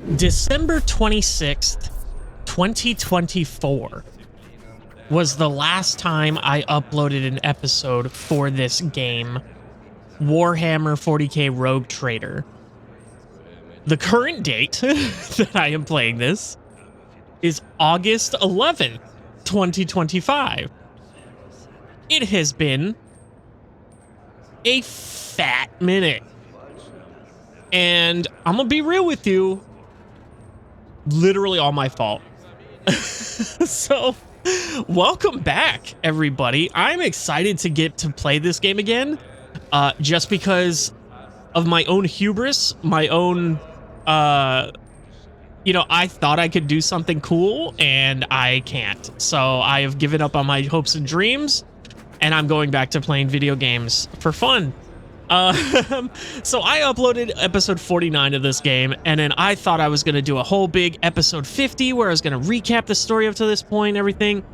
December 26th, 2024 was the last time I uploaded an episode for this game, Warhammer 40K Rogue Trader. The current date that I am playing this is August 11th, 2025. It has been a fat minute. And I'm gonna be real with you, literally all my fault. So, welcome back, everybody. I'm excited to get to play this game again, just because of my own hubris, my own, I thought I could do something cool, and I can't. So I have given up on my hopes and dreams, and I'm going back to playing video games for fun. So I uploaded episode 49 of this game, and then I thought I was going to do a whole big episode 50 where I was going to recap the story up to this point, everything,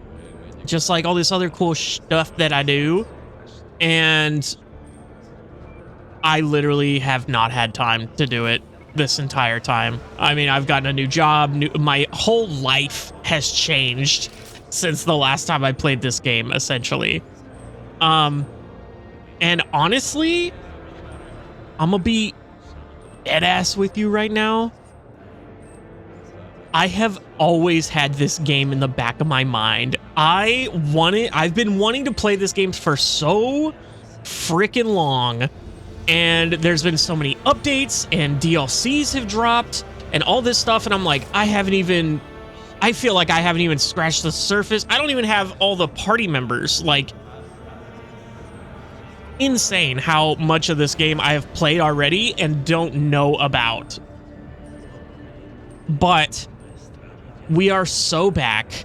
just like all this other cool stuff that I do. And I literally have not had time to do it this entire time. I mean, I've gotten a new job. My whole life has changed since the last time I played this game, essentially. And honestly, I'm gonna be deadass with you right now. I have always had this game in the back of my mind. I've been wanting to play this game for so freaking long. And there's been so many updates and DLCs have dropped and all this stuff. And I'm like, I feel like I haven't even scratched the surface. I don't even have all the party members. Like, insane how much of this game I have played already and don't know about. But we are so back,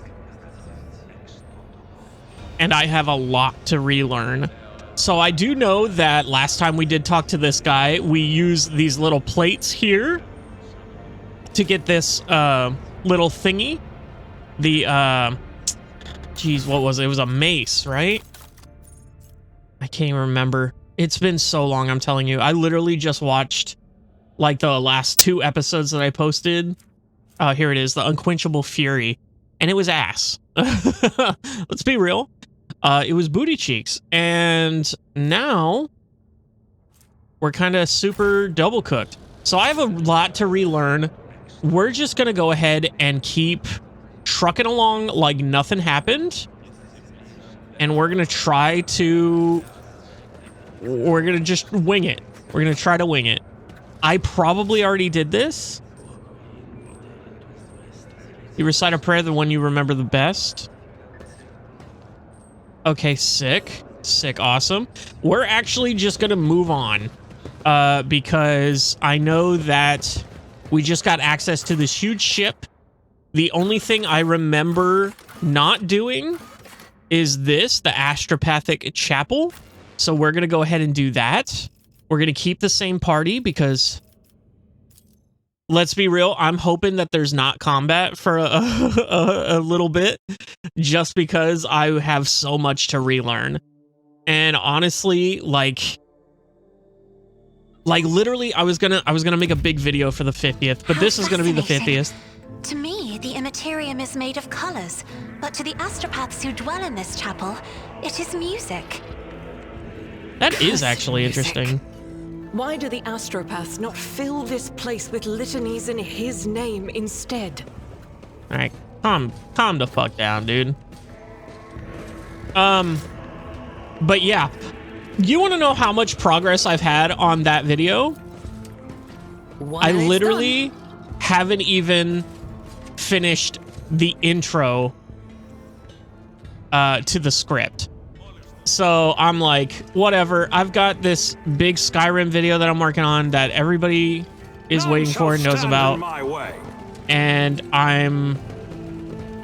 and I have a lot to relearn. So I do know that last time we did talk to this guy, we used these little plates here to get this little thingy. The geez, what was it? It was a mace, right? I can't even remember. It's been so long, I'm telling you. I literally just watched like the last 2 episodes that I posted. Here it is, the Unquenchable Fury. And it was ass. Let's be real. It was booty cheeks. And now we're kind of super double cooked. So I have a lot to relearn. We're just going to go ahead and keep trucking along like nothing happened. And we're going to just wing it. We're going to try to wing it. I probably already did this. You recite a prayer, the one you remember the best. Okay, sick. Sick, awesome. We're actually just going to move on. Because I know that we just got access to this huge ship. The only thing I remember not doing is this, the Astropathic Chapel. So we're going to go ahead and do that. We're going to keep the same party because, let's be real, I'm hoping that there's not combat for a little bit, just because I have so much to relearn. And honestly, like literally I was going to make a big video for the 50th, but this is going to be the 50th. To me, the Immaterium is made of colors, but to the astropaths who dwell in this chapel, it is music. That is actually interesting. Why do the astropaths not fill this place with litanies in his name instead? All right, calm the fuck down, dude. But yeah, you want to know how much progress I've had on that video? I literally haven't even finished the intro to the script. So I'm like, whatever. I've got this big Skyrim video that I'm working on that everybody is waiting for and knows about. And I'm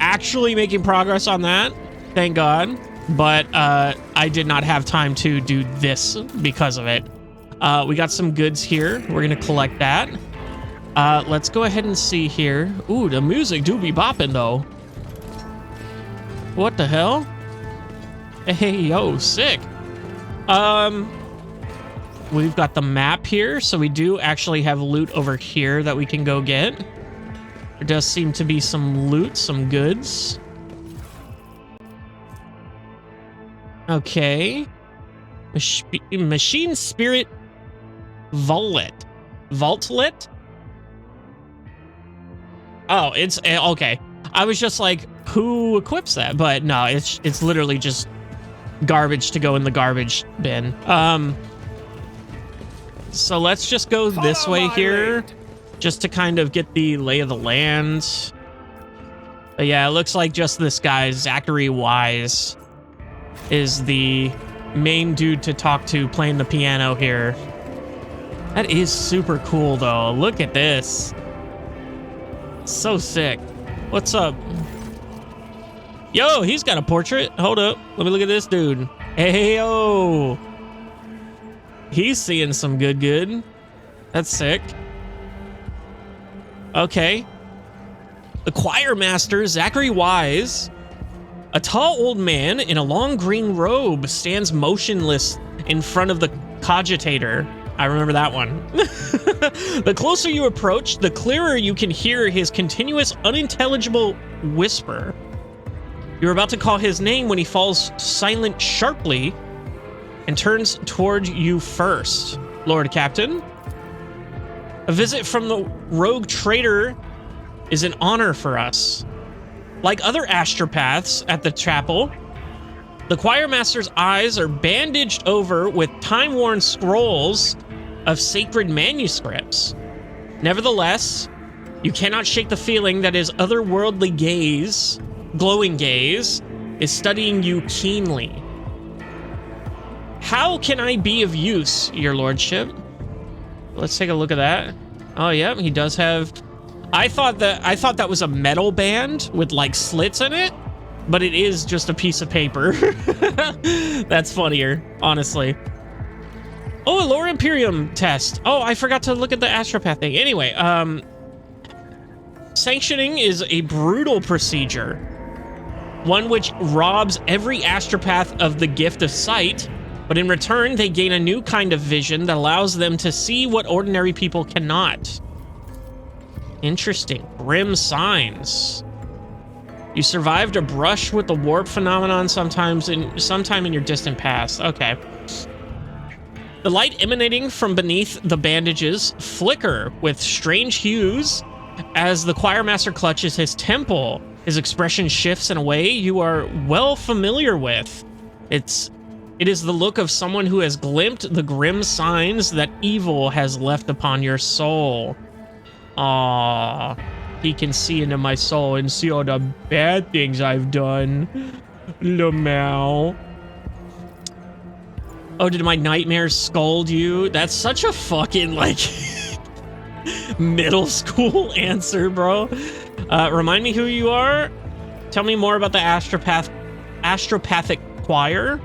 actually making progress on that, thank God. But I did not have time to do this because of it. We got some goods here. We're going to collect that. Let's go ahead and see here. Ooh, the music do be bopping, though. What the hell? Hey, yo, sick. We've got the map here, so we do actually have loot over here that we can go get. There does seem to be some loot, some goods. Okay. Machine Spirit Vaultlet. Vaultlet? Oh, it's okay. I was just like, who equips that? But no, it's literally just garbage to go in the garbage bin. So let's just go this way here, just to kind of get the lay of the land. But yeah, it looks like just this guy, Zachary Wise, is the main dude to talk to playing the piano here. That is super cool, though. Look at this. So sick. What's up? Yo, he's got a portrait. Hold up. Let me look at this dude. Hey, yo. He's seeing some good. That's sick. Okay. The choir master, Zachary Wise, a tall old man in a long green robe, stands motionless in front of the cogitator. I remember that one. The closer you approach, the clearer you can hear his continuous, unintelligible whisper. You're about to call his name when he falls silent sharply and turns toward you first. Lord Captain, a visit from the rogue trader is an honor for us. Like other astropaths at the chapel, the choir master's eyes are bandaged over with time-worn scrolls of sacred manuscripts. Nevertheless, you cannot shake the feeling that his otherworldly gaze, glowing gaze, is studying you keenly. How can I be of use, your lordship? Let's take a look at that. Oh, yeah, he does have... I thought that was a metal band with like slits in it, but it is just a piece of paper. That's funnier, honestly. Oh, a Lore Imperium test. Oh, I forgot to look at the astropath thing. Anyway, sanctioning is a brutal procedure, one which robs every astropath of the gift of sight, but in return, they gain a new kind of vision that allows them to see what ordinary people cannot. Interesting. Grim signs. You survived a brush with the warp phenomenon sometime in your distant past. Okay. The light emanating from beneath the bandages flicker with strange hues as the choir master clutches his temple. His expression shifts in a way you are well familiar with. It is the look of someone who has glimpsed the grim signs that evil has left upon your soul. Aww, he can see into my soul and see all the bad things I've done. Lamau. Oh, did my nightmares scold you? That's such a fucking, like, middle school answer, bro. Remind me who you are. Tell me more about the astropathic choir.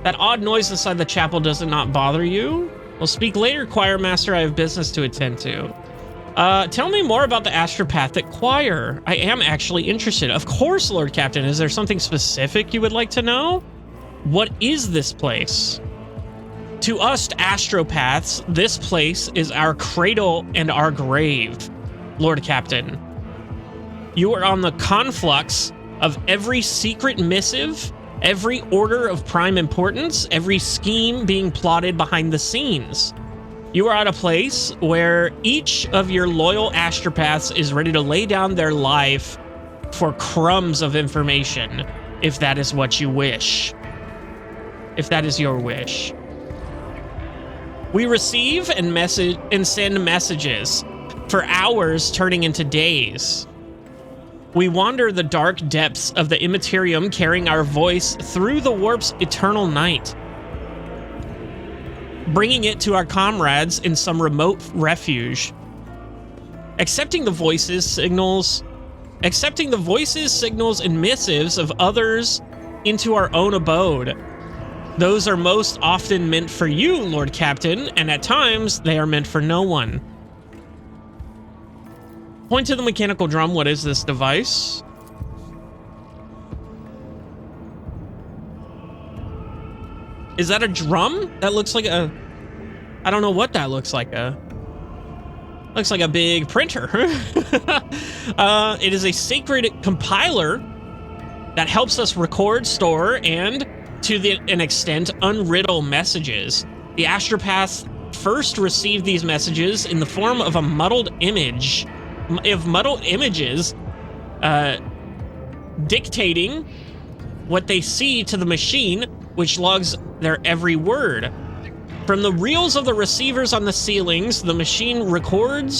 That odd noise inside the chapel does not bother you? We'll speak later, choir master. I have business to attend to. Tell me more about the astropathic choir. I am actually interested. Of course, Lord Captain. Is there something specific you would like to know? What is this place? To us astropaths, this place is our cradle and our grave, Lord Captain. You are on the conflux of every secret missive, every order of prime importance, every scheme being plotted behind the scenes. You are at a place where each of your loyal astropaths is ready to lay down their life for crumbs of information, if that is what you wish. If that is your wish. We receive and send messages for hours turning into days. We wander the dark depths of the immaterium, carrying our voice through the warp's eternal night, bringing it to our comrades in some remote refuge. Accepting the voices, signals, and missives of others into our own abode. Those are most often meant for you, Lord Captain, and at times they are meant for no one. Point to the mechanical drum. What is this device? Is that a drum? That looks like a... I don't know what that looks like. Looks like a big printer. It is a sacred compiler that helps us record, store, and, to an extent, unriddle messages. The astropaths first received these messages in the form of a muddled image, dictating what they see to the machine, which logs their every word. From the reels of the receivers on the ceilings, the machine recorded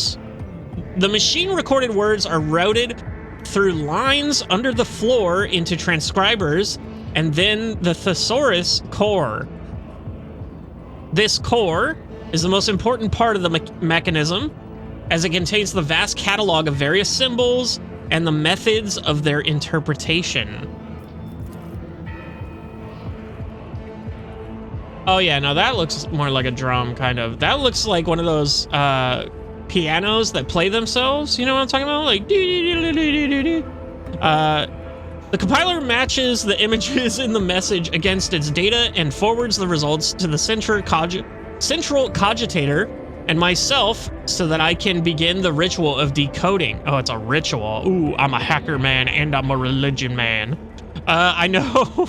words are routed through lines under the floor into transcribers, and then the thesaurus core. This core is the most important part of the mechanism, as it contains the vast catalog of various symbols and the methods of their interpretation. Oh yeah, no, that looks more like a drum, kind of. That looks like one of those pianos that play themselves. You know what I'm talking about? Like, the compiler matches the images in the message against its data and forwards the results to the central cogitator and myself so that I can begin the ritual of decoding. Oh, it's a ritual. Ooh, I'm a hacker man and I'm a religion man. I know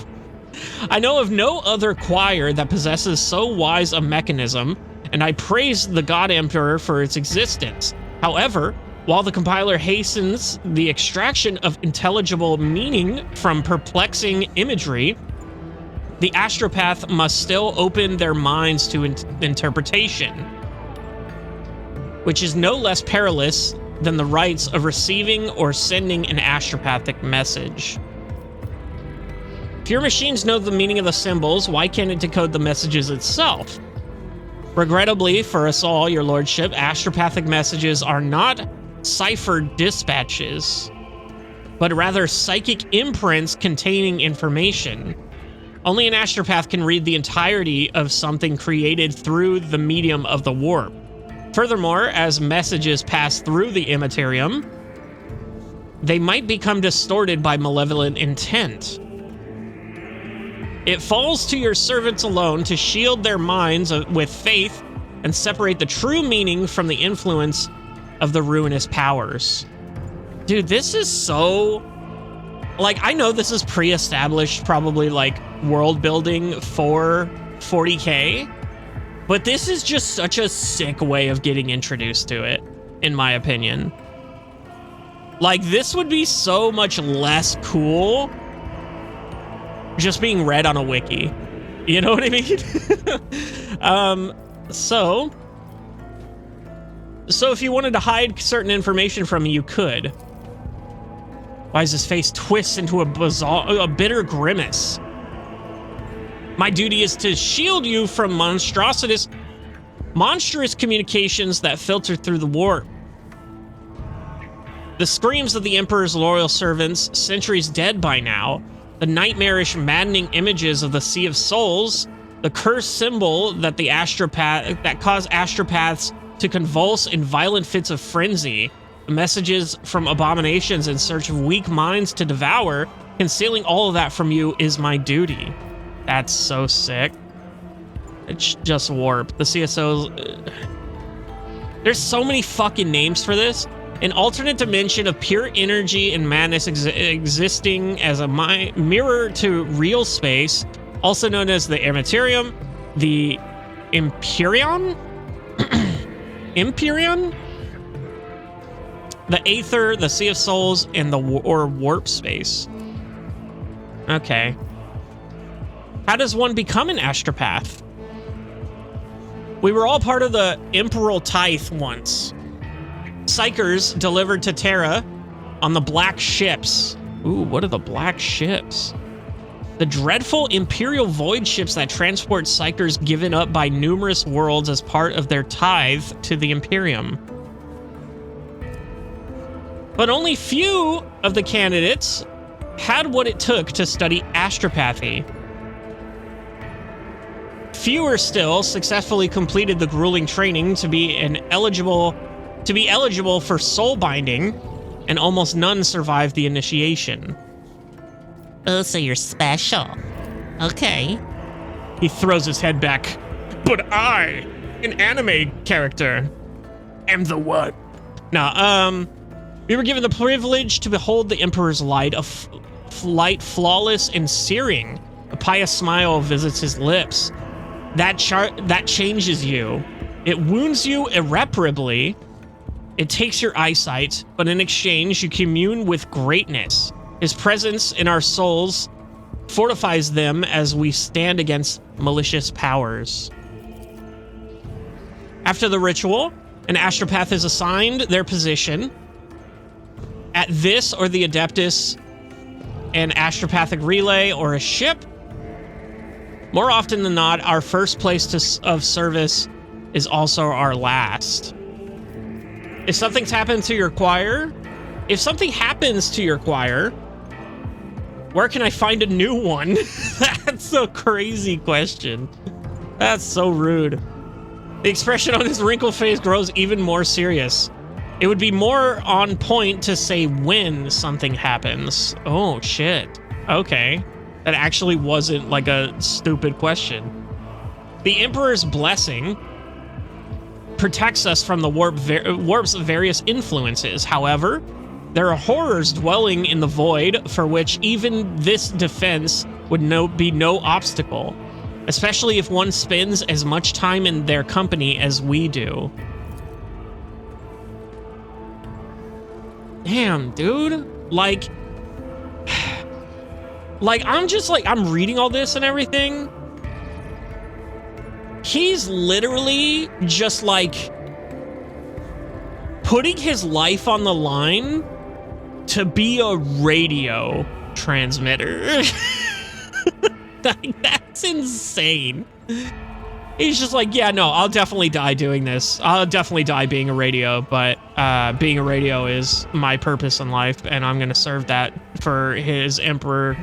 of no other choir that possesses so wise a mechanism, and I praise the God Emperor for its existence. However, while the compiler hastens the extraction of intelligible meaning from perplexing imagery, the astropath must still open their minds to interpretation, which is no less perilous than the rites of receiving or sending an astropathic message. If your machines know the meaning of the symbols, why can't it decode the messages itself? Regrettably for us all, your lordship, astropathic messages are not ciphered dispatches, but rather psychic imprints containing information. Only an astropath can read the entirety of something created through the medium of the warp. Furthermore, as messages pass through the immaterium, they might become distorted by malevolent intent. It falls to your servants alone to shield their minds with faith and separate the true meaning from the influence of the ruinous powers. Dude, this is so... Like, I know this is pre-established, probably, like, world building for 40K, but this is just such a sick way of getting introduced to it, in my opinion. Like, this would be so much less cool just being read on a wiki. You know what I mean? So if you wanted to hide certain information from me, you could. Why is his face twist into a bitter grimace? My duty is to shield you from monstrous communications that filter through the warp. The screams of the Emperor's loyal servants, centuries dead by now, the nightmarish, maddening images of the Sea of Souls, the cursed symbol that cause astropaths to convulse in violent fits of frenzy, the messages from abominations in search of weak minds to devour, concealing all of that from you is my duty. That's so sick. It's just warp. The CSOs... There's so many fucking names for this. An alternate dimension of pure energy and madness existing as a mirror to real space, also known as the Immaterium, the Empyrean? Empyrean? The Aether, the Sea of Souls, and the warp space. Okay. How does one become an astropath? We were all part of the Emperor Tithe once. Psychers delivered to Terra on the Black Ships. Ooh, what are the Black Ships? The dreadful Imperial Void ships that transport Psychers given up by numerous worlds as part of their tithe to the Imperium. But only few of the candidates had what it took to study astropathy. Fewer still successfully completed the grueling training to be eligible for soul binding, and almost none survived the initiation. Oh, so you're special. Okay. He throws his head back. But I, an anime character. am the one. Now, we were given the privilege to behold the Emperor's light, light flawless and searing. A pious smile visits his lips. That changes you. It wounds you irreparably. It takes your eyesight, but in exchange, you commune with greatness. His presence in our souls fortifies them as we stand against malicious powers. After the ritual, an astropath is assigned their position at this or the Adeptus, an astropathic relay, or a ship. More often than not, our first place of service is also our last. If something's happened to your choir, if something happens to your choir, where can I find a new one? That's a crazy question. That's so rude. The expression on his wrinkled face grows even more serious. It would be more on point to say when something happens. Oh, shit. Okay. That actually wasn't like a stupid question. The Emperor's blessing protects us from the warp's various influences. However, there are horrors dwelling in the void for which even this defense would be no obstacle, especially if one spends as much time in their company as we do. Damn, dude. Like I'm reading all this and everything. He's literally just like putting his life on the line to be a radio transmitter. That's insane. He's just like, yeah, no, I'll definitely die doing this. I'll definitely die being a radio, but being a radio is my purpose in life, and I'm going to serve that for his emperor.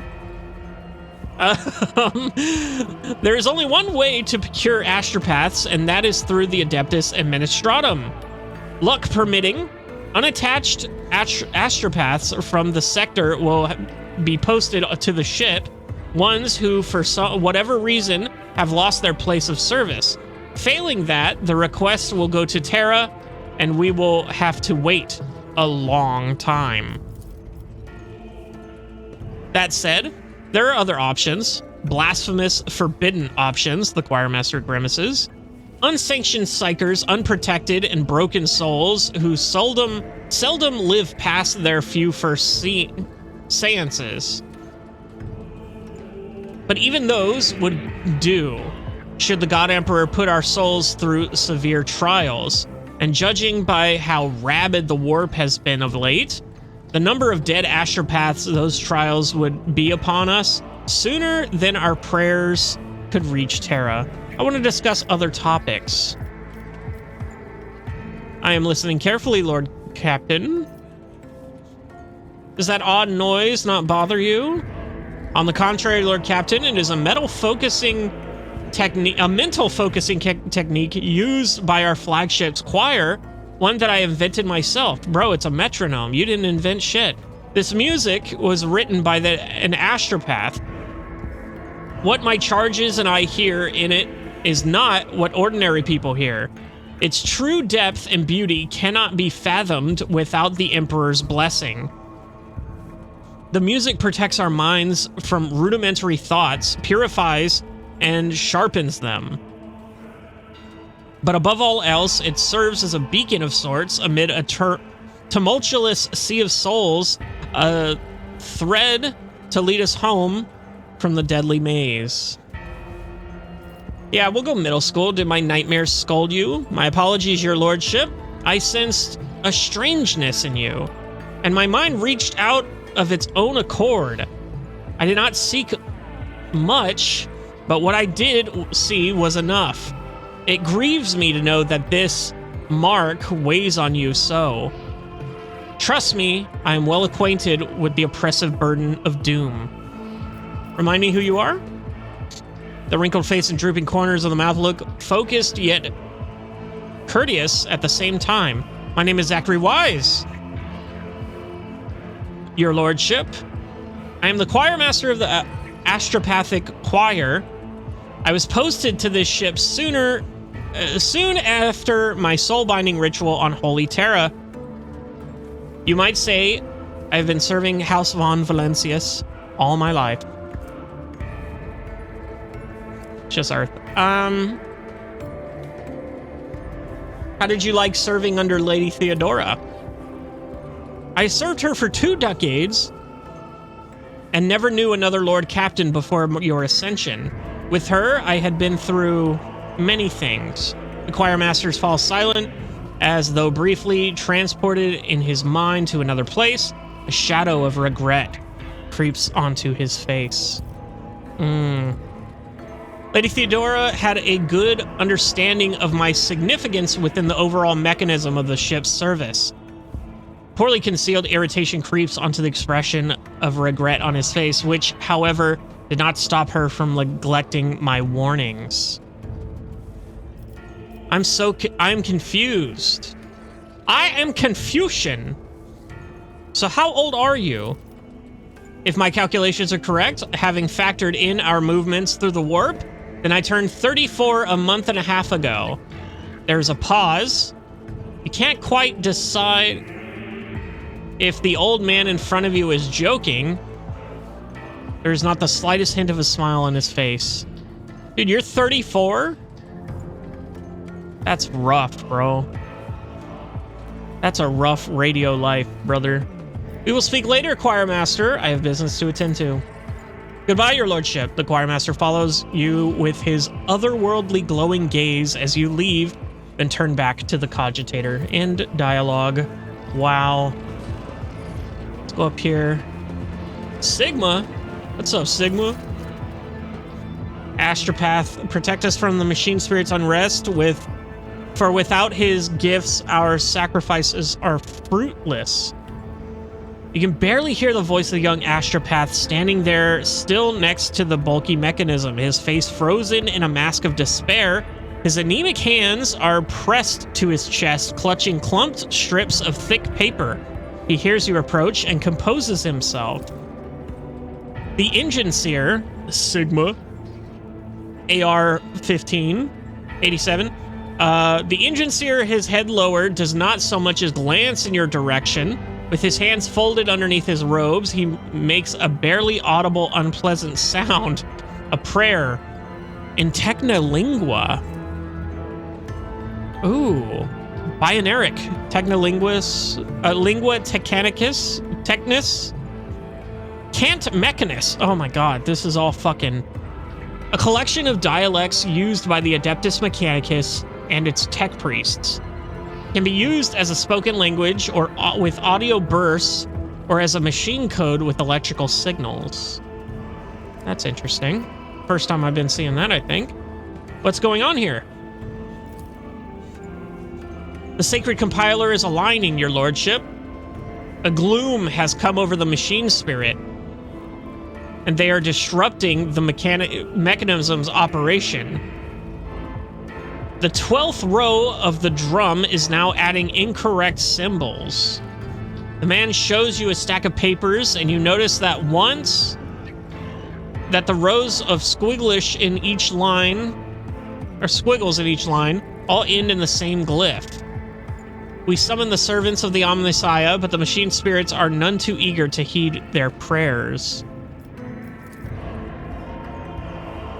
There is only one way to procure astropaths, and that is through the Adeptus Administratum. Luck permitting, unattached astropaths from the sector will be posted to the ship, ones who, for whatever reason, have lost their place of service. Failing that, the request will go to Terra, and we will have to wait a long time. That said, there are other options. Blasphemous, forbidden options, the Choirmaster grimaces. Unsanctioned psychers, unprotected and broken souls who seldom live past their few first seances. But even those would do, should the God Emperor put our souls through severe trials. And judging by how rabid the warp has been of late, the number of dead astropaths those trials would be upon us sooner than our prayers could reach Terra. I want to discuss other topics. I am listening carefully, Lord Captain. Does that odd noise not bother you? On the contrary, Lord Captain, it is a mental focusing technique used by our flagship's choir, one that I invented myself. Bro, it's a metronome. You didn't invent shit. This music was written by an astropath. What my charges and I hear in it is not what ordinary people hear. Its true depth and beauty cannot be fathomed without the Emperor's blessing. The music protects our minds from rudimentary thoughts, purifies, and sharpens them. But above all else, it serves as a beacon of sorts amid a tumultuous sea of souls, a thread to lead us home from the deadly maze. Yeah, we'll go middle school. Did my nightmares scold you? My apologies, your lordship. I sensed a strangeness in you, and my mind reached out of its own accord. I did not seek much, but what I did see was enough. It grieves me to know that this mark weighs on you so. Trust me, I am well acquainted with the oppressive burden of doom. Remind me who you are? The wrinkled face and drooping corners of the mouth look focused yet courteous at the same time. My name is Zachary Wise. Your lordship, I am the choir master of the astropathic choir. I was posted to this ship sooner Soon after my soul-binding ritual on Holy Terra, you might say I've been serving House von Valencius all my life. Just Earth. How did you like serving under Lady Theodora? I served her for 2 decades and never knew another Lord Captain before your ascension. With her, I had been through many things. The choir masters fall silent, as though briefly transported in his mind to another place. A shadow of regret creeps onto his face. Lady Theodora had a good understanding of my significance within the overall mechanism of the ship's service. Poorly concealed irritation creeps onto the expression of regret on his face, which, however, did not stop her from neglecting my warnings. I'm confused. I am Confucian. So how old are you? If my calculations are correct, having factored in our movements through the warp, then I turned 34 a month and a half ago. There's a pause. You can't quite decide if the old man in front of you is joking. There's not the slightest hint of a smile on his face. Dude, you're 34? That's rough, bro. That's a rough radio life, brother. We will speak later, choir master. I have business to attend to. Goodbye, your lordship. The choir master follows you with his otherworldly glowing gaze as you leave, then turn back to the cogitator. End dialogue. Wow. Let's go up here. Sigma? What's up, Sigma? Astropath, protect us from the machine spirit's unrest. For without his gifts, our sacrifices are fruitless. You can barely hear the voice of the young astropath standing there, still next to the bulky mechanism, his face frozen in a mask of despair. His anemic hands are pressed to his chest, clutching clumped strips of thick paper. He hears you approach and composes himself. The engine seer, Sigma, AR-15, 87. The engine seer, his head lowered, does not so much as glance in your direction. With his hands folded underneath his robes, he makes a barely audible, unpleasant sound. A prayer in Technolingua. Ooh. Bioneric. Technolinguis. Lingua Technicus. Technis. Cant Mechanus. Oh my god, this is all fucking... A collection of dialects used by the Adeptus Mechanicus and its tech priests. Can be used as a spoken language or with audio bursts or as a machine code with electrical signals. That's interesting. First time I've been seeing that, I think. What's going on here? The sacred compiler is aligning, your lordship. A gloom has come over the machine spirit, and they are disrupting the mechanism's operation. The 12th row of the drum is now adding incorrect symbols. The man shows you a stack of papers, and you notice that the rows of squiggles in each line, all end in the same glyph. We summon the servants of the Omnissiah, but the machine spirits are none too eager to heed their prayers.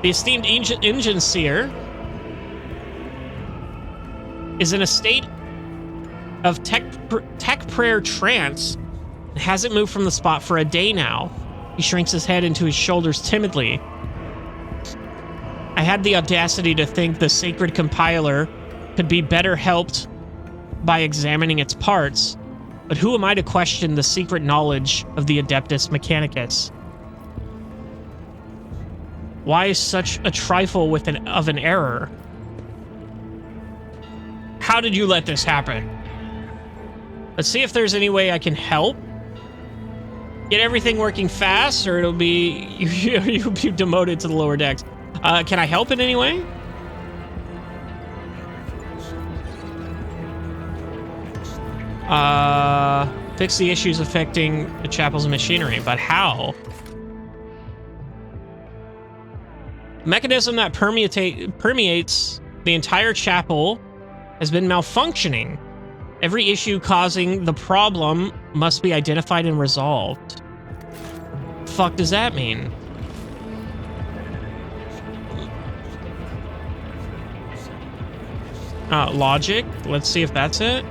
The esteemed engine seer is in a state of tech prayer trance and hasn't moved from the spot for a day now. He shrinks his head into his shoulders timidly. I had the audacity to think the sacred compiler could be better helped by examining its parts, but who am I to question the secret knowledge of the Adeptus Mechanicus? Why is such a trifle of an error? How did you let this happen? Let's see if there's any way I can help. Get everything working fast, or it'll be you'll be demoted to the lower decks. Can I help in any way? Fix the issues affecting the chapel's machinery, but how? Mechanism that permeates The entire chapel has been malfunctioning. Every issue causing the problem must be identified and resolved. Fuck does that mean? Logic. Let's see if that's it.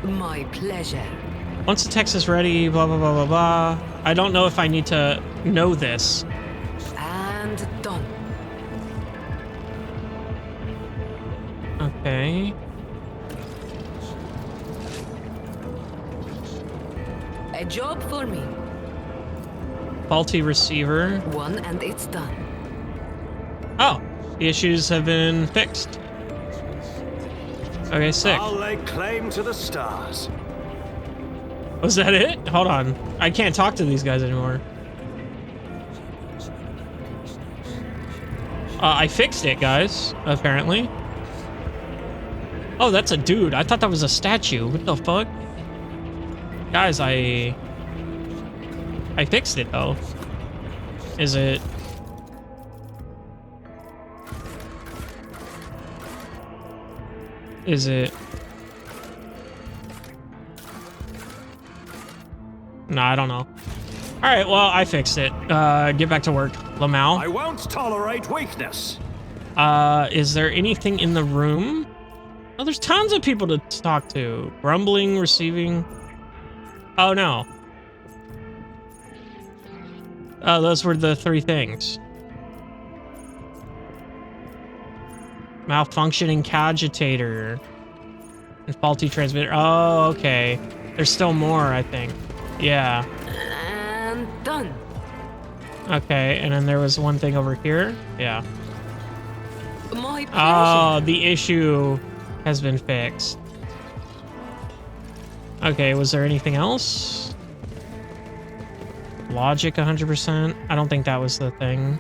My pleasure. Once the text is ready, blah, blah, blah, blah, blah. I don't know if I need to know this. And done. Okay. A job for me. Faulty receiver. One and it's done. Oh, the issues have been fixed. Okay, sick. I'll lay claim to the stars. Was that it? Hold on. I can't talk to these guys anymore. I fixed it, guys, apparently. Oh, that's a dude. I thought that was a statue. What the fuck? Guys, I fixed it, though. Is it... Is it... No, I don't know. All right, well, I fixed it. Get back to work, Lamau. I won't tolerate weakness. Is there anything in the room? Oh, there's tons of people to talk to. Grumbling, receiving. Oh, no. Oh, those were the three things. Malfunctioning cogitator. And faulty transmitter. Oh, okay. There's still more, I think. Yeah. And done. Okay, and then there was one thing over here. Yeah. My pleasure. Oh, the issue has been fixed. Okay, was there anything else? Logic 100%. I don't think that was the thing.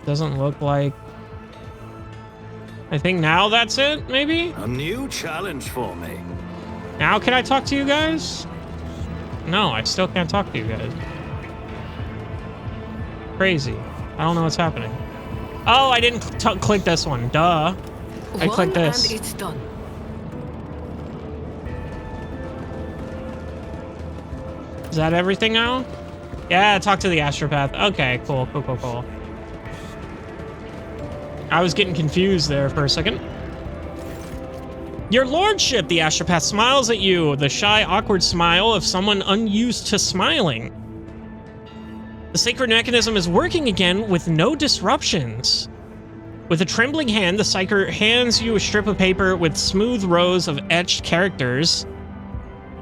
Doesn't look like... I think now that's it, maybe? A new challenge for me. Now can I talk to you guys? No, I still can't talk to you guys. Crazy. I don't know what's happening. Oh, I didn't click this one. Duh. I clicked this. And it's done. Is that everything now? Yeah, talk to the astropath. Okay, cool, cool, cool, cool. I was getting confused there for a second. Your lordship, the astropath smiles at you, the shy, awkward smile of someone unused to smiling. The sacred mechanism is working again with no disruptions. With a trembling hand, the psyker hands you a strip of paper with smooth rows of etched characters,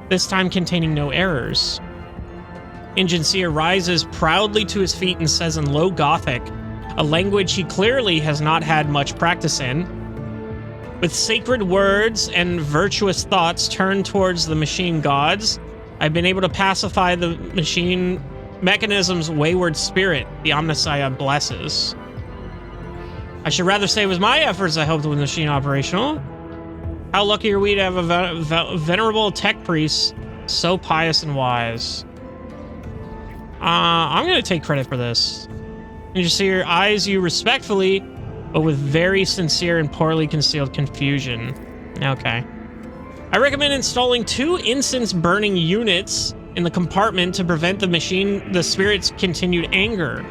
this time containing no errors. Engine Seer rises proudly to his feet and says in low Gothic, a language he clearly has not had much practice in. With sacred words and virtuous thoughts turned towards the machine gods, I've been able to pacify the machine mechanism's wayward spirit, the Omnissiah blesses. I should rather say it was my efforts I helped with the machine operational. How lucky are we to have a venerable tech priest so pious and wise. I'm gonna take credit for this. You see your eyes you respectfully, but with very sincere and poorly concealed confusion. Okay. I recommend installing 2 incense burning units in the compartment to prevent the spirit's continued anger.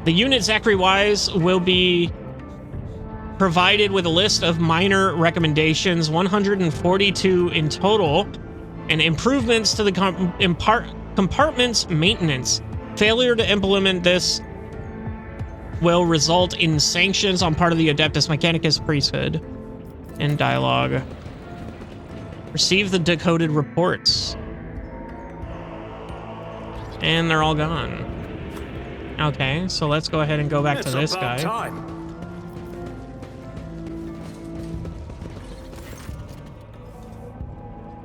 The unit Zachary Wise will be provided with a list of minor recommendations, 142 in total, and improvements to the compartment's maintenance. Failure to implement this will result in sanctions on part of the Adeptus Mechanicus priesthood. In dialogue. Receive the decoded reports. And they're all gone. Okay, so let's go ahead and go back to this guy. Time.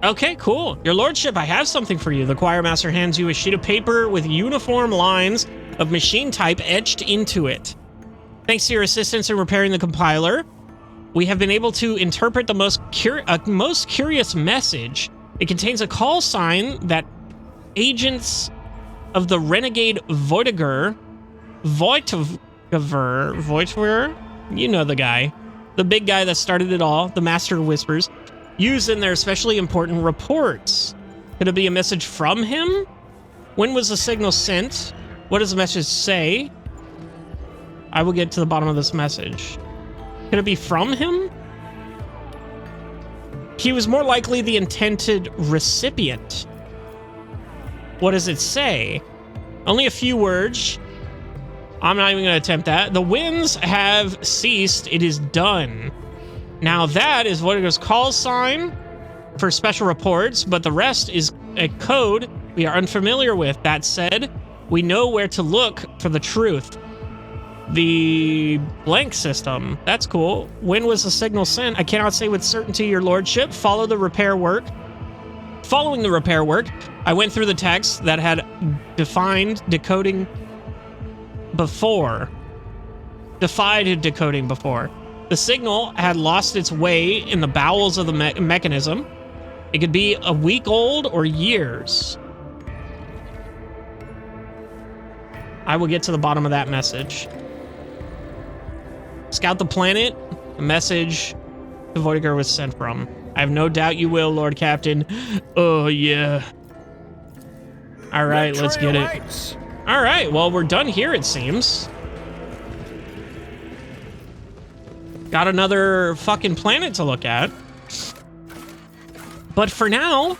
Okay, cool. Your lordship, I have something for you. The choir master hands you a sheet of paper with uniform lines of machine type etched into it. Thanks to your assistance in repairing the compiler, we have been able to interpret the most curious message. It contains a call sign that agents of the renegade Voitiger. You know the guy. The big guy that started it all, the Master of Whispers, used in their especially important reports. Could it be a message from him? When was the signal sent? What does the message say? I will get to the bottom of this message. Could it be from him? He was more likely the intended recipient. What does it say? Only a few words. I'm not even going to attempt that. The winds have ceased. It is done. Now that is Voitiger's call sign for special reports, but the rest is a code we are unfamiliar with. That said, we know where to look for the truth. The blank system. That's cool. When was the signal sent? I cannot say with certainty, your lordship. Following the repair work, I went through the text that had defied decoding before. The signal had lost its way in the bowels of the mechanism. It could be a week old or years. I will get to the bottom of that message. Scout the planet. The message to Voitiger was sent from. I have no doubt you will, Lord Captain. Oh, yeah. All right, let's get it. All right, well, we're done here, it seems. Got another fucking planet to look at. But for now,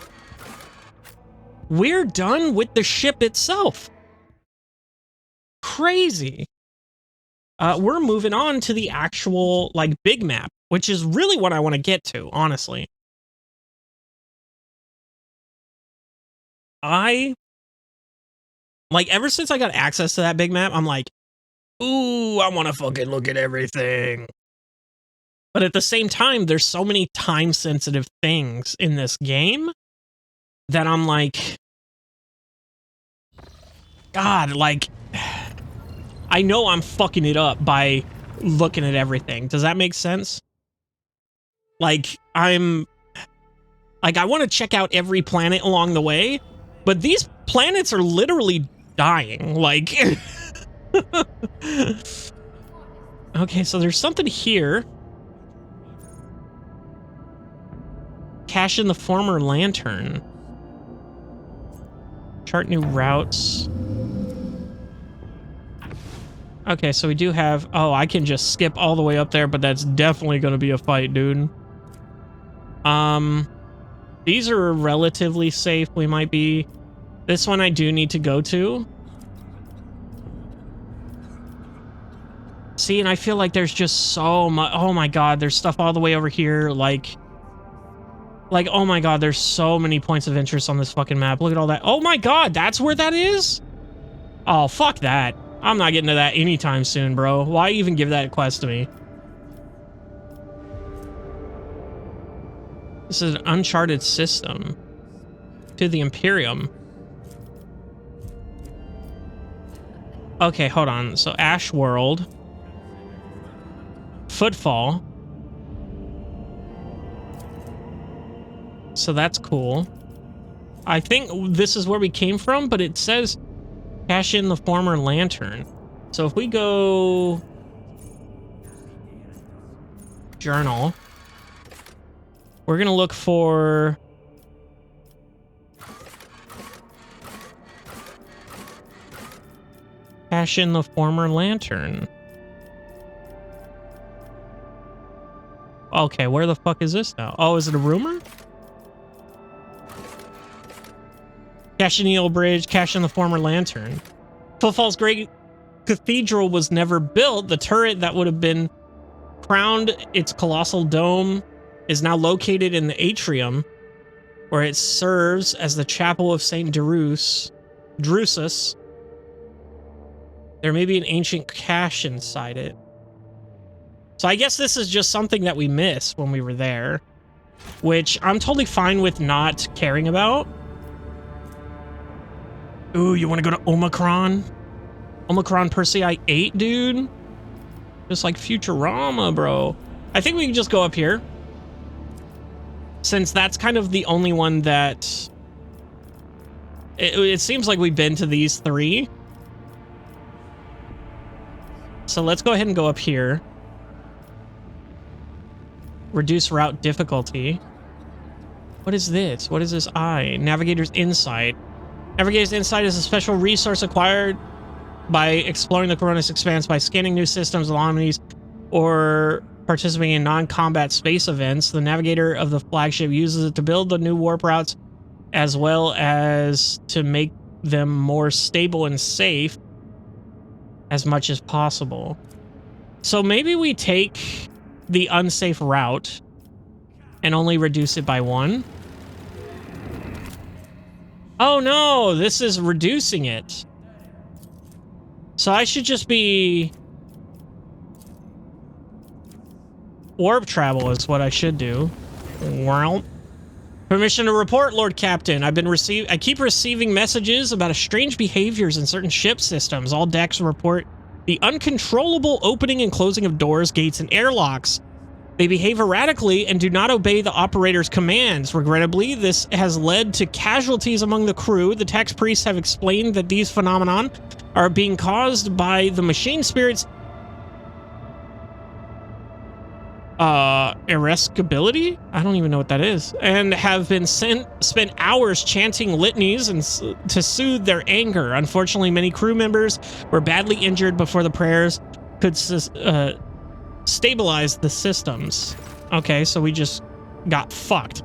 we're done with the ship itself. Crazy. We're moving on to the actual, like, big map, which is really what I want to get to, honestly. Like, ever since I got access to that big map, I'm like, ooh, I want to fucking look at everything. But at the same time, there's so many time-sensitive things in this game that I'm like, God, like, I know I'm fucking it up by looking at everything. Does that make sense? Like, I want to check out every planet along the way, but these planets are literally dying. Like, okay, so there's something here. Cache in the former lantern. Chart new routes. Okay, so we do have... Oh, I can just skip all the way up there, but that's definitely going to be a fight, dude. These are relatively safe. We might be... This one I do need to go to. See, and I feel like there's just so much... Oh my god, there's stuff all the way over here, like, oh my god, there's so many points of interest on this fucking map. Look at all that. Oh my god, that's where that is? Oh, fuck that. I'm not getting to that anytime soon, bro. Why even give that quest to me? This is an uncharted system. To the Imperium. Okay, hold on. So, Ash World. Footfall. So that's cool. I think this is where we came from, but it says cache in the former lantern. So if we go journal, we're gonna look for cache in the former lantern. Okay, where the fuck is this now? Oh, is it a rumor? Cache in the old bridge, cache in the former lantern. Footfall's great cathedral was never built. The turret that would have been crowned its colossal dome is now located in the atrium, where it serves as the chapel of St. Drusus. There may be an ancient cache inside it. So I guess this is just something that we missed when we were there, which I'm totally fine with not caring about. Ooh, you want to go to Omicron? Omicron Persei 8, dude? Just like Futurama, bro. I think we can just go up here, since that's kind of the only one that It seems like we've been to these 3. So let's go ahead and go up here. Reduce route difficulty. What is this? What is this eye? Navigator's Insight. Navigator's Insight is a special resource acquired by exploring the Coronis Expanse by scanning new systems, anomalies, or participating in non-combat space events. The Navigator of the flagship uses it to build the new warp routes as well as to make them more stable and safe as much as possible. So maybe we take the unsafe route and only reduce it by 1. Oh no, this is reducing it. So I should just be... warp travel is what I should do. Well, permission to report, Lord Captain. I keep receiving messages about strange behaviors in certain ship systems. All decks report the uncontrollable opening and closing of doors, gates, and airlocks. They behave erratically and do not obey the operator's commands. Regrettably, this has led to casualties among the crew. The tax priests have explained that these phenomenon are being caused by the machine spirits' irascibility? I don't even know what that is. And have been spent hours chanting litanies and to soothe their anger. Unfortunately, many crew members were badly injured before the prayers could stabilize the systems. Okay, so we just got fucked.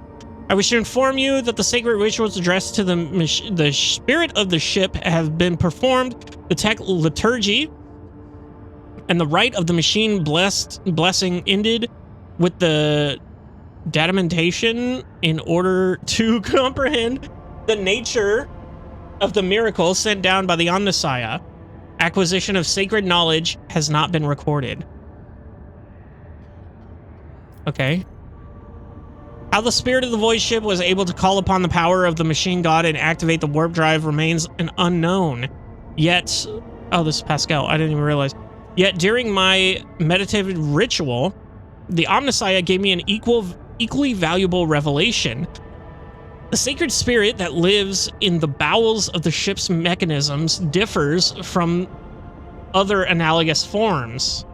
I wish to inform you that the sacred rituals addressed to the spirit of the ship have been performed. The tech liturgy and the rite of the machine blessing ended with the datamentation in order to comprehend the nature of the miracle sent down by the Omnissiah. Acquisition of sacred knowledge has not been recorded. Okay. How the spirit of the void ship was able to call upon the power of the machine god and activate the warp drive remains an unknown. Yet, oh, this is Pascal. I didn't even realize. Yet during my meditative ritual, the Omnissiah gave me an equally valuable revelation. The sacred spirit that lives in the bowels of the ship's mechanisms differs from other analogous forms.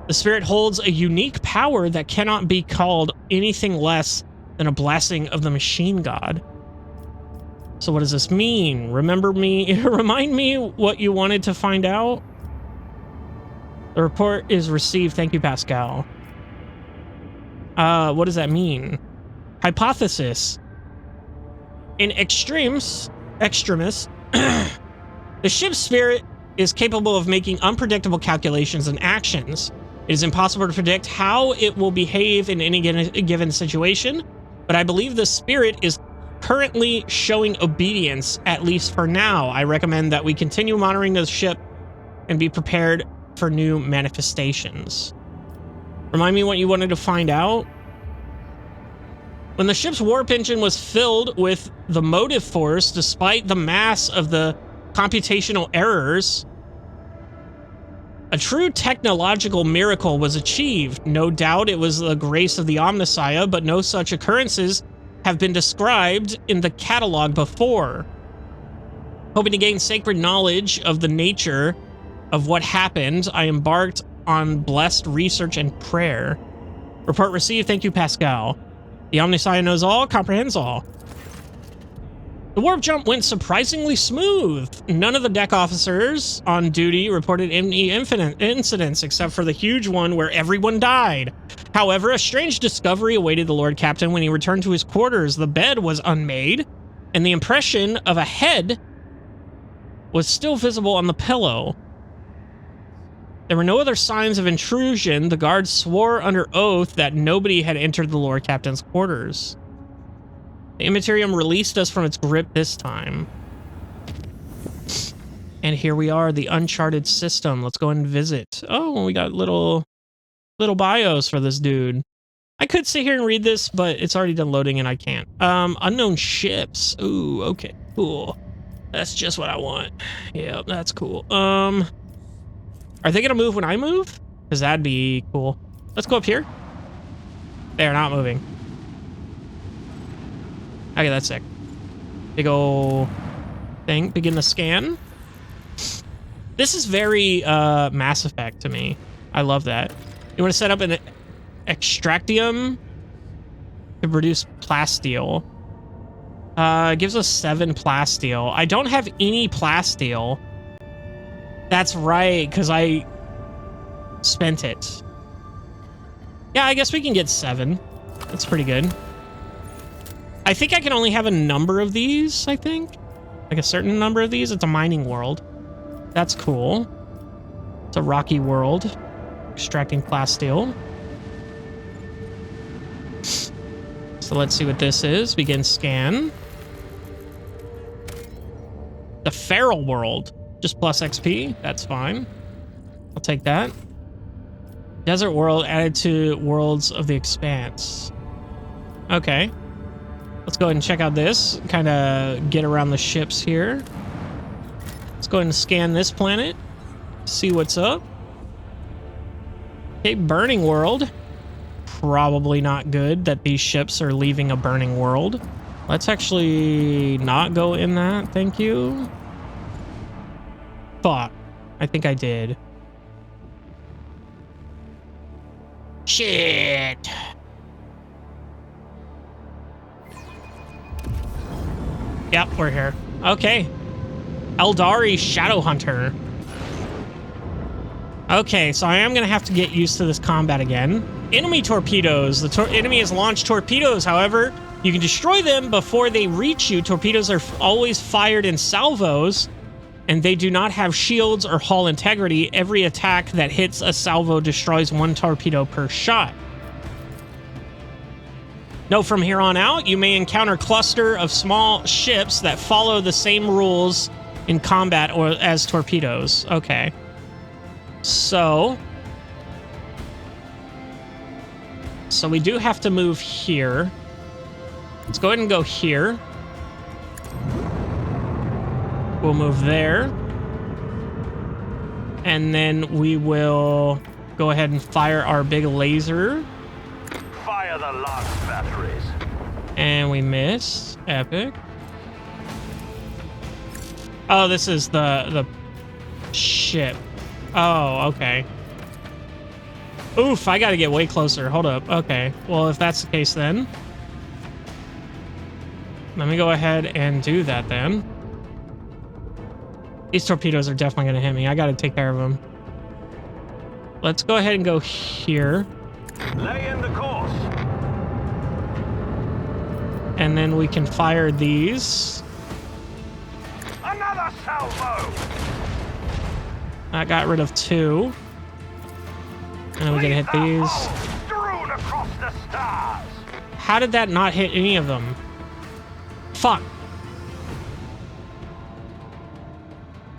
The spirit holds a unique power that cannot be called anything less than a blessing of the machine god. So what does this mean? Remind me what you wanted to find out? The report is received. Thank you, Pascal. What does that mean? Hypothesis. In extremis, the ship's spirit is capable of making unpredictable calculations and actions. It is impossible to predict how it will behave in any given situation, but I believe the spirit is currently showing obedience, at least for now. I recommend that we continue monitoring the ship and be prepared for new manifestations. Remind me what you wanted to find out? When the ship's warp engine was filled with the motive force, despite the mass of the computational errors, a true technological miracle was achieved. No doubt it was the grace of the Omnissiah, but no such occurrences have been described in the catalog before. Hoping to gain sacred knowledge of the nature of what happened, I embarked on blessed research and prayer. Report received. Thank you, Pascal. The Omnissiah knows all, comprehends all. The warp jump went surprisingly smooth. None of the deck officers on duty reported any incidents except for the huge one where everyone died. However, a strange discovery awaited the Lord Captain when he returned to his quarters. The bed was unmade, and the impression of a head was still visible on the pillow. There were no other signs of intrusion. The guards swore under oath that nobody had entered the Lord Captain's quarters. The Immaterium released us from its grip this time. And here we are, the uncharted system. Let's go and visit. Oh, we got little bios for this dude. I could sit here and read this, but it's already done loading and I can't. Unknown ships. Ooh, okay, cool. That's just what I want. Yeah, that's cool. Are they gonna move when I move? Because that'd be cool. Let's go up here. They're not moving. Okay, that's sick. Big ol' thing. Begin the scan. This is very Mass Effect to me. I love that. You want to set up an extractium to produce plasteel. Gives us 7 plasteel. I don't have any plasteel. That's right, because I spent it. Yeah, I guess we can get 7. That's pretty good. I think I can only have a number of these, I think. Like a certain number of these. It's a mining world. That's cool. It's a rocky world. Extracting plasteel. So let's see what this is. Begin scan. The feral world. Just plus XP. That's fine. I'll take that. Desert world added to Worlds of the Expanse. Okay. Let's go ahead and check out this. Kind of get around the ships here. Let's go ahead and scan this planet. See what's up. Okay, burning world. Probably not good that these ships are leaving a burning world. Let's actually not go in that. Thank you. Fuck. I think I did. Shit. Yep, we're here. Okay. Eldari Shadowhunter. Okay, so I am going to have to get used to this combat again. Enemy torpedoes. The enemy has launched torpedoes, however, you can destroy them before they reach you. Torpedoes are always fired in salvos, and they do not have shields or hull integrity. Every attack that hits a salvo destroys 1 torpedo per shot. No, from here on out, you may encounter a cluster of small ships that follow the same rules in combat or as torpedoes. Okay. So we do have to move here. Let's go ahead and go here. We'll move there. And then we will go ahead and fire our big laser. Fire the last batteries. And we missed. Epic. Oh, this is the ship. Oh, okay. Oof, I gotta get way closer. Hold up. Okay. Well, if that's the case then. Let me go ahead and do that then. These torpedoes are definitely gonna hit me. I gotta take care of them. Let's go ahead and go here. Lay in the course. And then we can fire these. Another salvo. I got rid of 2. And then we can hit these. Strewn across the stars. How did that not hit any of them? Fuck.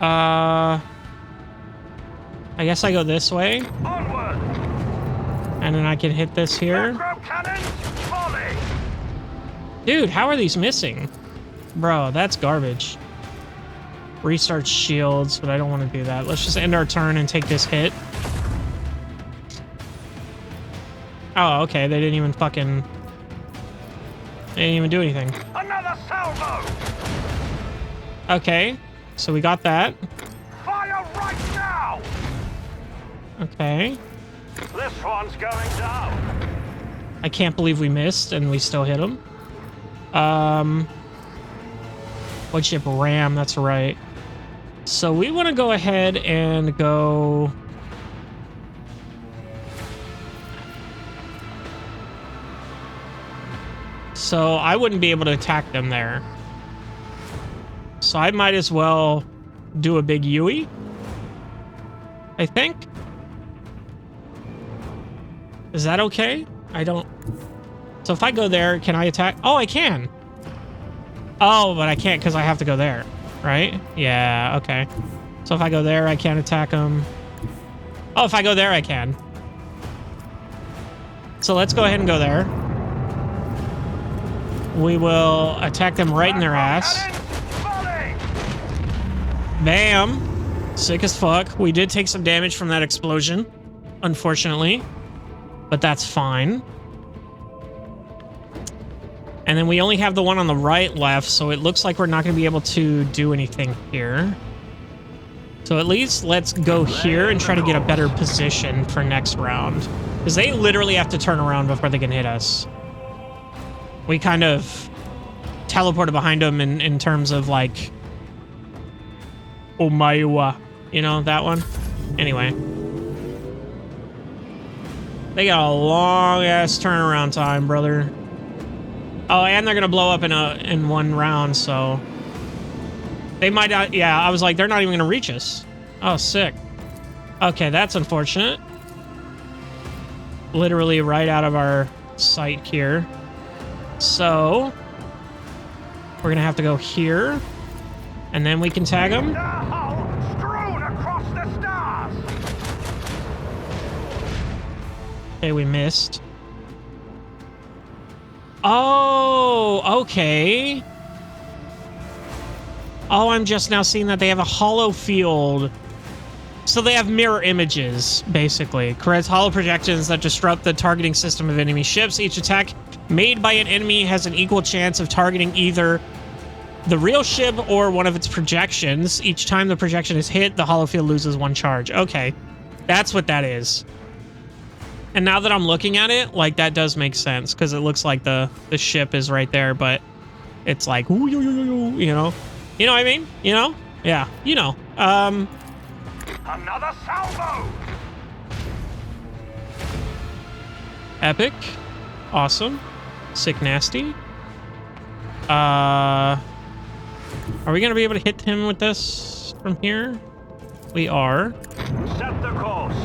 I guess I go this way. Onward. And then I can hit this here. Macro cannons, volley. Dude, how are these missing? Bro, that's garbage. Restart shields, but I don't want to do that. Let's just end our turn and take this hit. Oh, okay. They didn't even fucking... They didn't even do anything. Another salvo. Okay. So we got that. Fire right now. Okay. This one's going down. I can't believe we missed and we still hit them. What ship? Ram, that's right. So we want to go ahead and go... So I wouldn't be able to attack them there. So I might as well do a big Yui, I think. Is that okay? I don't... So if I go there, can I attack? Oh, I can. Oh, but I can't because I have to go there, right? Yeah, okay. So if I go there, I can't attack them. Oh, if I go there, I can. So let's go ahead and go there. We will attack them right in their ass. Bam. Sick as fuck. We did take some damage from that explosion, unfortunately. But that's fine. And then we only have the one on the right left, so it looks like we're not going to be able to do anything here. So at least let's go here and try to get a better position for next round. Because they literally have to turn around before they can hit us. We kind of teleported behind them in terms of like... Omaiwa. You know, that one? Anyway. They got a long-ass turnaround time, brother. Oh, and they're gonna blow up in one round, so they might not. Yeah, I was like, they're not even gonna reach us. Oh, sick. Okay, that's unfortunate. Literally right out of our sight here. So we're gonna have to go here, and then we can tag them. The hull strewn across the stars. Okay, we missed. Oh, okay. Oh, I'm just now seeing that they have a hollow field. So they have mirror images, basically. Creates hollow projections that disrupt the targeting system of enemy ships. Each attack made by an enemy has an equal chance of targeting either the real ship or one of its projections. Each time the projection is hit, the hollow field loses 1 charge. Okay, that's what that is. And now that I'm looking at it, like, that does make sense, because it looks like the ship is right there, but it's like, ooh, you know? You know what I mean? You know? Yeah, you know. Another salvo. Epic. Awesome. Sick nasty. Are we going to be able to hit him with this from here? We are. Set the course.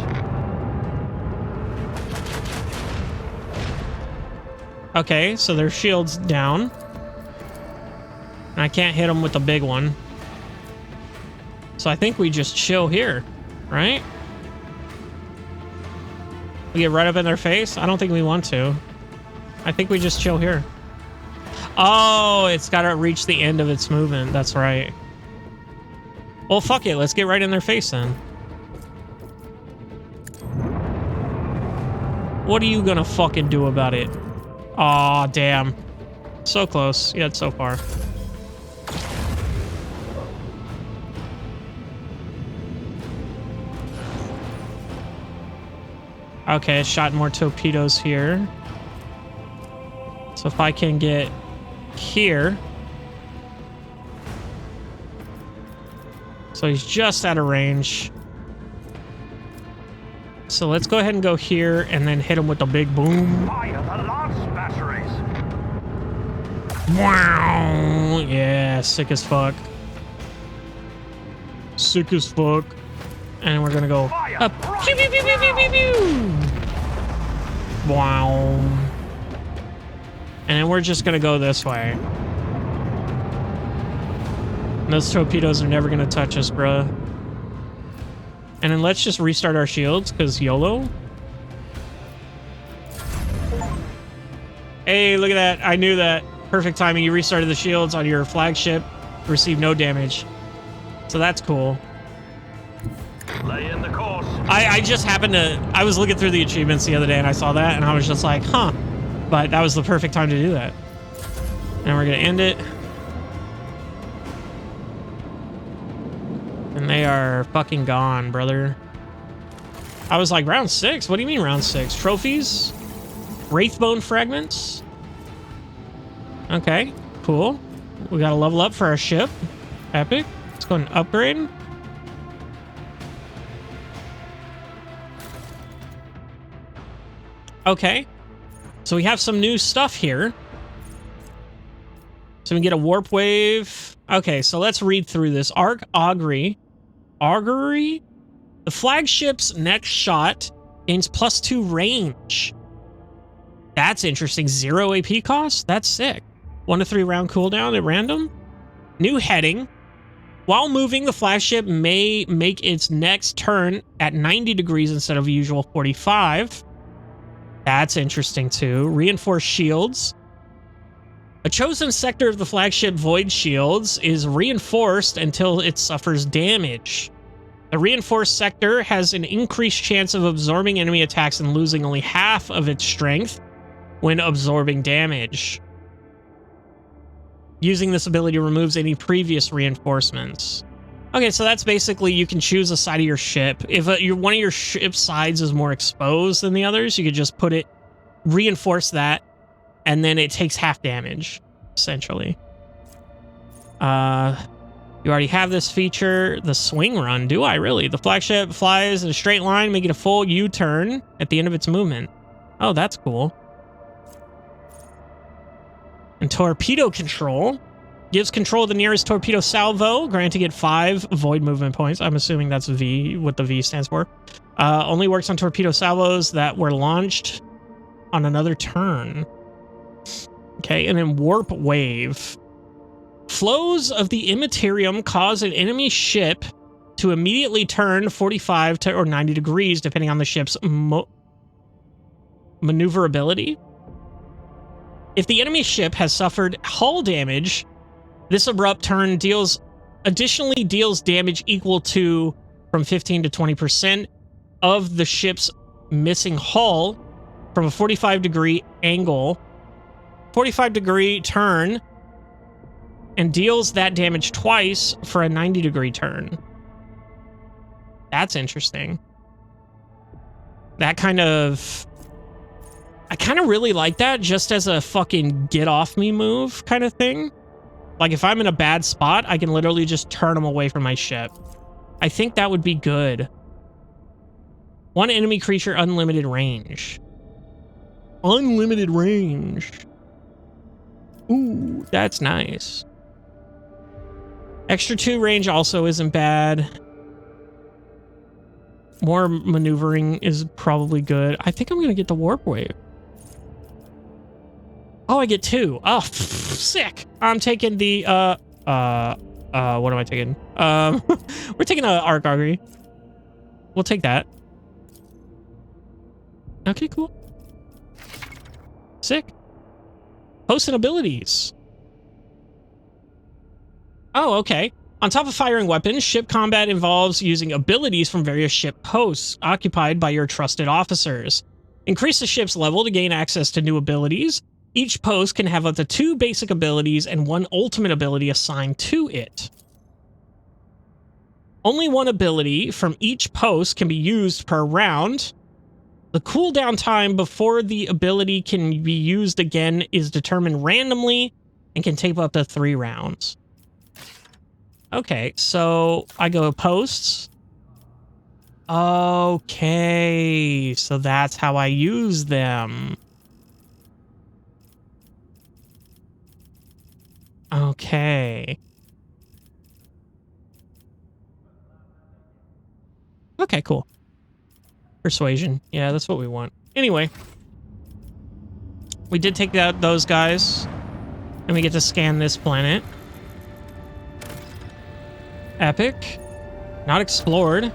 Okay, so their shield's down. And I can't hit them with the big one. So I think we just chill here, right? We get right up in their face? I don't think we want to. I think we just chill here. Oh, it's got to reach the end of its movement. That's right. Well, fuck it. Let's get right in their face then. What are you gonna fucking do about it? Aw, damn. So close, yet so far. Okay, shot more torpedoes here. So if I can get here. So he's just out of range. So let's go ahead and go here and then hit him with the big boom. Fire the lance batteries. Wow. Yeah, sick as fuck. Sick as fuck. And we're gonna go Fire up. right Pew, pew, pew, pew, pew, pew, pew. Wow. And then we're just gonna go this way. Those torpedoes are never gonna touch us, bruh. And then let's just restart our shields, because YOLO. Hey, look at that. I knew that. Perfect timing. You restarted the shields on your flagship. Received no damage. So that's cool. Lay in the course. I just happened to... I was looking through the achievements the other day, and I saw that, and I was just like, huh. But that was the perfect time to do that. And we're going to end it. And they are fucking gone, brother. I was like, round 6? What do you mean round 6? Trophies? Wraithbone fragments? Okay, cool. We got to level up for our ship. Epic. Let's go and upgrade. Okay. So we have some new stuff here. So we can get a warp wave. Okay, so let's read through this. Arc Augury. Augury? The flagship's next shot gains +2 range. That's interesting. 0 AP cost? That's sick. 1 to 3 round cooldown at random. New heading. While moving, the flagship may make its next turn at 90 degrees instead of usual 45. That's interesting too. Reinforced shields. A chosen sector of the flagship void shields is reinforced until it suffers damage. The reinforced sector has an increased chance of absorbing enemy attacks and losing only half of its strength when absorbing damage. Using this ability removes any previous reinforcements. Okay, so that's basically you can choose a side of your ship. If one of your ship's sides is more exposed than the others, you could just put it, reinforce that, and then it takes half damage, essentially. You already have this feature, the swing run. Do I really? The flagship flies in a straight line, making a full U-turn at the end of its movement. Oh, that's cool. And torpedo control gives control of the nearest torpedo salvo, granting it 5 void movement points. I'm assuming that's V, what the V stands for. Only works on torpedo salvos that were launched on another turn. Okay, and then warp wave. Flows of the immaterium cause an enemy ship to immediately turn 45 or 90 degrees, depending on the ship's maneuverability. If the enemy ship has suffered hull damage, this abrupt turn additionally deals damage equal to from 15 to 20% of the ship's missing hull from a 45-degree angle, 45-degree turn, and deals that damage twice for a 90-degree turn. That's interesting. That kind of... I kind of really like that just as a fucking get off me move kind of thing. Like if I'm in a bad spot, I can literally just turn them away from my ship. I think that would be good. One enemy creature, unlimited range. Unlimited range. Ooh, that's nice. Extra 2 range also isn't bad. More maneuvering is probably good. I think I'm going to get the warp wave. Oh, I get 2. Oh, sick. I'm taking the, what am I taking? We're taking a arc augury. We'll take that. Okay, cool. Sick. Posts and abilities. Oh, okay. On top of firing weapons, ship combat involves using abilities from various ship posts occupied by your trusted officers. Increase the ship's level to gain access to new abilities. Each post can have up to 2 basic abilities and 1 ultimate ability assigned to it. Only 1 ability from each post can be used per round. The cooldown time before the ability can be used again is determined randomly and can take up to 3 rounds. Okay, so I go posts. Okay, so that's how I use them. Okay. Okay, cool. Persuasion. Yeah, that's what we want. Anyway. We did take out those guys. And we get to scan this planet. Epic. Not explored.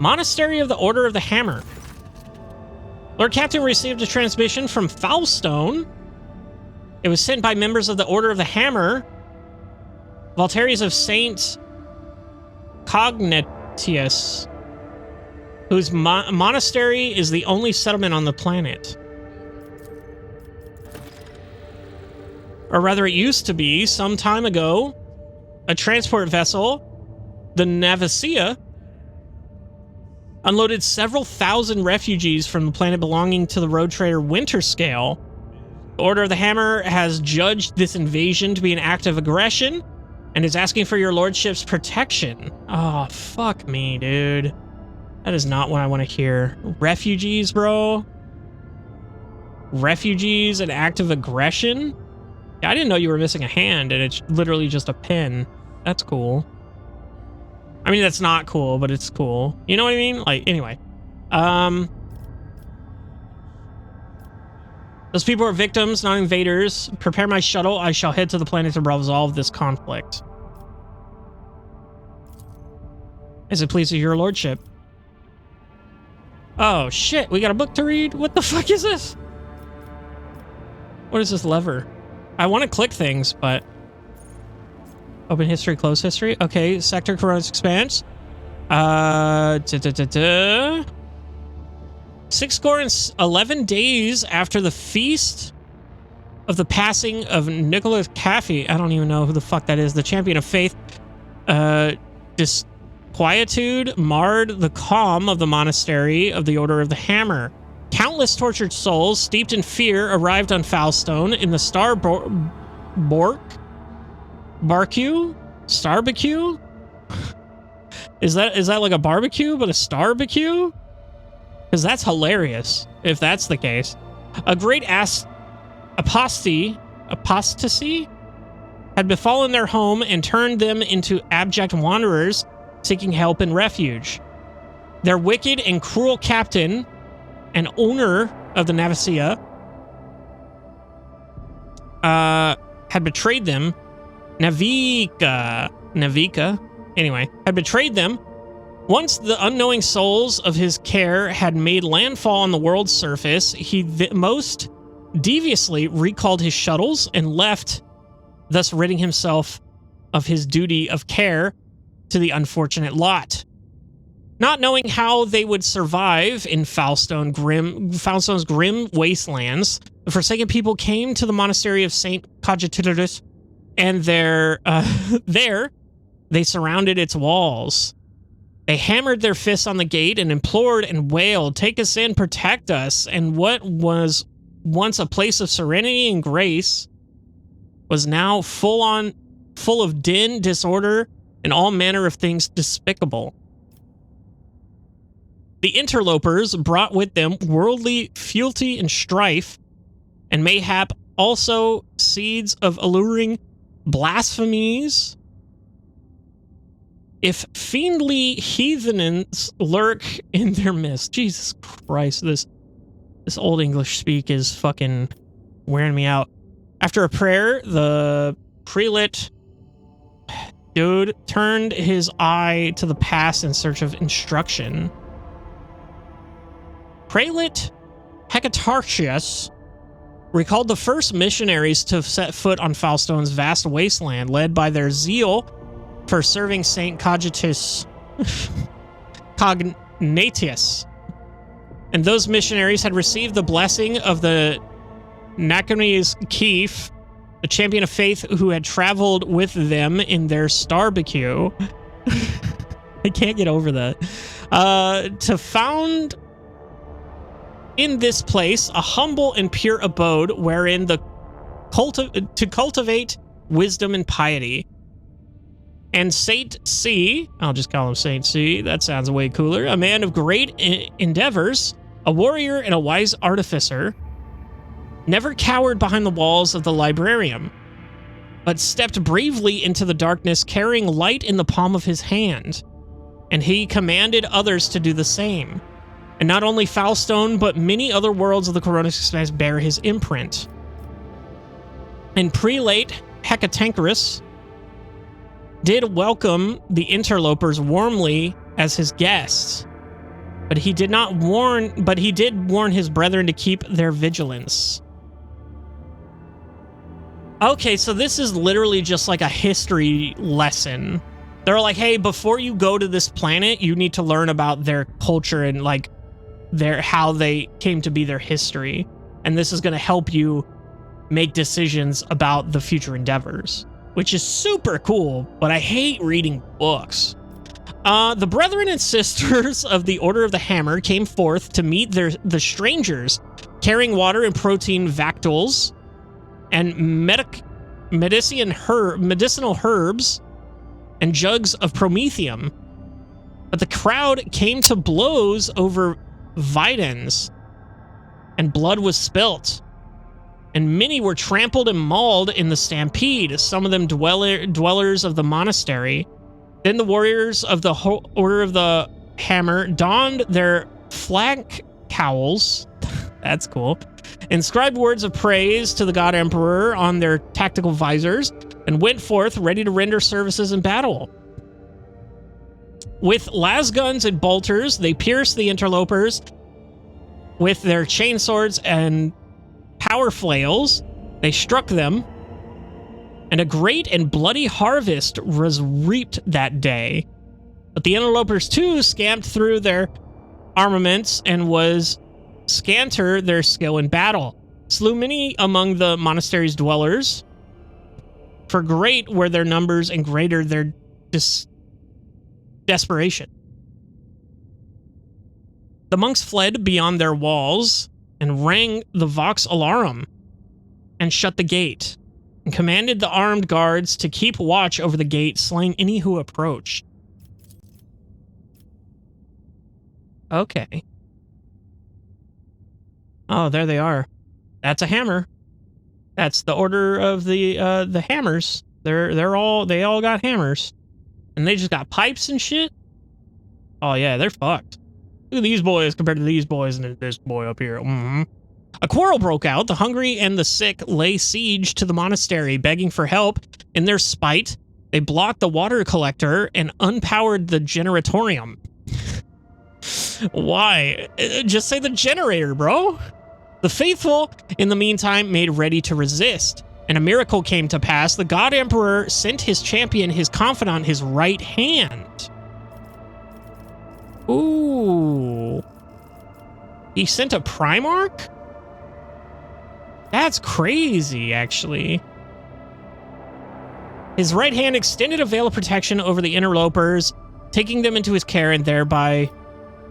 Monastery of the Order of the Hammer. Lord Captain received a transmission from Foulstone. It was sent by members of the Order of the Hammer, Voltaries of Saint Cognitius, whose monastery is the only settlement on the planet. Or rather, it used to be, some time ago, a transport vessel, the Navicia, unloaded several thousand refugees from the planet belonging to the road trader Winterscale. The Order of the Hammer has judged this invasion to be an act of aggression and is asking for your lordship's protection. Oh, fuck me, dude. That is not what I want to hear. Refugees, bro? Refugees, an act of aggression? Yeah, I didn't know you were missing a hand and it's literally just a pin. That's cool. I mean, that's not cool, but it's cool. You know what I mean? Like, anyway. Those people are victims, not invaders. Prepare my shuttle. I shall head to the planet to resolve this conflict. As it pleases your lordship. Oh, shit. We got a book to read? What the fuck is this? What is this lever? I want to click things, but... Open history, close history. Okay, Sector Corona's Expanse. 6 score and 11 days after the feast of the passing of Nicholas Caffey, I don't even know who the fuck that is, the champion of faith, disquietude marred the calm of the monastery of the Order of the Hammer. Countless tortured souls, steeped in fear, arrived on Foulstone in the Starbecue? Is that like a barbecue, but a starbecue? Because that's hilarious, if that's the case. A great apostasy had befallen their home and turned them into abject wanderers seeking help and refuge. Their wicked and cruel captain and owner of the Navicia had betrayed them. Navika, anyway, had betrayed them. Once the unknowing souls of his care had made landfall on the world's surface, he most deviously recalled his shuttles and left, thus ridding himself of his duty of care to the unfortunate lot. Not knowing how they would survive in Foulstone's grim wastelands, the Forsaken people came to the monastery of St. Cogitatus, and there they surrounded its walls. They hammered their fists on the gate and implored and wailed, "Take us in, protect us." And what was once a place of serenity and grace was now full of din, disorder, and all manner of things despicable. The interlopers brought with them worldly fealty and strife, and mayhap also seeds of alluring blasphemies. If fiendly heathens lurk in their midst. Jesus Christ, this old English speak is fucking wearing me out. After a prayer, the prelate dude turned his eye to the past in search of instruction. Prelate Hecatarchius recalled the first missionaries to set foot on Foulstone's vast wasteland, led by their zeal for serving St. Cogitatus. And those missionaries had received the blessing of the Nacanes Keef, the champion of faith who had traveled with them in their starbecue. I can't get over that. To found in this place a humble and pure abode wherein to cultivate wisdom and piety. And Saint C, I'll just call him Saint C, that sounds way cooler, a man of great endeavors, a warrior and a wise artificer, never cowered behind the walls of the librarium, but stepped bravely into the darkness carrying light in the palm of his hand. And he commanded others to do the same. And not only Foulstone, but many other worlds of the Coronis Expanse bear his imprint. And Prelate Hecatankerus did welcome the interlopers warmly as his guests, but he did warn his brethren to keep their vigilance. Okay, so this is literally just like a history lesson. They're like, hey, before you go to this planet, you need to learn about their culture and like how they came to be, their history. And this is going to help you make decisions about the future endeavors, which is super cool, but I hate reading books. The brethren and sisters of the Order of the Hammer came forth to meet the strangers, carrying water and protein vactuals and medicinal herbs and jugs of promethium. But the crowd came to blows over vitins, and blood was spilt, and many were trampled and mauled in the stampede, some of them dwellers of the monastery. Then the warriors of the Order of the Hammer donned their flank cowls, that's cool, inscribed words of praise to the God Emperor on their tactical visors, and went forth ready to render services in battle. With lasguns and bolters, they pierced the interlopers. With their chainswords and power flails, they struck them, and a great and bloody harvest was reaped that day. But the interlopers too scamped through their armaments and was scanter their skill in battle, slew many among the monastery's dwellers, for great were their numbers and greater their desperation. The monks fled beyond their walls and rang the vox alarum and shut the gate, and commanded the armed guards to keep watch over the gate, slaying any who approached. Okay. Oh, there they are. That's a hammer. That's the order of the hammers. They all got hammers. And they just got pipes and shit. Oh yeah, they're fucked. Look at these boys compared to these boys and this boy up here. A quarrel broke out. The hungry and the sick lay siege to the monastery, begging for help. In their spite, they blocked the water collector and unpowered the generatorium. Why? Just say the generator, bro. The faithful, in the meantime, made ready to resist. And a miracle came to pass. The God Emperor sent his champion, his confidant, his right hand. Ooh. He sent a Primarch? That's crazy, actually. His right hand extended a veil of protection over the interlopers, taking them into his care and thereby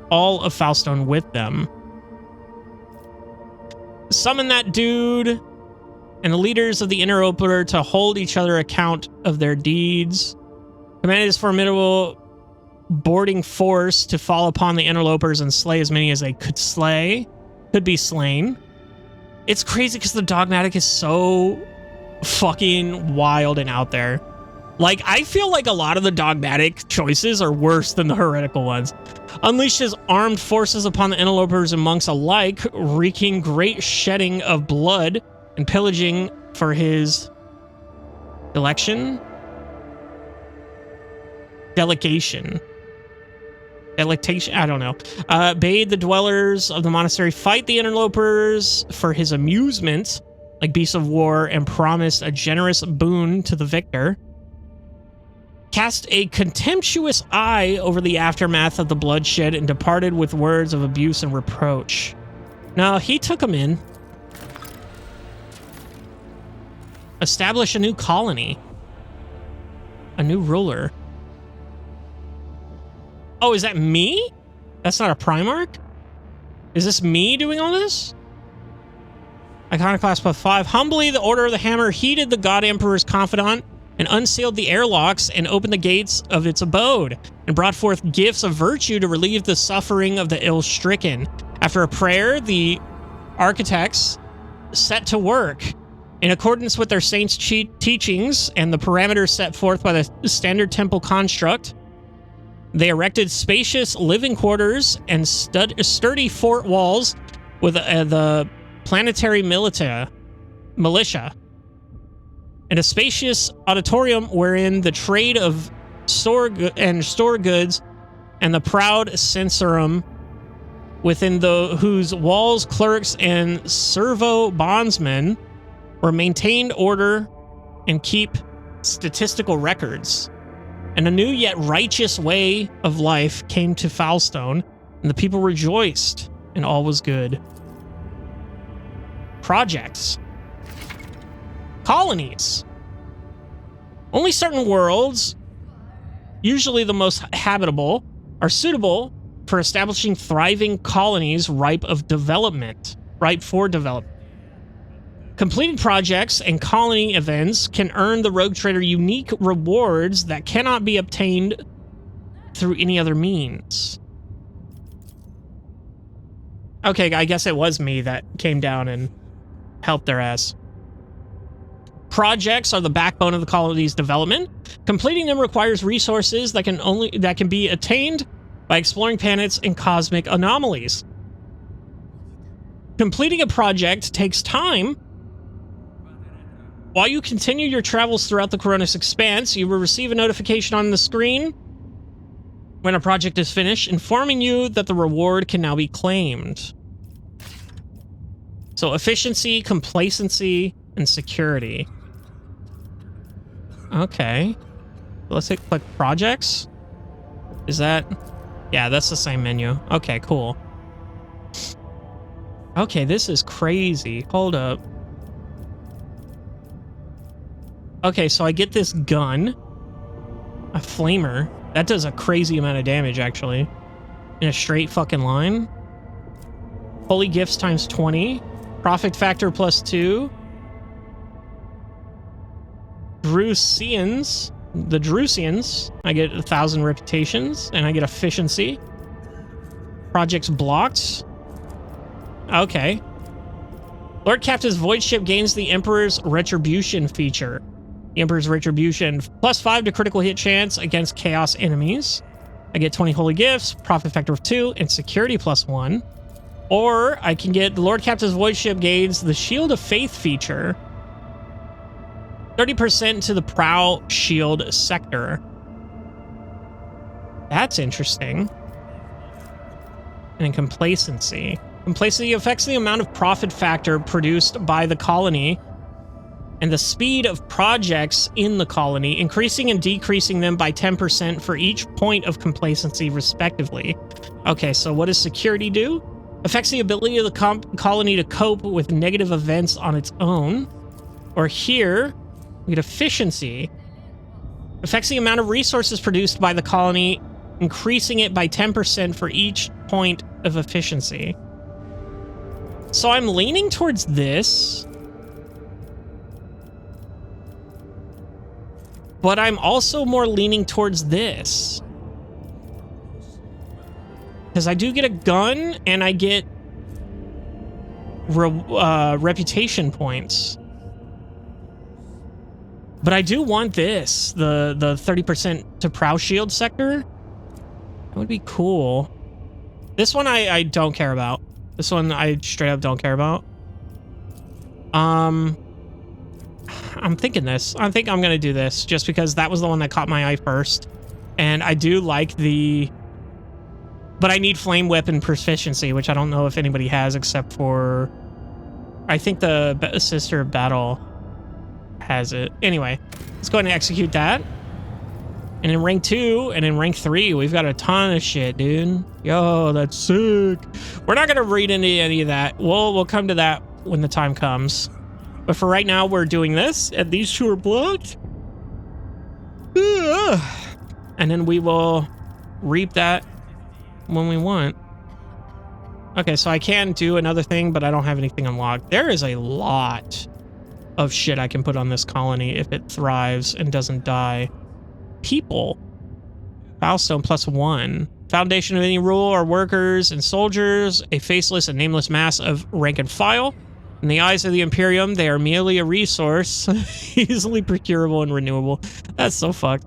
all of Falstone with them. Summon that dude and the leaders of the interloper to hold each other account of their deeds. Commanded his formidable boarding force to fall upon the interlopers and slay as many as they could be slain. It's crazy because the dogmatic is so fucking wild and out there. Like, I feel like a lot of the dogmatic choices are worse than the heretical ones. Unleashed his armed forces upon the interlopers and monks alike, wreaking great shedding of blood and pillaging for his delectation. I don't know. Bade the dwellers of the monastery fight the interlopers for his amusement, like beasts of war, and promised a generous boon to the victor. Cast a contemptuous eye over the aftermath of the bloodshed and departed with words of abuse and reproach. No, he took him in. Establish a new colony. A new ruler. Oh, is that me? That's not a Primarch? Is this me doing all this? Iconoclast +5. Humbly, the Order of the Hammer heeded the God Emperor's confidant and unsealed the airlocks and opened the gates of its abode and brought forth gifts of virtue to relieve the suffering of the ill-stricken. After a prayer, the architects set to work. In accordance with their saints' teachings and the parameters set forth by the standard temple construct, they erected spacious living quarters and sturdy fort walls with the planetary militia, and a spacious auditorium wherein the trade of store goods and the proud censorum, within whose walls clerks and servo bondsmen were maintained order and keep statistical records. And a new yet righteous way of life came to Falstone, and the people rejoiced, and all was good. Projects. Colonies. Only certain worlds, usually the most habitable, are suitable for establishing thriving colonies ripe for development. Completing projects and colony events can earn the Rogue Trader unique rewards that cannot be obtained through any other means. Okay, I guess it was me that came down and helped their ass. Projects are the backbone of the colony's development. Completing them requires resources that can be attained by exploring planets and cosmic anomalies. Completing a project takes time. While you continue your travels throughout the Coronis Expanse, you will receive a notification on the screen when a project is finished, informing you that the reward can now be claimed. So efficiency, complacency, and security. Okay. Let's click projects. Is that... Yeah, that's the same menu. Okay, cool. Okay, this is crazy. Hold up. Okay, so I get this gun. A flamer. That does a crazy amount of damage, actually. In a straight fucking line. Holy gifts times 20. Profit factor plus 2. Drusians. The Drusians. I get 1,000 reputations, and I get efficiency. Projects blocked. Okay. Lord Captain's Void Ship gains the Emperor's Retribution feature. The Emperor's Retribution. Plus 5 to critical hit chance against chaos enemies. I get 20 holy gifts, profit factor of 2, and security plus 1. Or I can get the Lord Captain's Void Ship gains the Shield of Faith feature. 30% to the Prow Shield sector. That's interesting. And then complacency. Complacency affects the amount of profit factor produced by the colony and the speed of projects in the colony, increasing and decreasing them by 10% for each point of complacency, respectively. Okay, so what does security do? Affects the ability of the colony to cope with negative events on its own. Or here, we get efficiency. Affects the amount of resources produced by the colony, increasing it by 10% for each point of efficiency. So I'm leaning towards this. But I'm also more leaning towards this. Because I do get a gun, and I get reputation points. But I do want this, the 30% to Prow Shield sector. That would be cool. This one I don't care about. This one I straight up don't care about. I'm thinking this. I think I'm going to do this just because that was the one that caught my eye first. And I do like the... But I need flame weapon proficiency, which I don't know if anybody has except for... I think the Sister of Battle has it. Anyway, let's go ahead and execute that. And in rank 2 and in rank 3, we've got a ton of shit, dude. Yo, that's sick. We're not going to read into any of that. We'll come to that when the time comes. But for right now, we're doing this, and these two are blocked. And then we will reap that when we want. Okay, so I can do another thing, but I don't have anything unlocked. There is a lot of shit I can put on this colony if it thrives and doesn't die. People. Milestone plus 1. Foundation of any rule are workers and soldiers, a faceless and nameless mass of rank and file. In the eyes of the Imperium, they are merely a resource, easily procurable and renewable. That's so fucked.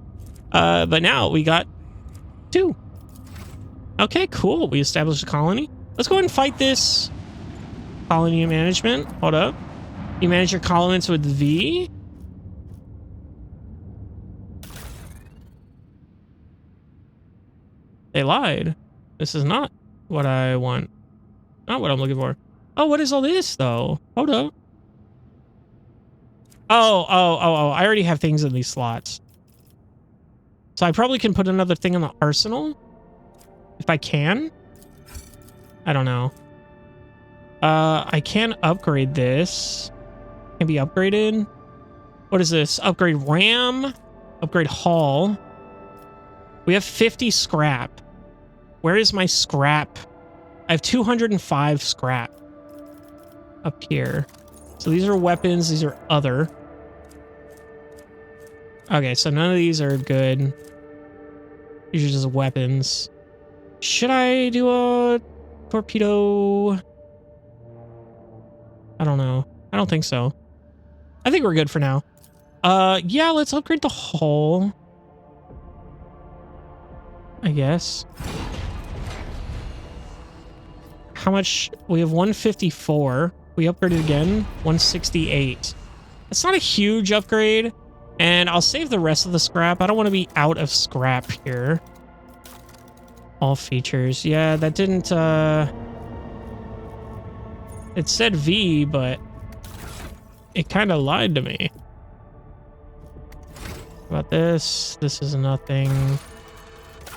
But now we got 2. Okay, cool. We established a colony. Let's go ahead and fight this colony management. Hold up. You manage your colonies with V. They lied. This is not what I want. Not what I'm looking for. Oh, what is all this, though? Hold up. Oh. I already have things in these slots. So I probably can put another thing in the arsenal. If I can. I don't know. I can upgrade this. Can be upgraded. What is this? Upgrade RAM. Upgrade hull. We have 50 scrap. Where is my scrap? I have 205 scrap. Up here. So these are weapons. These are other. Okay, so none of these are good. These are just weapons. Should I do a torpedo? I don't know. I don't think so. I think we're good for now. Yeah, let's upgrade the hull. I guess. How much? We have 154. We upgraded again. 168. It's not a huge upgrade. And I'll save the rest of the scrap. I don't want to be out of scrap here. All features. Yeah, that didn't... It said V, but... It kind of lied to me. How about this? This is nothing.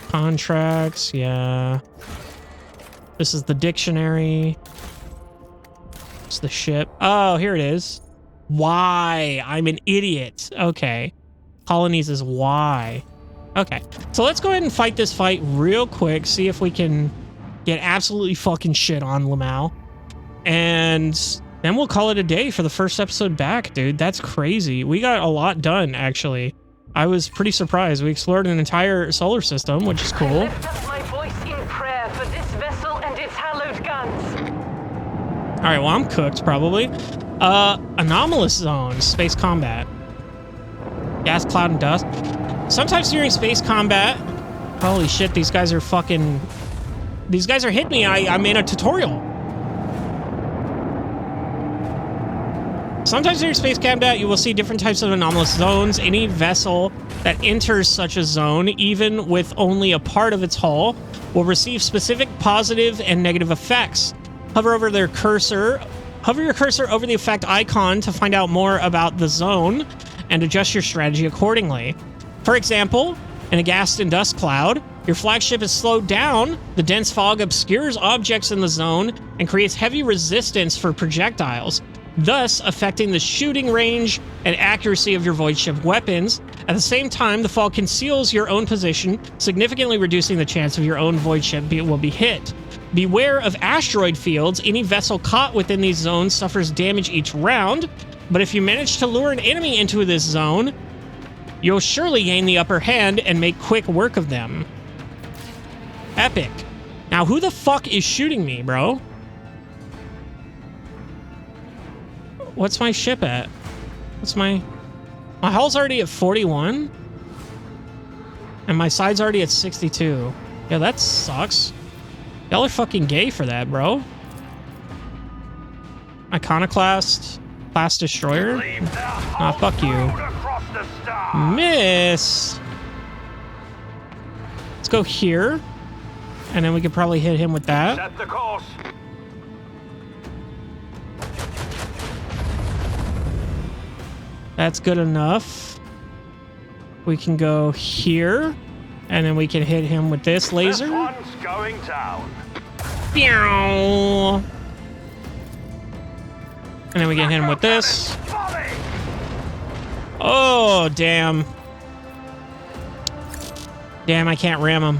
Contracts, yeah. This is the dictionary. What's the ship? Oh, here it is. Y. I'm an idiot. Okay. Colonies is Y. Okay. So let's go ahead and fight this fight real quick. See if we can get absolutely fucking shit on Lamau. And then we'll call it a day for the first episode back, dude. That's crazy. We got a lot done, actually. I was pretty surprised. We explored an entire solar system, which is cool. I lift up my voice in prayer for this vessel and its hallowed guns. All right, well, I'm cooked, probably. Anomalous zones, space combat. Gas, cloud, and dust. Sometimes during space combat... Holy shit, these guys are fucking... These guys are hitting me. I'm in a tutorial. Sometimes during space combat, you will see different types of anomalous zones. Any vessel that enters such a zone, even with only a part of its hull, will receive specific positive and negative effects. Hover your cursor over the effect icon to find out more about the zone and adjust your strategy accordingly. For example, in a gas and dust cloud, your flagship is slowed down. The dense fog obscures objects in the zone and creates heavy resistance for projectiles, thus affecting the shooting range and accuracy of your void ship weapons. At the same time, the fog conceals your own position, significantly reducing the chance of your own void ship will be hit. Beware of asteroid fields. Any vessel caught within these zones suffers damage each round, but if you manage to lure an enemy into this zone, you'll surely gain the upper hand and make quick work of them. Epic. Now, who the fuck is shooting me, bro? What's my ship at? What's my hull's already at 41? And my side's already at 62. Yeah, that sucks. Y'all are fucking gay for that, bro. Iconoclast. Class Destroyer? Ah, fuck you. Miss! Let's go here. And then we could probably hit him with that. Set the course. That's good enough. We can go here, and then we can hit him with this laser. This one's going down. And then we can hit him with this. Oh, damn. Damn, I can't ram him.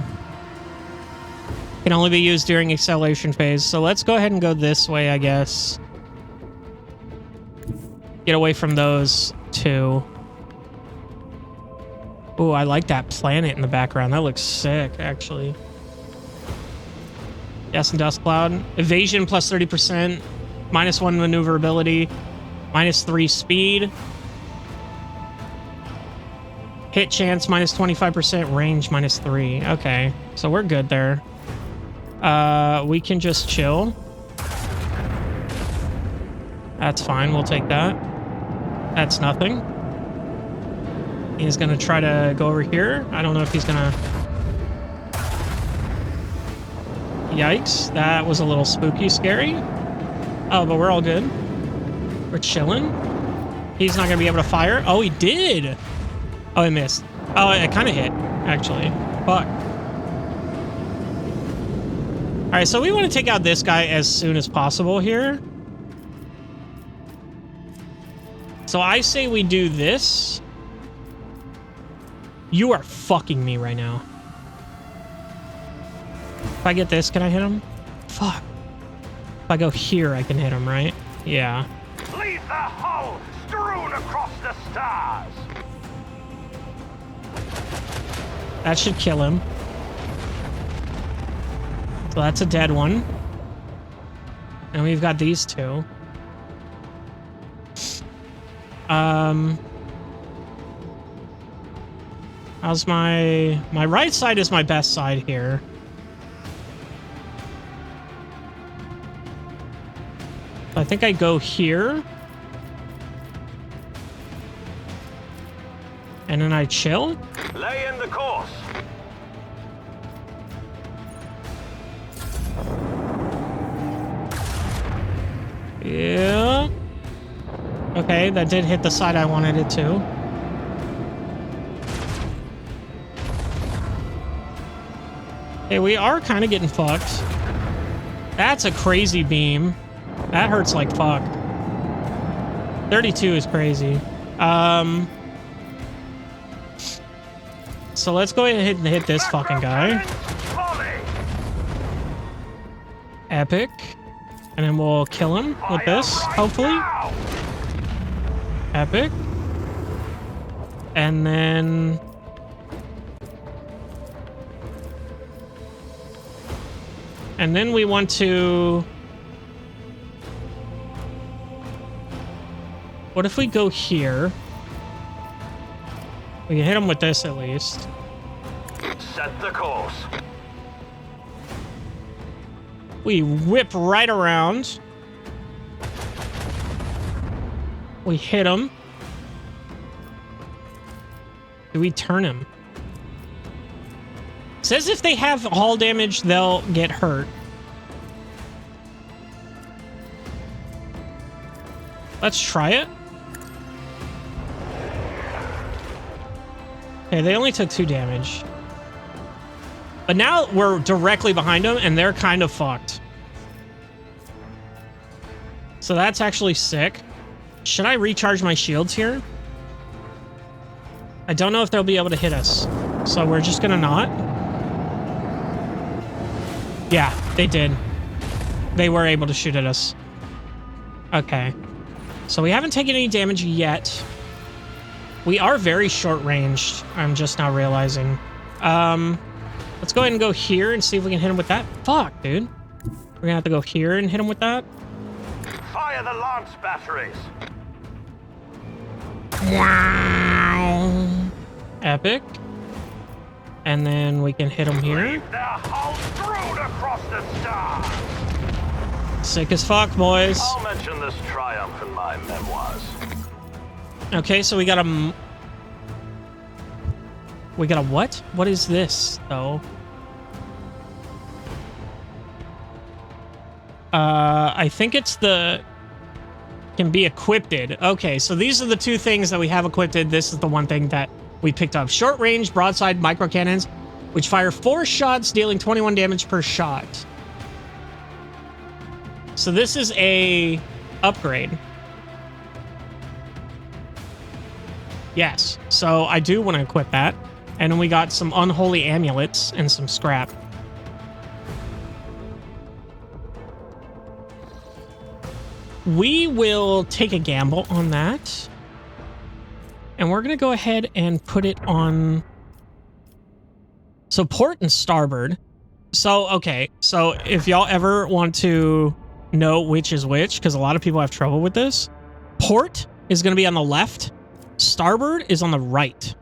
Can only be used during acceleration phase. So let's go ahead and go this way, I guess. Get away from those two. Oh, I like that planet in the background. That looks sick, actually. Gas and dust cloud. Evasion plus 30%. -1 maneuverability. -3 speed. Hit chance -25%. Range -3. Okay, so we're good there. We can just chill. That's fine. We'll take that. That's nothing. He's gonna try to go over here. I don't know if he's gonna... Yikes. That was a little spooky scary. Oh, but we're all good. We're chilling. He's not gonna be able to fire. Oh, he did! Oh, I missed. Oh, it kind of hit, actually. Fuck. Alright, so we want to take out this guy as soon as possible here. So I say we do this. You are fucking me right now. If I get this, can I hit him? Fuck. If I go here, I can hit him, right? Yeah. Leave the hull strewn across the stars. That should kill him. So that's a dead one. And we've got these two. How's my right side is my best side here. I think I go here. And then I chill. Lay in the course. Yeah. Okay, that did hit the side I wanted it to. Hey, we are kind of getting fucked. That's a crazy beam. That hurts like fuck. 32 is crazy. So let's go ahead and hit this fucking guy. Epic. And then we'll kill him with this, hopefully. Epic. And then... And then we want to... What if we go here? We can hit him with this at least. Set the course. We whip right around. We hit him. Do we turn him? It says if they have hull damage, they'll get hurt. Let's try it. Okay, they only took 2 damage. But now we're directly behind them, and they're kind of fucked. So that's actually sick. Should I recharge my shields here? I don't know if they'll be able to hit us. So we're just gonna not. Yeah, they did. They were able to shoot at us. Okay. So we haven't taken any damage yet. We are very short-ranged. I'm just now realizing. Let's go ahead and go here and see if we can hit him with that. Fuck, dude. We're gonna have to go here and hit him with that. Fire the lance batteries. Wow. Epic. And then we can hit him here. Leave their hulls strewn across the star. Sick as fuck, boys. I'll mention this triumph in my memoirs. Okay, so we got a... We got a what? What is this, though? I think it's the... Can be equipped. Okay, so these are the 2 things that we have equipped. This is the one thing that we picked up. Short range broadside micro cannons, which fire 4 shots, dealing 21 damage per shot. So this is a upgrade. Yes, so I do want to equip that. And then we got some unholy amulets and some scrap. We will take a gamble on that. And we're going to go ahead and put it on... So port and starboard. So, okay. So if y'all ever want to know which is which, because a lot of people have trouble with this, port is going to be on the left. Starboard is on the right.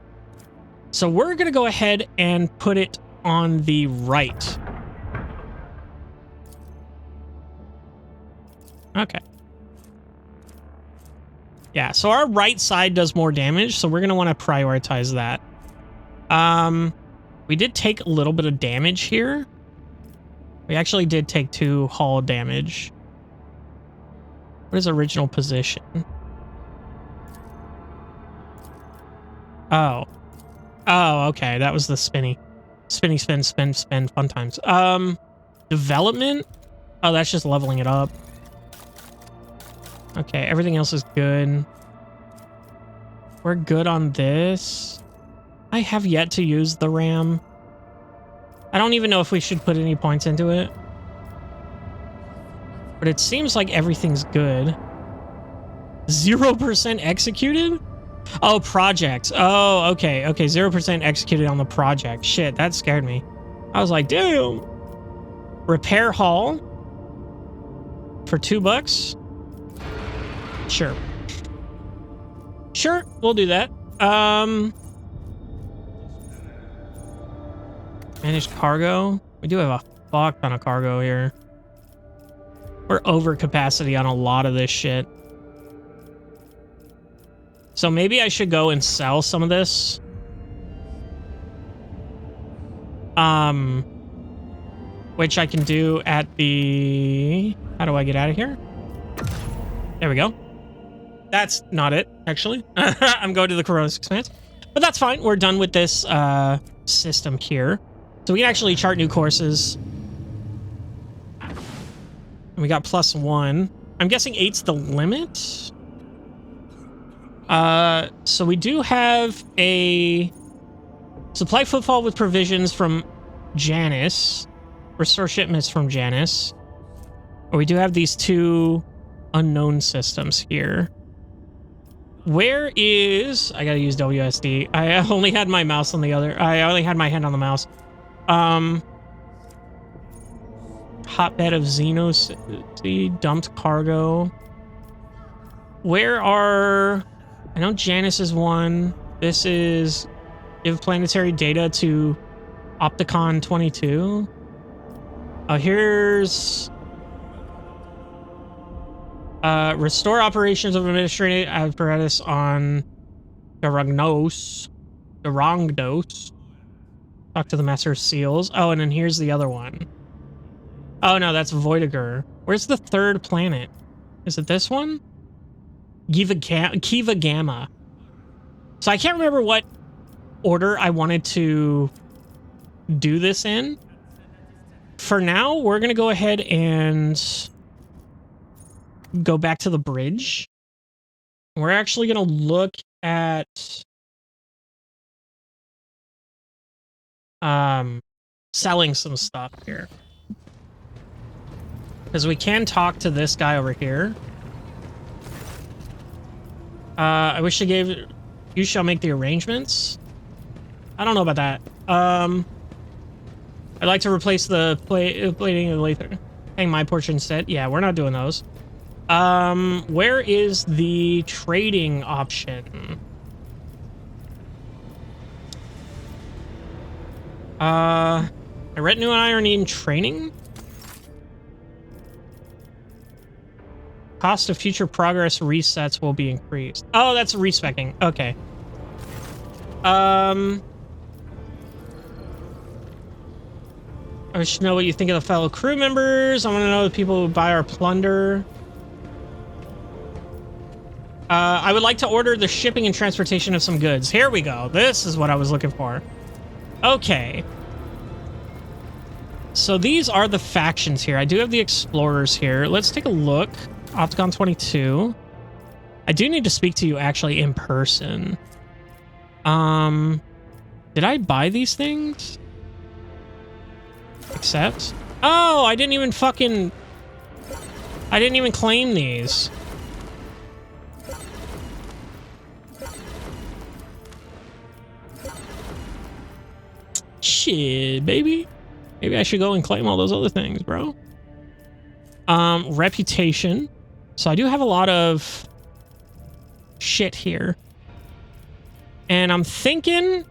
So we're going to go ahead and put it on the right. Okay. Yeah, so our right side does more damage, so we're going to want to prioritize that. We did take a little bit of damage here. We actually did take 2 hull damage. What is original position? Oh. Oh, okay. That was the spinny. Spinny, spin, spin, spin. Fun times. Development? Oh, that's just leveling it up. Okay, everything else is good. We're good on this. I have yet to use the RAM. I don't even know if we should put any points into it. But it seems like everything's good. 0% executed? Oh, projects. Oh, okay. Okay, 0% executed on the project. Shit, that scared me. I was like, damn. Repair hull for $2. Sure. Sure, we'll do that. Managed cargo. We do have a fuck ton of cargo here. We're over capacity on a lot of this shit. So maybe I should go and sell some of this. Which I can do at the... How do I get out of here? There we go. That's not it, actually. I'm going to the Corona's Expanse. But that's fine. We're done with this system here. So we can actually chart new courses. And we got +1. I I'm guessing 8's the limit. So we do have a supply footfall with provisions from Janice. Restore shipments from Janice. Or we do have these 2 unknown systems here. Where is... I gotta use WSD. I only had my mouse on the other... I only had my hand on the mouse. Hotbed of Xeno dumped cargo. Where are... I know Janice is one. This is... Give planetary data to Opticon 22. Oh, here's... restore operations of administrative apparatus on Durangnos. Talk to the Master of Seals. Oh, and then here's the other one. Oh, no, that's Voidiger. Where's the 3rd planet? Is it this one? Kiva Gamma. So I can't remember what order I wanted to do this in. For now, we're going to go ahead and go back to the bridge. We're actually going to look at selling some stuff here. Because we can talk to this guy over here. I wish they gave... You shall make the arrangements. I don't know about that. I'd like to replace the plating of the lather. Hang my portion instead. Yeah, we're not doing those. Where is the trading option? My retinue and I are needing training. Cost of future progress resets will be increased. Oh, that's respecking. Okay. I should know what you think of the fellow crew members. I want to know the people who buy our plunder. I would like to order the shipping and transportation of some goods. Here we go. This is what I was looking for. Okay. So these are the factions here. I do have the explorers here. Let's take a look. Opticon 22. I do need to speak to you actually in person. Did I buy these things? Accept? Oh, I didn't even claim these. Shit, baby. Maybe I should go and claim all those other things, bro. Reputation. So I do have a lot of shit here. And I'm thinking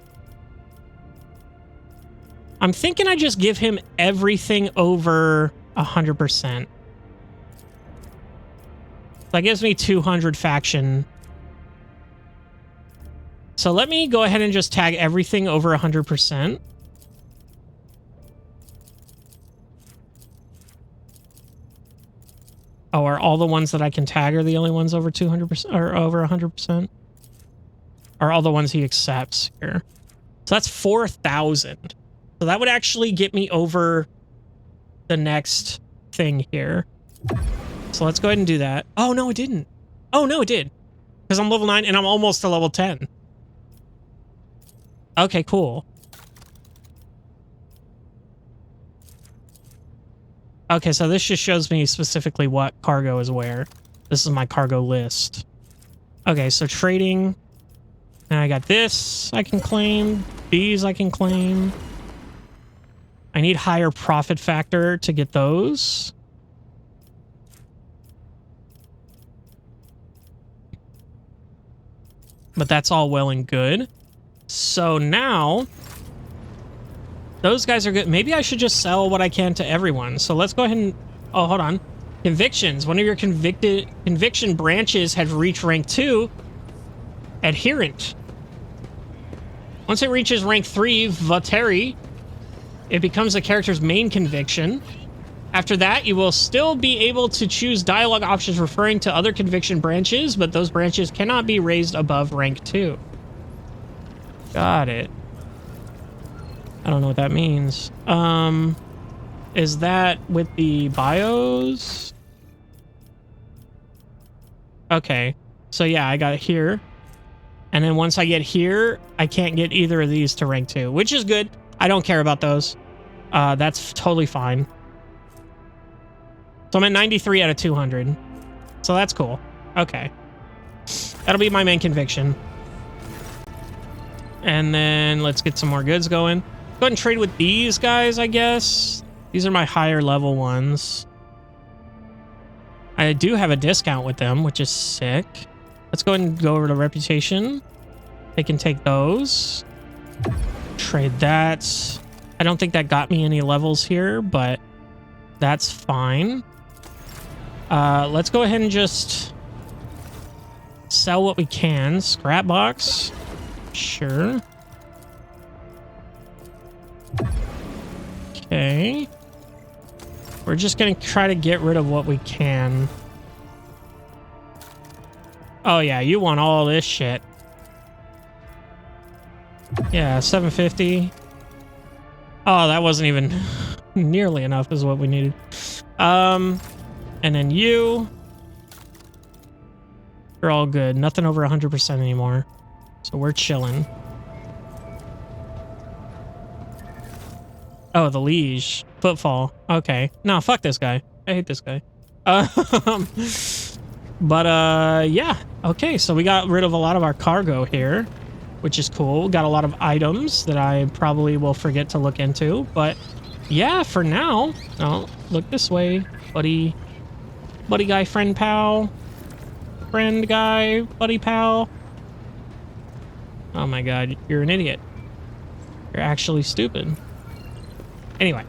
I just give him everything over 100%. That gives me 200 faction. So let me go ahead and just tag everything over 100%. Oh, are all the ones that I can tag are the only ones over 200% or over 100%? Are all the ones he accepts here? So that's 4,000. So that would actually get me over the next thing here. So let's go ahead and do that. Oh, no, it didn't. Oh, no, it did. Because I'm level 9 and I'm almost to level 10. Okay, cool. Okay, so this just shows me specifically what cargo is where. This is my cargo list. Okay, so trading. And I got this I can claim. These I can claim. I need higher profit factor to get those. But that's all well and good. So now... those guys are good. Maybe I should just sell what I can to everyone. So let's go ahead and... oh, hold on. Convictions. One of your conviction branches have reached rank 2. Adherent. Once it reaches rank 3, Vateri, it becomes the character's main conviction. After that, you will still be able to choose dialogue options referring to other conviction branches, but those branches cannot be raised above rank 2. Got it. I don't know what that means. Is that with the bios? Okay. So yeah, I got it here. And then once I get here, I can't get either of these to rank 2, which is good. I don't care about those. That's totally fine. So I'm at 93 out of 200. So that's cool. Okay. That'll be my main conviction. And then let's get some more goods going. Go ahead and trade with these guys, I guess. These are my higher level ones. I do have a discount with them, which is sick. Let's go ahead and go over to reputation. They can take those. Trade that. I don't think that got me any levels here, but that's fine. Let's go ahead and just sell what we can. Scrap box. Sure. Okay. We're just going to try to get rid of what we can. Oh, yeah, you want all this shit. Yeah, 750. Oh, that wasn't even nearly enough is what we needed. And then you. You're all good. Nothing over 100% anymore. So we're chilling. Oh, the liege. Footfall. Okay. No, fuck this guy. I hate this guy. Yeah. Okay, so we got rid of a lot of our cargo here, which is cool. Got a lot of items that I probably will forget to look into, but yeah, for now. Oh, look this way, buddy. Buddy guy, friend pal. Friend guy, buddy pal. Oh my god, you're an idiot. You're actually stupid. Anyway.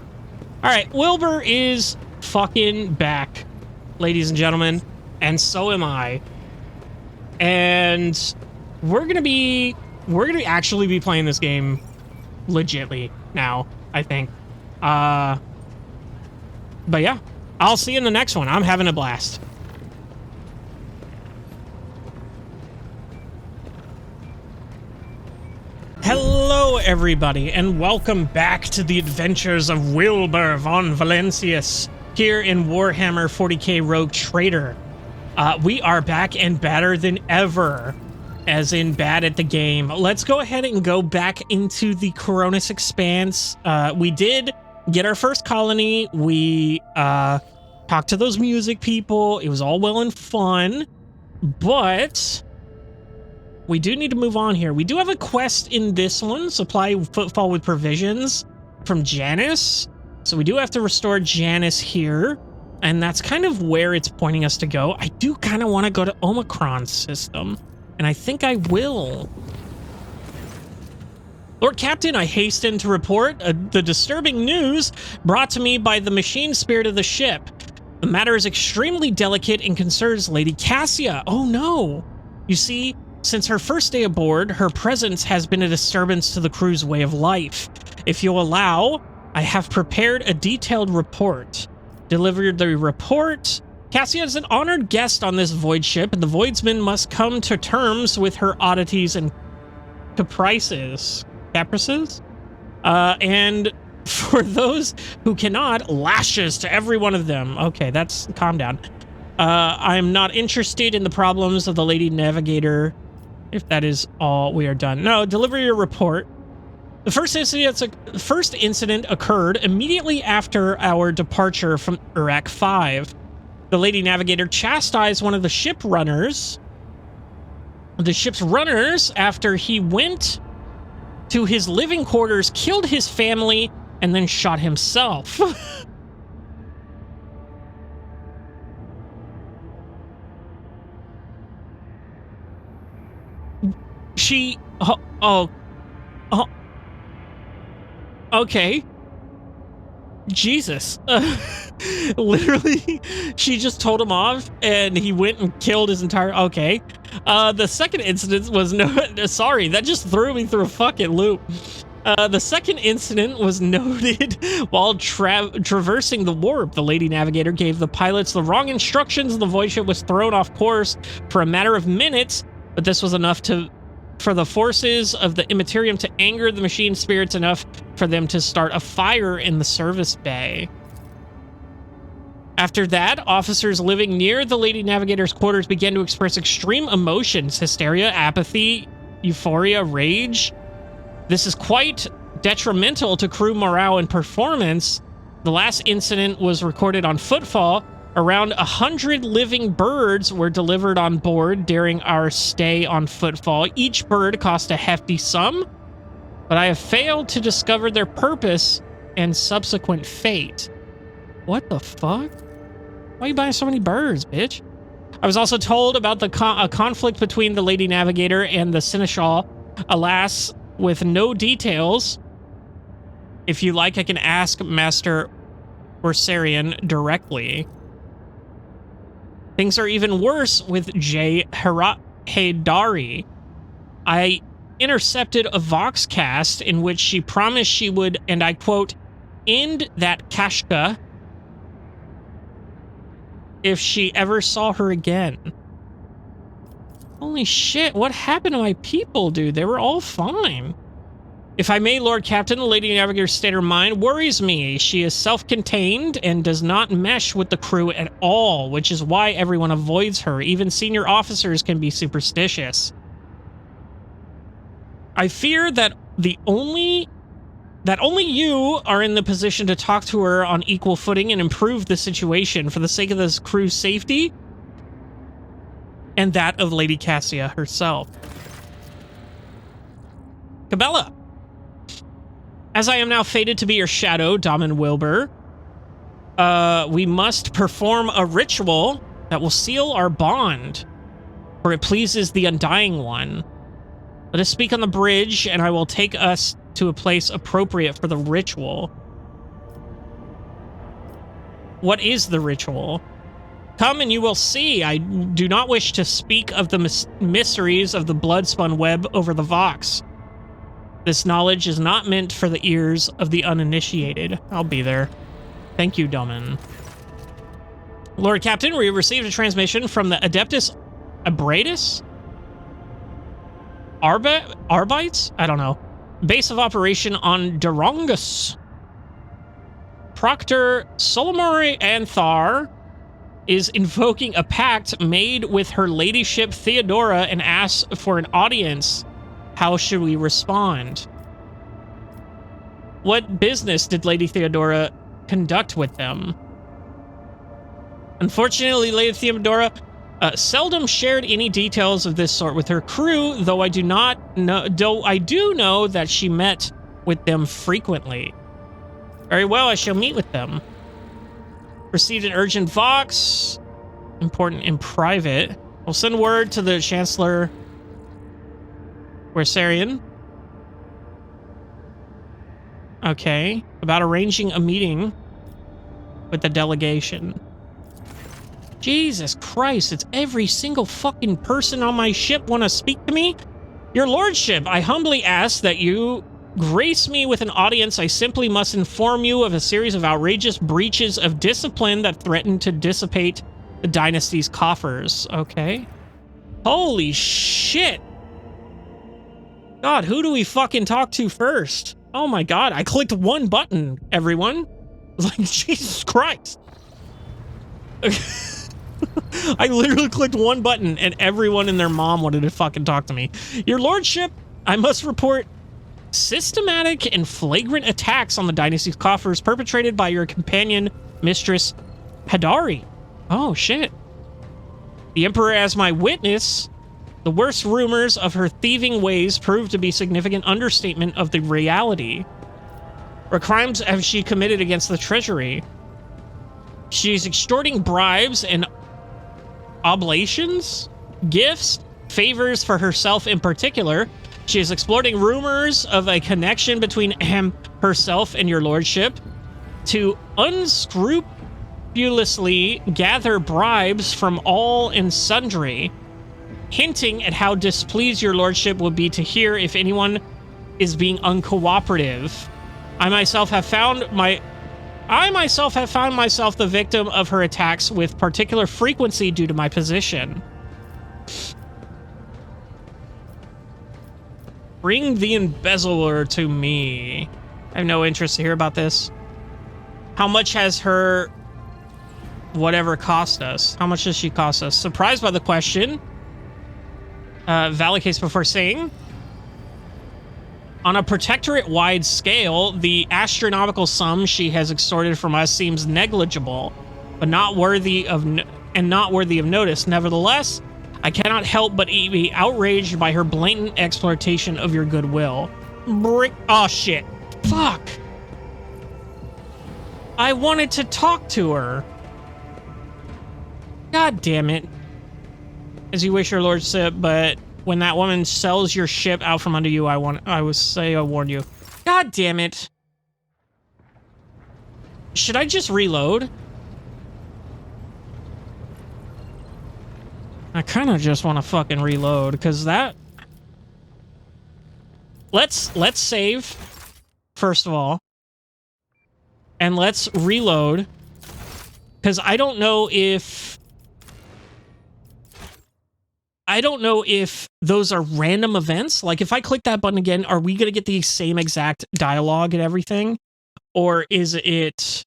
Alright, Wilbur is fucking back, ladies and gentlemen. And so am I. And we're gonna actually be playing this game legitly now, I think. But yeah, I'll see you in the next one. I'm having a blast. Hello, everybody, and welcome back to the adventures of Wilbur von Valancius here in Warhammer 40K Rogue Trader. We are back and badder than ever, as in bad at the game. Let's go ahead and go back into the Coronis Expanse. We did get our first colony. We talked to those music people. It was all well and fun, but we do need to move on here. We do have a quest in this one, supply Footfall with provisions from Janice. So we do have to restore Janice here, and that's kind of where it's pointing us to go. I do kind of want to go to Omicron's system, and I think I will. Lord Captain, I hasten to report the disturbing news brought to me by the machine spirit of the ship. The matter is extremely delicate and concerns Lady Cassia. Oh no. You see, since her first day aboard, her presence has been a disturbance to the crew's way of life. If you'll allow, I have prepared a detailed report. Delivered the report. Cassia is an honored guest on this void ship, and the voidsman must come to terms with her oddities and caprices. And for those who cannot, lashes to every one of them. Okay, that's... calm down. I'm not interested in the problems of the Lady Navigator. If that is all, we are done. No, deliver your report. The first incident occurred immediately after our departure from Iraq 5. The Lady Navigator chastised one of the ship runners. The ship's runners, after he went to his living quarters, killed his family, and then shot himself. She... okay. Jesus. Literally, she just told him off, and he went and killed his entire... Okay. The second incident was no... Sorry, that just threw me through a fucking loop. The second incident was noted while traversing the warp. The Lady Navigator gave the pilots the wrong instructions, and the void ship was thrown off course for a matter of minutes, but this was enough for the forces of the Immaterium to anger the machine spirits enough for them to start a fire in the service bay. After that, officers living near the Lady Navigator's quarters began to express extreme emotions: hysteria, apathy, euphoria, rage. This is quite detrimental to crew morale and performance. The last incident was recorded on Footfall. Around 100 living birds were delivered on board during our stay on Footfall. Each bird cost a hefty sum, but I have failed to discover their purpose and subsequent fate. What the fuck? Why are you buying so many birds, bitch? I was also told about the conflict between the Lady Navigator and the Seneschal. Alas, with no details. If you like, I can ask Master Orsarian directly. Things are even worse with J. Haydari. I intercepted a Voxcast in which she promised she would, and I quote, end that Kashka if she ever saw her again. Holy shit, what happened to my people, dude? They were all fine. If I may, Lord Captain, the Lady Navigator's state of mind worries me. She is self-contained and does not mesh with the crew at all, which is why everyone avoids her. Even senior officers can be superstitious. I fear that only you are in the position to talk to her on equal footing and improve the situation for the sake of this crew's safety and that of Lady Cassia herself. Cabela. As I am now fated to be your shadow, Daman Wilbur, we must perform a ritual that will seal our bond, for it pleases the Undying One. Let us speak on the bridge, and I will take us to a place appropriate for the ritual. What is the ritual? Come and you will see. I do not wish to speak of the mysteries of the blood-spun web over the Vox. This knowledge is not meant for the ears of the uninitiated. I'll be there. Thank you, Domin. Lord Captain, we received a transmission from the Adeptus Abratus? Arbites? I don't know. Base of operation on Durongus. Proctor Solomori Anthar is invoking a pact made with her ladyship Theodora and asks for an audience. How should we respond? What business did Lady Theodora conduct with them? Unfortunately, Lady Theodora seldom shared any details of this sort with her crew, though I do know that she met with them frequently. Very well, I shall meet with them. Received an urgent Vox. Important in private. We'll send word to the Chancellor Wersarian. Okay. About arranging a meeting with the delegation. Jesus Christ, it's every single fucking person on my ship want to speak to me? Your Lordship, I humbly ask that you grace me with an audience. I simply must inform you of a series of outrageous breaches of discipline that threaten to dissipate the dynasty's coffers. Okay. Holy shit. God, who do we fucking talk to first? Oh my God, I clicked one button, everyone. Like, Jesus Christ. I literally clicked one button and everyone and their mom wanted to fucking talk to me. Your Lordship, I must report systematic and flagrant attacks on the dynasty's coffers perpetrated by your companion, Mistress Hadari. Oh, shit. The Emperor as my witness. The worst rumors of her thieving ways prove to be significant understatement of the reality. What crimes has she committed against the treasury? She's extorting bribes and oblations, gifts, favors for herself in particular. She is exploiting rumors of a connection between herself and your Lordship to unscrupulously gather bribes from all and sundry, hinting at how displeased your Lordship will be to hear if anyone is being uncooperative. I myself have found myself the victim of her attacks with particular frequency due to my position. Bring the embezzler to me. I have no interest to hear about this. How much has her whatever cost us. How much does she cost us? Surprised by the question. Valid case before saying. On a protectorate-wide scale, the astronomical sum she has extorted from us seems negligible, but not worthy of notice. Nevertheless, I cannot help but be outraged by her blatant exploitation of your goodwill. Oh shit! Fuck! I wanted to talk to her. God damn it! As you wish, your lordship, but. When that woman sells your ship out from under you, I warn you. God damn it. Should I just reload? I kind of just want to fucking reload, because that... Let's save, first of all. And let's reload. Because I don't know if those are random events. Like, if I click that button again, are we going to get the same exact dialogue and everything? Or is it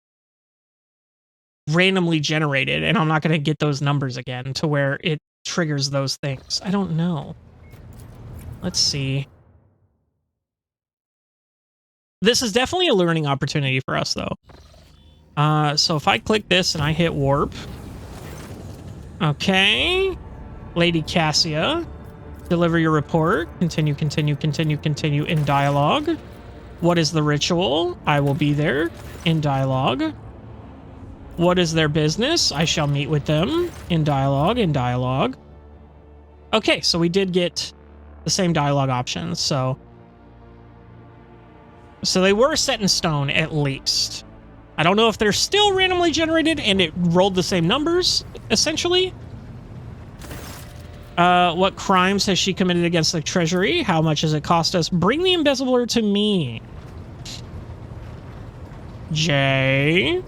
randomly generated and I'm not going to get those numbers again to where it triggers those things? I don't know. Let's see. This is definitely a learning opportunity for us, though. So if I click this and I hit warp. Okay. Lady Cassia, deliver your report. Continue in dialogue. What is the ritual? I will be there in dialogue. What is their business? I shall meet with them in dialogue. Okay, so we did get the same dialogue options, so they were set in stone at least. I don't know if they're still randomly generated and it rolled the same numbers, essentially. What crimes has she committed against the treasury? How much does it cost us? Bring the embezzler to me. Jay?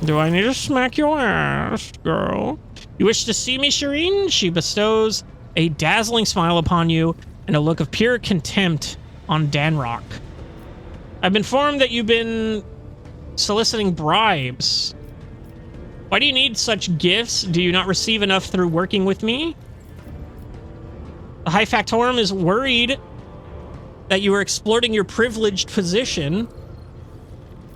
Do I need to smack your ass, girl? You wish to see me, Shireen? She bestows a dazzling smile upon you and a look of pure contempt on Danrock. I've been informed that you've been soliciting bribes. Why do you need such gifts? Do you not receive enough through working with me? The High Factorum is worried that you are exploiting your privileged position.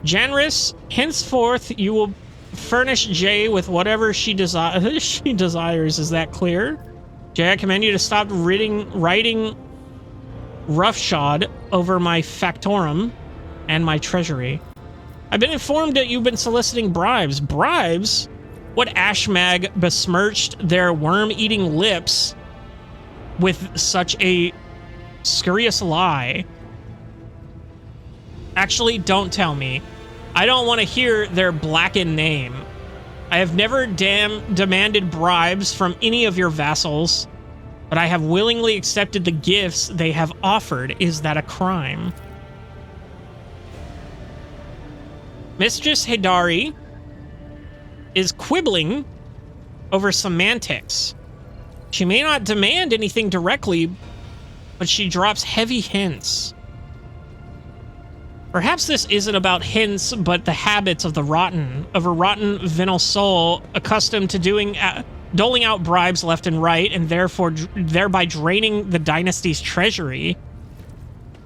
Janris, henceforth, you will furnish Jay with whatever she desires. Is that clear? Jay, I command you to stop writing roughshod over my Factorum and my treasury. I've been informed that you've been soliciting bribes. Bribes? What ashmag besmirched their worm-eating lips with such a scurrious lie? Actually, don't tell me. I don't want to hear their blackened name. I have never demanded bribes from any of your vassals, but I have willingly accepted the gifts they have offered. Is that a crime? Mistress Hidari is quibbling over semantics. She may not demand anything directly, but she drops heavy hints. Perhaps this isn't about hints, but the habits of a rotten venal soul accustomed to doling out bribes left and right, and thereby draining the dynasty's treasury.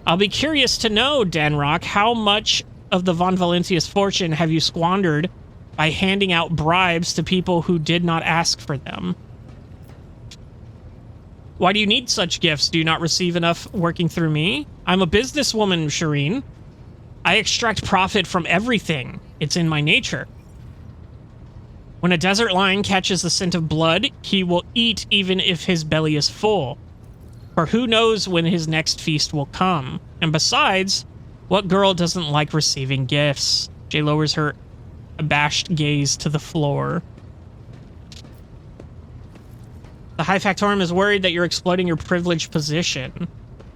I'll be curious to know, Danrock, how much of the Von Valentia's fortune have you squandered by handing out bribes to people who did not ask for them? Why do you need such gifts? Do you not receive enough working through me? I'm a businesswoman, Shireen. I extract profit from everything. It's in my nature. When a desert lion catches the scent of blood, he will eat even if his belly is full. For who knows when his next feast will come. And besides, what girl doesn't like receiving gifts? Jay lowers her abashed gaze to the floor. The High Factorum is worried that you're exploiting your privileged position.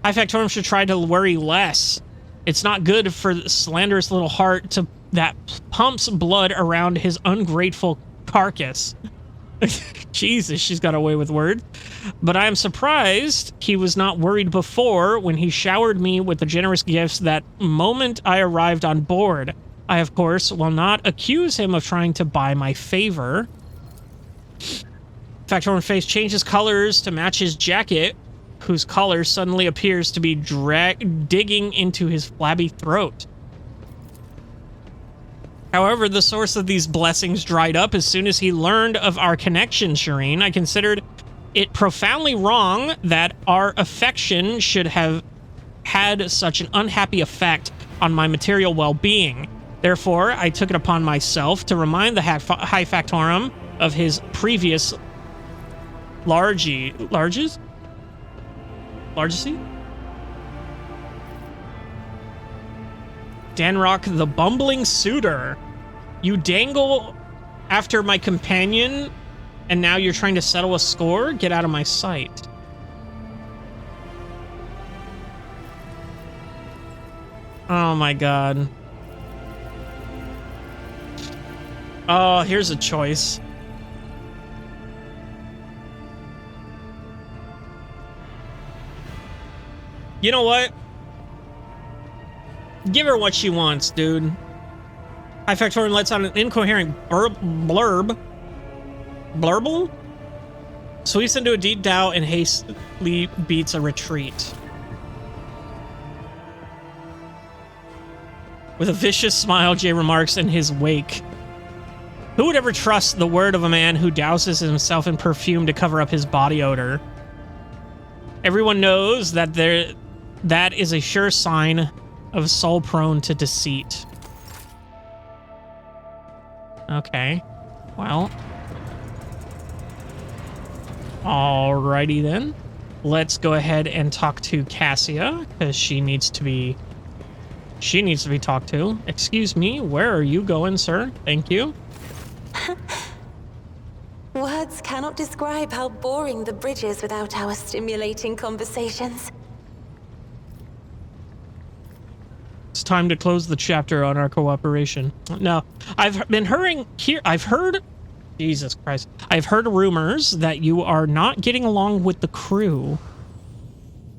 High Factorum should try to worry less. It's not good for the slanderous little heart that pumps blood around his ungrateful carcass. Jesus, she's got away with words. But I am surprised he was not worried before when he showered me with the generous gifts that moment I arrived on board. I, of course, will not accuse him of trying to buy my favor. Factorum face changes colors to match his jacket, whose collar suddenly appears to be digging into his flabby throat. However, the source of these blessings dried up as soon as he learned of our connection, Shireen. I considered it profoundly wrong that our affection should have had such an unhappy effect on my material well-being. Therefore, I took it upon myself to remind the High Factorum of his previous largesse? Danrock the bumbling suitor. You dangle after my companion, and now you're trying to settle a score? Get out of my sight. Oh my god. Oh, here's a choice. You know what? Give her what she wants, dude. High Factorium lets out an incoherent blurble? Sweeps into a deep doubt and hastily beats a retreat. With a vicious smile, Jay remarks in his wake, "Who would ever trust the word of a man who douses himself in perfume to cover up his body odor? Everyone knows that that is a sure sign of a soul prone to deceit." Okay. Well. Alrighty then. Let's go ahead and talk to Cassia, because she needs to be talked to. Excuse me, where are you going, sir? Thank you. Words cannot describe how boring the bridge is without our stimulating conversations. It's time to close the chapter on our cooperation. No, I've been heard Jesus Christ. I've heard rumors that you are not getting along with the crew.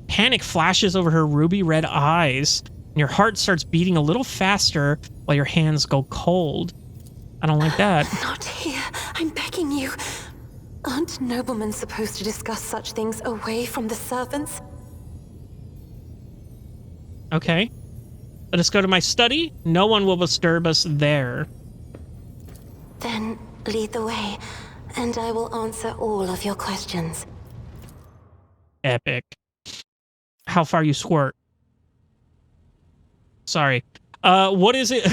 Panic flashes over her ruby red eyes, and your heart starts beating a little faster while your hands go cold. I don't like that. Not here. I'm begging you. Aren't noblemen supposed to discuss such things away from the servants? Okay. Let us go to my study. No one will disturb us there. Then lead the way, and I will answer all of your questions. Epic. How far you squirt? Sorry. What is it?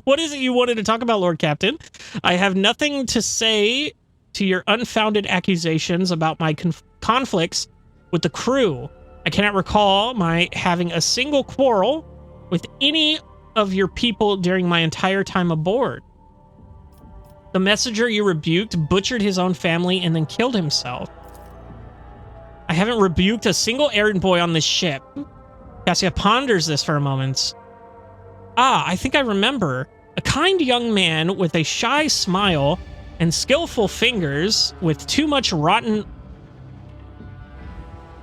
What is it you wanted to talk about, Lord Captain? I have nothing to say to your unfounded accusations about my conflicts with the crew. I cannot recall my having a single quarrel with any of your people during my entire time aboard. The messenger you rebuked butchered his own family and then killed himself. I haven't rebuked a single errand boy on this ship. Cassia ponders this for a moment. Ah, I think I remember. A kind young man with a shy smile and skillful fingers with too much rotten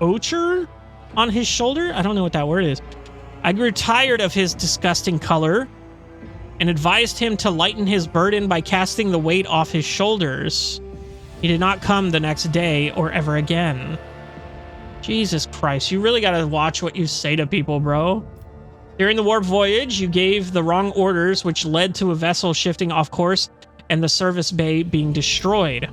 ochre on his shoulder? I don't know what that word is. I grew tired of his disgusting color and advised him to lighten his burden by casting the weight off his shoulders. He did not come the next day or ever again. Jesus Christ, you really gotta watch what you say to people, bro. During the warp voyage, you gave the wrong orders, which led to a vessel shifting off course and the service bay being destroyed.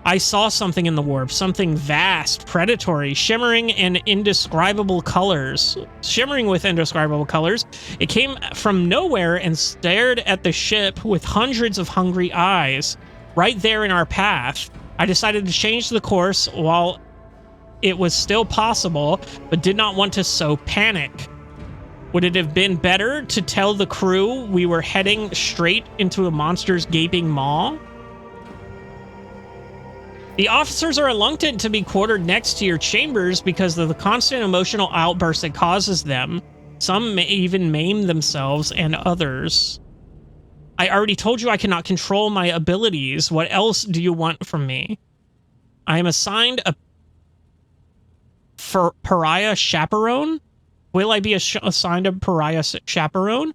I saw something in the warp, something vast, predatory, shimmering with indescribable colors. It came from nowhere and stared at the ship with hundreds of hungry eyes, right there in our path. I decided to change the course while it was still possible, but did not want to sow panic. Would it have been better to tell the crew we were heading straight into a monster's gaping maw? The officers are reluctant to be quartered next to your chambers because of the constant emotional outbursts it causes them. Some may even maim themselves and others. I already told you I cannot control my abilities. What else do you want from me? I am assigned a pariah chaperone? Will I be assigned a pariah chaperone?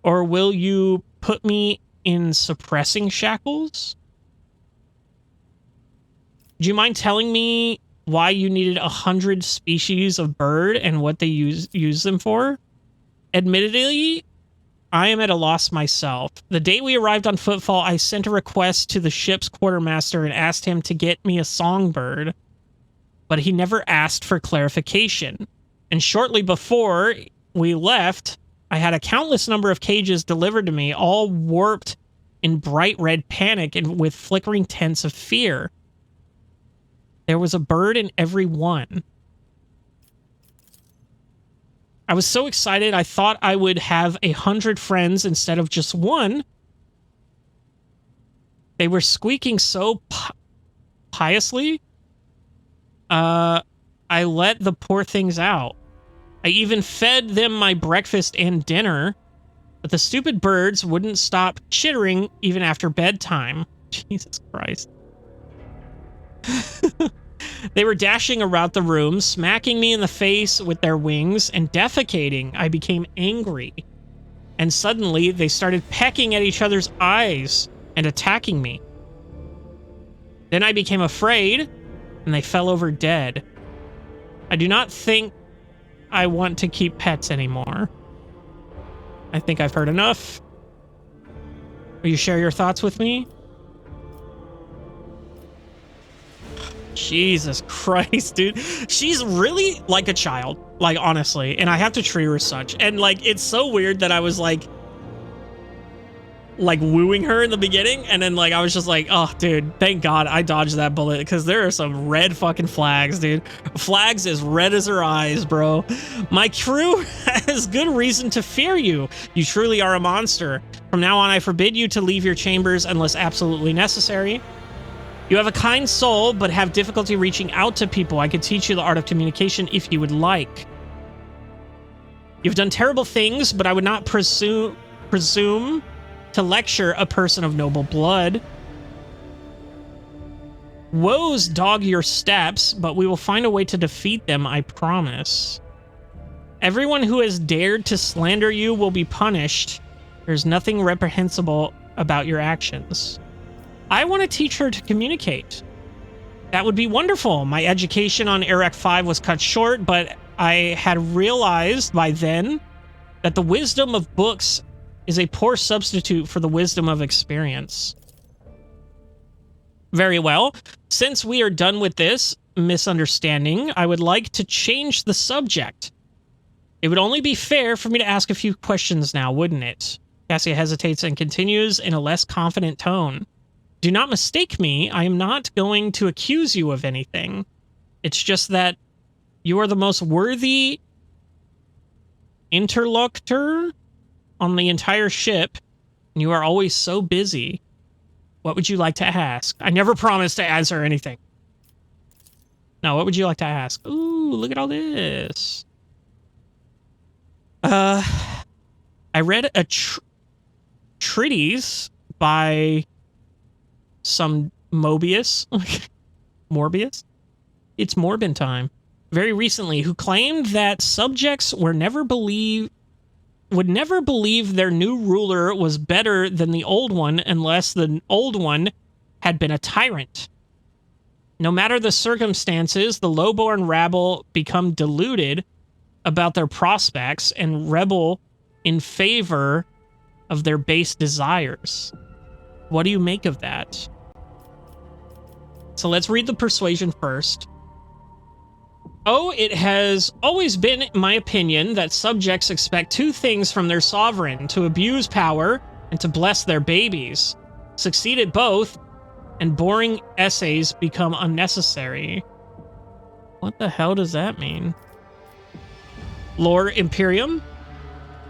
Or will you put me in suppressing shackles? Do you mind telling me why you needed 100 species of bird and what they use them for? Admittedly, I am at a loss myself. The day we arrived on Footfall, I sent a request to the ship's quartermaster and asked him to get me a songbird, but he never asked for clarification. And shortly before we left, I had a countless number of cages delivered to me, all warped in bright red panic and with flickering tints of fear. There was a bird in every one. I was so excited, I thought I would have 100 friends instead of just one. They were squeaking so piously. I let the poor things out. I even fed them my breakfast and dinner, but the stupid birds wouldn't stop chittering even after bedtime. Jesus Christ. They were dashing around the room, smacking me in the face with their wings and defecating. I became angry. And suddenly, they started pecking at each other's eyes and attacking me. Then I became afraid, and they fell over dead. I do not think I want to keep pets anymore. I think I've heard enough. Will you share your thoughts with me? Jesus Christ, dude. She's really like a child, like, honestly, and I have to treat her as such. And like, it's so weird that I was like wooing her in the beginning, and then like I was just like, oh dude, thank God I dodged that bullet, because there are some red fucking flags, dude. Flags as red as her eyes, bro. My crew has good reason to fear you. You truly are a monster. From now on, I forbid you to leave your chambers unless absolutely necessary. You have a kind soul, but have difficulty reaching out to people. I could teach you the art of communication if you would like. You've done terrible things, but I would not presume to lecture a person of noble blood. Woes dog your steps, but we will find a way to defeat them, I promise. Everyone who has dared to slander you will be punished. There's nothing reprehensible about your actions. I want to teach her to communicate. That would be wonderful. My education on Eric 5 was cut short, but I had realized by then that the wisdom of books is a poor substitute for the wisdom of experience. Very well. Since we are done with this misunderstanding, I would like to change the subject. It would only be fair for me to ask a few questions now, wouldn't it? Cassia hesitates and continues in a less confident tone. Do not mistake me. I am not going to accuse you of anything. It's just that you are the most worthy interlocutor on the entire ship, and you are always so busy. What would you like to ask? I never promised to answer anything. Now, what would you like to ask? Ooh, look at all this. I read a treatise by some Morbius. It's Morbin time. Very recently, who claimed that subjects would never believe their new ruler was better than the old one unless the old one had been a tyrant. No matter the circumstances, the lowborn rabble become deluded about their prospects and rebel in favor of their base desires. What do you make of that? So let's read the persuasion first. Oh, it has always been my opinion that subjects expect two things from their sovereign: to abuse power and to bless their babies. Succeed at both, and boring essays become unnecessary. What the hell does that mean? Lore Imperium?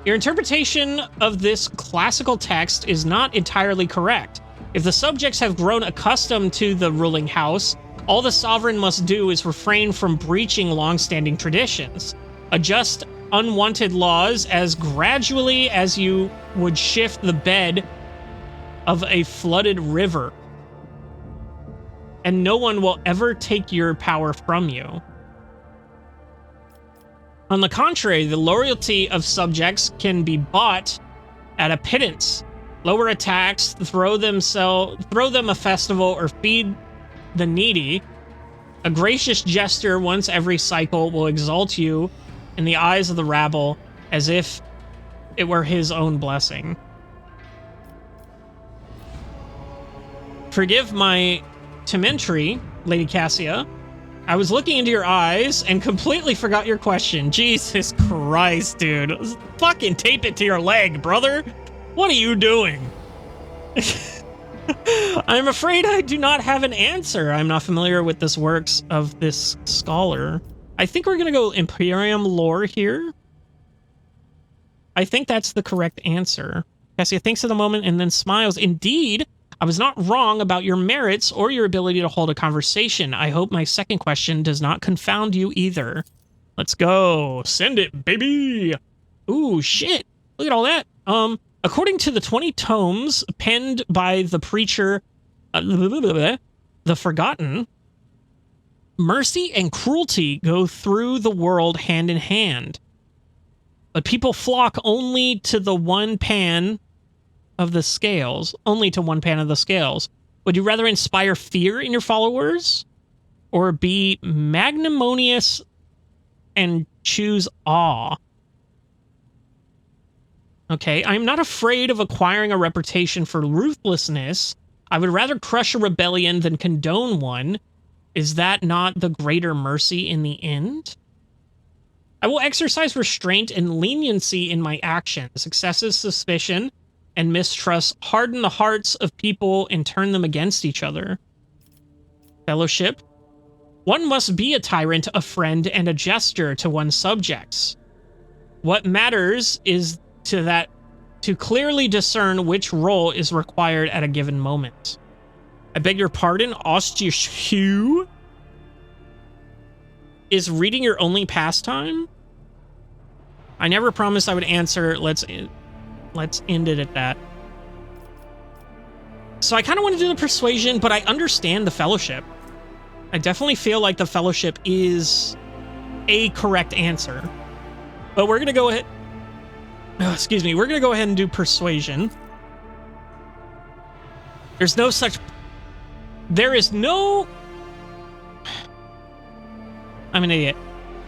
Your interpretation of this classical text is not entirely correct. If the subjects have grown accustomed to the ruling house, all the sovereign must do is refrain from breaching long-standing traditions. Adjust unwanted laws as gradually as you would shift the bed of a flooded river. And no one will ever take your power from you. On the contrary, the loyalty of subjects can be bought at a pittance. Lower attacks, throw them a festival, or feed the needy. A gracious gesture once every cycle will exalt you in the eyes of the rabble as if it were his own blessing. Forgive my tementry, Lady Cassia. I was looking into your eyes and completely forgot your question. Jesus Christ, dude. Fucking tape it to your leg, brother. What are you doing? I'm afraid I do not have an answer. I'm not familiar with this works of this scholar. I think we're gonna go Imperium lore here. I think that's the correct answer. Cassia thinks of the moment and then smiles. Indeed, I was not wrong about your merits or your ability to hold a conversation. I hope my second question does not confound you either. Let's go. Send it, baby. Ooh, shit. Look at all that. According to the 20 tomes penned by the preacher, the Forgotten, mercy and cruelty go through the world hand in hand. But people flock only to the one pan of the scales. Only to one pan of the scales. Would you rather inspire fear in your followers? Or be magnanimous and choose awe? Okay, I'm not afraid of acquiring a reputation for ruthlessness. I would rather crush a rebellion than condone one. Is that not the greater mercy in the end? I will exercise restraint and leniency in my actions. Excessive suspicion and mistrust harden the hearts of people and turn them against each other. Fellowship. One must be a tyrant, a friend, and a jester to one's subjects. What matters is to clearly discern which role is required at a given moment. I beg your pardon, Ostjishu? Is reading your only pastime? I never promised I would answer. Let's end it at that. So I kind of want to do the persuasion, but I understand the fellowship. I definitely feel like the fellowship is a correct answer. But we're going to go ahead... Oh, excuse me. We're going to go ahead and do persuasion. There's no such... There is no... I'm an idiot.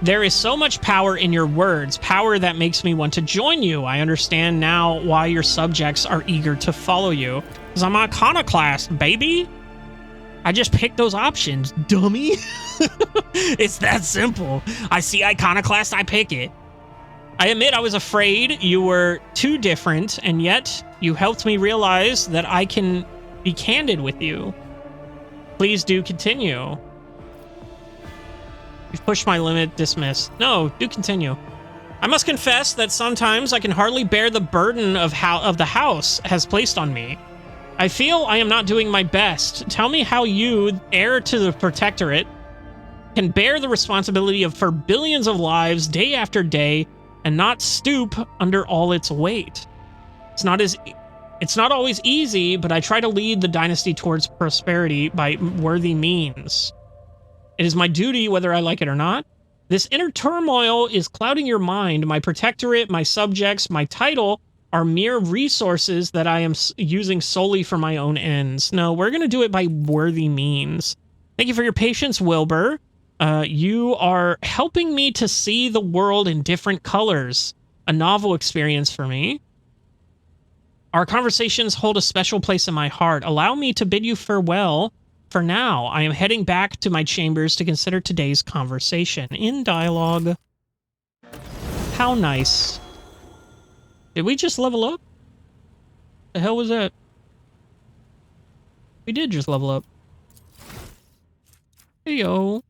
There is so much power in your words, power that makes me want to join you. I understand now why your subjects are eager to follow you. Because I'm iconoclast, baby. I just picked those options, dummy. It's that simple. I see iconoclast, I pick it. I admit I was afraid you were too different, and yet you helped me realize that I can be candid with you. Please do continue. You've pushed my limit, dismissed. No, do continue. I must confess that sometimes I can hardly bear the burden of the house has placed on me. I feel I am not doing my best. Tell me how you, heir to the Protectorate, can bear the responsibility for billions of lives day after day and not stoop under all its weight. It's not always easy, but I try to lead the dynasty towards prosperity by worthy means. It is my duty whether I like it or not. This inner turmoil is clouding your mind. My protectorate, my subjects, my title are mere resources that I am using solely for my own ends. No, we're going to do it by worthy means. Thank you for your patience, Wilbur. You are helping me to see the world in different colors. A novel experience for me. Our conversations hold a special place in my heart. Allow me to bid you farewell. For now, I am heading back to my chambers to consider today's conversation. In dialogue. How nice. Did we just level up? The hell was that? We did just level up. Heyo.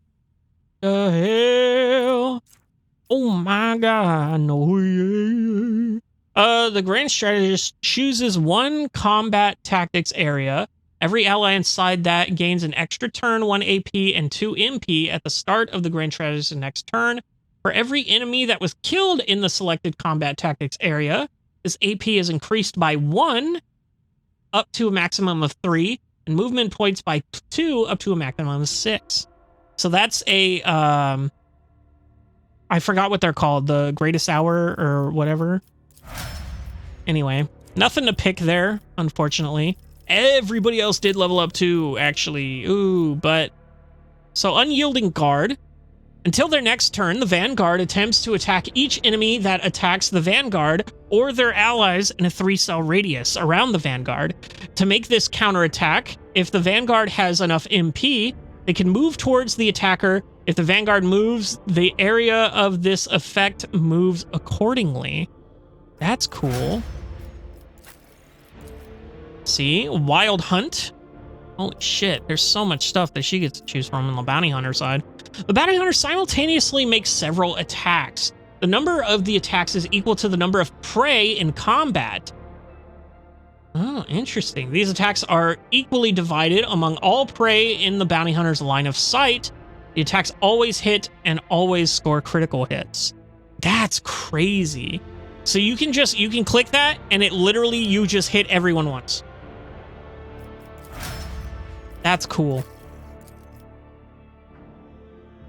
The hell? Oh my god, no. The Grand Strategist chooses one combat tactics area. Every ally inside that gains an extra turn, 1 AP, and 2 MP at the start of the Grand Strategist's next turn. For every enemy that was killed in the selected combat tactics area, this AP is increased by 1 up to a maximum of 3, and movement points by 2 up to a maximum of 6. So that's a, I forgot what they're called, the greatest hour or whatever. Anyway, Nothing to pick there, unfortunately. Everybody else did level up too, actually. Ooh, but... So, Unyielding Guard. Until their next turn, the Vanguard attempts to attack each enemy that attacks the Vanguard or their allies in a 3-cell radius around the Vanguard. To make this counterattack, if the Vanguard has enough MP, they can move towards the attacker. If the Vanguard moves, the area of this effect moves accordingly. That's cool. See? Wild Hunt. Holy shit, there's so much stuff that she gets to choose from on the Bounty Hunter side. The Bounty Hunter simultaneously makes several attacks. The number of the attacks is equal to the number of prey in combat. Oh, interesting. These attacks are equally divided among all prey in the Bounty Hunter's line of sight. The attacks always hit and always score critical hits. That's crazy. So you can click that and it literally, you just hit everyone once. That's cool.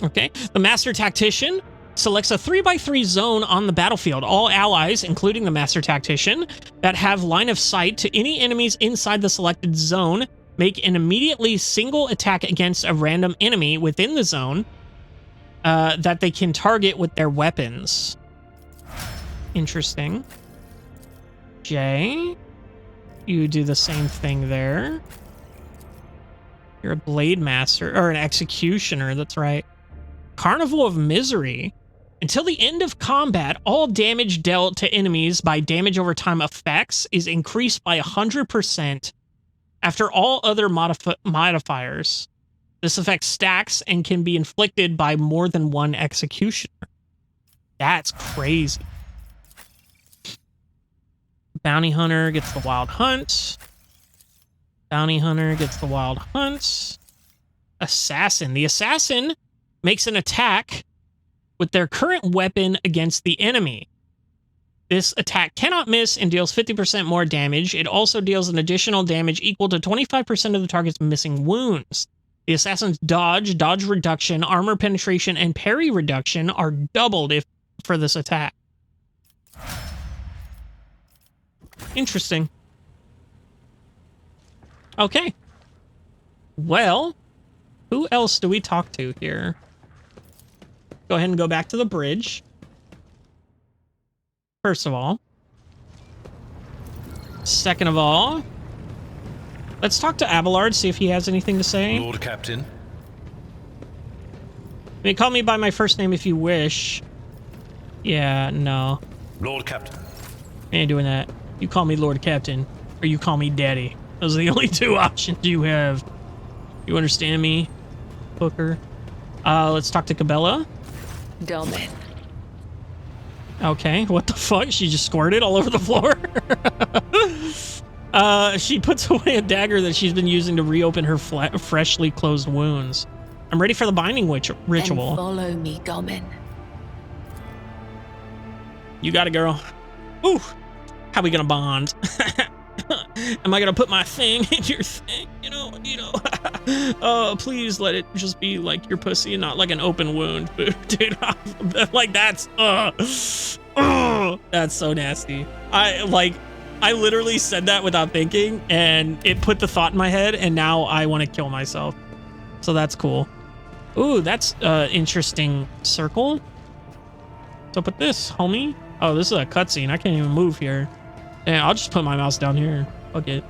Okay, the Master Tactician selects a 3x3 zone on the battlefield. All allies, including the Master Tactician, that have line of sight to any enemies inside the selected zone, make an immediately single attack against a random enemy within the zone that they can target with their weapons. Interesting. Jay, you do the same thing there. You're a Blade Master, or an Executioner, that's right. Carnival of Misery. Until the end of combat, all damage dealt to enemies by damage over time effects is increased by 100% after all other modifiers. This effect stacks and can be inflicted by more than one Executioner. That's crazy. Bounty Hunter gets the Wild Hunt. Bounty Hunter gets the Wild Hunt. Assassin. The Assassin makes an attack with their current weapon against the enemy. This attack cannot miss and deals 50% more damage. It also deals an additional damage equal to 25% of the target's missing wounds. The Assassin's dodge reduction, armor penetration, and parry reduction are doubled for this attack. Interesting. Okay. Well, who else do we talk to here? Go ahead and go back to the bridge. First of all. Second of all, let's talk to Abelard, see if he has anything to say. Lord Captain. I mean, call me by my first name if you wish. Yeah, no. Lord Captain. I ain't doing that. You call me Lord Captain, or you call me Daddy. Those are the only two options you have. You understand me, Booker? Let's talk to Cabela. Domin. Okay, what the fuck? She just squirted all over the floor? She puts away a dagger that she's been using to reopen her freshly closed wounds. I'm ready for the binding ritual. Then follow me, Domin. You got it, girl. Ooh, how we gonna bond? Am I gonna put my thing in your thing? You know. Please let it just be like your pussy and not like an open wound, dude. Like that's that's so nasty. I literally said that without thinking, and it put the thought in my head, and now I want to kill myself. So that's cool. Ooh, that's interesting circle. What's up with this, homie? Oh, this is a cutscene. I can't even move here. Yeah, I'll just put my mouse down here. Fuck it.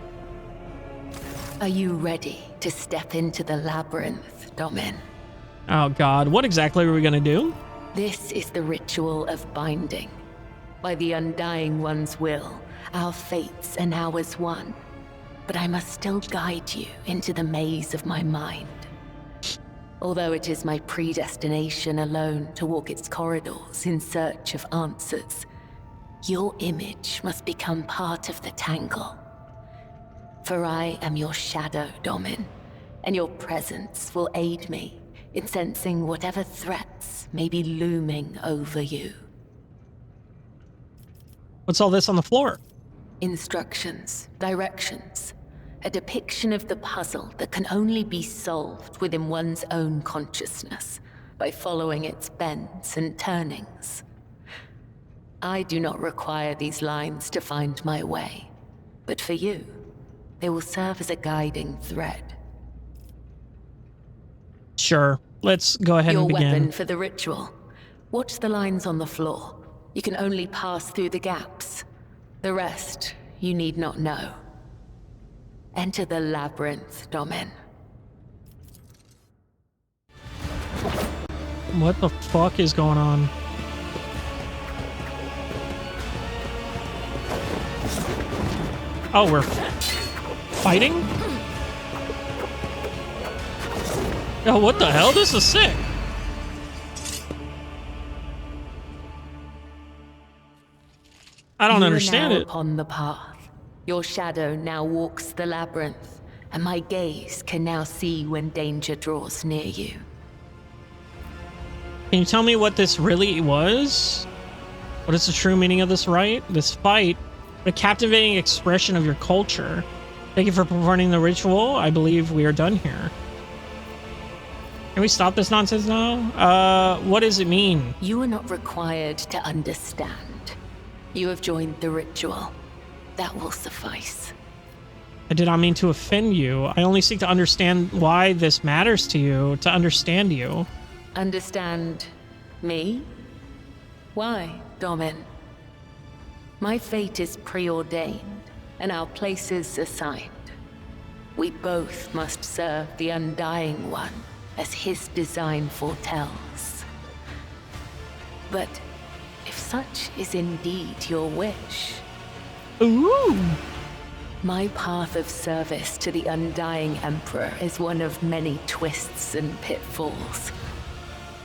Are you ready to step into the labyrinth, Domin? Oh god, what exactly are we gonna do? This is the ritual of binding. By the Undying One's will, our fates are now as one. But I must still guide you into the maze of my mind. Although it is my predestination alone to walk its corridors in search of answers, your image must become part of the tangle. For I am your shadow, Domin, and your presence will aid me in sensing whatever threats may be looming over you. What's all this on the floor? Instructions, directions, a depiction of the puzzle that can only be solved within one's own consciousness by following its bends and turnings. I do not require these lines to find my way. but for you, they will serve as a guiding thread. Sure. Let's go ahead Your and begin. weapon for the ritual. Watch the lines on the floor. You can only pass through the gaps. The rest, you need not know. Enter the labyrinth, Domin. What the fuck is going on? Oh, we're fighting? Oh, what the hell? This is sick. I don't understand it. Upon the path. Your shadow now walks the labyrinth, and my gaze can now see when danger draws near you. Can you tell me what this really was? What is the true meaning of this rite? This fight? A captivating expression of your culture. Thank you for performing the ritual. I believe we are done here. Can we stop this nonsense now? What does it mean? You are not required to understand. You have joined the ritual. That will suffice. I did not mean to offend you. I only seek to understand why this matters to you, to understand you. Understand me? Why, Domin? My fate is preordained, and our places assigned. We both must serve the Undying One, as his design foretells. But if such is indeed your wish... Ooh! My path of service to the Undying Emperor is one of many twists and pitfalls.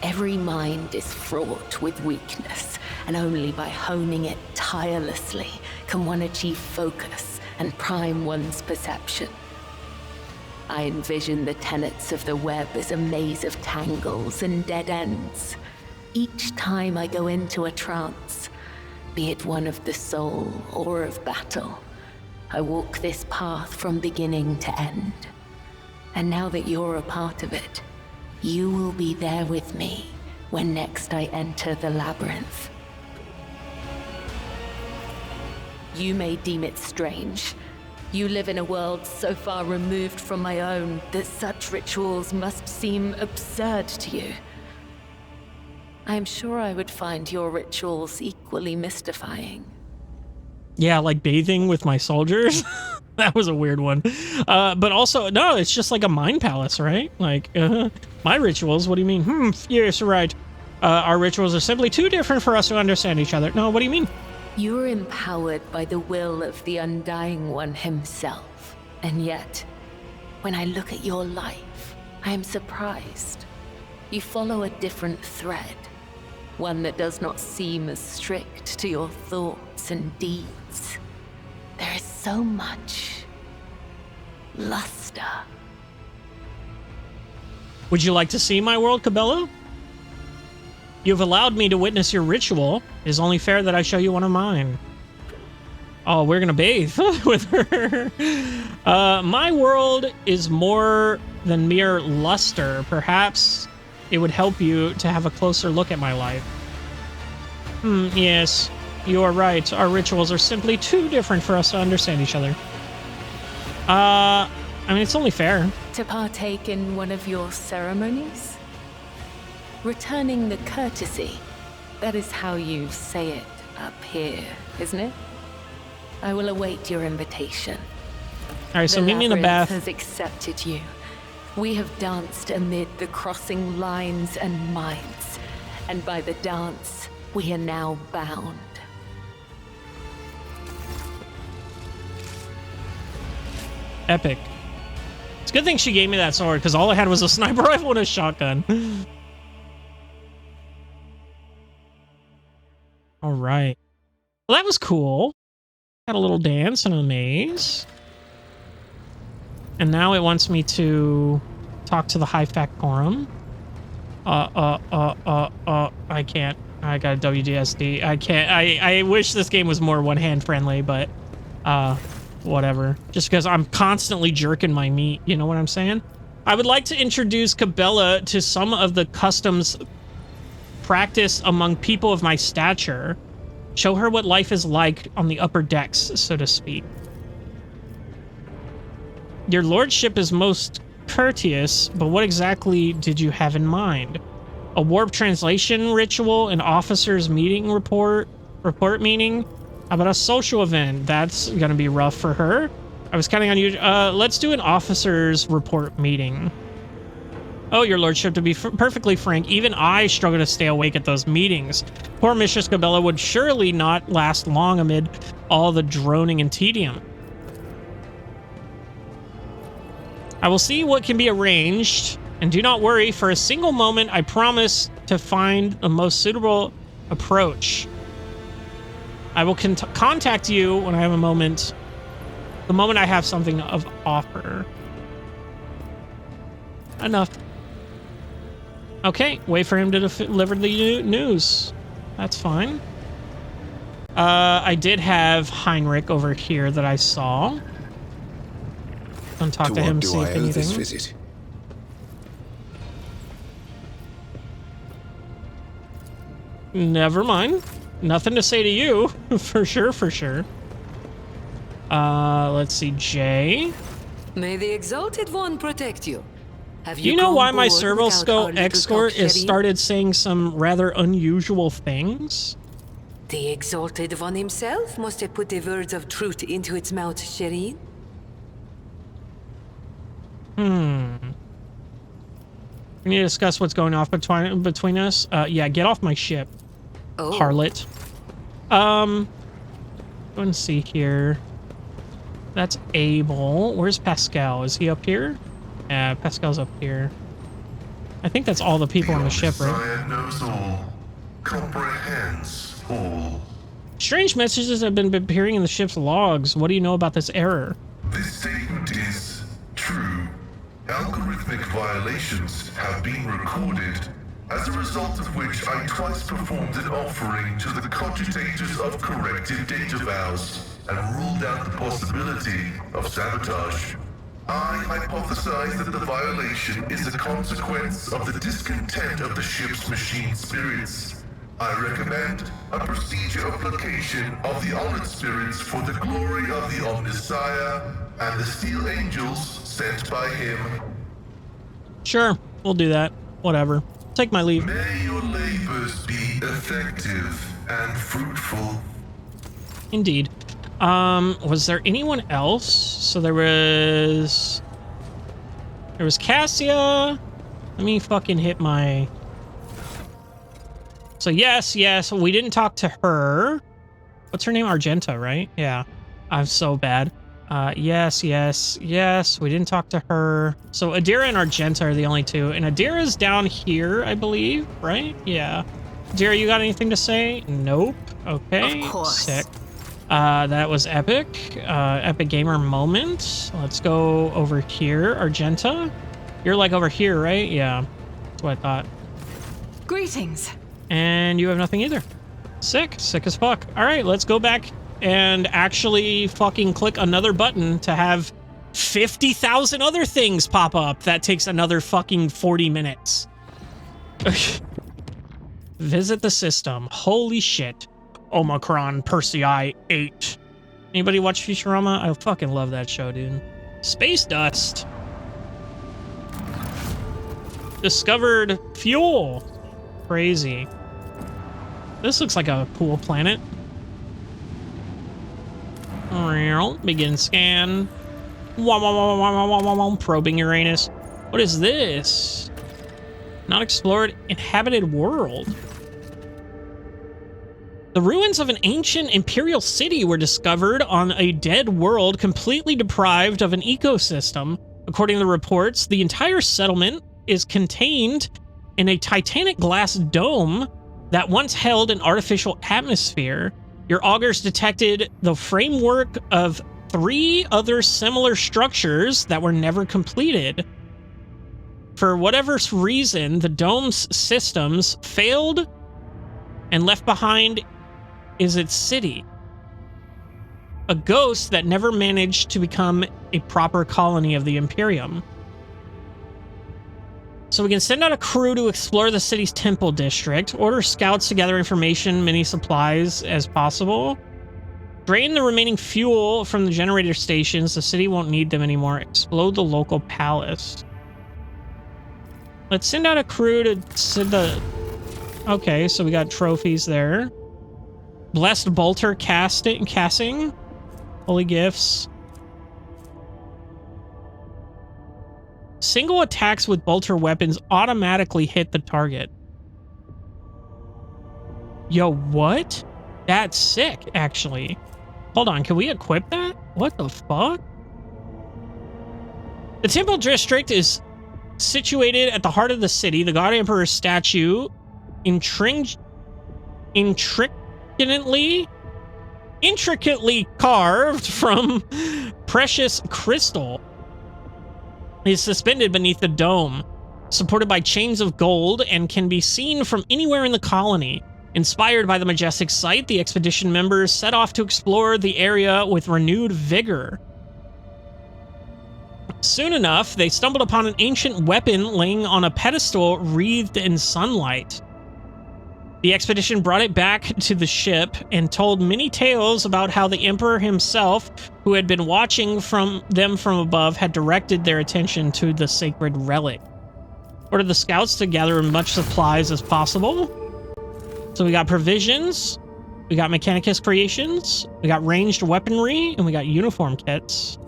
Every mind is fraught with weakness, and only by honing it tirelessly can one achieve focus and prime one's perception. I envision the tenets of the web as a maze of tangles and dead ends. Each time I go into a trance, be it one of the soul or of battle, I walk this path from beginning to end. And now that you're a part of it, you will be there with me when next I enter the labyrinth. You may deem it strange. You live in a world so far removed from my own that such rituals must seem absurd to you. I am sure I would find your rituals equally mystifying. Yeah, like bathing with my soldiers. That was a weird one. But also, no, it's just like a mind palace, right? Like, my rituals, what do you mean? Yes, right. Our rituals are simply too different for us to understand each other. No, what do you mean? You are empowered by the will of the Undying One himself. And yet, when I look at your life, I am surprised. You follow a different thread. One that does not seem as strict to your thoughts and deeds. There is so much luster. Would you like to see my world, Cabela? You've allowed me to witness your ritual. It is only fair that I show you one of mine. Oh, we're gonna bathe with her. My world is more than mere luster. Perhaps it would help you to have a closer look at my life. Yes, you are right. Our rituals are simply too different for us to understand each other. I mean, it's only fair. To partake in one of your ceremonies? Returning the courtesy. That is how you say it up here, isn't it? I will await your invitation. All right, so meet me in the bath. The labyrinth has accepted you. We have danced amid the crossing lines and minds, and by the dance, we are now bound. Epic. It's a good thing she gave me that sword, because all I had was a sniper rifle and a shotgun. All right. Well, that was cool. Had a little dance in a maze. And now it wants me to talk to the High Factorum. I can't. I got a WDSD. I can't. I wish this game was more one-hand friendly, but whatever. Just because I'm constantly jerking my meat, you know what I'm saying? I would like to introduce Cabela to some of the customs practice among people of my stature. Show her what life is like on the upper decks, so to speak. Your lordship is most courteous, but what exactly did you have in mind? A warp translation ritual, an officer's meeting report meeting? How about a social event? That's gonna be rough for her. I was counting on you. Let's do an officer's report meeting. Oh, your lordship, to be perfectly frank, even I struggle to stay awake at those meetings. Poor Mistress Cabela would surely not last long amid all the droning and tedium. I will see what can be arranged, and do not worry, for a single moment, I promise to find the most suitable approach. I will contact you when I have a moment, the moment I have something of offer. Enough. Okay, wait for him to deliver the news. That's fine. I did have Heinrich over here that I saw. I'll talk to him, see if anything. This visit? Never mind. Nothing to say to you, for sure, for sure. Let's see, Jay. May the Exalted One protect you. Have Do you know why my servo skull escort has started saying some rather unusual things? The Exalted One himself must have put the words of truth into its mouth, Shireen. We need to discuss what's going on between us. Yeah, get off my ship, harlot. Go and see here. That's Abel. Where's Pascal? Is he up here? Yeah, Pascal's up here. I think that's all the people on the ship, right? Messiah knows all, comprehends all. Strange messages have been appearing in the ship's logs. What do you know about this error? This statement is true. Algorithmic violations have been recorded, as a result of which I twice performed an offering to the cogitators of corrected data vows and ruled out the possibility of sabotage. I hypothesize that the violation is a consequence of the discontent of the ship's machine spirits. I recommend a procedure application of the honored spirits for the glory of the Omnissiah and the steel angels sent by him. Sure, we'll do that. Whatever. Take my leave. May your labors be effective and fruitful. Indeed. Was there anyone else? So there was Cassia. Let me fucking hit my... So yes, we didn't talk to her. What's her name? Argenta, right? Yeah. I'm so bad. Yes, we didn't talk to her. So Adira and Argenta are the only two. And Adira's down here, I believe, right? Yeah. Adira, you got anything to say? Nope. Okay. Of course. Sick. That was epic. Epic gamer moment. Let's go over here. Argenta, you're like over here, right? Yeah. That's what I thought. Greetings. And you have nothing either. Sick as fuck. All right, let's go back and actually fucking click another button to have 50,000 other things pop up. That takes another fucking 40 minutes. Visit the system. Holy shit. Omicron Persei 8. Anybody watch Futurama? I fucking love that show, dude. Space dust. Discovered fuel. Crazy. This looks like a cool planet. Begin scan. Probing Uranus. What is this? Not explored inhabited world. The ruins of an ancient imperial city were discovered on a dead world completely deprived of an ecosystem. According to the reports, the entire settlement is contained in a titanic glass dome that once held an artificial atmosphere. Your augurs detected the framework of 3 other similar structures that were never completed. For whatever reason, the dome's systems failed, and left behind is its city. A ghost that never managed to become a proper colony of the Imperium. So we can send out a crew to explore the city's temple district, order scouts to gather information, many supplies as possible. Drain the remaining fuel from the generator stations. The city won't need them anymore. Explode the local palace. Let's send out a crew to send the... Okay, so we got trophies there. Blessed bolter casting. Holy gifts. Single attacks with bolter weapons automatically hit the target. Yo, what? That's sick, actually. Hold on, can we equip that? What the fuck? The Temple District is situated at the heart of the city. The God Emperor's statue, intricately carved from precious crystal, is suspended beneath the dome, supported by chains of gold, and can be seen from anywhere in the colony. Inspired by the majestic sight, the expedition members set off to explore the area with renewed vigor. Soon enough, they stumbled upon an ancient weapon laying on a pedestal wreathed in sunlight. The expedition brought it back to the ship and told many tales about how the Emperor himself, who had been watching them from above, had directed their attention to the sacred relic. Ordered the scouts to gather as much supplies as possible. So we got provisions, we got Mechanicus creations, we got ranged weaponry, and we got uniform kits.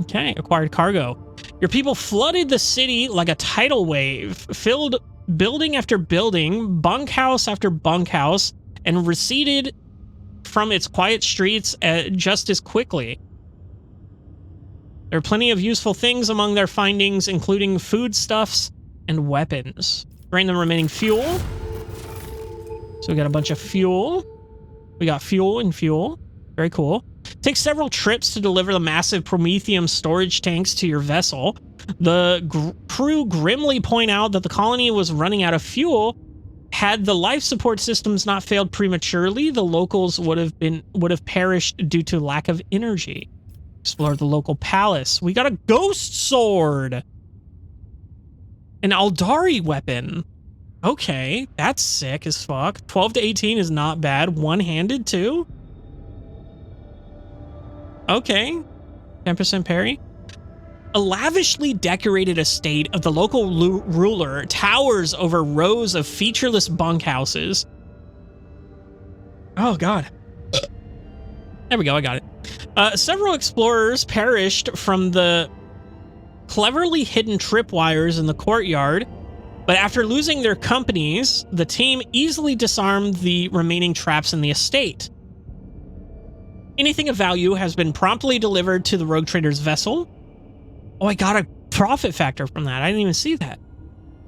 Okay, acquired cargo. Your people flooded the city like a tidal wave, filled building after building, bunkhouse after bunkhouse, and receded from its quiet streets just as quickly. There are plenty of useful things among their findings, including foodstuffs and weapons. Drain the remaining fuel. So we got a bunch of fuel. We got fuel and fuel. Very cool. Take several trips to deliver the massive Prometheum storage tanks to your vessel. The crew grimly point out that the colony was running out of fuel. Had the life support systems not failed prematurely, the locals would have perished due to lack of energy. Explore the local palace. We got a ghost sword. An Aldari weapon. Okay, that's sick as fuck. 12 to 18 is not bad. One-handed too. Okay. 10% parry. A lavishly decorated estate of the local ruler towers over rows of featureless bunkhouses. Oh, God. There we go, I got it. Several explorers perished from the cleverly hidden tripwires in the courtyard, but after losing their companies, the team easily disarmed the remaining traps in the estate. Anything of value has been promptly delivered to the rogue trader's vessel. Oh, I got a profit factor from that. I didn't even see that.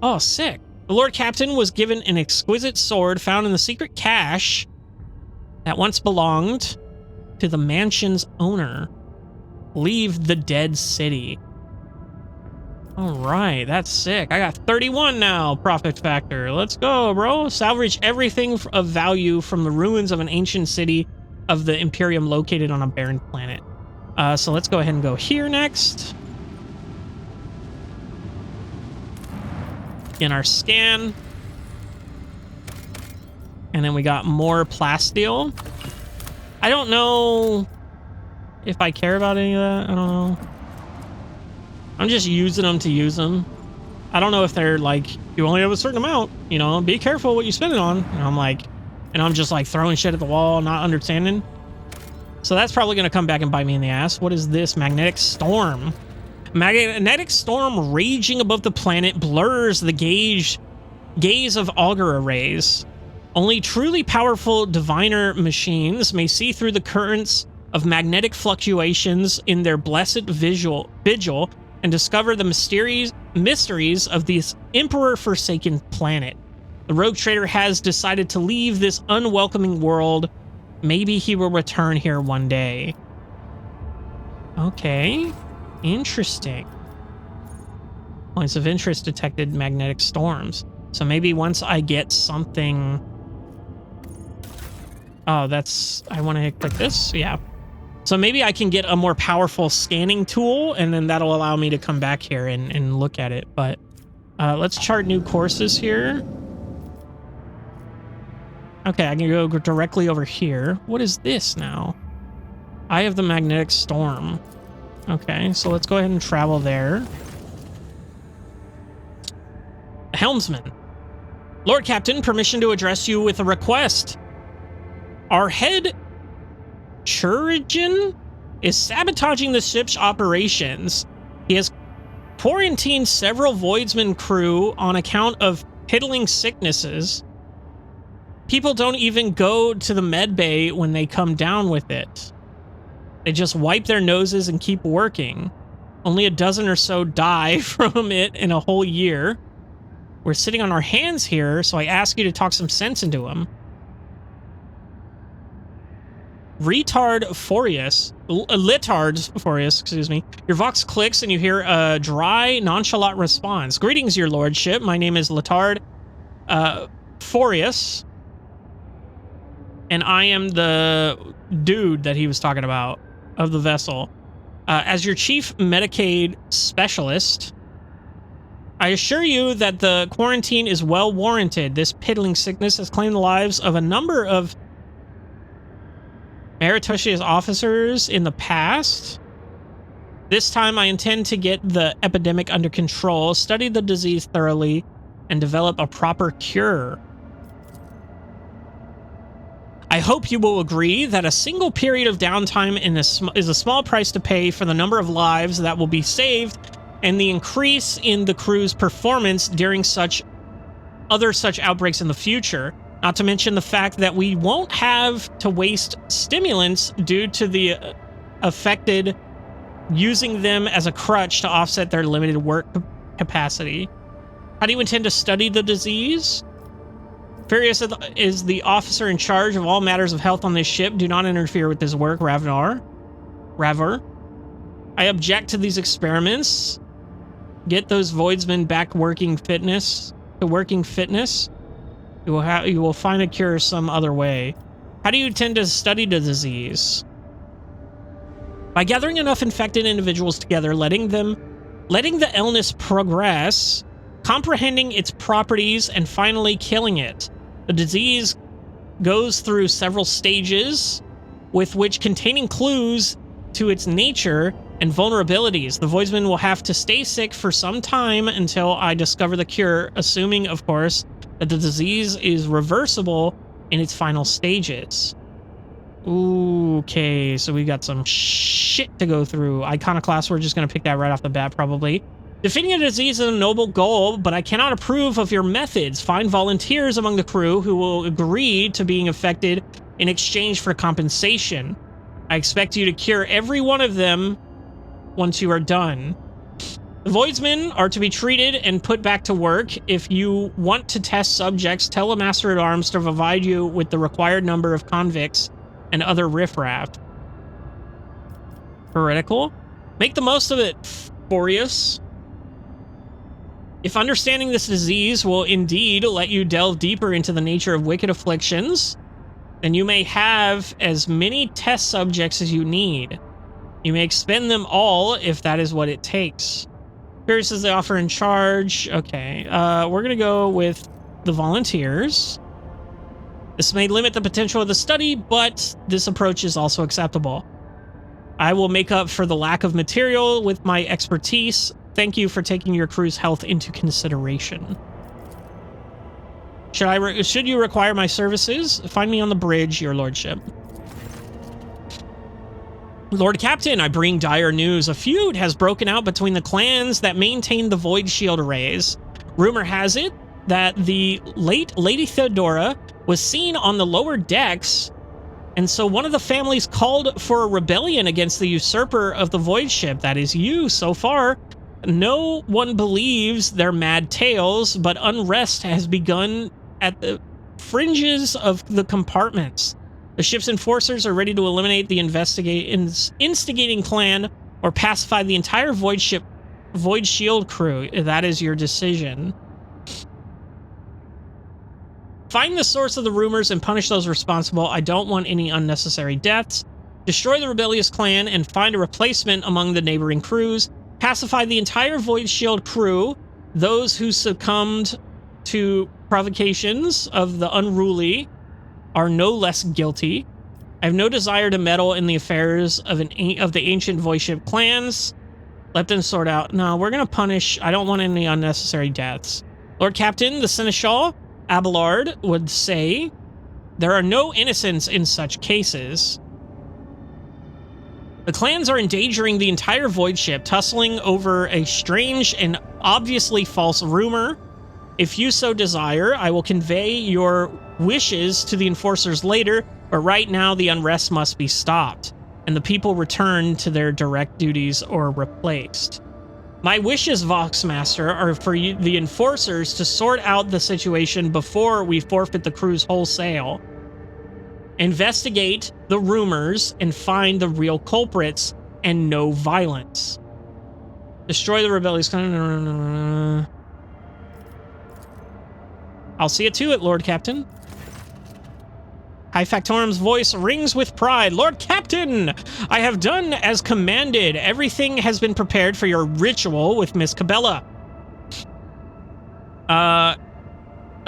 Oh, sick. The Lord Captain was given an exquisite sword found in the secret cache that once belonged to the mansion's owner. Leave the dead city. All right, that's sick. I got 31 now, profit factor. Let's go, bro. Salvage everything of value from the ruins of an ancient city of the Imperium located on a barren planet. So let's go ahead and go here next. In our scan. And then we got more plasteel. I don't know if I care about any of that. I don't know. I'm just using them to use them. I don't know if they're like, you only have a certain amount, you know, be careful what you spend it on. And I'm just like throwing shit at the wall, not understanding. So that's probably going to come back and bite me in the ass. What is this? Magnetic storm. Magnetic storm raging above the planet blurs the gaze of auger arrays. Only truly powerful diviner machines may see through the currents of magnetic fluctuations in their blessed vigil and discover the mysteries of this emperor-forsaken planet. The rogue trader has decided to leave this unwelcoming world. Maybe he will return here one day. Okay. Interesting. Points of interest detected magnetic storms. So maybe once I get something... Oh, that's... I want to click this? Yeah. So maybe I can get a more powerful scanning tool, and then that'll allow me to come back here and look at it. But let's chart new courses here. Okay, I can go directly over here. What is this now? Eye of the Magnetic Storm. Okay, so let's go ahead and travel there. Helmsman. Lord Captain, permission to address you with a request. Our head Churigan is sabotaging the ship's operations. He has quarantined several Voidsman crew on account of piddling sicknesses. People don't even go to the med bay when they come down with it. They just wipe their noses and keep working. Only a dozen or so die from it in a whole year. We're sitting on our hands here, so I ask you to talk some sense into him. Litard Forius, excuse me. Your vox clicks and you hear a dry, nonchalant response. Greetings, your lordship. My name is Litard Forius. And I am the dude that he was talking about of the vessel. As your chief Medicaid specialist, I assure you that the quarantine is well warranted. This piddling sickness has claimed the lives of a number of Meritocious officers in the past. This time I intend to get the epidemic under control, study the disease thoroughly, and develop a proper cure. I hope you will agree that a single period of downtime is a small price to pay for the number of lives that will be saved and the increase in the crew's performance during such outbreaks in the future. Not to mention the fact that we won't have to waste stimulants due to the affected using them as a crutch to offset their limited work capacity. How do you intend to study the disease? Furious is the officer in charge of all matters of health on this ship. Do not interfere with his work, Ravner. I object to these experiments. Get those Voidsmen back to working fitness. You will find a cure some other way. How do you intend to study the disease? By gathering enough infected individuals together, letting the illness progress, comprehending its properties, and finally killing it. The disease goes through several stages, with which containing clues to its nature and vulnerabilities. The Voidsmen will have to stay sick for some time until I discover the cure, assuming, of course, that the disease is reversible in its final stages. Okay, so we got some shit to go through. Iconoclast, we're just going to pick that right off the bat, probably. Defeating a disease is a noble goal, but I cannot approve of your methods. Find volunteers among the crew who will agree to being affected in exchange for compensation. I expect you to cure every one of them once you are done. The Voidsmen are to be treated and put back to work. If you want to test subjects, tell a Master-at-Arms to provide you with the required number of convicts and other riffraff. Heretical? Make the most of it, Forius. If understanding this disease will indeed let you delve deeper into the nature of wicked afflictions, then you may have as many test subjects as you need. You may expend them all if that is what it takes. Furious is the officer in charge. Okay, we're gonna go with the volunteers. This may limit the potential of the study, but this approach is also acceptable. I will make up for the lack of material with my expertise. Thank you for taking your crew's health into consideration. Should you require my services, find me on the bridge, your lordship. Lord Captain, I bring dire news. A feud has broken out between the clans that maintain the Void Shield arrays. Rumor has it that the late Lady Theodora was seen on the lower decks, and so one of the families called for a rebellion against the usurper of the Void Ship. That is you. So far, no one believes their mad tales, but unrest has begun at the fringes of the compartments. The ship's enforcers are ready to eliminate the instigating clan or pacify the entire Void Shield crew. That is your decision. Find the source of the rumors and punish those responsible. I don't want any unnecessary deaths. Destroy the rebellious clan and find a replacement among the neighboring crews. Pacify the entire Void Shield crew. Those who succumbed to provocations of the unruly are no less guilty. I have no desire to meddle in the affairs of the ancient void ship clans. Let them sort out. No, we're going to punish. I don't want any unnecessary deaths. Lord Captain, the Seneschal Abelard would say, there are no innocents in such cases. The clans are endangering the entire void ship, tussling over a strange and obviously false rumor. If you so desire, I will convey your wishes to the enforcers later, but right now the unrest must be stopped, and the people return to their direct duties or replaced. My wishes, Voxmaster, are for you, the enforcers to sort out the situation before we forfeit the crews wholesale. Investigate the rumors and find the real culprits, and no violence. Destroy the rebellious... I'll see it to it, Lord Captain. High Factorum's voice rings with pride. Lord Captain, I have done as commanded. Everything has been prepared for your ritual with Miss Cabela. A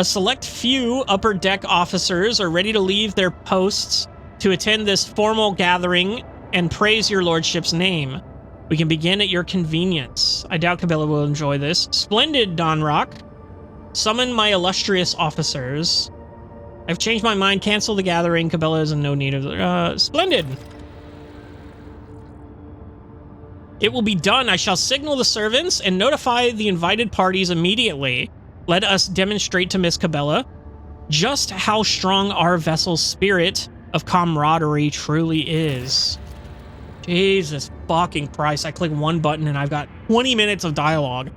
select few upper deck officers are ready to leave their posts to attend this formal gathering and praise your lordship's name. We can begin at your convenience. I doubt Cabela will enjoy this. Splendid, Don Rock. Summon my illustrious officers. I've changed my mind. Cancel the gathering. Cabela is in no need of... splendid. It will be done. I shall signal the servants and notify the invited parties immediately. Let us demonstrate to Miss Cabela just how strong our vessel's spirit of camaraderie truly is. Jesus fucking Christ. I click one button and I've got 20 minutes of dialogue.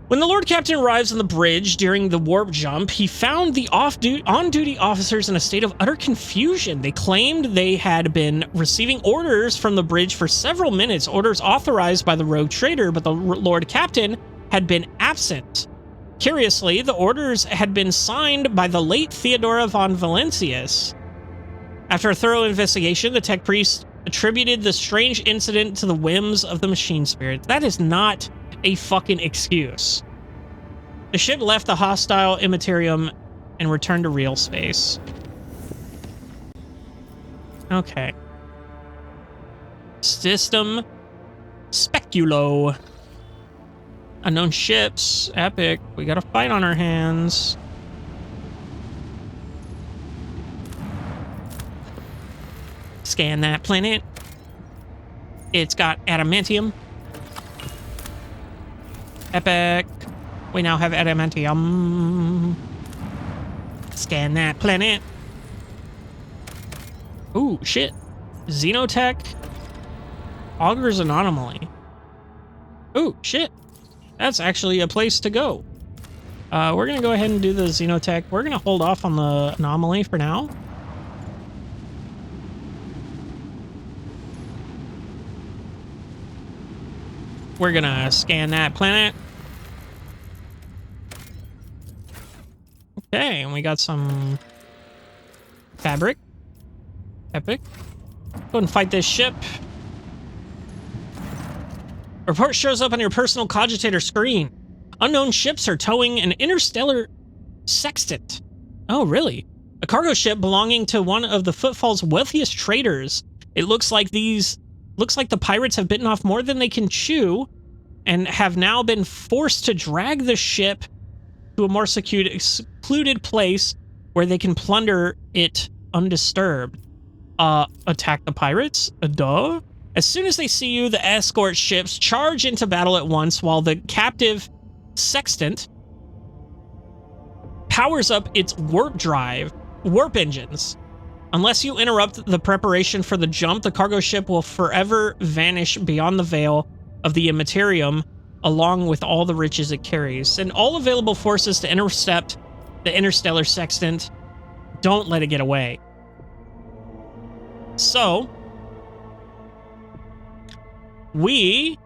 When the Lord Captain arrives on the bridge during the warp jump, he found the on-duty officers in a state of utter confusion. They claimed they had been receiving orders from the bridge for several minutes, orders authorized by the rogue trader, but the Lord Captain had been absent. Curiously, the orders had been signed by the late Theodora von Valencius. After a thorough investigation, the tech priest attributed the strange incident to the whims of the machine spirit. That is not a fucking excuse. The ship left the hostile Immaterium and returned to real space. Okay. System Speculo. Unknown ships. Epic. We got a fight on our hands. Scan that planet. It's got adamantium. Epic. We now have adamantium. Scan that planet. Ooh, shit. Xenotech. Augure's anomaly. Ooh, shit. That's actually a place to go. We're going to go ahead and do the Xenotech. We're going to hold off on the anomaly for now. We're going to scan that planet. Okay, and we got some fabric. Epic. Go ahead and fight this ship. A report shows up on your personal cogitator screen. Unknown ships are towing an interstellar sextant. Oh, really? A cargo ship belonging to one of the Footfall's wealthiest traders. It looks like the pirates have bitten off more than they can chew and have now been forced to drag the ship to a more secluded place where they can plunder it undisturbed. Attack the pirates? Duh. As soon as they see you, the escort ships charge into battle at once while the captive sextant powers up its warp engines. Unless you interrupt the preparation for the jump, the cargo ship will forever vanish beyond the veil of the Immaterium, along with all the riches it carries. Send all available forces to intercept the interstellar sextant. Don't let it get away. So, we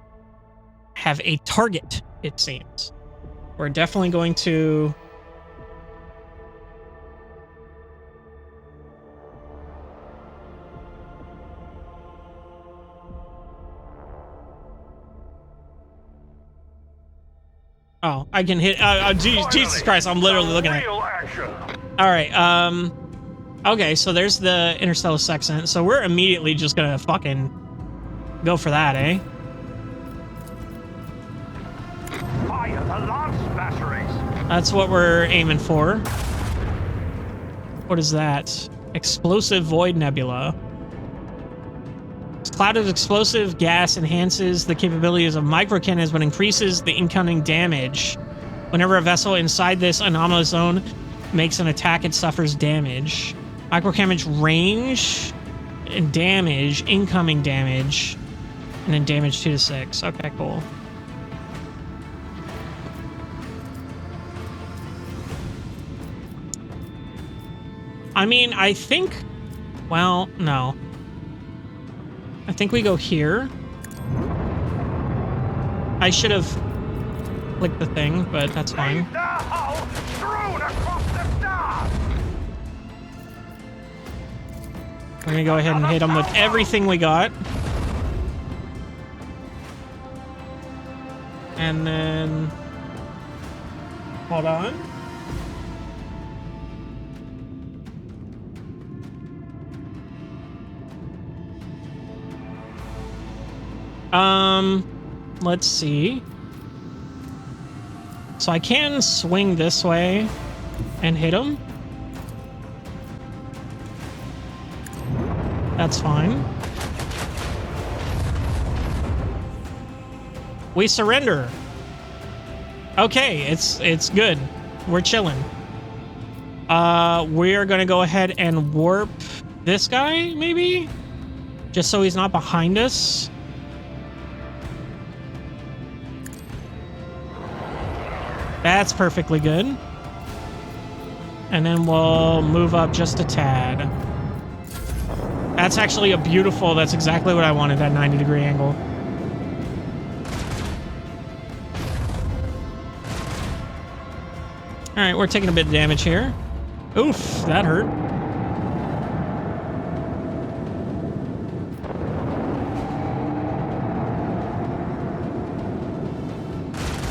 have a target, it seems. We're definitely going to... Oh, I can hit... Jesus Christ, I'm literally looking at it. All right, Okay, so there's the interstellar sextant. So we're immediately just gonna fucking go for that, eh? Fire the lance batteries. That's what we're aiming for. What is that? Explosive void nebula. This cloud of explosive gas enhances the capabilities of microcannons but increases the incoming damage. Whenever a vessel inside this anomalous zone makes an attack, it suffers damage. Microcannons range and damage, incoming damage, and then damage 2 to 6. Okay, cool. I mean, I think... Well, no. I think we go here. I should have clicked the thing, but that's fine. Leave the hull strewn across the stars. We're gonna go ahead and hit them with everything we got. And then... Hold on. Let's see. So I can swing this way and hit him. That's fine. We surrender. Okay, it's good. We're chilling. We're gonna go ahead and warp this guy, maybe? Just so he's not behind us. That's perfectly good. And then we'll move up just a tad. That's actually a beautiful, that's exactly what I wanted, that 90-degree angle. All right, we're taking a bit of damage here. Oof, that hurt.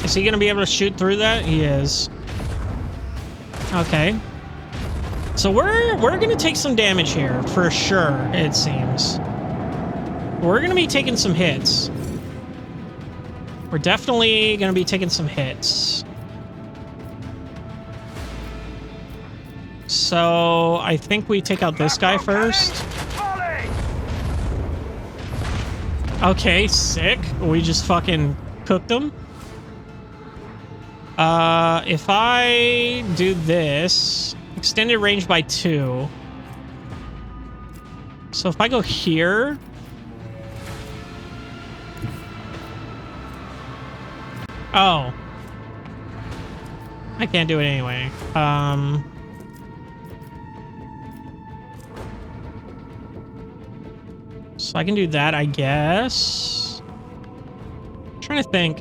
Is he gonna be able to shoot through that? He is. Okay. So we're gonna take some damage here, for sure, it seems. We're gonna be taking some hits. We're definitely gonna be taking some hits. So I think we take out this guy first. Okay, sick. We just fucking cooked him. If I do this, extended range by 2. So if I go here, oh, I can't do it anyway. So I can do that, I guess. I'm trying to think.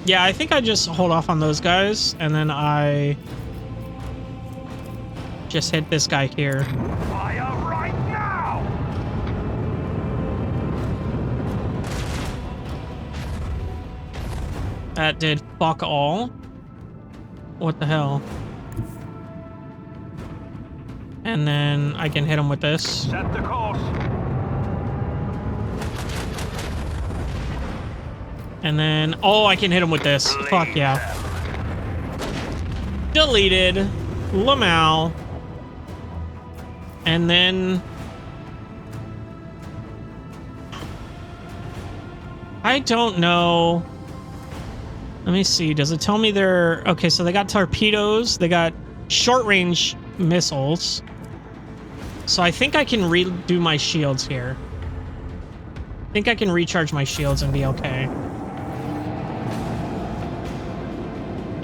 Yeah, I think I just hold off on those guys, and then I just hit this guy here. Fire right now! That did fuck all. What the hell? And then I can hit him with this. Set the course. And then, oh, I can hit him with this. Fuck yeah. Deleted. Lamal. And then... I don't know. Let me see. Does it tell me they're... Okay, so they got torpedoes. They got short-range missiles. So I think I can redo my shields here. I think I can recharge my shields and be okay.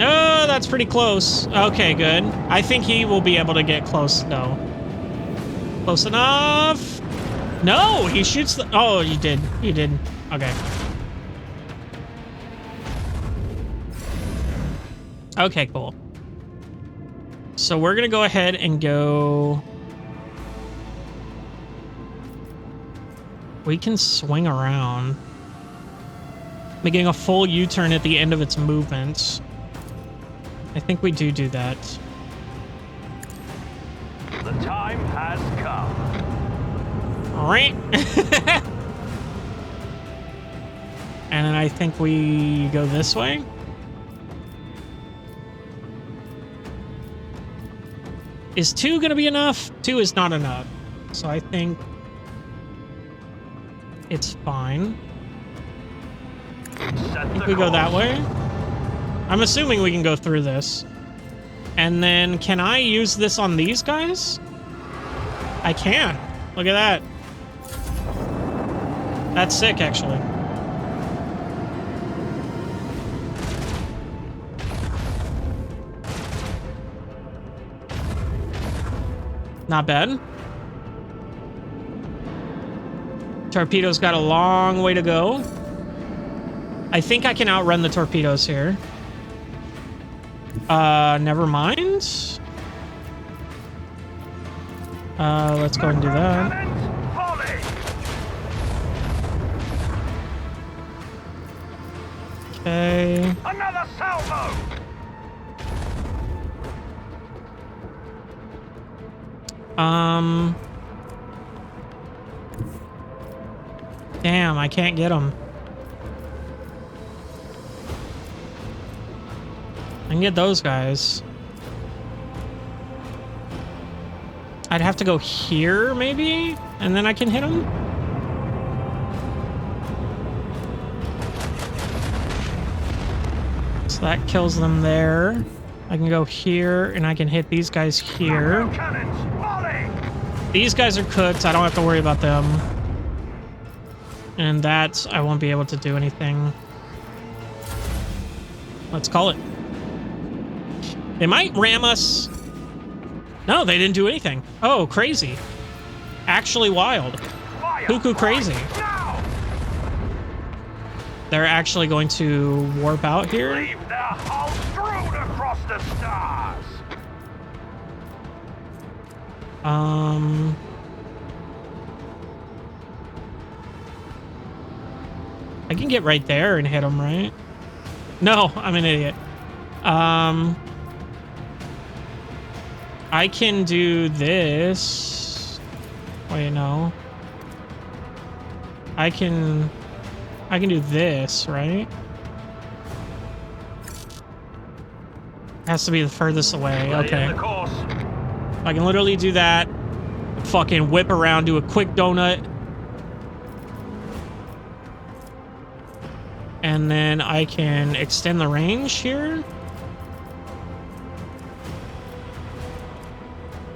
Oh, that's pretty close. Okay, good. I think he will be able to get close, though. Close enough. No, he shoots the... Oh, you did. You did. Okay. Okay, cool. So we're going to go ahead and go... We can swing around. Making a full U-turn at the end of its movements. I think we do that. The time has come. Right. And then I think we go this way. Is 2 gonna be enough? 2 is not enough. So I think it's fine. I think we go that way. I'm assuming we can go through this. And then can I use this on these guys? I can. Look at that. That's sick, actually. Not bad. Torpedo's got a long way to go. I think I can outrun the torpedoes here. Never mind. Let's go and do that. Okay. Another salvo. Damn, I can't get them. I can get those guys. I'd have to go here, maybe? And then I can hit them? So that kills them there. I can go here, and I can hit these guys here. These guys are cooked. I don't have to worry about them. And that, I won't be able to do anything. Let's call it. They might ram us. No, they didn't do anything. Oh, crazy. Actually wild. Cuckoo crazy. They're actually going to warp out here. Leave their hull strewn across the stars. I can get right there and hit them, right? No, I'm an idiot. I can do this. Wait, no. I can do this, right? Has to be the furthest away. Okay. I can literally do that. Fucking whip around, do a quick donut. And then I can extend the range here.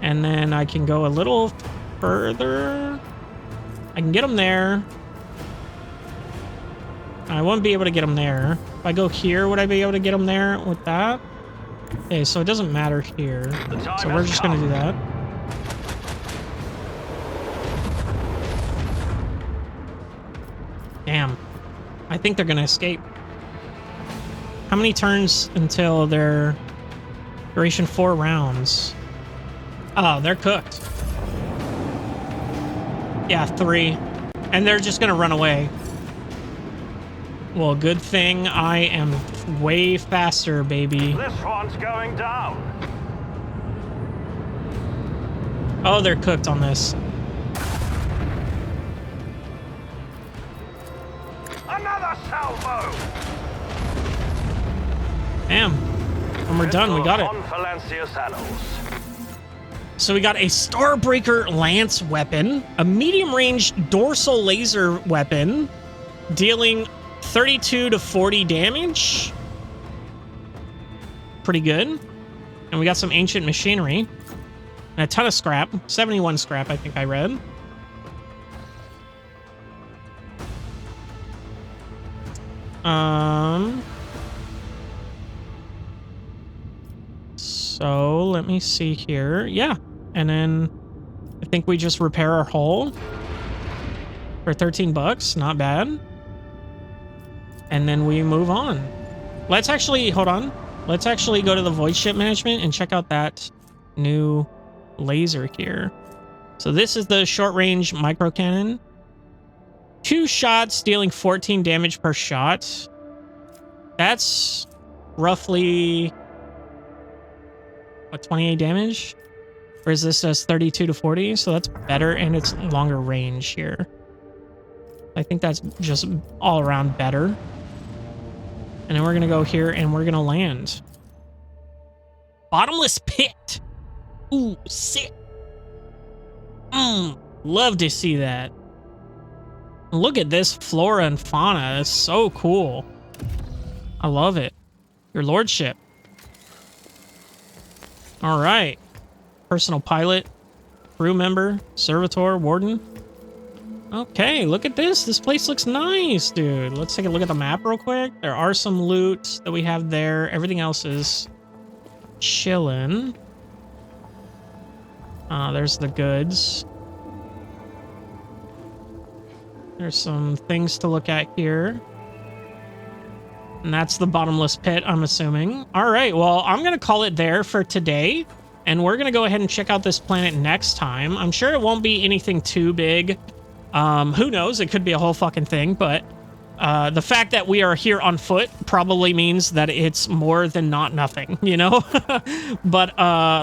And then I can go a little further. I can get them there. I won't be able to get them there. If I go here, would I be able to get them there with that? Okay, so it doesn't matter here. So we're just going to do that. Damn. I think they're going to escape. How many turns until their duration? 4 rounds. Oh, they're cooked. Yeah, 3. And they're just going to run away. Well, good thing I am way faster, baby. This one's going down. Oh, they're cooked on this. Another salvo. Damn. And we're done. We got it. So we got a Starbreaker Lance weapon, a medium-range dorsal laser weapon, dealing 32 to 40 damage. Pretty good. And we got some ancient machinery. And a ton of scrap. 71 scrap, I think I read. So let me see here. Yeah. And then I think we just repair our hull for 13 bucks. Not bad. And then we move on. Let's actually, hold on. Let's actually go to the void ship management and check out that new laser here. So this is the short range micro cannon. 2 shots dealing 14 damage per shot. That's roughly what, 28 damage? Whereas this does 32 to 40, so that's better, and it's longer range here. I think that's just all around better. And then we're gonna go here and we're gonna land. Bottomless pit. Ooh, sick. Love to see that. Look at this flora and fauna. It's so cool. I love it. Your lordship. All right. Personal pilot, crew member, servitor, warden. Okay, look at this. This place looks nice, dude. Let's take a look at the map real quick. There are some loot that we have there. Everything else is chillin'. There's the goods. There's some things to look at here. And that's the bottomless pit, I'm assuming. All right, well, I'm going to call it there for today. And we're going to go ahead and check out this planet next time. I'm sure it won't be anything too big. Who knows? It could be a whole fucking thing. But the fact that we are here on foot probably means that it's more than not nothing, you know? But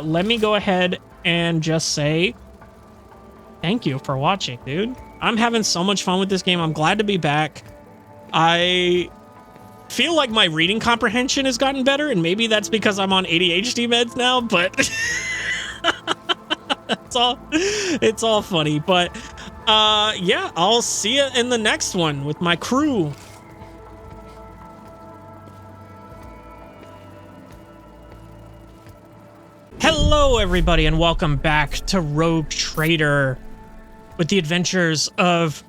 let me go ahead and just say thank you for watching, dude. I'm having so much fun with this game. I'm glad to be back. I feel like my reading comprehension has gotten better, and maybe that's because I'm on ADHD meds now, but it's all funny. But yeah, I'll see you in the next one with my crew. Hello everybody, and welcome back to Rogue Trader with the adventures of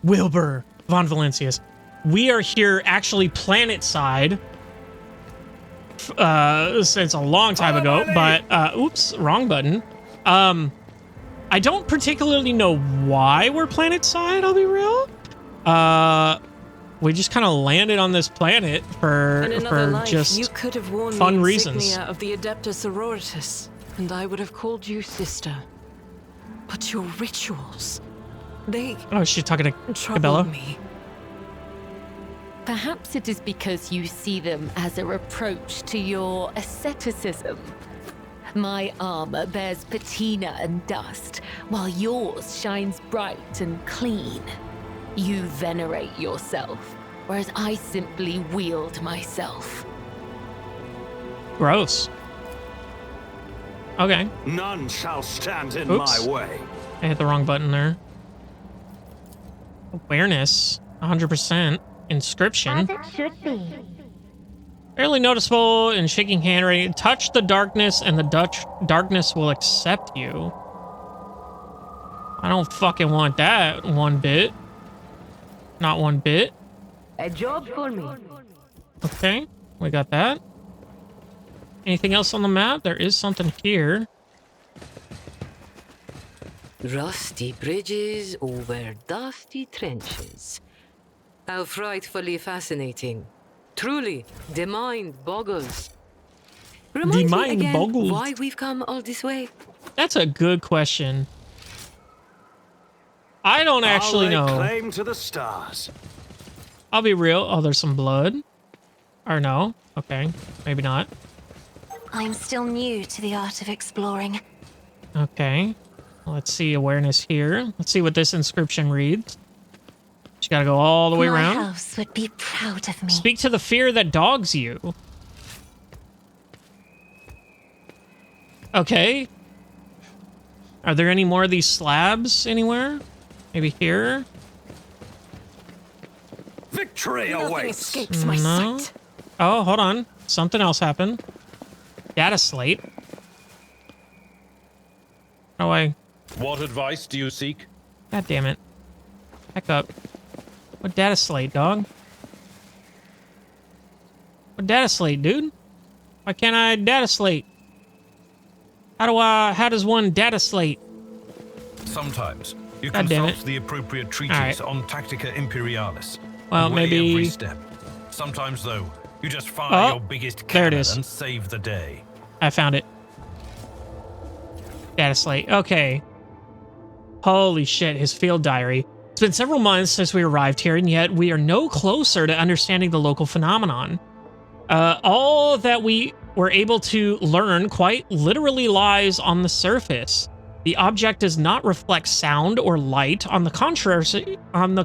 Wilbur von Valancius. We are here actually planet side since a long time ago, but oops, wrong button. I don't particularly know why we're planet side, I'll be real. We just kind of landed on this planet for just you could have worn fun the reasons. insignia of the Adeptus Sororitas, and I would have called you sister. But your rituals, they Oh, she's talking to troubled Cabela. me. Perhaps it is because you see them as a reproach to your asceticism. My armor bears patina and dust, while yours shines bright and clean. You venerate yourself, whereas I simply wield myself. Gross. Okay. None shall stand in Oops. my way. I hit the wrong button there. Awareness, 100%. Inscription. As it should be. Fairly noticeable in shaking handwriting. Touch the darkness and the darkness will accept you. I don't fucking want that one bit. Not one bit. A job for me. Okay, we got that. Anything else on the map? There is something here. Rusty bridges over dusty trenches. How frightfully fascinating. Truly, the mind boggles. Remind me mind again boggles. why we've come all this way. That's a good question. I don't actually I'll lay know. claim to the stars. I'll be real. Oh, there's some blood. Or no. Okay, maybe not. I'm still new to the art of exploring. Okay. Let's see awareness here. Let's see what this inscription reads. Just gotta go all the way My around. house would be proud of me. Speak to the fear that dogs you. Okay. Are there any more of these slabs anywhere? Maybe here? Victory Nothing awaits. escapes my No. sight. Oh, hold on. Something else happened. Data slate. Oh, What advice do you seek? God damn it. Back up. What data slate, dog? What data slate, dude? Why can't I data slate? How does one data slate? Sometimes you God damn consult it. the appropriate treatise Alright. on Tactica Imperialis. Well, Weigh maybe- every step. Sometimes, though, you just fire Oh, your biggest there it cannon is. and save the day. I found it. Data slate. Okay. Holy shit, his field diary. It's been several months since we arrived here, and yet we are no closer to understanding the local phenomenon. All that we we're able to learn quite literally lies on the surface. The object does not reflect sound or light. On the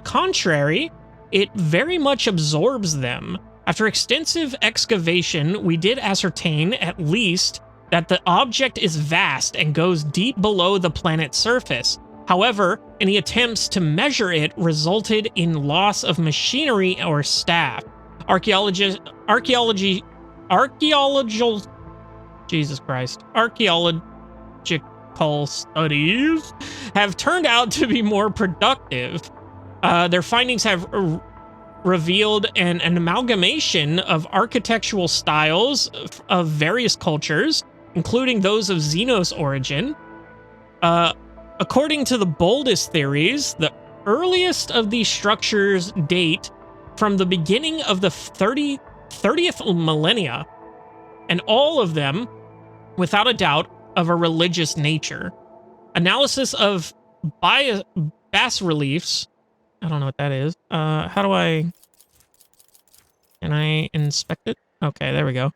contrary, it very much absorbs them. After extensive excavation, we did ascertain, at least, that the object is vast and goes deep below the planet's surface. However, any attempts to measure it resulted in loss of machinery or staff. Archaeological studies have turned out to be more productive. Their findings have revealed an amalgamation of architectural styles of various cultures, including those of Xenos origin. According to the boldest theories, the earliest of these structures date from the beginning of the 30th millennia, and all of them, without a doubt, of a religious nature. Analysis of bas reliefs. I don't know what that is. How do I... Can I inspect it? Okay, there we go.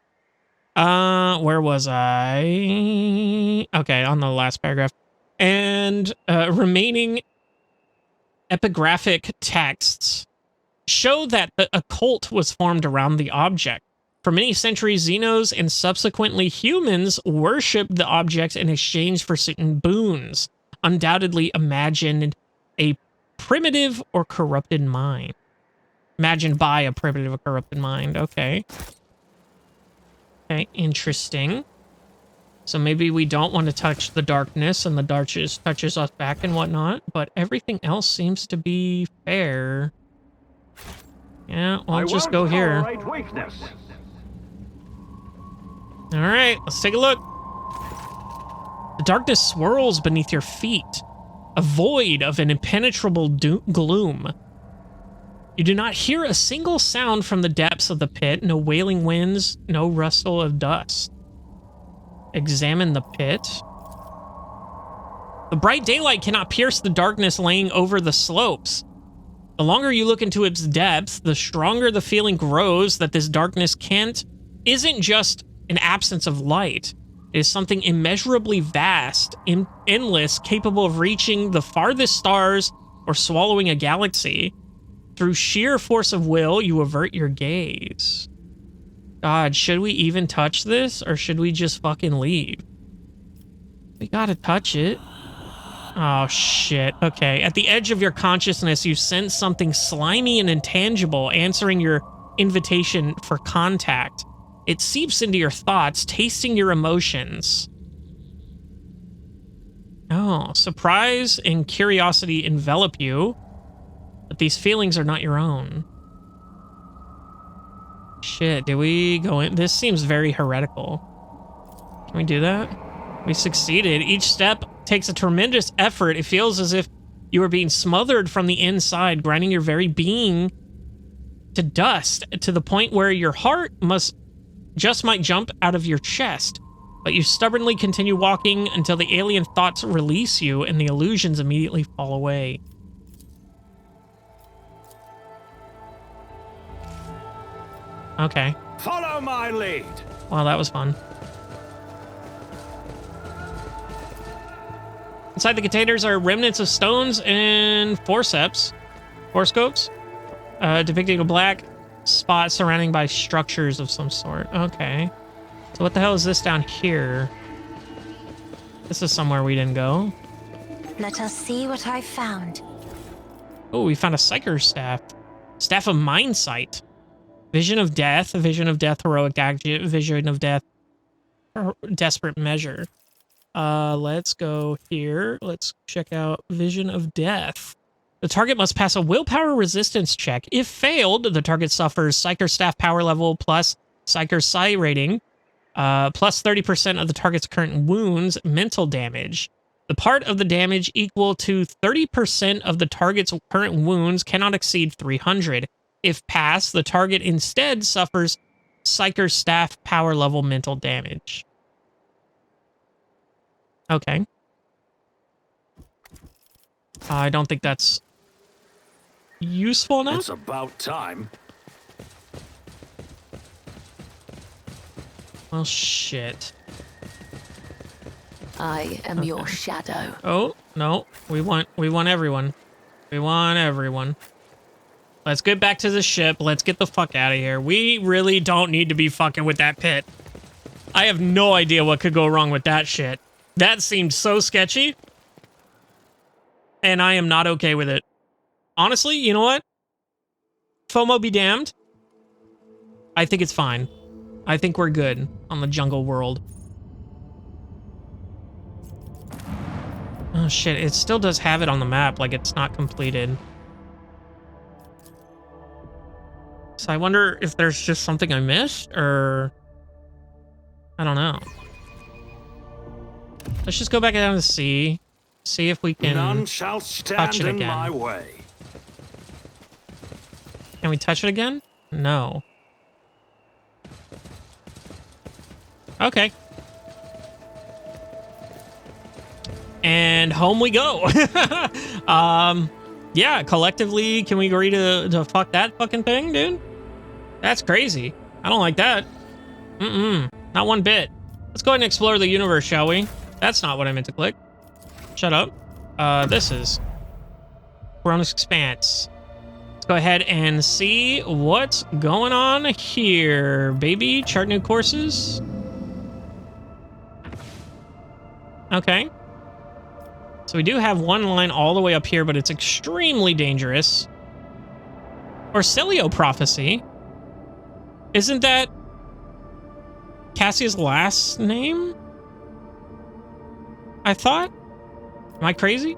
Where was I? Okay, on the last paragraph. And remaining epigraphic texts show that a cult was formed around the object. For many centuries, Xenos and subsequently humans worshipped the object in exchange for certain boons, undoubtedly imagined a primitive or corrupted mind. Imagined by a primitive or corrupted mind. Okay. Okay, interesting. So maybe we don't want to touch the darkness, and the darkness touches us back and whatnot, but everything else seems to be fair. Yeah, we'll just go here. All right, let's take a look. The darkness swirls beneath your feet, a void of an impenetrable gloom. You do not hear a single sound from the depths of the pit, no wailing winds, no rustle of dust. Examine the pit. The bright daylight cannot pierce the darkness laying over the slopes. The longer you look into its depths, the stronger the feeling grows that this darkness isn't just an absence of light. It is something immeasurably vast, endless, capable of reaching the farthest stars or swallowing a galaxy. Through sheer force of will, you avert your gaze. God, should we even touch this, or should we just fucking leave? We gotta touch it. Oh, shit. Okay, at the edge of your consciousness, you sense something slimy and intangible answering your invitation for contact. It seeps into your thoughts, tasting your emotions. Oh, surprise and curiosity envelop you, but these feelings are not your own. Shit, did we go in? This seems very heretical. Can we do that? We succeeded. Each step takes a tremendous effort. It feels as if you are being smothered from the inside, grinding your very being to dust, to the point where your heart might jump out of your chest. But you stubbornly continue walking until the alien thoughts release you and the illusions immediately fall away. Okay. Follow my lead. Wow, that was fun. Inside the containers are remnants of stones and forceps, depicting a black spot surrounding by structures of some sort. Okay. So what the hell is this down here? This is somewhere we didn't go. Let us see what I found. Oh, we found a Psyker staff. Staff of Mind Sight. Vision of Death, heroic action, vision of death, desperate measure. Let's go here. Let's check out Vision of Death. The target must pass a willpower resistance check. If failed, the target suffers Psyker staff power level plus Psyker Psi rating, plus 30% of the target's current wounds, mental damage. The part of the damage equal to 30% of the target's current wounds cannot exceed 300. If passed, the target instead suffers Psyker staff power level mental damage. Okay. I don't think that's useful enough. It's about time. Well, shit. I am your shadow. Oh, no. We want everyone. We want everyone. Let's get back to the ship. Let's get the fuck out of here. We really don't need to be fucking with that pit. I have no idea what could go wrong with that shit. That seemed so sketchy. And I am not okay with it. Honestly, you know what? FOMO be damned. I think it's fine. I think we're good on the jungle world. Oh shit, it still does have it on the map, like it's not completed. So I wonder if there's just something I missed, or... I don't know. Let's just go back down to sea. See if we can None shall stand touch it in again. my way. Can we touch it again? No. Okay. And home we go. Yeah, collectively, can we agree to fuck that fucking thing, dude? That's crazy. I don't like that. Not one bit. Let's go ahead and explore the universe, shall we? That's not what I meant to click. Shut up. This is Cronus Expanse. Let's go ahead and see what's going on here, baby. Chart new courses. Okay. So we do have one line all the way up here, but it's extremely dangerous. Orcelio Prophecy. Isn't that Cassia's last name? I thought? Am I crazy?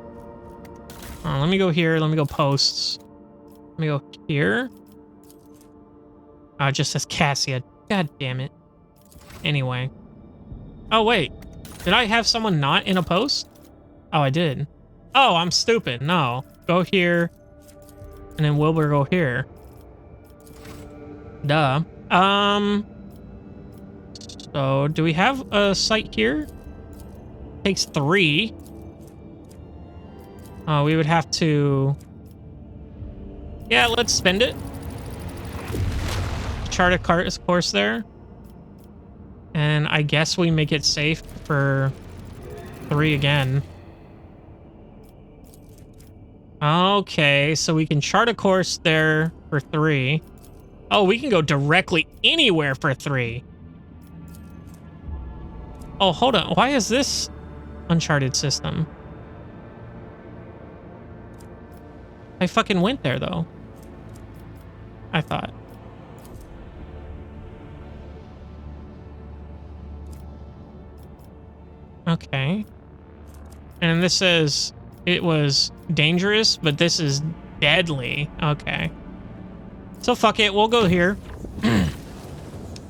Oh, let me go here. Let me go posts. Let me go here. Oh, it just says Cassia. God damn it. Anyway. Oh, wait. Did I have someone not in a post? Oh, I did. Oh, I'm stupid. No. Go here. And then Wilbur go here. Duh. So, do we have a site here? Takes 3. Oh, we would have to... Yeah, let's spend it. Chart a course there. And I guess we make it safe for 3 again. Okay, so we can chart a course there for 3. Oh, we can go directly anywhere for 3. Oh, hold on. Why is this uncharted system? I fucking went there, though. I thought. Okay. And this says it was dangerous, but this is deadly. Okay. So fuck it, we'll go here.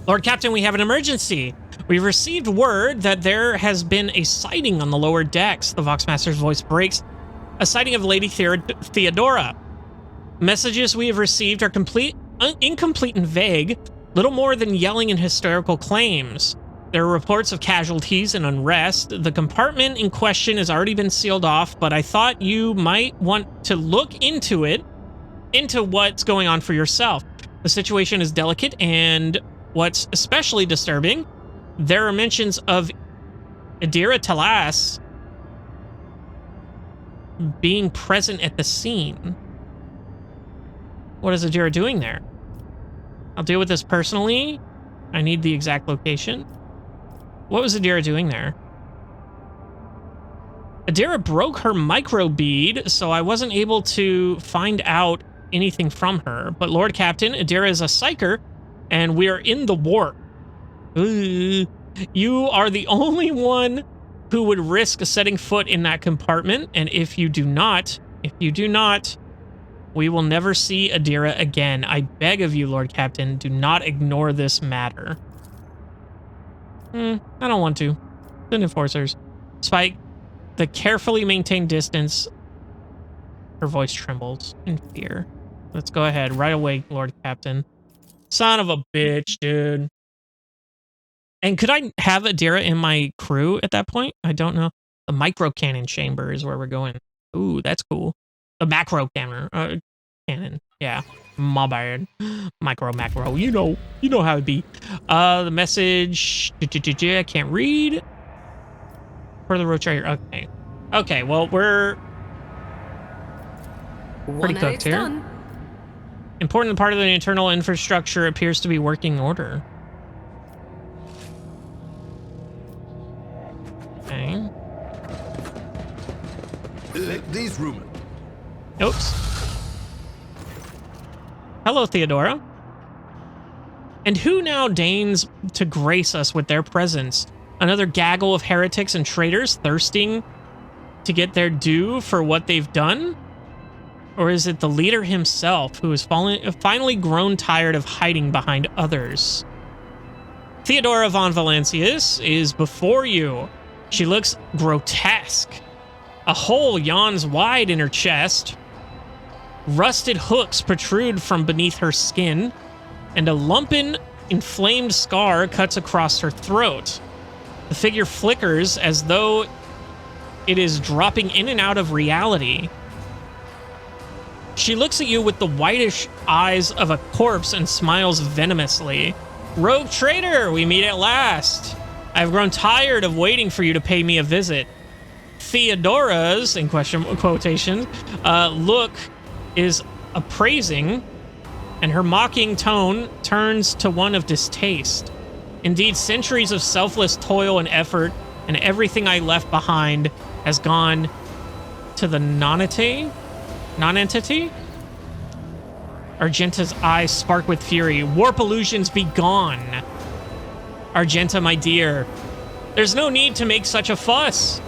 Lord Captain, we have an emergency. We've received word that there has been a sighting on the lower decks. The Voxmaster's voice breaks. A sighting of Lady Theodora. Messages we have received are incomplete and vague, little more than yelling and hysterical claims. There are reports of casualties and unrest. The compartment in question has already been sealed off, but I thought you might want to look into what's going on for yourself. The situation is delicate, and what's especially disturbing, there are mentions of Adira Talas being present at the scene. What is Adira doing there? I'll deal with this personally. I need the exact location. What was Adira doing there? Adira broke her micro bead, so I wasn't able to find out anything from her. But Lord Captain, Adira is a psyker, and we are in the warp. Ooh. You are the only one who would risk setting foot in that compartment, and if you do not, we will never see Adira again. I beg of you, Lord Captain, do not ignore this matter. I don't want to. The enforcers. Despite the carefully maintained distance, her voice trembles in fear. Let's go ahead. Right away, Lord Captain. Son of a bitch, dude. And could I have Adira in my crew at that point? I don't know. The micro cannon chamber is where we're going. Ooh, that's cool. The macro cannon. Cannon. Yeah. My bad. Micro, macro. You know how it be. The message. I can't read. For the roach right here. Okay. Okay, well, we're pretty cooked here. Done. Important part of the internal infrastructure appears to be working order. Okay. These rumors. Oops. Hello, Theodora. And who now deigns to grace us with their presence? Another gaggle of heretics and traitors thirsting to get their due for what they've done? Or is it the leader himself who has finally grown tired of hiding behind others? Theodora von Valancius is before you. She looks grotesque. A hole yawns wide in her chest. Rusted hooks protrude from beneath her skin, and a lumpen, inflamed scar cuts across her throat. The figure flickers as though it is dropping in and out of reality. She looks at you with the whitish eyes of a corpse and smiles venomously. Rogue traitor, we meet at last. I've grown tired of waiting for you to pay me a visit. Theodora's, in quotation, look is appraising, and her mocking tone turns to one of distaste. Indeed, centuries of selfless toil and effort, and everything I left behind has gone to the nonentity? Argenta's eyes spark with fury. Warp illusions be gone. Argenta, my dear, there's no need to make such a fuss.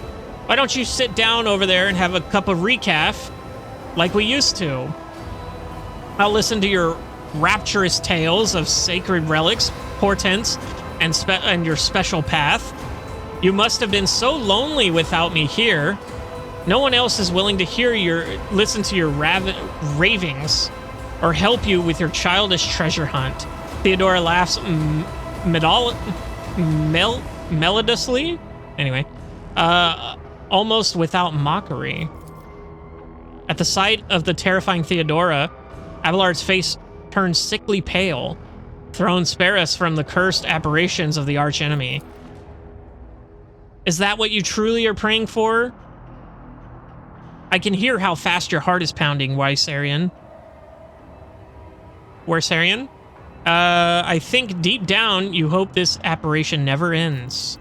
Why don't you sit down over there and have a cup of recaf like we used to? I'll listen to your rapturous tales of sacred relics, portents, and your special path. You must have been so lonely without me here. No one else is willing to listen to your ravings or help you with your childish treasure hunt. Theodora laughs melodiously. Anyway, almost without mockery. At the sight of the terrifying Theodora, Abelard's face turns sickly pale. Throne, spare us from the cursed aberrations of the archenemy. Is that what you truly are praying for? I can hear how fast your heart is pounding, Weissarian. Weissarian? I think deep down you hope this apparition never ends.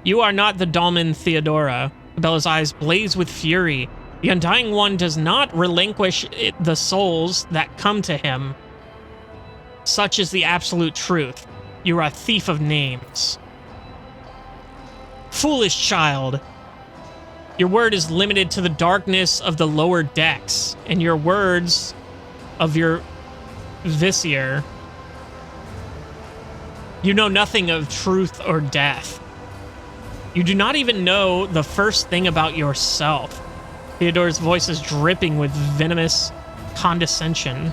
You are not the Dolmen Theodora. Bella's eyes blaze with fury. The Undying One does not relinquish the souls that come to him. Such is the absolute truth. You are a thief of names. Foolish child. Your word is limited to the darkness of the lower decks, and your words of your vizier. You know nothing of truth or death. You do not even know the first thing about yourself. Theodora's voice is dripping with venomous condescension.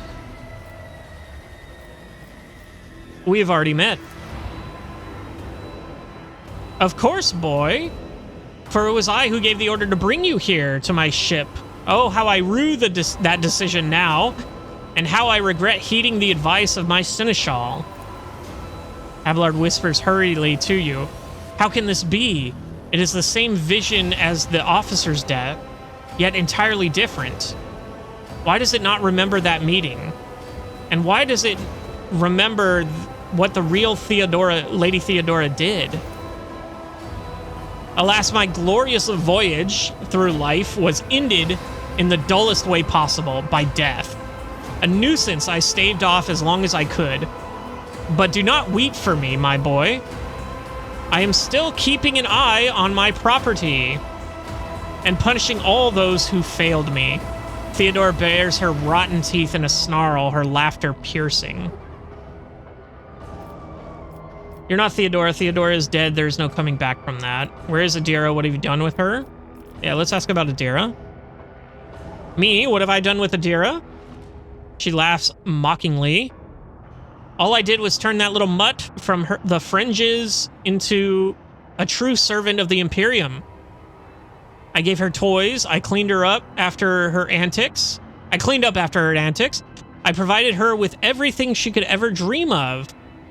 We have already met. Of course, boy. For it was I who gave the order to bring you here to my ship. Oh, how I rue that decision now, and how I regret heeding the advice of my seneschal. Abelard whispers hurriedly to you. How can this be? It is the same vision as the officer's death, yet entirely different. Why does it not remember that meeting? And why does it remember what the real Lady Theodora did? Alas, my glorious voyage through life was ended in the dullest way possible, by death. A nuisance I staved off as long as I could. But do not weep for me, my boy. I am still keeping an eye on my property and punishing all those who failed me. Theodora bares her rotten teeth in a snarl, her laughter piercing. You're not Theodora. Theodora is dead. There's no coming back from that. Where is Adira? What have you done with her? Yeah, let's ask about Adira. Me? What have I done with Adira? She laughs mockingly. All I did was turn that little mutt from the fringes into a true servant of the Imperium. I gave her toys. I cleaned her up after her antics. I cleaned up after her antics. I provided her with everything she could ever dream of.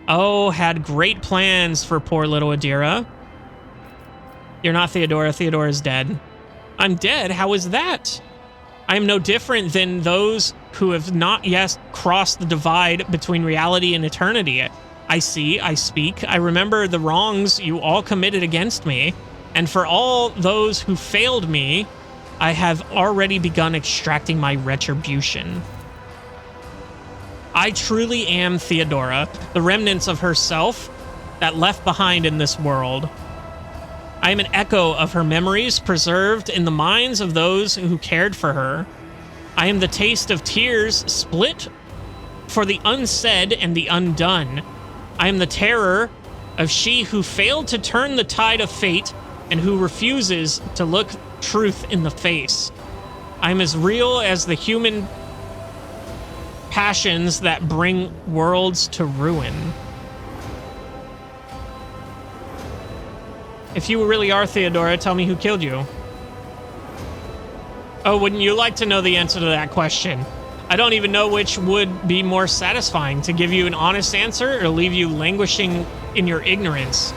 Oh, had great plans for poor little Adira. You're not Theodora. Theodora's dead. I'm dead? How is that? I am no different than those who have not yet crossed the divide between reality and eternity. I see, I speak, I remember the wrongs you all committed against me, and for all those who failed me, I have already begun extracting my retribution. I truly am Theodora, the remnants of herself that left behind in this world. I am an echo of her memories preserved in the minds of those who cared for her. I am the taste of tears split for the unsaid and the undone. I am the terror of she who failed to turn the tide of fate and who refuses to look truth in the face. I am as real as the human passions that bring worlds to ruin. If you really are Theodora, tell me who killed you. Oh, wouldn't you like to know the answer to that question? I don't even know which would be more satisfying, to give you an honest answer or leave you languishing in your ignorance.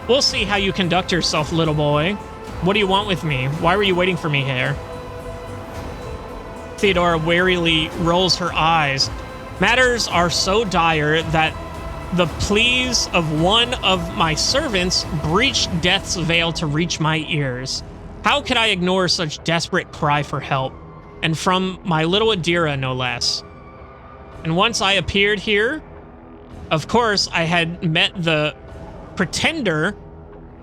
We'll see how you conduct yourself, little boy. What do you want with me? Why were you waiting for me here? Theodora warily rolls her eyes. Matters are so dire that the pleas of one of my servants breached death's veil to reach my ears. How could I ignore such desperate cry for help? And from my little Adira, no less. And once I appeared here, of course, I had met the pretender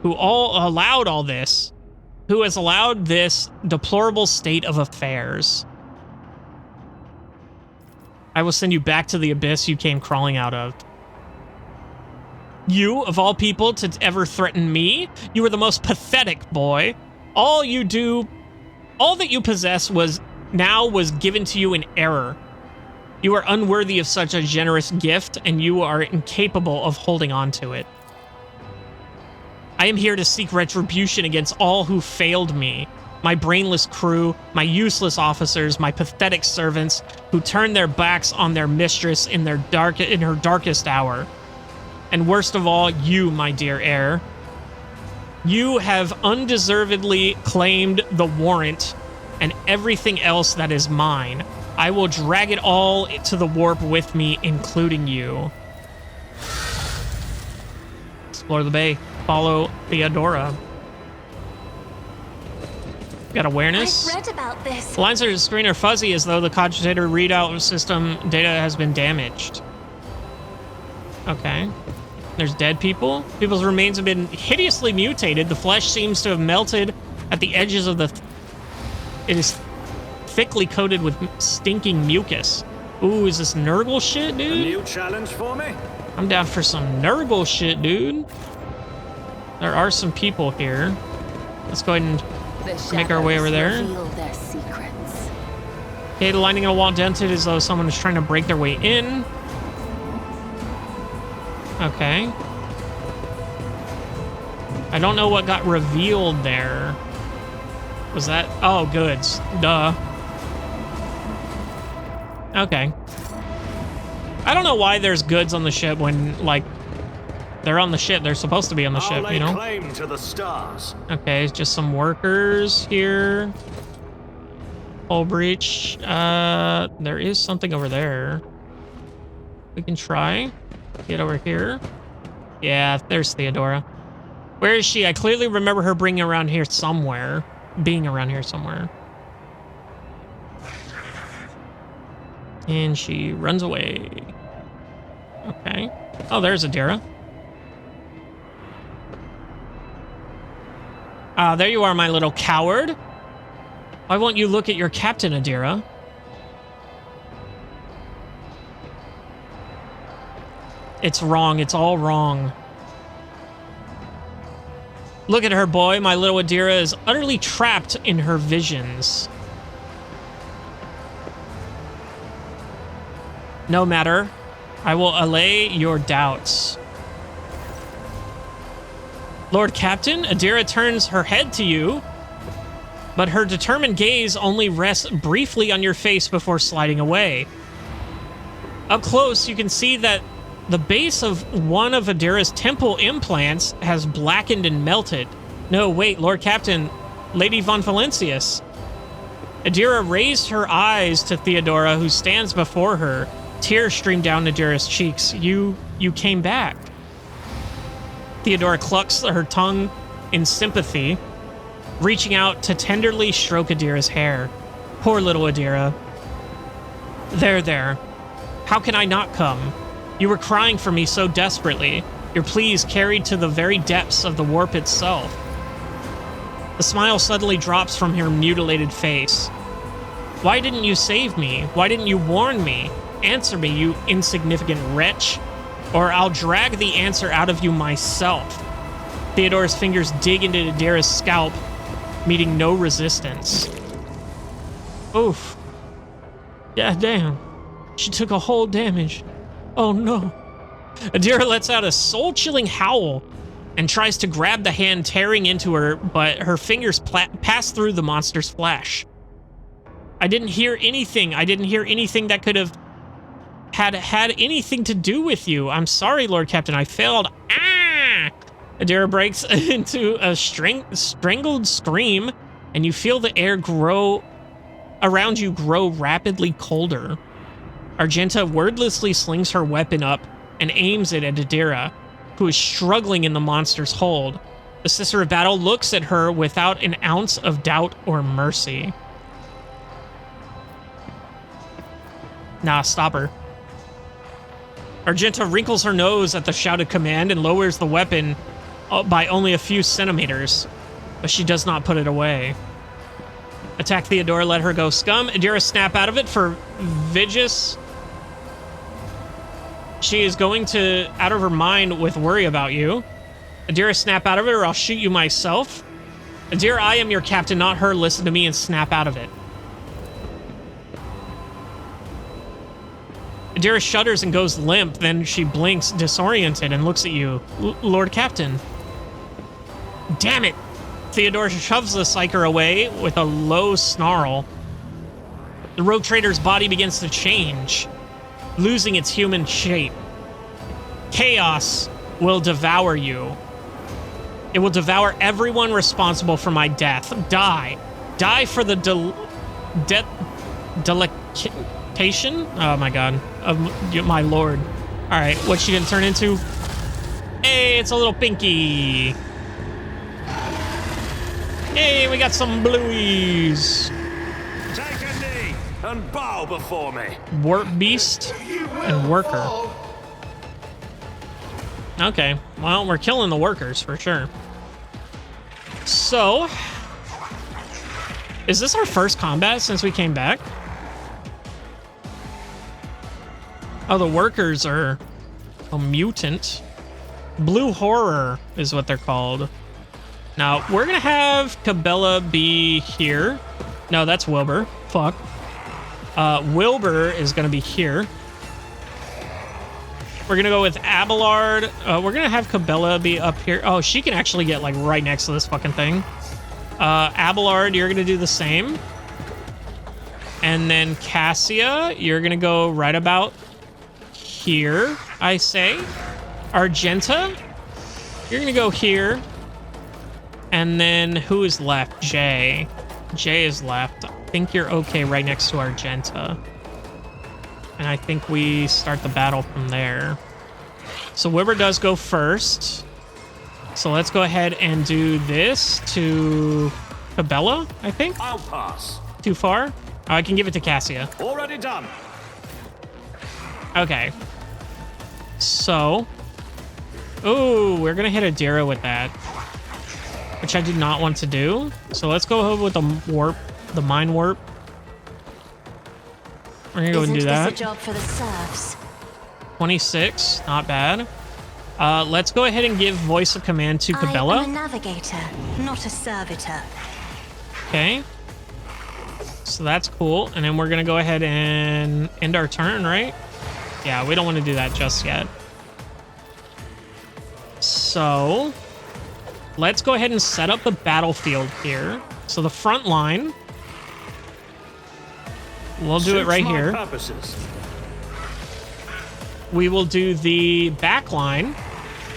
who allowed all this, who has allowed this deplorable state of affairs. I will send you back to the abyss you came crawling out of. You, of all people, to ever threaten me? You were the most pathetic boy. All that you possess was given to you in error. You are unworthy of such a generous gift, and you are incapable of holding on to it. I am here to seek retribution against all who failed me. My brainless crew, my useless officers, my pathetic servants who turned their backs on their mistress in her darkest hour. And worst of all, you, my dear heir. You have undeservedly claimed the warrant and everything else that is mine. I will drag it all to the warp with me, including you. Explore the bay. Follow Theodora. Got awareness. I've read about this. The lines on the screen are fuzzy, as though the cogitator readout system data has been damaged. Okay. There's dead people. People's remains have been hideously mutated. The flesh seems to have melted at the edges of the... It is thickly coated with stinking mucus. Ooh, is this Nurgle shit, dude? A new challenge for me? I'm down for some Nurgle shit, dude. There are some people here. Let's go ahead and make our way over there. Okay, the lining of the wall dented as though someone is trying to break their way in. Okay. I don't know what got revealed there. Was that... Oh, goods. Duh. Okay. I don't know why there's goods on the ship when, like, they're on the ship. They're supposed to be on the ship, you know? Claim to the stars. Okay, just some workers here. Hull breach. There is something over there. We can try. Get over here. Yeah, there's Theodora. Where is she? I clearly remember her being around here somewhere. And she runs away. Okay. Oh, there's Adira. There you are, my little coward. Why won't you look at your captain, Adira? It's wrong. It's all wrong. Look at her, boy. My little Adira is utterly trapped in her visions. No matter. I will allay your doubts. Lord Captain, Adira turns her head to you. but her determined gaze only rests briefly on your face before sliding away. Up close, you can see that the base of one of Adira's temple implants has blackened and melted. No, wait, Lord Captain, Lady Von Valencius. Adira raised her eyes to Theodora, who stands before her. Tears stream down Adira's cheeks. You came back. Theodora clucks her tongue in sympathy, reaching out to tenderly stroke Adira's hair. Poor little Adira. There. How can I not come? You were crying for me so desperately, your pleas carried to the very depths of the warp itself. The smile suddenly drops from her mutilated face. Why didn't you save me? Why didn't you warn me? Answer me, you insignificant wretch, or I'll drag the answer out of you myself. Theodora's fingers dig into Adira's scalp, meeting no resistance. Oof. Yeah, damn. She took a whole damage. Oh no. Adira lets out a soul-chilling howl and tries to grab the hand tearing into her, but her fingers pass through the monster's flesh. I didn't hear anything. I didn't hear anything that could have had anything to do with you. I'm sorry, Lord Captain. I failed. Ah! Adira breaks into a strangled scream, and you feel the air around you grow rapidly colder. Argenta wordlessly slings her weapon up and aims it at Adira, who is struggling in the monster's hold. The Sister of Battle looks at her without an ounce of doubt or mercy. Nah, stop her. Argenta wrinkles her nose at the shouted command and lowers the weapon by only a few centimeters, but she does not put it away. Attack Theodora, let her go, scum. Adira snap out of it for Vigis. She is going to out of her mind with worry about you. Adira, snap out of it or I'll shoot you myself. Adira, I am your captain, not her. Listen to me and snap out of it. Adira shudders and goes limp, then she blinks, disoriented, and looks at you. Lord Captain. Damn it! Theodora shoves the psyker away with a low snarl. The rogue trader's body begins to change, losing its human shape. Chaos will devour you. It will devour everyone responsible for my death. Die. Die for the delectation? Oh my god. Of my lord. Alright, what's she gonna turn into? Hey, it's a little pinky. Hey, we got some blueies. Take a knee and bow before me. Warp Beast and Worker. Okay, well, we're killing the workers for sure. So, is this our first combat since we came back? Oh, the workers are a mutant. Blue Horror is what they're called. Now, we're gonna have Cabela be here. No, that's Wilbur. Fuck. Wilbur is gonna be here. We're gonna go with Abelard. We're gonna have Cabela be up here. Oh, she can actually get like right next to this fucking thing. Abelard, you're gonna do the same. And then Cassia, you're gonna go right about here, I say. Argenta, you're gonna go here. And then who is left? Jay. Jay is left. I think you're okay right next to Argenta. And I think we start the battle from there. So Wilbur does go first. So let's go ahead and do this to Cabela, I think. I'll pass. Too far? Oh, I can give it to Cassia. Already done. Okay. So. Ooh, we're gonna hit Adira with that, which I did not want to do. So let's go with the warp, the mind warp. We're gonna go and do that. Isn't this a job for the serfs? 26, not bad. Let's go ahead and give voice of command to Cabela. I am a navigator, not a servitor. Okay. So that's cool. And then we're gonna go ahead and end our turn, right? Yeah, we don't want to do that just yet. So let's go ahead and set up the battlefield here. So the front line, we'll do it right here. We will do the back line,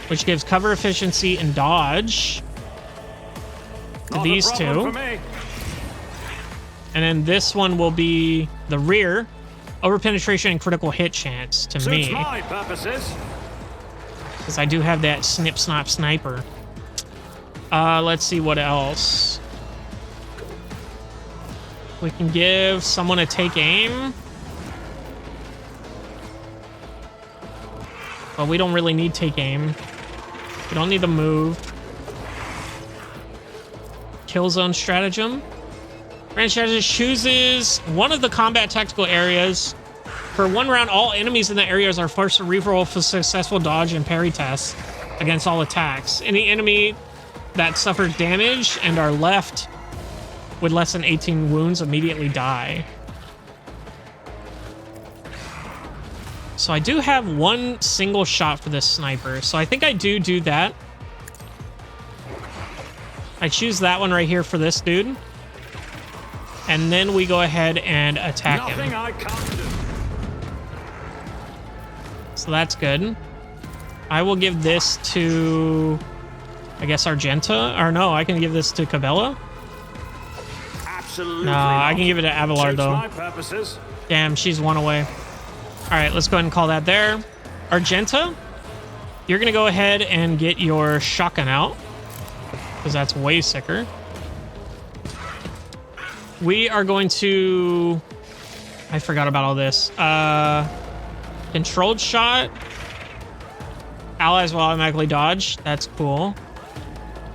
which gives cover efficiency and dodge to these two. And then this one will be the rear, over penetration and critical hit chance to me. Because I do have that snip snap sniper. Let's see what else. We can give someone a take aim. But we don't really need take aim. We don't need to move. Kill zone stratagem. Grand strategist chooses one of the combat tactical areas. For 1 round, all enemies in the areas are forced to reroll for successful dodge and parry tests against all attacks. Any enemy that suffers damage and are left with less than 18 wounds immediately die. So I do have 1 single shot for this sniper. So I think I do that. I choose that one right here for this dude. And then we go ahead and attack him. So that's good. I will give this to, I guess, Argenta. Or no, I can give this to Cabela. Absolutely. No, I can give it to Abelard, though. My purposes. Damn, she's 1 away. All right, let's go ahead and call that there. Argenta, you're going to go ahead and get your shotgun out, because that's way sicker. We are going to... I forgot about all this. Controlled shot. Allies will automatically dodge. That's cool.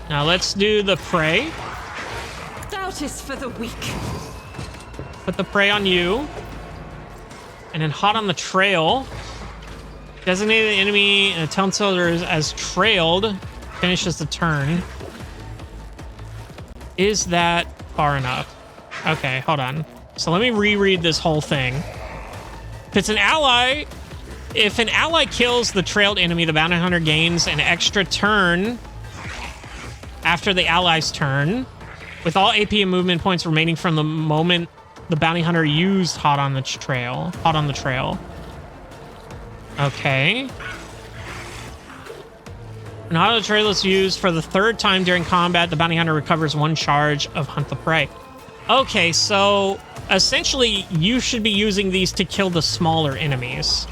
Now let's do the prey. Doubt is for the weak. Put the prey on you. And then hot on the trail. Designate the enemy and tell soldiers as trailed. Finishes the turn. Is that far enough? Okay, hold on. So let me reread this whole thing. If it's an ally, if an ally kills the trailed enemy, the bounty hunter gains an extra turn after the ally's turn, with all AP and movement points remaining from the moment the bounty hunter used hot on the trail. Hot on the trail. Okay. When hot on the trail is used for the 3rd time during combat, the bounty hunter recovers 1 charge of hunt the prey. Okay, so essentially you should be using these to kill the smaller enemies.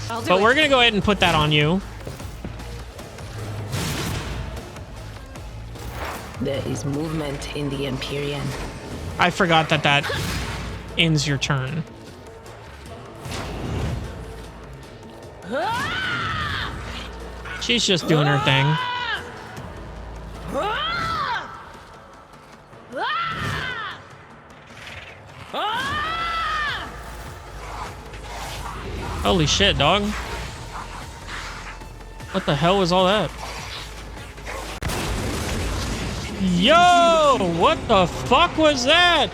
But we're gonna go ahead and put that on you. There is movement in the Empyrean. I forgot that that ends your turn. She's just doing her thing. Holy shit, dog. What the hell was all that? Yo! What the fuck was that?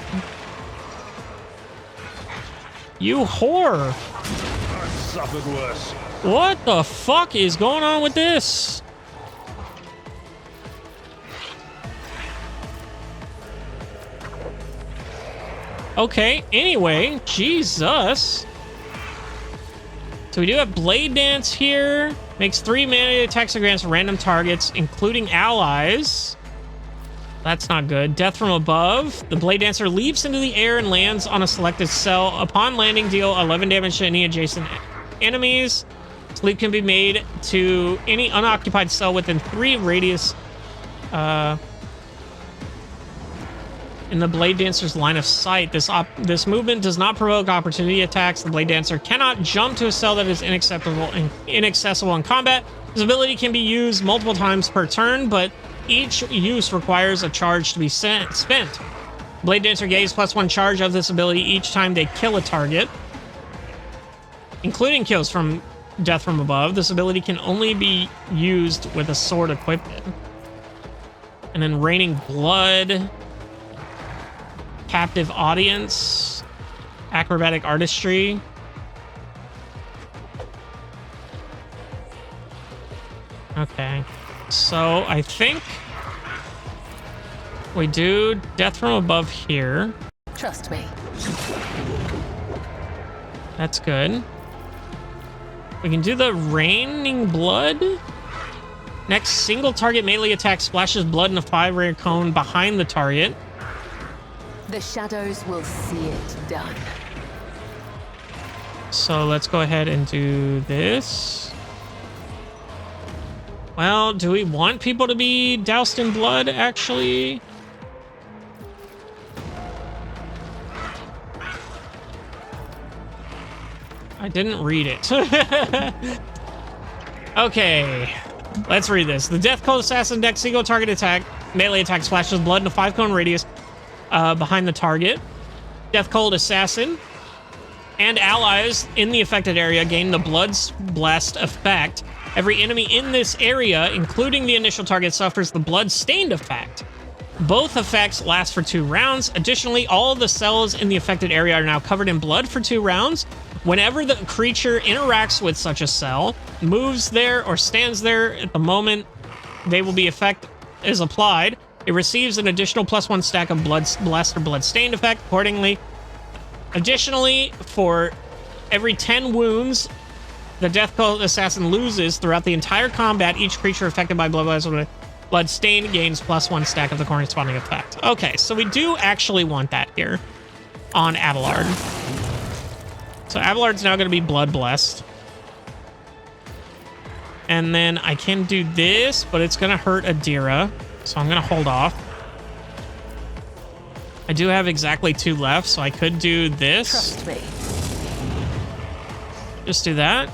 You whore. I've suffered worse. What the fuck is going on with this? Okay, anyway, Jesus. So we do have Blade Dance here. Makes 3 melee attacks against random targets, including allies. That's not good. Death from above. The Blade Dancer leaps into the air and lands on a selected cell. Upon landing, deal 11 damage to any adjacent enemies. This leap can be made to any unoccupied cell within 3 radius in the Blade Dancer's line of sight. This movement does not provoke opportunity attacks. The Blade Dancer cannot jump to a cell that is inaccessible in combat. This ability can be used multiple times per turn, but each use requires a charge to be spent. Blade Dancer gains +1 charge of this ability each time they kill a target, including kills from Death from Above. This ability can only be used with a sword equipped. And then Raining Blood, Captive Audience, Acrobatic Artistry. Okay, so I think We do death from above here. Trust me. That's good. We can do the raining blood. Next, single target melee attack splashes blood in a 5-ray cone behind the target. The shadows will see it done. So let's go ahead and do this. Well, do we want people to be doused in blood, actually? I didn't read it. Okay, let's read this. The Death Code Assassin deck single target attack, melee attack splashes blood in a 5-cone radius behind the target. Death Cold Assassin and allies in the affected area gain the Blood's Blessed effect. Every enemy in this area, including the initial target, suffers the Blood-Stained effect. Both effects last for 2 rounds. Additionally, all the cells in the affected area are now covered in blood for 2 rounds. Whenever the creature interacts with such a cell, moves there, or stands there at the moment they will be effect is applied, it receives an additional +1 stack of Blood Blessed or Blood-Stained effect accordingly. Additionally, for every 10 wounds the Death Cult Assassin loses throughout the entire combat, each creature affected by Blood-Stained gains +1 stack of the corresponding effect. Okay, so we do actually want that here on Abelard. So Abelard's now going to be Blood Blessed. And then I can do this, but it's going to hurt Adira, so I'm going to hold off. I do have exactly 2 left, so I could do this. Trust me. Just do that.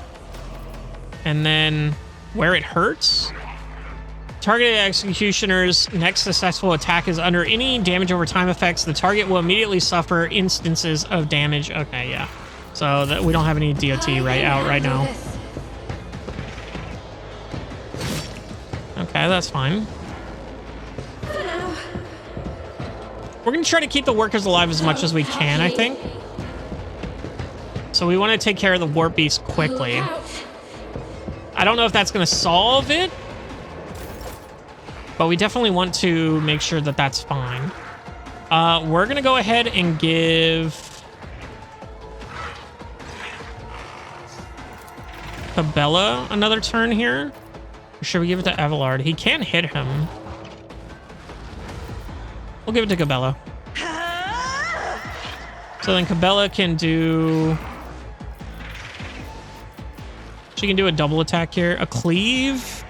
And then where it hurts, targeted executioner's next successful attack is under any damage over time effects. The target will immediately suffer instances of damage. Okay, yeah. So that we don't have any DOT out right now. Okay, that's fine. We're gonna try to keep the workers alive as much as we can, I think. So we want to take care of the warp beast quickly. I don't know if that's gonna solve it, but we definitely want to make sure that that's fine. We're gonna go ahead and give Cabela another turn here. Or should we give it to Abelard? He can't hit him. We'll give it to Cabela. So then Cabela can do... She can do a double attack here. A cleave?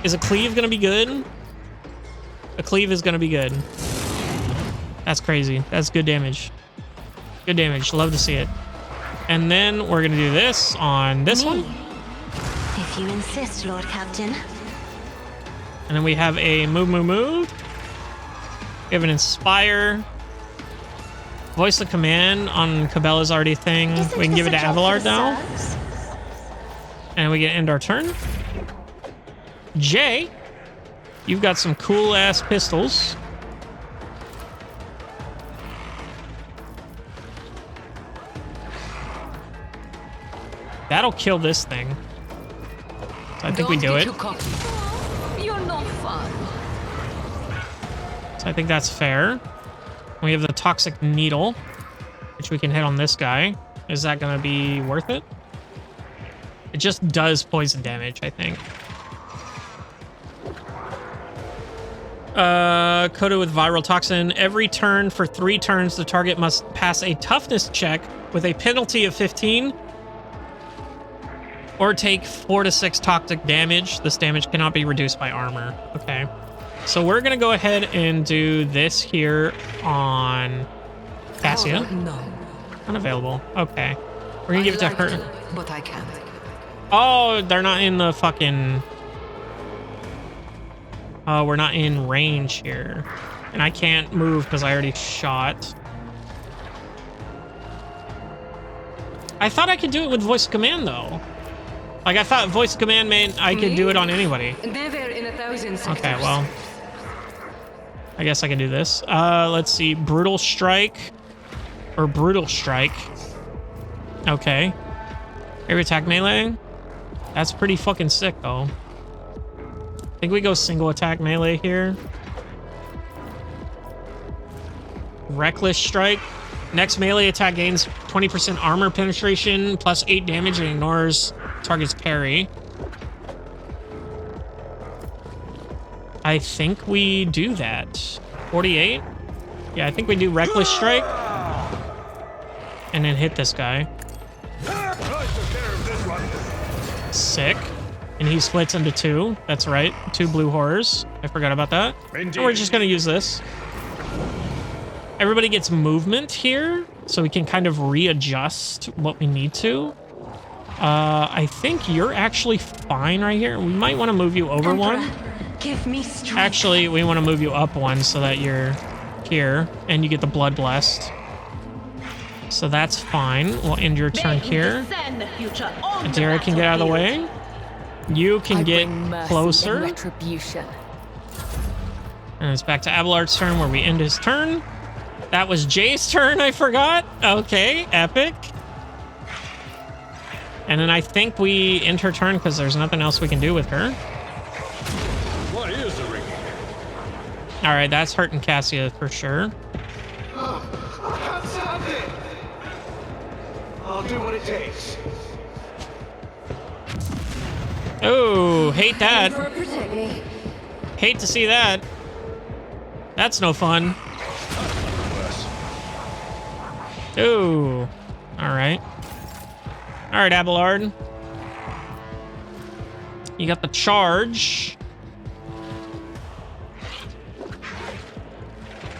Is a cleave gonna be good? A cleave is gonna be good. That's crazy. That's good damage. Good damage. Love to see it. And then we're gonna do this on this one. If you insist, Lord Captain. And then we have a move. We have an inspire. Voice of command on Cabela's already a thing. We can give it to Abelard now. And we can end our turn. Jay, you've got some cool ass pistols. That'll kill this thing. So I think we do it. You're not fun. So I think that's fair. We have the toxic needle, which we can hit on this guy. Is that gonna be worth it? It just does poison damage, I think. Coated with viral toxin. Every turn for 3 turns, the target must pass a toughness check with a penalty of 15. Or take 4 to 6 toxic damage. This damage cannot be reduced by armor. Okay. So we're going to go ahead and do this here on Cassia. No. Unavailable. Okay. We're going to give it to her. But I can't. Oh, they're not in the fucking... Oh, we're not in range here. And I can't move because I already shot. I thought I could do it with voice command, though. Like, I thought voice command meant I could do it on anybody. Never in 1,000 sectors. Okay, well. I guess I can do this. Let's see. Brutal Strike. Or Brutal Strike. Okay. Area attack melee. That's pretty fucking sick, though. I think we go single attack melee here. Reckless Strike. Next melee attack gains 20% armor penetration, plus 8 damage, and ignores target's parry. I think we do that. 48? Yeah, I think we do Reckless Strike. And then hit this guy. Sick. And he splits into 2. That's right. 2 blue horrors. I forgot about that. And we're just going to use this. Everybody gets movement here, so we can kind of readjust what we need to. I think you're actually fine right here. We might want to move you over one. Give me strength. Actually, we want to move you up one so that you're here and you get the blood blessed. So that's fine. We'll end your turn here. Adira can get out of the way. You can get closer. Retribution. And it's back to Abelard's turn where we end his turn. That was Jay's turn, I forgot. Okay, epic. And then I think we end her turn because there's nothing else we can do with her. What is a ring? All right, that's hurting Cassia for sure. I can't stand it. I'll do what it takes. Oh, hate that. Hate to see that. That's no fun. Ooh. All right. All right, Abelard. You got the charge.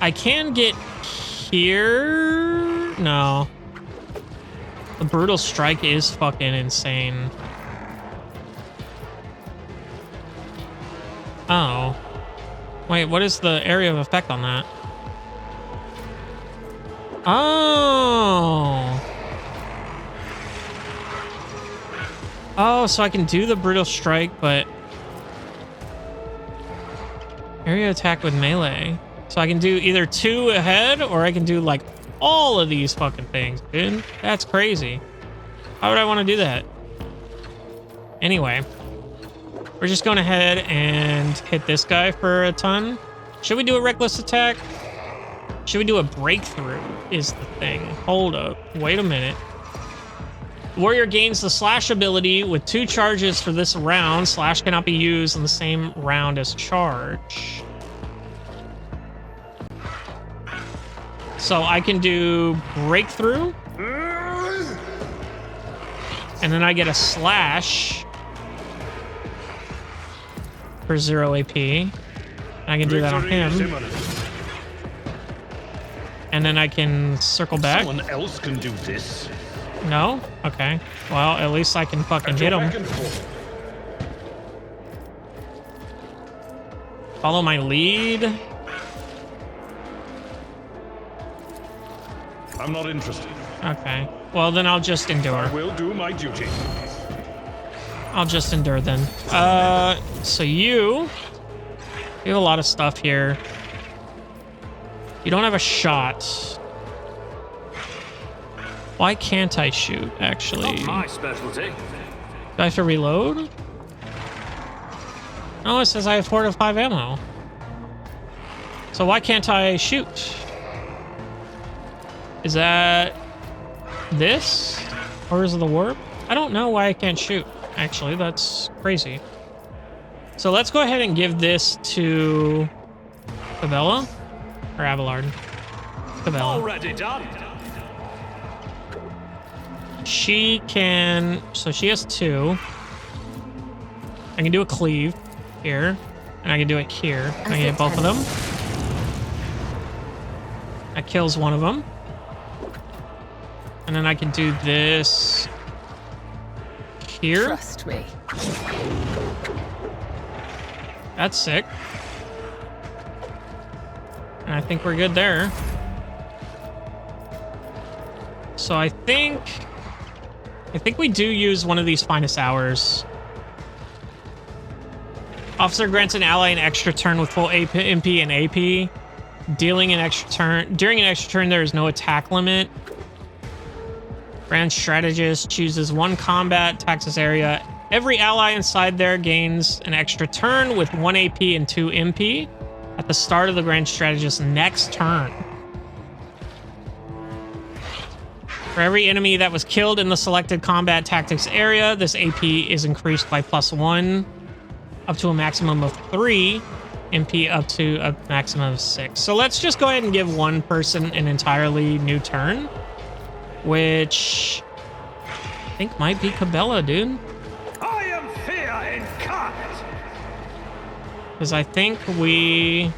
I can get here. No. The brutal strike is fucking insane. Oh. Wait, what is the area of effect on that? Oh. Oh, so I can do the brutal strike, but area attack with melee. So I can do either 2 ahead, or I can do like all of these fucking things, dude. That's crazy. Why would I want to do that? Anyway, we're just going ahead and hit this guy for a ton. Should we do a reckless attack? Should we do a breakthrough is the thing. Hold up. Wait a minute. Warrior gains the slash ability with 2 charges for this round. Slash cannot be used in the same round as charge. So I can do breakthrough. And then I get a slash for 0 AP. And I can do that on him. And then I can circle back. Someone else can do this. No? Okay. Well, at least I can fucking hit him. Follow my lead. I'm not interested. Okay. Well, then I'll just endure. I will do my duty. I'll just endure then. So you have a lot of stuff here. You don't have a shot. Why can't I shoot, actually? Not my specialty. Do I have to reload? No, it says I have 4 to 5 ammo. So why can't I shoot? Is that this? Or is it the warp? I don't know why I can't shoot. Actually, that's crazy. So let's go ahead and give this to Cabela or Abelard. Cabela. Already done. She can, so she has 2. I can do a cleave here, and I can do it here. I can get both of them. That kills one of them. And then I can do this here. Trust me. That's sick. And I think we're good there. So I think we do use one of these finest hours. Officer grants an ally an extra turn with full AP, MP and AP. Dealing an extra turn. During an extra turn, there is no attack limit. Grand strategist chooses 1 combat, attacks this area. Every ally inside there gains an extra turn with 1 AP and 2 MP at the start of the grand strategist's next turn. For every enemy that was killed in the selected combat tactics area, this AP is increased by +1 up to a maximum of 3. MP up to a maximum of 6. So let's just go ahead and give one person an entirely new turn, which I think might be Cabela, dude. I am fear incarnate. Because I think we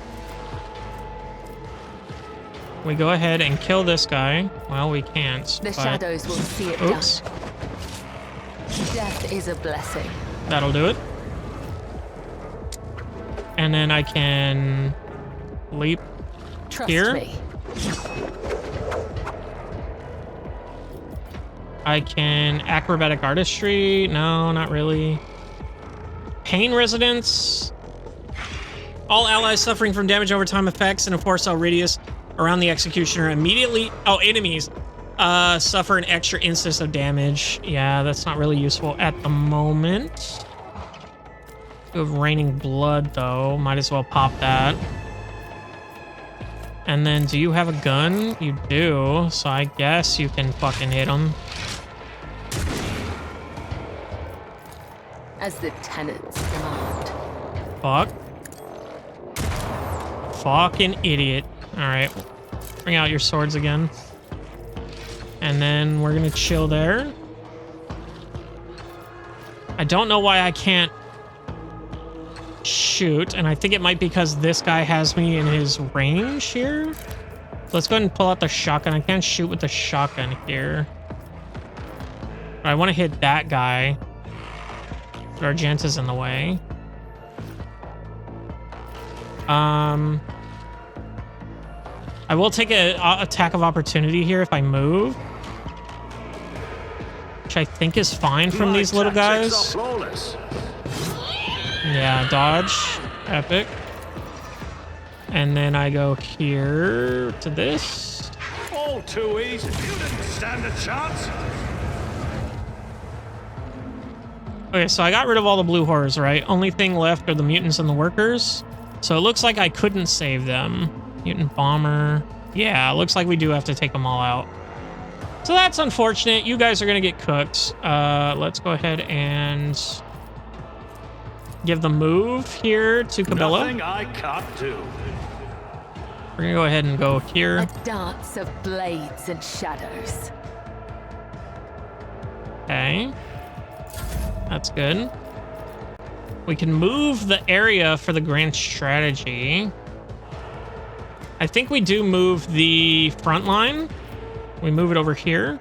go ahead and kill this guy. Well, we can't. The shadows will see it oops. done. Death is a blessing. That'll do it. And then I can leap Trust here. me. I can acrobatic artistry. No, not really. Pain resonance. All allies suffering from damage over time effects in a 4-cell radius around the executioner immediately. Oh, enemies suffer an extra instance of damage. Yeah, that's not really useful at the moment. We have raining blood though. Might as well pop that. And then, do you have a gun? You do. So I guess you can fucking hit him. As the tenants command. Fuck. Fucking idiot. Alright. Bring out your swords again. And then we're gonna chill there. I don't know why I can't shoot, and I think it might be because this guy has me in his range here. Let's go ahead and pull out the shotgun. I can't shoot with the shotgun here. But I want to hit that guy. But Argenta's in the way. I will take an attack of opportunity here if I move. Which I think is fine from these little guys. Yeah, dodge. Epic. And then I go here to this. All too easy. You didn't stand a chance. Okay, so I got rid of all the blue horrors, right? Only thing left are the mutants and the workers. So it looks like I couldn't save them. Mutant bomber. Yeah, it looks like we do have to take them all out. So that's unfortunate. You guys are going to get cooked. Let's go ahead and give the move here to Cabela. Nothing I can't do. We're going to go ahead and go here. A dance of blades and shadows. Okay. That's good. We can move the area for the grand strategy. I think we do move the front line. We move it over here.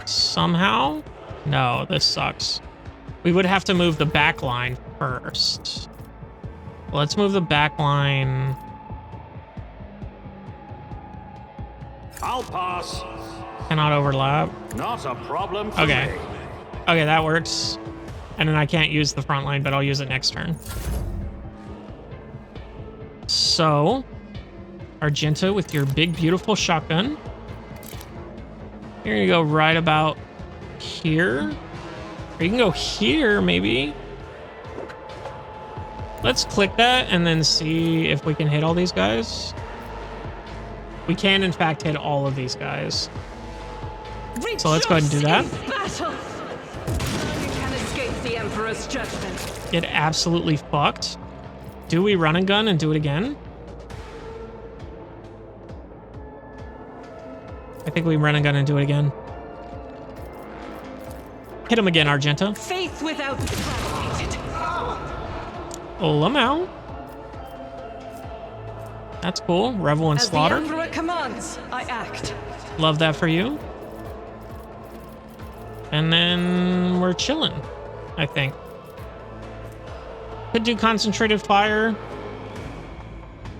Somehow. No, this sucks. We would have to move the back line first. Let's move the back line. I'll pass. Cannot overlap. Not a problem for Okay. me. Okay, that works. And then I can't use the front line, but I'll use it next turn. So, Argenta with your big, beautiful shotgun. You're gonna go right about here. Or you can go here, maybe. Let's click that and then see if we can hit all these guys. We can, in fact, hit all of these guys. So let's go ahead and do that. Battle. You can escape the Emperor's judgment. Get absolutely fucked. Do we run and gun and do it again? I think we run and gun and do it again. Hit him again, Argenta. Faith without violated. Lamau. That's cool. Revel and As Slaughter. the Emperor commands, I act. Love that for you. And then we're chilling, I think. Could do concentrated fire.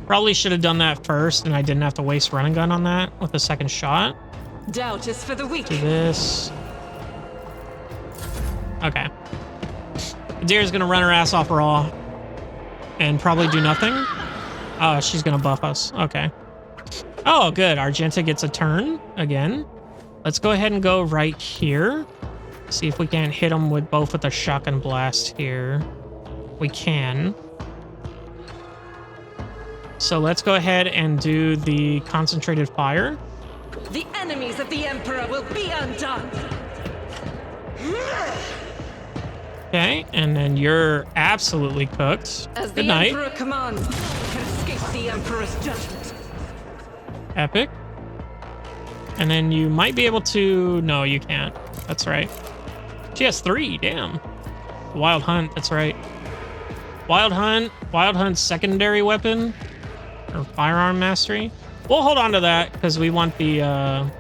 Probably should have done that first, and I didn't have to waste run and gun on that with a second shot. Doubt is for the weak. Do this. Okay. The deer's gonna run her ass off raw and probably do nothing. Oh, she's gonna buff us. Okay. Oh, good. Argenta gets a turn again. Let's go ahead and go right here. See if we can't hit them with both with a shotgun blast here. We can. So let's go ahead and do the concentrated fire. The enemies of the Emperor will be undone! Okay, and then you're absolutely cooked. As Good the night. Emperor commands, who can escape the Emperor's judgment? Epic. And then you might be able to... No, you can't. That's right. She has 3, damn. Wild Hunt, that's right. Wild Hunt secondary weapon. Or firearm mastery. We'll hold on to that, because we want the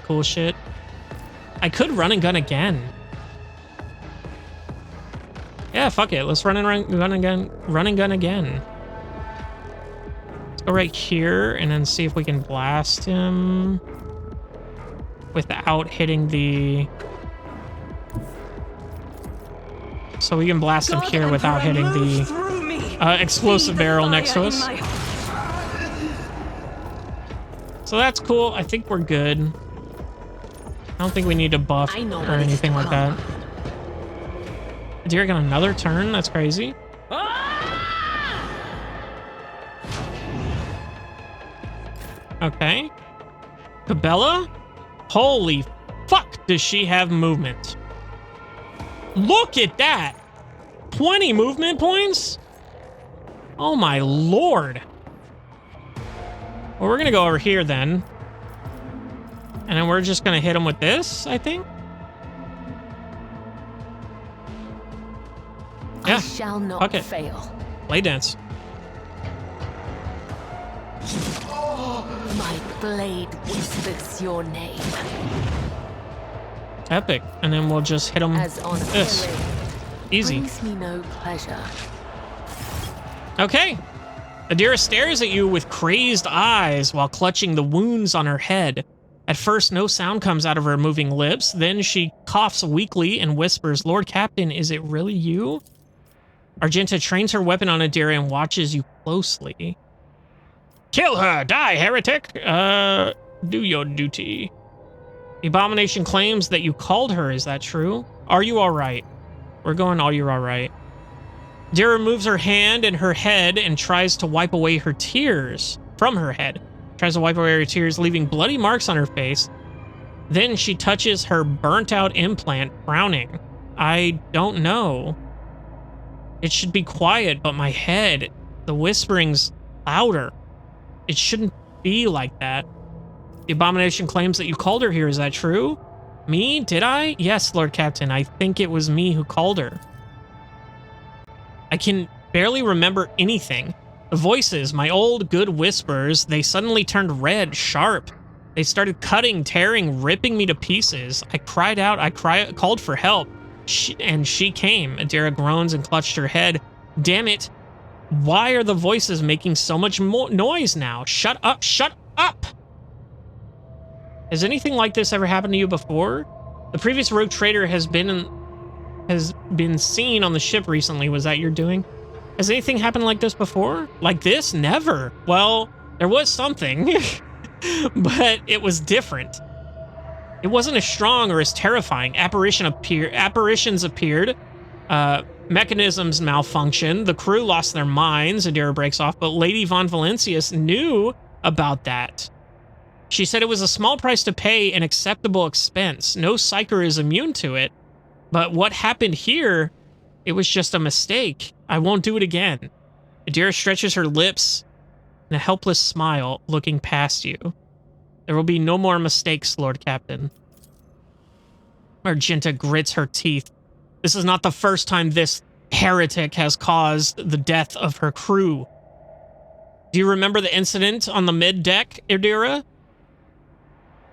cool shit. I could run and gun again. Yeah, fuck it. Let's run and gun again. Run and gun again. Let's go right here and then see if we can blast him without hitting the... So we can blast him here without hitting the explosive barrel next to us. So that's cool. I think we're good. I don't think we need to buff or anything like that. Deer got another turn? That's crazy. Okay. Cabela? Holy fuck, does she have movement? Look at that! 20 movement points? Oh my lord. Well, we're gonna go over here then. And then we're just gonna hit him with this, I think. Yeah. I shall not fail. Play dance. My blade whispers your name. Epic. And then we'll just hit him As on this. Easy. Brings me no pleasure. Okay. Adira stares at you with crazed eyes while clutching the wounds on her head. At first, no sound comes out of her moving lips. Then she coughs weakly and whispers, "Lord Captain, is it really you?" Argenta trains her weapon on Adira and watches you closely. Kill her! Die, heretic! Do your duty. The abomination claims that you called her. Is that true? Are you alright? We're going, are you alright? Adira moves her hand and her head and tries to wipe away her tears from her head. Tries to wipe away her tears, leaving bloody marks on her face. Then she touches her burnt-out implant, frowning. I don't know. It should be quiet, but my head, the whispering's louder. It shouldn't be like that. The abomination claims that you called her here. Is that true? Me? Did I? Yes, Lord Captain. I think it was me who called her. I can barely remember anything. The voices, my old good whispers, they suddenly turned red, sharp. They started cutting, tearing, ripping me to pieces. I cried out. I called for help. And she came. Adira groans and clutched her head. Damn it. Why are the voices making so much noise now? Shut up. Shut up. Has anything like this ever happened to you before? The previous rogue trader has been seen on the ship recently. Was that your doing? Has anything happened like this before? Like this? Never. Well, there was something, but it was different. It wasn't as strong or as terrifying. Apparitions appeared. Mechanisms malfunctioned. The crew lost their minds. Adira breaks off, but Lady Von Valencius knew about that. She said it was a small price to pay, an acceptable expense. No psyker is immune to it. But what happened here, it was just a mistake. I won't do it again. Adira stretches her lips in a helpless smile, looking past you. There will be no more mistakes, Lord Captain. Argenta grits her teeth. This is not the first time this heretic has caused the death of her crew. Do you remember the incident on the mid-deck, Adira?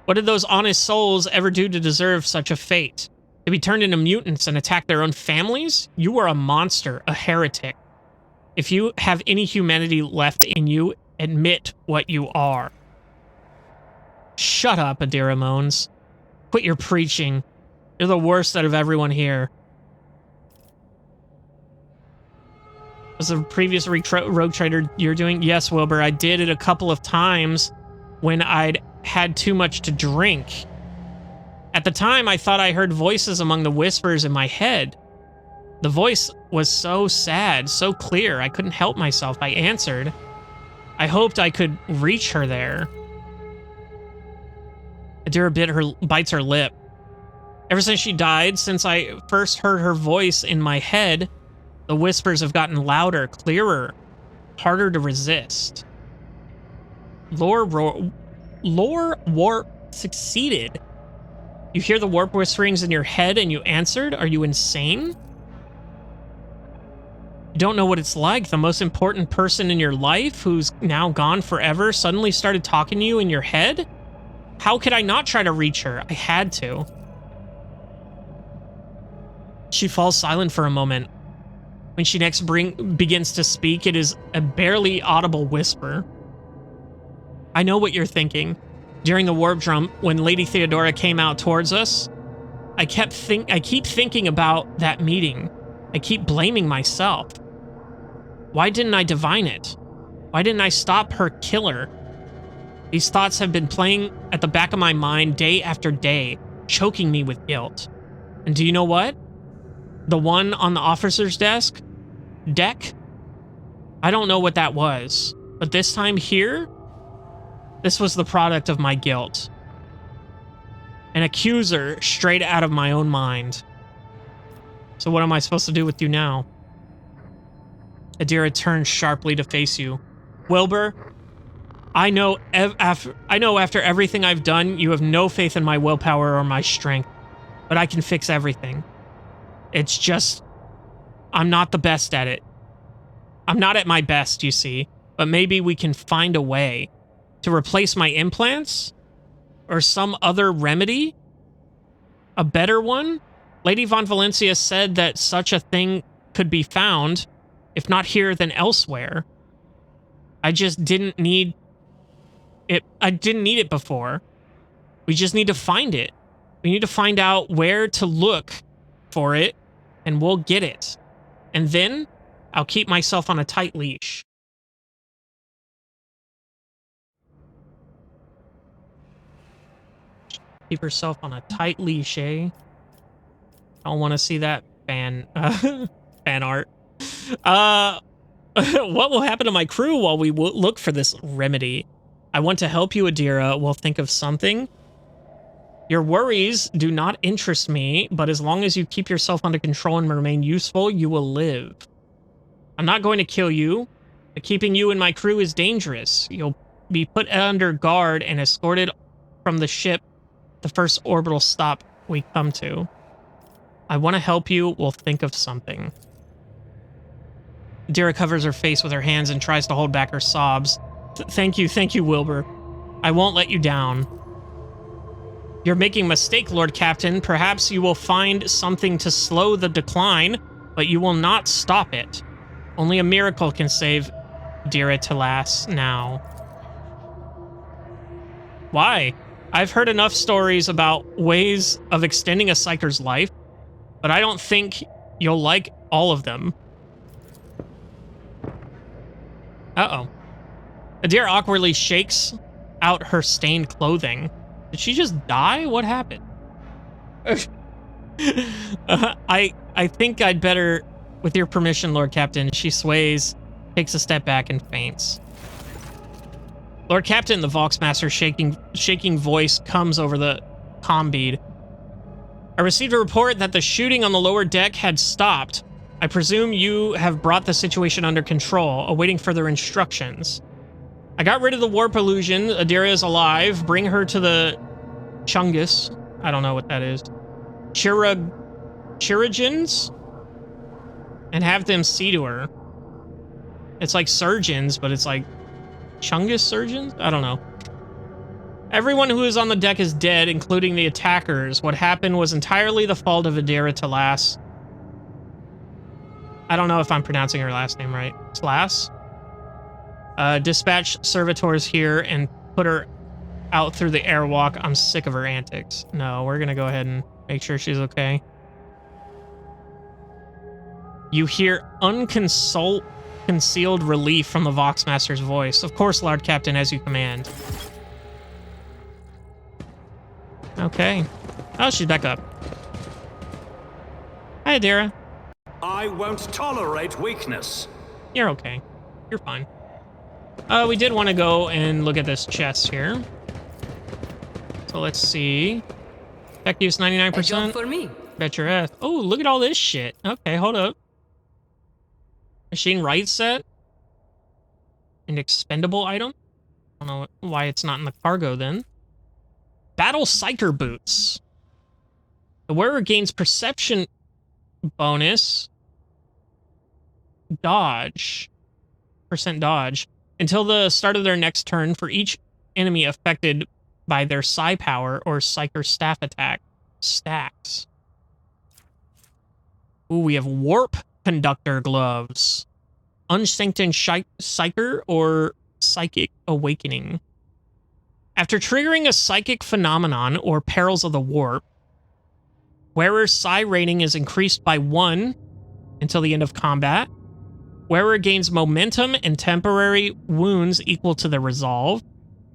What did those honest souls ever do to deserve such a fate? To be turned into mutants and attack their own families? You are a monster, a heretic. If you have any humanity left in you, admit what you are. Shut up, Adira moans. Quit your preaching. You're the worst out of everyone here. Was the previous rogue trader you're doing? Yes, Wilbur, I did it a couple of times when I'd had too much to drink. At the time, I thought I heard voices among the whispers in my head. The voice was so sad, so clear, I couldn't help myself. I answered. I hoped I could reach her there. Adira bites her lip. Ever since she died, since I first heard her voice in my head, the whispers have gotten louder, clearer, harder to resist. Lore warp succeeded. You hear the warp whisperings in your head and you answered? Are you insane? You don't know what it's like. The most important person in your life, who's now gone forever, suddenly started talking to you in your head? How could I not try to reach her? I had to. She falls silent for a moment. When she next begins to speak, it is a barely audible whisper. I know what you're thinking. During the warp jump, when Lady Theodora came out towards us, I keep thinking about that meeting. I keep blaming myself. Why didn't I divine it? Why didn't I stop her killer? These thoughts have been playing at the back of my mind day after day, choking me with guilt. And do you know what? The one on the officer's deck? I don't know what that was. But this time here, this was the product of my guilt. An accuser straight out of my own mind. So what am I supposed to do with you now? Adira turns sharply to face you. Wilbur, I know after everything I've done, you have no faith in my willpower or my strength. But I can fix everything. It's just, I'm not the best at it. I'm not at my best, you see. But maybe we can find a way to replace my implants? Or some other remedy? A better one? Lady Von Valencia said that such a thing could be found, if not here, then elsewhere. I just didn't need it. I didn't need it before. We just need to find it. We need to find out where to look for it, and we'll get it. And then I'll keep myself on a tight leash. Keep herself on a tight leash, eh? I don't want to see that fan art. What will happen to my crew while we look for this remedy? I want to help you, Adira. We'll think of something. Your worries do not interest me, but as long as you keep yourself under control and remain useful, you will live. I'm not going to kill you, but keeping you and my crew is dangerous. You'll be put under guard and escorted from the ship the first orbital stop we come to. I want to help you. We'll think of something. Adira covers her face with her hands and tries to hold back her sobs. Thank you, Wilbur. I won't let you down. You're making a mistake, Lord Captain. Perhaps you will find something to slow the decline, but you will not stop it. Only a miracle can save Adira Talas now. Why? I've heard enough stories about ways of extending a psyker's life, but I don't think you'll like all of them. Uh-oh. Adira awkwardly shakes out her stained clothing. Did she just die? What happened? I think I'd better, with your permission, Lord Captain. She sways, takes a step back, and faints. Lord Captain, the Voxmaster's shaking voice comes over the comm bead. I received a report that the shooting on the lower deck had stopped. I presume you have brought the situation under control, awaiting further instructions. I got rid of the warp illusion. Adira is alive. Bring her to the Chungus. I don't know what that is. Chirurgeons? And have them see to her. It's like surgeons, but it's like Chungus surgeons? I don't know. Everyone who is on the deck is dead, including the attackers. What happened was entirely the fault of Adira Talas. I don't know if I'm pronouncing her last name right. Talas? Dispatch servitors here and put her out through the airwalk. I'm sick of her antics. No, we're gonna go ahead and make sure she's okay. You hear concealed relief from the Voxmaster's voice. Of course, Lord Captain, as you command. Okay. Oh, she's back up. Hi, Adira. I won't tolerate weakness. You're okay. You're fine. We did want to go and look at this chest here. So let's see. Effectiveness A job 99%. for me. Bet your ass. Oh, look at all this shit. Okay, hold up. Machine right set. An expendable item. I don't know why it's not in the cargo then. Battle Psyker Boots. The wearer gains perception bonus. Dodge. Percent dodge. Until the start of their next turn for each enemy affected by their psi power or Psyker staff attack. Stacks. Ooh, we have Warp Conductor Gloves. Unsanctioned Psyker or Psychic Awakening. After triggering a psychic phenomenon or perils of the warp, wearer's psi rating is increased by 1 until the end of combat. Wearer gains momentum and temporary wounds equal to the resolve.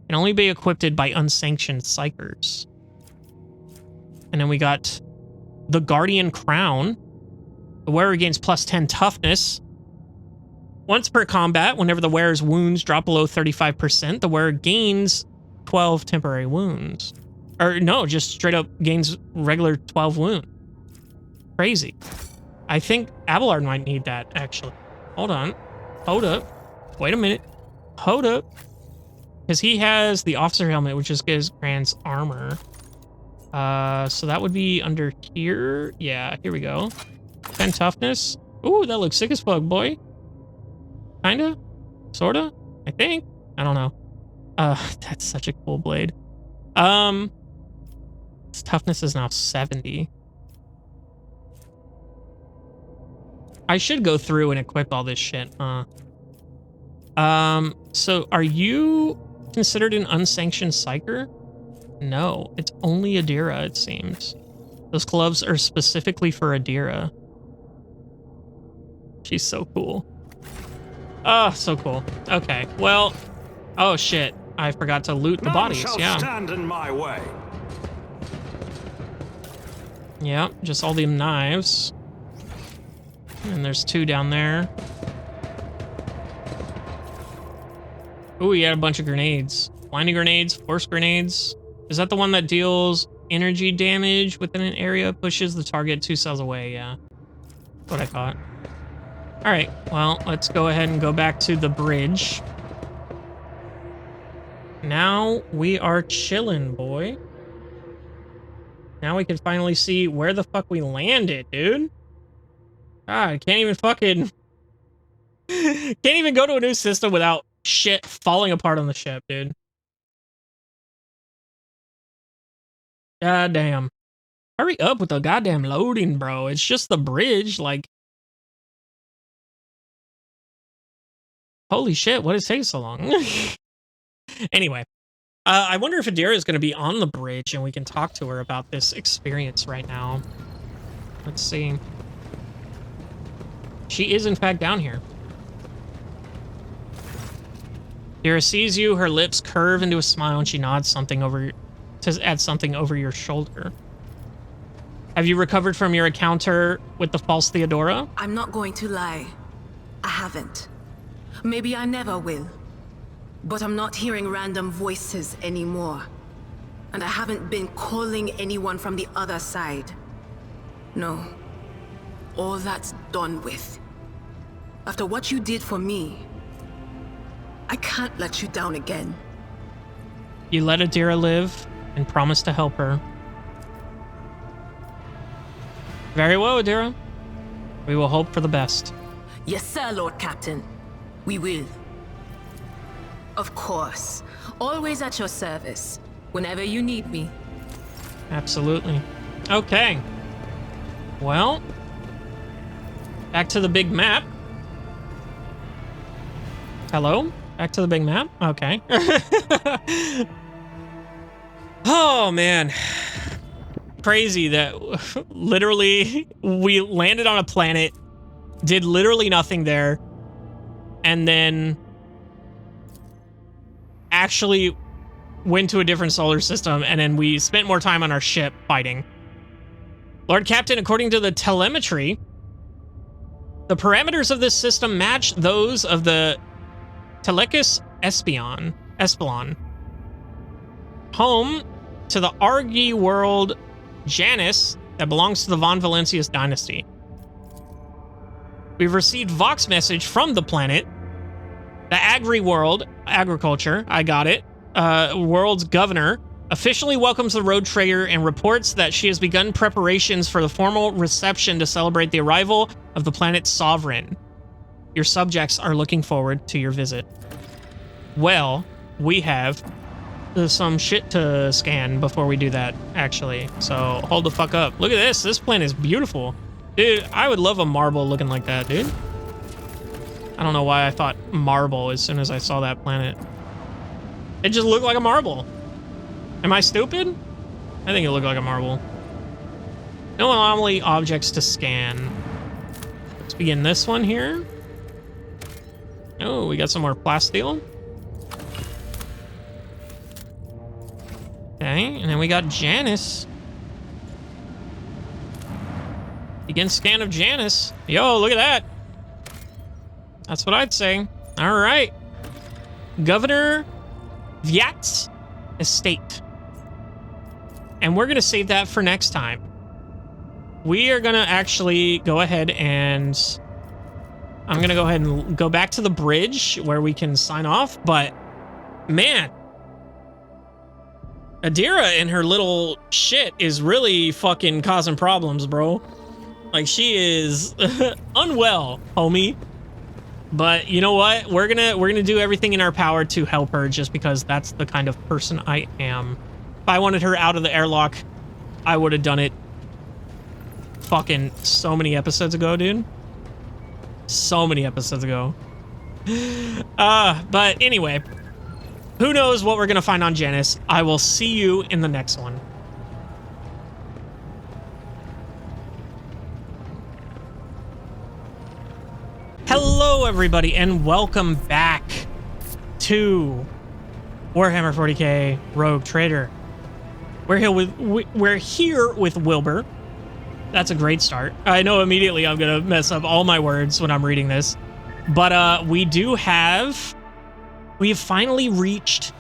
Can only be equipped by unsanctioned psychers. And then we got the Guardian Crown. The wearer gains plus 10 toughness. Once per combat, whenever the wearer's wounds drop below 35%, the wearer gains 12 temporary wounds. Or no, just straight up gains regular 12 wounds. Crazy. I think Abelard might need that, actually. Hold on. Hold up. Wait a minute. Hold up. Because he has the officer helmet, which just gives grants armor. So that would be under here. Yeah, here we go. 10 toughness. Ooh, that looks sick as fuck, boy. Kinda? Sorta? I think? I don't know. That's such a cool blade. Its toughness is now 70. I should go through and equip all this shit, huh? So are you considered an unsanctioned psyker? No, it's only Adira, it seems. Those gloves are specifically for Adira. She's so cool. Oh, so cool. Okay, well, oh shit. I forgot to loot the bodies, yeah. Stand in my way. Yeah, just all the knives. And there's 2 down there. Ooh, he had a bunch of grenades. Blinding grenades, force grenades. Is that the one that deals energy damage within an area, pushes the target 2 cells away? Yeah, that's what I thought. All right, well, let's go ahead and go back to the bridge. Now we are chilling, boy. Now we can finally see where the fuck we landed, dude. God, I can't even fucking... can't even go to a new system without shit falling apart on the ship, dude. God damn. Hurry up with the goddamn loading, bro. It's just the bridge, like... Holy shit, what is taking so long? Anyway, I wonder if Adira is going to be on the bridge and we can talk to her about this experience right now. Let's see. She is, in fact, down here. Adira sees you, her lips curve into a smile, and she nods something over to add something over your shoulder. Have you recovered from your encounter with the false Theodora? I'm not going to lie. I haven't. Maybe I never will. But I'm not hearing random voices anymore. And I haven't been calling anyone from the other side. No. All that's done with. After what you did for me, I can't let you down again. You let Adira live and promise to help her. Very well, Adira. We will hope for the best. Yes, sir, Lord Captain. We will. Of course. Always at your service. Whenever you need me. Absolutely. Okay. Well, back to the big map. Hello? Back to the big map? Okay. Oh, man. Crazy that literally we landed on a planet, did literally nothing there, and then actually went to a different solar system, and then we spent more time on our ship fighting. Lord Captain, according to the telemetry, the parameters of this system match those of the Telecus Espelon. Home to the Argy world Janus that belongs to the Von Valencius dynasty. We've received Vox message from the planet. The Agri world, agriculture, I got it. World's governor officially welcomes the road trader and reports that she has begun preparations for the formal reception to celebrate the arrival of the planet's sovereign. Your subjects are looking forward to your visit. Well, we have some shit to scan before we do that, actually. So hold the fuck up. Look at this. This planet is beautiful. Dude, I would love a marble looking like that, dude. I don't know why I thought marble as soon as I saw that planet. It just looked like a marble. Am I stupid? I think it looked like a marble. No anomaly objects to scan. Let's begin this one here. Oh, we got some more plasteel. Okay, and then we got Janus. Begin scan of Janus. Yo, look at that. That's what I'd say. All right. Governor Vyat's estate. And we're going to save that for next time. We are going to actually go ahead and... I'm going to go ahead and go back to the bridge where we can sign off. But, man... Adira and her little shit is really fucking causing problems, bro. Like, she is unwell, homie. But you know what? We're gonna do everything in our power to help her, just because that's the kind of person I am. If I wanted her out of the airlock, I would have done it fucking so many episodes ago, dude. So many episodes ago. But anyway, who knows what we're gonna find on Janus. I will see you in the next one. Hello, everybody, and welcome back to Warhammer 40K Rogue Trader. We're here with Wilbur. That's a great start. I know immediately I'm gonna mess up all my words when I'm reading this, but we have finally reached,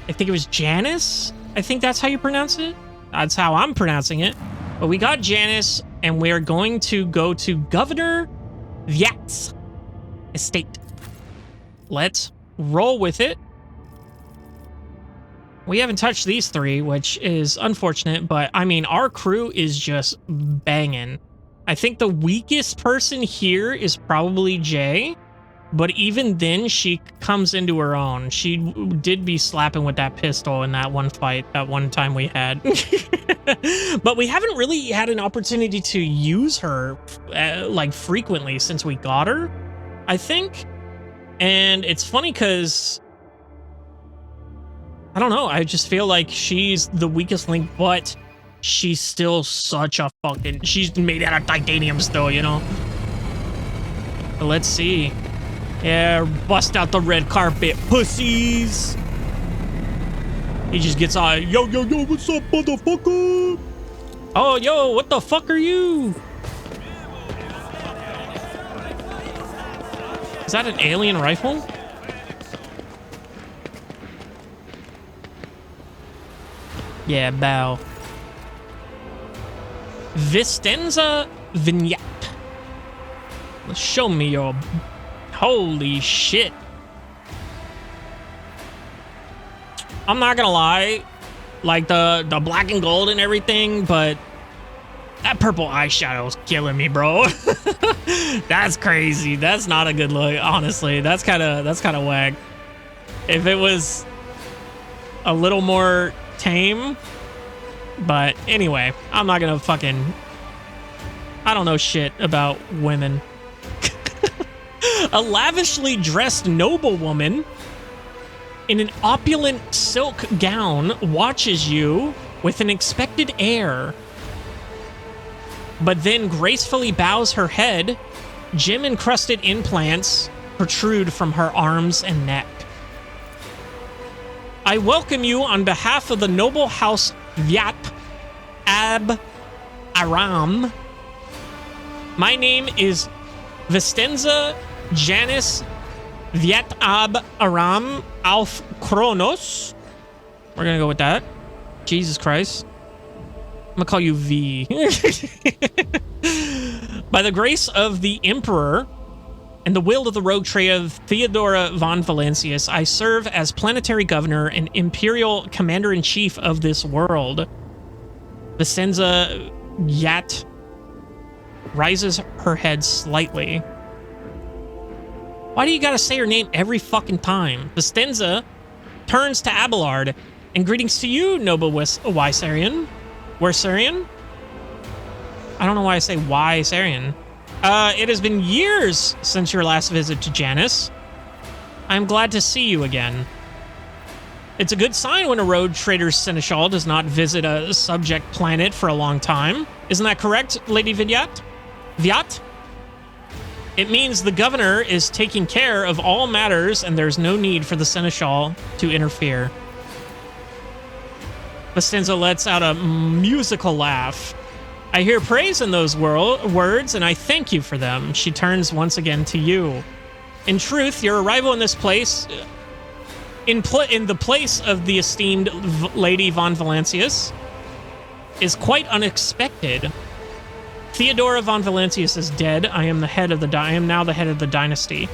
I think it was Janus. I think that's how you pronounce it. That's how I'm pronouncing it. But we got Janus, and we're going to go to Governor Vyat's estate. Let's roll with it. We haven't touched these three, which is unfortunate, but I mean, our crew is just banging. I think the weakest person here is probably Jay, but even then she comes into her own. She did be slapping with that pistol in that one fight, that one time we had. But we haven't really had an opportunity to use her like frequently since we got her, I think. And it's funny because I don't know, I just feel like she's the weakest link, but she's still such a fucking, she's made out of titanium still, you know? But let's see. Yeah, bust out the red carpet, pussies. He just gets on, yo, what's up, motherfucker? Oh, yo, what the fuck are you? Is that an alien rifle? Yeah, bow. Vistenza Vignette. Show me your... Holy shit. I'm not gonna lie. Like, the black and gold and everything, but... that purple eyeshadow is killing me, bro. That's crazy. That's not a good look, honestly. That's kind of whack. If it was a little more tame, but anyway, I'm not gonna fucking... I don't know shit about women. A lavishly dressed noblewoman in an opulent silk gown watches you with an expected air, but then gracefully bows her head. Gem-encrusted implants protrude from her arms and neck. I welcome you on behalf of the noble house Vyat Ab Aram. My name is Vistenza Janus Vyat Ab Aram Alf Kronos. We're gonna go with that. Jesus Christ. I'm gonna call you V. By the grace of the Emperor and the will of the rogue trader Theodora von Valancius, I serve as planetary governor and imperial commander-in-chief of this world. Vicenza Yat raises her head slightly. Why do you gotta say her name every fucking time? Vicenza turns to Abelard, and greetings to you, noble Wysarian. Wersarian? I don't know why I say Wysarian. It has been years since your last visit to Janus. I'm glad to see you again. It's a good sign when a road trader's seneschal does not visit a subject planet for a long time. Isn't that correct, Lady Vidyat? Vyat? It means the governor is taking care of all matters and there's no need for the seneschal to interfere. Vicenza lets out a musical laugh. I hear praise in those words, and I thank you for them. She turns once again to you. In truth, your arrival in this place, in the place of the esteemed Lady von Valancius, is quite unexpected. Theodora von Valancius is dead. I am now the head of the dynasty.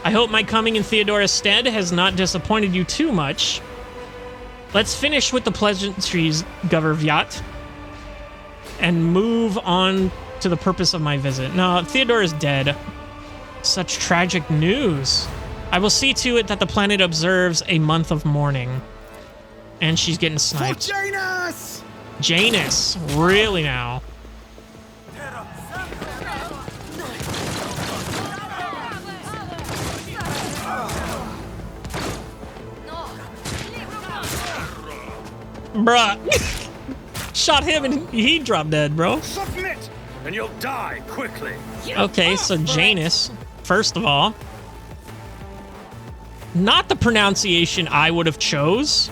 I hope my coming in Theodora's stead has not disappointed you too much. Let's finish with the pleasantries, Governor, and move on to the purpose of my visit. No, Theodora's dead. Such tragic news. I will see to it that the planet observes a month of mourning. And she's getting sniped. For Janus! Janus, really now. Bruh. Shot him and he dropped dead, bro. Submit, and you'll die quickly. Okay, so Janus, first of all, not the pronunciation I would have chose.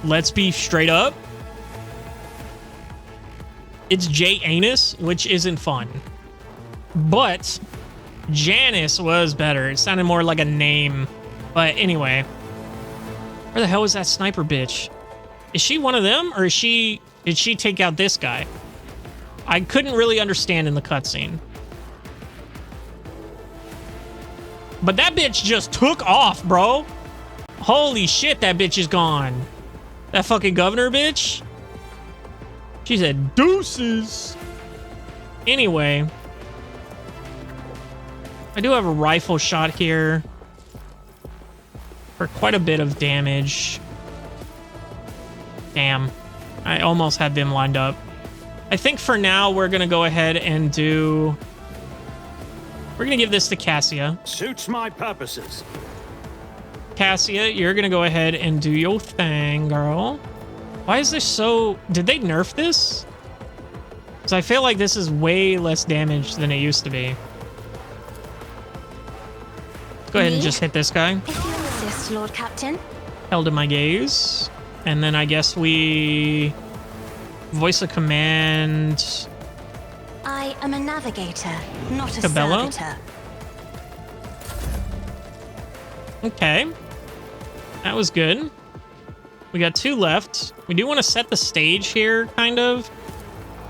Let's be straight up. It's Janus, which isn't fun. But Janus was better. It sounded more like a name. But anyway, where the hell is that sniper bitch? Is she one of them, or did she take out this guy? I couldn't really understand in the cutscene. But that bitch just took off, bro. Holy shit, that bitch is gone. That fucking governor bitch. She said deuces. Anyway. I do have a rifle shot here. For quite a bit of damage. Damn. I almost had them lined up. I think for now, we're going to go ahead and do... We're going to give this to Cassia. Suits my purposes. Cassia, you're going to go ahead and do your thing, girl. Why is this so... Did they nerf this? Because I feel like this is way less damage than it used to be. Let's go ahead and just hit this guy. If you insist, Lord Captain. Held in my gaze. And then I guess we... Voice a command... I am a navigator, not a Cabello? servitor. Okay. That was good. We got 2 left. We do want to set the stage here, kind of.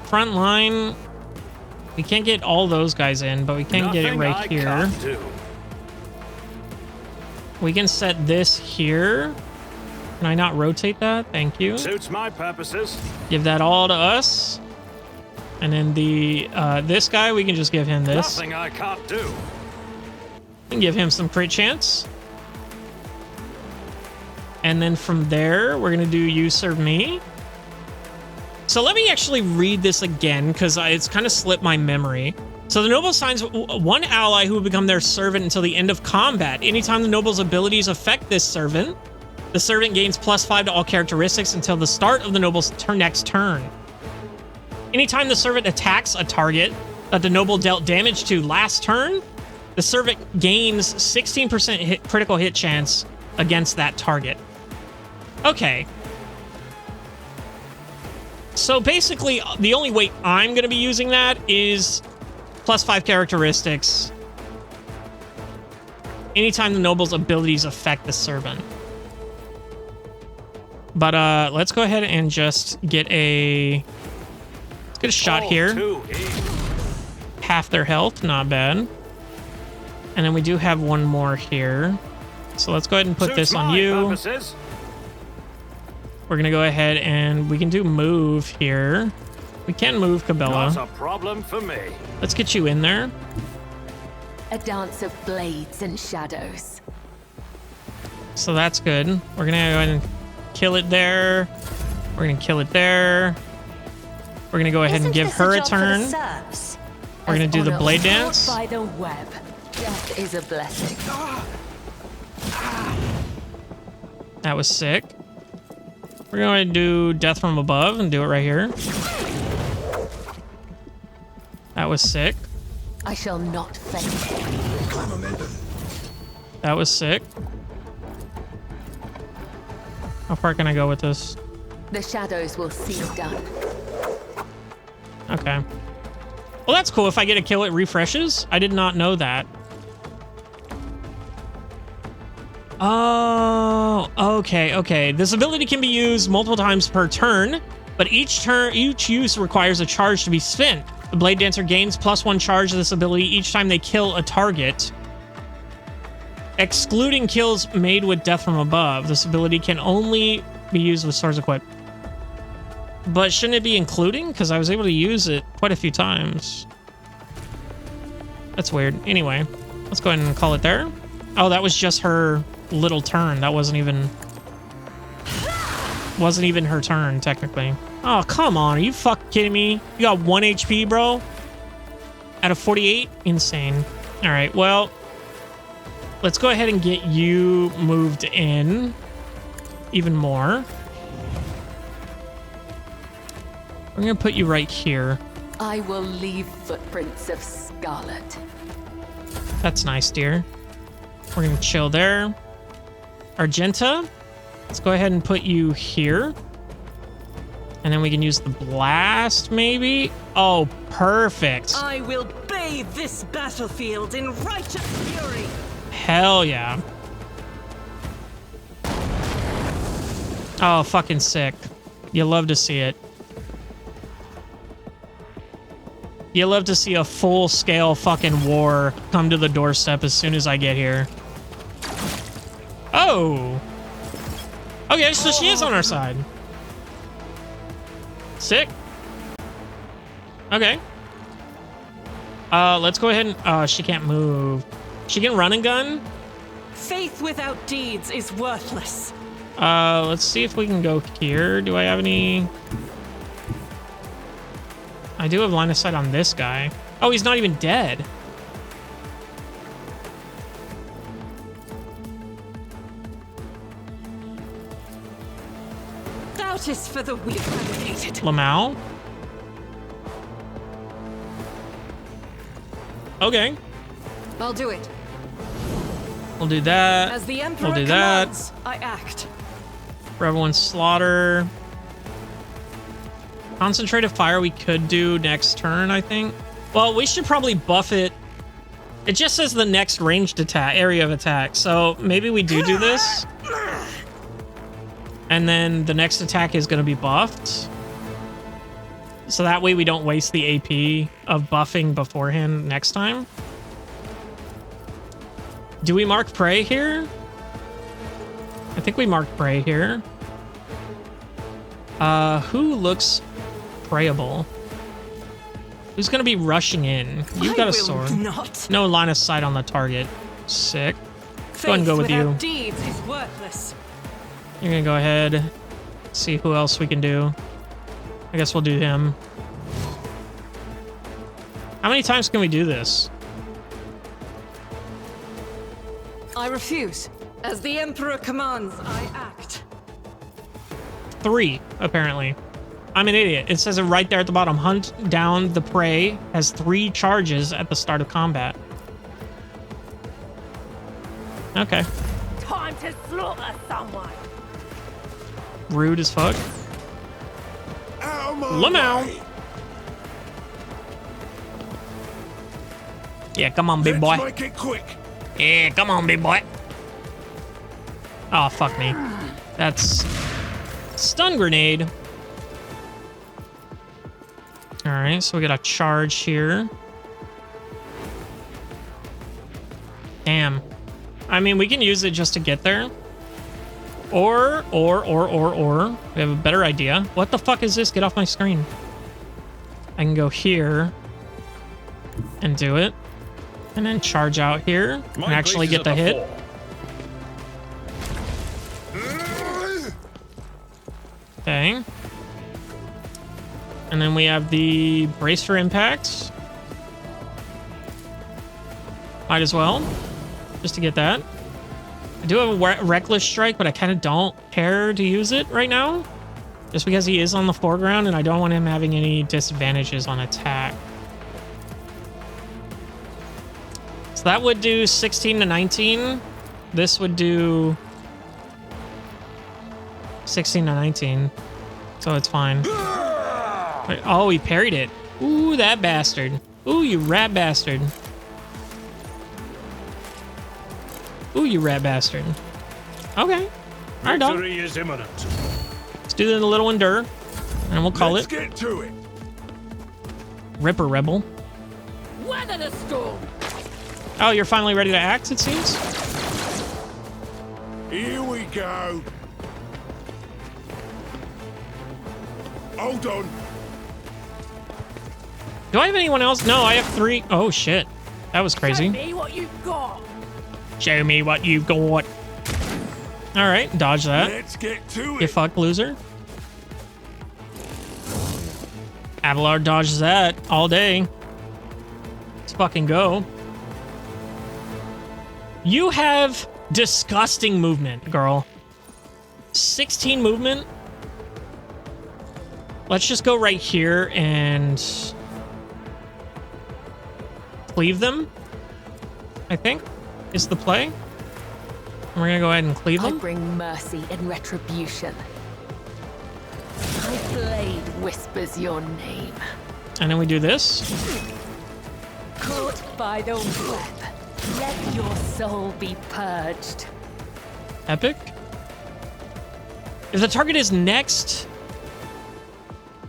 Front line. We can't get all those guys in, but we can get it right here. We can set this here. Can I not rotate that? Thank you. Suits my purposes. Give that all to us. And then the this guy, we can just give him this. Nothing I can't do. And give him some crit chance. And then from there, we're going to do you serve me. So let me actually read this again, because it's kind of slipped my memory. So the noble assigns one ally who will become their servant until the end of combat. Anytime the noble's abilities affect this servant, the servant gains +5 to all characteristics until the start of the noble's next turn. Anytime the servant attacks a target that the noble dealt damage to last turn, the servant gains 16% critical hit chance against that target. Okay. So basically, the only way I'm going to be using that is +5 characteristics anytime the noble's abilities affect the servant. But let's go ahead and just get a shot here. Half their health, not bad. And then we do have one more here. So let's go ahead and put this on you. Purposes. We're gonna go ahead and we can do move here. We can move Cabela. Not a problem for me. Let's get you in there. A dance of blades and shadows. So that's good. We're gonna go ahead and kill it there. We're gonna kill it there. We're gonna go ahead and give her a turn. We're gonna do the blade dance. By the web. Death is a blessing. That was sick. We're going to do death from above and do it right here. That was sick. I shall not faint. That was sick. How far can I go with this? The shadows will see done. Okay. Well, that's cool. If I get a kill, it refreshes. I did not know that. Oh, okay. This ability can be used multiple times per turn, but each use requires a charge to be spent. The Blade Dancer gains +1 charge of this ability each time they kill a target, excluding kills made with death from above. This ability can only be used with swords equipped. But shouldn't it be including? Because I was able to use it quite a few times. That's weird. Anyway, let's go ahead and call it there. Oh, that was just her little turn. That wasn't even her turn, technically. Oh, come on. Are you fucking kidding me? You got 1 HP, bro? Out of 48? Insane. All right, well, let's go ahead and get you moved in even more. I'm going to put you right here. I will leave footprints of scarlet. That's nice, dear. We're going to chill there. Argenta, let's go ahead and put you here. And then we can use the blast, maybe? Oh, perfect. I will bathe this battlefield in righteous fury. Hell yeah. Oh, fucking sick. You love to see it. You love to see a full-scale fucking war come to the doorstep as soon as I get here. Oh! Okay, so she is on our side. Sick. Okay. Let's go ahead and... she can't move. She can run and gun? Faith without deeds is worthless. Let's see if we can go here. Do I have any... I do have line of sight on this guy. Oh, he's not even dead. Doubt is for the weak fabricated. Lamau? Okay. I'll do it. We'll do that. As the Emperor we'll do commands, that. I act. For everyone's slaughter. Concentrated fire we could do next turn, I think. Well, we should probably buff it. It just says the next ranged attack, area of attack. So maybe we do this. And then the next attack is going to be buffed. So that way we don't waste the AP of buffing beforehand next time. Do we mark prey here? I think we marked prey here. Who looks preyable? Who's gonna be rushing in? You've got a sword. Not. No line of sight on the target. Sick. Go ahead and go with you. Deeds is worthless. You're gonna go ahead. See who else we can do. I guess we'll do him. How many times can we do this? I refuse. As the Emperor commands, I act. 3, apparently. I'm an idiot. It says it right there at the bottom. Hunt down the prey has 3 charges at the start of combat. Okay. Time to slaughter someone. Rude as fuck. Lamau. Yeah, come on, big boy. Make it quick. Yeah, come on, big boy. Oh, fuck me. That's Stun grenade. All right, so we got a charge here. Damn. I mean, we can use it just to get there. Or, we have a better idea. What the fuck is this? Get off my screen. I can go here and do it. And then charge out here and actually get the hit. Okay. And then we have the brace for impact. Might as well, just to get that. I do have a reckless strike, but I kind of don't care to use it right now. Just because he is on the foreground and I don't want him having any disadvantages on attack. So that would do 16 to 19. This would do 16 to 19. So it's fine. Wait, oh, he parried it. Ooh, that bastard. Ooh, you rat bastard. Ooh, you rat bastard. Okay. All right, dog. Victory is imminent. Let's do the little endure, and we'll call Let's it. Get to it. Ripper Rebel. Weather the storm. Oh, you're finally ready to act, it seems? Here we go. Hold on. Do I have anyone else? No, I have 3. Oh, shit. That was crazy. Show me what you've got. Show me what you've got. All right, dodge that. Let's get to You it. fuck loser. Abelard dodges that all day. Let's fucking go. You have disgusting movement, girl. 16 movement. Let's just go right here and cleave them, I think, is the play. And we're gonna go ahead and cleave I them. bring mercy and retribution. My blade whispers your name. And then we do this. Caught by the web, let your soul be purged. Epic. If the target is next...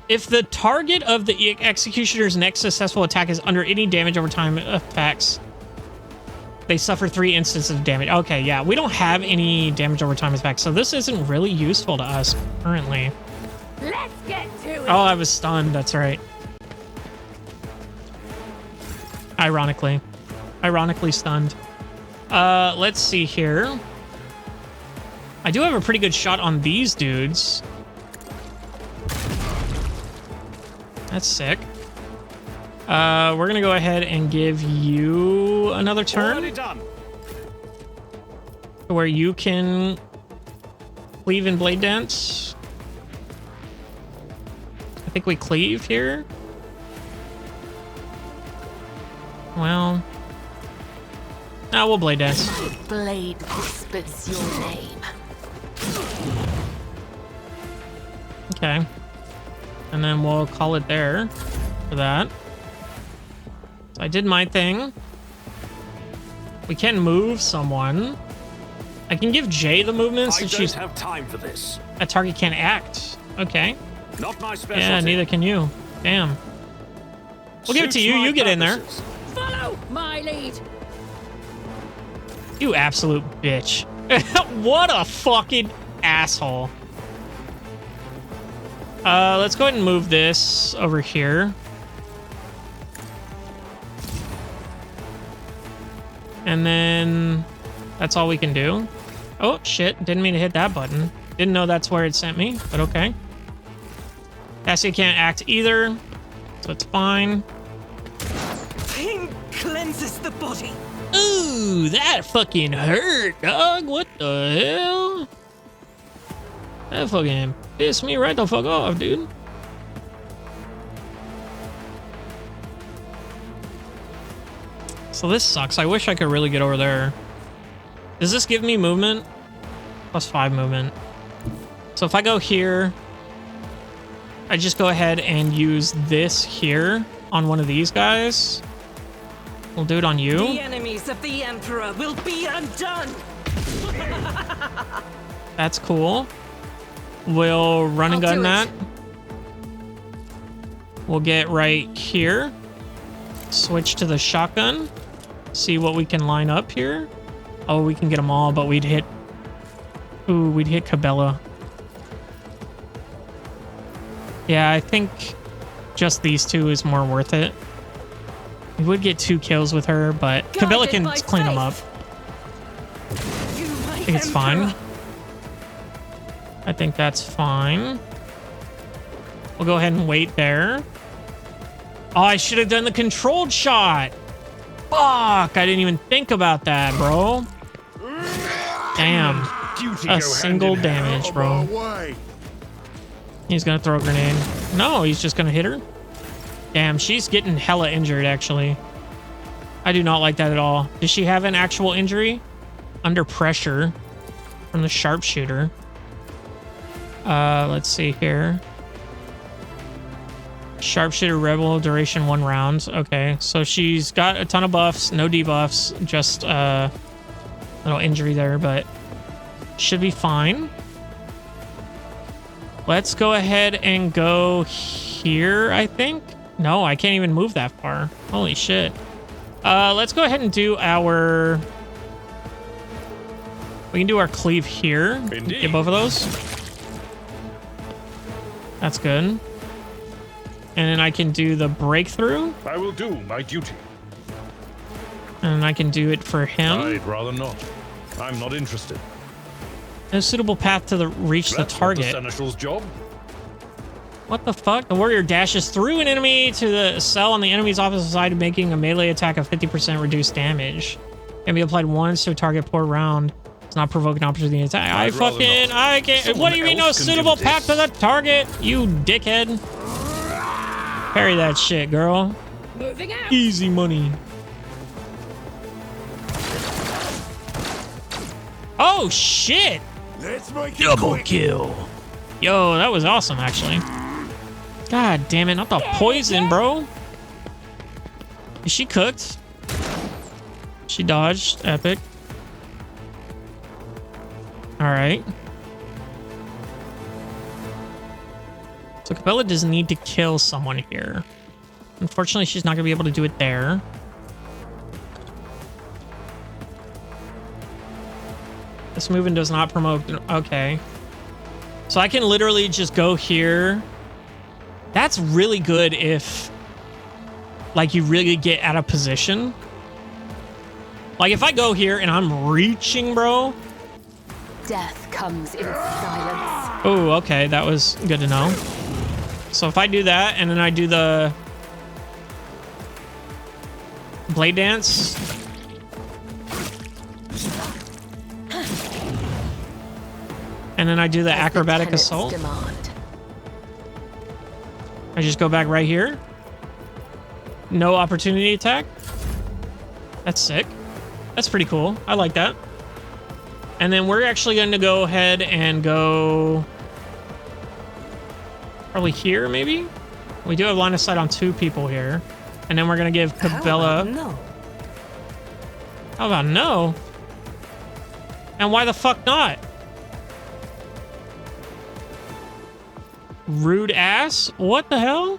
If the target of the executioner's next successful attack is under any damage over time effects, they suffer 3 instances of damage. Okay, yeah, we don't have any damage over time effects, so this isn't really useful to us currently. Let's get to it. Oh, I was stunned, that's right. Ironically. Ironically stunned. Let's see here. I do have a pretty good shot on these dudes. That's sick. We're gonna go ahead and give you another turn. Already done. Where you can cleave and blade dance. I think we cleave here. Well, no, we'll blade dance. Blade whispers your name. Okay. And then we'll call it there for that. So I did my thing. We can move someone. I can give Jay the movement I since don't she's have time for this. a target can't act. Okay. Not my specialty. Yeah, neither can you. Damn. We'll give it to you. You get in there. Follow my lead. You absolute bitch. What a fucking asshole. Let's go ahead and move this over here. And then that's all we can do. Oh, shit. Didn't mean to hit that button. Didn't know that's where it sent me, but okay. Cassie can't act either, so it's fine. Pain cleanses the body. Ooh, that fucking hurt, dog. What the hell? That fucking pissed me right the fuck off, dude. So this sucks. I wish I could really get over there. Does this give me movement? +5 movement. So if I go here, I just go ahead and use this here on one of these guys. We'll do it on you. The enemies of the Emperor will be undone. That's cool. We'll run and I'll gun do that. it. We'll get right here. Switch to the shotgun. See what we can line up here. Oh, we can get them all, but we'd hit... Ooh, we'd hit Cabela. Yeah, I think just these two is more worth it. We would get 2 kills with her, but Cabela can clean them up. I think it's fine. I think that's fine. We'll go ahead and wait there. Oh, I should have done the controlled shot. Fuck, I didn't even think about that, bro. Damn. A single damage, bro. He's gonna throw a grenade. No, he's just gonna hit her. Damn, she's getting hella injured, actually. I do not like that at all. Does she have an actual injury? Under pressure from the sharpshooter. Let's see here. Sharpshooter rebel duration 1 round. Okay, so she's got a ton of buffs, no debuffs, just a little injury there, but should be fine. Let's go ahead and go here, I think. No, I can't even move that far. Holy shit. Let's go ahead and do our... We can do our cleave here. Indeed. Get both of those. That's good. And then I can do the breakthrough. I will do my duty. And I can do it for him. I'd rather not. I'm not interested. No suitable path to reach the target. That's not the Seneschal's job. What the fuck? The warrior dashes through an enemy to the cell on the enemy's opposite side, making a melee attack of 50% reduced damage. Can be applied once to a target per round. It's not provoke an opportunity attack. I can't. What do you mean no suitable path to the target? You dickhead. Parry that shit, girl. Moving out. Easy money. Oh shit! Let's make it Double quick. kill. Yo, that was awesome, actually. God damn it, not the poison, bro. Is she cooked? She dodged. Epic. Alright. So Cabela does need to kill someone here. Unfortunately, she's not going to be able to do it there. This movement does not promote... Okay. So I can literally just go here. That's really good if... Like, you really get out of position. Like, if I go here and I'm reaching, bro... Death comes in silence. Oh, okay. That was good to know. So if I do that, and then I do the... Blade Dance... And then I do the acrobatic assault. Demand. I just go back right here. No opportunity attack. That's sick. That's pretty cool. I like that. And then we're actually going to go ahead and go... Probably here, maybe? We do have line of sight on 2 people here. And then we're going to give Cabela... No. How about no? And why the fuck not? Rude ass? What the hell?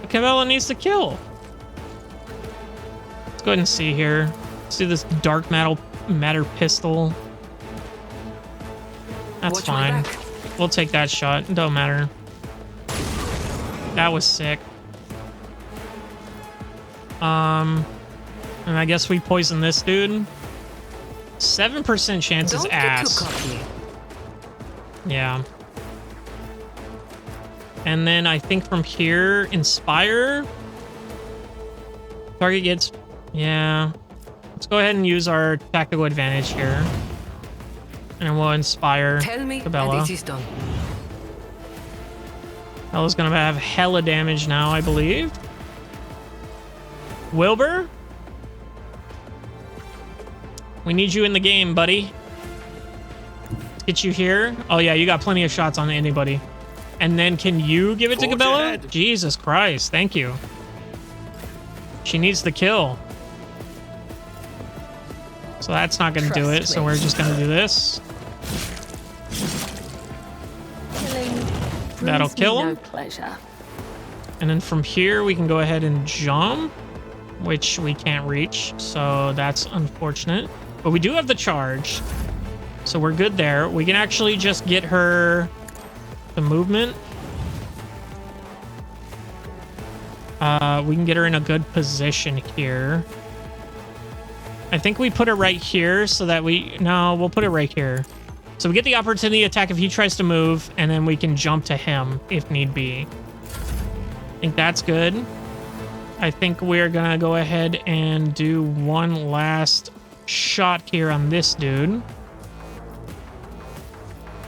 Cabela needs to kill. Let's go ahead and see here. Let's do this dark matter pistol. That's Watch my fine. back. We'll take that shot. It don't matter. That was sick. And I guess we poison this dude. 7% chance is Don't ass. get too cocky. Yeah. And then I think from here, inspire. Target gets... Yeah. Let's go ahead and use our tactical advantage here. And we'll inspire Tell me, Cabela. and it is done. Bella's gonna have hella damage now, I believe. Wilbur? We need you in the game, buddy. Let's get you here. Oh yeah, you got plenty of shots on anybody. And then can you give it to Forge Cabela? ahead. Jesus Christ, thank you. She needs the kill. So that's not gonna do it, so we're just gonna do this. That'll brings me kill him. no pleasure. And then from here, we can go ahead and jump, which we can't reach. So that's unfortunate. But we do have the charge. So we're good there. We can actually just get her the movement. We can get her in a good position here. I think we put her right here so that we'll put it right here. So we get the opportunity attack if he tries to move, and then we can jump to him if need be. I think that's good. I think we're gonna go ahead and do one last shot here on this dude.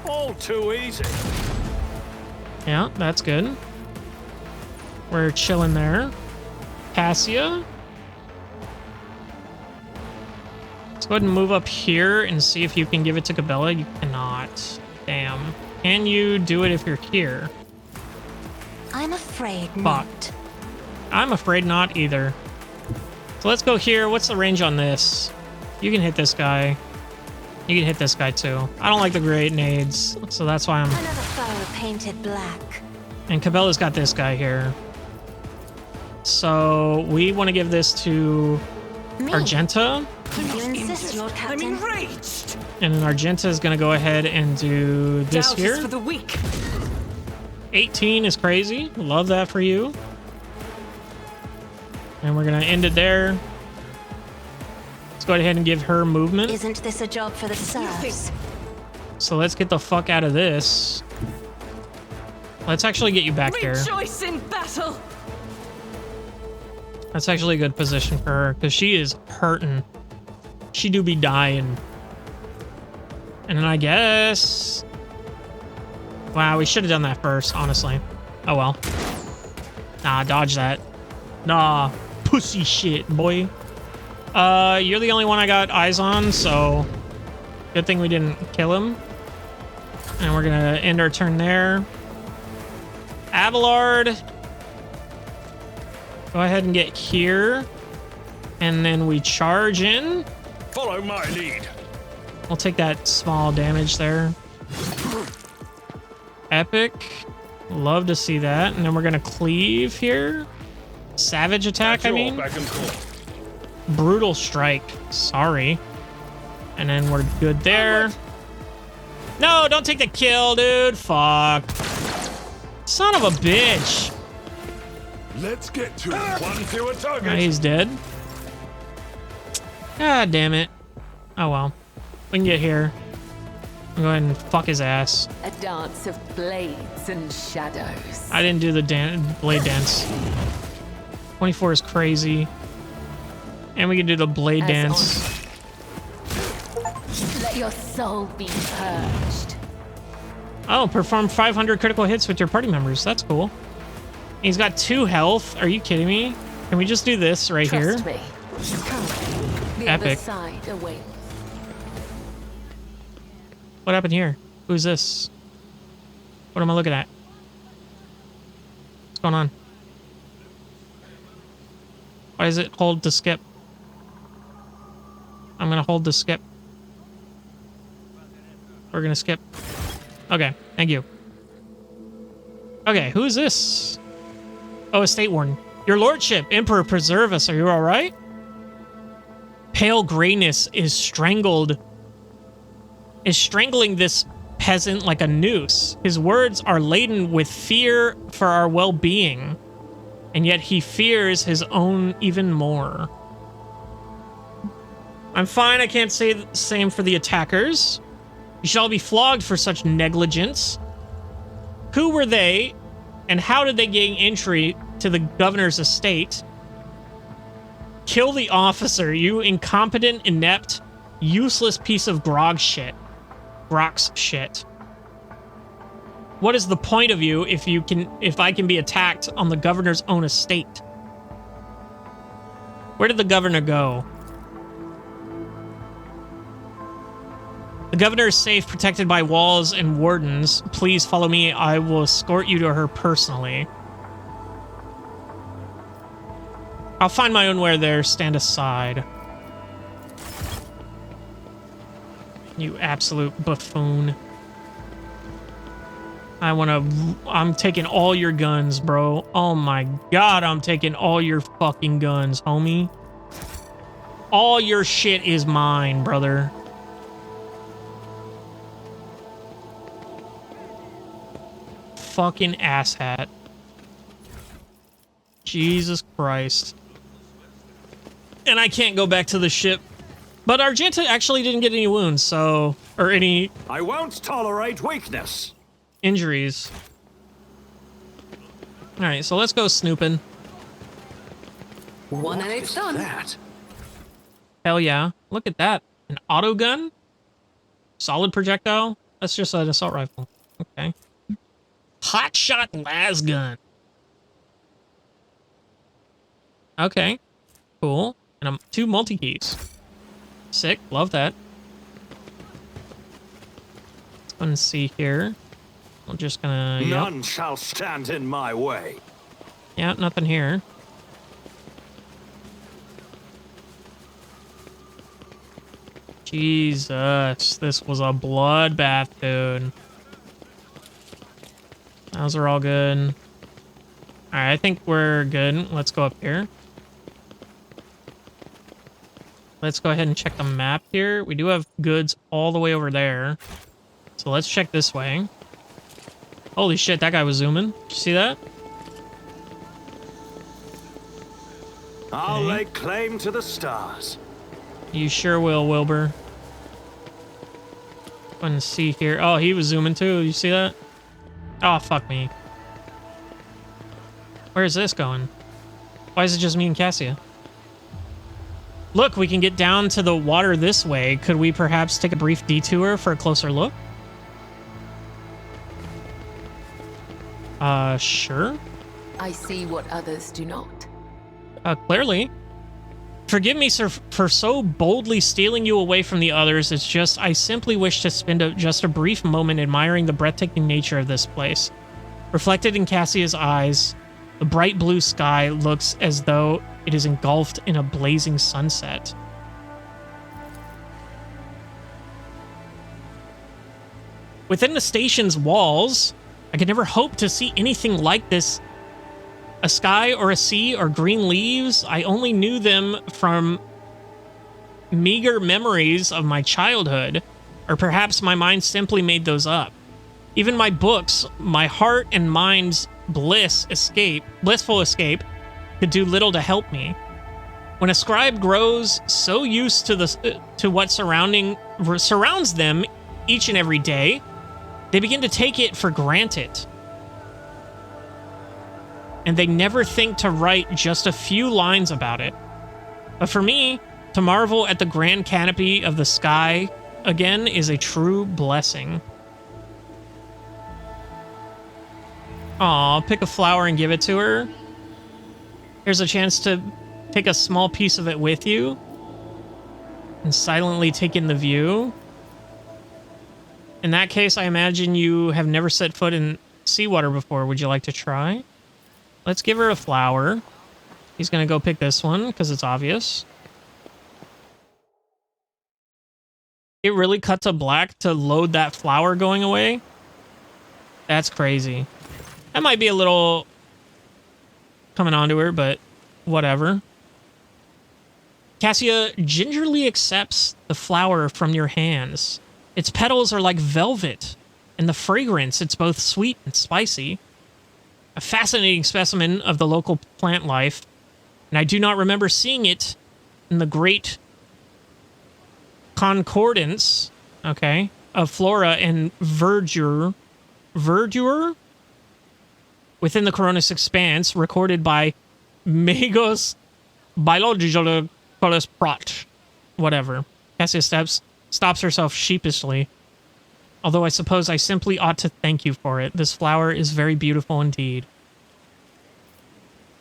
All too easy. Yeah, that's good. We're chilling there. Cassia. Let's go ahead and move up here and see if you can give it to Cabela. You cannot. Damn. Can you do it if you're here? I'm afraid Fuck. not. I'm afraid not either. So let's go here. What's the range on this? You can hit this guy. You can hit this guy too. I don't like the grenades, so that's why I'm... Another foe painted black. And Cabela's got this guy here. So we want to give this to Argenta. If you insist, Lord Captain. I'm enraged. And then Argenta is going to go ahead and do this Doubt here. is for the weak. 18 is crazy. Love that for you. And we're going to end it there. Let's go ahead and give her movement. Isn't this a job for the serfs? So let's get the fuck out of this. Let's actually get you back here. Rejoice in battle. That's actually a good position for her because she is hurting. She do be dying. And then I guess... Wow, we should have done that first, honestly. Oh well. Nah, dodge that. Nah, pussy shit, boy. You're the only one I got eyes on, so... Good thing we didn't kill him. And we're gonna end our turn there. Abelard. Go ahead and get here. And then we charge in. Follow my lead. We'll take that small damage there. Epic. Love to see that. And then we're going to cleave here. Savage attack, I mean. Back and forth. Brutal strike. Sorry. And then we're good there. No, don't take the kill, dude. Fuck. Son of a bitch. Let's get to it. One fewer target. Yeah, he's dead. God damn it. Oh well. We can get here. Go ahead and fuck his ass. A dance of blades and shadows. I didn't do the blade dance. 24 is crazy. And we can do the blade dance. Let your soul be purged. Oh, perform 500 critical hits with your party members. That's cool. He's got 2 health. Are you kidding me? Can we just do this right here? Trust me. Come. The Epic. other side awaits. What happened here? Who's this? What am I looking at? What's going on? Why does it hold to skip? I'm gonna hold to skip. We're gonna skip. Okay, thank you. Okay, who is this? Oh, Estate Warden. Your Lordship, Emperor, preserve us. Are you alright? Pale grayness is strangling this peasant like a noose. His words are laden with fear for our well-being, and yet he fears his own even more. I'm fine, I can't say the same for the attackers. You shall be flogged for such negligence. Who were they, and how did they gain entry to the governor's estate? Kill the officer, you incompetent, inept, useless piece of Grog's shit. What is the point of you if I can be attacked on the governor's own estate? Where did the governor go? The governor is safe, protected by walls and wardens. Please follow me. I will escort you to her personally. I'll find my own way there. Stand aside. You absolute buffoon. I'm taking all your guns, bro. Oh my god, I'm taking all your fucking guns, homie. All your shit is mine, brother. Fucking asshat. Jesus Christ. And I can't go back to the ship. But Argenta actually didn't get any wounds, so... Or any... I won't tolerate weakness. Injuries. Alright, so let's go snooping. One and it's done. That? Hell yeah. Look at that. An auto gun? Solid projectile? That's just an assault rifle. Okay. Hotshot las gun. Okay. Cool. And 2 multi-keys. Sick. Love that. Let's go and see here. I'm just gonna... None shall stand in my way. Yeah, nothing here. Jesus, this was a bloodbath, dude. Those are all good. Alright, I think we're good. Let's go up here. Let's go ahead and check the map here. We do have goods all the way over there. So let's check this way. Holy shit, that guy was zooming. Did you see that? I'll lay claim to the stars. You sure will, Wilbur. Go and see here. Oh, he was zooming too. You see that? Oh, fuck me. Where is this going? Why is it just me and Cassia? Look, we can get down to the water this way. Could we perhaps take a brief detour for a closer look? Sure. I see what others do not. Clearly. Forgive me, sir, for so boldly stealing you away from the others. It's just, I simply wish to spend just a brief moment admiring the breathtaking nature of this place. Reflected in Cassia's eyes, the bright blue sky looks as though it is engulfed in a blazing sunset. Within the station's walls, I could never hope to see anything like this. A sky or a sea or green leaves, I only knew them from meager memories of my childhood, or perhaps my mind simply made those up. Even my books, my heart and mind's blissful escape, could do little to help me. When a scribe grows so used to what surrounds them each and every day, they begin to take it for granted. And they never think to write just a few lines about it. But for me, to marvel at the grand canopy of the sky again is a true blessing. Aw, pick a flower and give it to her. Here's a chance to take a small piece of it with you and silently take in the view. In that case, I imagine you have never set foot in seawater before. Would you like to try? Let's give her a flower. He's gonna go pick this one because it's obvious. It really cut to black to load that flower going away. That's crazy. That might be a little coming onto her, but whatever. Cassia gingerly accepts the flower from your hands. Its petals are like velvet, and the fragrance, it's both sweet and spicy. A fascinating specimen of the local plant life, and I do not remember seeing it in the great concordance, okay, of flora and verdure within the Coronis expanse, recorded by Magos Biologicus Prot. Whatever. Cassia stops herself sheepishly. Although I suppose I simply ought to thank you for it. This flower is very beautiful indeed.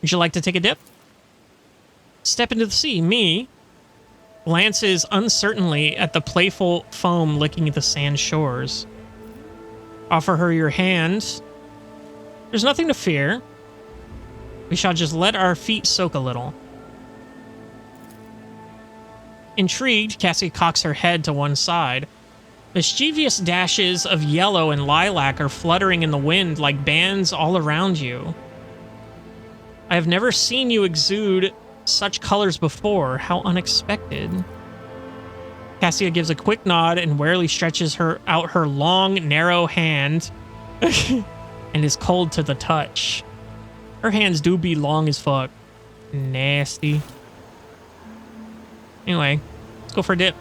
Would you like to take a dip? Step into the sea. Me glances uncertainly at the playful foam licking the sand shores. Offer her your hand. There's nothing to fear. We shall just let our feet soak a little. Intrigued, Cassie cocks her head to one side. Mischievous dashes of yellow and lilac are fluttering in the wind like bands all around you. I have never seen you exude such colors before. How unexpected. Cassia gives a quick nod and warily stretches out her long, narrow hand and is cold to the touch. Her hands do be long as fuck. Nasty. Anyway, let's go for a dip.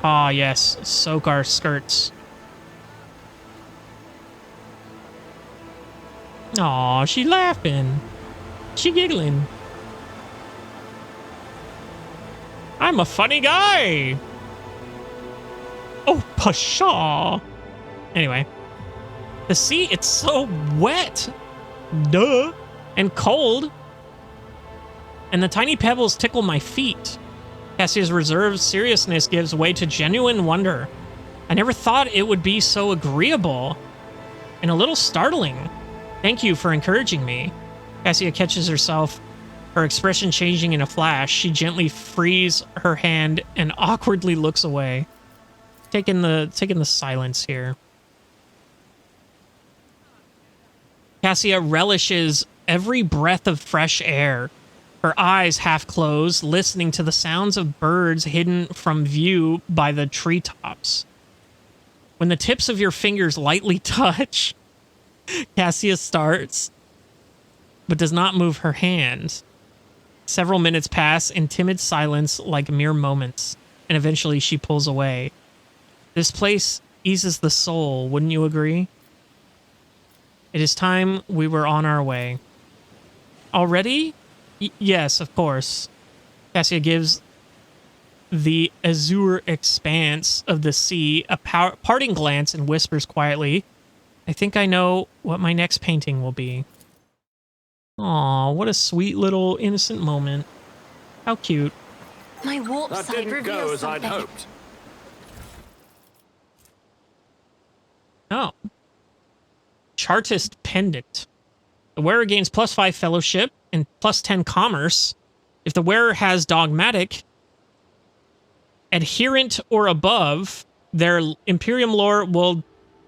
Ah, yes. Soak our skirts. Aw, she laughing. She giggling. I'm a funny guy. Oh, pshaw. Anyway. The sea, it's so wet. Duh. And cold. And the tiny pebbles tickle my feet. Cassia's reserved seriousness gives way to genuine wonder. I never thought it would be so agreeable. And a little startling. Thank you for encouraging me. Cassia catches herself, her expression changing in a flash. She gently frees her hand and awkwardly looks away. Taking the silence here. Cassia relishes every breath of fresh air. Her eyes half closed, listening to the sounds of birds hidden from view by the treetops. When the tips of your fingers lightly touch, Cassia starts, but does not move her hand. Several minutes pass in timid silence like mere moments, and eventually she pulls away. This place eases the soul, wouldn't you agree? It is time we were on our way. Already? Yes, of course. Cassia gives the azure expanse of the sea a parting glance and whispers quietly, I think I know what my next painting will be. Aw, what a sweet little innocent moment. How cute. My warp That side didn't go reveals as I'd something. hoped. Oh. Chartist Pendant. The wearer gains +5 fellowship and +10 commerce. If the wearer has dogmatic, adherent, or above, their Imperium lore will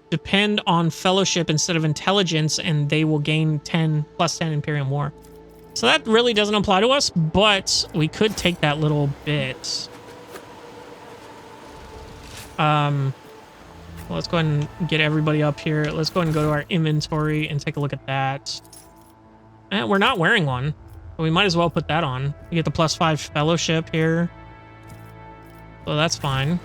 depend on fellowship instead of intelligence, and they will gain +10 Imperium War. So that really doesn't apply to us, but we could take that little bit. Let's go ahead and get everybody up here. Let's go ahead and go to our inventory and take a look at that. And we're not wearing one, but we might as well put that on. We get the +5 fellowship here. So that's fine.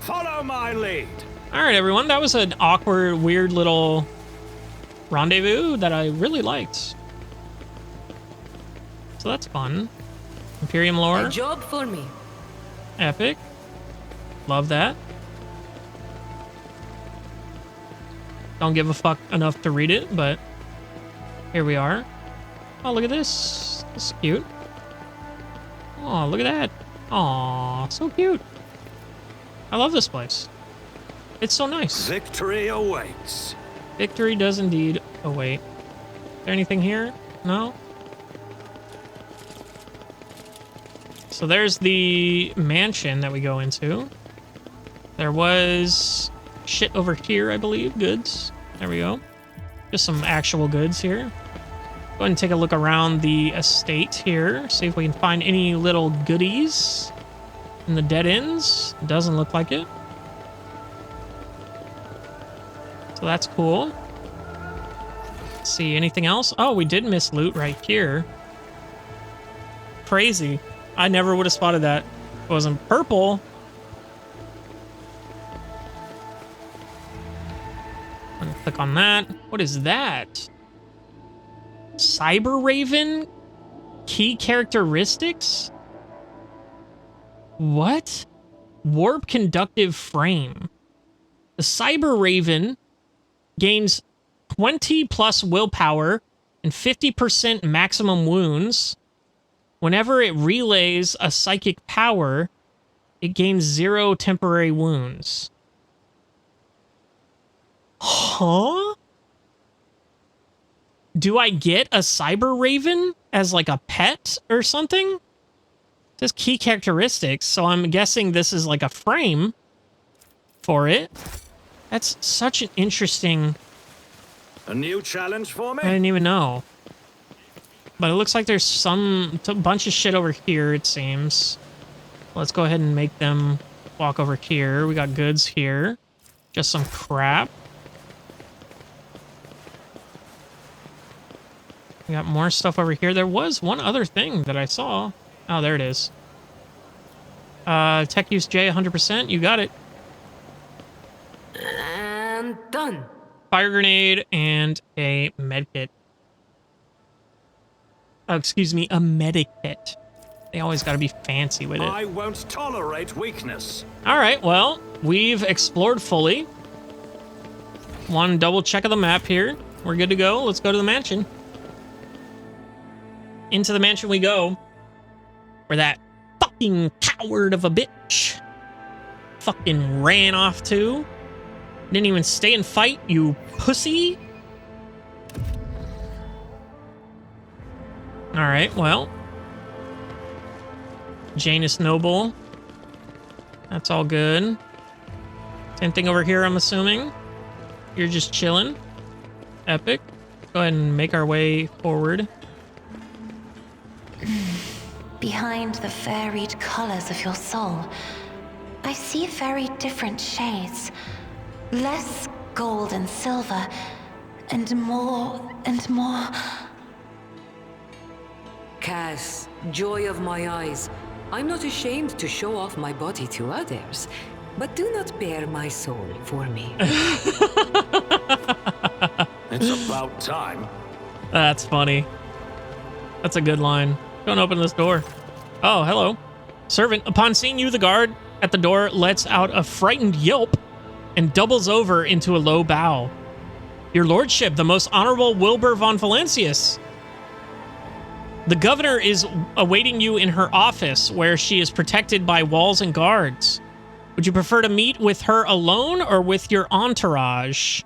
Follow my lead. All right, everyone. That was an awkward, weird little rendezvous that I really liked. So that's fun. Imperium lore. A job for me. Epic. Love that. Don't give a fuck enough to read it, but here we are. Oh, look at this. This is cute. Oh, look at that. Aw, so cute. I love this place. It's so nice. Victory awaits. Victory does indeed await. Is there anything here? No? So there's the mansion that we go into. There was shit over here, I believe. Goods. There we go. Just some actual goods here. Go ahead and take a look around the estate here. See if we can find any little goodies in the dead ends. Doesn't look like it. So that's cool. Let's see, anything else? Oh, we did miss loot right here. Crazy. I never would have spotted that. It wasn't purple. I'm gonna click on that. What is that? Cyber Raven? Key characteristics? What? Warp conductive frame. The Cyber Raven gains 20+ willpower and 50% maximum wounds. Whenever it relays a psychic power, it gains 0 temporary wounds. Huh? Do I get a cyber raven as like a pet or something? It says key characteristics, so I'm guessing this is like a frame for it. That's such an interesting... A new challenge for me? I didn't even know. But it looks like there's a bunch of shit over here, it seems. Let's go ahead and make them walk over here. We got goods here. Just some crap. We got more stuff over here. There was one other thing that I saw. Oh, there it is. Tech use J, 100%. You got it. And done. Fire grenade and a medkit. Oh, excuse me, a medikit. They always got to be fancy with it. I won't tolerate weakness. All right, well, we've explored fully. One double check of the map here. We're good to go. Let's go to the mansion. Into the mansion we go. Where that fucking coward of a bitch fucking ran off to. Didn't even stay and fight, you pussy. All right, well. Janus Noble. That's all good. Same thing over here, I'm assuming. You're just chilling. Epic. Go ahead and make our way forward. Behind the varied colors of your soul, I see very different shades. Less gold and silver, and more and more. Cass, joy of my eyes, I'm not ashamed to show off my body to others, but do not bare my soul for me. It's about time. That's funny. That's a good line. Don't open this door. Oh, hello. Servant, upon seeing you, the guard at the door lets out a frightened yelp and doubles over into a low bow. Your lordship, the most honorable Wilbur von Valancius. The governor is awaiting you in her office, where she is protected by walls and guards. Would you prefer to meet with her alone or with your entourage?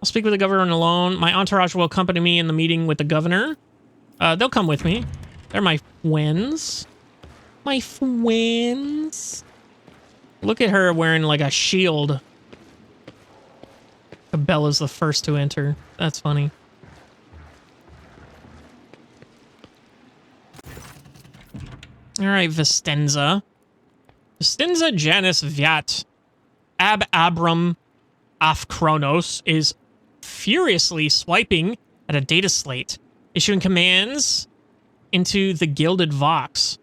I'll speak with the governor alone. My entourage will accompany me in the meeting with the governor. They'll come with me. They're my friends. My friends. Look at her wearing like a shield. Bella's the first to enter. That's funny. All right, Vistenza. Vistenza Janus Viat Ab Abram Af Kronos is furiously swiping at a data slate, issuing commands into the Gilded Vox.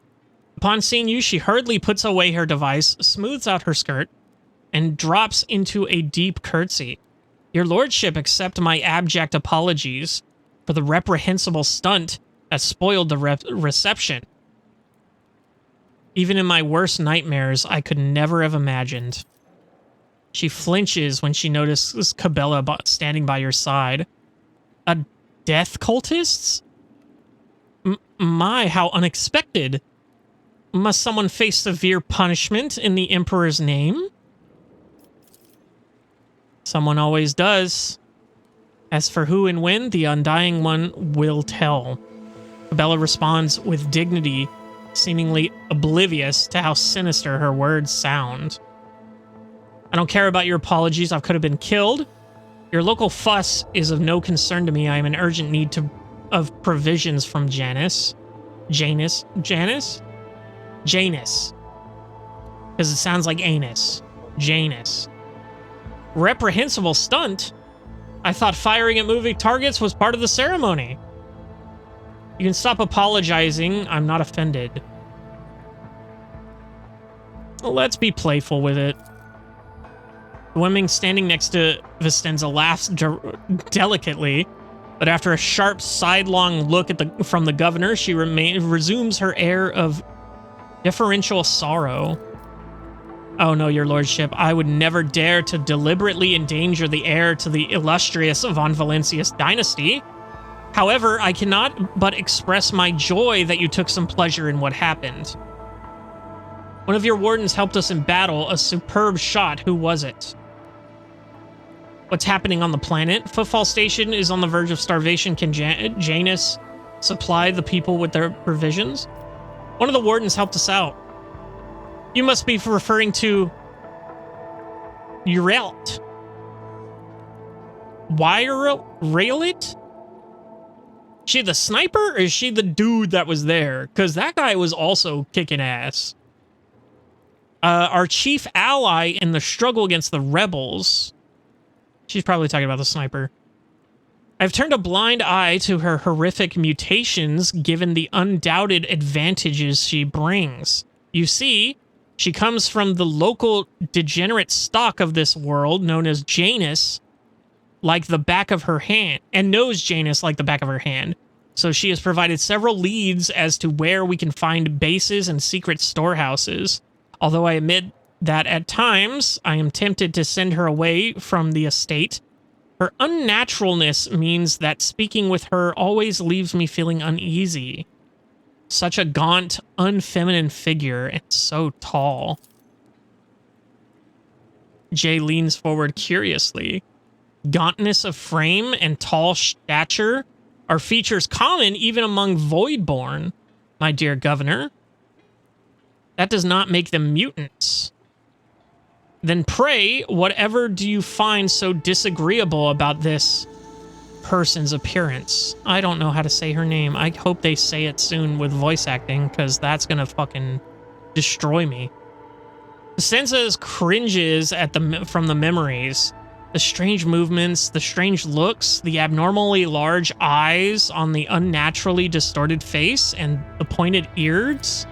Upon seeing you, she hurriedly puts away her device, smooths out her skirt, and drops into a deep curtsy. Your lordship, accept my abject apologies for the reprehensible stunt that spoiled the reception. Even in my worst nightmares, I could never have imagined. She flinches when she notices Cabela standing by your side. A death cultist? My, how unexpected. Must someone face severe punishment in the Emperor's name? Someone always does. As for who and when, the Undying One will tell. Cabela responds with dignity, seemingly oblivious to how sinister her words sound. I don't care about your apologies. I could have been killed. Your local fuss is of no concern to me. I am in urgent need of provisions from Janus. Janus? Janus? Janus. Because it sounds like anus. Janus. Reprehensible stunt? I thought firing at moving targets was part of the ceremony. You can stop apologizing. I'm not offended. Well, let's be playful with it. The woman standing next to Vistenza laughs delicately, but after a sharp sidelong look at from the governor, she resumes her air of deferential sorrow. Oh no, your lordship, I would never dare to deliberately endanger the heir to the illustrious von Valancius dynasty. However, I cannot but express my joy that you took some pleasure in what happened. One of your wardens helped us in battle, a superb shot. Who was it? What's happening on the planet? Footfall Station is on the verge of starvation. Can Janus supply the people with their provisions? One of the wardens helped us out. You must be referring to Urelt. Why Railit? She the sniper or is she the dude that was there? Because that guy was also kicking ass. Our chief ally in the struggle against the rebels. She's probably talking about the sniper. I've turned a blind eye to her horrific mutations given the undoubted advantages she brings. You see, she comes from the local degenerate stock of this world known as Janus, like the back of her hand, and knows Janus like the back of her hand. So she has provided several leads as to where we can find bases and secret storehouses. Although I admit that at times I am tempted to send her away from the estate. Her unnaturalness means that speaking with her always leaves me feeling uneasy. Such a gaunt, unfeminine figure, and so tall. Jay leans forward curiously. Gauntness of frame and tall stature are features common even among Voidborn, my dear governor. That does not make them mutants. Then pray, whatever do you find so disagreeable about this person's appearance? I don't know how to say her name. I hope they say it soon with voice acting, because that's gonna fucking destroy me. Sensa's cringes at from the memories. The strange movements, the strange looks, the abnormally large eyes on the unnaturally distorted face, and the pointed ears.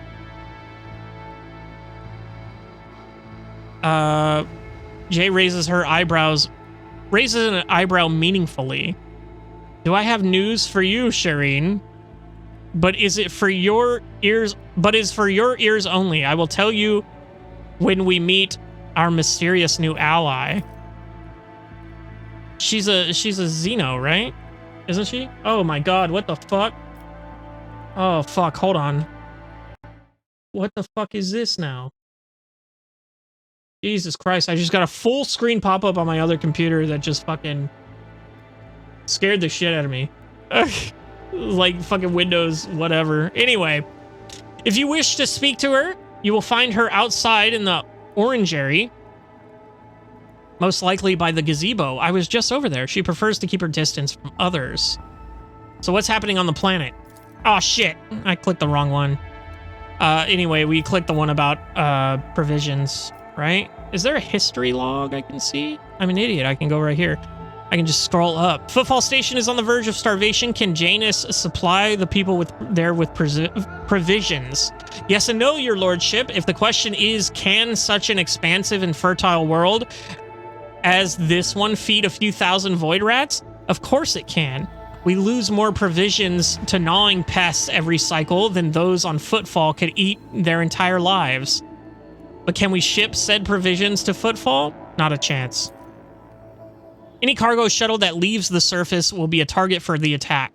Jay raises an eyebrow meaningfully. Do I have news for you, Shireen? But is for your ears only. I will tell you when we meet our mysterious new ally. She's a Xeno, right? Isn't she? Oh my god, what the fuck? Oh fuck, hold on. What the fuck is this now? Jesus Christ, I just got a full screen pop-up on my other computer that just fucking scared the shit out of me. Like fucking Windows, whatever. Anyway, if you wish to speak to her, you will find her outside in the orangery. Most likely by the gazebo. I was just over there. She prefers to keep her distance from others. So what's happening on the planet? Oh shit, I clicked the wrong one. Anyway, we clicked the one about provisions. Right? Is there a history log I can see? I'm an idiot. I can go right here. I can just scroll up. Footfall Station is on the verge of starvation. Can Janus supply the people with provisions? Yes and no, your lordship. If the question is, can such an expansive and fertile world as this one feed a few thousand void rats? Of course it can. We lose more provisions to gnawing pests every cycle than those on Footfall could eat their entire lives. But can we ship said provisions to Footfall? Not a chance. Any cargo shuttle that leaves the surface will be a target for the attack.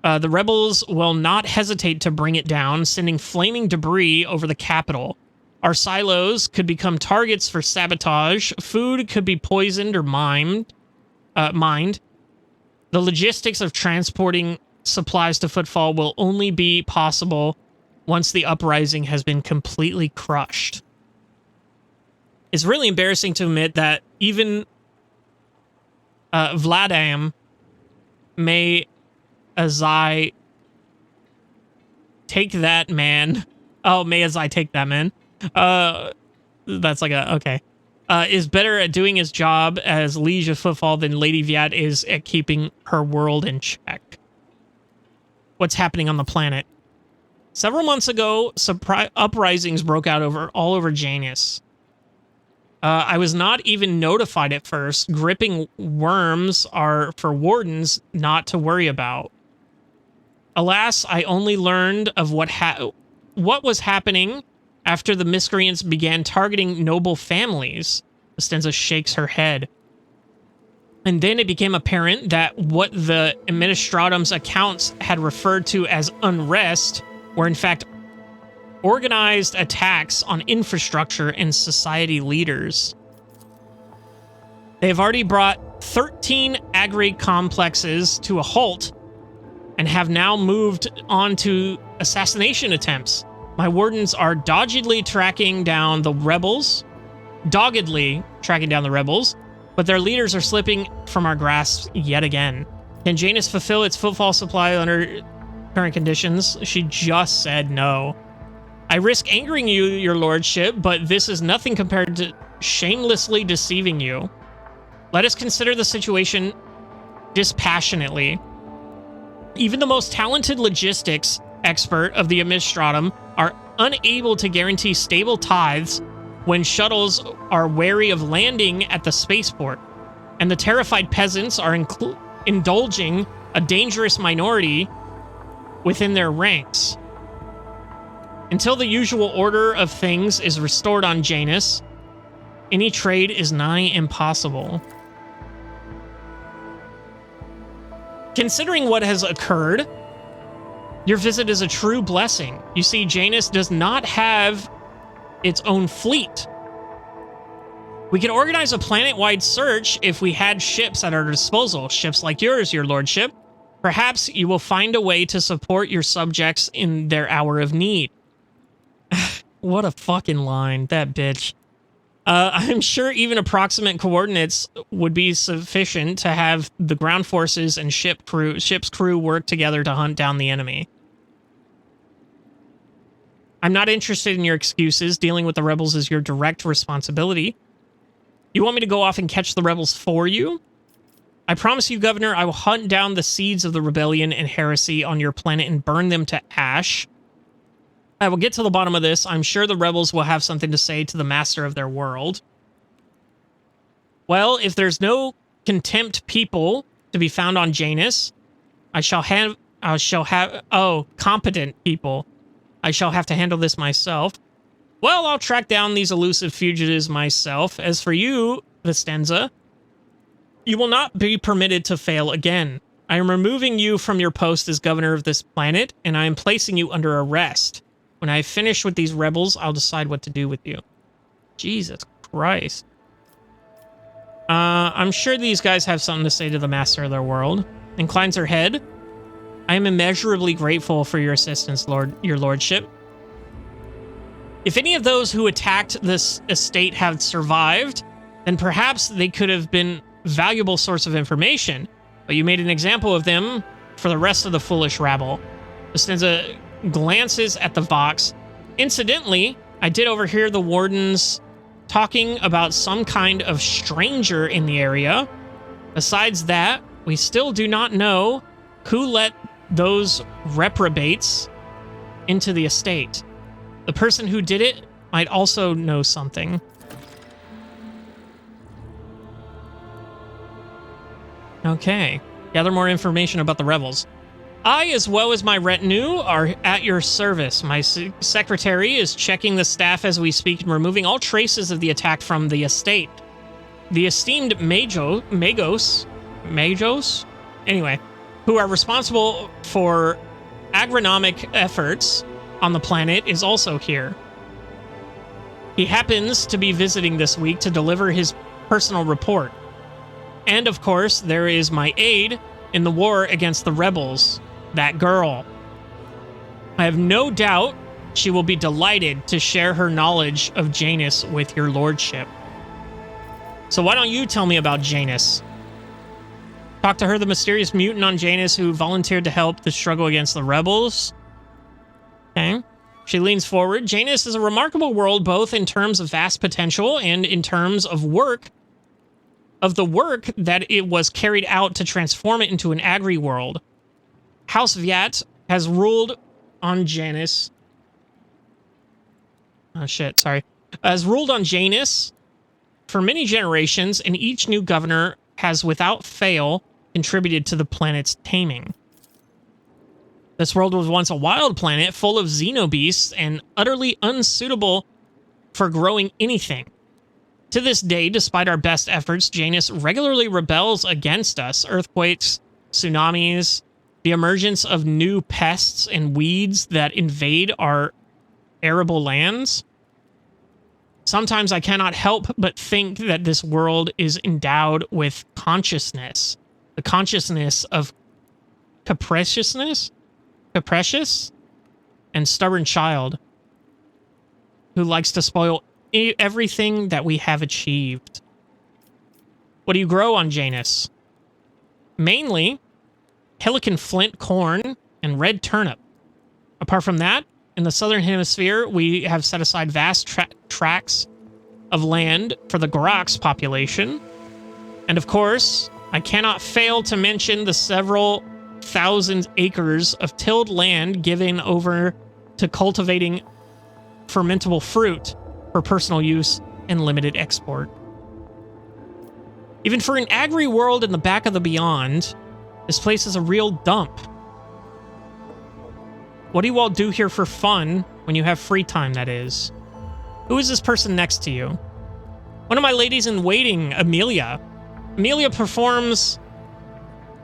The rebels will not hesitate to bring it down, sending flaming debris over the capital. Our silos could become targets for sabotage. Food could be poisoned or mined. The logistics of transporting supplies to Footfall will only be possible once the uprising has been completely crushed. It's really embarrassing to admit that even Vladam may as I take that man. Oh, may as I take that man. That's like a, okay. Is better at doing his job as Liege of Footfall than Lady Viat is at keeping her world in check. What's happening on the planet? Several months ago, uprisings broke out all over Janus. I was not even notified at first. Gripping worms are for wardens not to worry about. Alas, I only learned of what was happening after the miscreants began targeting noble families. Estenza shakes her head. And then it became apparent that what the Administratum's accounts had referred to as unrest were in fact organized attacks on infrastructure and society leaders. They have already brought 13 agri complexes to a halt and have now moved on to assassination attempts. My wardens are doggedly tracking down the rebels, but their leaders are slipping from our grasp yet again. Can Janus fulfill its footfall supply under current conditions? She just said no. I risk angering you, your lordship, but this is nothing compared to shamelessly deceiving you. Let us consider the situation dispassionately. Even the most talented logistics expert of the Administratum are unable to guarantee stable tithes when shuttles are wary of landing at the spaceport, and the terrified peasants are indulging a dangerous minority within their ranks. Until the usual order of things is restored on Janus, any trade is nigh impossible. Considering what has occurred, your visit is a true blessing. You see, Janus does not have its own fleet. We could organize a planet-wide search if we had ships at our disposal, ships like yours, your lordship. Perhaps you will find a way to support your subjects in their hour of need. What a fucking line, that bitch. I'm sure even approximate coordinates would be sufficient to have the ground forces and ship's crew work together to hunt down the enemy. I'm not interested in your excuses. Dealing with the rebels is your direct responsibility. You want me to go off and catch the rebels for you? I promise you, Governor, I will hunt down the seeds of the rebellion and heresy on your planet and burn them to ash. I will get to the bottom of this. I'm sure the rebels will have something to say to the master of their world. Well, if there's no contempt people to be found on Janus, competent people. I shall have to handle this myself. Well, I'll track down these elusive fugitives myself. As for you, Vistenza, you will not be permitted to fail again. I am removing you from your post as governor of this planet, and I am placing you under arrest. When I finish with these rebels, I'll decide what to do with you. Jesus Christ. I'm sure these guys have something to say to the master of their world. Inclines her head. I am immeasurably grateful for your assistance, your lordship. If any of those who attacked this estate have survived, then perhaps they could have been a valuable source of information, but you made an example of them for the rest of the foolish rabble. Vistenza glances at the Vox. Incidentally, I did overhear the wardens talking about some kind of stranger in the area. Besides that, we still do not know who let those reprobates into the estate. The person who did it might also know something. Okay. Gather more information about the rebels. I, as well as my retinue, are at your service. My secretary is checking the staff as we speak and removing all traces of the attack from the estate. The esteemed Magos, anyway, who are responsible for agronomic efforts on the planet, is also here. He happens to be visiting this week to deliver his personal report. And of course, there is my aide in the war against the rebels, that girl. I have no doubt she will be delighted to share her knowledge of Janus with your lordship. So why don't you tell me about Janus? Talk to her, the mysterious mutant on Janus who volunteered to help the struggle against the rebels. Okay. She leans forward. Janus is a remarkable world, both in terms of vast potential and in terms of the work that it was carried out to transform it into an agri-world. House Viat has ruled on Janus. Has ruled on Janus for many generations, and each new governor has without fail contributed to the planet's taming. This world was once a wild planet full of xenobeasts and utterly unsuitable for growing anything. To this day, despite our best efforts, Janus regularly rebels against us. Earthquakes, tsunamis, the emergence of new pests and weeds that invade our arable lands. Sometimes I cannot help but think that this world is endowed with consciousness. The consciousness of capricious and stubborn child who likes to spoil everything that we have achieved. What do you grow on Janus? Mainly Pelican flint corn and red turnip. Apart from that, in the southern hemisphere, we have set aside vast tracts of land for the Grox population. And of course, I cannot fail to mention the several thousand acres of tilled land given over to cultivating fermentable fruit for personal use and limited export. Even for an agri world in the back of the beyond, this place is a real dump. What do you all do here for fun when you have free time, that is? Who is this person next to you? One of my ladies in waiting, Amelia. Amelia performs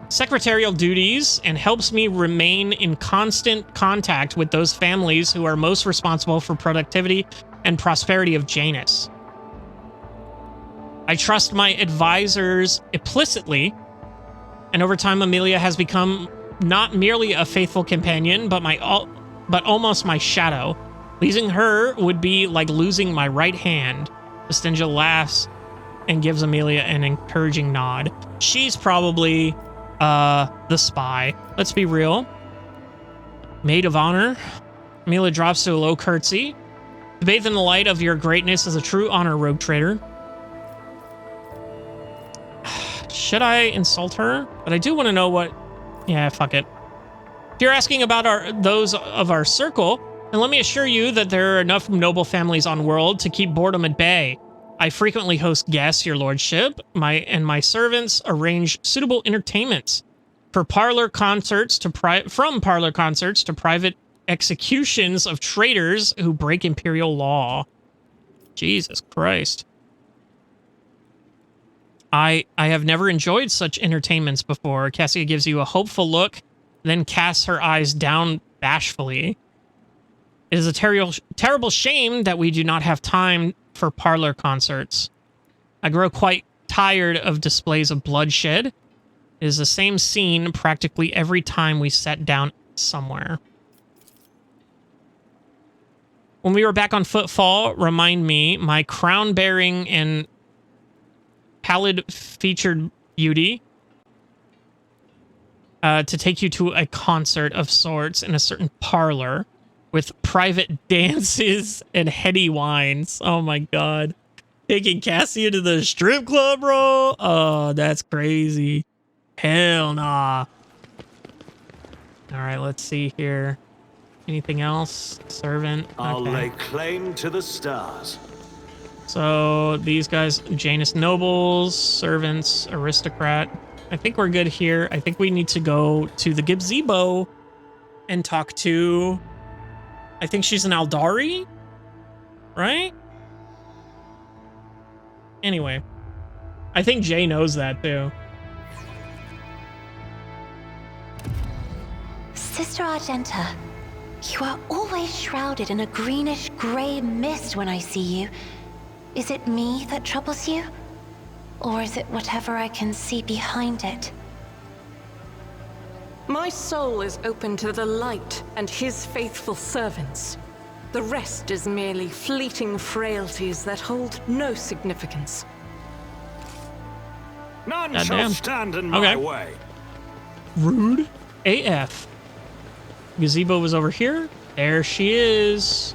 secretarial duties and helps me remain in constant contact with those families who are most responsible for productivity and prosperity of Janus. I trust my advisors implicitly, and over time Amelia has become not merely a faithful companion, but almost my shadow. Losing her would be like losing my right hand. Estingia laughs and gives Amelia an encouraging nod. She's probably the spy. Let's be real. Maid of honor. Amelia drops to a low curtsy. To bathe in the light of your greatness is a true honor, rogue trader. Should I insult her? But I do want to know what... Yeah, fuck it. If you're asking about those of our circle, then let me assure you that there are enough noble families on world to keep boredom at bay. I frequently host guests, your lordship, my servants arrange suitable entertainments from parlor concerts to private executions of traitors who break imperial law. Jesus Christ. I have never enjoyed such entertainments before. Cassia gives you a hopeful look, then casts her eyes down bashfully. It is a terrible shame that we do not have time for parlor concerts. I grow quite tired of displays of bloodshed. It is the same scene practically every time we sat down somewhere. When we were back on Footfall, remind me, my crown-bearing and pallid-featured beauty, to take you to a concert of sorts in a certain parlor with private dances and heady wines. Oh my god. Taking Cassia to the strip club, bro? Oh, that's crazy. Hell nah. Alright, let's see here. Anything else? Servant? Okay. I'll lay claim to the stars. So, these guys, Janus nobles, servants, aristocrat. I think we're good here. I think we need to go to the gazebo and talk to... I think she's an Aldari, right? Anyway, I think Jay knows that too. Sister Argenta, you are always shrouded in a greenish-gray mist when I see you. Is it me that troubles you? Or is it whatever I can see behind it? My soul is open to the light and his faithful servants. The rest is merely fleeting frailties that hold no significance. None shall stand in my way. Rude AF. Gazebo was over here. There she is.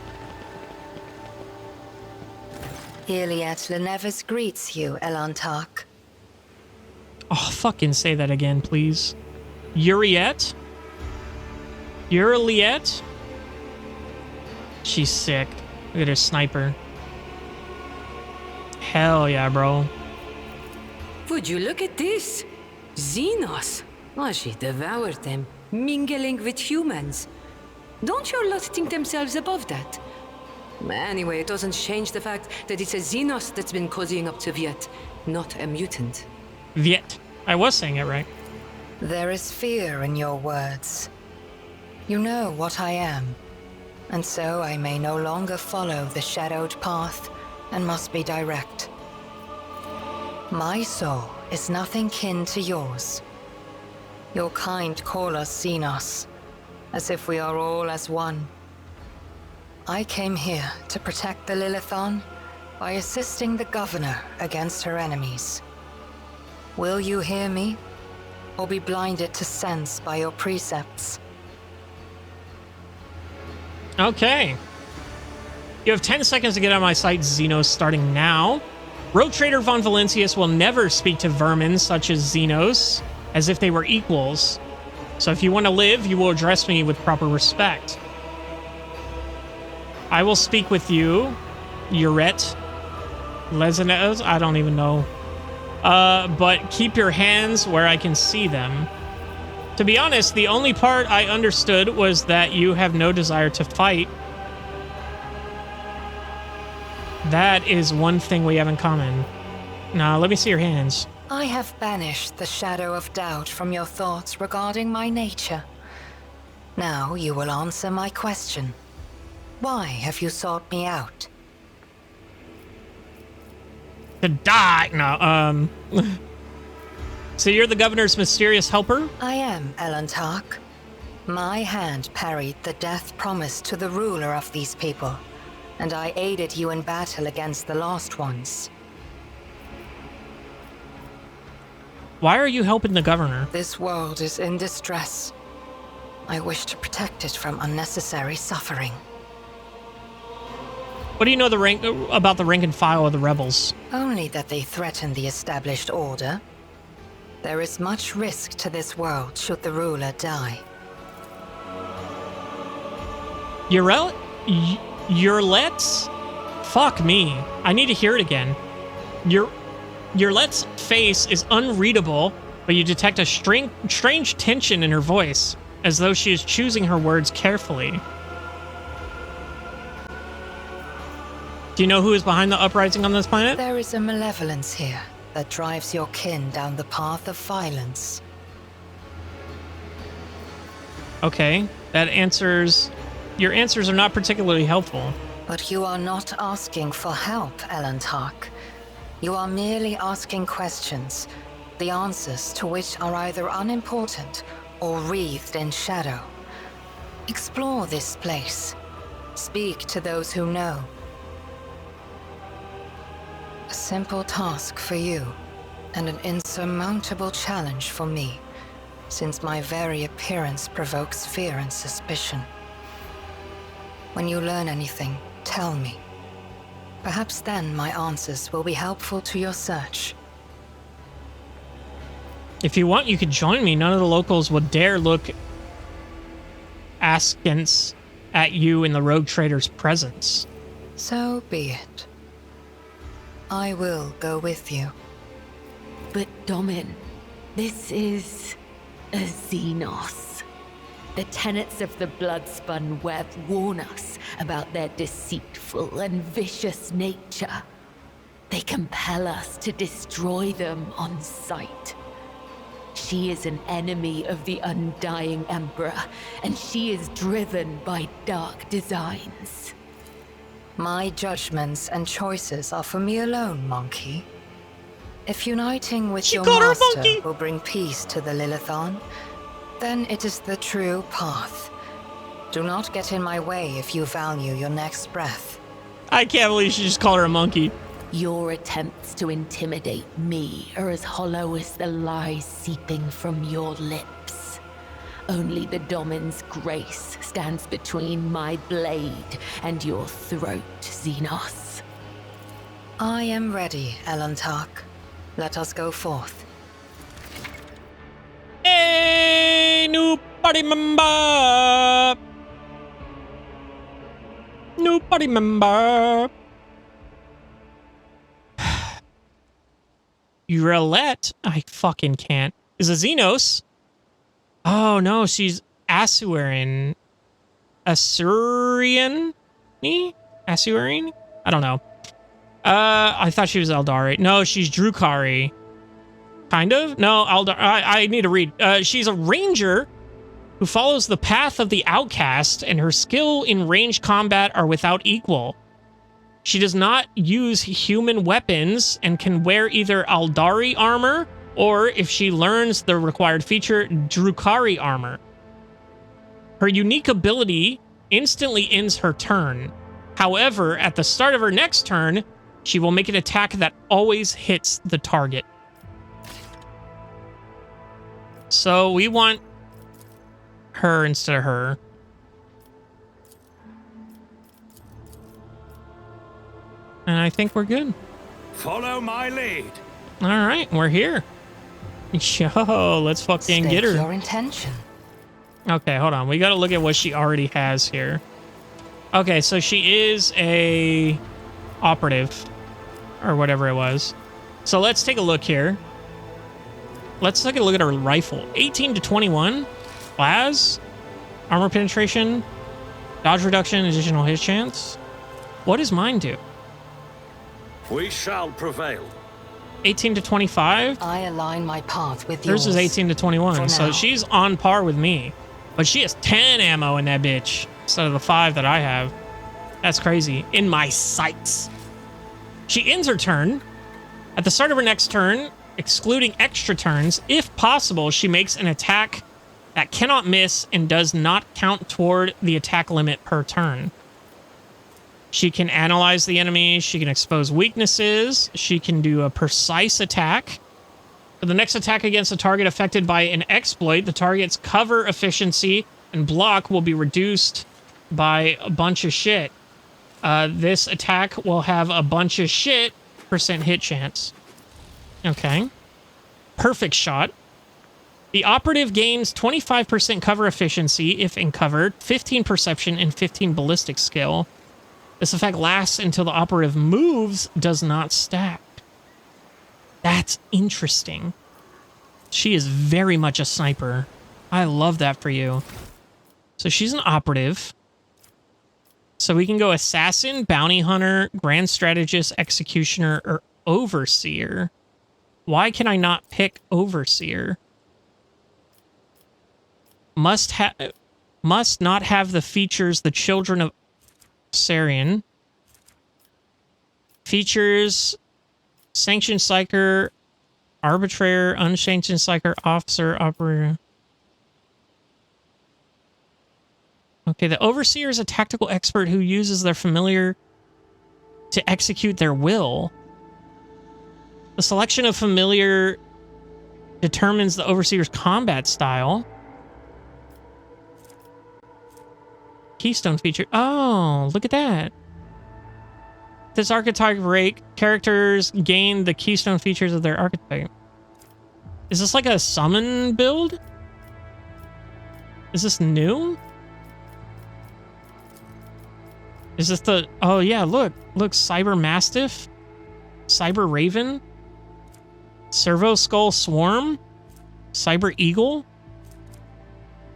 Iliad Lenevis greets you, Elantark. Oh, fucking say that again, please. Uriette? Uriette? She's sick. Look at her sniper. Hell yeah, bro. Would you look at this? Xenos. Oh, she devoured them, mingling with humans. Don't your lot think themselves above that? Anyway, it doesn't change the fact that it's a Xenos that's been cozying up to Viet, not a mutant. Viet. I was saying it right. There is fear in your words. You know what I am, and so I may no longer follow the shadowed path and must be direct. My soul is nothing kin to yours. Your kind call us Xenos, as if we are all as one. I came here to protect the Lilithon by assisting the governor against her enemies. Will you hear me, or be blinded to sense by your precepts? Okay. You have 10 seconds to get out of my sight, Xenos, starting now. Rogue Trader Von Valencius will never speak to vermin such as Xenos as if they were equals. So if you want to live, you will address me with proper respect. I will speak with you, Uret Lesenes, I don't even know. But keep your hands where I can see them. To be honest, the only part I understood was that you have no desire to fight. That is one thing we have in common. Now, let me see your hands. I have banished the shadow of doubt from your thoughts regarding my nature. Now you will answer my question. Why have you sought me out? To die? No, So you're the governor's mysterious helper? I am, Elantark. My hand parried the death promised to the ruler of these people, and I aided you in battle against the Lost Ones. Why are you helping the governor? This world is in distress. I wish to protect it from unnecessary suffering. What do you know about the rank and file of the rebels? Only that they threaten the established order. There is much risk to this world should the ruler die. Urlet's? Fuck me. I need to hear it again. Urlet's face is unreadable, but you detect a strange tension in her voice, as though she is choosing her words carefully. Do you know who is behind the uprising on this planet? There is a malevolence here that drives your kin down the path of violence. Okay, that answers... Your answers are not particularly helpful. But you are not asking for help, Elantark. You are merely asking questions, the answers to which are either unimportant or wreathed in shadow. Explore this place. Speak to those who know. A simple task for you, and an insurmountable challenge for me, since my very appearance provokes fear and suspicion. When you learn anything, tell me. Perhaps then my answers will be helpful to your search. If you want, you could join me. None of the locals would dare look askance at you in the Rogue Trader's presence. So be it. I will go with you. But Domin, this is a Xenos. The tenets of the blood-spun web warn us about their deceitful and vicious nature. They compel us to destroy them on sight. She is an enemy of the undying Emperor, and she is driven by dark designs. My judgments and choices are for me alone, Monkey. If uniting with your master will bring peace to the Lilithon, then it is the true path. Do not get in my way if you value your next breath. I can't believe she just called her a monkey. Your attempts to intimidate me are as hollow as the lies seeping from your lips. Only the Domin's grace stands between my blade and your throat, Xenos. I am ready, Elantark. Let us go forth. Hey, new party member! New party member! Urlet? I fucking can't. Is a Xenos? Oh no, she's Asuarian. Asuarian? Asuarian? I don't know. I thought she was Eldari. No, she's Drukari. Kind of? No, I need to read. She's a ranger who follows the path of the outcast, and her skill in ranged combat are without equal. She does not use human weapons and can wear either Aldari armor or, if she learns the required feature, Drukhari armor. Her unique ability instantly ends her turn. However, at the start of her next turn, she will make an attack that always hits the target. So we want her instead of her. And I think we're good. Follow my lead. All right, we're here. Yo, let's fucking get her. Your intention. Okay, hold on. We got to look at what she already has here. Okay, so she is a operative or whatever it was. So let's take a look here. Let's take a look at her rifle. 18 to 21. Las. Armor penetration. Dodge reduction. Additional hit chance. What does mine do? We shall prevail. 18 to 25. I align my path with Hers yours. is 18 to 21. So now. she's on par with me. But she has 10 ammo in that bitch instead of the 5 that I have. That's crazy. In my sights. She ends her turn. At the start of her next turn, excluding extra turns, if possible, she makes an attack that cannot miss and does not count toward the attack limit per turn. She can analyze the enemy. She can expose weaknesses. She can do a precise attack. For the next attack against a target affected by an exploit, the target's cover efficiency and block will be reduced by a bunch of shit. This attack will have a bunch of shit % hit chance. Okay. Perfect shot. The operative gains 25% cover efficiency if uncovered, 15 perception, and 15 ballistic skill. This effect lasts until the operative moves, does not stack. That's interesting. She is very much a sniper. I love that for you. So she's an operative. So we can go assassin, bounty hunter, grand strategist, executioner, or overseer. Why can I not pick overseer? Must not have the features the children of Sarian. Features sanctioned psyker, arbitrator, unsanctioned psyker, officer, operator. Okay, the overseer is a tactical expert who uses their familiar to execute their will. The selection of familiar determines the overseer's combat style. Keystone feature. Oh, look at that. This archetype rate, characters gain the keystone features of their archetype. Is this like a summon build? Is this new? Is this the... Oh, yeah, look. Look, Cyber Mastiff. Cyber Raven. Servo Skull Swarm. Cyber Eagle.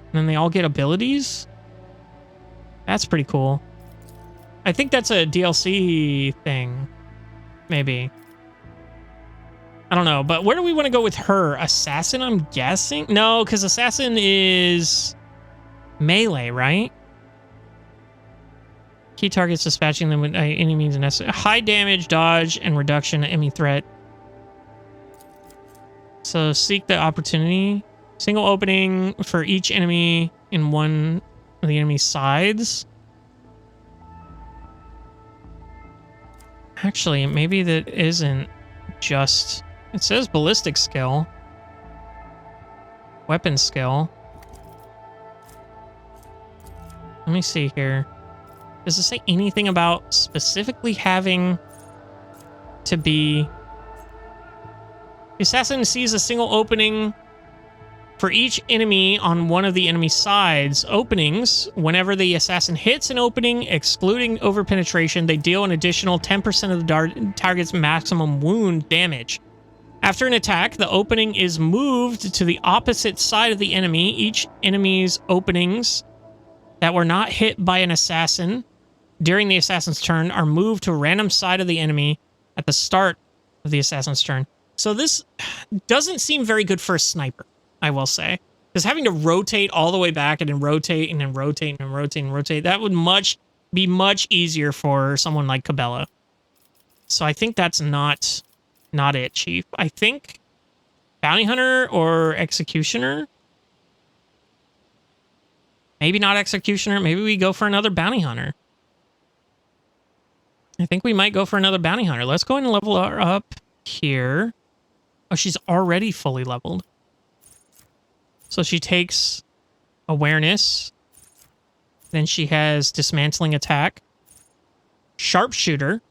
And then they all get abilities. That's pretty cool. I think that's a DLC thing. Maybe. I don't know, but where do we want to go with her? Assassin, I'm guessing? No, because Assassin is melee, right? Key targets dispatching them with any means necessary. High damage, dodge, and reduction to enemy threat. So seek the opportunity. Single opening for each enemy in one of the enemy's sides. Actually, maybe that isn't just... It says ballistic skill. Weapon skill. Let me see here. Does it say anything about specifically having to be... The assassin sees a single opening for each enemy on one of the enemy sides. Openings, whenever the assassin hits an opening, excluding overpenetration, they deal an additional 10% of the target's maximum wound damage. After an attack, the opening is moved to the opposite side of the enemy. Each enemy's openings that were not hit by an assassin during the assassin's turn are moved to a random side of the enemy at the start of the assassin's turn. So this doesn't seem very good for a sniper, I will say. Because having to rotate all the way back and then rotate and then rotate and rotate and rotate, that would be much easier for someone like Cabela. So I think that's not it, Chief. I think Bounty Hunter or Executioner. Maybe not Executioner. Maybe we go for another Bounty Hunter. I think we might go for another Bounty Hunter. Let's go and level her up here. Oh, she's already fully leveled. So she takes Awareness. Then she has Dismantling Attack. Sharpshooter.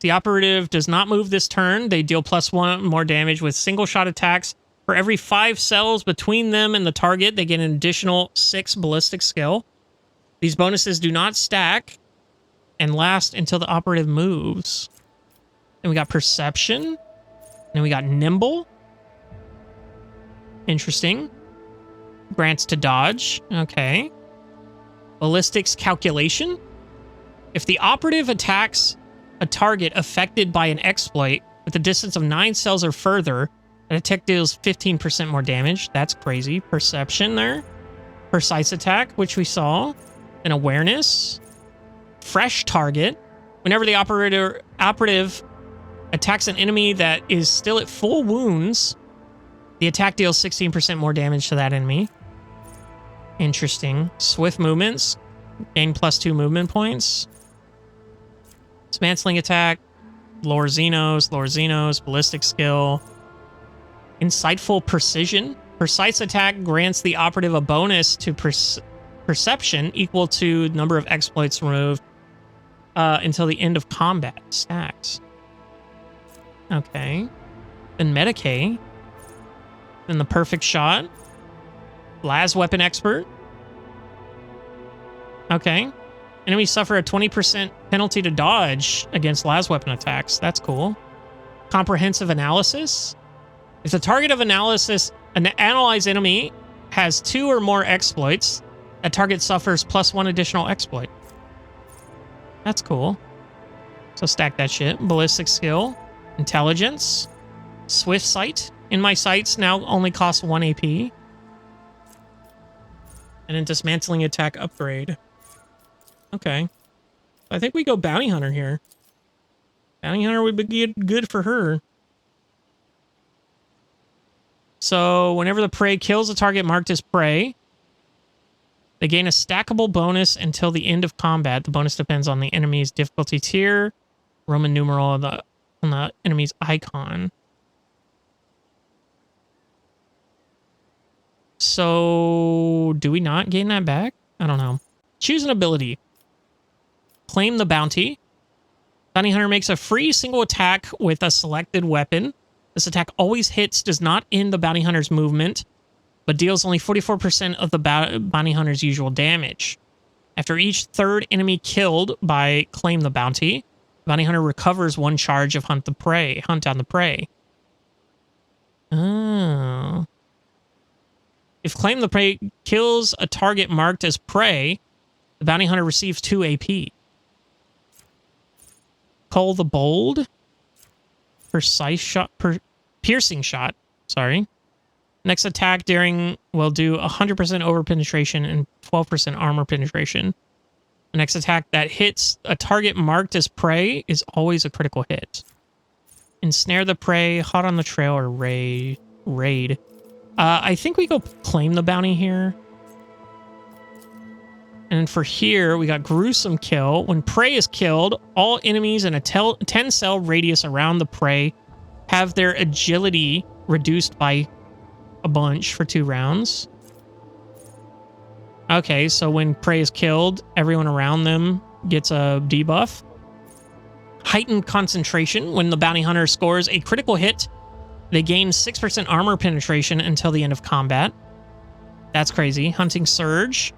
The operative does not move this turn. They deal +1 more damage with single-shot attacks. For every 5 cells between them and the target, they get an additional 6 ballistic skill. These bonuses do not stack and last until the operative moves. Then we got Perception. Then we got Nimble. Interesting. Grants to dodge. Okay. Ballistics Calculation. If the operative attacks a target affected by an exploit with a distance of 9 cells or further, an attack deals 15% more damage. That's crazy. Perception there. Precise Attack, which we saw. And Awareness. Fresh Target. Whenever the operative attacks an enemy that is still at full wounds, the attack deals 16% more damage to that enemy. Interesting. Swift Movements. Gain +2 movement points. Dismantling Attack. Lore Xenos. Ballistic Skill. Insightful Precision. Precise Attack grants the operative a bonus to perception equal to number of exploits removed until the end of combat. Stacks. Okay. Then Medicae. Then the Perfect Shot. Las Weapon Expert. Okay. Enemies suffer a 20% penalty to dodge against las weapon attacks. That's cool. Comprehensive Analysis. If the target of analysis, an analyzed enemy, has 2 or more exploits, that target suffers +1 additional exploit. That's cool. So stack that shit. Ballistic Skill. Intelligence. Swift Sight. In my sights now only costs 1 AP. And then Dismantling Attack upgrade. Okay. I think we go Bounty Hunter here. Bounty Hunter would be good for her. So whenever the prey kills a target marked as prey, they gain a stackable bonus until the end of combat. The bonus depends on the enemy's difficulty tier, Roman numeral on the enemy's icon. So do we not gain that back? I don't know. Choose an ability. Claim the Bounty. Bounty Hunter makes a free single attack with a selected weapon. This attack always hits, does not end the Bounty Hunter's movement, but deals only 44% of the Bounty Hunter's usual damage. After each third enemy killed by Claim the Bounty, Bounty Hunter recovers 1 charge of Hunt down the prey. Oh. If Claim the Prey kills a target marked as prey, the Bounty Hunter receives 2 AP. Cull the Bold. Piercing Shot. Sorry. Next attack during will do 100% over penetration and 12% armor penetration. The next attack that hits a target marked as prey is always a critical hit. Ensnare the Prey, Hot on the Trail, or Raid. I think we go Claim the Bounty here. And for here, we got Gruesome Kill. When prey is killed, all enemies in a 10-cell radius around the prey have their agility reduced by a bunch for 2 rounds. Okay, so when prey is killed, everyone around them gets a debuff. Heightened Concentration. When the Bounty Hunter scores a critical hit, they gain 6% armor penetration until the end of combat. That's crazy. Hunting Surge.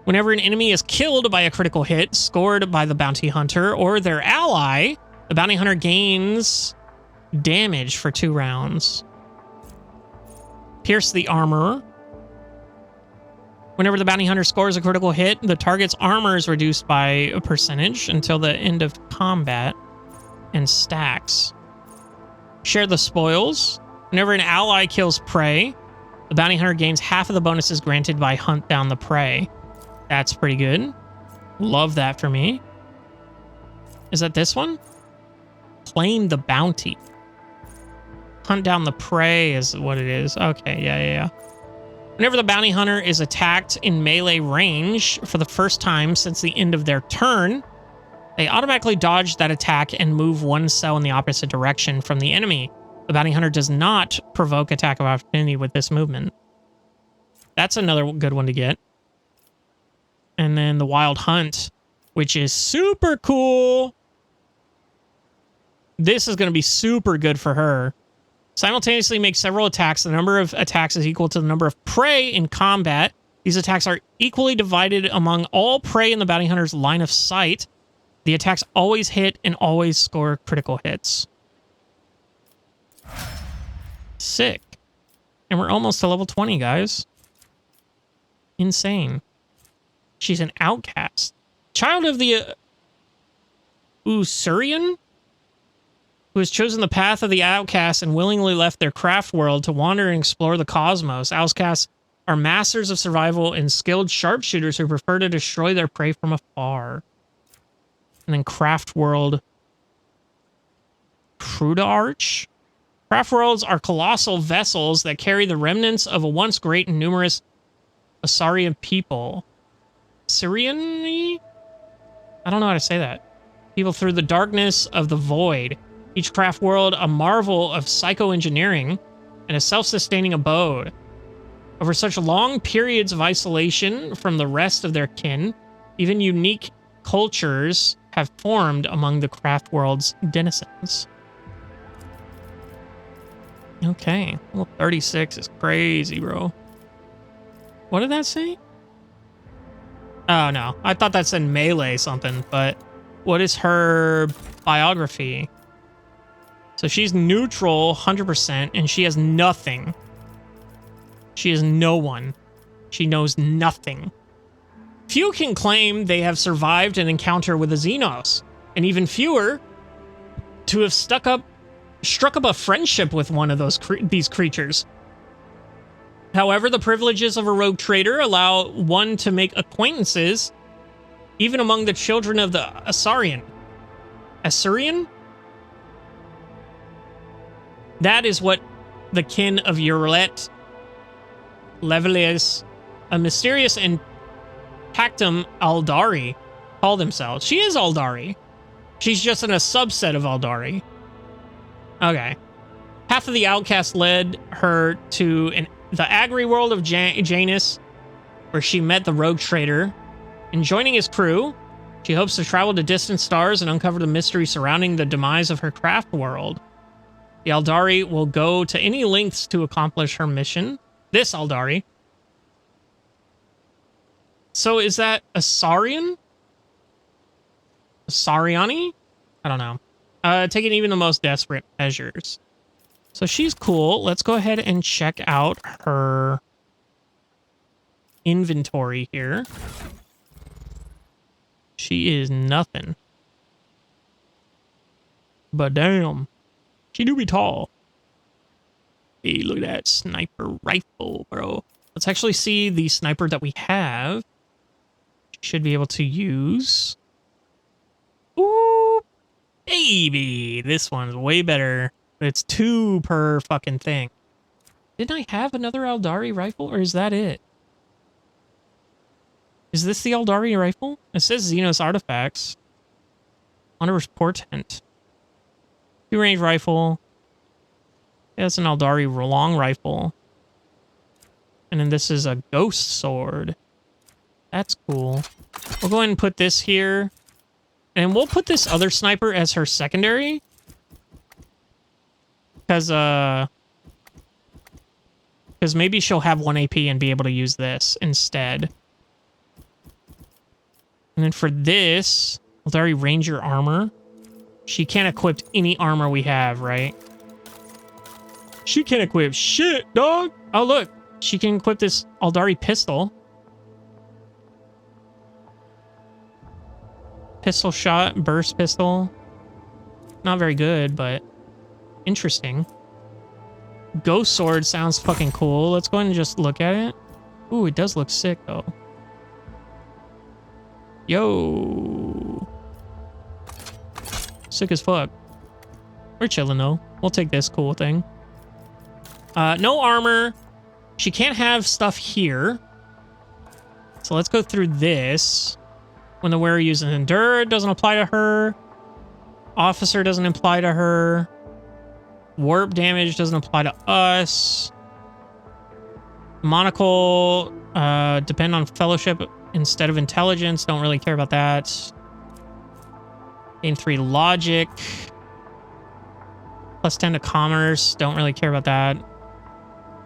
Whenever an enemy is killed by a critical hit scored by the Bounty Hunter or their ally, the Bounty Hunter gains damage for 2 rounds. Pierce the Armor. Whenever the Bounty Hunter scores a critical hit, the target's armor is reduced by a percentage until the end of combat and stacks. Share the Spoils. Whenever an ally kills prey, the Bounty Hunter gains half of the bonuses granted by Hunt Down the Prey. That's pretty good. Love that for me. Is that this one? claim the bounty. Hunt down the prey is what it is. Okay, yeah. Whenever the bounty hunter is attacked in melee range for the first time since the end of their turn, they automatically dodge that attack and move one cell in the opposite direction from the enemy. The bounty hunter does not provoke attack of opportunity with this movement. That's another good one to get. And then the wild hunt, which is super cool. This is going to be super good for her. Simultaneously make several attacks. The number of attacks is equal to the number of prey in combat. These attacks are equally divided among all prey in the bounty hunter's line of sight. The attacks always hit and always score critical hits. Sick. And we're almost to level 20, guys. Insane. She's an outcast. Child of the Usurian, who has chosen the path of the outcast and willingly left their craft world to wander and explore the cosmos. Outcasts are masters of survival and skilled sharpshooters who prefer to destroy their prey from afar. And then craft world Cruda Arch. Craft worlds are colossal vessels that carry the remnants of a once great and numerous Asarian people. Syrian? I don't know how to say that. People through the darkness of the void. Each craft world a marvel of psychoengineering and a self-sustaining abode. Over such long periods of isolation from the rest of their kin, even unique cultures have formed among the craft world's denizens. Okay, well, 36 is crazy, bro. What did that say? Oh, no. I thought that said melee something, but what is her biography? So she's neutral 100%, and she has nothing. She is no one. She knows nothing. Few can claim they have survived an encounter with a Xenos, and even fewer to have struck up a friendship with one of these creatures. However, the privileges of a rogue trader allow one to make acquaintances even among the children of the Asarian. Assyrian? That is what the kin of Urlet Levelius, a mysterious and Pactum Aldari, call themselves. She is Aldari. She's just in a subset of Aldari. Okay. Half of the outcast led her to the Agri world of Janus, where she met the rogue trader. In joining his crew, she hopes to travel to distant stars and uncover the mystery surrounding the demise of her craft world. The Aldari will go to any lengths to accomplish her mission. This Aldari. So is that Asarian? Asariani? I don't know. Taking even the most desperate measures. So she's cool. Let's go ahead and check out her inventory here. She is nothing. But damn. She do be tall. Hey, look at that sniper rifle, bro. Let's actually see the sniper that we have. Should be able to use. Ooh, baby. This one's way better. But it's 2 per fucking thing. Didn't I have another Aldari rifle, or is that it? Is this the Aldari rifle? It says Xenos artifacts. Honor's portent. 2-range rifle. Yeah, that's an Aldari long rifle. And then this is a ghost sword. That's cool. We'll go ahead and put this here. And we'll put this other sniper as her secondary. Because maybe she'll have 1 AP and be able to use this instead. And then for this, Aldari Ranger armor. She can't equip any armor we have, right? She can't equip shit, dog. Oh, look. She can equip this Aldari pistol. Pistol shot, burst pistol. Not very good, but interesting. Ghost sword sounds fucking cool. Let's go ahead and just look at it. Ooh, it does look sick, though. Yo. Sick as fuck. We're chilling though. We'll take this cool thing. No armor. She can't have stuff here. So let's go through this. When the wearer uses Endure, it doesn't apply to her. Officer doesn't apply to her. Warp damage doesn't apply to us. Monocle, depend on fellowship instead of intelligence. Don't really care about that. Gain 3 logic. Plus 10 to commerce. Don't really care about that.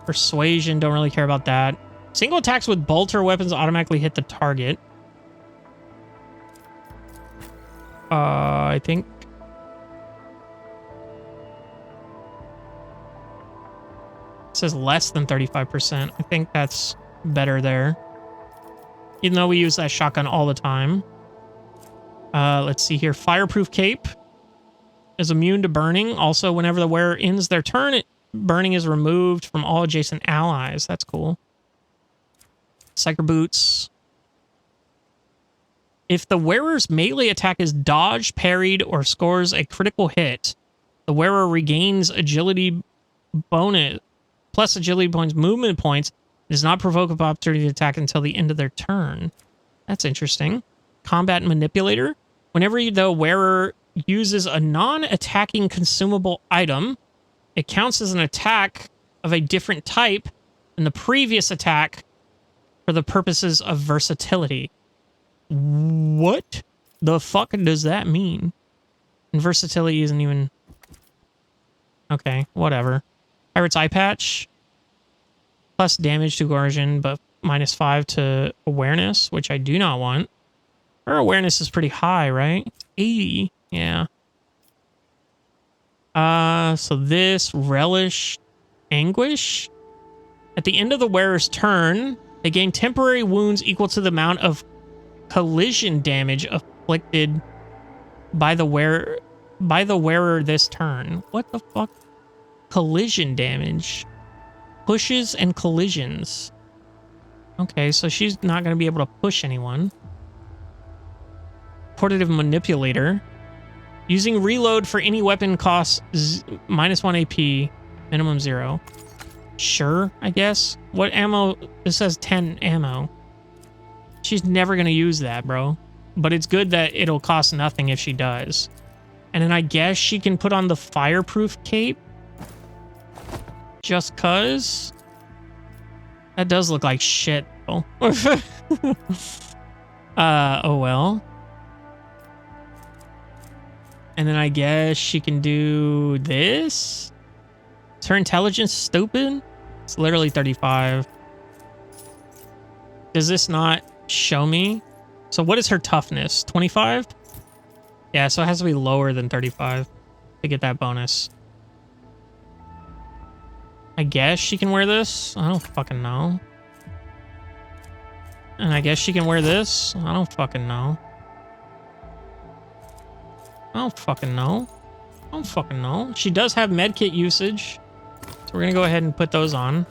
Persuasion. Don't really care about that. Single attacks with bolter weapons automatically hit the target. I think. It says less than 35%. I think that's better there. Even though we use that shotgun all the time. Let's see here. Fireproof cape is immune to burning. Also, whenever the wearer ends their turn, burning is removed from all adjacent allies. That's cool. Psyker boots. If the wearer's melee attack is dodged, parried, or scores a critical hit, the wearer regains agility bonus, plus agility points, movement points. It does not provoke an opportunity to attack until the end of their turn. That's interesting. Combat manipulator. Whenever the wearer uses a non-attacking consumable item, it counts as an attack of a different type than the previous attack for the purposes of versatility. What the fuck does that mean? And versatility isn't even... Okay, whatever. Pirate's Eye Patch. Plus damage to coercion, but minus 5 to awareness, which I do not want. Her awareness is pretty high, right? It's 80. Yeah. So this Relish Anguish. At the end of the wearer's turn, they gain temporary wounds equal to the amount of collision damage afflicted by the wearer this turn. What the fuck? Collision damage. Pushes and collisions. Okay, so she's not going to be able to push anyone. Portative manipulator. Using reload for any weapon costs minus 1 AP, minimum 0. Sure, I guess. What ammo? This says 10 ammo. She's never going to use that, bro. But it's good that it'll cost nothing if she does. And then I guess she can put on the fireproof cape. Just cuz. That does look like shit, though. Oh well. And then I guess she can do this. Is her intelligence stupid? It's literally 35. Does this not show me? So what is her toughness? 25? Yeah, so it has to be lower than 35 to get that bonus. I guess she can wear this. I don't fucking know. And I guess she can wear this. I don't fucking know. I don't fucking know. I don't fucking know. She does have medkit usage. So we're going to go ahead and put those on.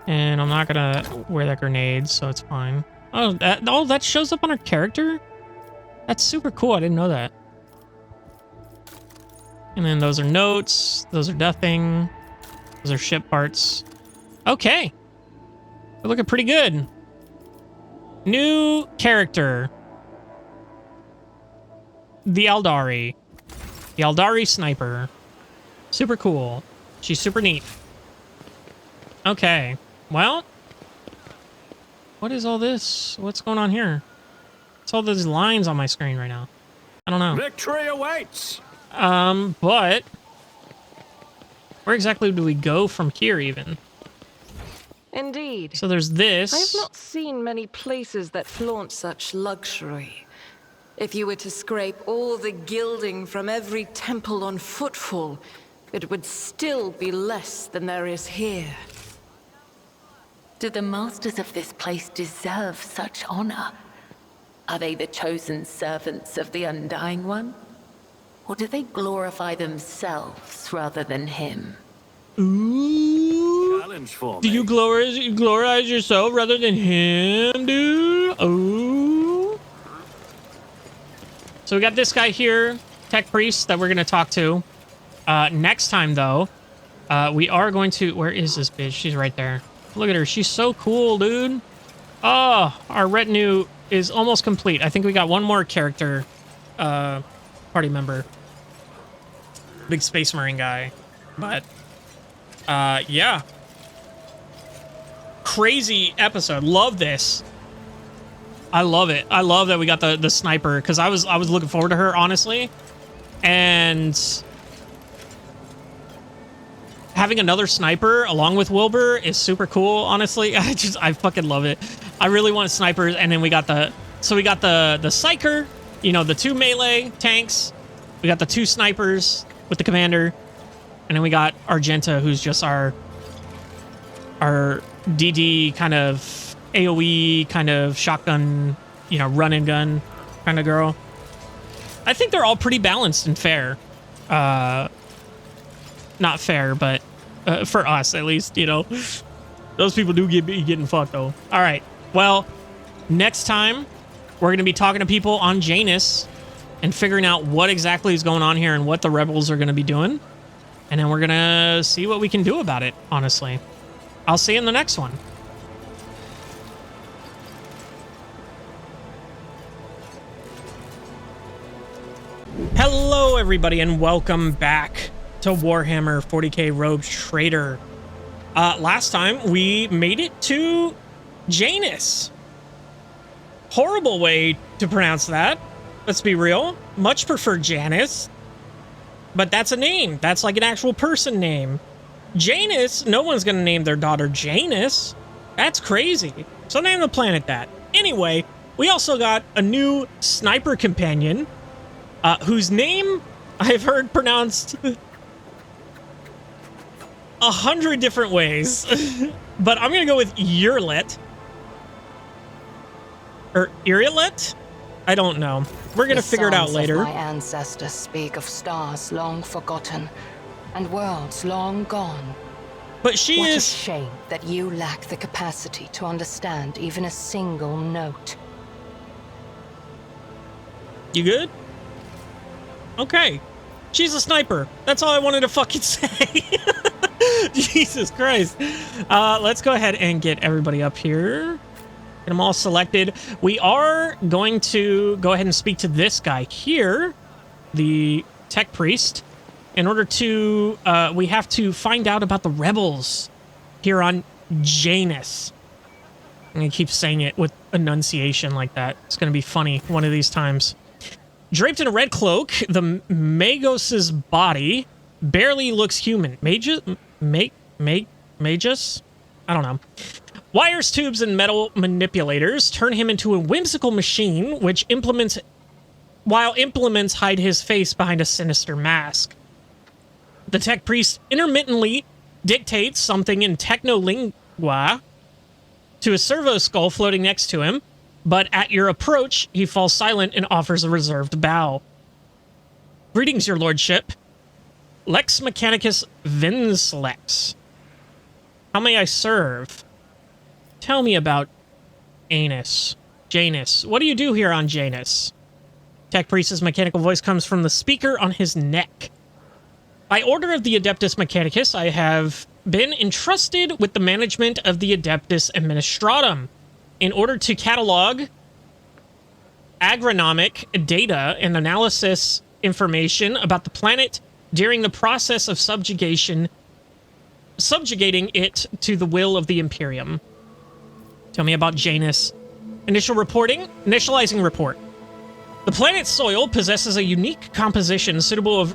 And I'm not going to wear that grenade, so it's fine. Oh, that shows up on her character? That's super cool. I didn't know that. And then those are notes. Those are nothing. Those are ship parts. Okay. We're looking pretty good. New character. The Aldari. The Aldari Sniper. Super cool. She's super neat. Okay. Well. What is all this? What's going on here? It's all those lines on my screen right now. I don't know. Victory awaits! But where exactly do we go from here even? Indeed. So there's this. I have not seen many places that flaunt such luxury. If you were to scrape all the gilding from every temple on footfall, it would still be less than there is here. Do the masters of this place deserve such honor? Are they the chosen servants of the Undying One? Or do they glorify themselves rather than him? Ooh. Challenge for me. Do you glorize yourself rather than him, dude? Ooh. So we got this guy here. tech priest that we're going to talk to. Next time, though, we are going to... Where is this bitch? She's right there. Look at her. She's so cool, dude. Oh, our retinue is almost complete. I think we got one more character, party member. Big Space Marine guy. But, yeah. Crazy episode. Love this. I love it. I love that we got the sniper, because I was looking forward to her, honestly. And having another sniper along with Wilbur is super cool, honestly. I fucking love it. I really want snipers. And then we got the Psyker, you know, the 2 melee tanks. We got the 2 snipers with the commander. And then we got Argenta, who's just our DD kind of AoE kind of shotgun, you know, run and gun kind of girl. I think they're all pretty balanced and fair. Not fair, but for us at least, you know. Those people do be getting fucked though. All right. Well, next time we're going to be talking to people on Janus and figuring out what exactly is going on here and what the rebels are going to be doing. And then we're going to see what we can do about it, honestly. I'll see you in the next one. Hello, everybody, and welcome back to Warhammer 40K Rogue Trader. Last time, we made it to Janus. Horrible way to pronounce that. Let's be real. Much prefer Janus. But that's a name. That's like an actual person name. Janus, no one's going to name their daughter Janus. That's crazy. So name the planet that. Anyway, we also got a new sniper companion, whose name I've heard pronounced 100 different ways. But I'm going to go with Urlet. Or Irilet? I don't know. We're going to figure it out later. My ancestors speak of stars long forgotten and worlds long gone. But she What is... a shame that you lack the capacity to understand even a single note. You good? Okay. She's a sniper. That's all I wanted to fucking say. Jesus Christ. Let's go ahead and get everybody up here. Get them all selected. We are going to go ahead and speak to this guy here, the tech priest. In order to, we have to find out about the rebels here on Janus. I'm going to keep saying it with enunciation like that. It's going to be funny one of these times. Draped in a red cloak, the Magos's body barely looks human. Magus? I don't know. Wires, tubes, and metal manipulators turn him into a whimsical machine, which implements hide his face behind a sinister mask. The tech priest intermittently dictates something in technolingua to a servo skull floating next to him, but at your approach, he falls silent and offers a reserved bow. Greetings, your lordship. Lex Mechanicus Vinslex. How may I serve? Tell me about Janus. What do you do here on Janus? Tech Priest's mechanical voice comes from the speaker on his neck. By order of the Adeptus Mechanicus, I have been entrusted with the management of the Adeptus Administratum in order to catalog agronomic data and analysis information about the planet during the process of subjugating it to the will of the Imperium. Tell me about Janus. Initializing report. The planet's soil possesses a unique composition suitable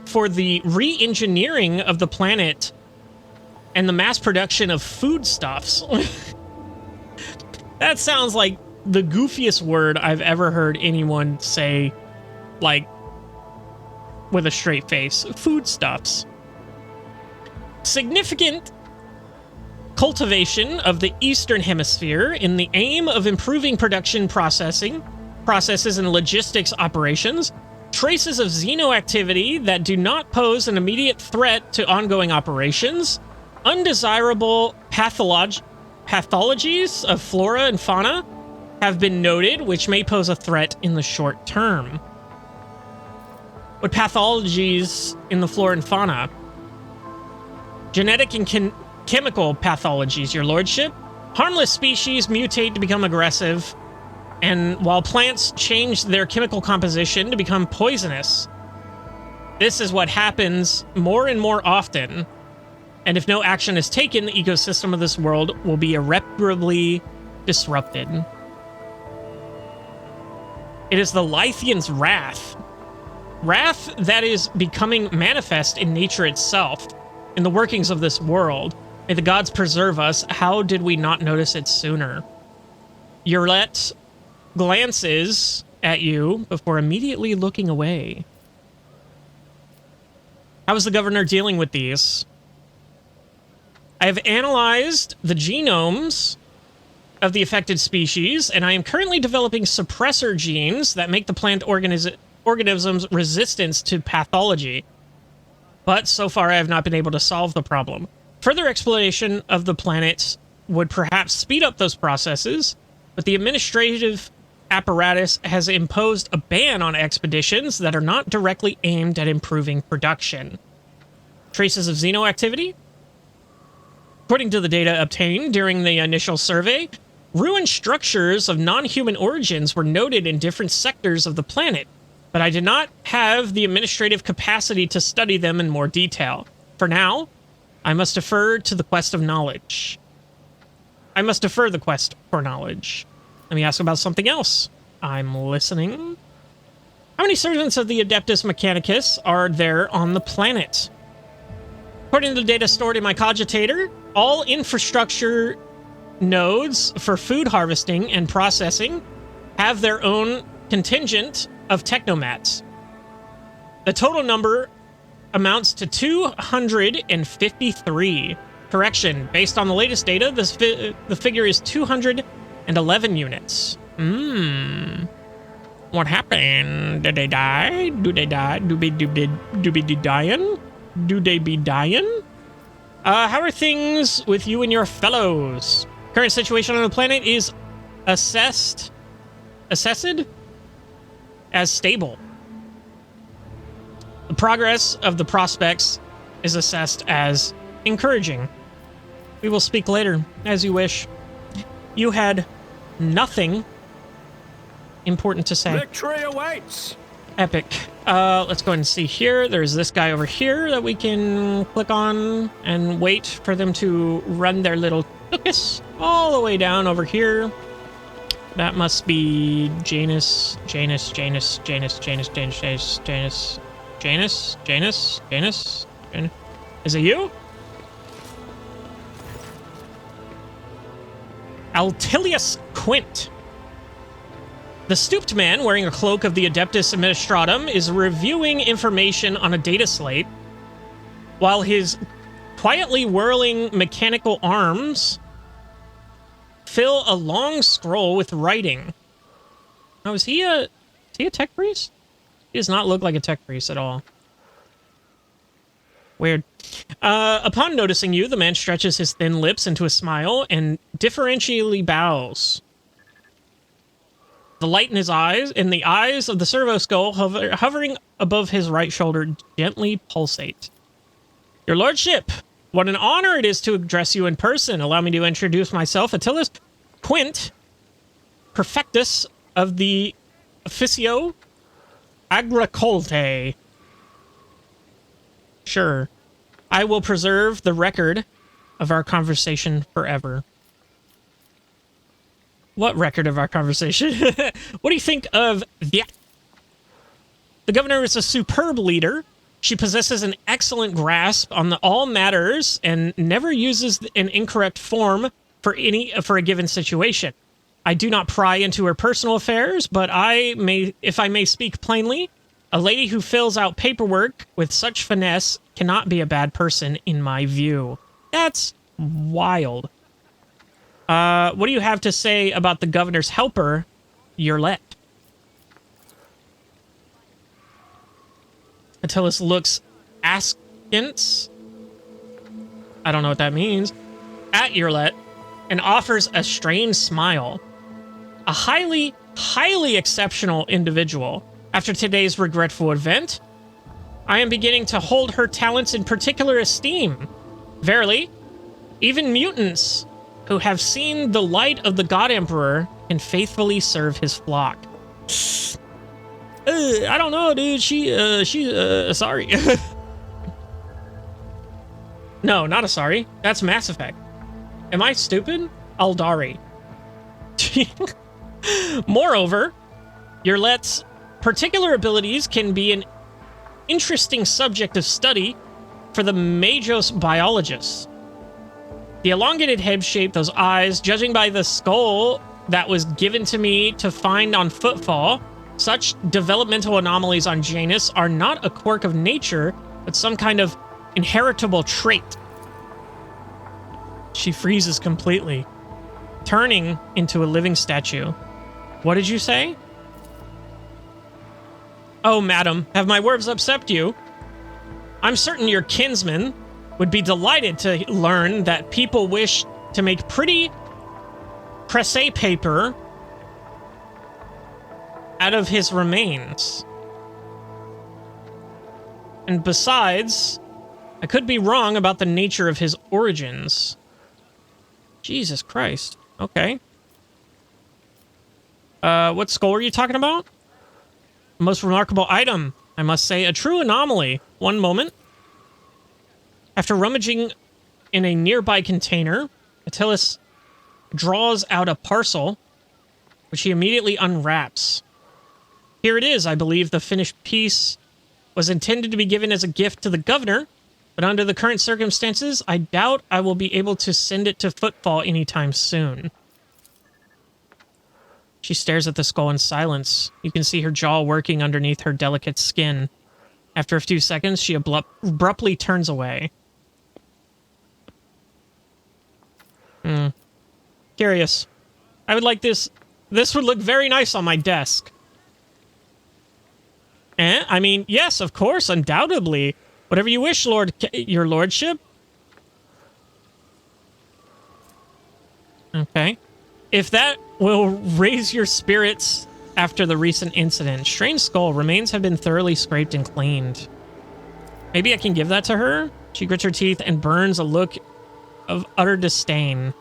for the re-engineering of the planet and the mass production of foodstuffs. That sounds like the goofiest word I've ever heard anyone say, like, with a straight face. Foodstuffs. Significant cultivation of the Eastern Hemisphere in the aim of improving production processes and logistics operations. Traces of xenoactivity that do not pose an immediate threat to ongoing operations. Undesirable pathologies of flora and fauna have been noted, which may pose a threat in the short term. What pathologies in the flora and fauna? Genetic and chemical pathologies, your lordship. Harmless species mutate to become aggressive, and while plants change their chemical composition to become poisonous. This is what happens more and more often, and if no action is taken, the ecosystem of this world will be irreparably disrupted. It is the Lythian's wrath. Wrath that is becoming manifest in nature itself, in the workings of this world. May the gods preserve us. How did we not notice it sooner? Yurlet glances at you before immediately looking away. How is the governor dealing with these? I have analyzed the genomes of the affected species, and I am currently developing suppressor genes that make the plant organisms resistant to pathology. But so far I have not been able to solve the problem. Further exploration of the planet would perhaps speed up those processes, but the administrative apparatus has imposed a ban on expeditions that are not directly aimed at improving production. Traces of xeno activity? According to the data obtained during the initial survey, ruined structures of non-human origins were noted in different sectors of the planet, but I did not have the administrative capacity to study them in more detail. For now, I must defer to the quest of knowledge. I must defer the quest for knowledge. Let me ask about something else. I'm listening. How many servants of the Adeptus Mechanicus are there on the planet? According to the data stored in my cogitator, all infrastructure nodes for food harvesting and processing have their own contingent of technomats. The total number amounts to 253. Correction, based on the latest data, the figure is 211 units. What happened? Did they die? Do they die? Do they be dying? Do they be dying? How are things with you and your fellows? Current situation on the planet is assessed as stable. The progress of the prospects is assessed as encouraging. We will speak later, as you wish. You had nothing important to say. Victory awaits! Epic. Let's go ahead and see here. There's this guy over here that we can click on and wait for them to run their little tuchus all the way down over here. That must be Janus. Is it you? Altilius Quint. The stooped man, wearing a cloak of the Adeptus Administratum, is reviewing information on a data slate, while his quietly whirling mechanical arms fill a long scroll with writing. Now, is he a tech priest? He does not look like a tech priest at all. Weird. Upon noticing you, the man stretches his thin lips into a smile and differentially bows. The light in his eyes, in the eyes of the servo skull hovering above his right shoulder, gently pulsate. Your lordship, what an honor it is to address you in person. Allow me to introduce myself, Attilus Quint, Perfectus of the Officio Agricolte. Sure. I will preserve the record of our conversation forever. What record of our conversation? What do you think of that? The governor is a superb leader. She possesses an excellent grasp on all matters and never uses an incorrect form for a given situation. I do not pry into her personal affairs, but if I may speak plainly, a lady who fills out paperwork with such finesse cannot be a bad person in my view. That's wild. What do you have to say about the governor's helper, Yurlet? Attilus looks askance, I don't know what that means, at Yurlet and offers a strained smile. A highly, highly exceptional individual. After today's regretful event, I am beginning to hold her talents in particular esteem. Verily, even mutants who have seen the light of the God Emperor can faithfully serve his flock. I don't know, dude. Sorry. No, not a sorry. That's Mass Effect. Am I stupid? Aldari. Moreover, your let's particular abilities can be an interesting subject of study for the Magos biologists. The elongated head shape, those eyes, judging by the skull that was given to me to find on Footfall, such developmental anomalies on Janus are not a quirk of nature, but some kind of inheritable trait. She freezes completely, turning into a living statue. What did you say? Oh, madam, have my words upset you? I'm certain your kinsman would be delighted to learn that people wish to make pretty crêpe paper out of his remains. And besides, I could be wrong about the nature of his origins. Jesus Christ. Okay. What skull are you talking about? Most remarkable item. I must say, a true anomaly. One moment. After rummaging in a nearby container, Attilas draws out a parcel, which he immediately unwraps. Here it is. I believe the finished piece was intended to be given as a gift to the governor, but under the current circumstances, I doubt I will be able to send it to Footfall anytime soon. She stares at the skull in silence. You can see her jaw working underneath her delicate skin. After a few seconds, she abruptly turns away. Curious. I would like this. This would look very nice on my desk. I mean, yes, of course, undoubtedly. Whatever you wish, your lordship. Okay. If that will raise your spirits after the recent incident, Strange Skull remains have been thoroughly scraped and cleaned. Maybe I can give that to her? She grits her teeth and burns a look of utter disdain.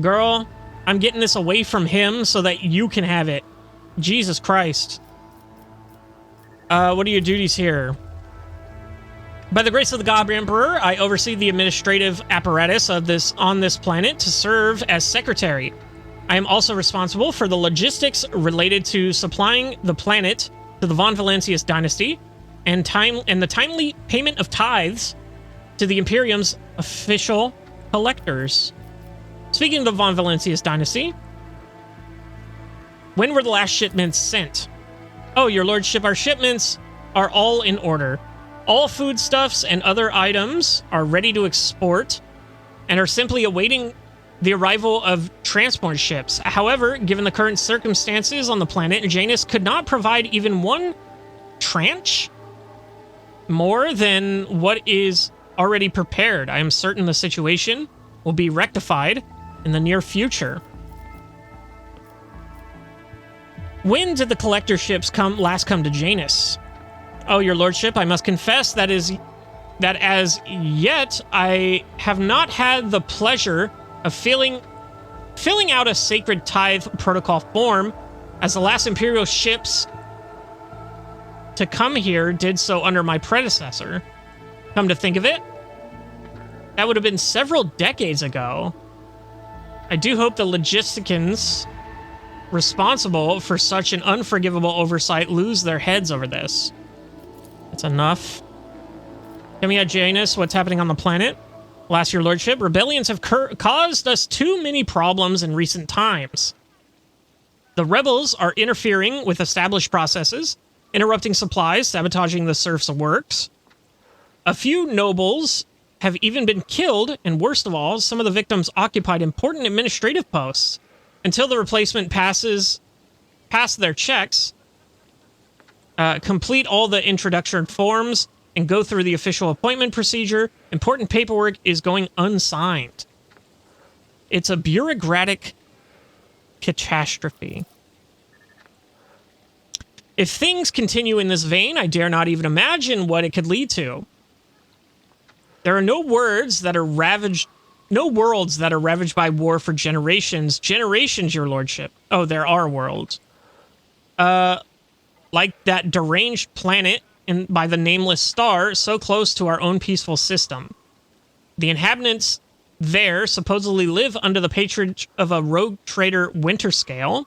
Girl, I'm getting this away from him so that you can have it. Jesus Christ. What are your duties here? By the grace of the God Emperor, I oversee the administrative apparatus of on this planet to serve as secretary. I am also responsible for the logistics related to supplying the planet to the Von Valancius dynasty and the timely payment of tithes to the Imperium's official collectors. Speaking of the Von Valancius dynasty, when were the last shipments sent? Oh, your lordship, our shipments are all in order. All foodstuffs and other items are ready to export and are simply awaiting the arrival of transport ships. However, given the current circumstances on the planet, Janus could not provide even one tranche more than what is already prepared. I am certain the situation will be rectified in the near future. When did the collector ships last come to Janus? Oh, your lordship, I must confess that as yet I have not had the pleasure of filling out a sacred tithe protocol form, as the last Imperial ships to come here did so under my predecessor. Come to think of it, that would have been several decades ago. I do hope the logisticians responsible for such an unforgivable oversight lose their heads over this. That's enough. Tell me, Janus, what's happening on the planet? Alas, your lordship, rebellions have caused us too many problems in recent times. The rebels are interfering with established processes, interrupting supplies, sabotaging the serfs' works. A few nobles have even been killed, and worst of all, some of the victims occupied important administrative posts. Until the replacement pass their checks, complete all the introduction forms, and go through the official appointment procedure, important paperwork is going unsigned. It's a bureaucratic catastrophe. If things continue in this vein, I dare not even imagine what it could lead to. There are no worlds that are ravaged by war for generations. Generations, your lordship. Oh, there are worlds. Like that deranged planet by the nameless star, so close to our own peaceful system. The inhabitants there supposedly live under the patronage of a rogue trader Winterscale.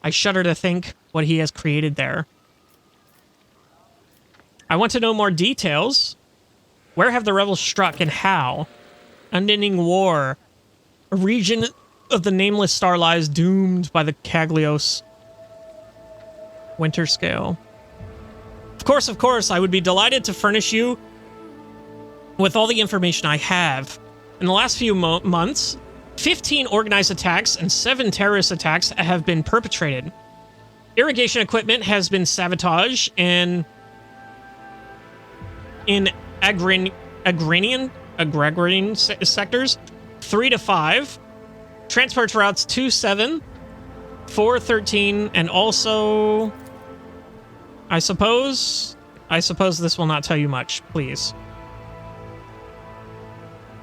I shudder to think what he has created there. I want to know more details. Where have the rebels struck and how? Unending war. A region of the nameless star lies doomed by the Caglios. Winterscale. Of course, I would be delighted to furnish you with all the information I have. In the last few months, 15 organized attacks and 7 terrorist attacks have been perpetrated. Irrigation equipment has been sabotaged and in agrarian sectors 3 to 5, transport routes 2-7, 4-13, and also I suppose this will not tell you much, please.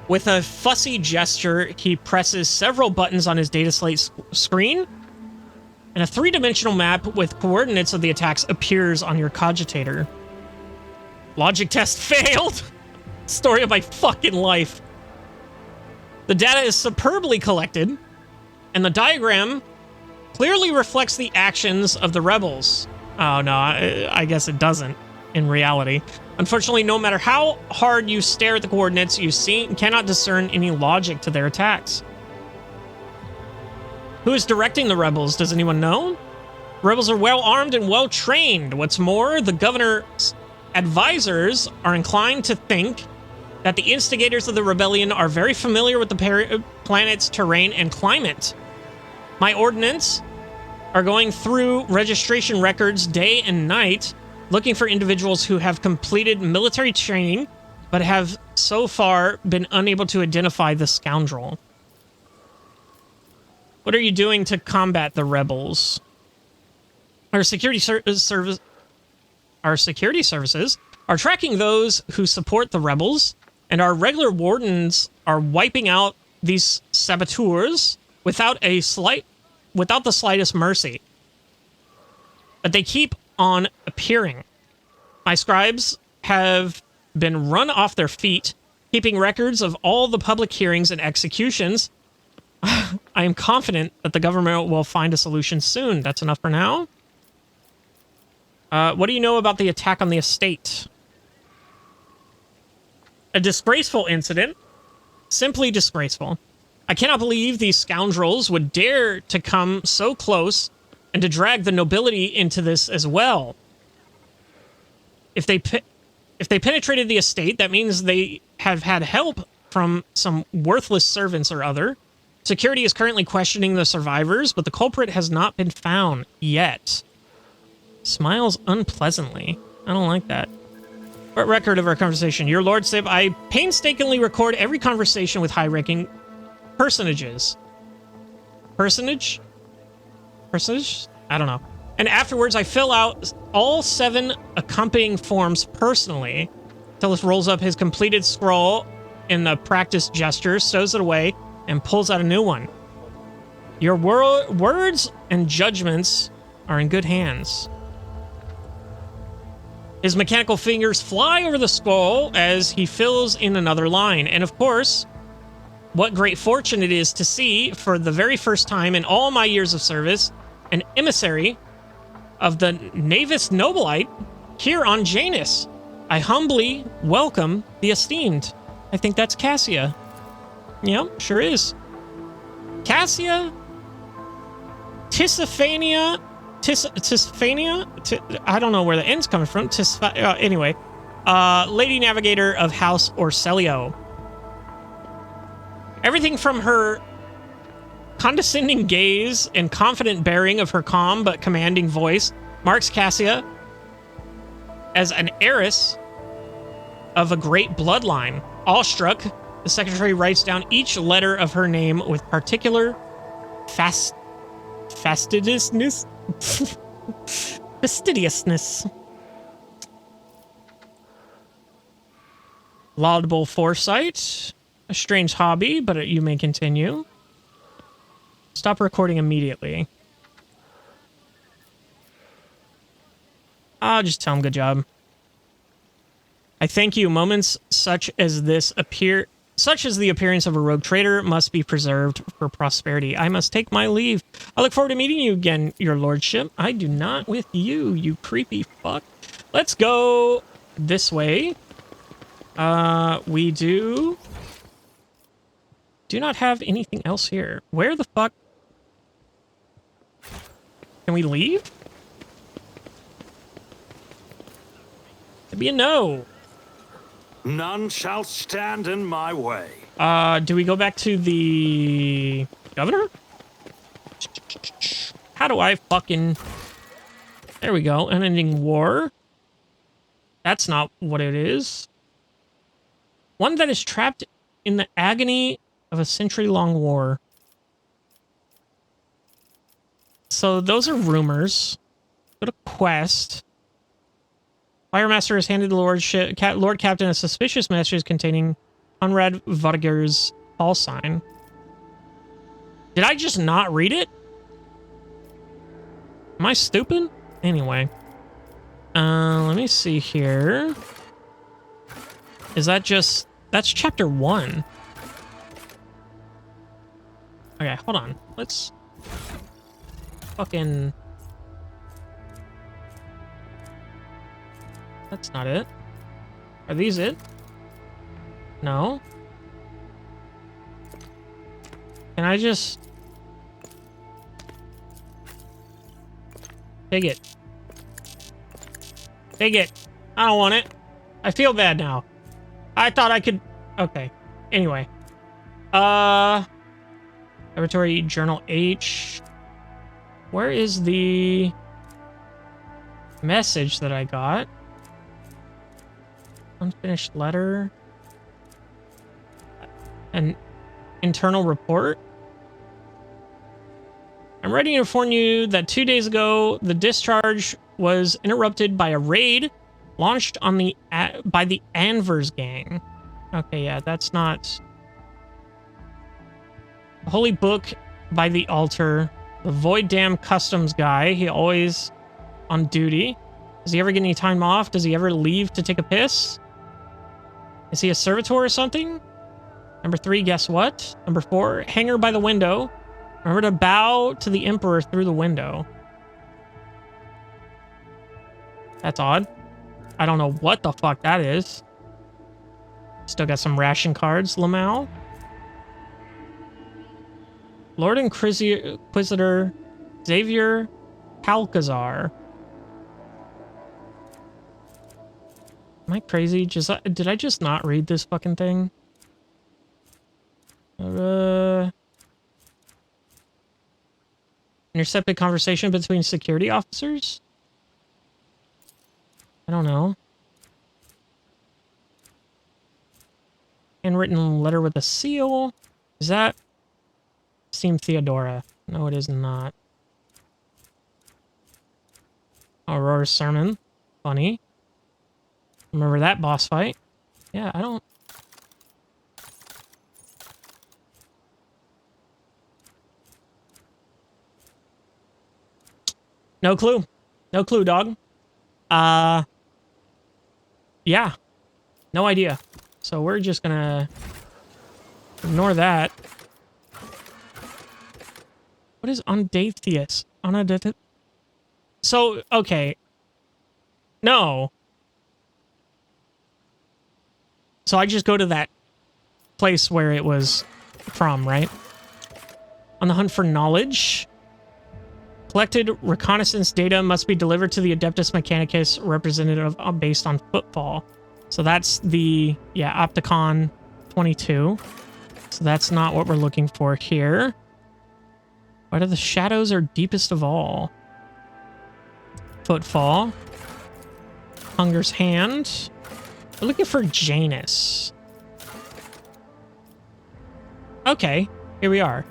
With a fussy gesture, he presses several buttons on his data slate screen, and a 3-dimensional map with coordinates of the attacks appears on your cogitator. Logic test failed! Story of my fucking life. The data is superbly collected, and the diagram clearly reflects the actions of the rebels. Oh no, I guess it doesn't in reality. Unfortunately, no matter how hard you stare at the coordinates, you cannot discern any logic to their attacks. Who is directing the rebels? Does anyone know? Rebels are well armed and well trained. What's more, the governor's advisors are inclined to think that the instigators of the rebellion are very familiar with the planet's terrain and climate. My ordnance are going through registration records day and night, looking for individuals who have completed military training, but have so far been unable to identify the scoundrel. What are you doing to combat the rebels? Our security services are tracking those who support the rebels, and our regular wardens are wiping out these saboteurs without the slightest mercy. But they keep on appearing. My scribes have been run off their feet, keeping records of all the public hearings and executions. I am confident that the government will find a solution soon. That's enough for now. What do you know about the attack on the estate? A disgraceful incident. Simply disgraceful. I cannot believe these scoundrels would dare to come so close and to drag the nobility into this as well. If they penetrated the estate, that means they have had help from some worthless servants or other. Security is currently questioning the survivors, but the culprit has not been found yet. Smiles unpleasantly. I don't like that. What record of our conversation? Your lordship, I painstakingly record every conversation with high-ranking personages. Personage? I don't know. And afterwards, I fill out all 7 accompanying forms personally. Tellus rolls up his completed scroll in the practice gesture, stows it away, and pulls out a new one. Your words and judgments are in good hands. His mechanical fingers fly over the scroll as he fills in another line. And of course, what great fortune it is to see, for the very first time in all my years of service, an emissary of the Navis Nobilite here on Janus. I humbly welcome the esteemed. I think that's Cassia. Yep, sure is. Cassia? Tissaphania? I don't know where the end's coming from. Anyway. Lady Navigator of House Orselio. Everything from her condescending gaze and confident bearing of her calm but commanding voice marks Cassia as an heiress of a great bloodline. Awestruck, the secretary writes down each letter of her name with particular fastidiousness. Fastidiousness. Laudable foresight. A strange hobby, but you may continue. Stop recording immediately. I'll just tell him good job. I thank you. Moments such as this such as the appearance of a rogue trader must be preserved for prosperity. I must take my leave. I look forward to meeting you again, your lordship. I do not with you, you creepy fuck. Let's go this way. We do not have anything else here. Where the fuck? Can we leave? It'd be a no. None shall stand in my way. Do we go back to the governor? How do I fucking... There we go. Unending war. That's not what it is. One that is trapped in the agony of a century-long war. So those are rumors. Go to quest. Firemaster has handed the Lord Captain a suspicious message containing Conrad Vodiger's call sign. Did I just not read it? Am I stupid? Anyway. Let me see here. Is that just... That's chapter 1. Okay, hold on. Let's... Fucking... That's not it. Are these it? No. Can I just... Take it. Take it. I don't want it. I feel bad now. I thought I could... Okay. Anyway. Laboratory Journal H. Where is the message that I got? Unfinished letter. An internal report. I'm ready to inform you that 2 days ago, the discharge was interrupted by a raid launched on by the Anvers gang. Okay, yeah, that's not... The Holy Book by the altar. The Void Dam Customs guy. He always on duty. Does he ever get any time off? Does he ever leave to take a piss? Is he a servitor or something? Number 3, guess what? Number 4, hanger by the window. Remember to bow to the Emperor through the window. That's odd. I don't know what the fuck that is. Still got some ration cards, Lamau. Lord Inquisitor Xavier Calcazar. Am I crazy? Did I just not read this fucking thing? Intercepted conversation between security officers? I don't know. Handwritten letter with a seal. Is that Team Theodora? No, it is not. Aurora's sermon. Funny. Remember that boss fight? Yeah, I don't... No clue. No clue, dog. Yeah. No idea. So we're just gonna ignore that. What is Ondathius? So, okay. No. So I just go to that place where it was from, right? On the hunt for knowledge. Collected reconnaissance data must be delivered to the Adeptus Mechanicus representative based on footfall. So that's the, yeah, Opticon 22. So that's not what we're looking for here. What are the shadows are deepest of all? Footfall. Hunger's Hand. We're looking for Janus. Okay, here we are.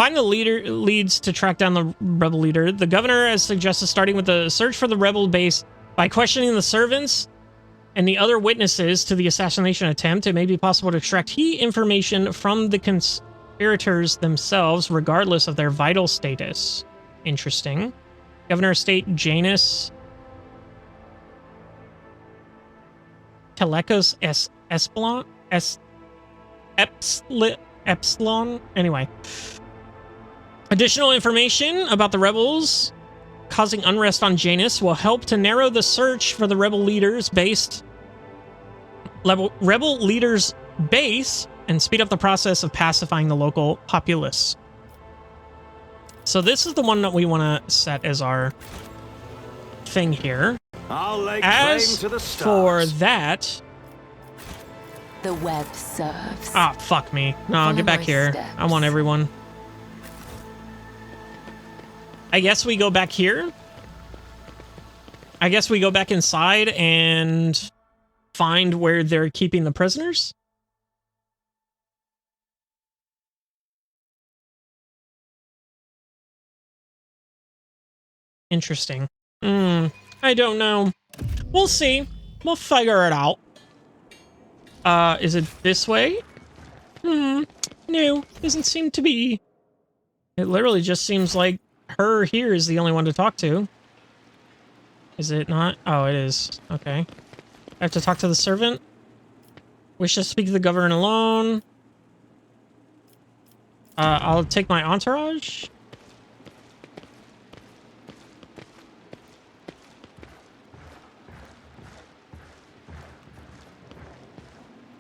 Find the leads to track down the rebel leader. The governor has suggested starting with a search for the rebel base by questioning the servants and the other witnesses to the assassination attempt. It may be possible to extract key information from the conspirators themselves, regardless of their vital status. Interesting. Governor of State Janus Telekos Epsilon. Anyway. Additional information about the rebels causing unrest on Janus will help to narrow the search for the rebel leaders base and speed up the process of pacifying the local populace. So this is the one that we want to set as our thing here. I'll lay As claim to the for stars. that, The web serves. ah, fuck me. No, Follow get back my here. steps. I want everyone. I guess we go back here. I guess we go back inside and find where they're keeping the prisoners. Interesting. I don't know. We'll see. We'll figure it out. Is it this way? No, doesn't seem to be. It literally just seems like her here is the only one to talk to. Is it not? Oh, it is. Okay. I have to talk to the servant. Wish to speak to the governor alone. I'll take my entourage.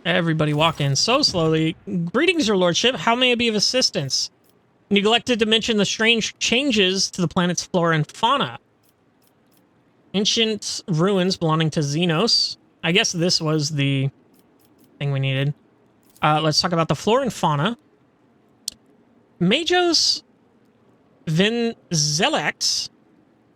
Everybody walk in so slowly. Greetings, your lordship. How may I be of assistance? Neglected to mention the strange changes to the planet's flora and fauna. Ancient ruins belonging to Xenos. I guess this was the thing we needed. Let's talk about the flora and fauna. Majos Vinzelax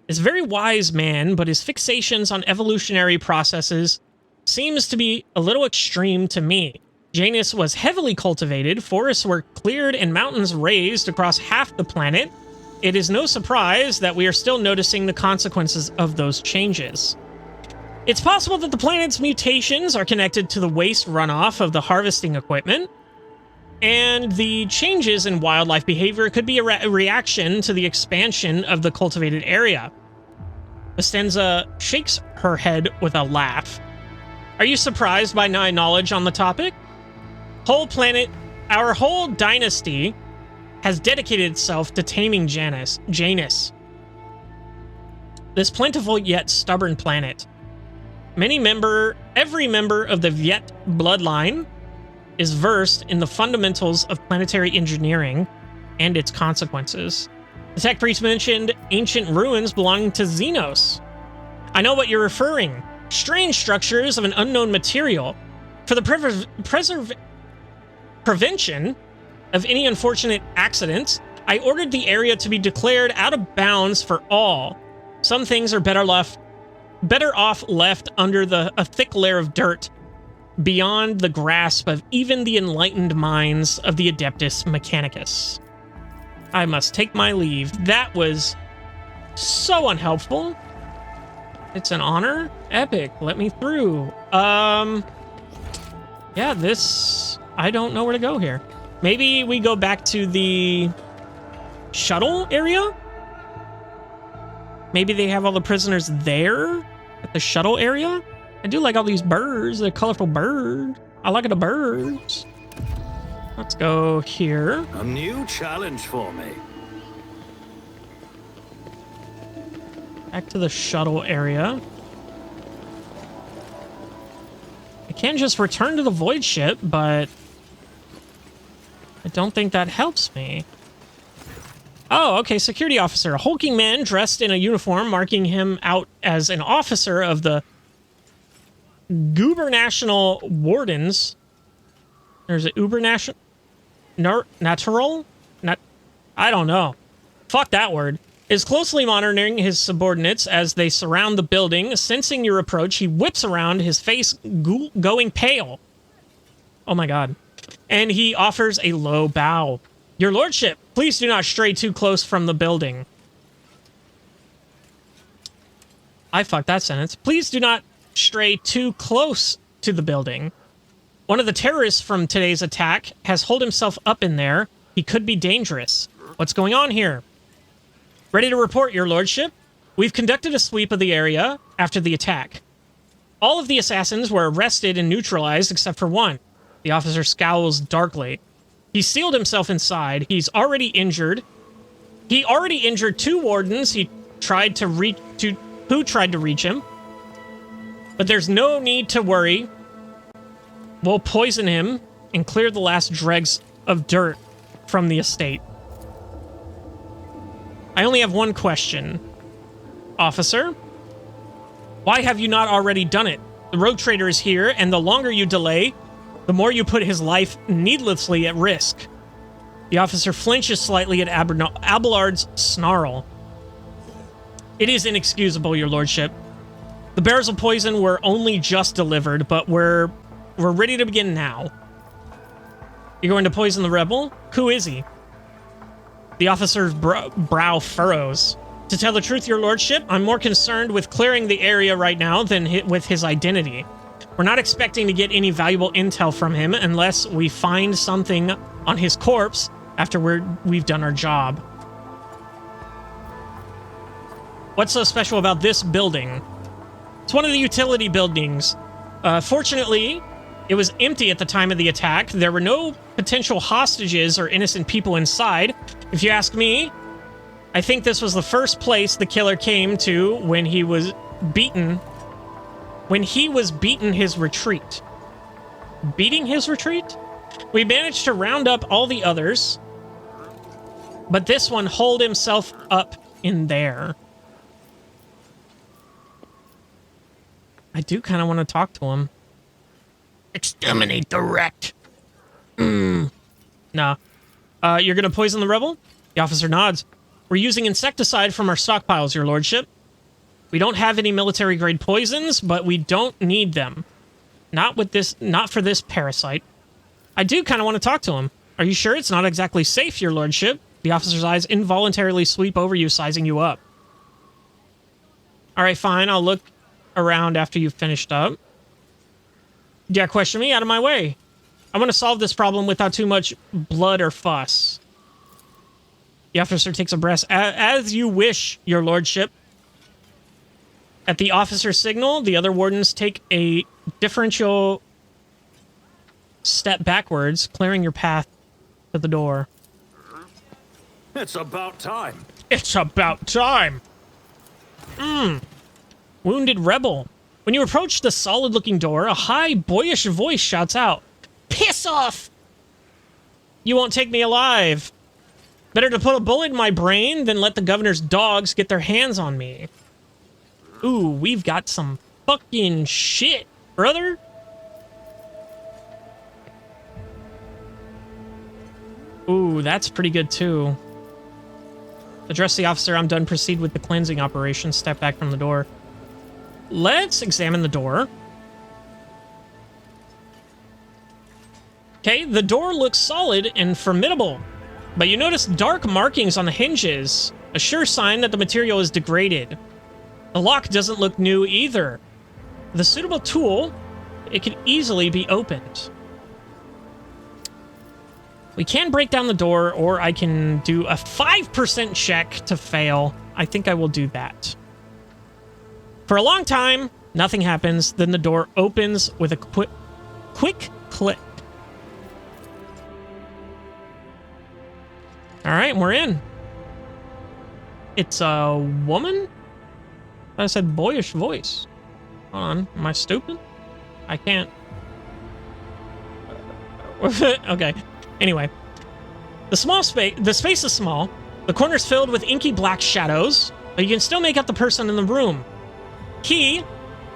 is a very wise man, but his fixations on evolutionary processes seems to be a little extreme to me. Janus was heavily cultivated, forests were cleared, and mountains raised across half the planet. It is no surprise that we are still noticing the consequences of those changes. It's possible that the planet's mutations are connected to the waste runoff of the harvesting equipment, and the changes in wildlife behavior could be a reaction to the expansion of the cultivated area. Estenza shakes her head with a laugh. Are you surprised by my knowledge on the topic? Our whole dynasty has dedicated itself to taming Janus. This plentiful yet stubborn planet. Every member of the Viet bloodline is versed in the fundamentals of planetary engineering and its consequences. The tech priest mentioned ancient ruins belonging to Xenos. I know what you're referring. Strange structures of an unknown material. For the prevention of any unfortunate accidents, I ordered the area to be declared out of bounds for all. Some things are better off left under a thick layer of dirt, beyond the grasp of even the enlightened minds of the Adeptus Mechanicus. I must take my leave. That was so unhelpful. It's an honor? Epic. Let me through. Yeah, this... I don't know where to go here. Maybe we go back to the shuttle area? Maybe they have all the prisoners there at the shuttle area? I do like all these birds. They're colorful birds. I like the birds. Let's go here. A new challenge for me. Back to the shuttle area. I can just return to the void ship, but I don't think that helps me. Oh, okay, security officer. A hulking man dressed in a uniform, marking him out as an officer of the Gubernational Wardens. There's a Ubernational... Natural? I don't know. Fuck that word. Is closely monitoring his subordinates as they surround the building. Sensing your approach, he whips around, his face going pale. Oh my god. And he offers a low bow. Your lordship, please do not stray too close from the building. I fucked that sentence. Please do not stray too close to the building. One of the terrorists from today's attack has holed himself up in there. He could be dangerous. What's going on here? Ready to report, your lordship? We've conducted a sweep of the area after the attack. All of the assassins were arrested and neutralized except for one. The officer scowls darkly. He sealed himself inside. He's already injured. He already injured 2 wardens who tried to reach him. But there's no need to worry. We'll poison him and clear the last dregs of dirt from the estate. I only have one question. Officer, why have you not already done it? The rogue trader is here, and the longer you delay, the more you put his life needlessly at risk. The officer flinches slightly at Abelard's snarl. It is inexcusable, your lordship. The barrels of poison were only just delivered, but we're ready to begin now. You're going to poison the rebel? Who is he? The officer's brow furrows. To tell the truth, your lordship, I'm more concerned with clearing the area right now than with his identity. We're not expecting to get any valuable intel from him unless we find something on his corpse after we've done our job. What's so special about this building? It's one of the utility buildings. Fortunately, it was empty at the time of the attack. There were no potential hostages or innocent people inside. If you ask me, I think this was the first place the killer came to when he was beaten. When he was beaten his retreat. Beating his retreat? We managed to round up all the others, but this one holed himself up in there. I do kind of want to talk to him. Exterminate the rat. Nah. You're gonna poison the rebel? The officer nods. We're using insecticide from our stockpiles, your lordship. We don't have any military-grade poisons, but we don't need them. Not for this parasite. I do kind of want to talk to him. Are you sure it's not exactly safe, your lordship? The officer's eyes involuntarily sweep over you, sizing you up. All right, fine. I'll look around after you've finished up. Yeah, question me? Out of my way. I want to solve this problem without too much blood or fuss. The officer takes a breath. As you wish, your lordship. At the officer's signal, the other wardens take a differential step backwards, clearing your path to the door. It's about time. It's about time. Wounded rebel. When you approach the solid-looking door, a high, boyish voice shouts out, "Piss off! You won't take me alive. Better to put a bullet in my brain than let the governor's dogs get their hands on me." Ooh, we've got some fucking shit, brother. Ooh, that's pretty good, too. Address the officer. I'm done. Proceed with the cleansing operation. Step back from the door. Let's examine the door. Okay, the door looks solid and formidable, but you notice dark markings on the hinges, a sure sign that the material is degraded. The lock doesn't look new either. With a suitable tool, it could easily be opened. We can break down the door, or I can do a 5% check to fail. I think I will do that. For a long time, nothing happens. Then the door opens with a quick click. All right, we're in. It's a woman? I said boyish voice. Hold on, am I stupid? I can't. Okay. Anyway, the space is small. The corner's filled with inky black shadows, but you can still make out the person in the room. He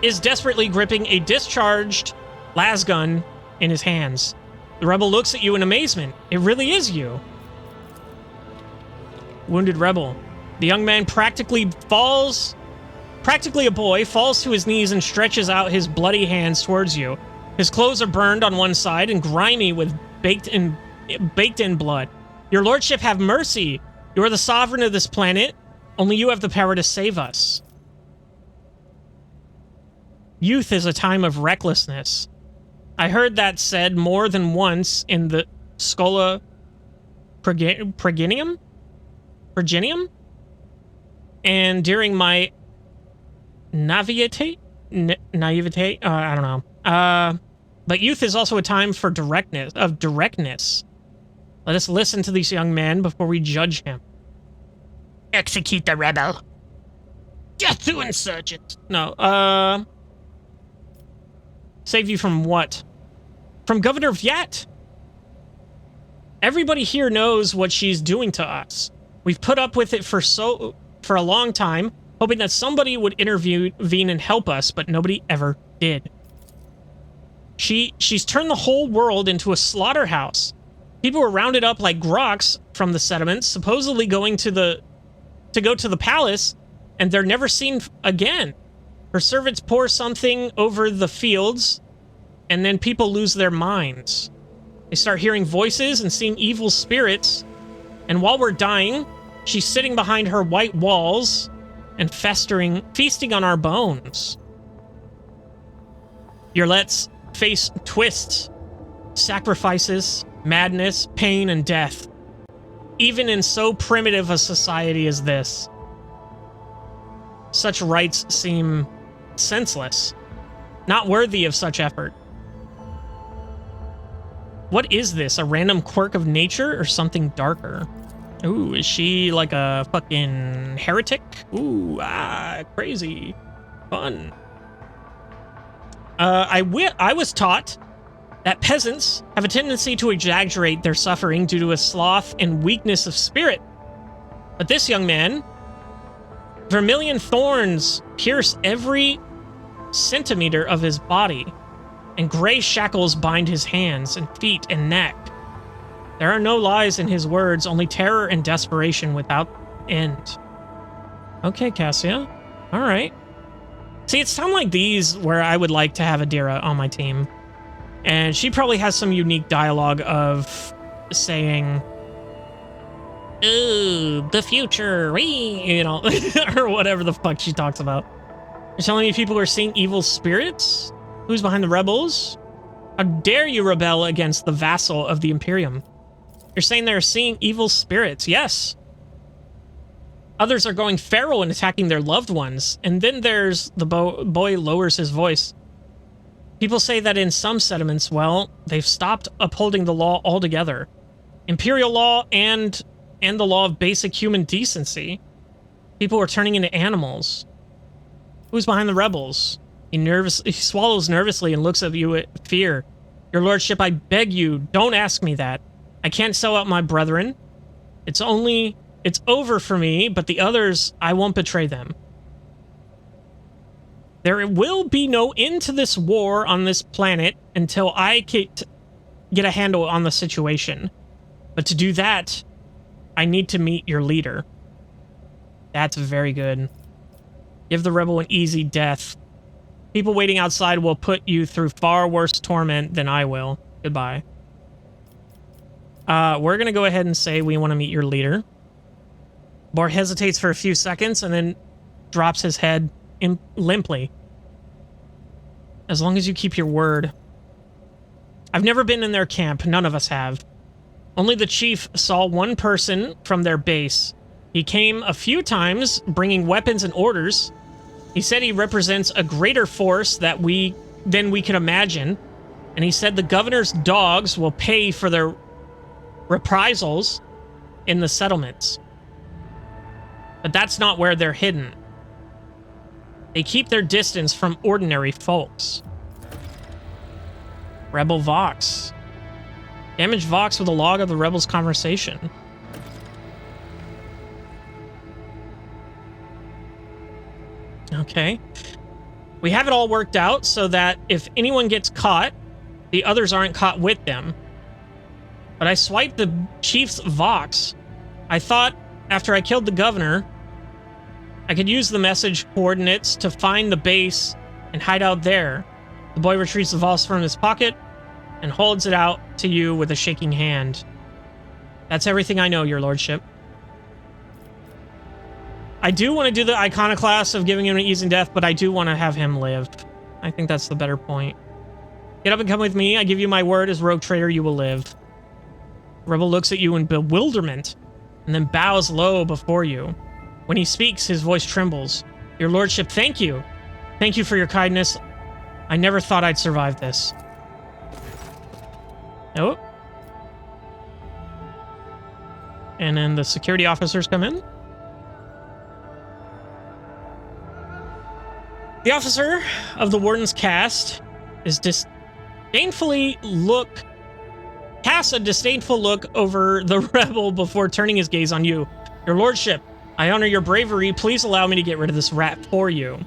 is desperately gripping a discharged las gun in his hands. The rebel looks at you in amazement. It really is you. Wounded rebel. The young man practically a boy, falls to his knees and stretches out his bloody hands towards you. His clothes are burned on one side and grimy with baked in blood. Your lordship, have mercy. You are the sovereign of this planet. Only you have the power to save us. Youth is a time of recklessness. I heard that said more than once in the Schola Progenium? And during my naivete? I don't know. But youth is also a time for directness. Let us listen to this young man before we judge him. Execute the rebel. Death to insurgents. No, save you from what? From Governor Vyat. Everybody here knows what she's doing to us. We've put up with it for a long time, hoping that somebody would intervene and help us, but nobody ever did. She's turned the whole world into a slaughterhouse. People were rounded up like groks from the settlements, supposedly going to go to the palace, and they're never seen again. Her servants pour something over the fields, and then people lose their minds. They start hearing voices and seeing evil spirits, and while we're dying, she's sitting behind her white walls and feasting on our bones. Your let's face twists, sacrifices, madness, pain, and death, even in so primitive a society as this. Such rites seem senseless, not worthy of such effort. What is this, a random quirk of nature or something darker? Ooh, is she like a fucking heretic? Ooh, crazy. Fun. I was taught that peasants have a tendency to exaggerate their suffering due to a sloth and weakness of spirit. But this young man, vermilion thorns pierce every centimeter of his body, and gray shackles bind his hands and feet and neck. There are no lies in his words, only terror and desperation without end. Okay, Cassia. All right. See, it's time like these where I would like to have Adira on my team. And she probably has some unique dialogue of saying, ooh, the future, you know, or whatever the fuck she talks about. You're telling me people are seeing evil spirits? Who's behind the rebels? How dare you rebel against the vassal of the Imperium? You're saying they're seeing evil spirits. Yes. Others are going feral and attacking their loved ones. And then there's the boy lowers his voice. People say that in some settlements, well, they've stopped upholding the law altogether. Imperial law and the law of basic human decency. People are turning into animals. Who's behind the rebels? He swallows nervously and looks at you with fear. Your lordship, I beg you, don't ask me that. I can't sell out my brethren. It's over for me, but the others, I won't betray them. There will be no end to this war on this planet until I get a handle on the situation. But to do that, I need to meet your leader. That's very good. Give the rebel an easy death. People waiting outside will put you through far worse torment than I will. Goodbye. We're going to go ahead and say we want to meet your leader. Bor hesitates for a few seconds and then drops his head limply. As long as you keep your word. I've never been in their camp. None of us have. Only the chief saw one person from their base. He came a few times, bringing weapons and orders. He said he represents a greater force than we could imagine. And he said the governor's dogs will pay for their reprisals in the settlements. But that's not where they're hidden. They keep their distance from ordinary folks. Rebel Vox. Damage Vox with a log of the rebels' conversation. Okay. We have it all worked out so that if anyone gets caught, the others aren't caught with them. But I swiped the chief's Vox. I thought after I killed the governor, I could use the message coordinates to find the base and hide out there. The boy retrieves the Vox from his pocket and holds it out to you with a shaking hand. That's everything I know, your lordship. I do want to do the iconoclast of giving him an easy death, but I do want to have him live. I think that's the better point. Get up and come with me. I give you my word as rogue trader, you will live. Rebel looks at you in bewilderment and then bows low before you. When he speaks, his voice trembles. Your lordship, thank you. Thank you for your kindness. I never thought I'd survive this. Oh. And then the security officers come in. The officer of the warden's cast is casts a disdainful look over the rebel before turning his gaze on you. Your lordship, I honor your bravery. Please allow me to get rid of this rat for you.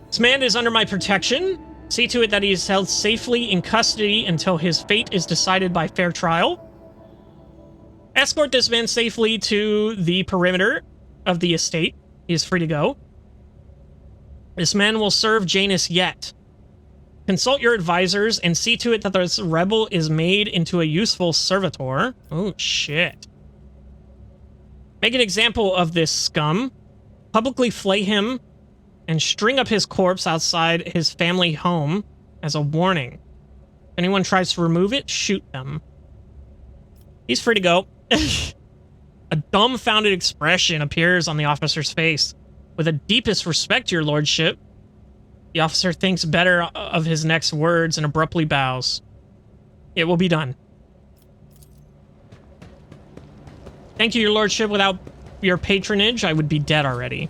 This man is under my protection. See to it that he is held safely in custody until his fate is decided by fair trial. Escort this man safely to the perimeter of the estate. He is free to go. This man will serve Janus yet. Consult your advisors and see to it that this rebel is made into a useful servitor. Oh, shit. Make an example of this scum. Publicly flay him and string up his corpse outside his family home as a warning. If anyone tries to remove it, shoot them. He's free to go. A dumbfounded expression appears on the officer's face. With the deepest respect, your lordship, the officer thinks better of his next words and abruptly bows. It will be done. Thank you, your lordship. Without your patronage, I would be dead already.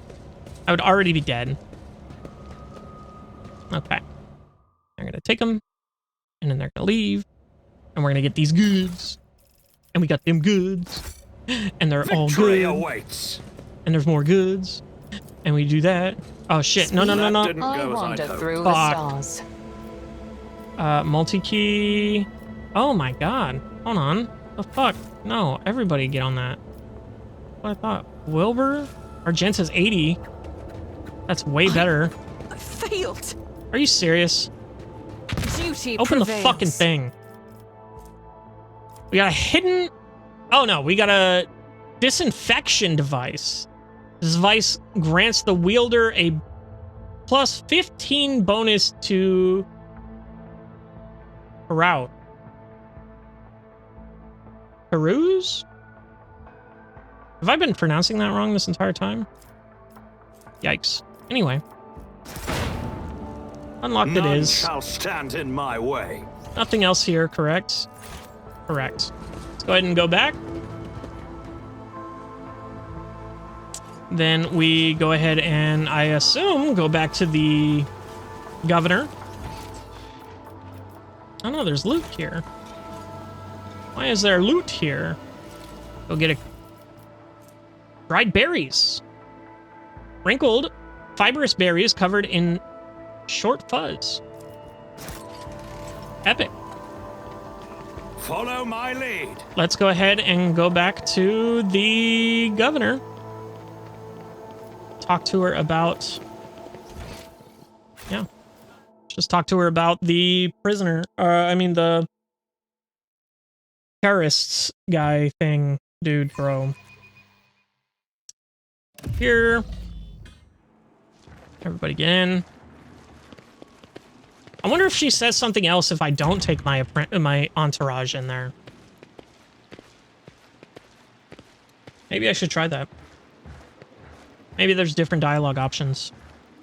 I would already be dead. Okay. They're going to take them, and then they're going to leave, and we're going to get these goods. And we got them goods. And they're all good. Awaits. And there's more goods. And we do that. Oh, shit. No. I wander through the stars. Multi-key. Oh, my God. Hold on. The fuck? No, everybody get on that. What I thought. Wilbur? Argenta's 80. That's way better. I failed. Are you serious? Duty Open prevails. the fucking thing. We got a hidden... Oh, no. We got a disinfection device. This device grants the wielder a plus 15 bonus to route. Peruse? Have I been pronouncing that wrong this entire time? Yikes. Anyway. Unlocked it is. None shall stand in my way. Nothing else here, correct? Correct. Let's go ahead and go back. Then we go ahead and, I assume, go back to the governor. Oh no, there's loot here. Why is there loot here? Go get a... Dried berries. Wrinkled, fibrous berries covered in short fuzz. Epic. Follow my lead. Let's go ahead and go back to the governor. Talk to her about... Yeah. Just talk to her about the prisoner. The terrorists guy thing. Dude, bro. Here. Everybody get in. I wonder if she says something else if I don't take my entourage in there. Maybe I should try that. Maybe there's different dialogue options.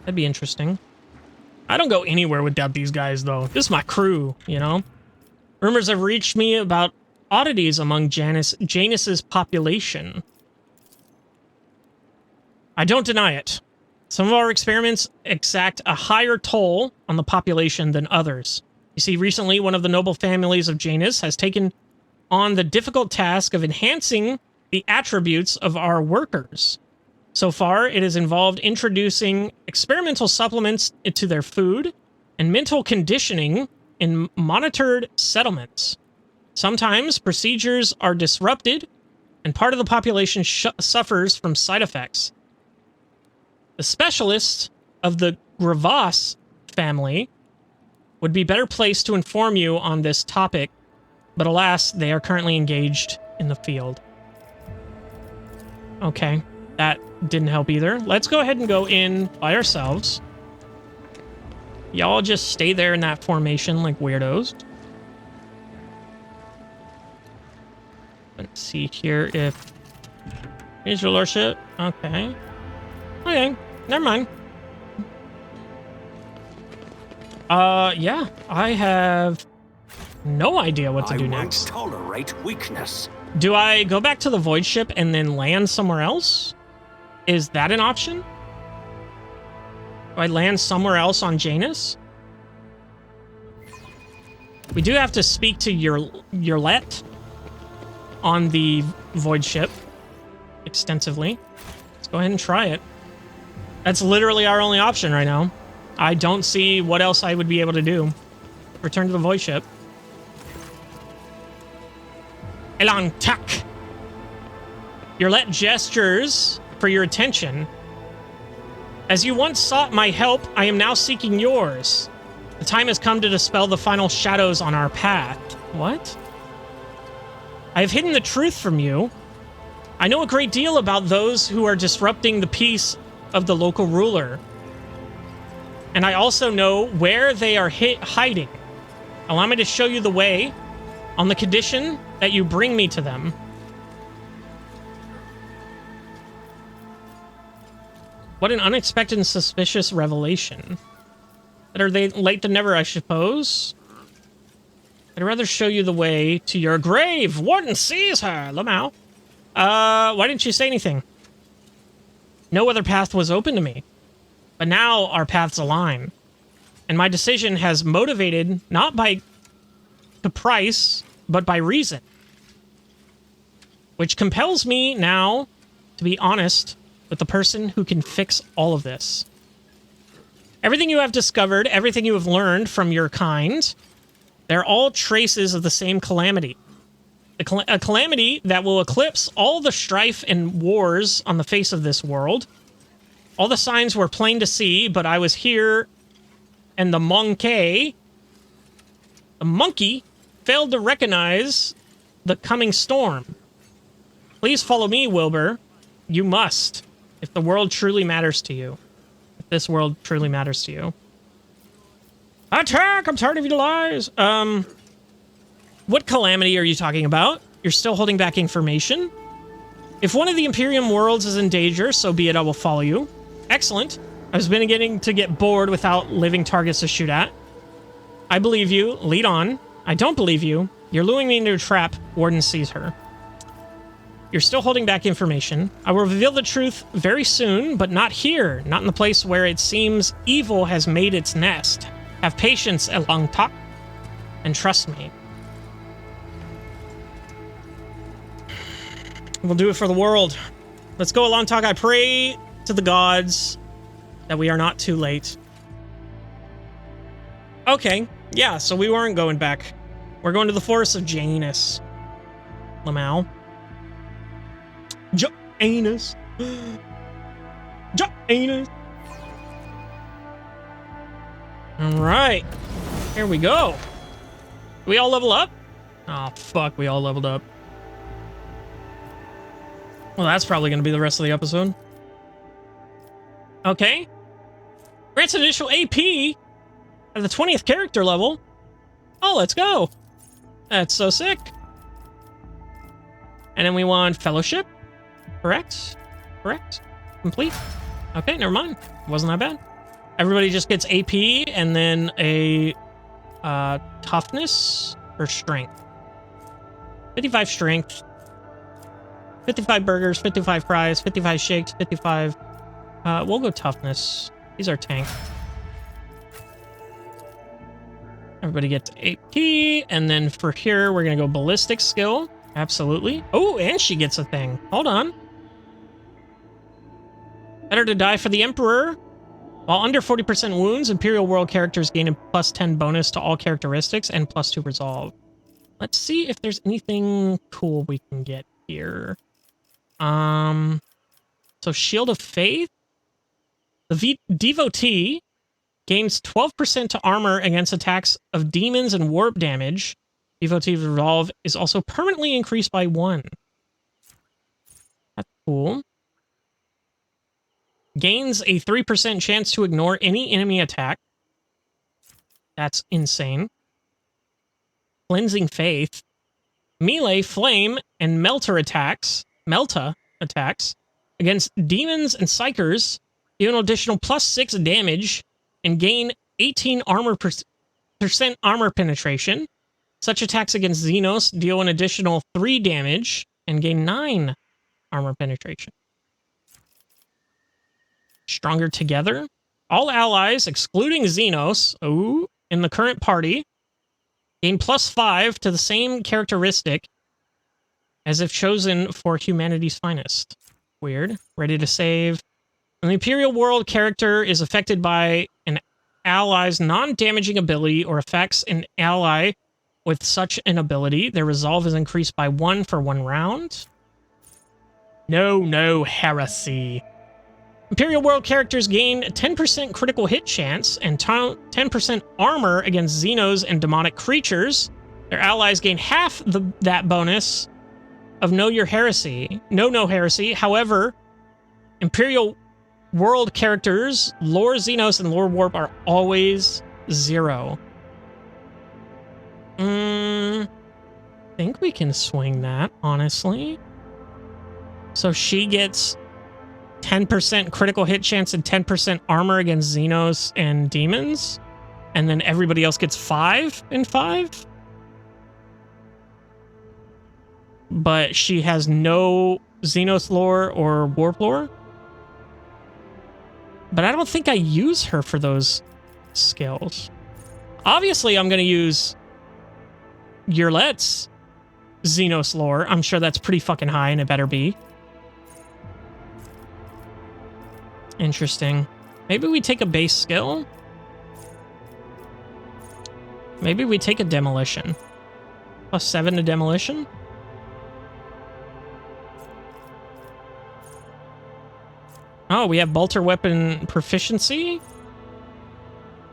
That'd be interesting. I don't go anywhere without these guys, though. This is my crew, you know? Rumors have reached me about oddities among Janus's population. I don't deny it. Some of our experiments exact a higher toll on the population than others. You see, recently, one of the noble families of Janus has taken on the difficult task of enhancing the attributes of our workers. So far, it has involved introducing experimental supplements into their food and mental conditioning in monitored settlements. Sometimes procedures are disrupted, and part of the population suffers from side effects. The specialists of the Gravas family would be better placed to inform you on this topic, but alas, they are currently engaged in the field. Okay, that didn't help either. Let's go ahead and go in by ourselves. Y'all just stay there in that formation like weirdos. Let's see here if... Here's your lordship. Okay. Okay, never mind. Yeah, I have no idea what to do next. I won't tolerate weakness. Do I go back to the void ship and then land somewhere else? Is that an option? Do I land somewhere else on Janus? We do have to speak to Yurlet on the void ship extensively. Let's go ahead and try it. That's literally our only option right now. I don't see what else I would be able to do. Return to the void ship. Elan Tak. Yurlet gestures for your attention. As you once sought my help, I am now seeking yours. The time has come to dispel the final shadows on our path. What? I have hidden the truth from you. I know a great deal about those who are disrupting the peace of the local ruler. And I also know where they are hiding. Allow me to show you the way on the condition that you bring me to them. What an unexpected and suspicious revelation. Better they late than never, I suppose. I'd rather show you the way to your grave. Warden sees her, Lamau. Why didn't you say anything? No other path was open to me. But now our paths align. And my decision has motivated not by caprice, but by reason. Which compels me now to be honest with the person who can fix all of this. Everything you have discovered, everything you have learned from your kind, they're all traces of the same calamity. A calamity that will eclipse all the strife and wars on the face of this world. All the signs were plain to see, but I was here, and the monkey failed to recognize the coming storm. Please follow me, Wilbur. You must, if the world truly matters to you. If this world truly matters to you. Attack! I'm tired of your lies! What calamity are you talking about? You're still holding back information? If one of the Imperium worlds is in danger, so be it, I will follow you. Excellent. I was beginning to get bored without living targets to shoot at. I believe you. Lead on. I don't believe you. You're luring me into a trap. Warden sees her. You're still holding back information. I will reveal the truth very soon, but not here. Not in the place where it seems evil has made its nest. Have patience, Elongtak, and trust me. We'll do it for the world. Let's go, Elongtak. I pray to the gods that we are not too late. Okay, yeah, so we weren't going back. We're going to the forest of Janus. Lamau. Janus. Janus. Alright. Here we go. Do we all level up? Oh, fuck, we all leveled up. Well, that's probably going to be the rest of the episode. Okay. Grants initial AP at the 20th character level. Oh, let's go. That's so sick. And then we want Fellowship. Correct? Correct? Complete? Okay, never mind. Wasn't that bad. Everybody just gets AP and then a toughness or strength. 55 strength. 55 burgers, 55 fries, 55 shakes, 55... we'll go toughness. These are tank. Everybody gets AP, and then for here, we're gonna go ballistic skill. Absolutely. Oh, and she gets a thing. Hold on. Better to die for the Emperor. While under 40% wounds, Imperial World characters gain a plus 10 bonus to all characteristics and plus 2 resolve. Let's see if there's anything cool we can get here. So Shield of Faith. The Devotee gains 12% to armor against attacks of demons and warp damage Devotee's Resolve is also permanently increased by 1. That's cool. Gains a 3% chance to ignore any enemy attack. That's insane. Cleansing Faith. Melee, Flame, and Melta attacks against demons and psychers give an additional +6 damage and gain 18 percent armor penetration. Such attacks against Xenos deal an additional 3 damage and gain 9 armor penetration. Stronger Together. All allies, excluding Xenos, in the current party, gain +5 to the same characteristic as if chosen for humanity's finest. Weird. Ready to save. When the Imperial World character is affected by an ally's non-damaging ability or affects an ally with such an ability, their resolve is increased by 1 for 1 round. No heresy. Imperial World characters gain 10% critical hit chance and 10% armor against Xenos and demonic creatures. Their allies gain half that bonus of No Heresy. However, Imperial World characters, Lore Xenos and Lore Warp are always 0. I think we can swing that, honestly. So she gets 10% critical hit chance and 10% armor against Xenos and demons. And then everybody else gets 5 and 5. But she has no Xenos lore or Warp lore. But I don't think I use her for those skills. Obviously, I'm going to use Yurlet's Xenos lore. I'm sure that's pretty fucking high, and it better be. Interesting. Maybe we take a base skill? Maybe we take a demolition. +7 to demolition? Oh, we have bolter weapon proficiency?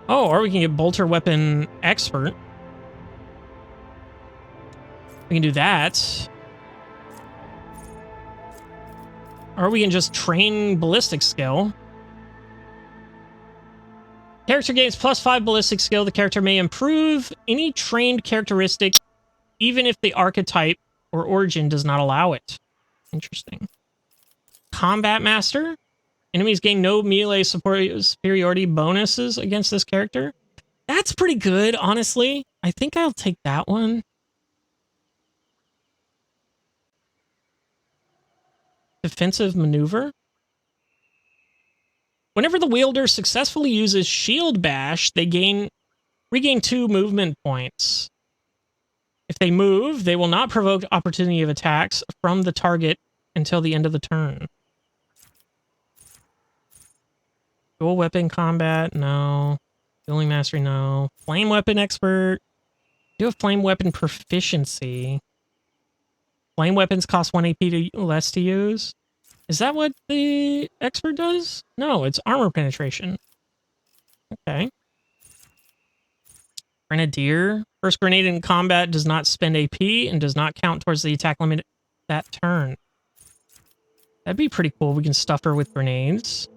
Oh, or we can get bolter weapon expert. We can do that. Or we can just train ballistic skill. Character gains +5 ballistic skill. The character may improve any trained characteristic, even if the archetype or origin does not allow it. Interesting. Combat Master. Enemies gain no melee superiority bonuses against this character. That's pretty good, honestly. I think I'll take that one. Defensive maneuver. Whenever the wielder successfully uses Shield Bash, they regain 2 movement points. If they move, they will not provoke opportunity of attacks from the target until the end of the turn. Dual weapon combat, no. Dueling mastery, no. Flame weapon expert. Do have flame weapon proficiency. Flame weapons cost 1 AP less to use. Is that what the expert does? No, it's armor penetration. Okay. Grenadier. First grenade in combat does not spend AP and does not count towards the attack limit that turn. That'd be pretty cool. We can stuff her with grenades.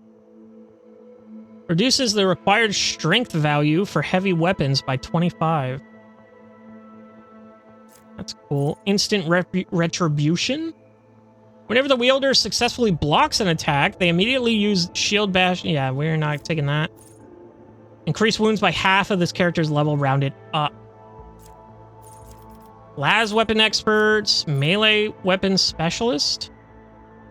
Reduces the required strength value for heavy weapons by 25. That's cool. Instant retribution. Whenever the wielder successfully blocks an attack, they immediately use Shield Bash. Yeah, we're not taking that. Increase wounds by half of this character's level rounded up. Las weapon experts. Melee weapon specialist.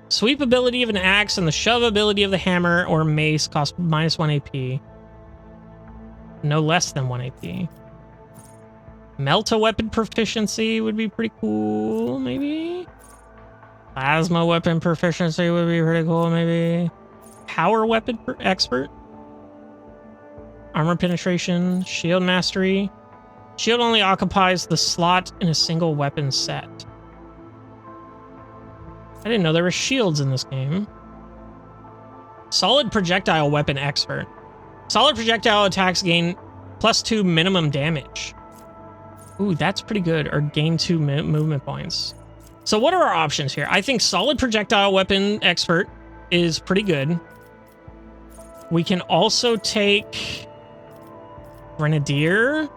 Sweep ability of an axe and the shove ability of the hammer or mace cost -1 AP. No less than 1 AP. Melta weapon proficiency would be pretty cool, maybe? Plasma weapon proficiency would be pretty cool, maybe? Power weapon expert? Armor penetration, shield mastery. Shield only occupies the slot in a single weapon set. I didn't know there were shields in this game. Solid projectile weapon expert. Solid projectile attacks gain +2 minimum damage. Ooh, that's pretty good. Or gain 2 movement points. So what are our options here? I think solid projectile weapon expert is pretty good. We can also take Grenadier.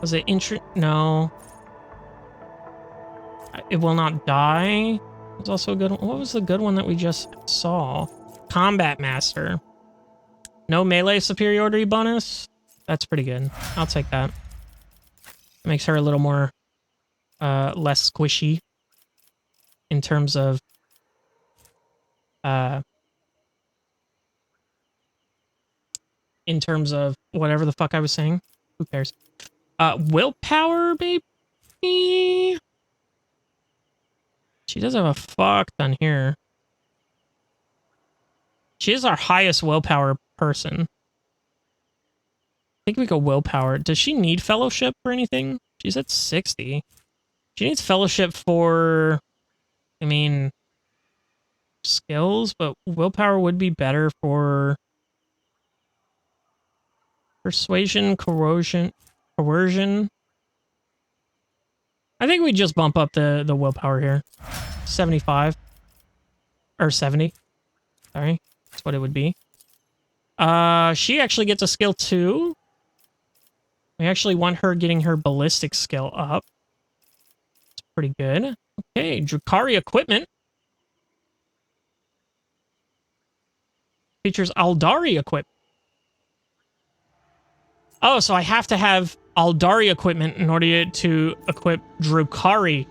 Was it no. It will not die. It's also a good one. What was the good one that we just saw? Combat Master. No melee superiority bonus. That's pretty good. I'll take that. Makes her a little more less squishy in terms of whatever the fuck I was saying. Who cares? Willpower, baby. She does have a fuck ton here. She is our highest willpower person. I think we go willpower. Does she need fellowship or anything? She's at 60. She needs fellowship for, I mean, skills, but willpower would be better for persuasion, coercion. I think we just bump up the willpower here. 75. Or 70. Sorry. That's what it would be. She actually gets a skill 2. We actually want her getting her ballistic skill up. It's pretty good. Okay, Drukhari equipment. Features Aldari equipment. Oh, so I have to have Aldari equipment in order to equip Drukhari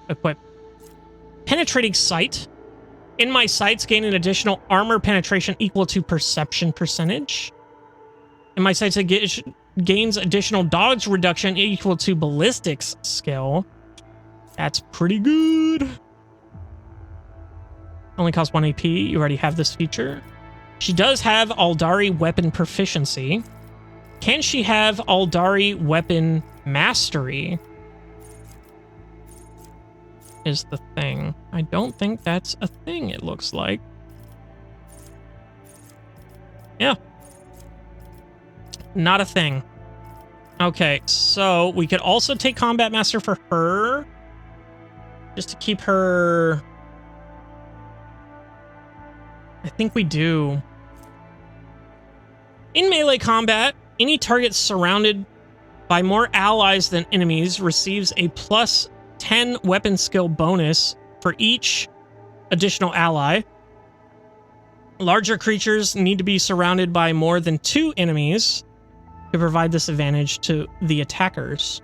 equip. Penetrating sight. In my sights, gain an additional armor penetration equal to perception percentage. In my sights, it gains additional dodge reduction equal to ballistics skill. That's pretty good. Only costs 1 AP. You already have this feature. She does have Aldari weapon proficiency. Can she have Aldari weapon mastery? Is the thing. I don't think that's a thing, it looks like. Yeah. Not a thing. Okay, so we could also take Combat Master for her. Just to keep her... I think we do. In melee combat, any target surrounded by more allies than enemies receives a plus 10 weapon skill bonus for each additional ally. Larger creatures need to be surrounded by more than 2 enemies to provide this advantage to the attackers.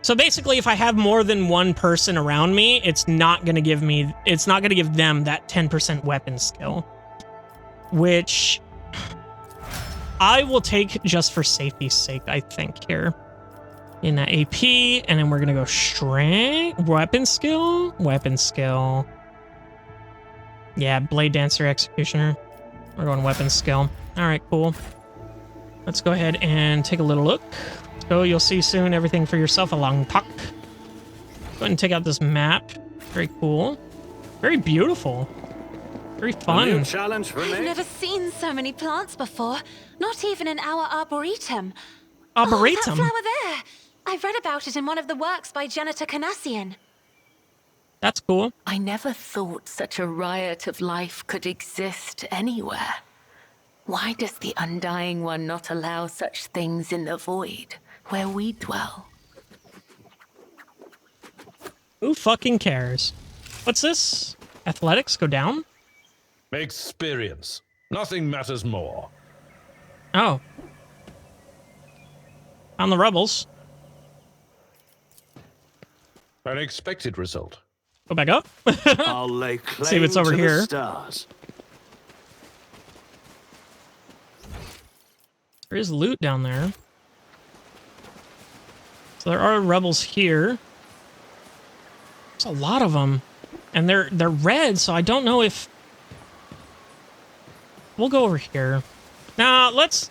So basically, if I have more than one person around me, it's not going to give them that 10% weapon skill, which I will take just for safety's sake, I think, here. In that AP, and then we're going to go strength, weapon skill. Yeah, Blade Dancer Executioner. We're going weapon skill. All right, cool. Let's go ahead and take a little look. So you'll see soon everything for yourself along Puck. Go ahead and take out this map. Very cool. Very beautiful. Very fun. A new challenge for me? I've never seen so many plants before. Not even in our arboretum. Arboretum? Oh, that flower there. I read about it in one of the works by Janitor Canassian. That's cool. I never thought such a riot of life could exist anywhere. Why does the Undying One not allow such things in the void, where we dwell? Who fucking cares? What's this? Athletics go down? Experience. Nothing matters more. Oh. On the rebels. Unexpected result. Go back up. I'll lay claim see if it's over to here. the stars. There is loot down there. So there are rebels here. There's a lot of them. And they're red, so I don't know if... We'll go over here. Now, let's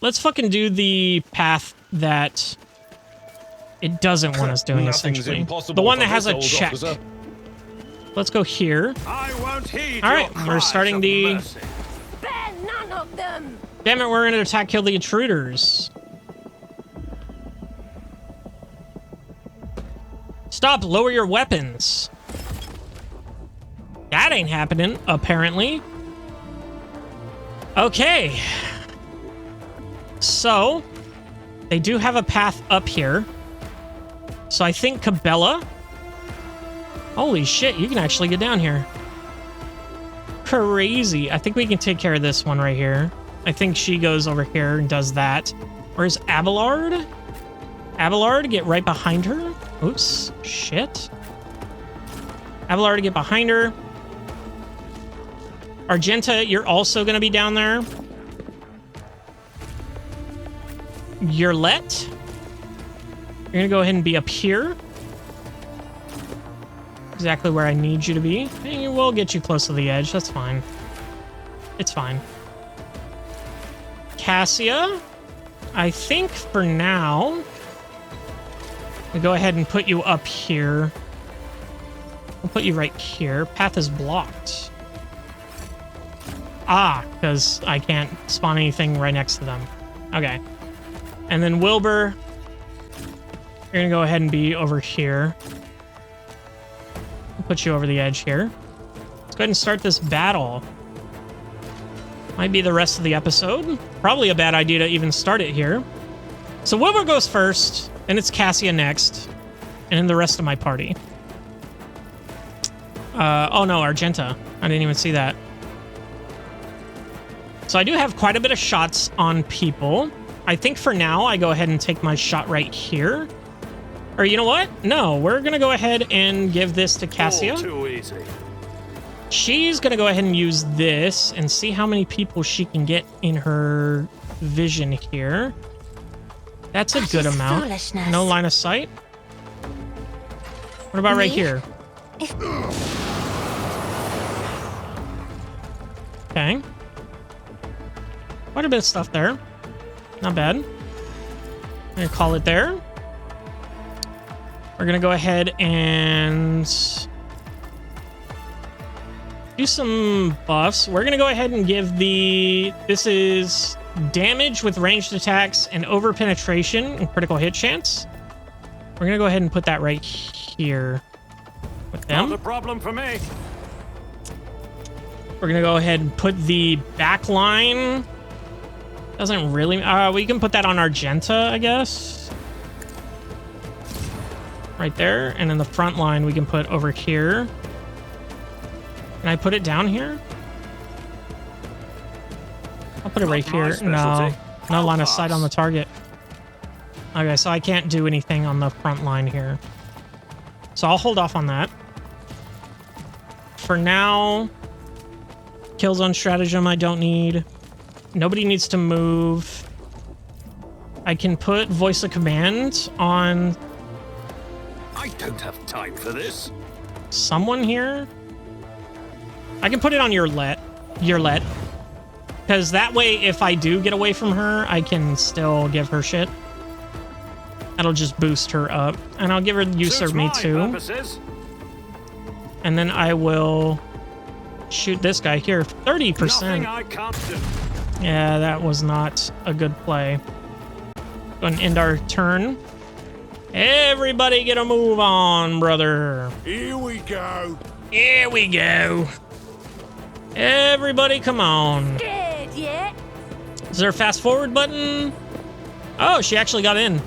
fucking do the path that it doesn't want us doing, essentially. The one that has a check. Officer. Let's go here. I won't heed All right, your we're cries starting of the... mercy. Spare none of them. Damn it, we're gonna attack, kill the intruders. Stop, lower your weapons. That ain't happening, apparently. Okay. So, they do have a path up here. So I think Cabela... Holy shit, you can actually get down here. Crazy. I think we can take care of this one right here. I think she goes over here and does that. Where's Abelard? Abelard, get right behind her. Oops, shit. Abelard, get behind her. Argenta, you're also going to be down there. Yurlet, you're going to go ahead and be up here. Exactly where I need you to be. And we'll get you close to the edge. That's fine. It's fine. Cassia, I think for now, we go ahead and put you up here. We'll put you right here. Path is blocked. Ah, because I can't spawn anything right next to them. Okay. And then Wilbur, you're going to go ahead and be over here. We'll put you over the edge here. Let's go ahead and start this battle. Might be the rest of the episode. Probably a bad idea to even start it here. So Wilbur goes first, and it's Cassia next, and then the rest of my party. Oh no, Argenta. I didn't even see that. So I do have quite a bit of shots on people. I think for now, I go ahead and take my shot right here. Or you know what? No, we're going to go ahead and give this to Cassia. Too easy. She's going to go ahead and use this and see how many people she can get in her vision here. That's a good amount. No line of sight. What about right here? Okay. Quite a bit of stuff there. Not bad. I'm going to call it there. We're going to go ahead and do some buffs. We're going to go ahead and give the... This is damage with ranged attacks and over penetration and critical hit chance. We're going to go ahead and put that right here with them. Not a problem for me. We're going to go ahead and put the back line. Doesn't really... we can put that on Argenta, I guess. Right there. And then the front line we can put over here. Can I put it down here? I'll put it right here. No. No line of sight on the target. Okay, so I can't do anything on the front line here. So I'll hold off on that. For now, kill zone stratagem I don't need. Nobody needs to move. I can put voice of command on... I don't have time for this. Someone here? I can put it on Yurlet. Because that way, if I do get away from her, I can still give her shit. That'll just boost her up. And I'll give her Usurp Me too. Purposes. And then I will shoot this guy here. 30%. Nothing I can't do. Yeah, that was not a good play. Go and end our turn. Everybody get a move on, brother. Here we go. Here we go. Everybody come on. Scared yet? Is there a fast forward button? Oh, she actually got in.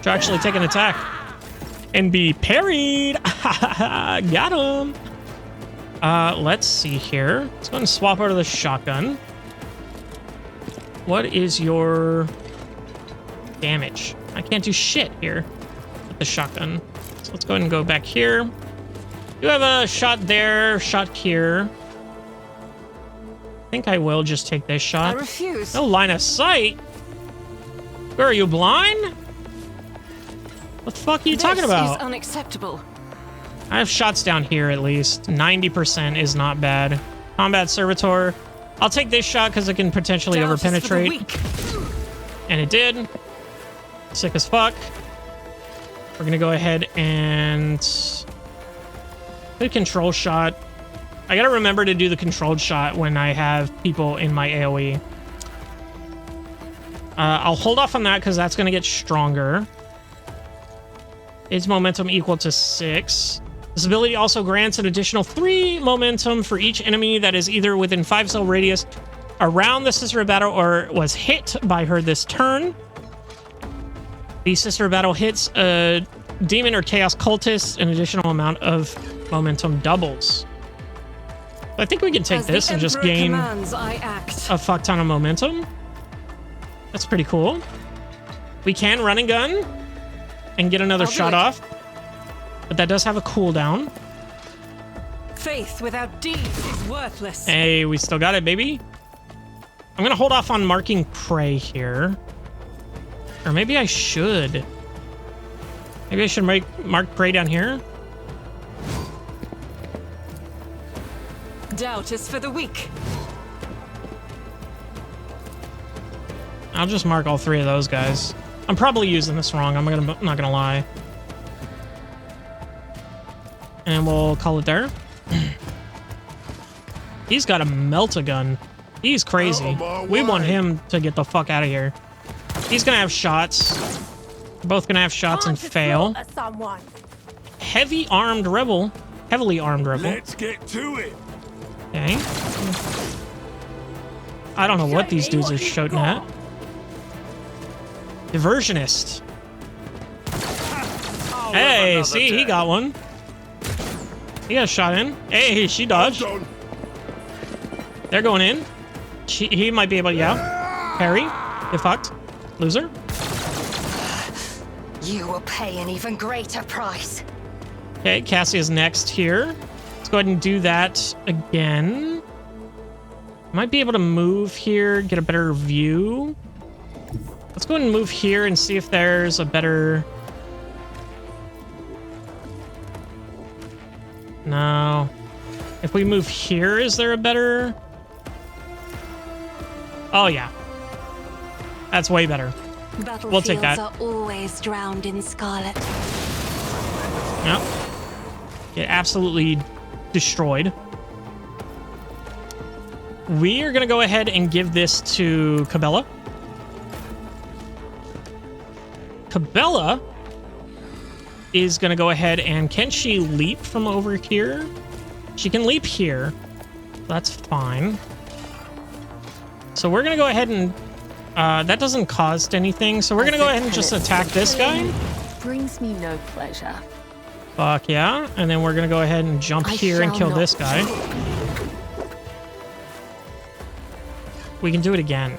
She'll actually take an attack. And be parried. Got him. Let's see here. Let's go ahead and swap over to the shotgun. What is your damage? I can't do shit here with the shotgun. So let's go ahead and go back here. You have a shot there, shot here. I think I will just take this shot. I refuse. No line of sight? Where are you, blind? What the fuck are you talking about? This is unacceptable. I have shots down here at least. 90% is not bad. Combat Servitor. I'll take this shot because it can potentially overpenetrate. And it did. Sick as fuck. We're going to go ahead and do a control shot. I got to remember to do the controlled shot when I have people in my AoE. I'll hold off on that because that's going to get stronger. Its momentum equal to 6. This ability also grants an additional 3 momentum for each enemy that is either within 5 cell radius around the Sister of Battle or was hit by her this turn. The Sister of Battle hits a demon or chaos cultist, an additional amount of momentum doubles. I think we can take this and just gain a fuck ton of momentum. That's pretty cool. We can run and gun and get another shot off, but that does have a cooldown. Faith without deeds is worthless. Hey, we still got it, baby. I'm gonna hold off on marking prey here. Or maybe I should. Maybe I should mark prey down here. Doubt is for the weak. I'll just mark all 3 of those guys. I'm probably using this wrong. I'm not gonna lie. And we'll call it there. He's got a melt-a-gun. He's crazy. We want him to get the fuck out of here. He's gonna have shots. We're both gonna have shots and fail. Heavily armed rebel. Let's get to it. Okay. I don't know what these dudes are shooting at. Diversionist. Hey, see, he got one. He got a shot in. Hey, she dodged. They're going in. He might be able to, yeah. Parry. Get fucked. Loser. You will pay an even greater price. Okay, Cassia's next here. Let's go ahead and do that again. Might be able to move here, get a better view. Let's go ahead and move here and see if there's a better... No. If we move here, is there a better... Oh, yeah. That's way better. We'll take that. Battlefields are always drowned in scarlet. Yep. Get absolutely destroyed. We are going to go ahead and give this to Cabela. Cabela is going to go ahead and... Can she leap from over here? She can leap here. That's fine. So we're going to go ahead and... that doesn't cost anything, so we're going to go ahead and just attack this guy. Brings me no pleasure. Fuck yeah. And then we're going to go ahead and jump here and kill this guy. We can do it again.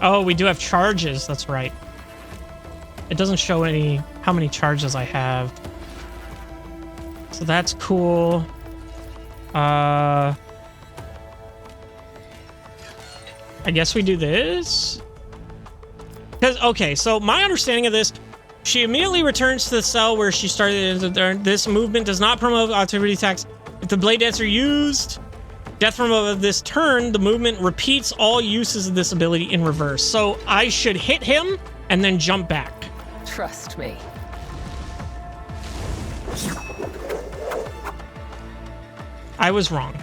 Oh, we do have charges. That's right. It doesn't show how many charges I have. So that's cool. I guess we do this. Because, okay, so my understanding of this, she immediately returns to the cell where she started. This movement does not promote activity attacks. If the blade dancer used death from of this turn, the movement repeats all uses of this ability in reverse. So I should hit him and then jump back. Trust me. I was wrong.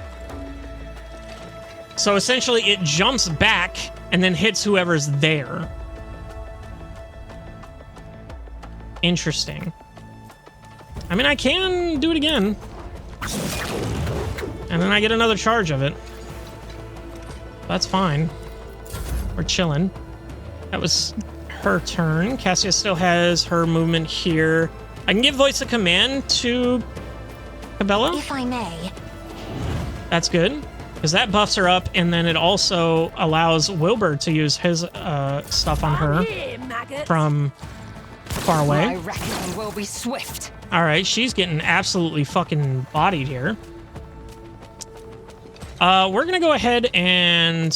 So essentially it jumps back and then hits whoever's there. Interesting. I mean, I can do it again. And then I get another charge of it. That's fine. We're chilling. That was her turn. Cassia still has her movement here. I can give voice of command to Cabela. If I may. That's good. Because that buffs her up, and then it also allows Wilbur to use his stuff on her from far away. My reckoning will be swift. All right, she's getting absolutely fucking bodied here. We're gonna go ahead and...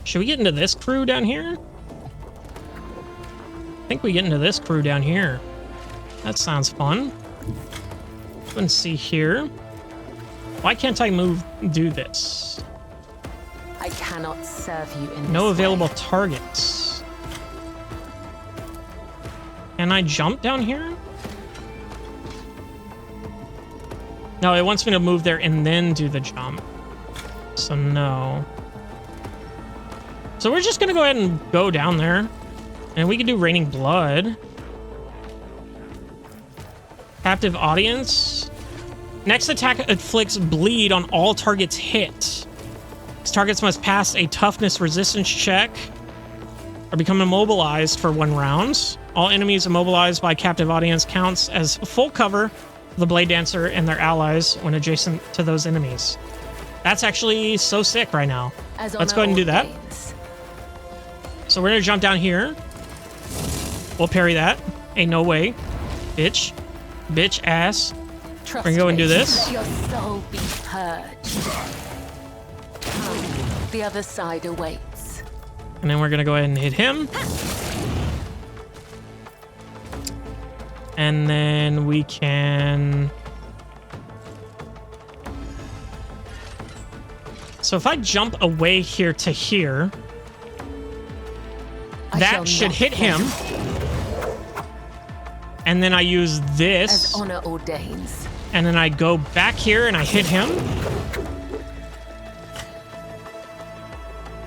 Should we get into this crew down here? I think we get into this crew down here. That sounds fun. Let's see here. Why can't I do this? I cannot serve you in No this available way. targets. Can I jump down here? No, it wants me to move there and then do the jump. So no. So we're just gonna go ahead and go down there. And we can do Raining Blood. Captive audience. Next attack inflicts bleed on all targets hit. These targets must pass a toughness resistance check or become immobilized for 1 round. All enemies immobilized by captive audience counts as full cover for the Blade Dancer and their allies when adjacent to those enemies. That's actually so sick right now. Let's go ahead and do that. So we're going to jump down here. We'll parry that. Ain't no way. Bitch. Bitch ass. We're going to go and do this. Let your soul be purged. The other side awaits. And then we're going to go ahead and hit him. And then we can... So if I jump away here to here, that should hit him. And then I use this. As honor ordains. And then I go back here and I hit him.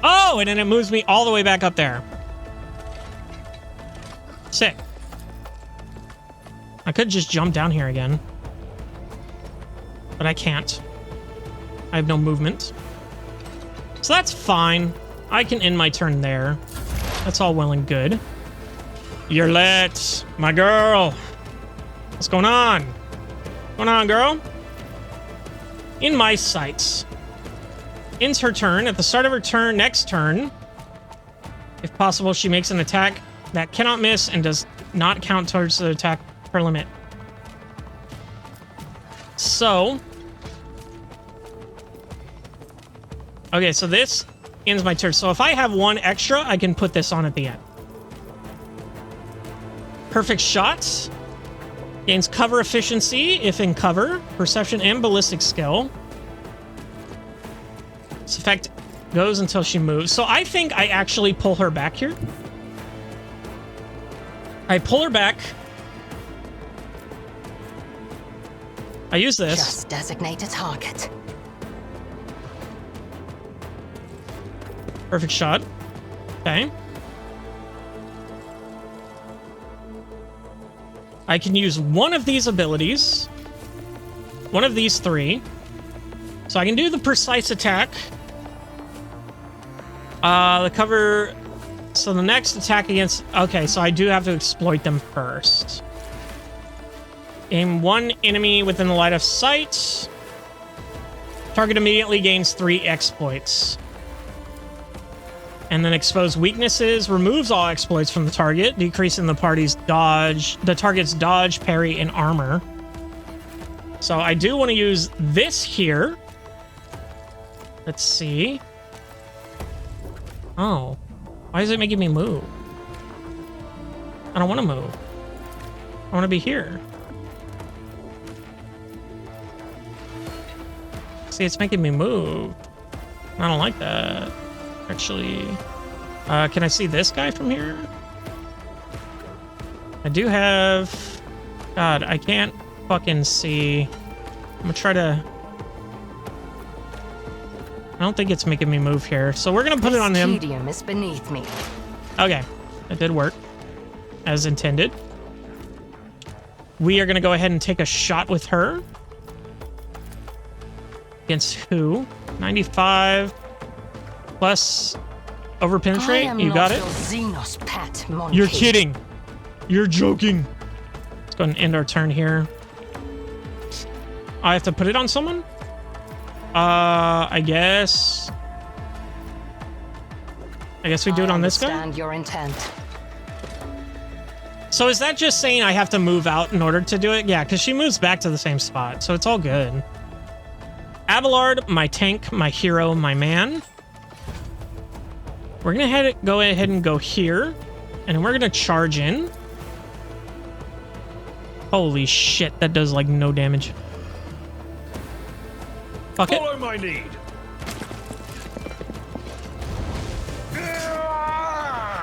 Oh, and then it moves me all the way back up there. Sick. I could just jump down here again. But I can't. I have no movement. So that's fine. I can end my turn there. That's all well and good. You're lit, my girl. What's going on? What's going on, girl? In my sights. Ends her turn. At the start of her turn, next turn, if possible, she makes an attack that cannot miss and does not count towards the attack per limit. So, okay, so this ends my turn. So if I have 1 extra, I can put this on at the end. Perfect shot. Gains cover efficiency if in cover, perception, and ballistic skill. This effect goes until she moves. So I think I actually pull her back here. I pull her back. I use this. Just designate a target. Perfect shot. Okay. I can use one of these abilities. One of these 3. So I can do the precise attack. The cover... So the next attack against... Okay, so I do have to exploit them first. Aim 1 enemy within the line of sight. Target immediately gains 3 exploits. And then expose weaknesses, removes all exploits from the target, decreasing the target's dodge, parry, and armor. So I do want to use this here. Let's see. Oh. Why is it making me move? I don't want to move. I want to be here. See, it's making me move. I don't like that. Actually, can I see this guy from here? I do have... God, I can't fucking see. I'm gonna try to... I don't think it's making me move here. So we're gonna put it on him. This tedium is beneath me. Okay, it did work. As intended. We are gonna go ahead and take a shot with her. Against who? 95... Plus overpenetrate. You got it. Xenos pet monkey. You're kidding. You're joking. Let's go ahead and end our turn here. I have to put it on someone? I guess we do it on this guy? Understand your intent. So is that just saying I have to move out in order to do it? Yeah, because she moves back to the same spot, so it's all good. Abelard, my tank, my hero, my man. We're gonna go ahead and go here, and we're gonna charge in. Holy shit, that does like no damage. Fuck it. Follow my lead.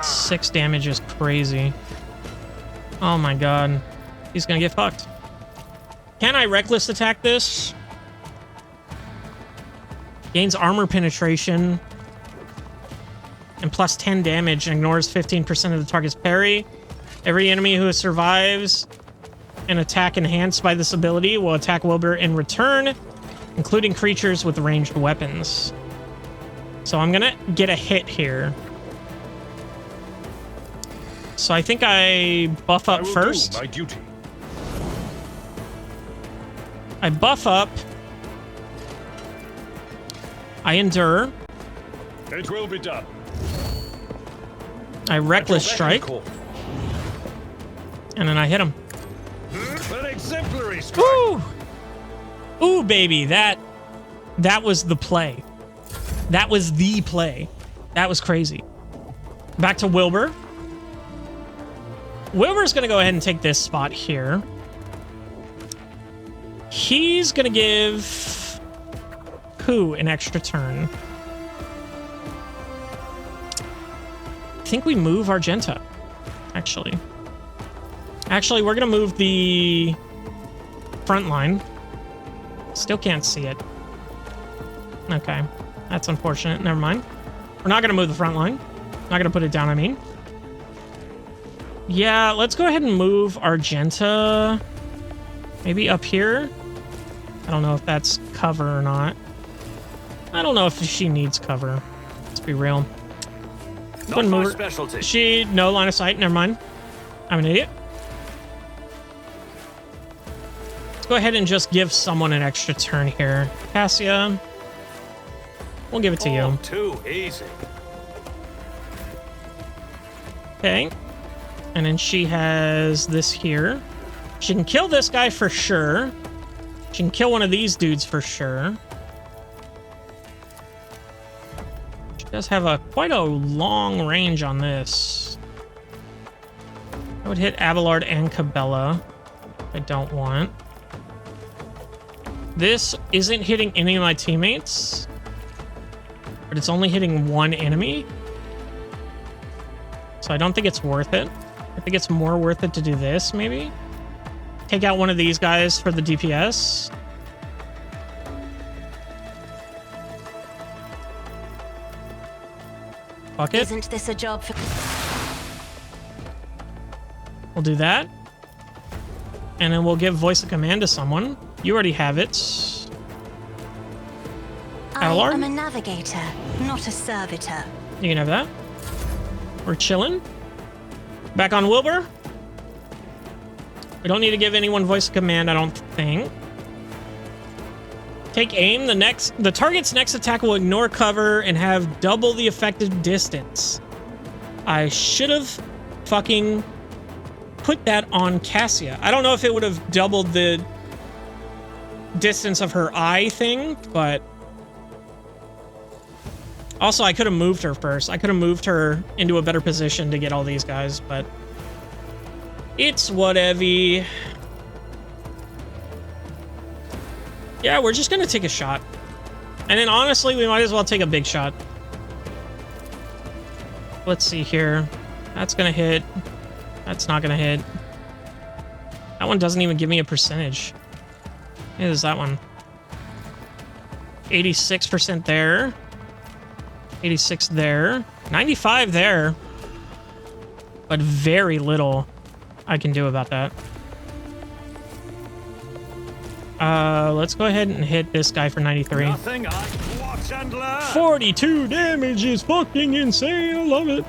6 damage is crazy. Oh my god. He's gonna get fucked. Can I reckless attack this? Gains armor penetration. And plus 10 damage and ignores 15% of the target's parry. Every enemy who survives an attack enhanced by this ability will attack Wilbur in return, including creatures with ranged weapons. So I'm gonna get a hit here. So I think I buff up first. My duty. I buff up. I endure. It will be done. I reckless strike. And then I hit him. An exemplary strike. Woo! Ooh, baby, that was the play. That was the play. That was crazy. Back to Wilbur. Wilbur's gonna go ahead and take this spot here. He's gonna give who an extra turn? I think we move Argenta, actually. Actually, we're gonna move the front line. Still can't see it. Okay, that's unfortunate. Never mind. We're not gonna move the front line. Not gonna put it down, I mean. Yeah, let's go ahead and move Argenta. Maybe up here. I don't know if that's cover or not. I don't know if she needs cover. Let's be real. Not my specialty. She, no line of sight. Never mind. I'm an idiot. Let's go ahead and just give someone an extra turn here. Cassia, we'll give it to you. Too easy. Okay. And then she has this here. She can kill this guy for sure. She can kill one of these dudes for sure. She does have quite a long range on this. I would hit Abelard and Cabela. I don't want. This isn't hitting any of my teammates, but it's only hitting one enemy. So I don't think it's worth it. I think it's more worth it to do this, maybe. Take out one of these guys for the DPS. Fuck it. Isn't this a job for... We'll do that. And then we'll give voice of command to someone. You already have it. Allard? I am a navigator, not a servitor. You can have that. We're chilling. Back on Wilbur. We don't need to give anyone voice of command, I don't think. Take aim. The target's next attack will ignore cover and have double the effective distance. I should have fucking put that on Cassia. I don't know if it would have doubled the distance of her eye thing, but also I could have moved her first. I could have moved her into a better position to get all these guys, but it's whatever. Yeah, we're just gonna take a shot. And then honestly, we might as well take a big shot. Let's see here. That's gonna hit. That's not gonna hit. That one doesn't even give me a percentage. It is that one. 86% there. 86 there. 95 there. But very little I can do about that. Let's go ahead and hit this guy for 93. Nothing I watch and learn. 42 damage is fucking insane. I love it.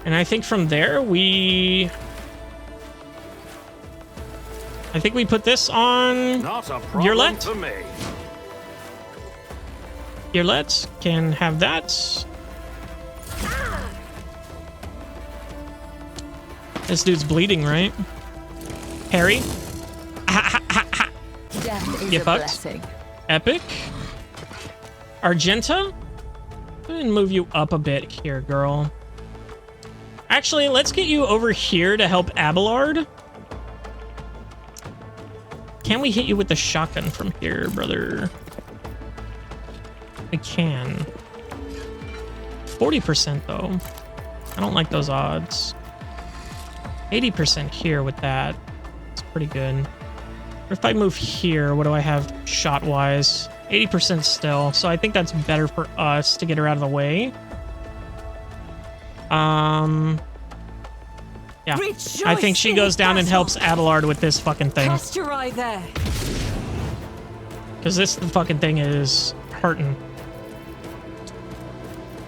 And I think from there I think we put this on Not a problem for me. Yurlet can have that. This dude's bleeding, right? Harry? Death is Get a fucked. blessing. Epic. Argenta? Go ahead and move you up a bit here, girl. Actually, let's get you over here to help Abelard. Can we hit you with the shotgun from here, brother? We can. 40% though. I don't like those odds. 80% here with that. It's pretty good. Or if I move here, what do I have shot-wise? 80% still, so I think that's better for us to get her out of the way. Yeah. Rejoice I think she in goes down and battle. helps Abelard with this fucking thing. Cast your eye there. Because this fucking thing is hurting.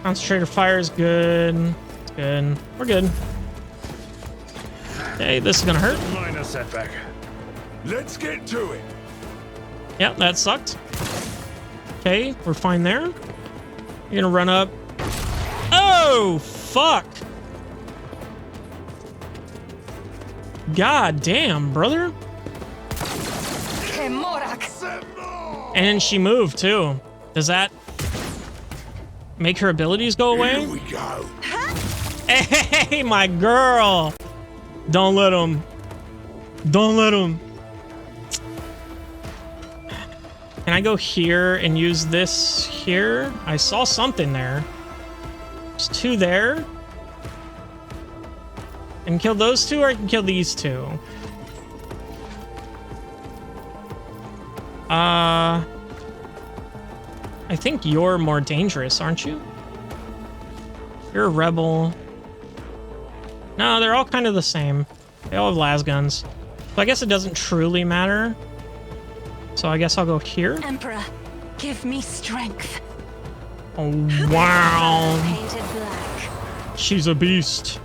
Concentrator fire is good. It's good. We're good. Okay, this is gonna hurt. Minor setback. Let's get to it. Yep, that sucked. Okay, we're fine there. You're gonna run up. Oh, fuck. God damn, brother. And she moved too. Does that make her abilities go away? Here we go. Hey, my girl. Don't let him. Don't let him. Can I go here and use this here? I saw something there. There's two there. And kill those two, or I can kill these two. I think you're more dangerous, aren't you? You're a rebel. No, they're all kind of the same. They all have las guns. So I guess it doesn't truly matter. So I guess I'll go here. Emperor, give me strength. Oh, wow. Painted black. She's a beast.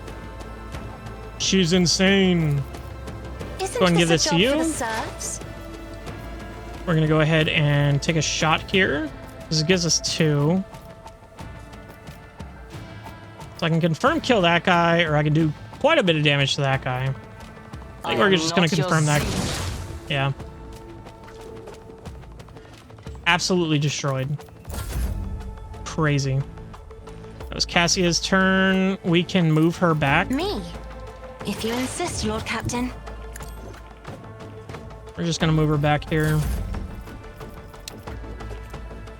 She's insane. Isn't Go ahead and give this this a to job you. for the serfs? We're gonna go ahead and take a shot here. This gives us 2. So I can confirm kill that guy, or I can do quite a bit of damage to that guy. I think we're just gonna confirm that. Yeah. Absolutely destroyed. Crazy. That was Cassia's turn. We can move her back. Me, if you insist, Lord Captain. We're just gonna move her back here.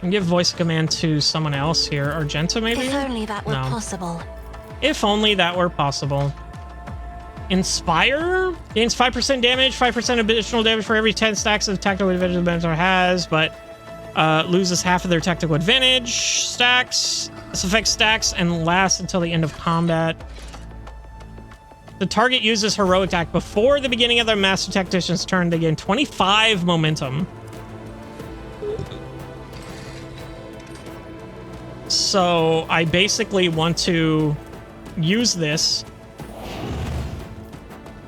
And give voice command to someone else here. Argenta, maybe? If only that were No. possible. If only that were possible. Inspire gains 5% damage, 5% additional damage for every 10 stacks of tactical advantage the Mentor has, but loses half of their tactical advantage stacks. This affects stacks and lasts until the end of combat. The target uses heroic attack before the beginning of their master tactician's turn. They gain 25 momentum. So I basically want to use this,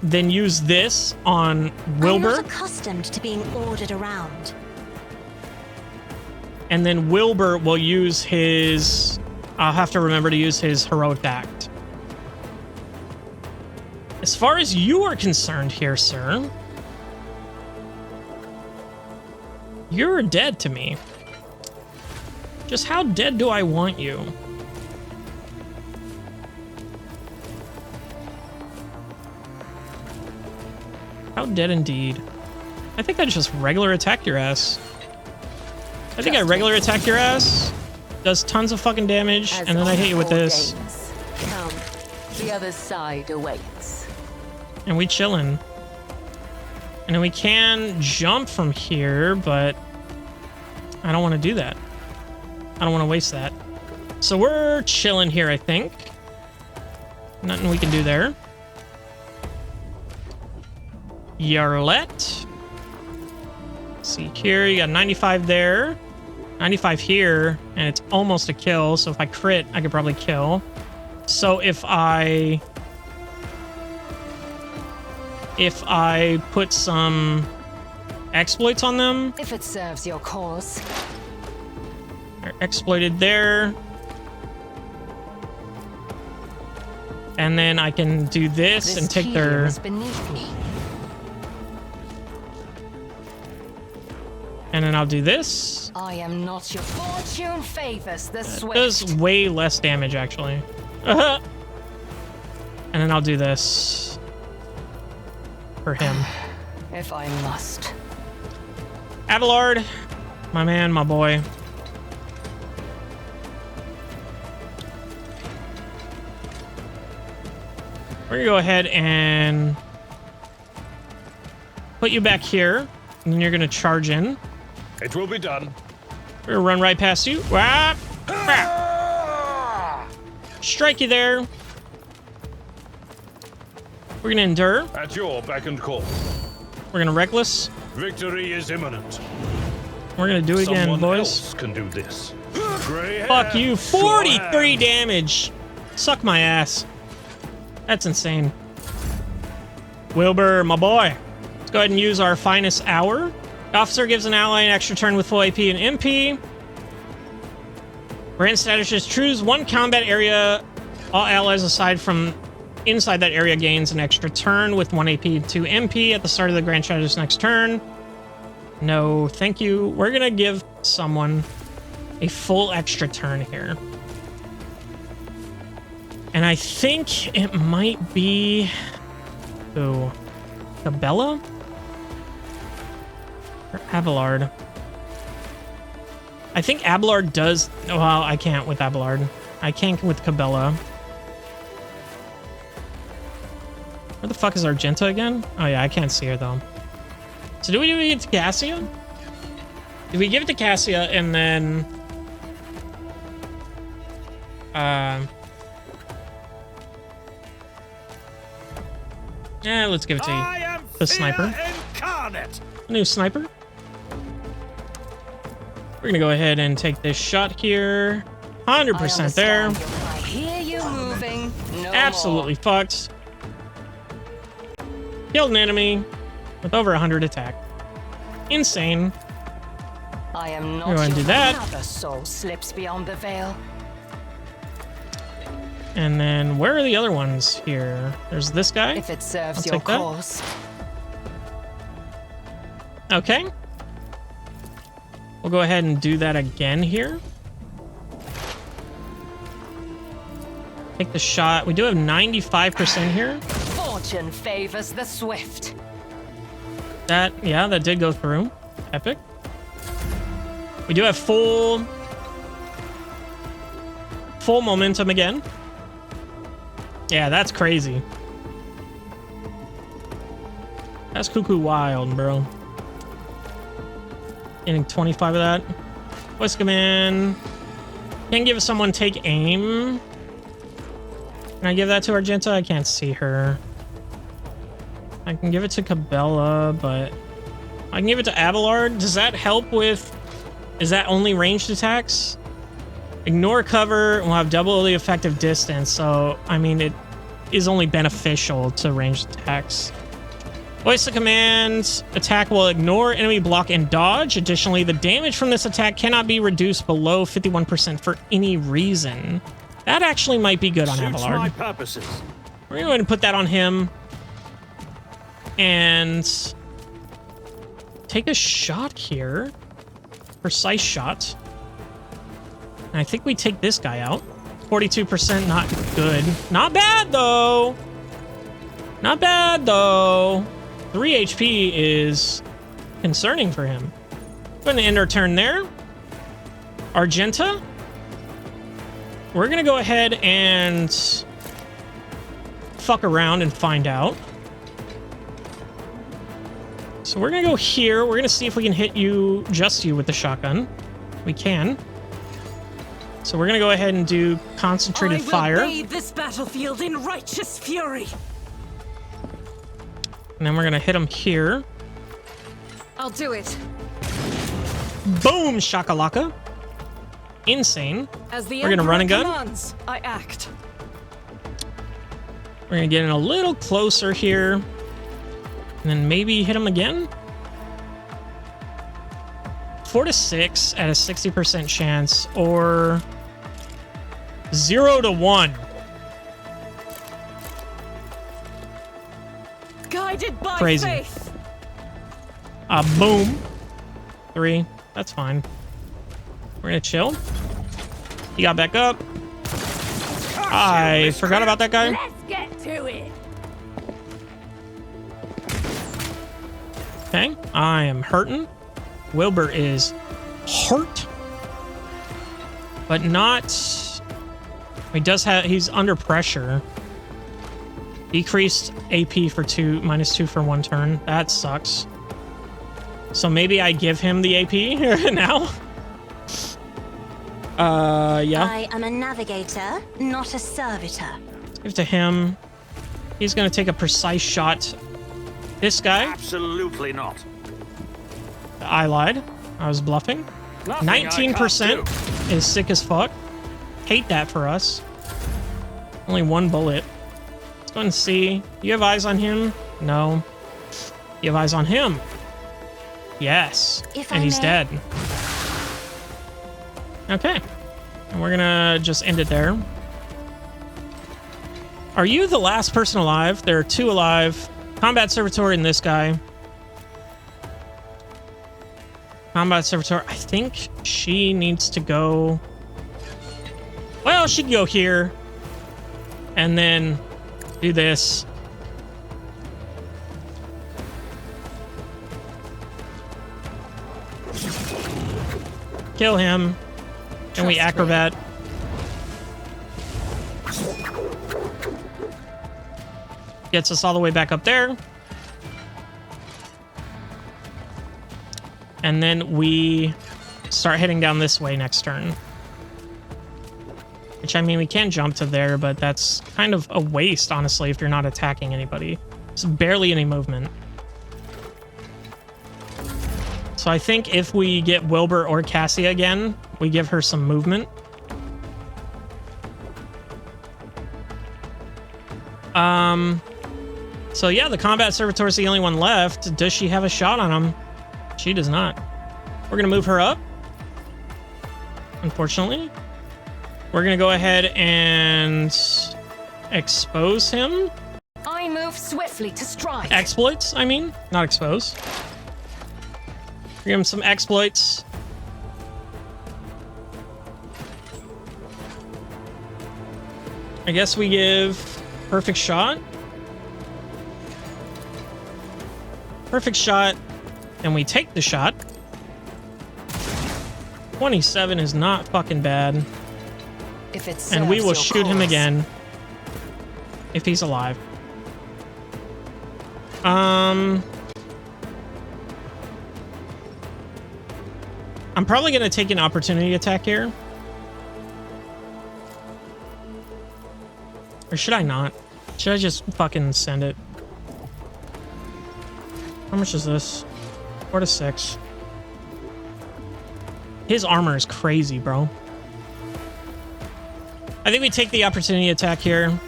then use this on Wilbur. I'm not accustomed to being ordered around. And then Wilbur will use his... I'll have to remember to use his heroic act. As far as you are concerned here, sir, you're dead to me. Just how dead do I want you? How dead indeed. I think I just regular attack your ass. I think I regular attack your ass. Does tons of fucking damage, and then I hit you with this. Come, the other side awaits. And we chillin'. And then we can jump from here, but I don't want to do that. I don't want to waste that. So we're chilling here, I think. Nothing we can do there. Yarlet. See here, you got 95 there. 95 here, and it's almost a kill. So if I crit, I could probably kill. So if I put some exploits on them. If it serves your cause. They're exploited there. And then I can do this and take their... is beneath me. And then I'll do this. I am not your fortune favors the It swift. does way less damage, actually. And then I'll do this. For him. If I must. Abelard, my man, my boy. We're gonna go ahead and put you back here, and then you're gonna charge in. It will be done. We're gonna run right past you. Whap! Whap! Strike you there. We're gonna endure. At your beck and call. We're gonna reckless. Victory is imminent. We're gonna do it again, Someone boys. else can do this. Gray Fuck hair, you. short 43 hair. damage. Suck my ass. That's insane. Wilbur, my boy. Let's go ahead and use our finest hour. The officer gives an ally an extra turn with full AP and MP. Brand status is choose one combat area. All allies aside from inside that area gains an extra turn with 1 AP and 2 MP at the start of the Grand Strategy's next turn. No, thank you. We're gonna give someone a full extra turn here. And I think it might be... Who? Cabela? Or Abelard? I think Abelard does... Well, I can't with Abelard. I can't with Cabela. Where the fuck is Argenta again? Oh yeah, I can't see her though. So do we give it to Cassia? Do we give it to Cassia and then... Yeah, let's give it to the sniper. Incarnate. A new sniper. We're gonna go ahead and take this shot here. 100% there. I hear you moving. No Absolutely fucked. Killed an enemy with over 100 attack. Insane. I am not We're going to do that. Another soul slips beyond the veil. And then where are the other ones here? There's this guy. If it serves I'll your take that. cause. Okay. We'll go ahead and do that again here. Take the shot. We do have 95% here. Fortune favors the swift. That did go through. Epic. We do have full momentum again. Yeah, that's crazy. That's cuckoo wild, bro. Getting 25 of that. Voice command. Can give someone take aim. Can I give that to Argenta? I can't see her. I can give it to Cabela, but I can give it to Abelard. Does that help with... Is that only ranged attacks? Ignore cover will have double the effective distance, so, I mean, it is only beneficial to ranged attacks. Voice of command. Attack will ignore enemy block and dodge. Additionally, the damage from this attack cannot be reduced below 51% for any reason. That actually might be good on Suits Abelard. my purposes. We're going to go ahead and put that on him. And take a shot here. Precise shot. And I think we take this guy out. 42%, not good. Not bad, though. Not bad, though. 3 HP is concerning for him. Going to end our turn there. Argenta. We're going to go ahead and fuck around and find out. So we're going to go here. We're going to see if we can hit you, just you, with the shotgun. We can. So we're going to go ahead and do concentrated fire. I will bathe this battlefield in righteous fury. And then we're going to hit him here. I'll do it. Boom, shakalaka. Insane. As the We're going to run and gun. commands, I act. We're going to get in a little closer here. And then maybe hit him again. 4 to 6 at a 60% chance, or 0 to 1. Guided by Crazy. faith. Boom. 3. That's fine. We're gonna chill. He got back up. I forgot about that guy. Let's get to it. Okay, I am hurting. Wilbur is hurt, but not... He does have... He's under pressure. Decreased AP for 2, -2 for 1 turn. That sucks. So maybe I give him the AP now? Yeah. I am a navigator, not a servitor. Give it to him. He's going to take a precise shot. This guy. Absolutely not. I lied. I was bluffing. 19% is sick as fuck. Hate that for us. Only one bullet. Let's go and see. You have eyes on him? No. You have eyes on him? Yes. And he's dead. Okay. And we're gonna just end it there. Are you the last person alive? There are 2 alive. Combat Servitor and this guy. Combat Servitor, I think she needs to go... Well, she can go here. And then do this. Kill him. And we acrobat. Gets us all the way back up there. And then we start heading down this way next turn. Which, I mean, we can jump to there, but that's kind of a waste, honestly, if you're not attacking anybody. There's barely any movement. So I think if we get Wilbur or Cassia again, we give her some movement. So yeah, the Combat Servitor is the only one left. Does she have a shot on him? She does not. We're gonna move her up. Unfortunately. We're gonna go ahead and expose him. I move swiftly to strike. Exploits, I mean, not expose. Give him some exploits. I guess we give perfect shot. Perfect shot, and we take the shot. 27 is not fucking bad. If it's and we will shoot him again if he's alive. I'm probably gonna take an opportunity attack here. Or should I not? Should I just fucking send it? How much is this? 4 to 6. His armor is crazy, bro. I think we take the opportunity attack here.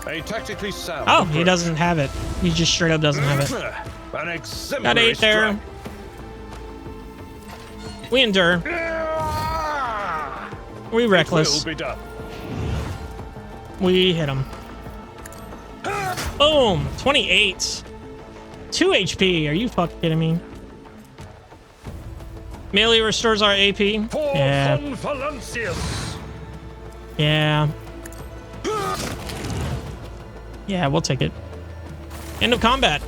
A tactically sound. Oh, he doesn't have it. He just straight up doesn't have it. An exemplary Got 8 there. strike. We endure. We reckless. Will be done. We hit him. Boom! 28. 2 HP. Are you fucking kidding me? Melee restores our AP. Yeah. Yeah. Yeah, we'll take it. End of combat.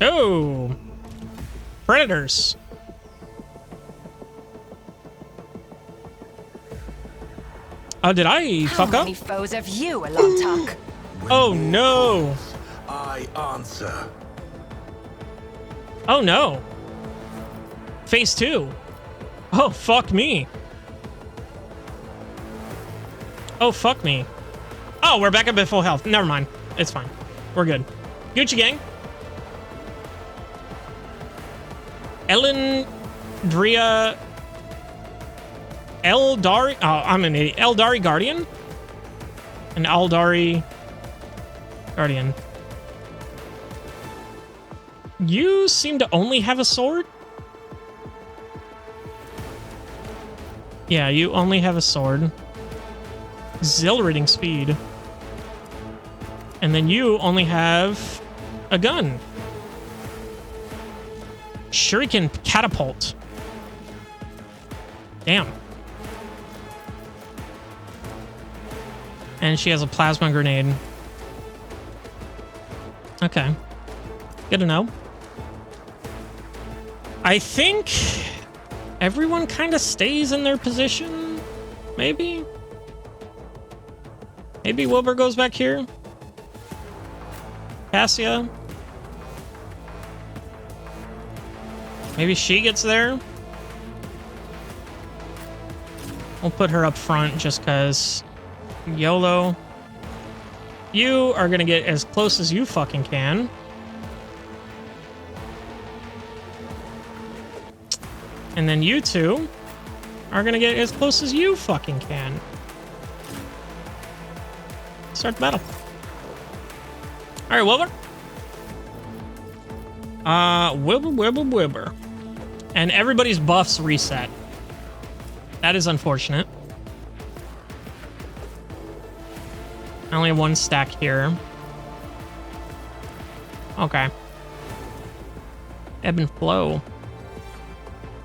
Oh. Predators. Oh, did I fuck up? How many foes have you, Owlcat? Oh no. I answer. Oh no. Phase 2. Oh, fuck me. Oh, fuck me. Oh, we're back up at full health. Never mind. It's fine. We're good. Gucci gang. Elendria... Eldari... Oh, I'm an idiot. Eldari Guardian? An Eldari Guardian. You seem to only have a sword? Yeah, you only have a sword. Exhilarating speed. And then you only have a gun. Shuriken catapult. Damn. And she has a plasma grenade. Okay. Good to know. I think everyone kind of stays in their position. Maybe. Maybe Wilbur goes back here. Cassia. Maybe she gets there. We'll put her up front just because YOLO. You are gonna get as close as you fucking can. And then you two are gonna get as close as you fucking can. Start the battle. Alright, Wilbur. Wilbur. And everybody's buffs reset. That is unfortunate. I only have one stack here. Okay. Ebb and flow.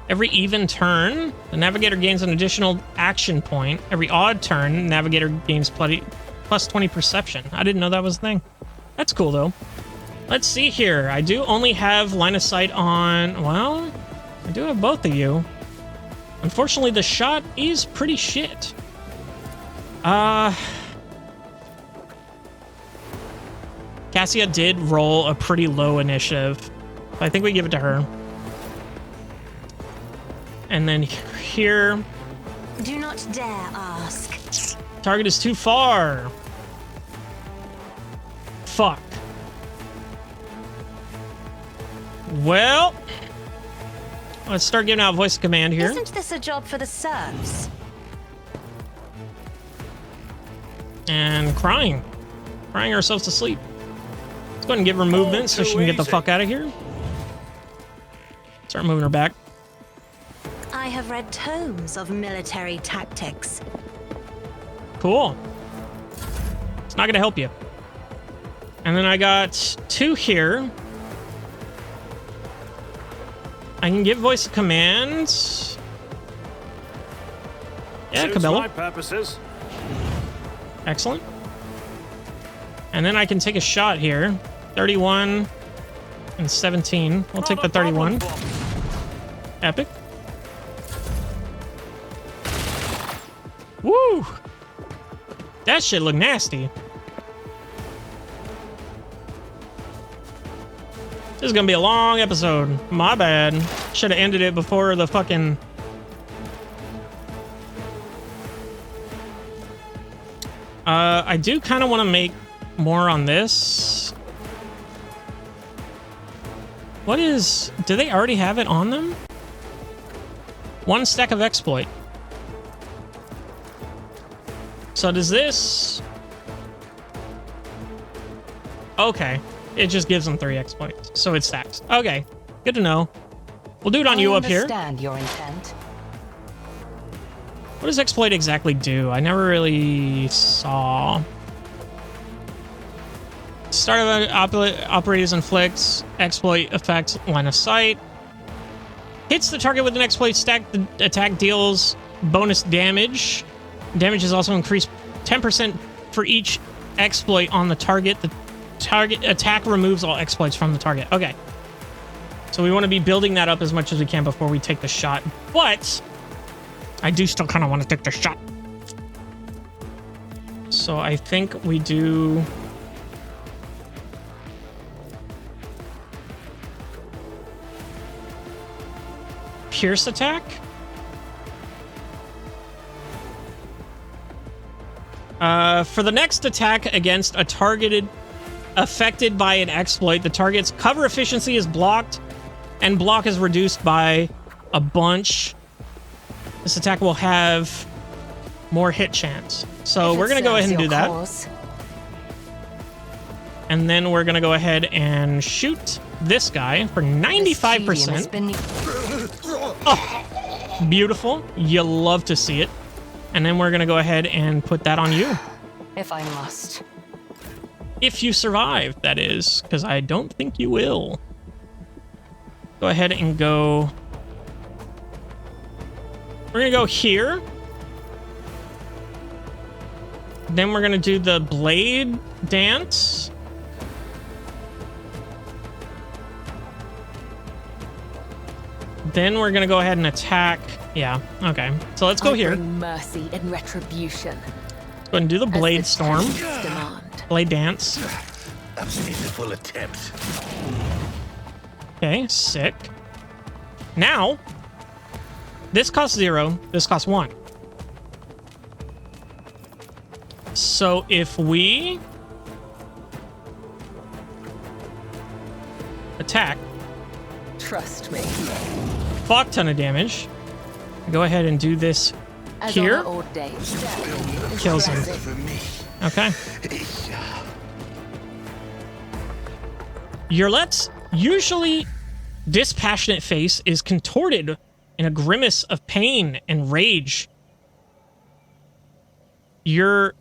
Every even turn, the navigator gains an additional action point. Every odd turn, the navigator gains plus 20 perception. I didn't know that was a thing. That's cool, though. Let's see here. I do only have line of sight on... Well, I do have both of you. Unfortunately, the shot is pretty shit. Cassia did roll a pretty low initiative. I think we give it to her. And then here... Do not dare ask. Target is too far. Fuck. Well... Let's start giving out voice command here. Isn't this a job for the serfs? And crying. Crying ourselves to sleep. Let's go ahead and give her movement so she can get the fuck out of here. Start moving her back. I have read tomes of military tactics. Cool. It's not gonna help you. And then I got two here. I can give voice of command. Yeah, Cabela. My purposes. Excellent. And then I can take a shot here. 31 and 17. We'll take the 31. Epic. Woo! That shit look nasty. This is gonna be a long episode. My bad. Should have ended it before the fucking... I do kind of want to make more on this. What is... Do they already have it on them? One stack of exploit. So does this... Okay. It just gives them 3 exploits. So it stacks. Okay. Good to know. We'll do it on you up here. I understand your intent. What does exploit exactly do? I never really saw. Start of operators inflicts exploit effects line of sight. Hits the target with an exploit stack. The attack deals bonus damage. Damage is also increased 10% for each exploit on the target. The target attack removes all exploits from the target. Okay. So we want to be building that up as much as we can before we take the shot. But I do still kind of want to take the shot. So I think we do... Pierce attack? For the next attack against a targeted affected by an exploit, the target's cover efficiency is blocked and block is reduced by a bunch. This attack will have more hit chance. So we're going to go ahead and do that. And then we're going to go ahead and shoot this guy for 95%. Oh, beautiful. You love to see it. And then we're going to go ahead and put that on you. If I must. If you survive, that is, because I don't think you will. Go ahead and go... We're going to go here. Then we're going to do the blade dance. Then we're going to go ahead and attack. Yeah, okay. So let's go here. Mercy and retribution. Let's go ahead and do the blade storm. Blade dance. I've seen the full attempt. Okay, sick. Now, this costs 0. This costs 1. So if we attack, Trust me. fuck ton of damage. Go ahead and do this here. Kills him. Okay. Yerlet's usually dispassionate face is contorted in a grimace of pain and rage. Your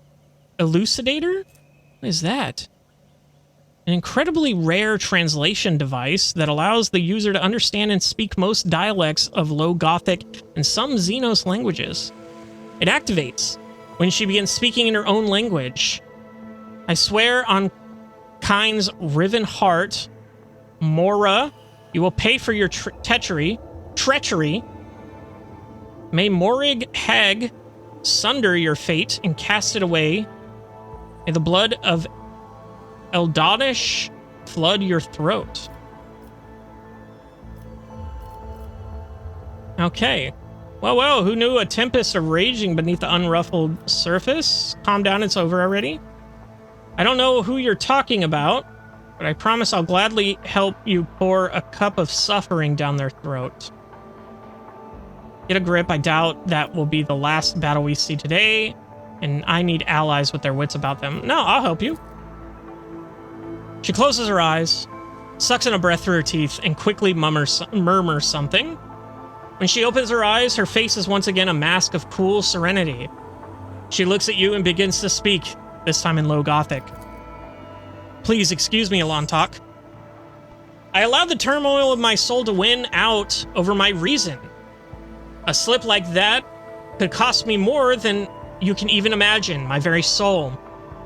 elucidator? What is that? An incredibly rare translation device that allows the user to understand and speak most dialects of Low Gothic and some Xenos languages. It activates when she begins speaking in her own language. I swear on Kind's riven heart, Mora, you will pay for your treachery. May Morig Hag sunder your fate and cast it away. May the blood of Eldonish flood your throat. Okay. Well, who knew a tempest of raging beneath the unruffled surface? Calm down, it's over already. I don't know who you're talking about, but I promise I'll gladly help you pour a cup of suffering down their throat. Get a grip. I doubt that will be the last battle we see today, and I need allies with their wits about them. No, I'll help you. She closes her eyes, sucks in a breath through her teeth, and quickly murmurs something. When she opens her eyes, her face is once again a mask of cool serenity. She looks at you and begins to speak, this time in Low Gothic. Please excuse me, Alontok. I allowed the turmoil of my soul to win out over my reason. A slip like that could cost me more than you can even imagine, my very soul.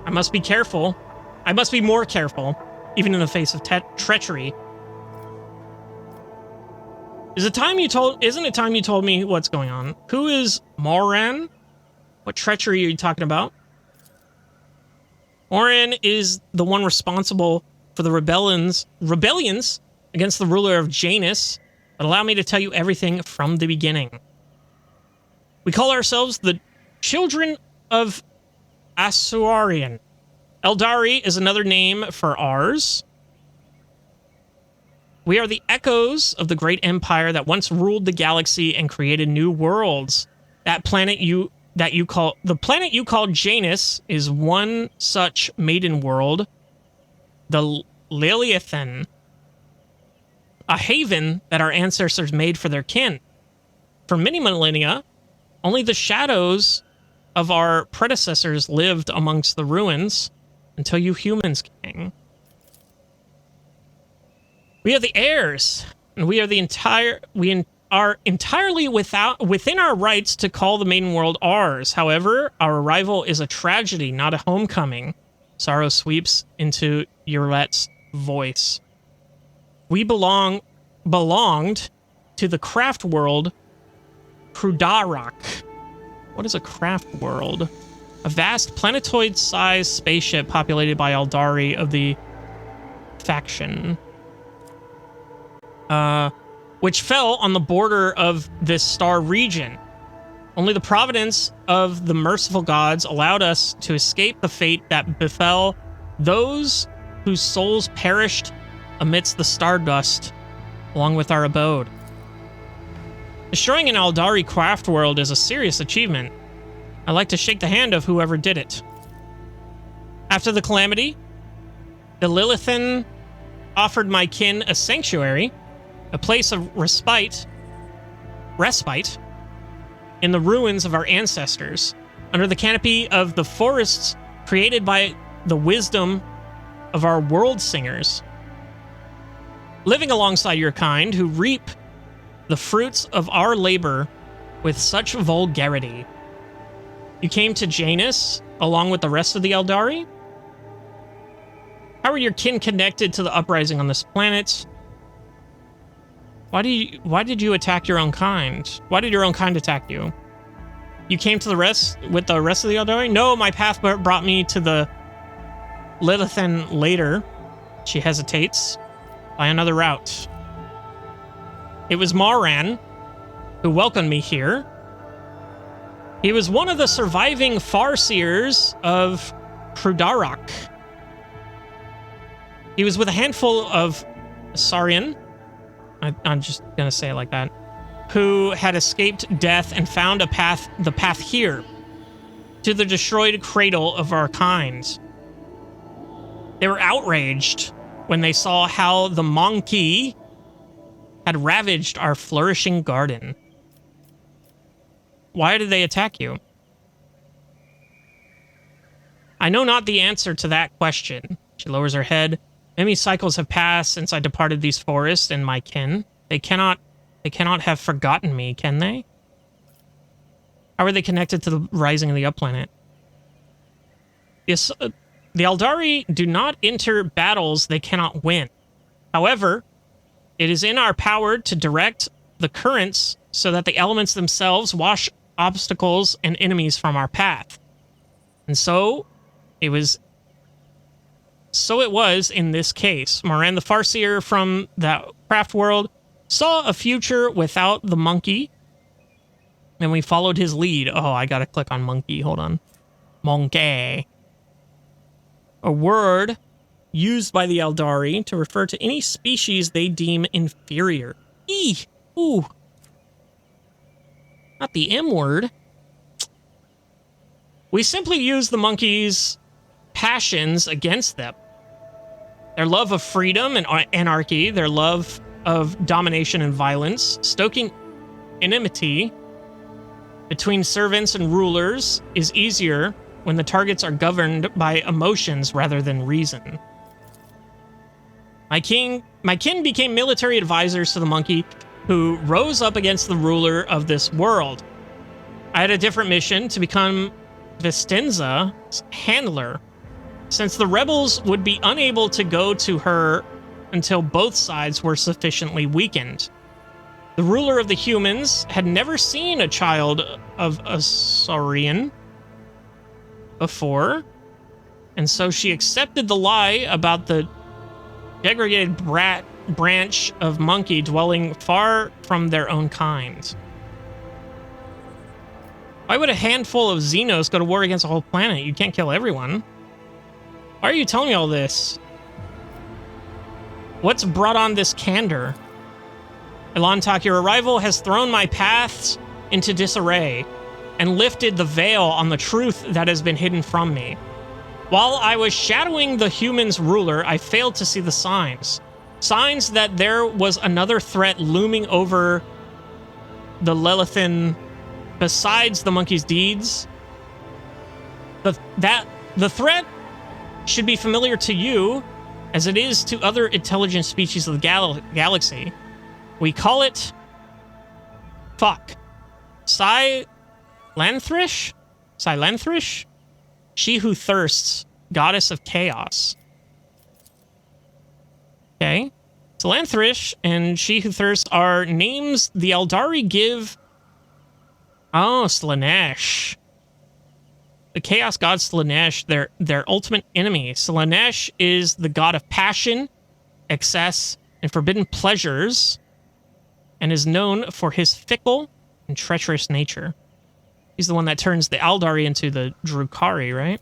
I must be careful. I must be more careful, even in the face of treachery. Isn't it time you told me what's going on? Who is Moran? What treachery are you talking about? Moran is the one responsible for the rebellions against the ruler of Janus, but allow me to tell you everything from the beginning. We call ourselves the Children of Asuarian. Eldari is another name for ours. We are the echoes of the great empire that once ruled the galaxy and created new worlds. The planet you call Janus is one such maiden world, the Liliathan, a haven that our ancestors made for their kin. For many millennia, only the shadows of our predecessors lived amongst the ruins until you humans came. We are the heirs, and we are entirely within our rights to call the maiden world ours. However, our arrival is a tragedy, not a homecoming. Sorrow sweeps into Yerlet's voice. We belonged to the craft world Krudarok. What is a craft world? A vast planetoid-sized spaceship populated by Eldari of the faction. Which fell on the border of this star region. Only the providence of the merciful gods allowed us to escape the fate that befell those whose souls perished amidst the stardust along with our abode. Destroying an Eldari craft world is a serious achievement. I'd like to shake the hand of whoever did it. After the calamity, the Lilithan offered my kin a sanctuary, a place of respite in the ruins of our ancestors, under the canopy of the forests created by the wisdom of our world singers. Living alongside your kind who reap the fruits of our labor with such vulgarity. You came to Janus along with the rest of the Eldari? How are your kin connected to the uprising on this planet? Why did you attack your own kind? Why did your own kind attack you? You came to the rest of the Eldari? No, my path brought me to the Lilithan later. She hesitates. By another route. It was Maran who welcomed me here. He was one of the surviving Farseers of Prudarak. He was with a handful of Saurian, I'm just gonna say it like that, who had escaped death and found the path here, to the destroyed cradle of our kind. They were outraged when they saw how the monkey had ravaged our flourishing garden. Why did they attack you? I know not the answer to that question. She lowers her head. Many cycles have passed since I departed these forests and my kin. They cannot have forgotten me, can they? How are they connected to the rising of the upplanet? Yes, the Eldari do not enter battles they cannot win. However, it is in our power to direct the currents so that the elements themselves wash obstacles and enemies from our path. And so it was in this case. Moran the Farseer from that craft world saw a future without the monkey, and we followed his lead. Oh, I gotta click on monkey. Hold on. Monkey. A word used by the Eldari to refer to any species they deem inferior. Ooh. Not the M word. We simply use the monkey's passions against them. Their love of freedom and anarchy, their love of domination and violence, stoking enmity between servants and rulers is easier when the targets are governed by emotions rather than reason. My kin became military advisors to the monkey who rose up against the ruler of this world. I had a different mission to become Vistenza's handler, since the rebels would be unable to go to her until both sides were sufficiently weakened. The ruler of the humans had never seen a child of a Saurian before, and so she accepted the lie about the degraded branch of monkey dwelling far from their own kind. Why would a handful of Xenos go to war against a whole planet? You can't kill everyone. Why are you telling me all this? What's brought on this candor? Elantok, your arrival has thrown my paths into disarray and lifted the veil on the truth that has been hidden from me. While I was shadowing the humans' ruler, I failed to see the signs. Signs that there was another threat looming over the Lilithan besides the monkey's deeds. The threat should be familiar to you as it is to other intelligent species of the galaxy. We call it... Silanthrish? She who thirsts, goddess of chaos. Okay. Silanthrish and She who thirsts are names the Eldari give... Oh, Slaanesh. The Chaos God Slaanesh, their ultimate enemy. Slaanesh is the god of passion, excess, and forbidden pleasures, and is known for his fickle and treacherous nature. He's the one that turns the Eldari into the Drukhari, right?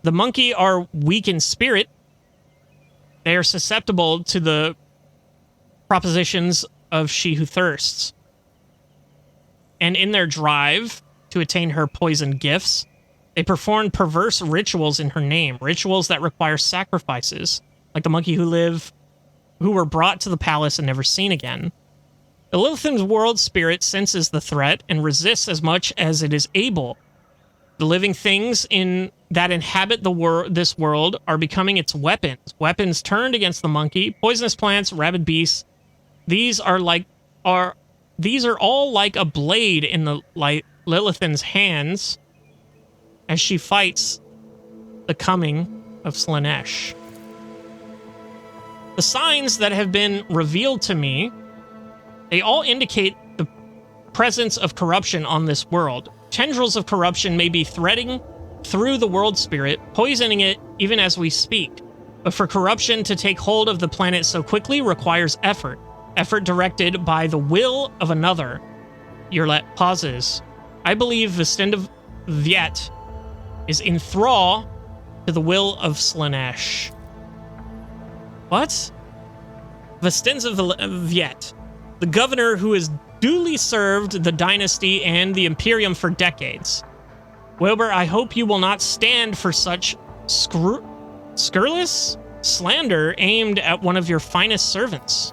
The monkey are weak in spirit. They are susceptible to the propositions of She who thirsts. And in their drive to attain her poison gifts, they perform perverse rituals in her name, rituals that require sacrifices, like the monkey who were brought to the palace and never seen again. The Lilithan's world spirit senses the threat and resists as much as it is able. The living things that inhabit this world are becoming its weapons. Weapons turned against the monkey, poisonous plants, rabid beasts. These are all like a blade in the Lilithan's hands as she fights the coming of Slaanesh. The signs that have been revealed to me, they all indicate the presence of corruption on this world. Tendrils of corruption may be threading through the world spirit, poisoning it even as we speak. But for corruption to take hold of the planet so quickly requires effort. Effort directed by the will of another. Yurlet pauses. I believe Vistenza Viet is in thrall to the will of Slaanesh. What? Vistenza Viet, the governor who has duly served the dynasty and the Imperium for decades. Wilbur, I hope you will not stand for such scurrilous slander aimed at one of your finest servants.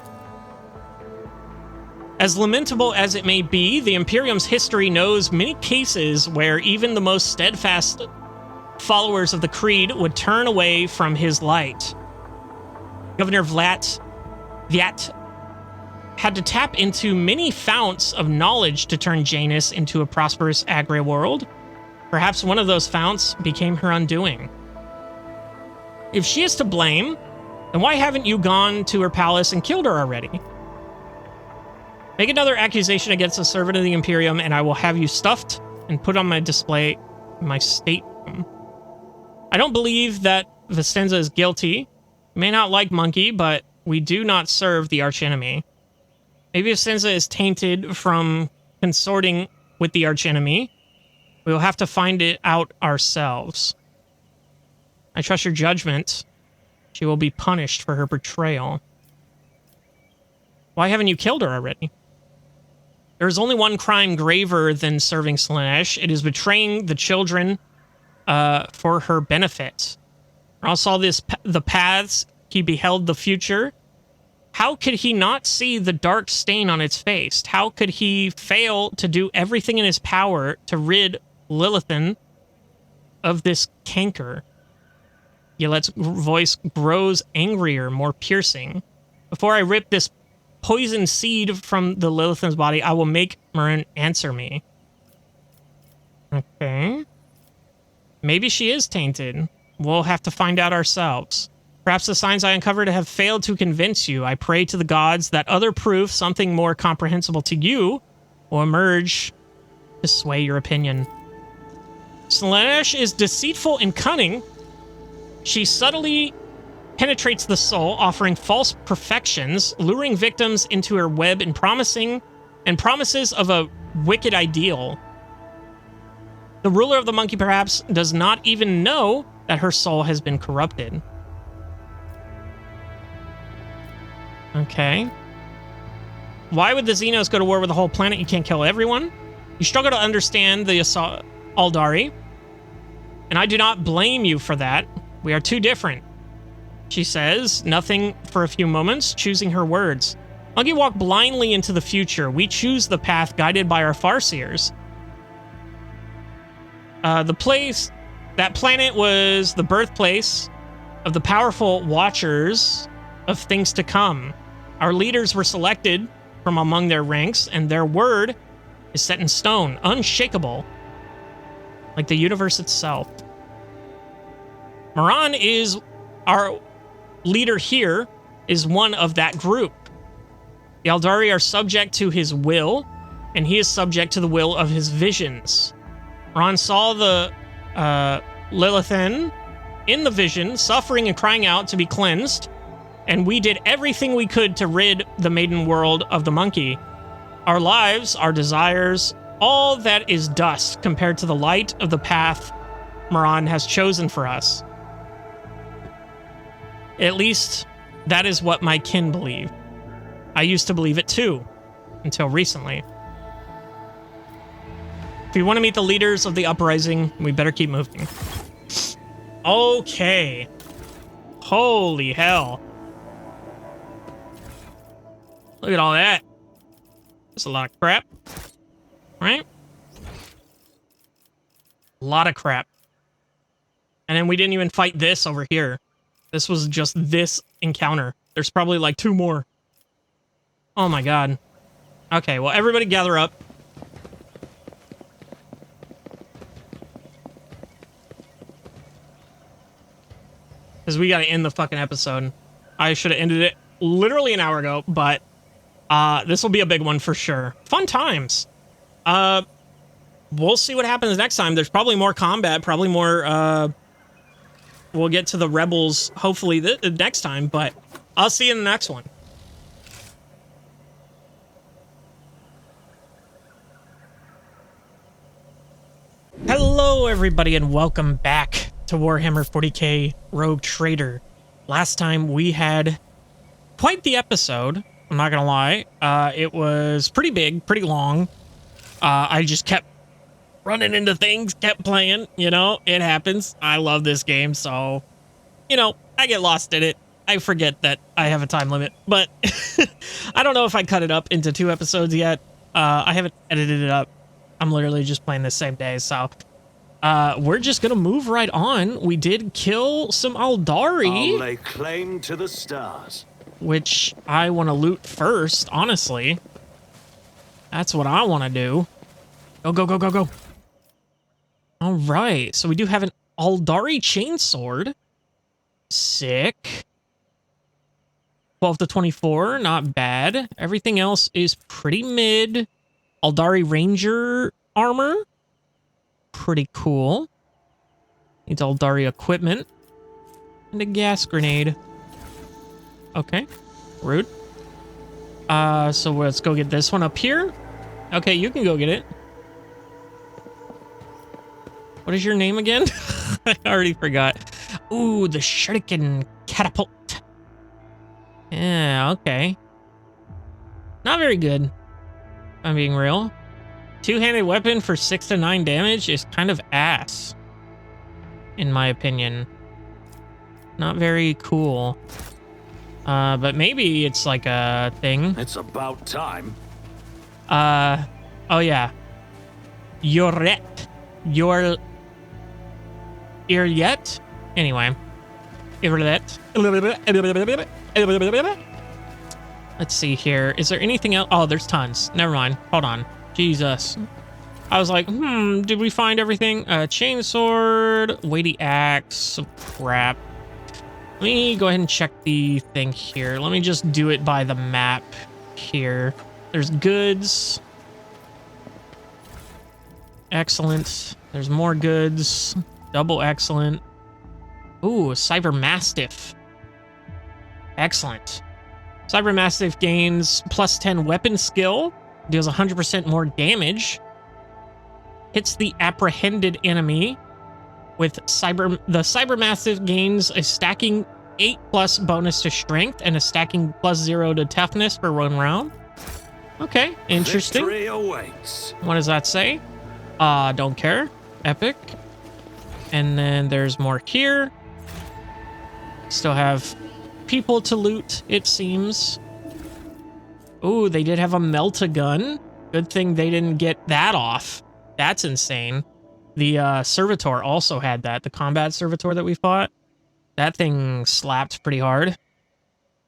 As lamentable as it may be, the Imperium's history knows many cases where even the most steadfast followers of the Creed would turn away from his light. Governor Viet had to tap into many founts of knowledge to turn Janus into a prosperous agri world. Perhaps one of those founts became her undoing. If she is to blame, then why haven't you gone to her palace and killed her already? Make another accusation against a servant of the Imperium, and I will have you stuffed and put on my display in my stateroom. I don't believe that Vistenza is guilty. You may not like Monkey, but we do not serve the archenemy. Maybe Vistenza is tainted from consorting with the archenemy. We will have to find it out ourselves. I trust your judgment. She will be punished for her betrayal. Why haven't you killed her already? There is only one crime graver than serving Slaanesh. It is betraying the children for her benefit. Ral saw the paths. He beheld the future. How could he not see the dark stain on its face? How could he fail to do everything in his power to rid Lilithan of this canker? Ylet's voice grows angrier, more piercing. Before I rip this poison seed from the Lilithan's body, I will make Marin answer me. Okay. Maybe she is tainted. We'll have to find out ourselves. Perhaps the signs I uncovered have failed to convince you. I pray to the gods that other proof, something more comprehensible to you, will emerge to sway your opinion. Slaanesh is deceitful and cunning. She subtly penetrates the soul, offering false perfections, luring victims into her web and promises of a wicked ideal. The ruler of the monkey perhaps does not even know that her soul has been corrupted. Okay. Why would the Xenos go to war with the whole planet? You can't kill everyone. You struggle to understand the Aldari, and I do not blame you for that. We are too different. She says, nothing for a few moments, choosing her words. Monkey walk blindly into the future. We choose the path guided by our farseers. That planet was the birthplace of the powerful watchers of things to come. Our leaders were selected from among their ranks, and their word is set in stone, unshakable, like the universe itself. Moran is our leader here, is one of that group. The Aldari are subject to his will, and he is subject to the will of his visions. Moran saw the Lilithan in the vision, suffering and crying out to be cleansed, and we did everything we could to rid the maiden world of the monkey. Our lives, our desires, all that is dust compared to the light of the path Moran has chosen for us. At least, that is what my kin believe. I used to believe it too, until recently. If we want to meet the leaders of the uprising, we better keep moving. Okay. Holy hell. Look at all that. That's a lot of crap. Right? A lot of crap. And then we didn't even fight this over here. This was just this encounter. There's probably like 2 more. Oh my god. Okay, well, everybody gather up. Because we gotta end the fucking episode. I should have ended it literally an hour ago, but this will be a big one for sure. Fun times. We'll see what happens next time. There's probably more combat, probably more, we'll get to the rebels, hopefully, the next time, but I'll see you in the next one. Hello, everybody, and welcome back to Warhammer 40K Rogue Trader. Last time we had quite the episode, I'm not gonna lie. It was pretty big, pretty long. I just kept running into things, kept playing, you know, it happens. I love this game, so, you know, I get lost in it. I forget that I have a time limit, but I don't know if I cut it up into 2 episodes yet. I haven't edited it up. I'm literally just playing this same day, so we're just gonna move right on. We did kill some Aldari. I'll lay claim to the stars. Which I want to loot first, honestly. That's what I want to do. Go, go, go, go, go. All right, so we do have an Aldari chainsword. Sick. 12 to 24, not bad. Everything else is pretty mid. Aldari Ranger armor. Pretty cool. Needs Aldari equipment. And a gas grenade. Okay. Rude. So let's go get this one up here. Okay, you can go get it. What is your name again? I already forgot. Ooh, the shuriken catapult. Yeah, okay. Not very good, if I'm being real. Two-handed weapon for 6 to 9 damage is kind of ass, in my opinion. Not very cool. But maybe it's like a thing. It's about time. Oh yeah. Yoret. Yet? Anyway. Let's see here. Is there anything else? Oh, there's tons. Never mind. Hold on. Jesus. I was like, did we find everything? Chainsword, weighty axe, crap. Let me go ahead and check the thing here. Let me just do it by the map here. There's goods. Excellent. There's more goods. Double excellent. Ooh, Cyber Mastiff. Excellent. Cyber Mastiff gains plus 10 weapon skill. Deals 100% more damage. Hits the apprehended enemy. With the Cyber Mastiff gains a stacking 8+ bonus to strength and a stacking +0 to toughness for 1 round. Okay, interesting. Victory awaits. What does that say? Don't care. Epic. And then there's more here. Still have people to loot, it seems. Ooh, they did have a melt-a-gun. Good thing they didn't get that off. That's insane. The Servitor also had that. The combat Servitor that we fought. That thing slapped pretty hard.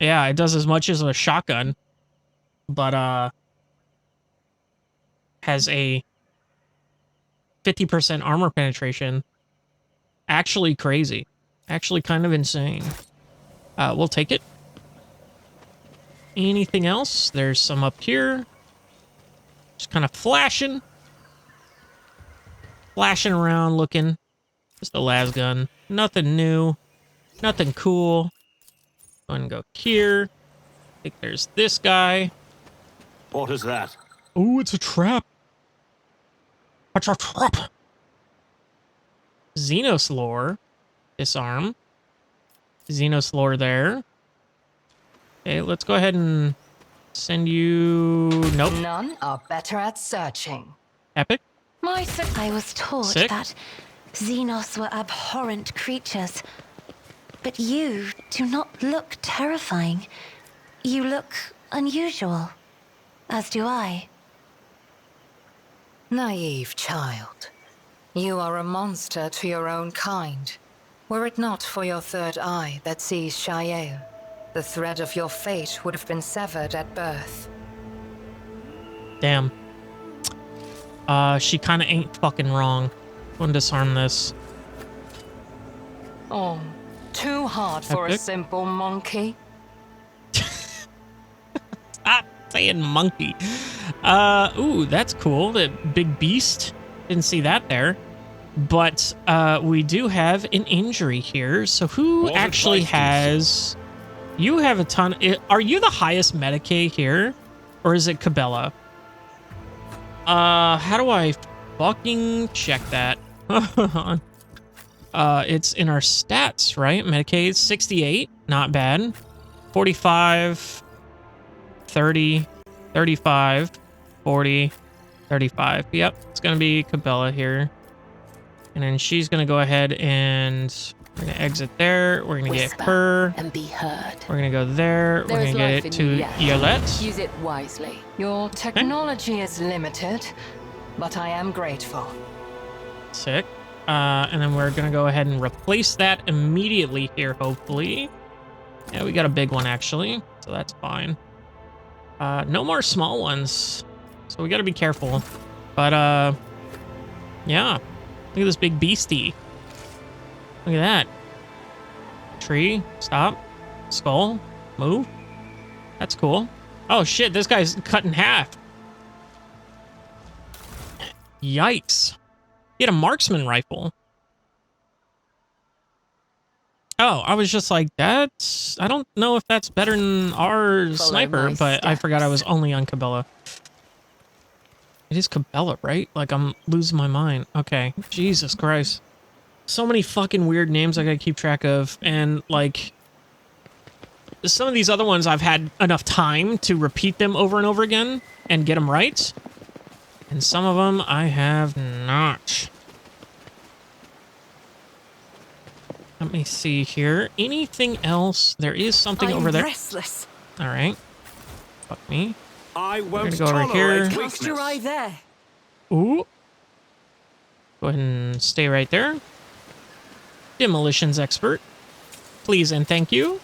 Yeah, it does as much as a shotgun. But, has a 50% armor penetration. Actually crazy. Actually kind of insane. We'll take it. Anything else? There's some up here. Just kind of flashing. Flashing around looking. Just a las gun. Nothing new. Nothing cool. Go ahead and go here. I think there's this guy. What is that? Ooh, it's a trap. It's a trap. Xenos lore. Disarm. Xenos lore there. Okay, let's go ahead and send you... Nope. None are better at searching. Epic. I was taught Sick. that Xenos were abhorrent creatures. But you do not look terrifying. You look unusual. As do I. Naive child. You are a monster to your own kind. Were it not for your third eye that sees Shael, the thread of your fate would have been severed at birth. Damn. She kind of ain't fucking wrong. Go and disarm this. Oh, too hard for Epic. a simple monkey. Stop saying monkey. Ooh, that's cool. The big beast. Didn't see that there. But we do have an injury here. So who actually has... You have a ton... Are you the highest Medicae here? Or is it Cabela? How do I fucking check that? It's in our stats, right? Medicaid 68, not bad. 45, 30, 35, 40, 35. Yep, it's gonna be Cabela here. And then she's gonna go ahead and we're gonna exit there. We're gonna get her. And be heard. We're gonna go there. We're gonna get it to Yolette. Use it wisely. Your technology is limited, but I am grateful. Sick. And then we're gonna go ahead and replace that immediately here, hopefully. Yeah, we got a big one actually, so that's fine. No more small ones, so we gotta be careful. But yeah, look at this big beastie. Look at that. Tree, stop, skull, move. That's cool. Oh shit, this guy's cut in half. Yikes. He had a marksman rifle. Oh, I was just like, that's... I don't know if that's better than our sniper, but I forgot I was only on Cabela. It is Cabela, right? Like, I'm losing my mind. Okay. Jesus Christ. So many fucking weird names I gotta keep track of. And, like... some of these other ones I've had enough time to repeat them over and over again and get them right. And some of them I have not. Let me see here. Anything else? There is something over there. Restless. All right. Fuck me. I won't go over here. Cast your eye there. Ooh. Go ahead and stay right there. Demolitions expert. Please and thank you.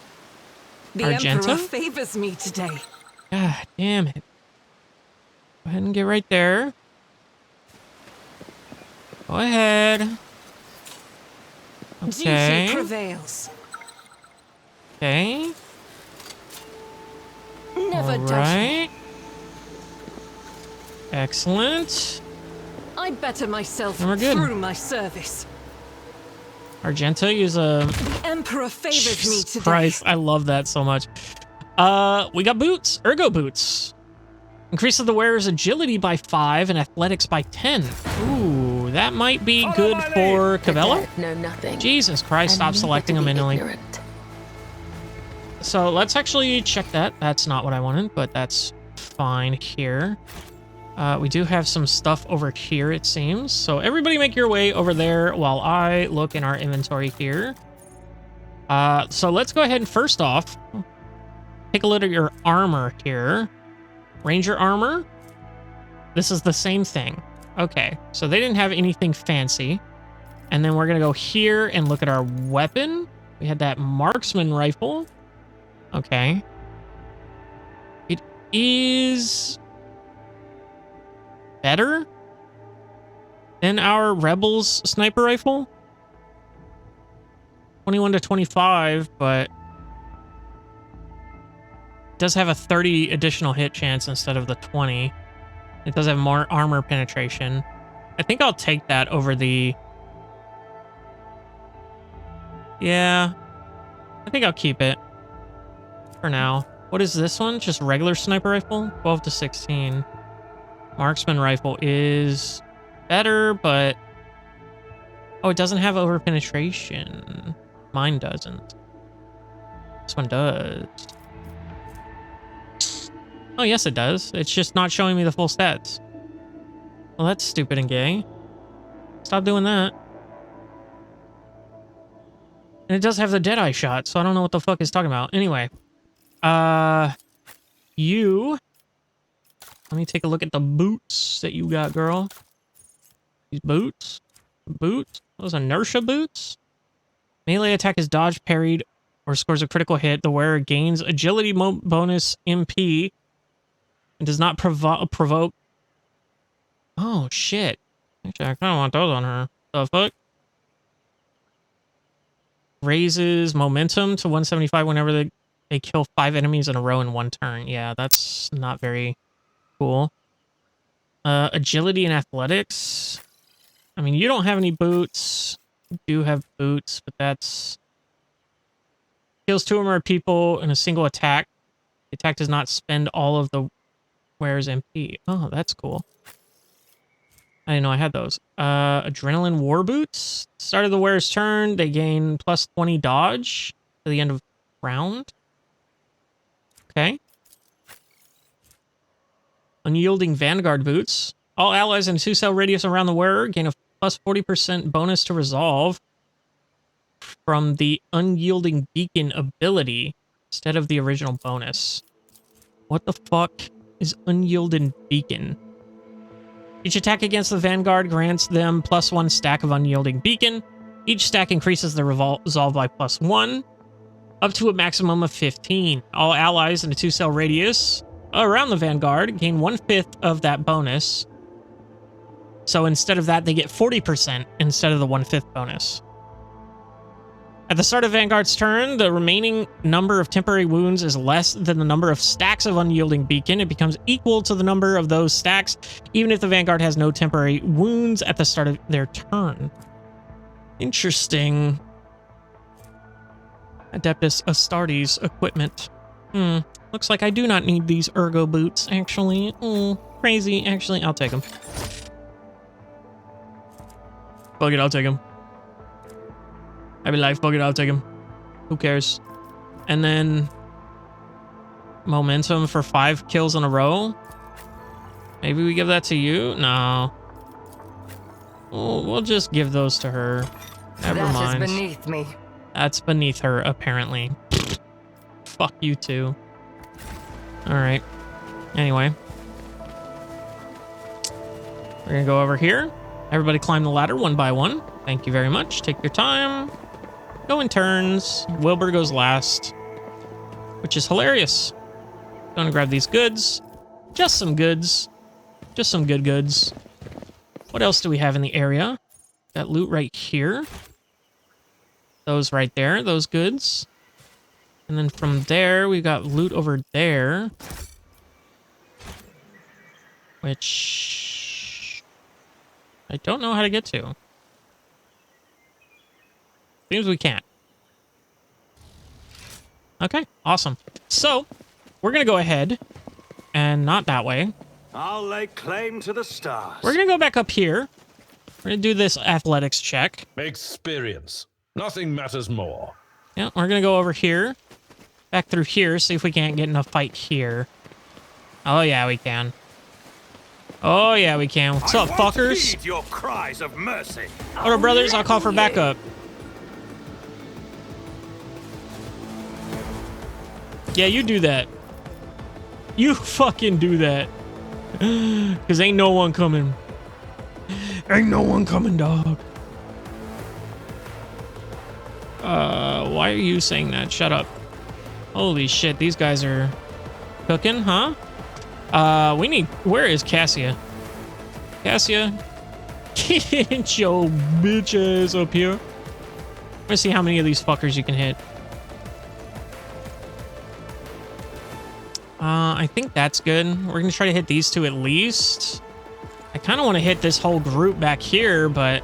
The Argenta. Emperor favors me today. God damn it. Go ahead and get right there. Go ahead. Okay. Duty prevails. Okay. Never All doubt right. Excellent. I better myself And we're good. through my service. Argenta, use a... The Emperor favors me today. Christ, I love that so much. We got boots. Ergo boots. Increases the wearer's agility by 5 and athletics by 10. Ooh, that might be good for Cabela. No, nothing. Jesus Christ, stop selecting them manually. So let's actually check that. That's not what I wanted, but that's fine here. We do have some stuff over here, it seems. So everybody make your way over there while I look in our inventory here. So let's go ahead and first off, take a look at your armor here. Ranger armor. This is the same thing. Okay, so they didn't have anything fancy. And then we're going to go here and look at our weapon. We had that marksman rifle. Okay. It is better than our Rebels sniper rifle. 21 to 25, but it does have a 30 additional hit chance instead of the 20. It does have more armor penetration. I think I'll take that over the... Yeah. I think I'll keep it for now. What is this one? Just regular sniper rifle? 12 to 16. Marksman rifle is better, but... Oh, it doesn't have over penetration. Mine doesn't. This one does. Oh, yes, it does. It's just not showing me the full stats. Well, that's stupid and gay. Stop doing that. And it does have the Deadeye shot, so I don't know what the fuck it's talking about. Anyway. You... Let me take a look at the boots that you got, girl. These boots? Boots? Those inertia boots? Melee attack is dodged, parried, or scores a critical hit. The wearer gains agility bonus MP and does not provoke... Oh, shit. Actually, I kind of want those on her. The fuck? Raises momentum to 175 whenever they kill 5 enemies in a row in one turn. Yeah, that's not very cool. Agility and athletics. I mean, you don't have any boots. You do have boots, but that's... Kills 2 or more people in a single attack. The attack does not spend all of the wearer's MP. Oh, that's cool. I didn't know I had those. Adrenaline War Boots. Start of the wearer's turn, they gain plus 20 dodge to the end of round. Okay. Unyielding Vanguard Boots. All allies in a 2-cell radius around the wearer gain a plus 40% bonus to resolve from the Unyielding Beacon ability instead of the original bonus. What the fuck is Unyielding Beacon? Each attack against the Vanguard grants them +1 stack of Unyielding Beacon. Each stack increases the resolve by +1, up to a maximum of 15. All allies in a 2-cell radius around the Vanguard gain 1/5 of that bonus. So instead of that, they get 40% instead of the 1/5 bonus. At the start of Vanguard's turn, the remaining number of temporary wounds is less than the number of stacks of Unyielding Beacon. It becomes equal to the number of those stacks, even if the Vanguard has no temporary wounds at the start of their turn. Interesting. Adeptus Astartes equipment. Looks like I do not need these ergo boots, actually. Crazy. Actually, I'll take them. Fuck it, I'll take them. I'd be like, fuck it, I'll take him. Who cares? And then momentum for 5 kills in a row. Maybe we give that to you? No. We'll just give those to her. Never mind. That is beneath me. That's beneath her, apparently. Fuck you too. Alright. Anyway. We're gonna go over here. Everybody climb the ladder one by one. Thank you very much. Take your time. Go in turns. Wilbur goes last, which is hilarious. Gonna grab these goods. Just some goods. Just some good goods. What else do we have in the area? Got loot right here. Those right there, those goods. And then from there, we got loot over there. Which I don't know how to get to. Seems we can't. Okay, awesome. So, we're going to go ahead and not that way. I'll lay claim to the stars. We're going to go back up here. We're going to do this athletics check. Experience. Nothing matters more. Yeah, we're going to go over here. Back through here, see if we can't get in a fight here. Oh, yeah, we can. Oh, yeah, we can. What's up, fuckers? Heed your cries of mercy. What up, brothers? I'll call for backup. Yeah, you do that. You fucking do that. Because ain't no one coming. Ain't no one coming, dog. Why are you saying that? Shut up. Holy shit, these guys are cooking, huh? Where is Cassia? Cassia? Get your bitch ass up here. Let's see how many of these fuckers you can hit. I think that's good. We're gonna try to hit these two at least. I kind of want to hit this whole group back here, but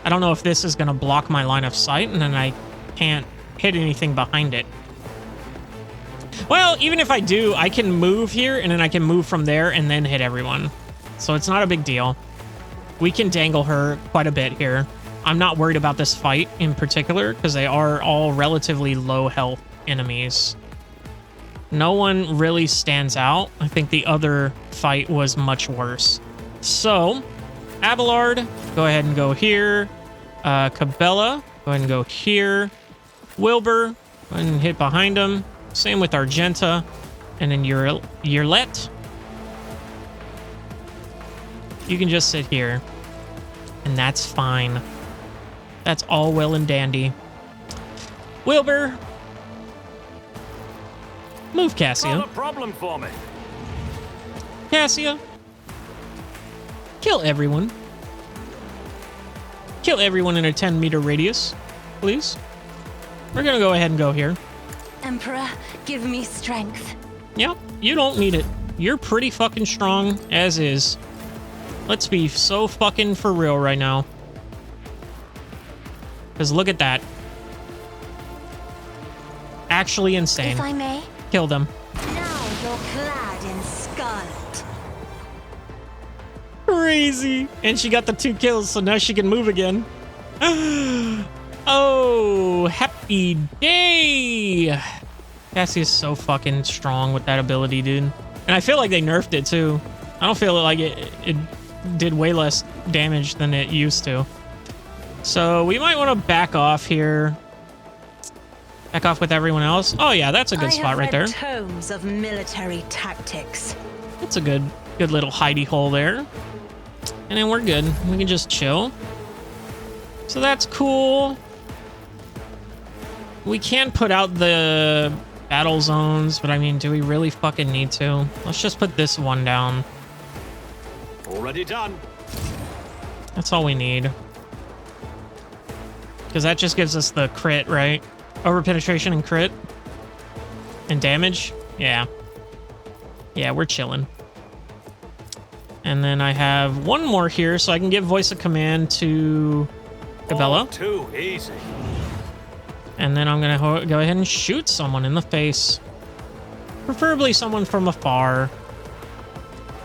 I don't know if this is gonna block my line of sight, and then I can't hit anything behind it. Well, even if I do, I can move here, and then I can move from there and then hit everyone. So it's not a big deal. We can dangle her quite a bit here. I'm not worried about this fight in particular, because they are all relatively low health enemies. No one really stands out. I think the other fight was much worse. So, Abelard, go ahead and go here. Cabela, go ahead and go here. Wilbur, go ahead and hit behind him. Same with Argenta. And then Yerlet. You can just sit here. And that's fine. That's all well and dandy. Wilbur. Move, Cassia. Not a problem for me. Cassia. Kill everyone. Kill everyone in a 10-meter radius, please. We're gonna go ahead and go here. Emperor, give me strength. Yep, you don't need it. You're pretty fucking strong as is. Let's be so fucking for real right now. Because look at that. Actually insane. If I may. Kill them. Now you're clad in scarlet. Crazy. And she got the 2 kills, so now she can move again. Oh, happy day. Cassie is so fucking strong with that ability, dude. And I feel like they nerfed it too. I don't feel like it did way less damage than it used to. So we might want to back off here. Back off with everyone else. Oh yeah, that's a good spot right there. Tomes of military tactics. It's a good little hidey hole there. And then we're good. We can just chill. So that's cool. We can put out the battle zones, but I mean, do we really fucking need to? Let's just put this one down. Already done. That's all we need. Because that just gives us the crit, right? Over penetration and crit. And damage. Yeah. Yeah, we're chilling. And then I have one more here, so I can give voice of command to Cabela. Oh, too easy. And then I'm gonna go ahead and shoot someone in the face. Preferably someone from afar.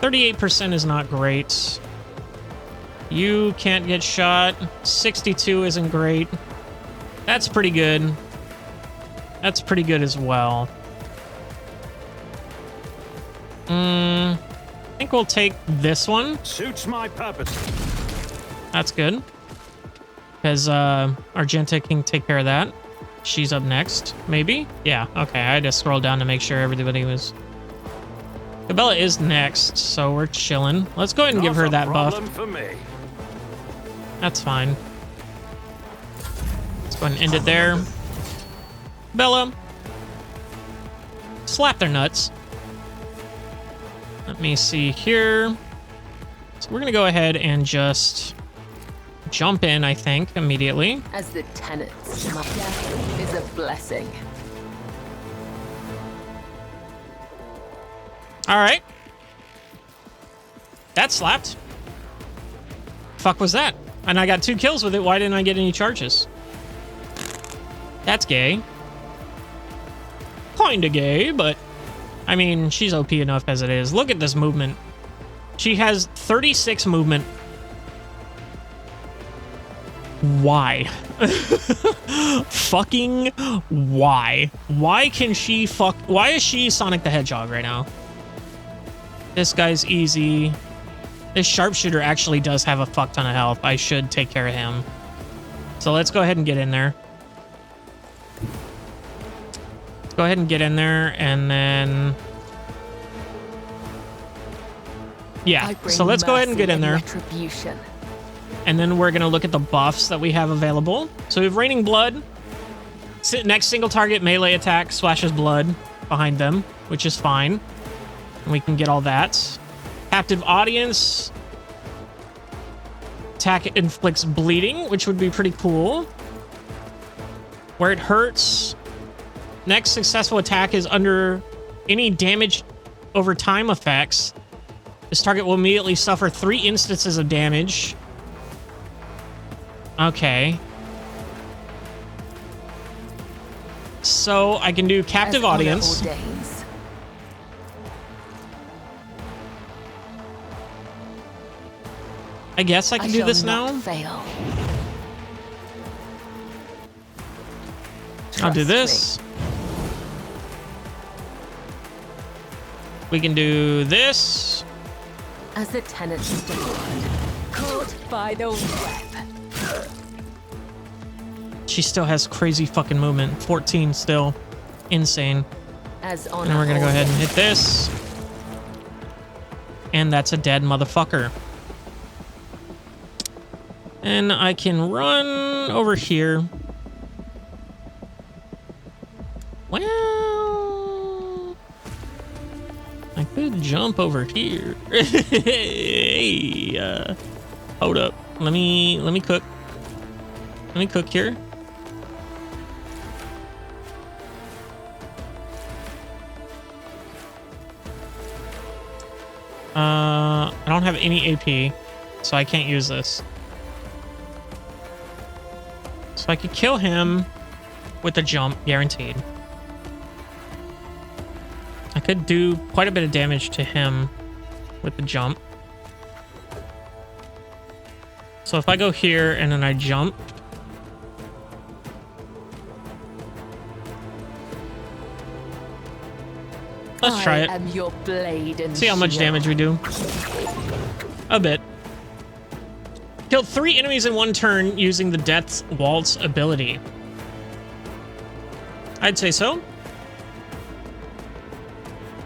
38% is not great. You can't get shot. 62 isn't great. That's pretty good. That's pretty good as well. I think we'll take this one. Suits my purpose. That's good. Because Argenta can take care of that. She's up next, maybe? Yeah, okay. I had to scroll down to make sure everybody was... Cabela is next, so we're chilling. Let's go ahead and give her that buff. For me. That's fine. Let's go ahead and end it there. Bella. Slap their nuts. Let me see here. So we're gonna go ahead and just jump in, I think, immediately. As the tenants, my death is a blessing. All right. That slapped. Fuck was that? And I got 2 kills with it. Why didn't I get any charges? That's gay. Kinda gay, but I mean, she's OP enough as it is. Look at this movement. She has 36 movement. Why? Fucking why? Why can she fuck? Why is she Sonic the Hedgehog right now? This guy's easy. This sharpshooter actually does have a fuck ton of health. I should take care of him. So let's go ahead and get in there. Let's go ahead and get in there and then... Yeah, so let's go ahead and get in there. Retribution. And then we're going to look at the buffs that we have available. So we have Raining Blood. Next single target melee attack splashes blood behind them, which is fine. And we can get all that. Captive Audience. Attack inflicts bleeding, which would be pretty cool. Where it hurts. Next successful attack is under any damage over time effects. This target will immediately suffer 3 instances of damage. Okay. So I can do Captive Audience. I guess I can do this now. Fail. I'll do this. We can do this. As the tenants stood, caught by the web. She still has crazy fucking movement. 14 still. Insane. As on and we're gonna go ahead and hit this. And that's a dead motherfucker. And I can run over here. Well, I could jump over here. Hey, hold up. Let me cook. Let me cook here. I don't have any AP, so I can't use this. So I could kill him with a jump, guaranteed. I could do quite a bit of damage to him with the jump. So if I go here and then I jump. Let's try it. I am your blade and see how much shield. damage we do. A bit. Killed 3 enemies in 1 turn using the Death's Waltz ability. I'd say so.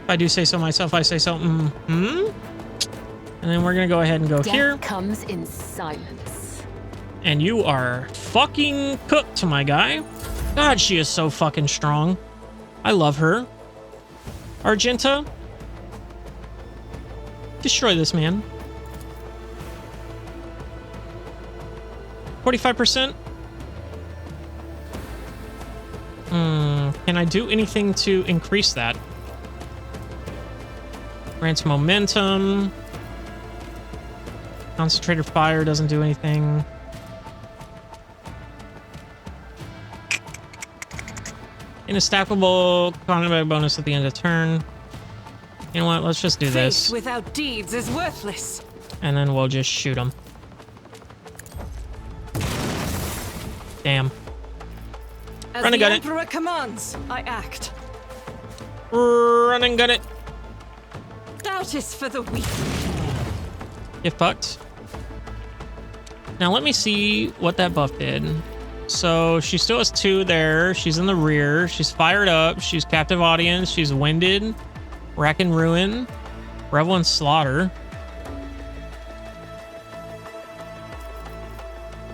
If I do say so myself, I say so. And then we're gonna go ahead and go Death here. Comes in silence. And you are fucking cooked, my guy. God, she is so fucking strong. I love her. Argenta. Destroy this man. 45%. Can I do anything to increase that? Grants momentum. Concentrated fire doesn't do anything. In a stackable combat bonus at the end of turn. You know what? Let's just do this. Faith without deeds is worthless. And then we'll just shoot him. Damn. As Run and the gun it. Emperor commands, I act. Run and gun it. Doubt is for the weak. Get fucked. Now let me see what that buff did. So she still has 2 there. She's in the rear. She's fired up. She's captive audience. She's winded. Rack and ruin. Revel and slaughter.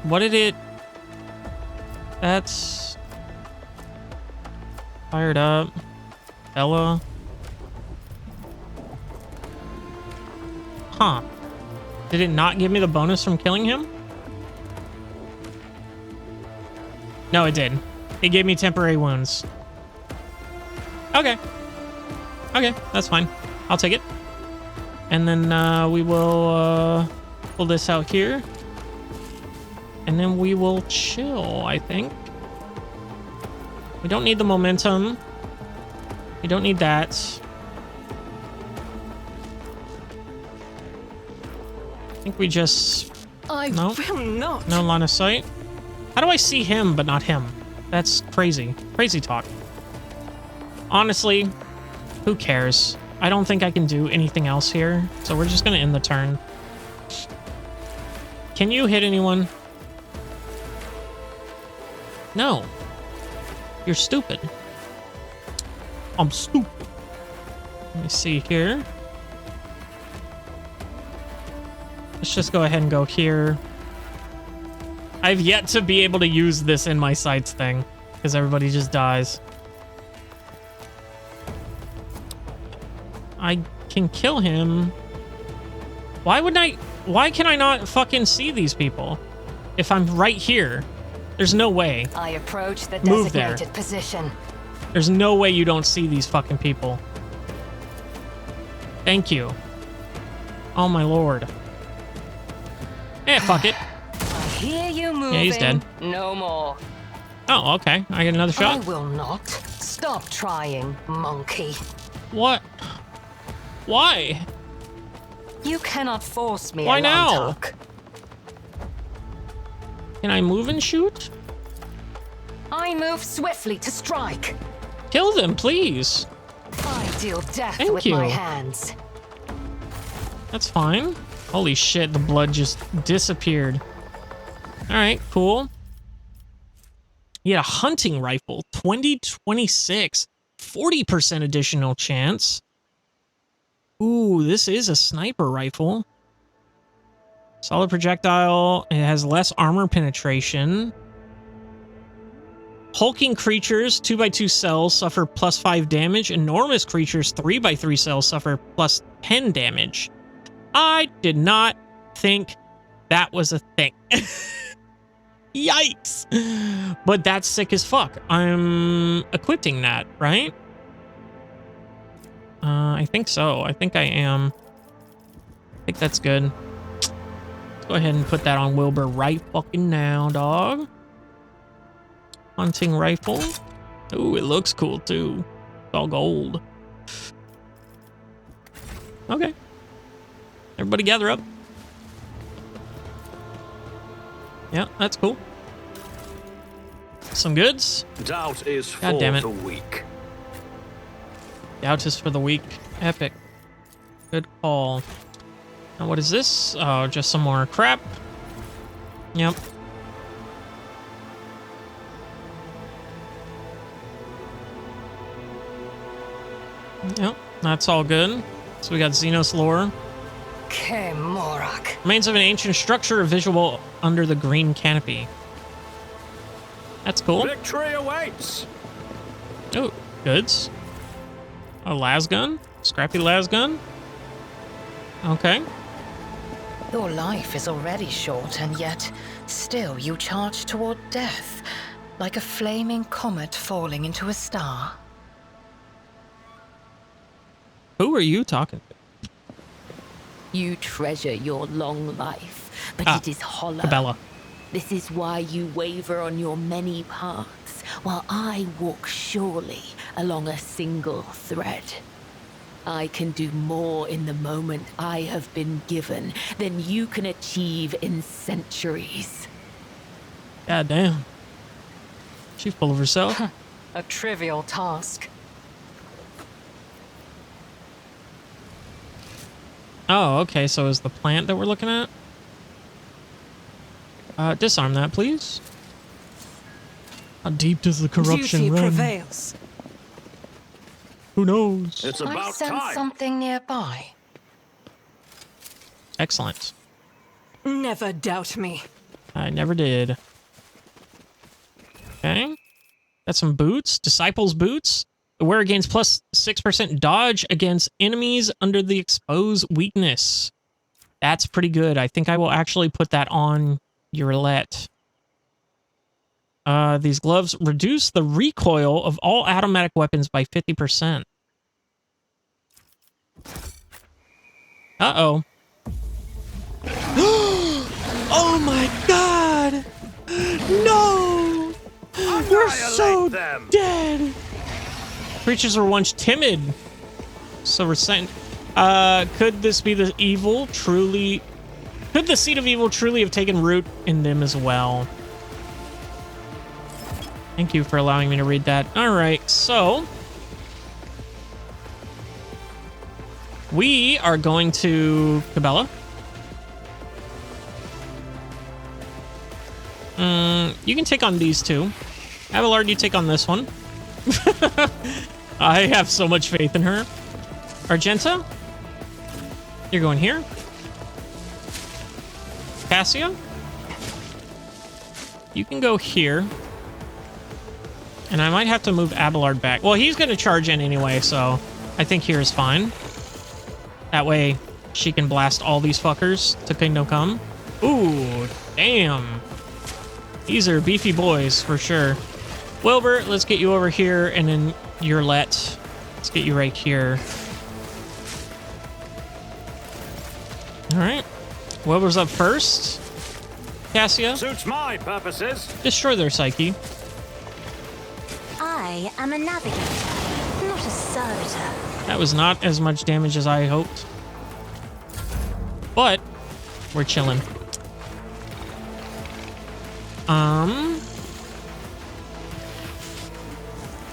What did it... That's... Fired up. Ella. Huh. Did it not give me the bonus from killing him? No, it did. It gave me temporary wounds. Okay. Okay, that's fine. I'll take it. And then we will pull this out here. And then we will chill, I think. We don't need the momentum. We don't need that. I think we just... I no? will not. No line of sight. How do I see him but not him? That's crazy. Crazy talk. Honestly, who cares? I don't think I can do anything else here, so we're just gonna end the turn. Can you hit anyone? No. You're stupid. I'm stupid. Let me see here. Let's just go ahead and go here. I've yet to be able to use this in my sights thing, because everybody just dies. I can kill him. Why can I not fucking see these people? If I'm right here, there's no way. I approach the Move there. designated position. There's no way you don't see these fucking people. Thank you. Oh my lord. Eh, fuck it. I hear you moving. Yeah, he's dead. No more. Oh, okay. I get another I shot. will not. Stop trying, monkey. What? Why? You cannot force me. Why along, now? Tuck. Can I move and shoot? I move swiftly to strike. Kill them, please. I deal death Thank with you. my hands. That's fine. Holy shit, the blood just disappeared. Alright, cool. He had a hunting rifle. 2026. 40% additional chance. Ooh, this is a sniper rifle. Solid projectile. It has less armor penetration. Hulking creatures, 2x2 cells, suffer +5 damage. Enormous creatures, 3x3 cells, suffer +10 damage. I did not think that was a thing. Yikes. But that's sick as fuck. I'm equipping that, right? I think so. I think I am. I think that's good. Let's go ahead and put that on Wilbur right fucking now, dog. Hunting rifle. Ooh, it looks cool too. It's all gold. Okay. Everybody gather up. Yeah, that's cool. Some goods. Doubt is God for damn it. the weak. Doubt is for the weak. Epic. Good call. Now what is this? Oh, just some more crap. Yep. Yep, that's all good. So we got Xenos lore. Kemorak. Remains of an ancient structure visible under the green canopy. That's cool. Victory awaits. Oh, goods. A las gun? Scrappy las gun? Okay. Your life is already short, and yet still you charge toward death, like a flaming comet falling into a star. Who are you talking to? You treasure your long life, but it is hollow. Cabela. This is why you waver on your many paths, while I walk surely along a single thread. I can do more in the moment I have been given than you can achieve in centuries. God damn. She's full of herself. A trivial task. Oh, okay, so is the plant that we're looking at? Disarm that, please. How deep does the corruption Duty run? prevails. Who knows? It's I about sense time. something nearby. Excellent. Never doubt me. I never did. Okay. Got some boots. Disciples boots. The wearer gains plus 6% dodge against enemies under the exposed weakness. That's pretty good. I think I will actually put that on your roulette. These gloves reduce the recoil of all automatic weapons by 50%. Uh-oh. Oh my god! No! We're so dead! Creatures were once timid. So we're saying... could this be the evil truly... Could the seed of evil truly have taken root in them as well? Thank you for allowing me to read that. Alright, so... we are going to Cabela. You can take on these two. Abelard, you take on this one. I have so much faith in her. Argenta, you're going here. Cassia, you can go here. And I might have to move Abelard back. Well, he's going to charge in anyway, so I think here is fine. That way, she can blast all these fuckers to Kingdom Come. Ooh, damn. These are beefy boys, for sure. Wilbur, let's get you over here, and then Yurlet. Let's get you right here. All right. Wilbur's up first. Cassia. Suits my purposes. Destroy their psyche. I am a navigator, not a servitor. That was not as much damage as I hoped. But we're chilling.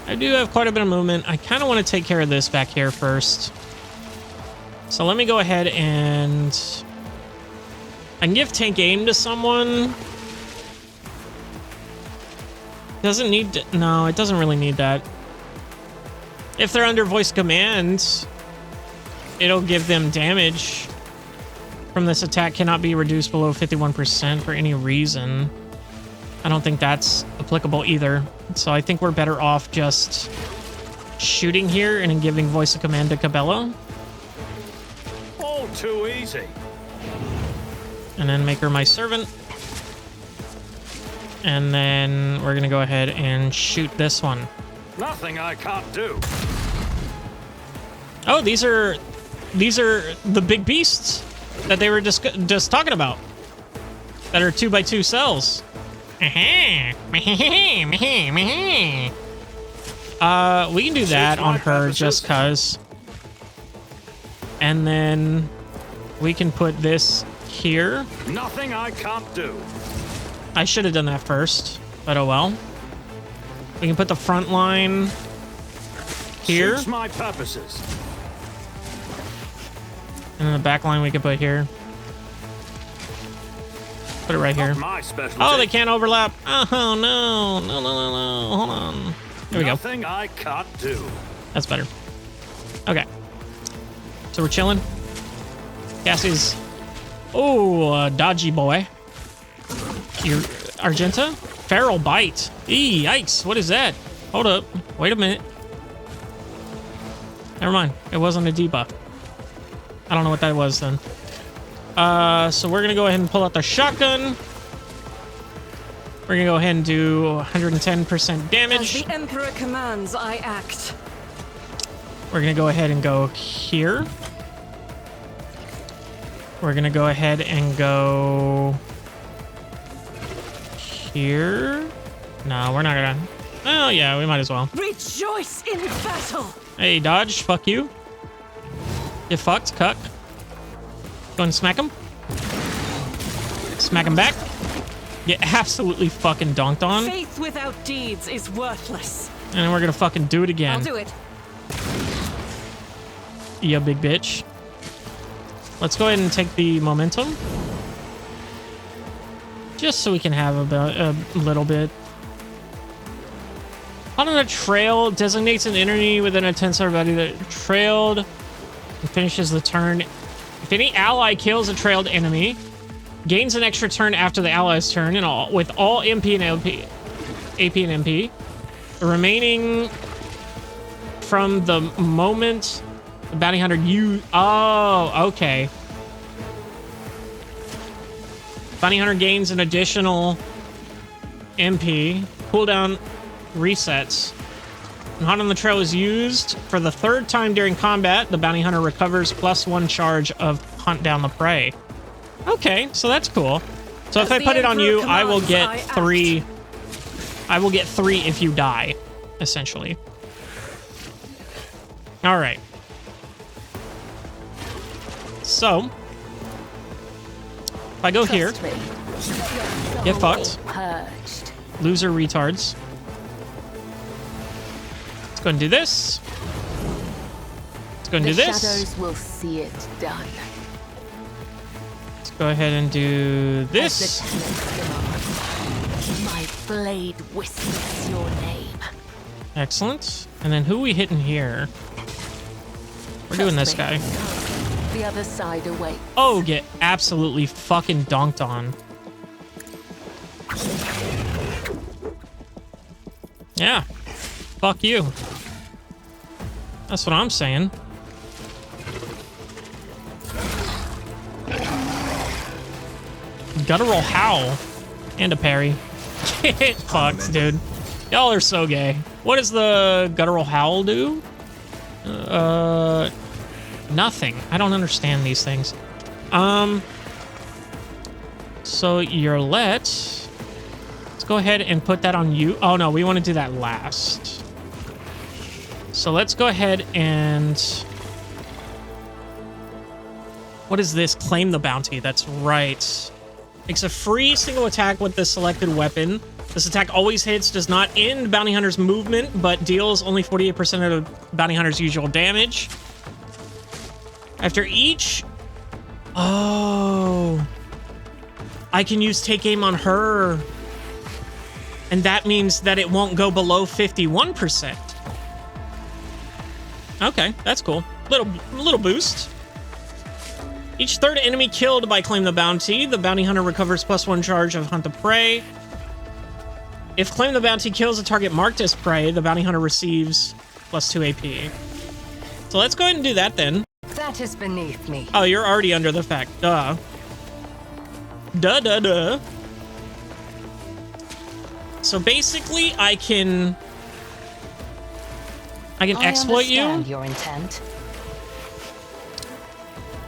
I do have quite a bit of movement. I kind of want to take care of this back here first. So let me go ahead and... I can give tank aim to someone. Doesn't need to, no, it doesn't really need that. If they're under voice command, it'll give them damage from this attack cannot be reduced below 51% for any reason. I don't think that's applicable either. So I think we're better off just shooting here and then giving voice of command to Cabela. All too easy. And then make her my servant. And then we're gonna go ahead and shoot this one. Nothing I can't do. Oh, these are the big beasts that they were just talking about. That are 2x2 cells. We can do that on her just cause. And then we can put this here. Nothing I can't do. I should have done that first, but oh well. We can put the front line here. Suits my purposes. And then the back line we could put here. Put it right here. My specialty. Oh, they can't overlap. Oh, no. No. Hold on. There we go. Nothing I can't do. That's better. Okay. So we're chilling. Cassie's... Oh, dodgy boy. Your Argenta? Feral Bite. Eee, yikes. What is that? Hold up. Wait a minute. Never mind. It wasn't a debuff. I don't know what that was then. So we're going to go ahead and pull out the shotgun. We're going to go ahead and do 110% damage. As the Emperor commands, I act. We're going to go ahead and go here. We're going to go ahead and go here. No, we're not going to. Oh, yeah, we might as well. Rejoice in battle. Hey, dodge. Fuck you. Get fucked, cuck. Go and smack him. Smack him back. Get absolutely fucking donked on. Faith without deeds is worthless. And then we're gonna fucking do it again. I'll do it. Yeah, big bitch. Let's go ahead and take the momentum. Just so we can have a little bit. On a trail, designates an enemy within a 10-star value that trailed and finishes the turn. If any ally kills a trailed enemy, gains an extra turn after the ally's turn, and all with all MP and AP and MP. The remaining from the moment the bounty hunter Oh, okay. Bounty hunter gains an additional MP. Cooldown resets. When Hunt on the Trail is used for the third time during combat, the bounty hunter recovers +1 charge of Hunt Down the Prey. Okay, so that's cool. So if I put it on you, I will get 3. I will get 3 if you die, essentially. All right. So if I go here, get fucked. Loser retards. Let's go and do this. Let's go and do this. Shadows will see it done. Let's go ahead and do this. My blade whispers your name. Excellent. And then who are we hitting here? We're doing this guy. The other side awaits. Oh, get absolutely fucking donked on. Yeah. Fuck you. That's what I'm saying. Guttural howl. And a parry. Get fucked, dude. Y'all are so gay. What does the guttural howl do? Nothing. I don't understand these things. So your let's go ahead and put that on you. Oh no, we want to do that last. So let's go ahead and... What is this? Claim the bounty. That's right. Makes a free single attack with the selected weapon. This attack always hits, does not end bounty hunter's movement, but deals only 48% of the bounty hunter's usual damage. After each... Oh... I can use take aim on her. And that means that it won't go below 51%. Okay, that's cool. Little boost. Each third enemy killed by Claim the Bounty, the bounty hunter recovers +1 charge of Hunt the Prey. If Claim the Bounty kills a target marked as prey, the bounty hunter receives +2 AP. So let's go ahead and do that then. That is beneath me. Oh, you're already under the fact. Duh. Duh. So basically, I can exploit you. I understand your intent.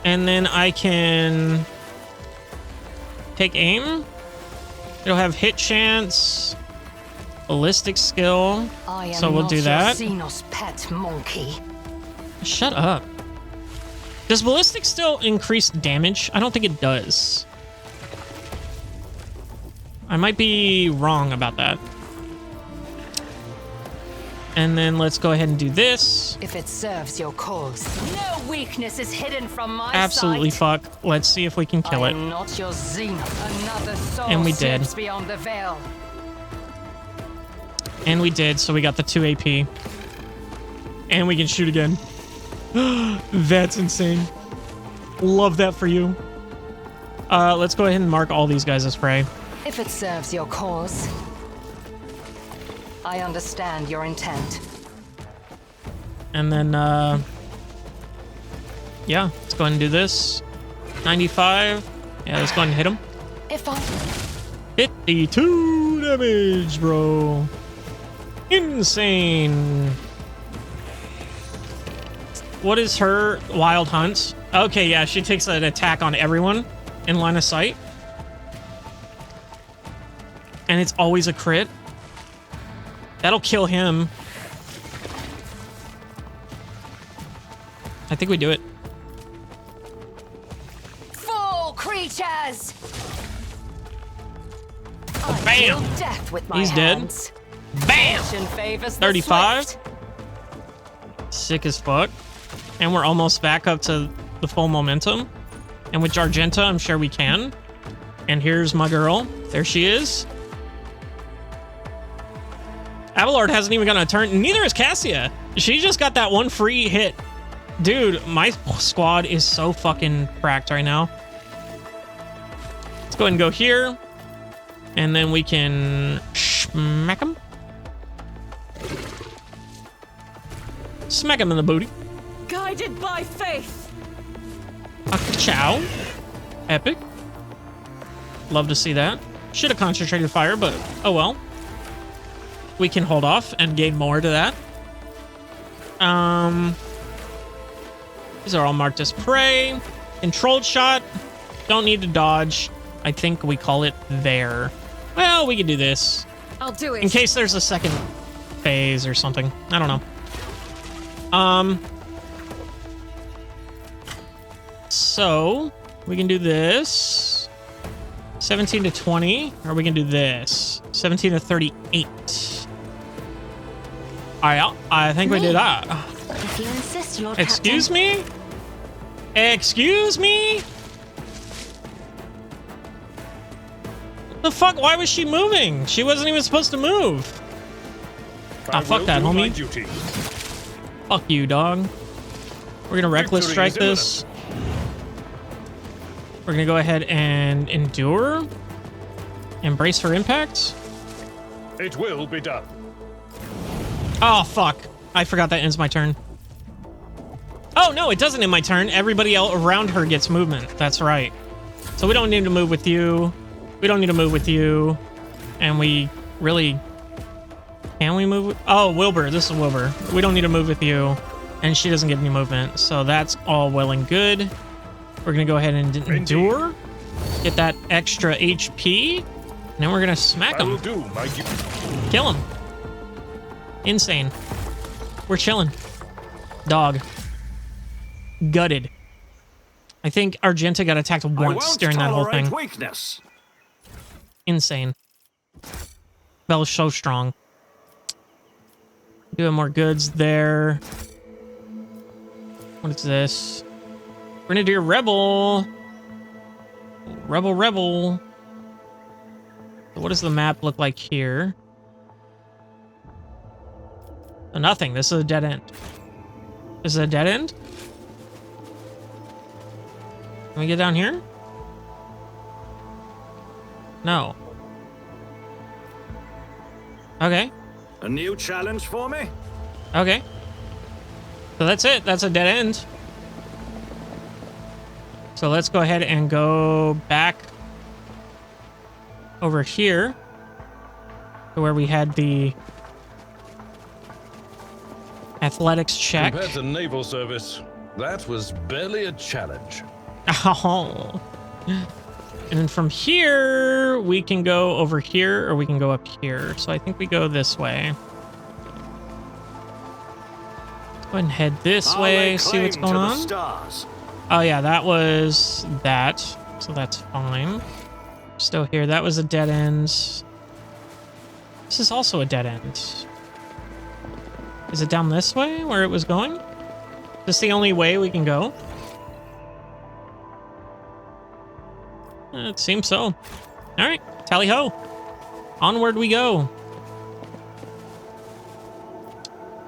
And then I can take aim. It'll have hit chance, ballistic skill. So we'll do that. Xenos pet monkey. Shut up. Does ballistic still increase damage? I don't think it does. I might be wrong about that. And then let's go ahead and do this. If it serves your cause. No weakness is hidden from my Absolutely sight. fuck. Let's see if we can kill it. I'm not your zenith. Another soul And we did. slips beyond the veil. And we did, so we got the 2 AP. And we can shoot again. That's insane. Love that for you. Let's go ahead and mark all these guys as prey. If it serves your cause. I understand your intent. And then, yeah, let's go ahead and do this. 95. Yeah, let's go ahead and hit him. If I... 52 damage, bro. Insane. What is her wild hunt? Okay, yeah, she takes an attack on everyone in line of sight. And it's always a crit. That'll kill him. I think we do it. Four creatures! Bam! Death with my He's hands. dead. Bam! Fortune favors the 35. swift. Sick as fuck. And we're almost back up to the full momentum. And with Argenta, I'm sure we can. And here's my girl. There she is. Abelard hasn't even gotten a turn. Neither is Cassia. She just got that one free hit. Dude, my squad is so fucking cracked right now. Let's go ahead and go here. And then we can smack him. Smack him in the booty. Guided by faith. Chow. Epic. Love to see that. Should have concentrated fire, but oh well. We can hold off and gain more to that. These are all marked as prey. Controlled shot. Don't need to dodge. I think we call it there. Well, we can do this. I'll do it. In case there's a second phase or something. I don't know. So we can do this. 17 to 20, or we can do this. 17 to 38. All right, I think we did that. If you insist, Lord Excuse Captain. me? Excuse me? The fuck? Why was she moving? She wasn't even supposed to move. Ah, fuck that, homie. Fuck you, dog. We're gonna reckless strike this. We're gonna go ahead and endure. Embrace for impact. It will be done. Oh, fuck. I forgot that ends my turn. Oh, no, it doesn't end my turn. Everybody else around her gets movement. That's right. So we don't need to move with you. We don't need to move with you. And we really... Can we move? Oh, Wilbur. This is Wilbur. We don't need to move with you. And she doesn't get any movement. So that's all well and good. We're going to go ahead and endure. Get that extra HP. And then we're going to smack him. Kill him. Insane. We're chilling. Dog. Gutted. I think Argenta got attacked once during that whole thing. Weakness. Insane. Bell's so strong. Doing more goods there. What is this? Grenadier Rebel. Rebel. What does the map look like here? Oh, nothing. This is a dead end. This is a dead end? Can we get down here? No. Okay. A new challenge for me? Okay. So that's it. That's a dead end. So let's go ahead and go back over here to where we had the athletics check. Compared to naval service, that was barely a challenge. Oh. And then from here, we can go over here or we can go up here. So I think we go this way. Let's go ahead and head this way, see what's going on. Oh yeah, that was that. So that's fine. Still here. That was a dead end. This is also a dead end. Is it down this way where it was going? Is this the only way we can go? It seems so. All right, tally ho. Onward we go.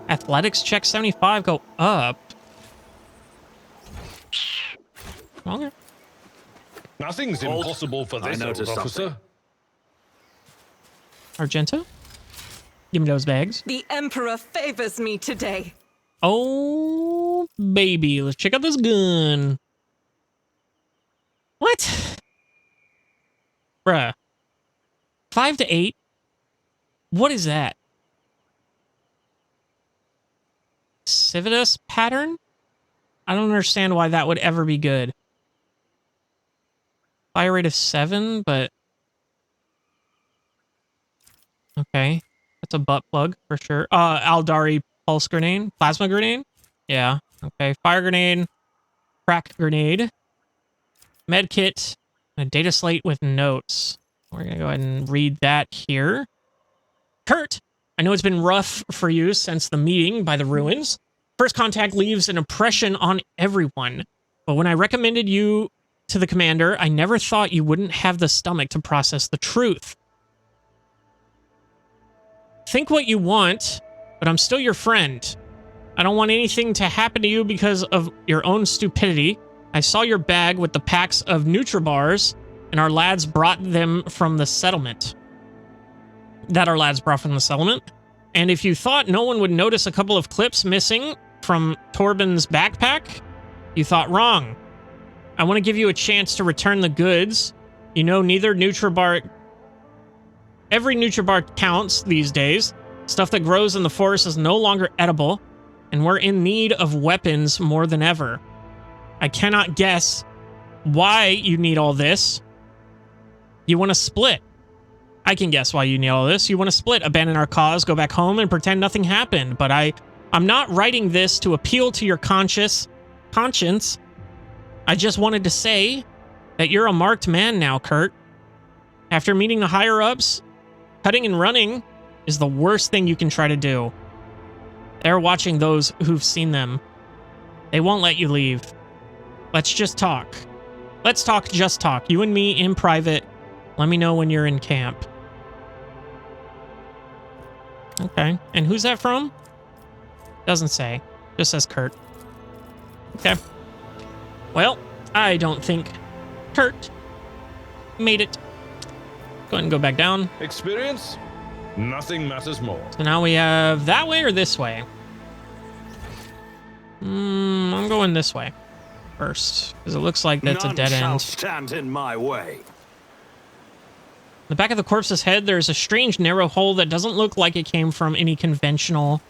Athletics check 75 go up. Okay. Nothing's impossible for this old officer. Argento? Give me those bags. The Emperor favors me today. Oh, baby. Let's check out this gun. What? Bruh. 5 to 8? What is that? Civitas pattern? I don't understand why that would ever be good. Fire rate of 7, but... Okay. That's a butt plug for sure. Aldari pulse grenade. Plasma grenade? Yeah. Okay. Fire grenade. Crack grenade. Med kit. A data slate with notes. We're going to go ahead and read that here. Kurt, I know it's been rough for you since the meeting by the ruins. First contact leaves an impression on everyone. But when I recommended you to the commander, I never thought you wouldn't have the stomach to process the truth. Think what you want, but I'm still your friend. I don't want anything to happen to you because of your own stupidity. I saw your bag with the packs of Nutribars, and our lads brought them from the settlement. And if you thought no one would notice a couple of clips missing from Torben's backpack, you thought wrong. I want to give you a chance to return the goods. You know, neither Nutribar... Every Nutribar counts these days. Stuff that grows in the forest is no longer edible, and we're in need of weapons more than ever. I cannot guess why you need all this. You want to split. I can guess why you need all this. You want to split, abandon our cause, go back home, and pretend nothing happened. But I'm not writing this to appeal to your conscience. I just wanted to say that you're a marked man now, Kurt. After meeting the higher-ups, cutting and running is the worst thing you can try to do. They're watching those who've seen them. They won't let you leave. Let's just talk. Let's talk, just talk. You and me in private. Let me know when you're in camp. Okay. And who's that from? Doesn't say. Just says Kurt. Okay. Well, I don't think Kurt made it. Go ahead and go back down. Experience? Nothing matters more. So now we have that way or this way? I'm going this way first, because it looks like that's a dead end. None shall stand in my way. The back of the corpse's head, there's a strange narrow hole that doesn't look like it came from any conventional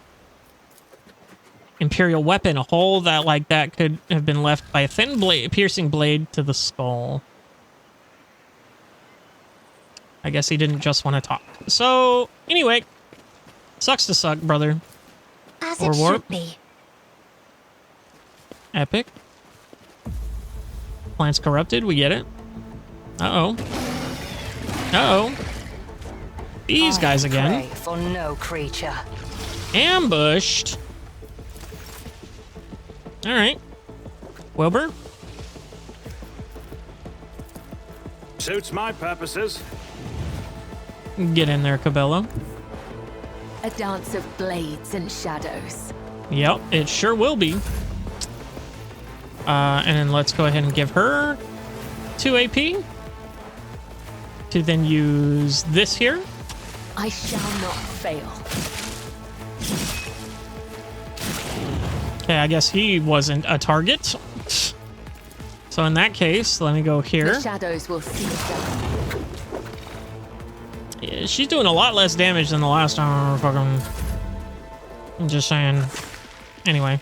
Imperial weapon. A hole that, like that, could have been left by a thin blade, piercing blade to the skull. I guess he didn't just want to talk. So, anyway, sucks to suck, brother. As or it warp. should be. Epic. Plants corrupted, we get it. Uh-oh. Uh-oh. These guys again. Pray for no creature. Ambushed. All right. Wilbur. Suits my purposes. Get in there, Cabello. A dance of blades and shadows. Yep, it sure will be. And then let's go ahead and give her 2 AP. To then use this here. I shall not fail. Okay, I guess he wasn't a target. So in that case, let me go here. The shadows will see them. Yeah, she's doing a lot less damage than the last time. I'm just saying. Anyway.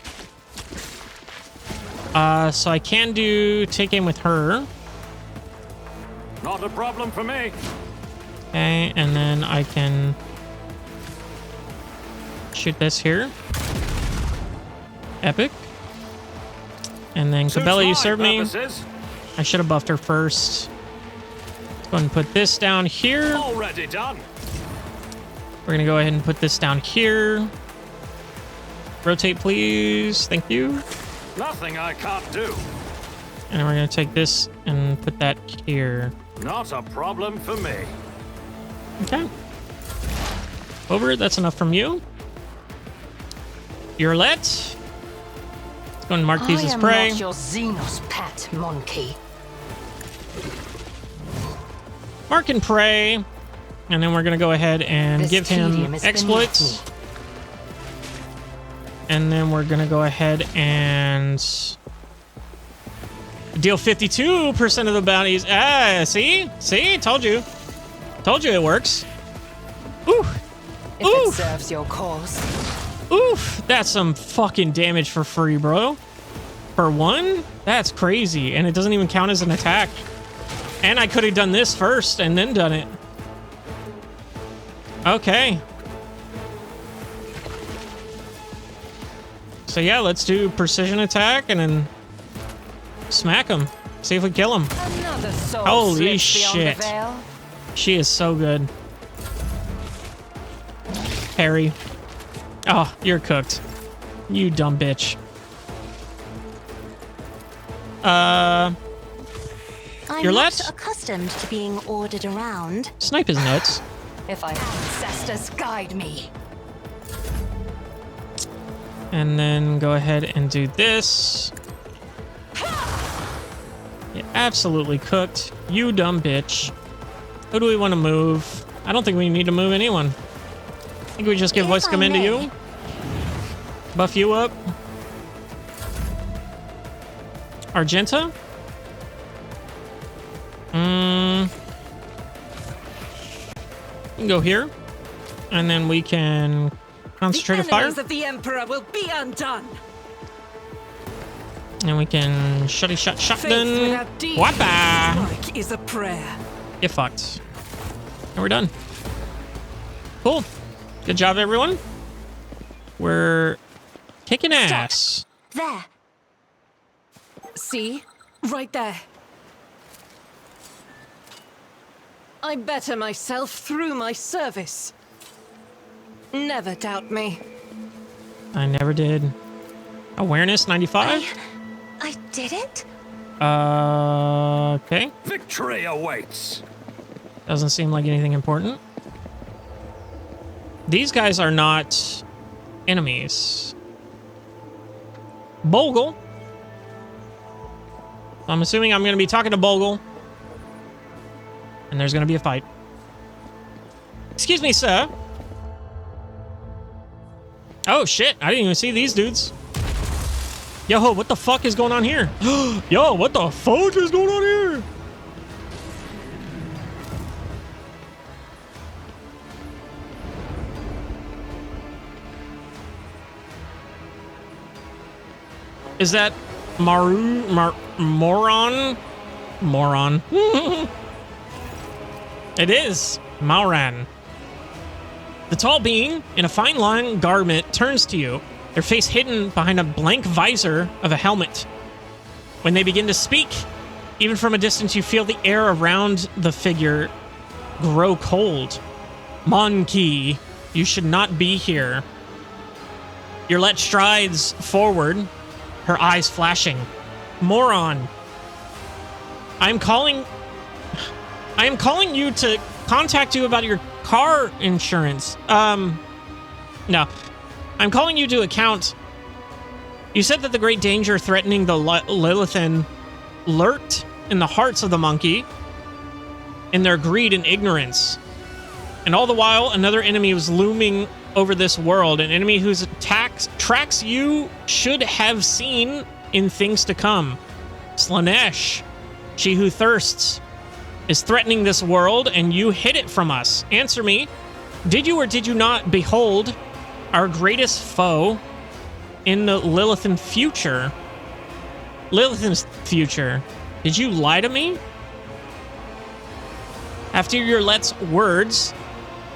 So I can do take aim with her. Not a problem for me. Okay, and then I can shoot this here. Epic. And then Cabela, you served me. I should have buffed her first. Go ahead and put this down here. Already done. We're gonna go ahead and put this down here. Rotate, please. Thank you. Nothing I can't do. And we're gonna take this and put that here. Not a problem for me. Okay. Over, that's enough from you. Your let. Let's go and mark these as prey. I am not your Xenos pet, monkey. Mark and prey. And then we're going to go ahead and give him exploits. And then we're going to go ahead and deal 52% of the bounties. Ah, see? See? Told you. Told you it works. Ooh. If it serves your cause. Oof. That's some fucking damage for free, bro. For one? That's crazy. And it doesn't even count as an attack. And I could have done this first and then done it. Okay. So yeah, let's do precision attack and then smack him. See if we kill him. Holy shit. She is so good. Harry. Oh, you're cooked. You dumb bitch. I'm not accustomed to being ordered around. Snipe his nuts. If our ancestors guide me. And then go ahead and do this. Yeah, absolutely cooked. You dumb bitch. Who do we want to move? I don't think we need to move anyone. I think we just give voice command to you. Buff you up. Argenta? We can go here. And then we can concentrate a fire. The enemies of the Emperor will be undone. And we can shotgun. Whoppa! Is a prayer. Get fucked. And we're done. Cool. Good job, everyone. We're kicking ass. There. See? Right there. I better myself through my service. Never doubt me. I never did. Awareness 95? I did it? Okay. Victory awaits. Doesn't seem like anything important. These guys are not enemies. Bogle. I'm assuming I'm going to be talking to Bogle. And there's going to be a fight. Excuse me, sir. Oh, shit. I didn't even see these dudes. Yo, what the fuck is going on here? Yo, what the fuck is going on here? Is that Moron? Moron. It is. Mauran. The tall being, in a fine line garment, turns to you, their face hidden behind a blank visor of a helmet. When they begin to speak, even from a distance, you feel the air around the figure grow cold. Monkey, you should not be here. Yurlet strides forward, her eyes flashing. Moron. I am calling you to contact you about your car insurance. No. I'm calling you to account. You said that the great danger threatening the Lilithan lurked in the hearts of the monkey in their greed and ignorance. And all the while, another enemy was looming over this world, an enemy whose tracks you should have seen in things to come. Slanesh, she who thirsts, is threatening this world, and you hid it from us. Answer me. Did you or did you not behold our greatest foe in the Lilithan future? Lilithan's future. Did you lie to me? After Yurlet's words,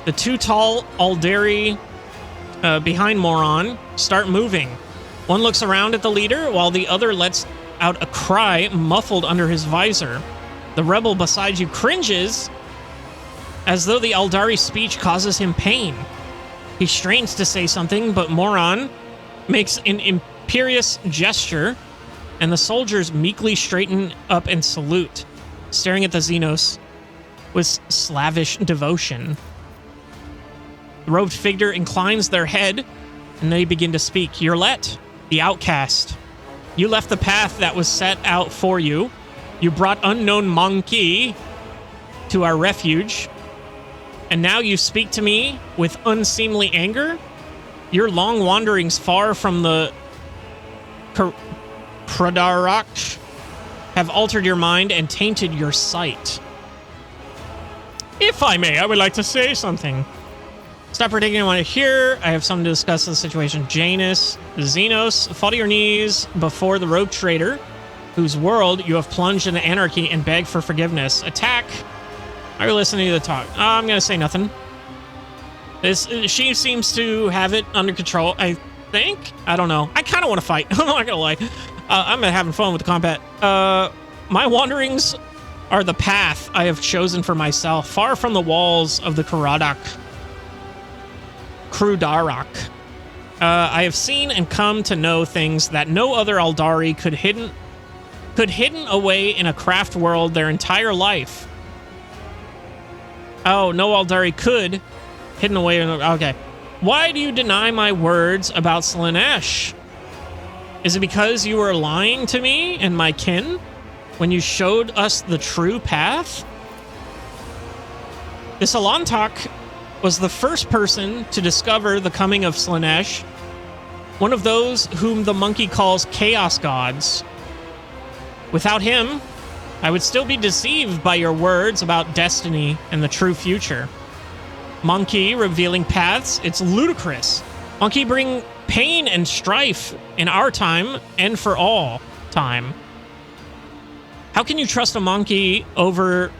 the two tall Alderi behind Moron start moving. One looks around at the leader, while the other lets out a cry muffled under his visor. The rebel beside you cringes as though the Aldari's speech causes him pain. He strains to say something, but Moron makes an imperious gesture, and the soldiers meekly straighten up and salute, staring at the Xenos with slavish devotion. The robed figure inclines their head, and they begin to speak. Yurlet, the outcast. You left the path that was set out for you. You brought unknown monkey to our refuge, and now you speak to me with unseemly anger? Your long wanderings far from the Pradarak have altered your mind and tainted your sight. If I may, I would like to say something. Stop predicting I want to hear. I have something to discuss the situation. Janus, Xenos, fall to your knees before the rogue trader, whose world you have plunged into anarchy, and beg for forgiveness. Attack. Are you listening to the talk? I'm going to say nothing. She seems to have it under control, I think. I don't know. I kind of want to fight. I'm not going to lie. I'm having fun with the combat. My wanderings are the path I have chosen for myself, far from the walls of the Krudarak. I have seen and come to know things that no other Aldari could hidden away in a craft world their entire life. Oh, no Aldari could. Hidden away in... Okay. Why do you deny my words about Slaanesh? Is it because you were lying to me and my kin when you showed us the true path? This Alantok was the first person to discover the coming of Slaanesh, one of those whom the monkey calls Chaos Gods. Without him, I would still be deceived by your words about destiny and the true future. Monkey revealing paths, it's ludicrous. Monkey bring pain and strife in our time and for all time. How can you trust a monkey over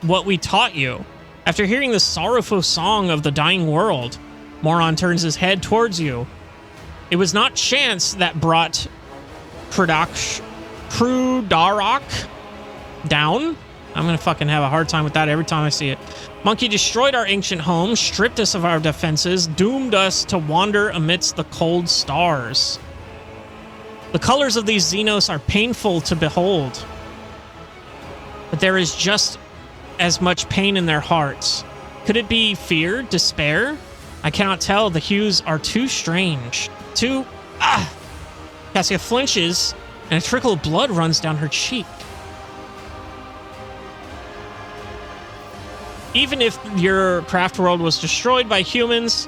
what we taught you? After hearing the sorrowful song of the dying world, Moron turns his head towards you. It was not chance that brought Krudarak down. I'm gonna fucking have a hard time with that every time I see it. Monkey destroyed our ancient home, stripped us of our defenses, doomed us to wander amidst the cold stars. The colors of these Xenos are painful to behold, but there is just as much pain in their hearts. Could it be fear, despair? I cannot tell. The hues are too strange. Cassia flinches, and a trickle of blood runs down her cheek. Even if your craft world was destroyed by humans,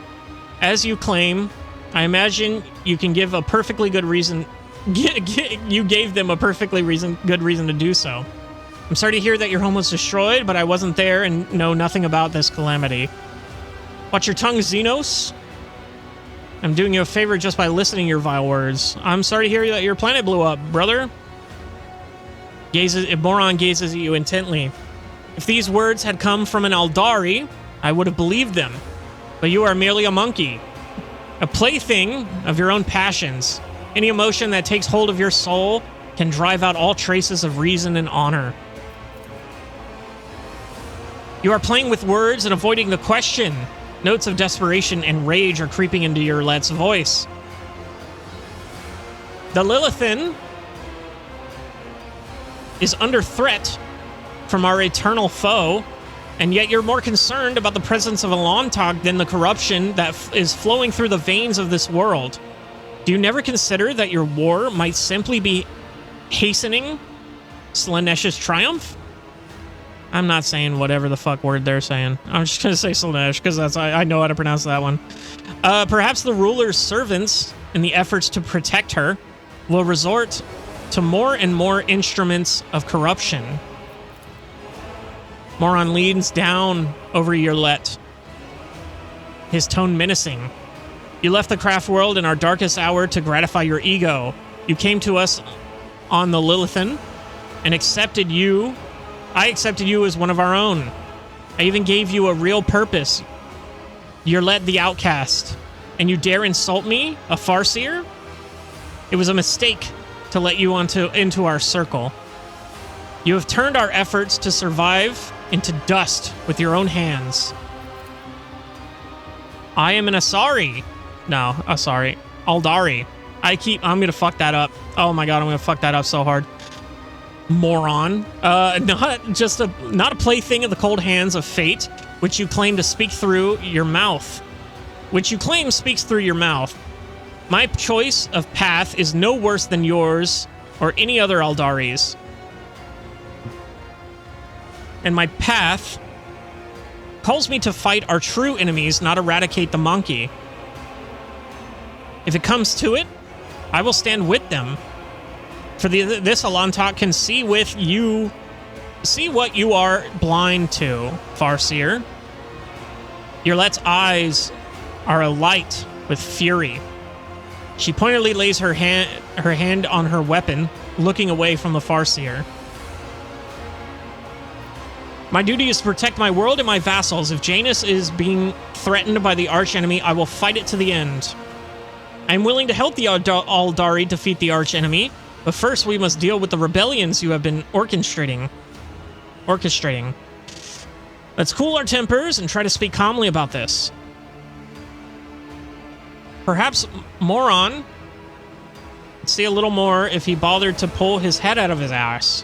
as you claim, I imagine you can give a perfectly good reason. You gave them a perfectly good reason to do so. I'm sorry to hear that your home was destroyed, but I wasn't there and know nothing about this calamity. Watch your tongue, Xenos. I'm doing you a favor just by listening to your vile words. I'm sorry to hear that your planet blew up, brother. Moron gazes at you intently. If these words had come from an Aldari, I would have believed them. But you are merely a monkey, a plaything of your own passions. Any emotion that takes hold of your soul can drive out all traces of reason and honor. You are playing with words and avoiding the question. Notes of desperation and rage are creeping into your Let's voice. The Lilithan is under threat from our eternal foe, and yet you're more concerned about the presence of Alantok than the corruption that is flowing through the veins of this world. Do you never consider that your war might simply be hastening Slaanesh's triumph? I'm not saying whatever the fuck word they're saying. I'm just gonna say Slaanesh, because that's I know how to pronounce that one. Perhaps the ruler's servants, in the efforts to protect her, will resort to more and more instruments of corruption. Moron leans down over Yurlet, his tone menacing. You left the craft world in our darkest hour to gratify your ego. You came to us on the Lilithan and accepted you. I accepted you as one of our own. I even gave you a real purpose. Yurlet the outcast. And you dare insult me, a Farseer? It was a mistake to let you into our circle. You have turned our efforts to survive into dust with your own hands. I am an Asari. No, Asari. Aldari. I'm gonna fuck that up. Oh my god, I'm gonna fuck that up so hard. Moron. Not a plaything of the cold hands of fate, which you claim to speak through your mouth. Which you claim speaks through your mouth. My choice of path is no worse than yours or any other Aldari's. And my path calls me to fight our true enemies, not eradicate the monkey. If it comes to it, I will stand with them. For this Alantok can see what you are blind to, Farseer. Yurlet's eyes are alight with fury. She pointedly lays her hand on her weapon, looking away from the Farseer. My duty is to protect my world and my vassals. If Janus is being threatened by the archenemy, I will fight it to the end. I am willing to help the Aldari defeat the archenemy, but first we must deal with the rebellions you have been orchestrating. Let's cool our tempers and try to speak calmly about this. Perhaps Moron would see a little more if he bothered to pull his head out of his ass.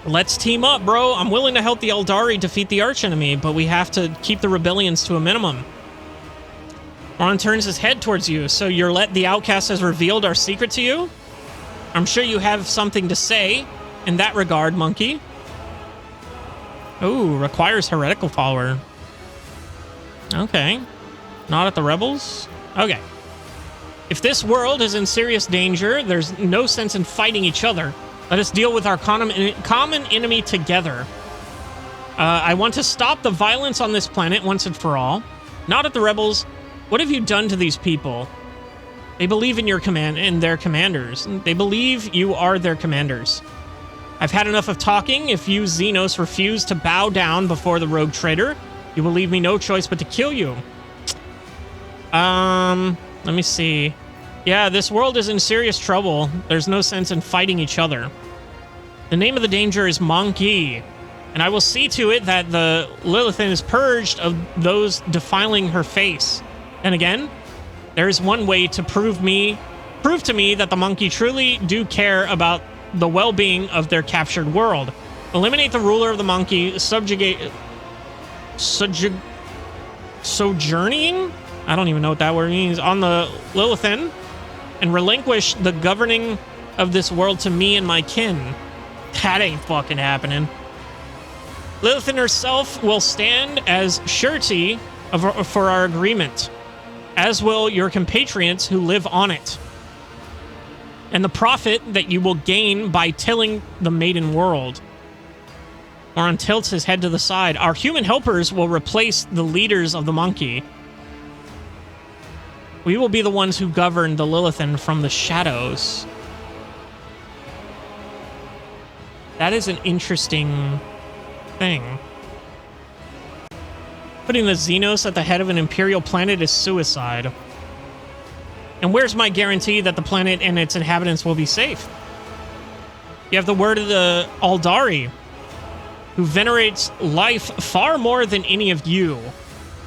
Let's team up, bro. I'm willing to help the Aldari defeat the archenemy, but we have to keep the rebellions to a minimum. Moron turns his head towards you. So Yurlet the Outcast has revealed our secret to you? I'm sure you have something to say in that regard, monkey. Ooh, requires heretical follower. Okay. Not at the rebels? Okay. If this world is in serious danger, there's no sense in fighting each other. Let us deal with our common enemy together. I want to stop the violence on this planet once and for all. Not at the rebels. What have you done to these people? They believe in their commanders. They believe you are their commanders. I've had enough of talking. If you, Xenos, refuse to bow down before the rogue traitor, you will leave me no choice but to kill you. Let me see. Yeah, this world is in serious trouble. There's no sense in fighting each other. The name of the danger is Monkey, and I will see to it that the Lilithan is purged of those defiling her face. And again, there is one way to prove to me that the monkey truly do care about the well-being of their captured world. Eliminate the ruler of the monkey, sojourning? I don't even know what that word means. On the Lilithan, and relinquish the governing of this world to me and my kin. That ain't fucking happening. Lilithan herself will stand as surety for our agreement, as will your compatriots who live on it, and the profit that you will gain by tilling the maiden world. Moron tilts his head to the side. Our human helpers will replace the leaders of the monkey. We will be the ones who govern the Lilithan from the shadows. That is an interesting thing. Putting the Xenos at the head of an Imperial planet is suicide. And where's my guarantee that the planet and its inhabitants will be safe? You have the word of the Aldari, who venerates life far more than any of you.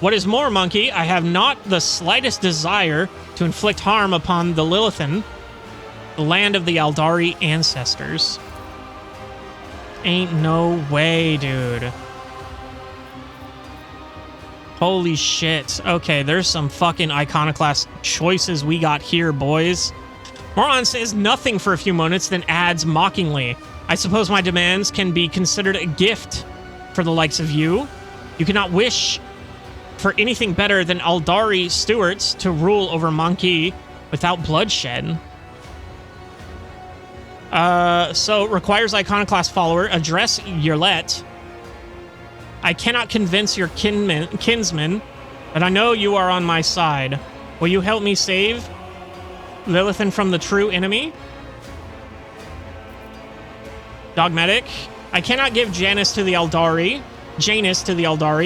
What is more, monkey, I have not the slightest desire to inflict harm upon the Lilithan, the land of the Aldari ancestors. Ain't no way, dude. Holy shit. Okay, there's some fucking iconoclast choices we got here, boys. Moron says nothing for a few moments, then adds mockingly, I suppose my demands can be considered a gift for the likes of you. You cannot wish for anything better than Aldari stewards to rule over Monkey without bloodshed. So requires iconoclast follower. Address Yurlet. I cannot convince your kinsmen, but I know you are on my side. Will you help me save Lilithan from the true enemy? Dogmatic. I cannot give Janus to the Aldari.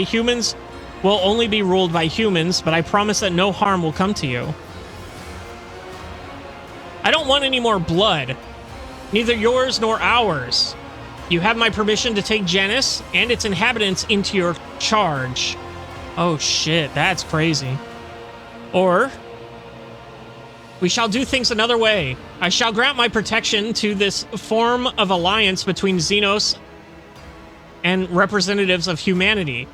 Humans will only be ruled by humans, but I promise that no harm will come to you. I don't want any more blood. neither yours nor ours. You have my permission to take Janus and its inhabitants into your charge. Oh shit, that's crazy. Or, we shall do things another way. I shall grant my protection to this form of alliance between Xenos and representatives of humanity.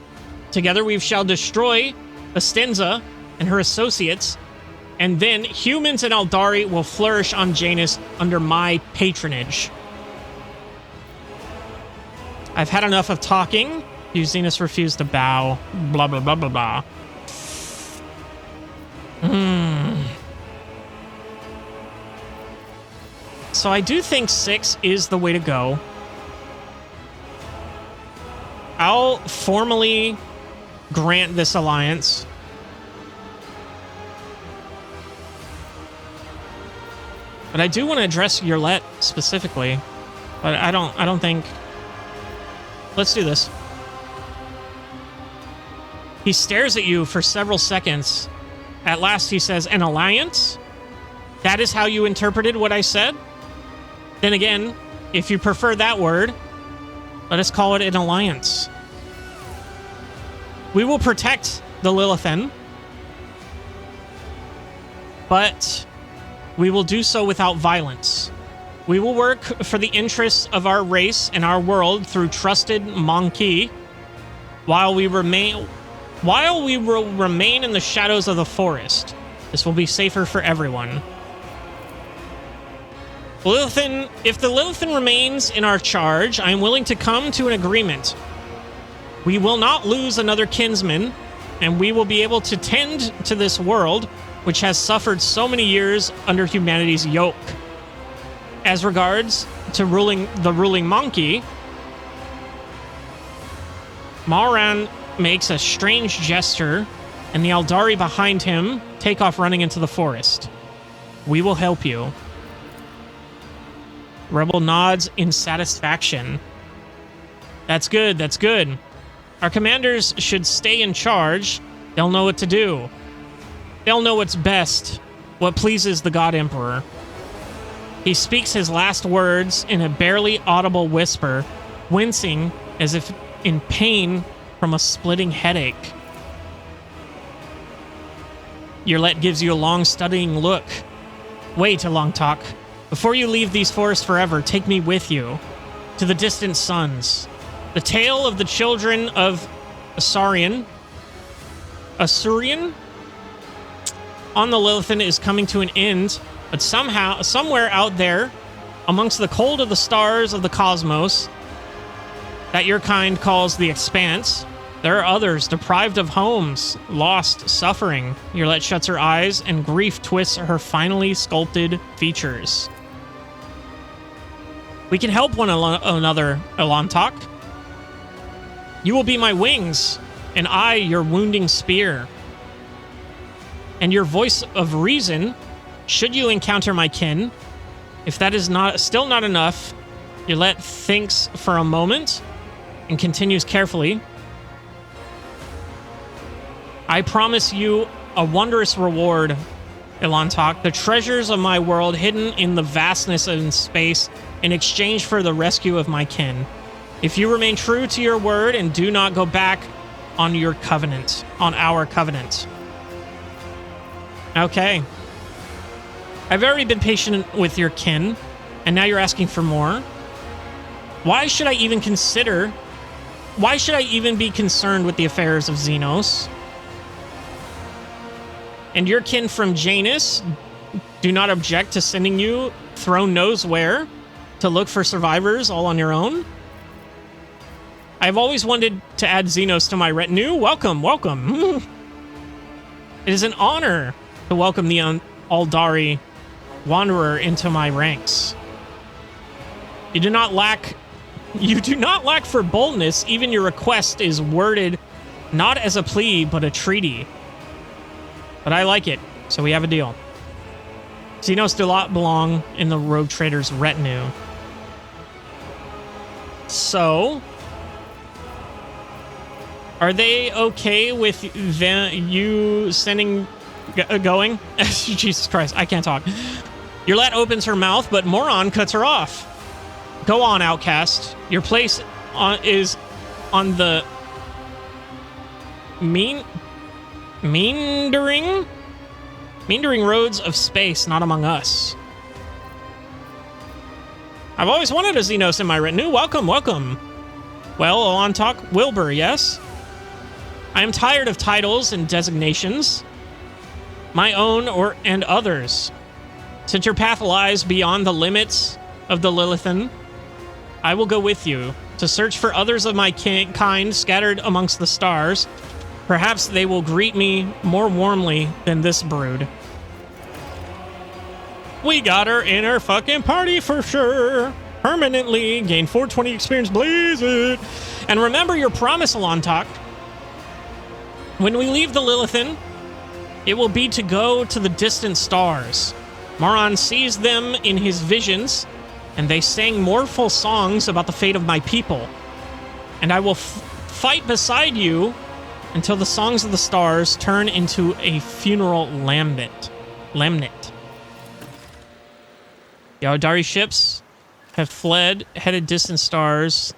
Together we shall destroy Astenza and her associates, and then humans and Aldari will flourish on Janus under my patronage. I've had enough of talking. You Xenos refused to bow. Blah, blah, blah, blah, blah. So I do think 6 is the way to go. I'll formally grant this alliance. But I do want to address Yurlet specifically. But I don't think... Let's do this. He stares at you for several seconds. At last he says, an alliance? That is how you interpreted what I said? Then again, if you prefer that word, let us call it an alliance. We will protect the Lilithan, but we will do so without violence. We will work for the interests of our race and our world through trusted Monkey, while we will remain in the shadows of the forest. This will be safer for everyone. Lilithan, if the Lilithan remains in our charge, I am willing to come to an agreement. We will not lose another kinsman, and we will be able to tend to this world, which has suffered so many years under humanity's yoke. As regards to the ruling monkey, Malran makes a strange gesture, and the Aldari behind him take off running into the forest. We will help you. Rebel nods in satisfaction. That's good, that's good. Our commanders should stay in charge. They'll know what to do. They'll know what's best, what pleases the God Emperor. He speaks his last words in a barely audible whisper, wincing as if in pain from a splitting headache. Yurlet gives you a long, studying look. Wait a long talk. Before you leave these forests forever, take me with you to the distant suns. The tale of the children of Asurian on the Lilithan is coming to an end, but somehow, somewhere out there, amongst the cold of the stars of the cosmos, that your kind calls the Expanse, there are others deprived of homes, lost, suffering. Yurlet shuts her eyes, and grief twists her finely sculpted features. We can help one another, Elantok. You will be my wings, and I your wounding spear. And your voice of reason, should you encounter my kin. If that is still not enough, Yurlet thinks for a moment and continues carefully. I promise you a wondrous reward, Elantok, the treasures of my world hidden in the vastness of space in exchange for the rescue of my kin. If you remain true to your word and do not go back on your covenant, on our covenant. Okay. I've already been patient with your kin, and now you're asking for more? Why should I even be concerned with the affairs of Xenos? And your kin from Janus do not object to sending you throne knows where to look for survivors all on your own? I've always wanted to add Xenos to my retinue. Welcome, welcome. It is an honor to welcome the Aldari Wanderer into my ranks. You do not lack for boldness. Even your request is worded not as a plea, but a treaty. But I like it, so we have a deal. Xenos do not belong in the Rogue Trader's retinue. So, are they okay with you sending... going? Jesus Christ, I can't talk. Yurlet opens her mouth, but Moron cuts her off. Go on, outcast. Your place is on the meandering roads of space, not among us. I've always wanted a Xenos in my retinue. Welcome, welcome. Well, on talk, Wilbur, yes? I am tired of titles and designations, my own and others. Since your path lies beyond the limits of the Lilithan, I will go with you to search for others of my kind scattered amongst the stars. Perhaps they will greet me more warmly than this brood. We got her in our fucking party for sure. Permanently. Gain 420 experience. Blaze it. And remember your promise, Alontok. When we leave the Lilithan, it will be to go to the distant stars. Moron sees them in his visions, and they sang mournful songs about the fate of my people. And I will fight beside you until the songs of the stars turn into a funeral lamnet. The Aldari ships have fled, headed distant stars.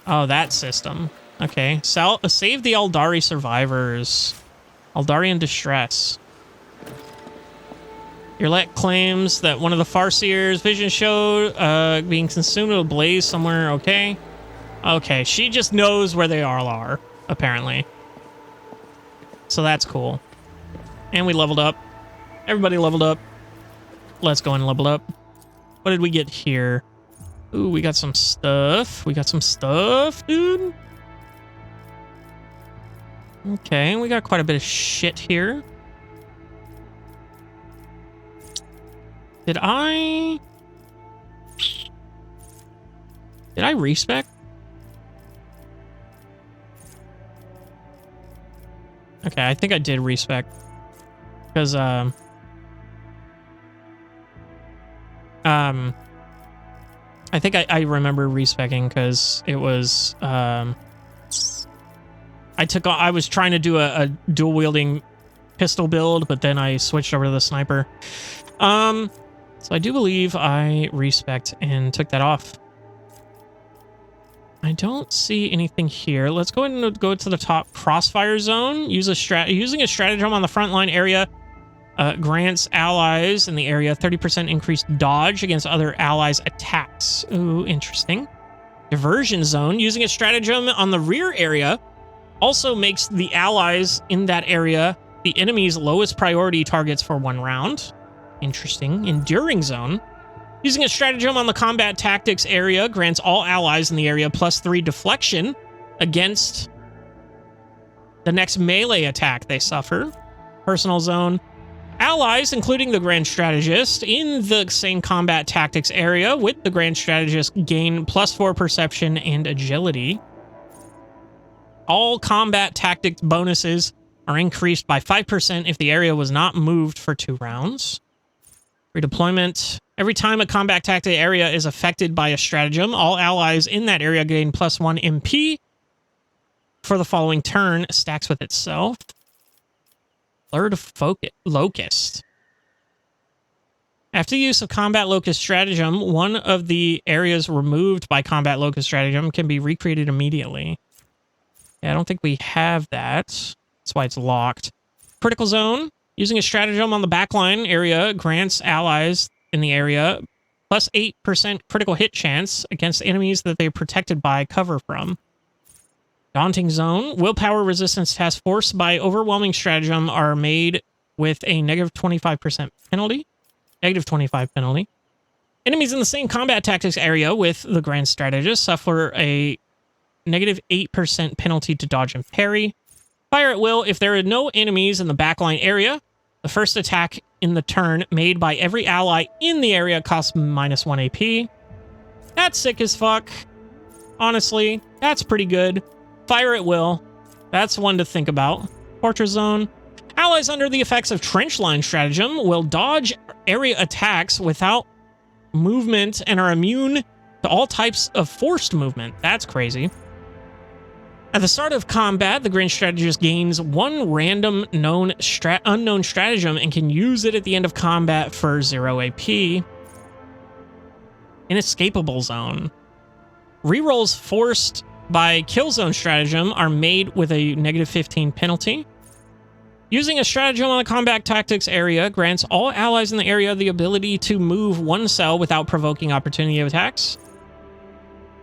Oh, that system. Okay. Save the Aldari survivors. Aldari in distress. Yurlet claims that one of the Farseer's vision showed being consumed with a blaze somewhere. Okay. Okay, she just knows where they all are, apparently. So that's cool. And we leveled up. Everybody leveled up. Let's go and level up. What did we get here? Ooh, we got some stuff. We got some stuff, dude. Okay, we got quite a bit of shit here. Did I respec? Okay, I think I did respec. Because, I think I remember respecing because it was, I was trying to do a dual wielding pistol build, but then I switched over to the sniper. So I do believe I respect and took that off. I don't see anything here. Let's go ahead and go to the top crossfire zone. Using a stratagem on the front line area grants allies in the area 30% increased dodge against other allies' attacks. Ooh, interesting. Diversion zone. Using a stratagem on the rear area also makes the allies in that area the enemy's lowest priority targets for 1 round. Interesting. Enduring zone. Using a stratagem on the combat tactics area grants all allies in the area +3 deflection against the next melee attack they suffer. Personal zone. Allies, including the Grand Strategist, in the same combat tactics area with the Grand Strategist gain +4 perception and agility. All combat tactics bonuses are increased by 5% if the area was not moved for 2 rounds. Redeployment. Every time a combat tactic area is affected by a stratagem, all allies in that area gain +1 MP for the following turn. Stacks with itself. Third Locust. After use of Combat Locust Stratagem, one of the areas removed by Combat Locust Stratagem can be recreated immediately. Yeah, I don't think we have that. That's why it's locked. Critical Zone. Using a stratagem on the backline area grants allies in the area +8% critical hit chance against enemies that they're protected by cover from. Daunting Zone. Willpower resistance tasks forced by overwhelming stratagem are made with a -25% penalty. -25 penalty. Enemies in the same combat tactics area with the Grand Strategist suffer a -8% penalty to dodge and parry. Fire at will. If there are no enemies in the backline area, the first attack in the turn made by every ally in the area costs -1 AP. That's sick as fuck. Honestly, that's pretty good. Fire at will. That's one to think about. Fortress Zone. Allies under the effects of Trench Line Stratagem will dodge area attacks without movement and are immune to all types of forced movement. That's crazy. At the start of combat, the Grand Strategist gains one random unknown stratagem and can use it at the end of combat for 0 AP. Inescapable Zone. Rerolls forced by Kill Zone stratagem are made with a -15 penalty. Using a stratagem on the combat tactics area grants all allies in the area the ability to move one cell without provoking opportunity attacks.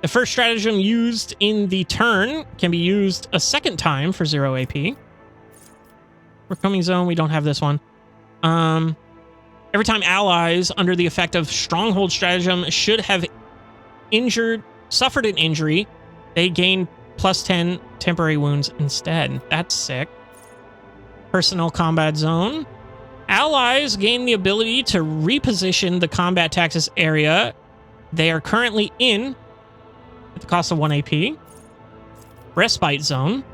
The first stratagem used in the turn can be used a second time for 0 AP. Recoming Zone, we don't have this one. Every time allies under the effect of Stronghold stratagem should have suffered an injury, they gain +10 temporary wounds instead. That's sick. Personal Combat Zone. Allies gain the ability to reposition the combat tactics area they are currently in at the cost of 1 AP. Respite Zone.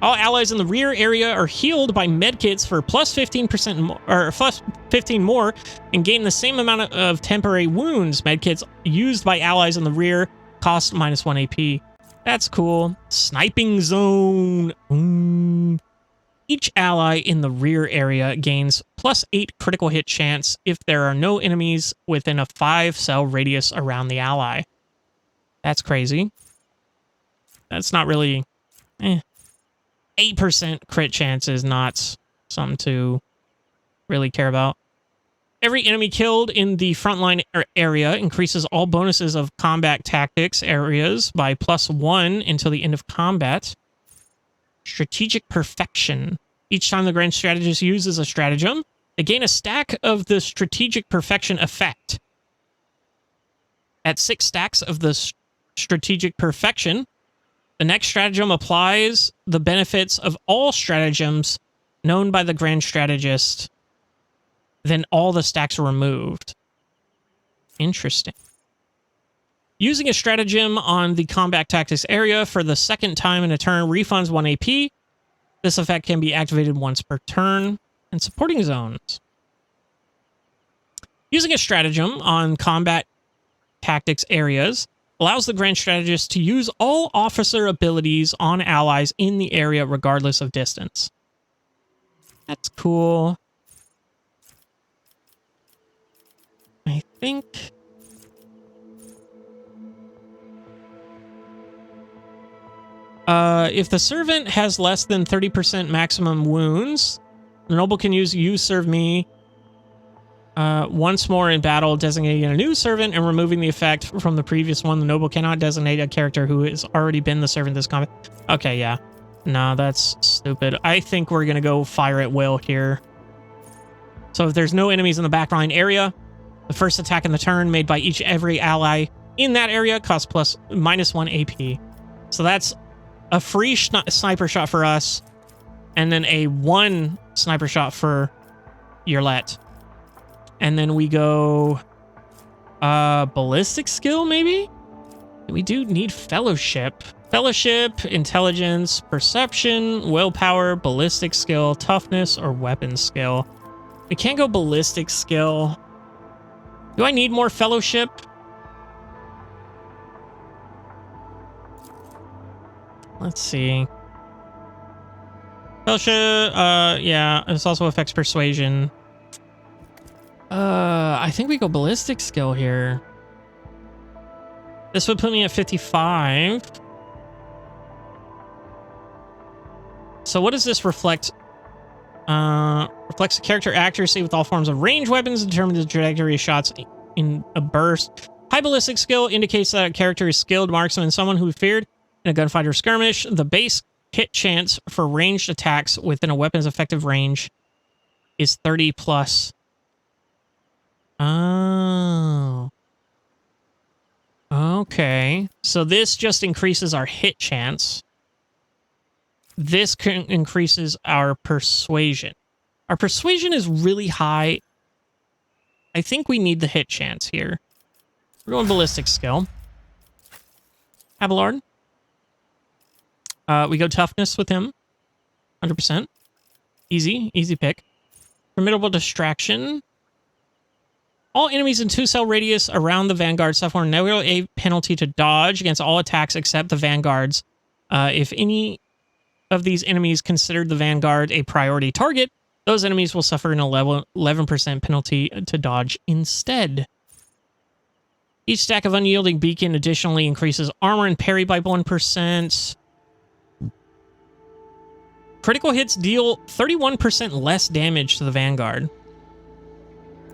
All allies in the rear area are healed by medkits for +15% more, or +15 more, and gain the same amount of temporary wounds. Medkits used by allies in the rear cost -1 AP. That's cool. Sniping Zone. Each ally in the rear area gains +8 critical hit chance if there are no enemies within a 5-cell radius around the ally. That's crazy. That's not really... 8% crit chance is not something to really care about. Every enemy killed in the frontline area increases all bonuses of combat tactics areas by +1 until the end of combat. Strategic Perfection. Each time the Grand Strategist uses a stratagem, they gain a stack of the Strategic Perfection effect. At 6 stacks of the Strategic Perfection, the next stratagem applies the benefits of all stratagems known by the Grand Strategist. Then all the stacks are removed. Interesting. Using a stratagem on the combat tactics area for the second time in a turn refunds 1 AP. This effect can be activated once per turn. And supporting zones. Using a stratagem on combat tactics areas allows the Grand Strategist to use all officer abilities on allies in the area regardless of distance. That's cool. I think... if the servant has less than 30% maximum wounds, the noble can use You Serve Me once more in battle, designating a new servant and removing the effect from the previous one. The noble cannot designate a character who has already been the servant this combat. Okay, yeah. No, that's stupid. I think we're going to go Fire at Will here. So if there's no enemies in the backline area, the first attack in the turn made by every ally in that area costs -1 AP. So that's a free sniper shot for us, and then a 1 sniper shot for Yerlet. And then we go ballistic skill, maybe? We do need fellowship. Fellowship, intelligence, perception, willpower, ballistic skill, toughness, or weapon skill. We can't go ballistic skill. Do I need more fellowship? Let's see. Fellowship, yeah, this also affects persuasion. I think we go ballistic skill here. This would put me at 55. So what does this reflect? Reflects the character accuracy with all forms of ranged weapons and determines the trajectory of shots in a burst. High ballistic skill indicates that a character is skilled marksman, someone who feared in a gunfight or skirmish. The base hit chance for ranged attacks within a weapon's effective range is 30 plus. Oh. Okay. So this just increases our hit chance. This increases our persuasion. Our persuasion is really high. I think we need the hit chance here. We're going ballistic skill. Abelard. We go toughness with him. 100%. Easy pick. Formidable distraction. All enemies in 2-cell radius around the Vanguard suffer a -8 penalty to dodge against all attacks except the Vanguard's If any of these enemies considered the Vanguard a priority target, those enemies will suffer an 11% penalty to dodge instead. Each stack of Unyielding Beacon additionally increases armor and parry by 1%. Critical hits deal 31% less damage to the Vanguard.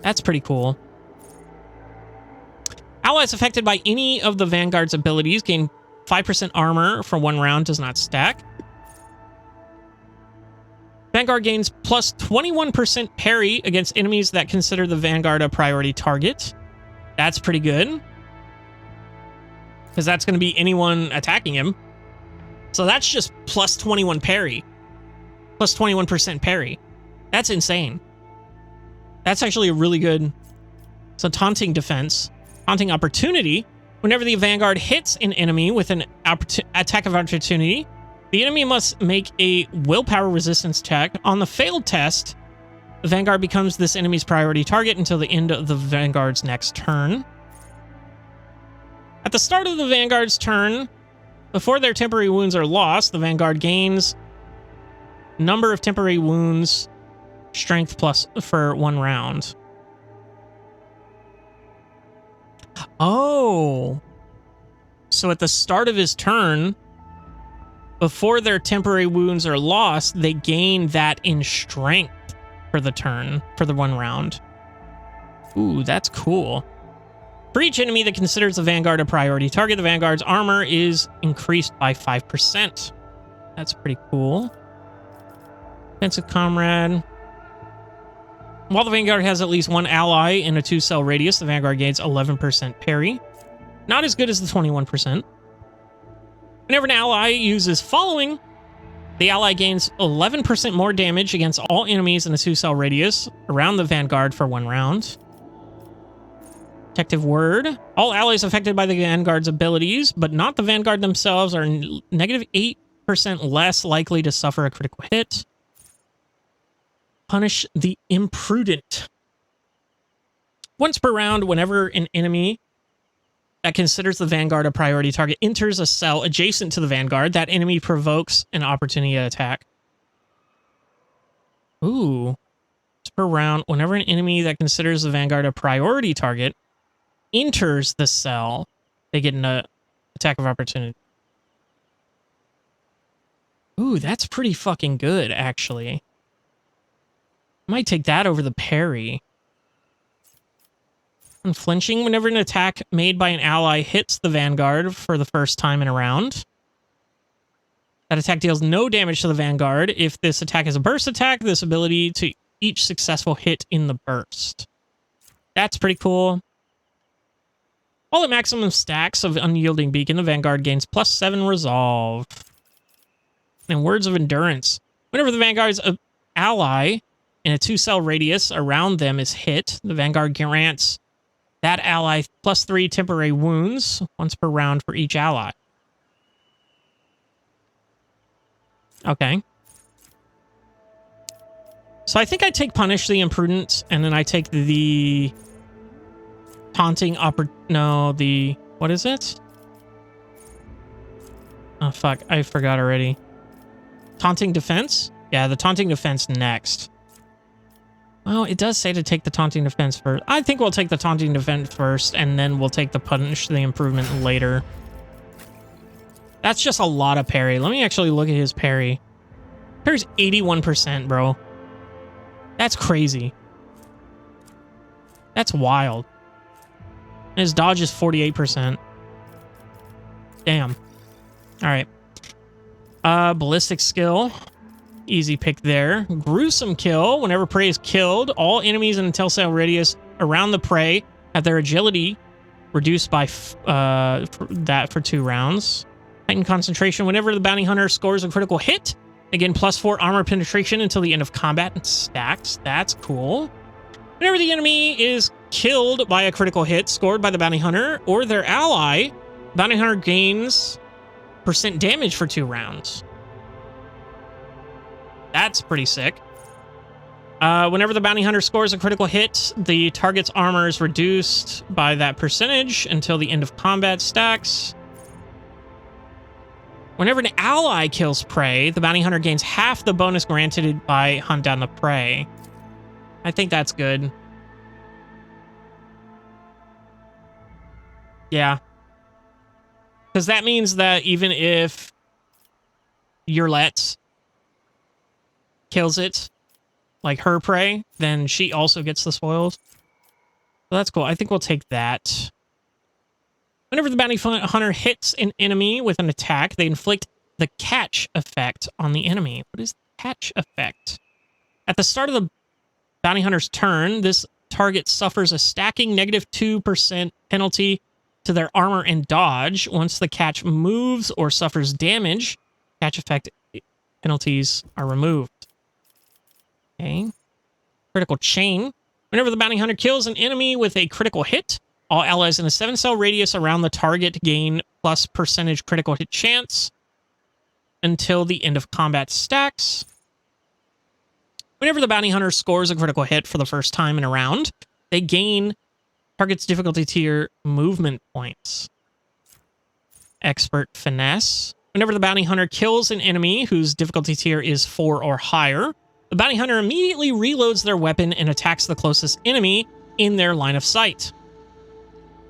That's pretty cool. Allies affected by any of the Vanguard's abilities gain 5% armor for 1 round, does not stack. Vanguard gains plus 21% parry against enemies that consider the Vanguard a priority target. That's pretty good, because that's going to be anyone attacking him. So that's just plus 21 parry. Plus 21% parry. That's insane. That's actually a really good... So taunting defense. Taunting opportunity. Whenever the Vanguard hits an enemy with an attack of opportunity, the enemy must make a willpower resistance check. On the failed test, the Vanguard becomes this enemy's priority target until the end of the Vanguard's next turn. At the start of the Vanguard's turn, before their temporary wounds are lost, the Vanguard gains number of temporary wounds, strength plus for 1 round. Oh. So at the start of his turn, before their temporary wounds are lost, they gain that in strength for the turn, for the 1 round. Ooh, that's cool. For each enemy that considers the Vanguard a priority target, the Vanguard's armor is increased by 5%. That's pretty cool. Defensive Comrade. While the Vanguard has at least 1 ally in a 2-cell radius, the Vanguard gains 11% parry. Not as good as the 21%. Whenever an ally uses following, the ally gains 11% more damage against all enemies in a 2-cell radius around the Vanguard for 1 round. Protective Word. All allies affected by the Vanguard's abilities, but not the Vanguard themselves, are negative 8% less likely to suffer a critical hit. Punish the Imprudent. Once per round, whenever an enemy that considers the Vanguard a priority target enters a cell adjacent to the Vanguard, that enemy provokes an opportunity attack. Ooh. Once per round, whenever an enemy that considers the Vanguard a priority target enters the cell, they get an attack of opportunity. Ooh, that's pretty fucking good, actually. Might take that over the parry. Unflinching. Whenever an attack made by an ally hits the Vanguard for the first time in a round, that attack deals no damage to the Vanguard. If this attack is a burst attack, this ability to each successful hit in the burst. That's pretty cool. All at maximum stacks of Unyielding Beacon, the Vanguard gains plus 7 resolve. And Words of Endurance. Whenever the Vanguard's ally in a 2-cell radius around them is hit, the Vanguard grants that ally plus 3 temporary wounds once per round for each ally. Okay. So I think I take Punish the Imprudent, and then I take the Taunting what is it? Oh, fuck. I forgot already. Taunting Defense? Yeah, the Taunting Defense next. Well, it does say to take the Taunting Defense first. I think we'll take the Taunting Defense first, and then we'll take the Punish the Improvement later. That's just a lot of parry. Let me actually look at his parry. Parry's 81%, bro. That's crazy. That's wild. And his dodge is 48%. Damn. Alright. Ballistic Skill. Easy pick there. Gruesome Kill. Whenever prey is killed, all enemies in a 2-cell radius around the prey have their agility reduced by for 2 rounds. Heightened Concentration. Whenever the bounty hunter scores a critical hit, again, plus 4 armor penetration until the end of combat and stacks. That's cool. Whenever the enemy is killed by a critical hit scored by the bounty hunter or their ally, bounty hunter gains % damage for 2 rounds. That's pretty sick. Whenever the bounty hunter scores a critical hit, the target's armor is reduced by that percentage until the end of combat stacks. Whenever an ally kills prey, the bounty hunter gains half the bonus granted by hunt down the prey. I think that's good. Yeah. Because that means that even if Yurlet kills it, like her prey, then she also gets the spoils. So that's cool. I think we'll take that. Whenever the bounty hunter hits an enemy with an attack, they inflict the catch effect on the enemy. What is the catch effect? At the start of the bounty hunter's turn, this target suffers a stacking -2% penalty to their armor and dodge. Once the catch moves or suffers damage, catch effect penalties are removed. Okay. Critical chain. Whenever the bounty hunter kills an enemy with a critical hit, all allies in a 7-cell radius around the target gain +% critical hit chance until the end of combat stacks. Whenever the bounty hunter scores a critical hit for the first time in a round, they gain target's difficulty tier movement points. Expert finesse. Whenever the bounty hunter kills an enemy whose difficulty tier is 4 or higher, the bounty hunter immediately reloads their weapon and attacks the closest enemy in their line of sight.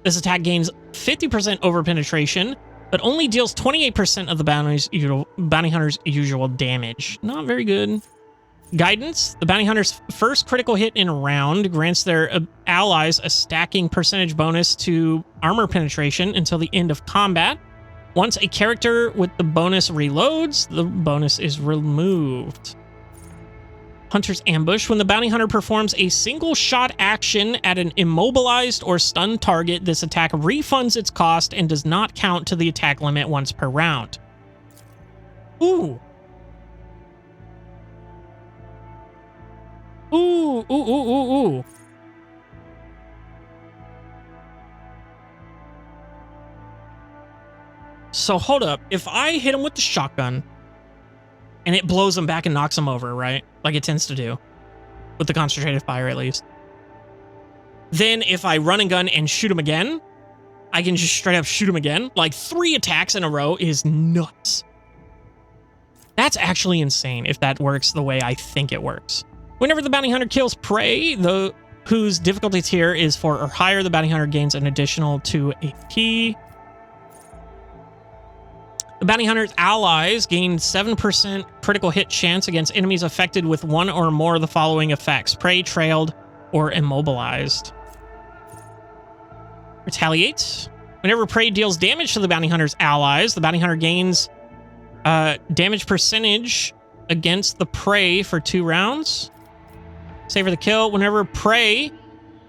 This attack gains 50% over-penetration, but only deals 28% of the bounty hunter's usual damage. Not very good. Guidance. The bounty hunter's first critical hit in a round grants their allies a stacking percentage bonus to armor penetration until the end of combat. Once a character with the bonus reloads, the bonus is removed. Hunter's Ambush. When the bounty hunter performs a single shot action at an immobilized or stunned target, this attack refunds its cost and does not count to the attack limit once per round. Ooh. Ooh, ooh, ooh, ooh, ooh. So hold up. If I hit him with the shotgun and it blows him back and knocks him over, right? Like it tends to do. With the concentrated fire, at least. Then if I run and gun and shoot him again, I can just straight up shoot him again. Like 3 attacks in a row is nuts. That's actually insane if that works the way I think it works. Whenever the bounty hunter kills prey, whose difficulty tier is 4 or higher, the bounty hunter gains an additional 2 AP. The bounty hunter's allies gain 7% critical hit chance against enemies affected with 1 or more of the following effects: prey, trailed, or immobilized. Retaliate. Whenever prey deals damage to the bounty hunter's allies, the bounty hunter gains damage percentage against the prey for 2 rounds. Savor the kill. Whenever prey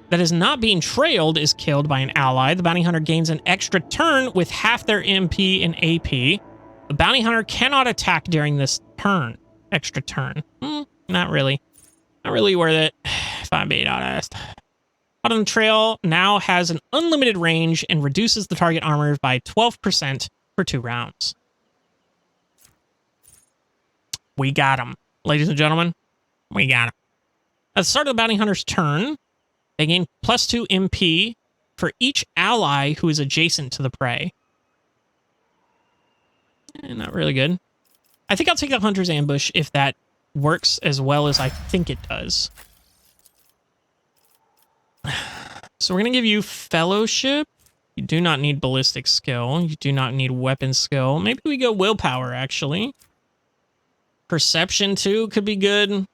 that is not being trailed is killed by an ally, the bounty hunter gains an extra turn with half their MP and AP. The bounty hunter cannot attack during this turn. Extra turn. Not really. Not really worth it, if I'm being honest. Hot on the Trail now has an unlimited range and reduces the target armor by 12% for 2 rounds. We got him. Ladies and gentlemen, we got him. At the start of the bounty hunter's turn, they gain +2 MP for each ally who is adjacent to the prey. Not really good. I think I'll take the Hunter's Ambush if that works as well as I think it does. So we're going to give you Fellowship. You do not need ballistic skill. You do not need weapon skill. Maybe we go willpower, actually. Perception, too, could be good.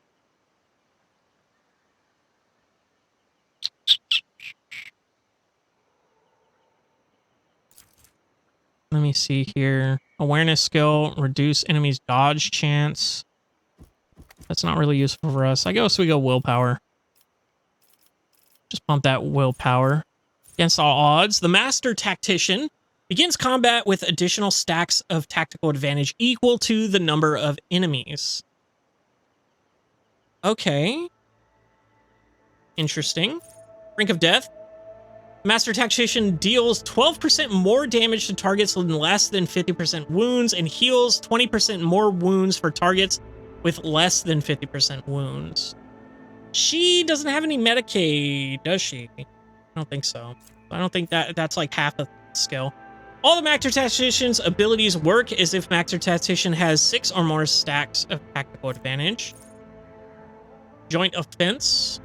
Let me see here. Awareness skill, reduce enemy's dodge chance. That's not really useful for us. I guess we go willpower. Just pump that willpower. Against all odds, the Master Tactician begins combat with additional stacks of tactical advantage equal to the number of enemies. Okay. Interesting. Brink of Death. Master Tactician deals 12% more damage to targets with less than 50% wounds and heals 20% more wounds for targets with less than 50% wounds. She doesn't have any Medicaid, does she? I don't think so. I don't think that's like half a skill. All the Master Tactician's abilities work as if Master Tactician has 6 or more stacks of tactical advantage. Joint Offense.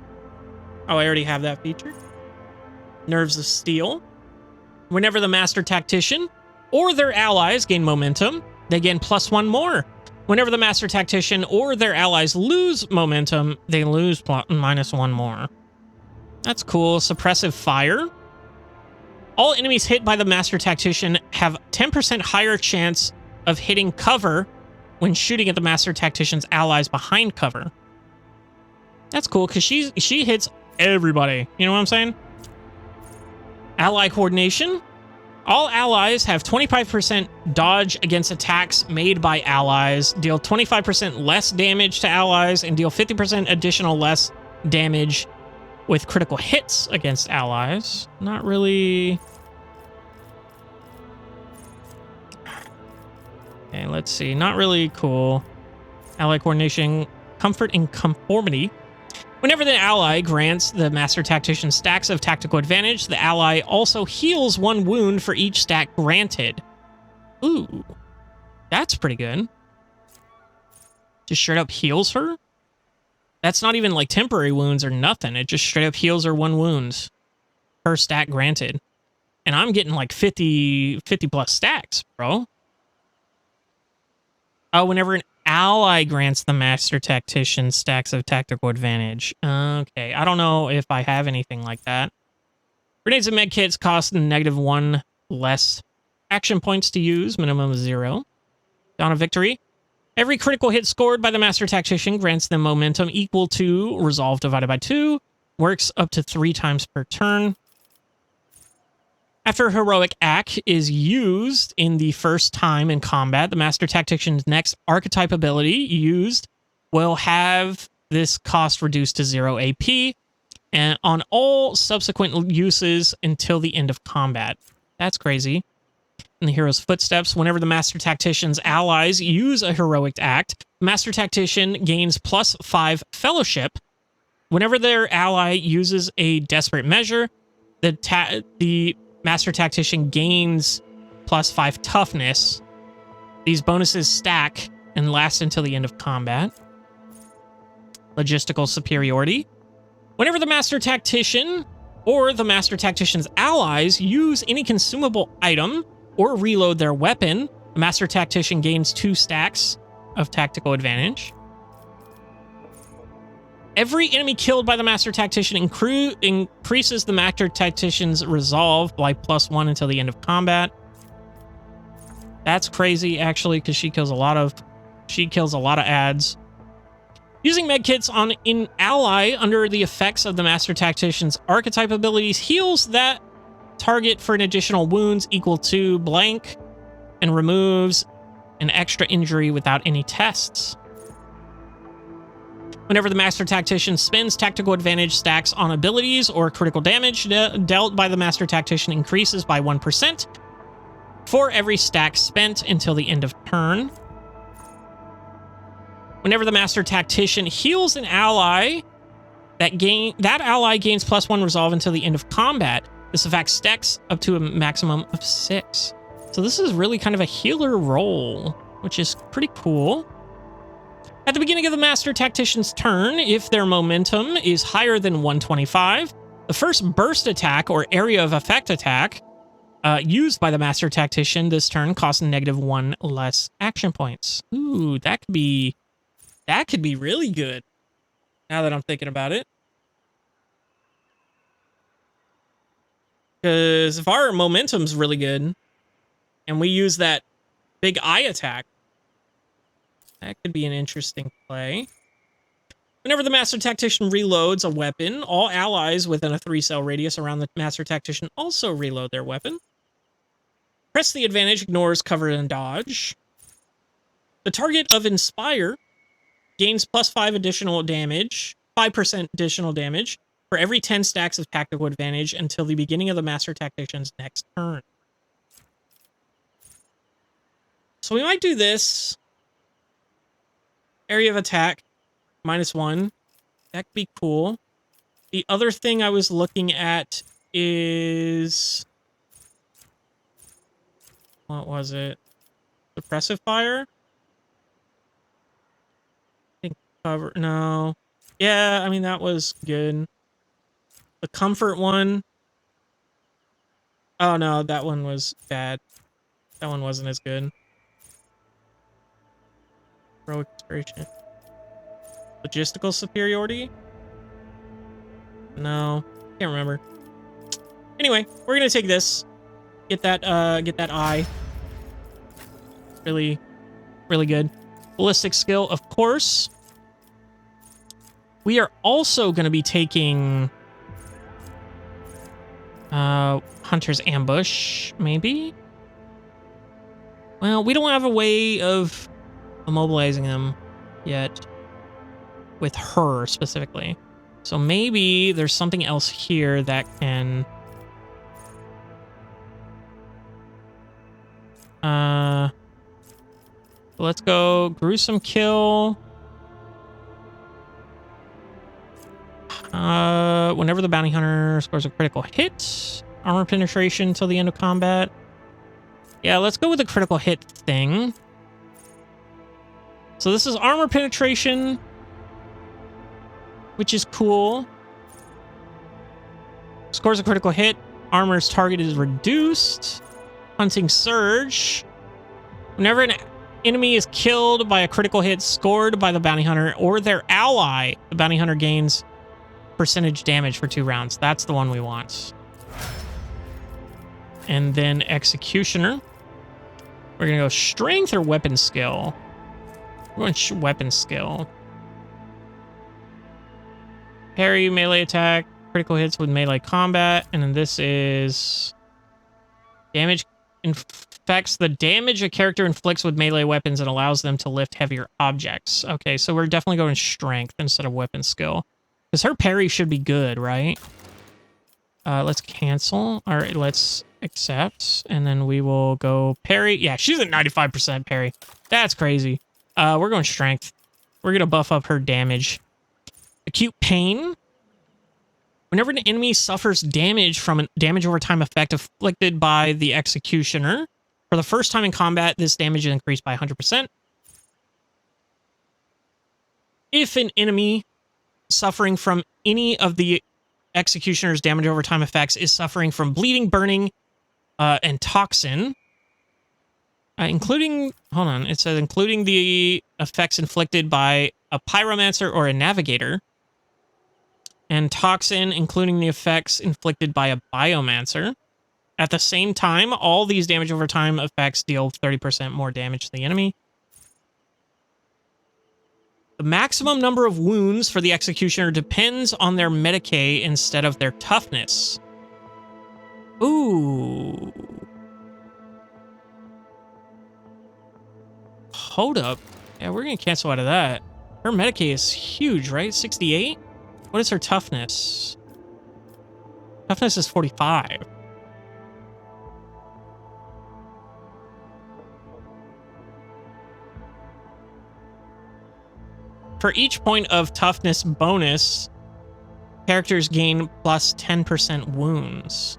Oh, I already have that feature. Nerves of Steel. Whenever the Master Tactician or their allies gain momentum, they gain +1 more. Whenever the Master Tactician or their allies lose momentum, they lose -1 more. That's cool. Suppressive Fire. All enemies hit by the Master Tactician have 10% higher chance of hitting cover when shooting at the Master Tactician's allies behind cover. That's cool, because she hits everybody. You know what I'm saying? Ally Coordination. All allies have 25% dodge against attacks made by allies, deal 25% less damage to allies, and deal 50% additional less damage with critical hits against allies. Not really... Okay, let's see. Not really cool. Ally Coordination, Comfort and Conformity. Whenever the ally grants the Master Tactician stacks of tactical advantage, the ally also heals 1 wound for each stack granted. Ooh, that's pretty good. Just straight up heals her? That's not even like temporary wounds or nothing. It just straight up heals her 1 wound per stack granted. And I'm getting like 50 plus stacks, bro. Oh, whenever an ally grants the Master Tactician stacks of tactical advantage. Okay, I don't know if I have anything like that. Grenades and medkits cost -1 less action points to use, minimum of 0. Dawn of Victory. Every critical hit scored by the Master Tactician grants them momentum equal to resolve divided by 2. Works up to 3 times per turn. After a heroic act is used in the first time in combat, the Master Tactician's next archetype ability used will have this cost reduced to 0 AP and on all subsequent uses until the end of combat. That's crazy. In the hero's footsteps, whenever the Master Tactician's allies use a heroic act, the Master Tactician gains +5 fellowship. Whenever their ally uses a desperate measure, the Master Tactician gains +5 toughness. These bonuses stack and last until the end of combat. Logistical superiority. Whenever the Master Tactician or the Master Tactician's allies use any consumable item or reload their weapon, the Master Tactician gains 2 stacks of tactical advantage. Every enemy killed by the Master Tactician increases the Master Tactician's resolve by +1 until the end of combat. That's crazy, actually, because she kills a lot of ads. Using medkits on an ally under the effects of the Master Tactician's archetype abilities heals that target for an additional wounds equal to blank and removes an extra injury without any tests. Whenever the Master Tactician spends tactical advantage stacks on abilities or critical damage dealt by the Master Tactician increases by 1% for every stack spent until the end of turn. Whenever the Master Tactician heals an ally, that ally gains +1 resolve until the end of combat. This effect stacks up to a maximum of 6. So this is really kind of a healer role, which is pretty cool. At the beginning of the Master Tactician's turn, if their momentum is higher than 125, the first burst attack or area of effect attack used by the Master Tactician this turn costs -1 less action points. Ooh, that could be really good. Now that I'm thinking about it. Because if our momentum's really good and we use that big eye attack, that could be an interesting play. Whenever the Master Tactician reloads a weapon, all allies within a 3-cell radius around the Master Tactician also reload their weapon. Press the advantage ignores cover and dodge. The target of Inspire gains +5 additional damage, 5% additional damage for every 10 stacks of tactical advantage until the beginning of the Master Tactician's next turn. So we might do this. Area of attack, -1. That could be cool. The other thing I was looking at is... What was it? Suppressive fire? I think cover. No. Yeah, I mean, that was good. The comfort one. Oh, no, that one was bad. That one wasn't as good. Heroic inspiration. Logistical superiority? No. Can't remember. Anyway, we're gonna take this. Get that eye. Really, really good. Ballistic skill, of course. We are also gonna be taking Hunter's Ambush, maybe? Well, we don't have a way of immobilizing them yet. With her, specifically. So maybe there's something else here that can... let's go gruesome kill. Whenever the bounty hunter scores a critical hit, armor penetration until the end of combat. Yeah, let's go with the critical hit thing. So this is armor penetration, which is cool. Scores a critical hit, armor's target is reduced. Hunting surge. Whenever an enemy is killed by a critical hit scored by the bounty hunter or their ally, the bounty hunter gains percentage damage for 2 rounds. That's the one we want. And then executioner. We're gonna go strength or weapon skill. We're going weapon skill. Parry, melee attack, critical hits with melee combat, and then this is damage infects the damage a character inflicts with melee weapons and allows them to lift heavier objects. Okay, so we're definitely going strength instead of weapon skill. Because her parry should be good, right? Let's cancel. All right, let's accept. And then we will go parry. Yeah, she's at 95% parry. That's crazy. We're going strength. We're going to buff up her damage. Acute pain. Whenever an enemy suffers damage from a damage over time effect inflicted by the executioner, for the first time in combat, this damage is increased by 100%. If an enemy suffering from any of the executioner's damage over time effects is suffering from bleeding, burning, and toxin, including, hold on, it says including the effects inflicted by a pyromancer or a navigator, and toxin, including the effects inflicted by a biomancer. At the same time, all these damage over time effects deal 30% more damage to the enemy. The maximum number of wounds for the executioner depends on their Medicae instead of their toughness. Ooh. Hold up. Yeah, we're going to cancel out of that. Her Medicae is huge, right? 68? What is her toughness? Toughness is 45. For each point of toughness bonus, characters gain plus 10% wounds.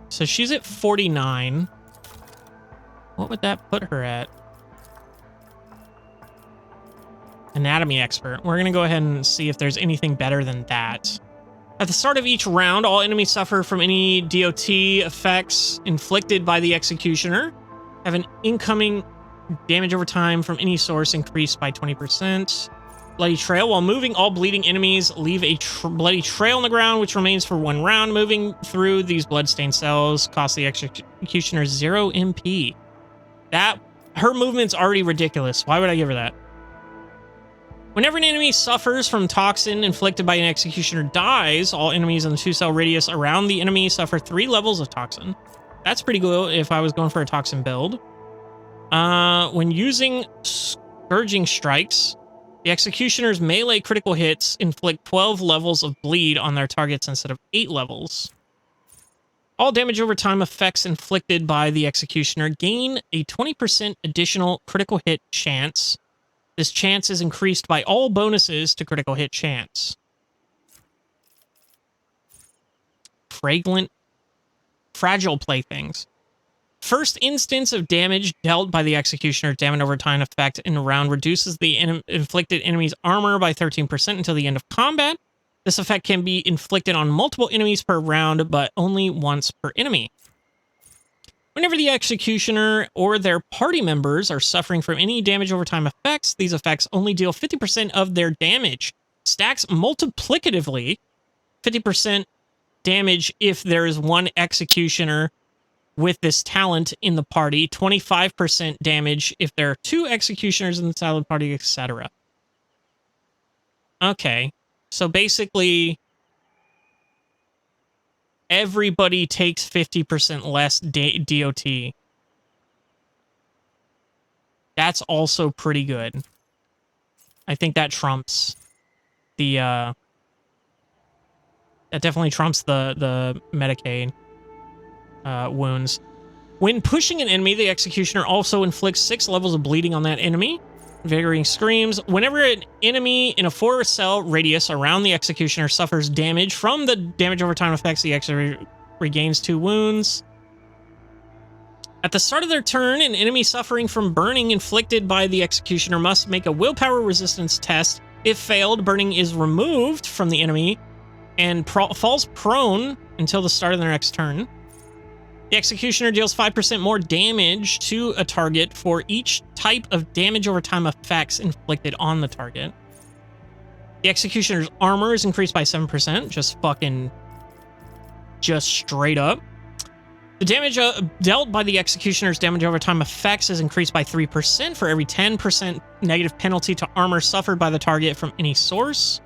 So she's at 49. What would that put her at? Anatomy expert. We're going to go ahead and see if there's anything better than that. At the start of each round, all enemies suffer from any DOT effects inflicted by the executioner. Have an incoming damage over time from any source increased by 20%. Bloody trail. While moving, all bleeding enemies leave a bloody trail on the ground, which remains for 1 round. Moving through these bloodstained cells costs the executioner 0 MP. Her movement's already ridiculous. Why would I give her that? Whenever an enemy suffers from toxin inflicted by an executioner dies, all enemies in the 2-cell radius around the enemy suffer 3 levels of toxin. That's pretty good if I was going for a toxin build. When using Scourging Strikes, the executioner's melee critical hits inflict 12 levels of bleed on their targets instead of 8 levels. All damage over time effects inflicted by the executioner gain a 20% additional critical hit chance. This chance is increased by all bonuses to critical hit chance. fragile playthings. First instance of damage dealt by the Executioner's damage over time effect in a round reduces the inflicted enemy's armor by 13% until the end of combat. This effect can be inflicted on multiple enemies per round, but only once per enemy. Whenever the Executioner or their party members are suffering from any damage over time effects, these effects only deal 50% of their damage. Stacks multiplicatively, 50% damage if there is one Executioner with this talent in the party, 25% damage if there are two Executioners in the talent party, etc. Okay, so basically everybody takes 50% less DOT. That's also pretty good. I think that trumps the that definitely trumps the Medicaid wounds. When pushing an enemy, the Executioner also inflicts 6 levels of bleeding on that enemy. Varying screams. Whenever an enemy in a 4-cell radius around the Executioner suffers damage from the damage over time effects, the Executioner regains 2 wounds. At the start of their turn, an enemy suffering from burning inflicted by the Executioner must make a willpower resistance test. If failed, burning is removed from the enemy and falls prone until the start of their next turn. The Executioner deals 5% more damage to a target for each type of damage over time effects inflicted on the target. The Executioner's armor is increased by 7%, just straight up. The damage dealt by the Executioner's damage over time effects is increased by 3% for every 10% negative penalty to armor suffered by the target from any source.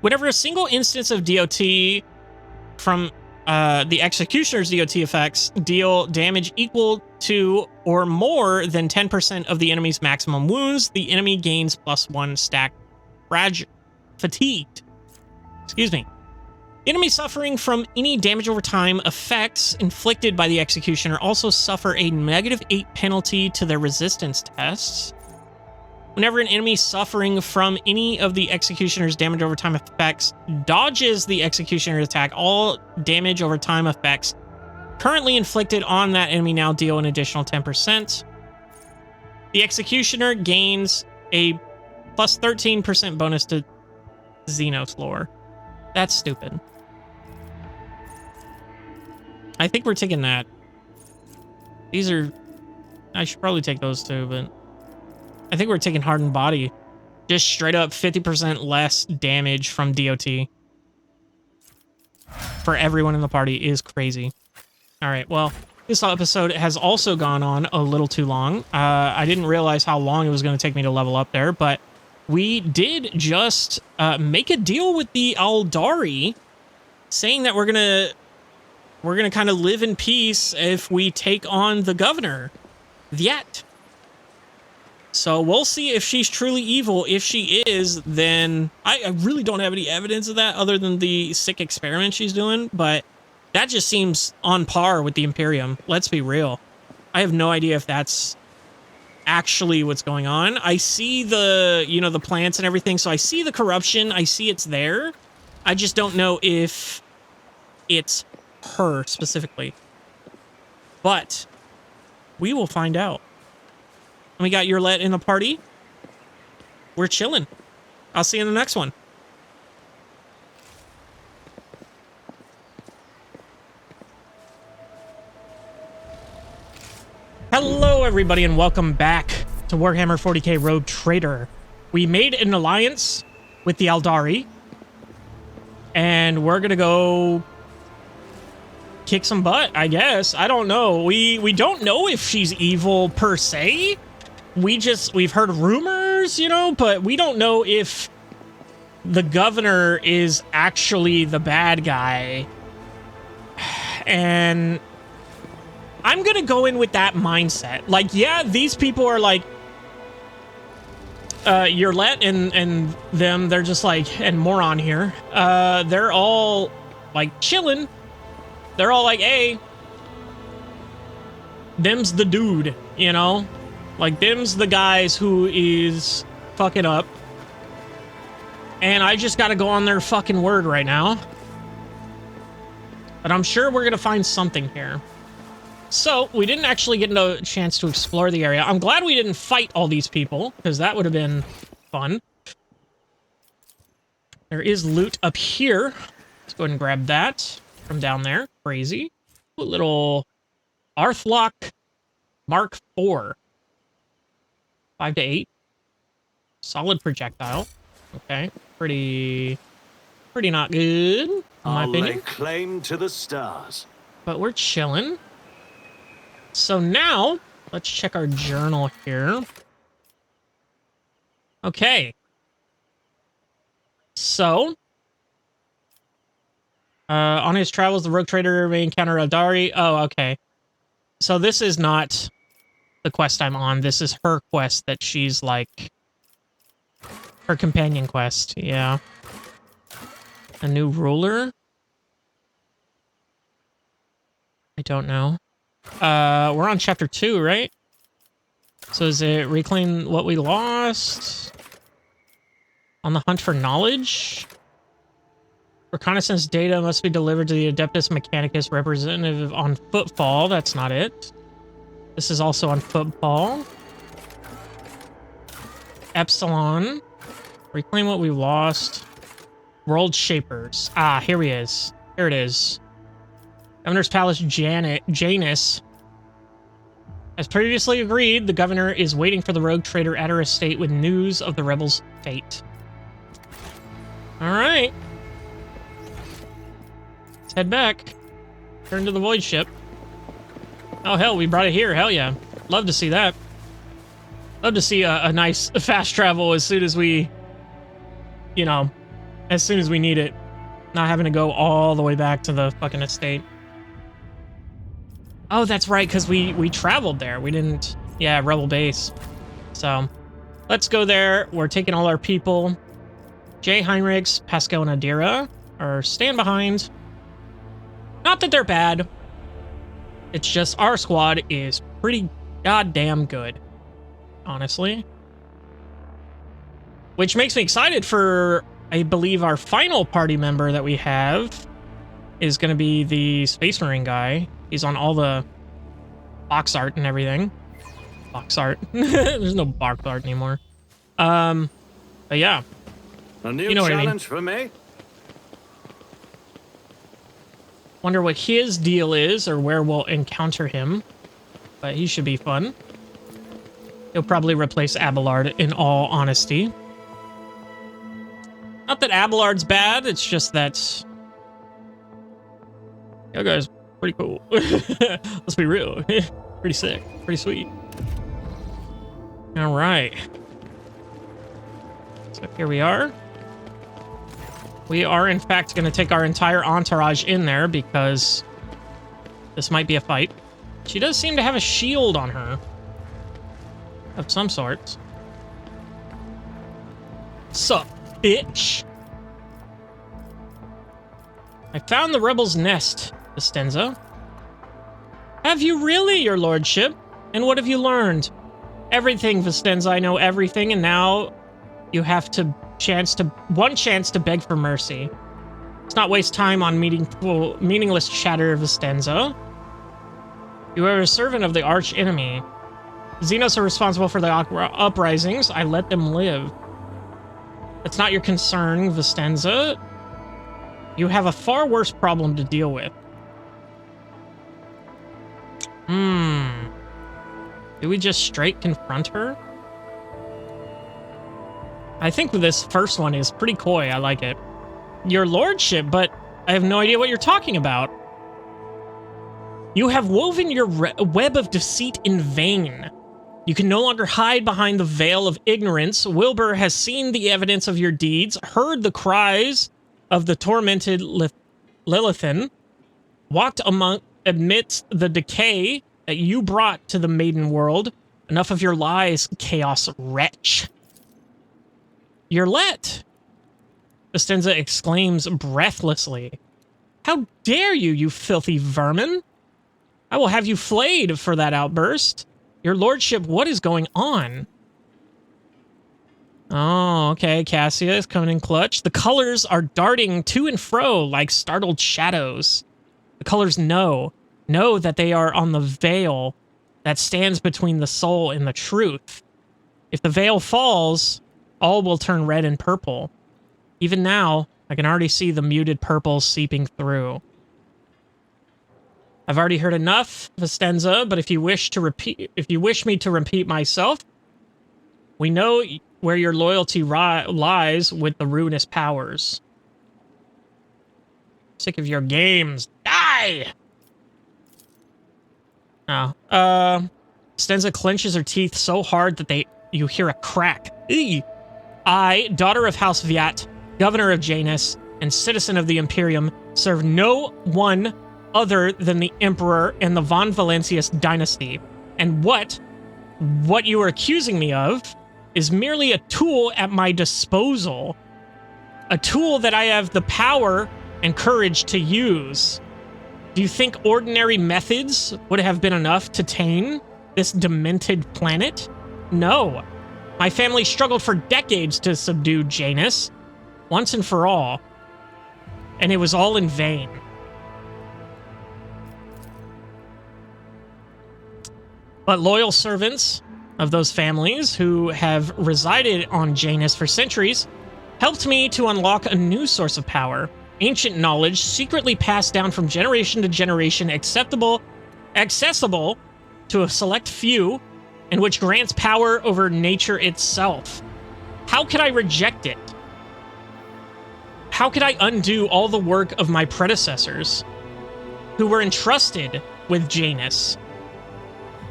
Whenever a single instance of DOT from the Executioner's DOT effects deal damage equal to or more than 10% of the enemy's maximum wounds, the enemy gains +1 stack fatigued. Excuse me. Enemies suffering from any damage over time effects inflicted by the Executioner also suffer a -8 penalty to their resistance tests. Whenever an enemy suffering from any of the Executioner's damage over time effects dodges the Executioner's attack, all damage over time effects currently inflicted on that enemy now deal an additional 10%. The Executioner gains a +13% bonus to Xenos lore. That's stupid. I think we're taking that. These are... I should probably take those too, but... I think we're taking Hardened Body. Just straight up 50% less damage from DOT. For everyone in the party is crazy. Alright, well, this episode has also gone on a little too long. I didn't realize how long it was going to take me to level up there, but we did just make a deal with the Aldari, saying that we're gonna kind of live in peace if we take on the governor. Yet. So we'll see if she's truly evil. If she is, then I really don't have any evidence of that other than the sick experiment she's doing, but that just seems on par with the Imperium. Let's be real. I have no idea if that's actually what's going on. I see the, you know, the plants and everything, so I see the corruption. I see it's there. I just don't know if it's her specifically. But we will find out. We got Yurlet in the party. We're chilling. I'll see you in the next one. Hello, everybody, and welcome back to Warhammer 40K Rogue Trader. We made an alliance with the Aldari, and we're gonna go kick some butt, I guess. I don't know. We don't know if she's evil per se. We've heard rumors, you know, but we don't know if the governor is actually the bad guy. And I'm gonna go in with that mindset. Like, yeah, these people are like, Yurlet and them, they're just like, and Moron here, they're all like chilling. They're all like, hey, them's the dude, you know? Like, them's the guys who is fucking up. And I just gotta go on their fucking word right now. But I'm sure we're going to find something here. So, we didn't actually get a chance to explore the area. I'm glad we didn't fight all these people, because that would have been fun. There is loot up here. Let's go ahead and grab that from down there. Crazy. A little Arthlock Mark IV. 5 to 8. Solid projectile. Okay. Pretty not good, in my opinion. I'll lay claim to the stars. But we're chilling. So now, let's check our journal here. Okay. So, on his travels, the rogue trader may encounter Adari. Oh, okay. So this is not the quest I'm on. This is her quest that she's like... her companion quest, yeah. A new ruler? I don't know. We're on chapter 2, right? So is it reclaim what we lost? On the hunt for knowledge? Reconnaissance data must be delivered to the Adeptus Mechanicus representative on footfall. That's not it. This is also on footfall. Epsilon. Reclaim what we lost. World Shapers. Ah, here he is. Here it is. Governor's Palace Janus. As previously agreed, the governor is waiting for the rogue trader at her estate with news of the rebels' fate. Alright. Let's head back. Turn to the void ship. Oh, hell, we brought it here. Hell yeah. Love to see that. Love to see a nice fast travel as soon as we... you know, as soon as we need it. Not having to go all the way back to the fucking estate. Oh, that's right, because we traveled there. We didn't... yeah, Rebel Base. So, let's go there. We're taking all our people. Jay, Heinrichs, Pascal, and Adira are staying behind. Not that they're bad. It's just our squad is pretty goddamn good. Honestly. Which makes me excited for, I believe, our final party member that we have is going to be the Space Marine guy. He's on all the box art and everything. Box art. There's no box art anymore. But yeah. A new you know challenge what I mean. for me? Wonder what his deal is or where we'll encounter him. But he should be fun. He'll probably replace Abelard in all honesty. Not that Abelard's bad, it's just that... that guy's pretty cool. Let's be real. Pretty sick. Pretty sweet. Alright. So here we are. We are, in fact, going to take our entire entourage in there because this might be a fight. She does seem to have a shield on her. Of some sort. Sup, bitch? I found the rebel's nest, Vistenza. Have you really, your lordship? And what have you learned? Everything, Vistenza. I know everything, and now you have one chance to beg for mercy. Let's not waste time on meaningless chatter, Vistenza. You are a servant of the arch enemy. Xenos are responsible for the uprisings. I let them live. That's not your concern, Vistenza. You have a far worse problem to deal with. Do we just straight confront her? I think this first one is pretty coy. I like it. Your lordship, but I have no idea what you're talking about. You have woven your web of deceit in vain. You can no longer hide behind the veil of ignorance. Wilbur has seen the evidence of your deeds, heard the cries of the tormented Lilithan, walked amidst the decay that you brought to the maiden world. Enough of your lies, chaos wretch. You're let, Vistenza exclaims breathlessly. How dare you, you filthy vermin? I will have you flayed for that outburst. Your lordship, what is going on? Oh, okay, Cassia is coming in clutch. The colors are darting to and fro like startled shadows. The colors know that they are on the veil that stands between the soul and the truth. If the veil falls, all will turn red and purple. Even now, I can already see the muted purple seeping through. I've already heard enough, Vistenza, but if you wish me to repeat myself, we know where your loyalty lies with the ruinous powers. Sick of your games. Die! Oh. Stenza clenches her teeth so hard that you hear a crack. Eey. I, daughter of House Viat, governor of Janus, and citizen of the Imperium, serve no one other than the Emperor and the Von Valancius dynasty. And what you are accusing me of is merely a tool at my disposal. A tool that I have the power and courage to use. Do you think ordinary methods would have been enough to tame this demented planet? No. My family struggled for decades to subdue Janus, once and for all. And it was all in vain. But loyal servants of those families who have resided on Janus for centuries helped me to unlock a new source of power. Ancient knowledge secretly passed down from generation to generation, accessible to a select few, and which grants power over nature itself. How could I reject it? How could I undo all the work of my predecessors who were entrusted with Janus,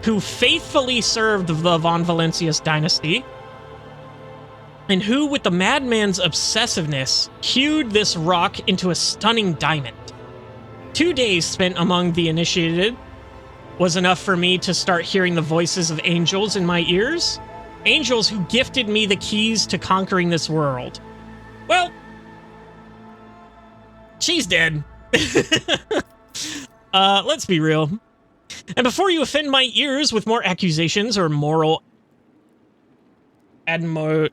who faithfully served the Von Valancius dynasty, and who, with the madman's obsessiveness, hewed this rock into a stunning diamond? 2 days spent among the initiated was enough for me to start hearing the voices of angels in my ears. Angels who gifted me the keys to conquering this world. Well, she's dead. Let's be real. And before you offend my ears with more accusations or moral remember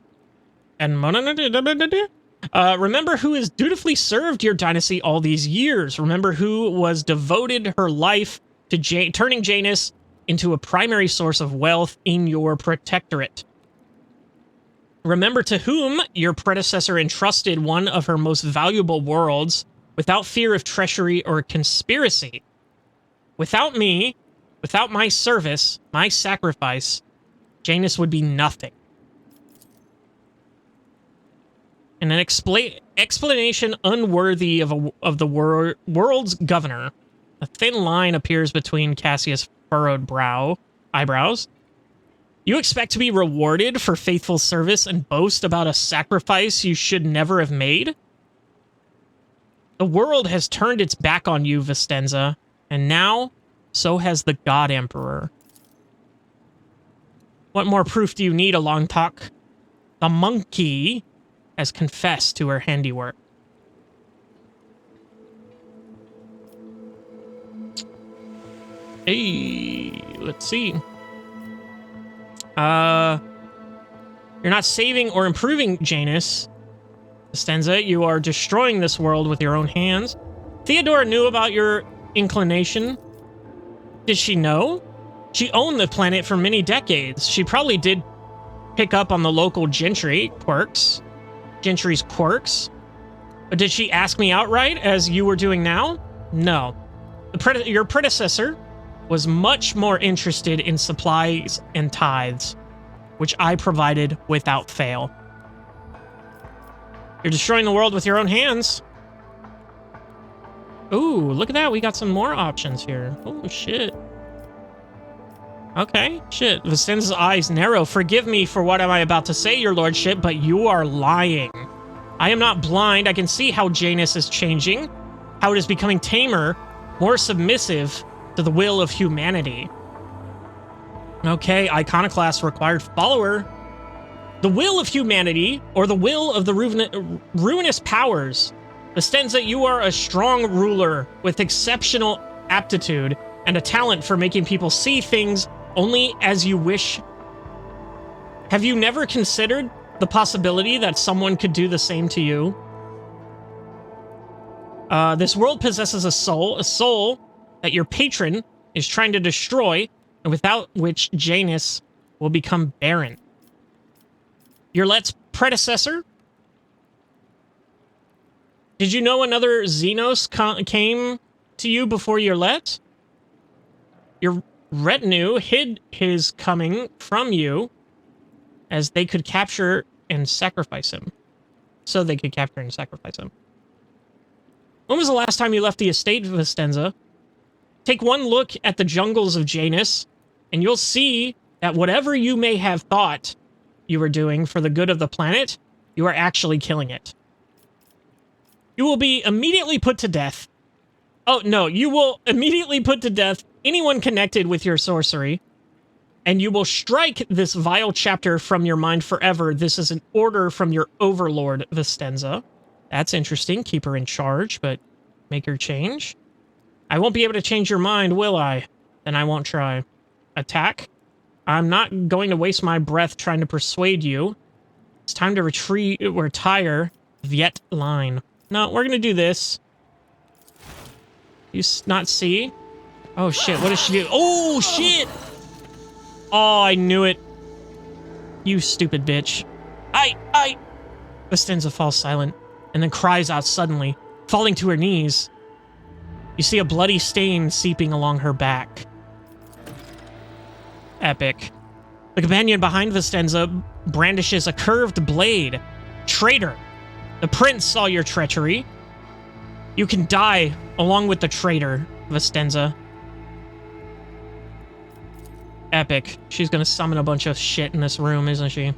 who has dutifully served your dynasty all these years. Remember who was devoted her life to turning Janus into a primary source of wealth in your protectorate. Remember to whom your predecessor entrusted one of her most valuable worlds without fear of treachery or conspiracy. Without me, without my service, my sacrifice, Janus would be nothing. And an explanation unworthy of the world's governor. A thin line appears between Cassius' furrowed eyebrows. You expect to be rewarded for faithful service and boast about a sacrifice you should never have made? The world has turned its back on you, Vistenza, and now so has the God Emperor. What more proof do you need, Alongtok? The monkey has confessed to her handiwork. Hey, let's see. You're not saving or improving Janus, Vistenza. You are destroying this world with your own hands. Theodora knew about your inclination. Did she know? She owned the planet for many decades. She probably did pick up on the local gentry's quirks. But did she ask me outright, as you were doing now? No. Your predecessor was much more interested in supplies and tithes, which I provided without fail. You're destroying the world with your own hands. Ooh, look at that. We got some more options here. Oh, shit. Okay, shit. Vicenza's eyes narrow. Forgive me for what am I about to say, your lordship, but you are lying. I am not blind. I can see how Janus is changing, how it is becoming tamer, more submissive to the will of humanity. Okay, iconoclast required follower. The will of humanity, or the will of the ruinous powers. Vistenza, you are a strong ruler with exceptional aptitude and a talent for making people see things only as you wish. Have you never considered the possibility that someone could do the same to you? This world possesses a soul that your patron is trying to destroy, and without which Janus will become barren. Your Let's predecessor? Did you know another Xenos came to you before your Let? Your retinue hid his coming from you as they could capture and sacrifice him. So they could capture and sacrifice him. When was the last time you left the estate, Vistenza? Take one look at the jungles of Janus, and you'll see that whatever you may have thought you were doing for the good of the planet, you are actually killing it. You will be immediately put to death. Oh, no, you will immediately put to death anyone connected with your sorcery, and you will strike this vile chapter from your mind forever. This is an order from your overlord, Vistenza. That's interesting. Keep her in charge, but make her change. I won't be able to change your mind, will I? Then I won't try. Attack. I'm not going to waste my breath trying to persuade you. It's time to retire Viet line. No, we're going to do this. You not see? Oh, shit. What does she do? Oh, shit! Oh, I knew it. You stupid bitch. Vistenza falls silent and then cries out suddenly, falling to her knees. You see a bloody stain seeping along her back. Epic. The companion behind Vistenza brandishes a curved blade. Traitor! The prince saw your treachery. You can die along with the traitor, Vistenza. Epic. She's gonna summon a bunch of shit in this room, isn't she?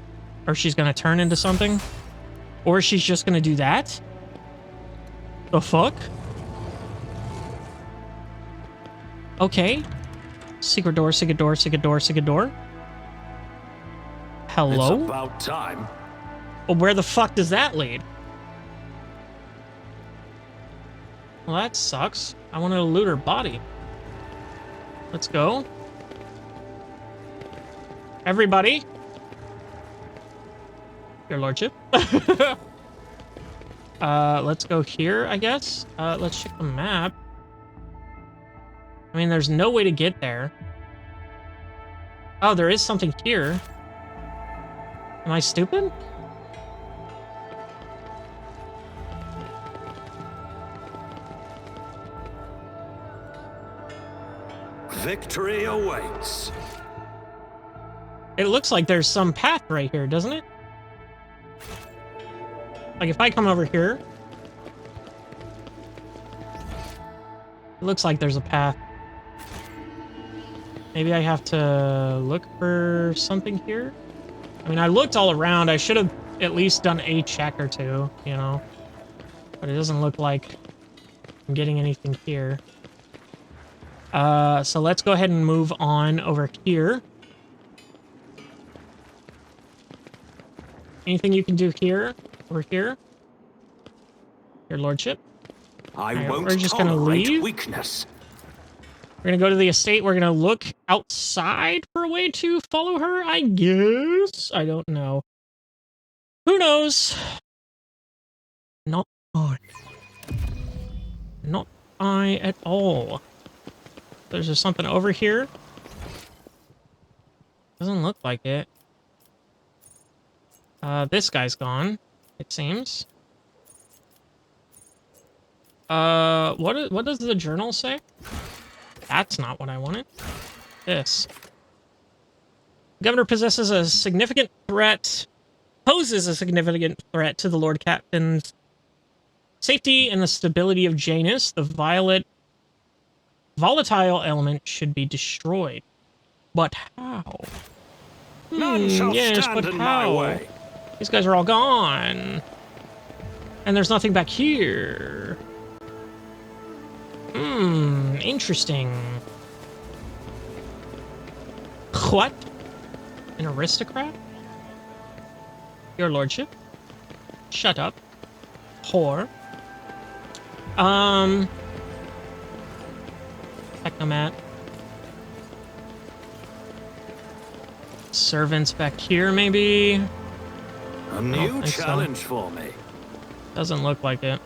Or she's gonna turn into something? Or she's just gonna do that? The fuck? Okay. Secret door, secret door, secret door, secret door. Hello? It's about time. Well, where the fuck does that lead? Well, that sucks. I wanted to loot her body. Let's go. Everybody. Your lordship. Let's go here, I guess. Let's check the map. I mean, there's no way to get there. Oh, there is something here. Am I stupid? Victory awaits. It looks like there's some path right here, doesn't it? Like, if I come over here... It looks like there's a path. Maybe I have to look for something here? I mean, I looked all around. I should have at least done a check or two, you know? But it doesn't look like I'm getting anything here. So let's go ahead and move on over here. Anything you can do here? Over here? Your lordship? We're just gonna leave. Weakness. We're gonna go to the estate. We're gonna look outside for a way to follow her, I guess. I don't know. Who knows? Not I. Not I at all. There's just something over here. Doesn't look like it. This guy's gone, it seems. What does the journal say? That's not what I wanted. This. Governor poses a significant threat to the Lord Captain's safety and the stability of Janus. The volatile element should be destroyed. But how? Yes, but how? These guys are all gone. And there's nothing back here. Interesting. What? An aristocrat? Your lordship? Shut up. Whore. Technomat. Servants back here, maybe? A new challenge for me. Doesn't look like it.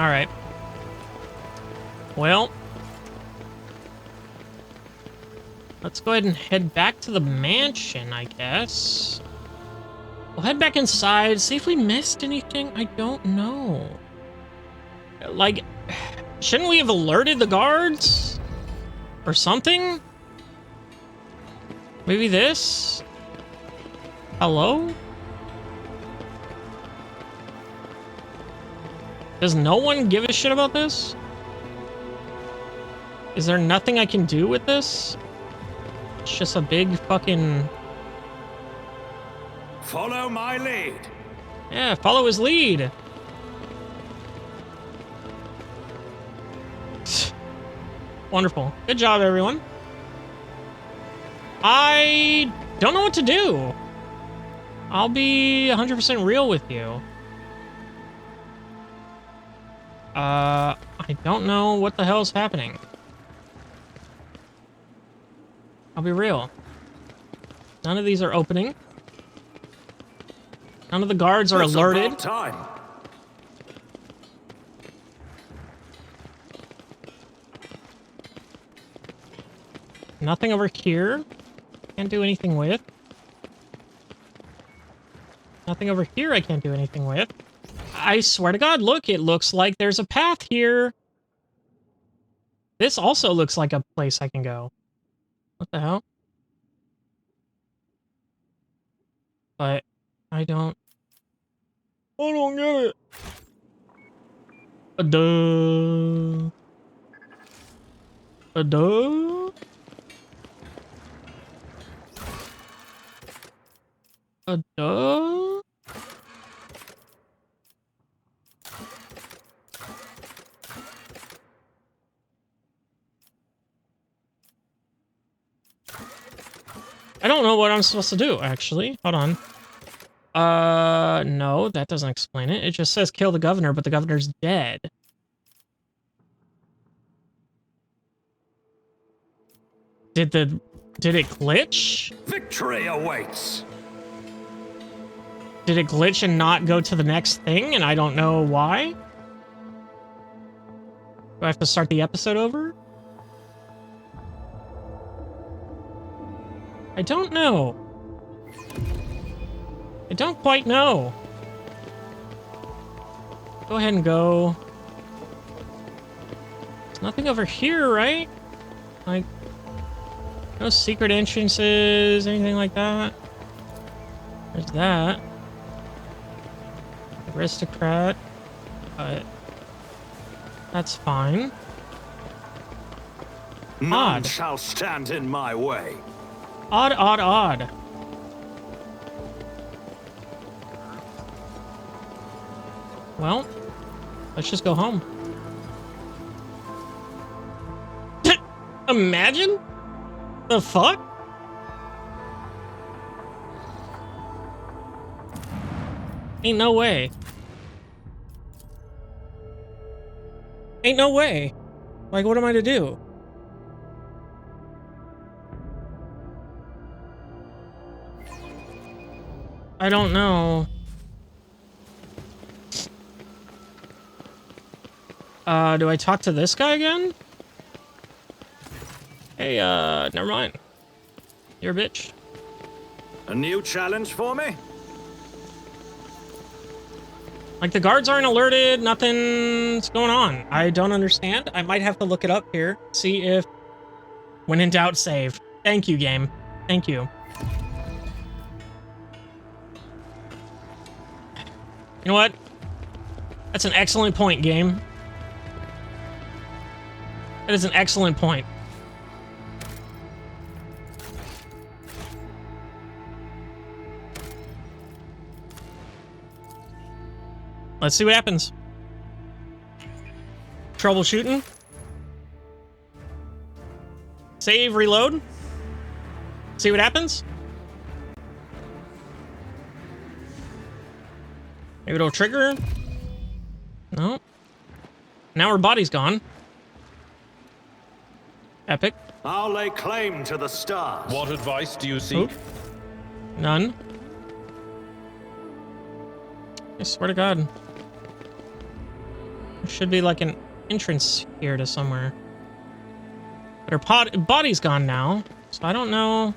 All right. Well, let's go ahead and head back to the mansion, I guess. We'll head back inside, see if we missed anything. I don't know. Like, shouldn't we have alerted the guards? Or something? Maybe this? Hello? Does no one give a shit about this? Is there nothing I can do with this? It's just a big fucking... Follow my lead. Yeah, follow his lead. Wonderful. Good job, everyone. I don't know what to do. I'll be 100% real with you. I don't know what the hell is happening. I'll be real. None of these are opening. None of the guards are alerted. Time. Nothing over here. Can't do anything with. Nothing over here I can't do anything with. I swear to God, look, it looks like there's a path here. This also looks like a place I can go. What the hell? But I don't get it. Duh. Duh. Duh. I don't know what I'm supposed to do, actually. Hold on. No, that doesn't explain it. It just says kill the governor, but the governor's dead. Did it glitch? Victory awaits. Did it glitch and not go to the next thing, and I don't know why? Do I have to start the episode over? I don't know. I don't quite know. Go ahead and go. There's nothing over here, right? Like, no secret entrances, anything like that. There's that. Aristocrat. But that's fine. None shall stand in my way. Odd, odd, odd. Well, let's just go home. Imagine? The fuck? Ain't no way. Ain't no way. Like, what am I to do? I don't know. Do I talk to this guy again? Hey, never mind. You're a bitch. A new challenge for me? Like, the guards aren't alerted, nothing's going on. I don't understand. I might have to look it up here. See if, when in doubt, save. Thank you, game. Thank you. You know what? That's an excellent point, game. That is an excellent point. Let's see what happens. Troubleshooting. Save, reload. See what happens. Maybe it'll trigger. No. Now her body's gone. Epic. I'll lay claim to the stars. What advice do you seek? None. I swear to God. There should be like an entrance here to somewhere. But her body's gone now, so I don't know.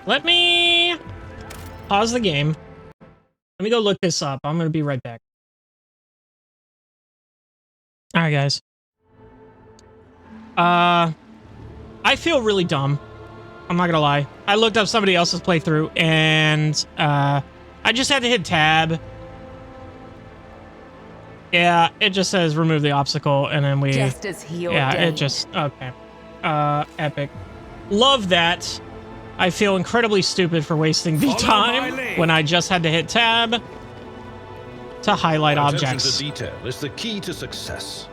Let me pause the game. Let me go look this up. I'm gonna be right back. All right, guys. I feel really dumb. I'm not gonna lie. I looked up somebody else's playthrough, and I just had to hit tab. Yeah, it just says remove the obstacle, and then we... Just as he yeah, ordained. it just... Okay. Epic. Love that. I feel incredibly stupid for wasting the time when I just had to hit tab to highlight Attention objects. to detail is the key to success.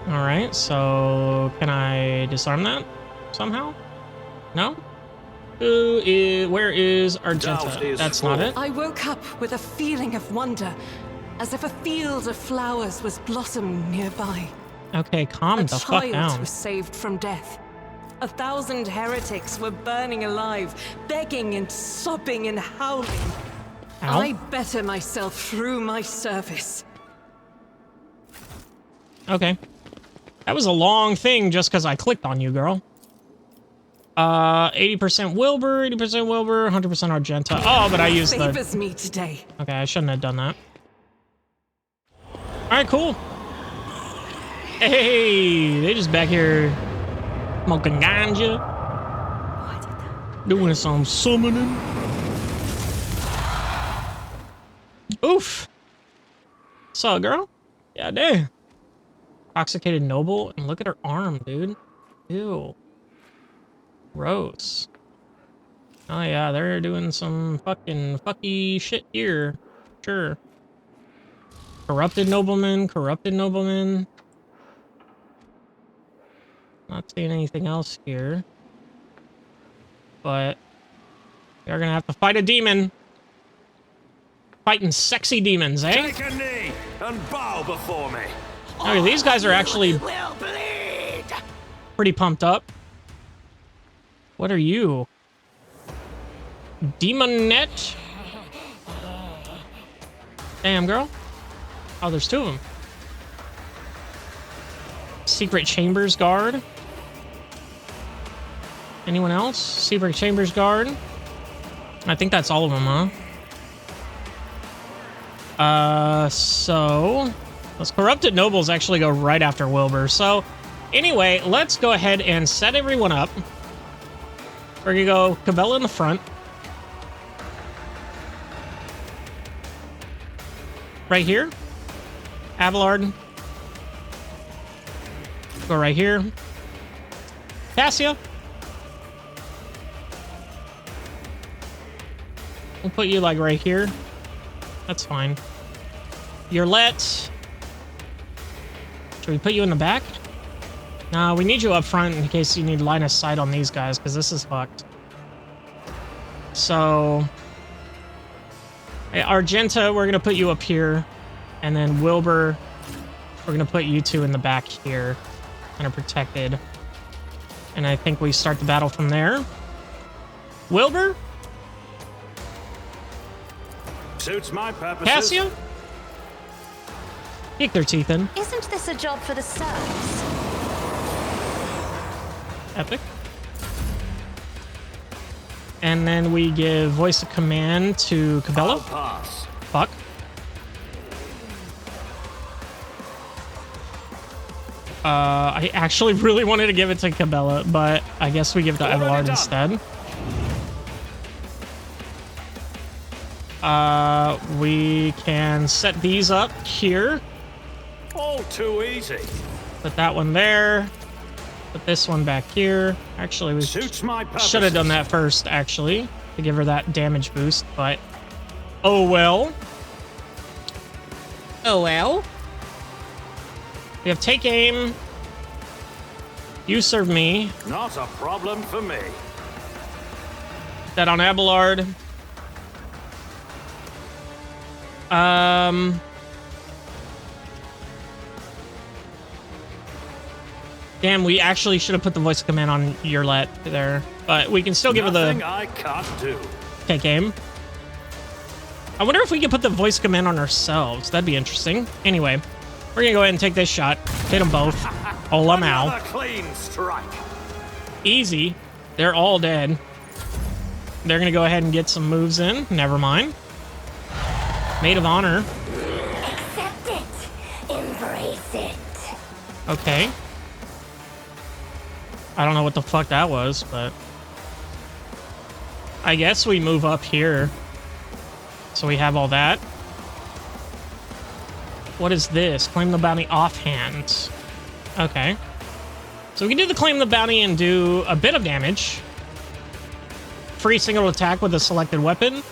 All right, so can I disarm that somehow? No? Where is Argenta? That's not it. I woke up with a feeling of wonder, as if a field of flowers was blossoming nearby. Okay, calm the fuck A child down. was saved from death. 1,000 heretics were burning alive, begging and sobbing and howling. Ow. I better myself through my service. Okay. That was a long thing just because I clicked on you, girl. 80% Wilbur, 80% Wilbur, 100% Argenta. Oh, but I used the... Favors me today. Okay, I shouldn't have done that. Alright, cool. Hey, they just back here smoking ganja. Doing some summoning. Oof. Saw a girl? Yeah, damn. Intoxicated noble, and look at her arm, dude. Ew. Gross. Oh yeah, they're doing some fucking fucky shit here. Sure. Corrupted nobleman, corrupted nobleman. Not seeing anything else here. But they're gonna have to fight a demon. Fighting sexy demons, eh? Take a knee and bow before me. Okay, these guys are actually pretty pumped up. What are you? Demonette? Damn, girl. Oh, there's two of them. Secret Chambers Guard. Anyone else? Secret Chambers Guard. I think that's all of them, huh? So... Those corrupted nobles actually go right after Wilbur. So, anyway, let's go ahead and set everyone up. We're gonna go Cabela in the front. Right here. Abelard. Go right here. Cassia. We'll put you like right here. That's fine. Yurlet. Should we put you in the back? No, we need you up front in case you need line of sight on these guys, because this is fucked. So... Argenta, we're going to put you up here. And then Wilbur, we're going to put you two in the back here. Kind of protected. And I think we start the battle from there. Wilbur? Suits my purposes. Cassia? Kick their teeth in. Isn't this a job for the serfs? Epic. And then we give voice of command to Cabela. Pass. Fuck. I actually really wanted to give it to Cabela, but I guess we give it to Abelard instead. We can set these up here. All too easy. Put that one there. Put this one back here. Actually, we should have done that first, actually, to give her that damage boost, but oh well. Oh well. We have take aim. You serve me. Not a problem for me. That on Abelard. Damn, we actually should have put the voice of command on Yurlet there, but we can still give her the I can't do. take aim. I wonder if we can put the voice command on ourselves. That'd be interesting. Anyway, we're gonna go ahead and take this shot. Hit them both. Oh, Lamau. Another clean strike. Easy. They're all dead. They're gonna go ahead and get some moves in. Never mind. Maid of Honor. Accept it. Embrace it. Okay. I don't know what the fuck that was, but I guess we move up here. So we have all that. What is this? Claim the bounty offhand. Okay. So we can do the claim the bounty and do a bit of damage. Free single attack with a selected weapon.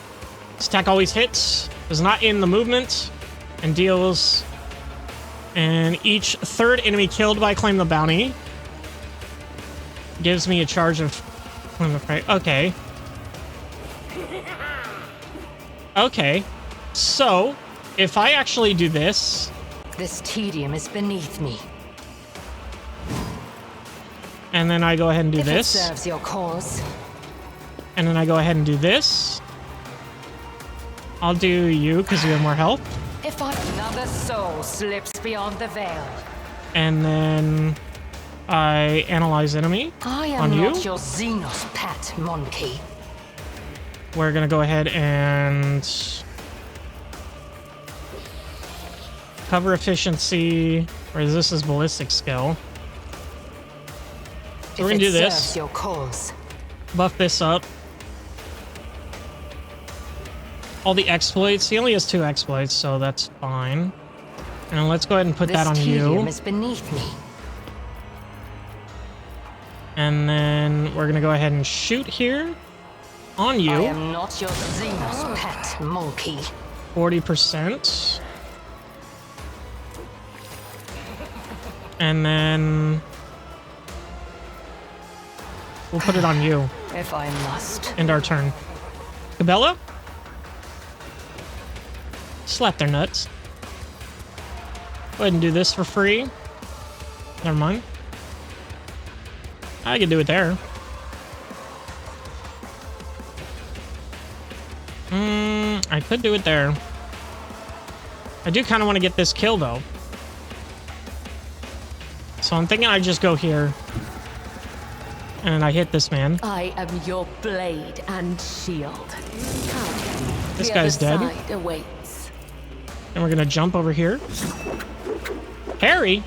This attack always hits. Is not in the movement. And deals. And each third enemy killed by claim the bounty gives me a charge of claim the prey. Okay. Okay. So, if I actually do this... This tedium is beneath me. And then I go ahead and do If this. It serves your cause. And then I go ahead and do this. I'll do you, because you have more health. If another soul slips beyond the veil. And then I analyze enemy I am on you. not your Xenos pet monkey. We're gonna go ahead and cover efficiency, or this is ballistic skill. So we're gonna do this. Serves your cause. Buff this up. All the exploits. He only has 2 exploits, so that's fine. And let's go ahead and put that on you. Tedium is beneath me. And then we're gonna go ahead and shoot here on you. I am not your Xenos pet monkey. 40%. And then we'll put it on you. If I must. End our turn. Cabela? Slap their nuts. Go ahead and do this for free. Never mind. I can do it there. I could do it there. I do kind of want to get this kill, though. So I'm thinking I just go here. And I hit this man. I am your blade and shield. This guy's dead. Side awaits. And we're gonna jump over here. Harry!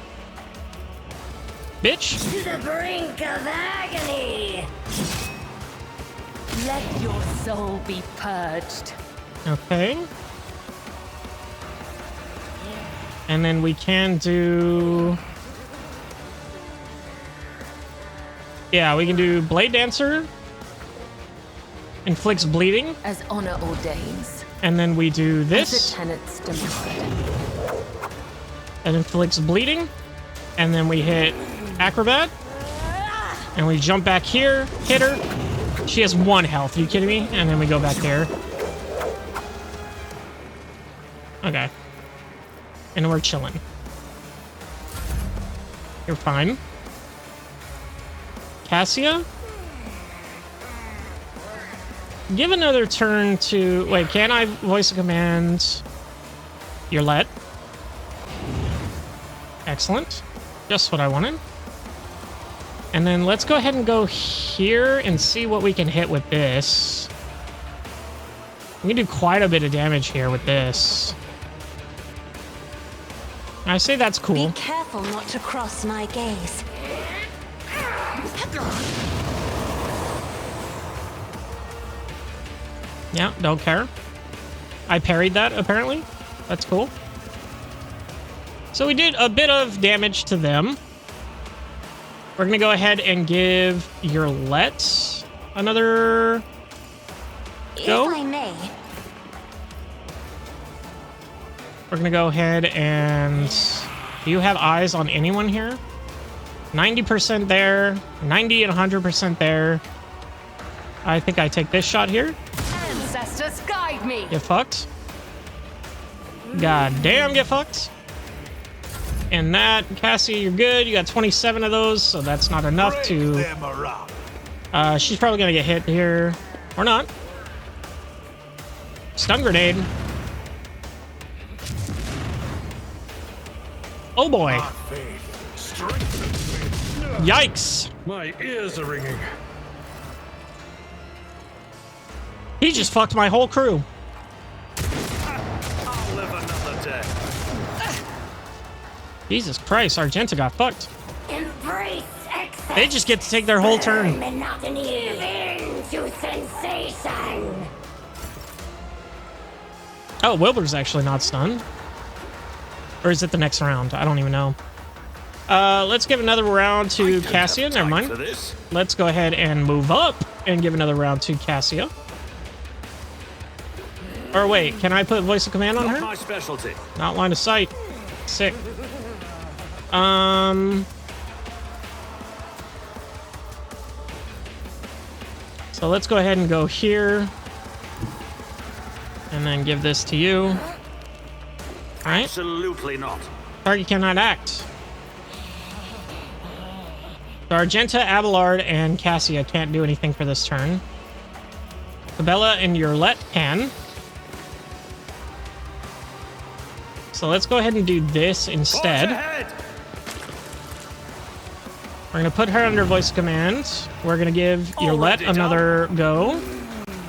Bitch! To the brink of agony! Let your soul be purged. Okay. And then we can do... Yeah, we can do Blade Dancer. Inflicts bleeding. As honor ordains. And then we do As this. the tenets demand. It inflicts bleeding. And then we hit Acrobat. And we jump back here. Hit her. She has 1 health. Are you kidding me? And then we go back there. Okay. And we're chilling. You're fine. Cassia? Give another turn to... Wait, can I voice a command? Your let. Excellent. Just what I wanted. And then let's go ahead and go here and see what we can hit with this. We can do quite a bit of damage here with this. I say that's cool. Be careful not to cross my gaze. Yeah, don't care. I parried that, apparently. That's cool. So we did a bit of damage to them. We're going to go ahead and give your let another go. If I may. We're going to go ahead and... Do you have eyes on anyone here? 90% there. 90 and 100% there. I think I take this shot here. Ancestors guide me. Get fucked. God damn, get fucked. And that, Cassie, you're good. You got 27 of those, so that's not enough to... She's probably gonna get hit here. Or not. Stun grenade. Oh boy. My faith strengthens me. Yikes. My ears are ringing. He just fucked my whole crew. I'll live another day. Jesus Christ, Argenta got fucked. Embrace excess. They just get to take their whole turn. Monotony into sensation. Oh, Wilbur's actually not stunned. Or is it the next round? I don't even know. Let's give another round to Cassia. Never mind. Let's go ahead and move up and give another round to Cassia. Or wait, can I put voice of command on her? My specialty. Not line of sight. Sick. So let's go ahead and go here. And then give this to you. Alright. Absolutely not. Target cannot act. So Argenta, Abelard, and Cassia can't do anything for this turn. Cabela and Yurlet can. So let's go ahead and do this instead. We're going to put her under voice command. We're going to give Yurlet another go.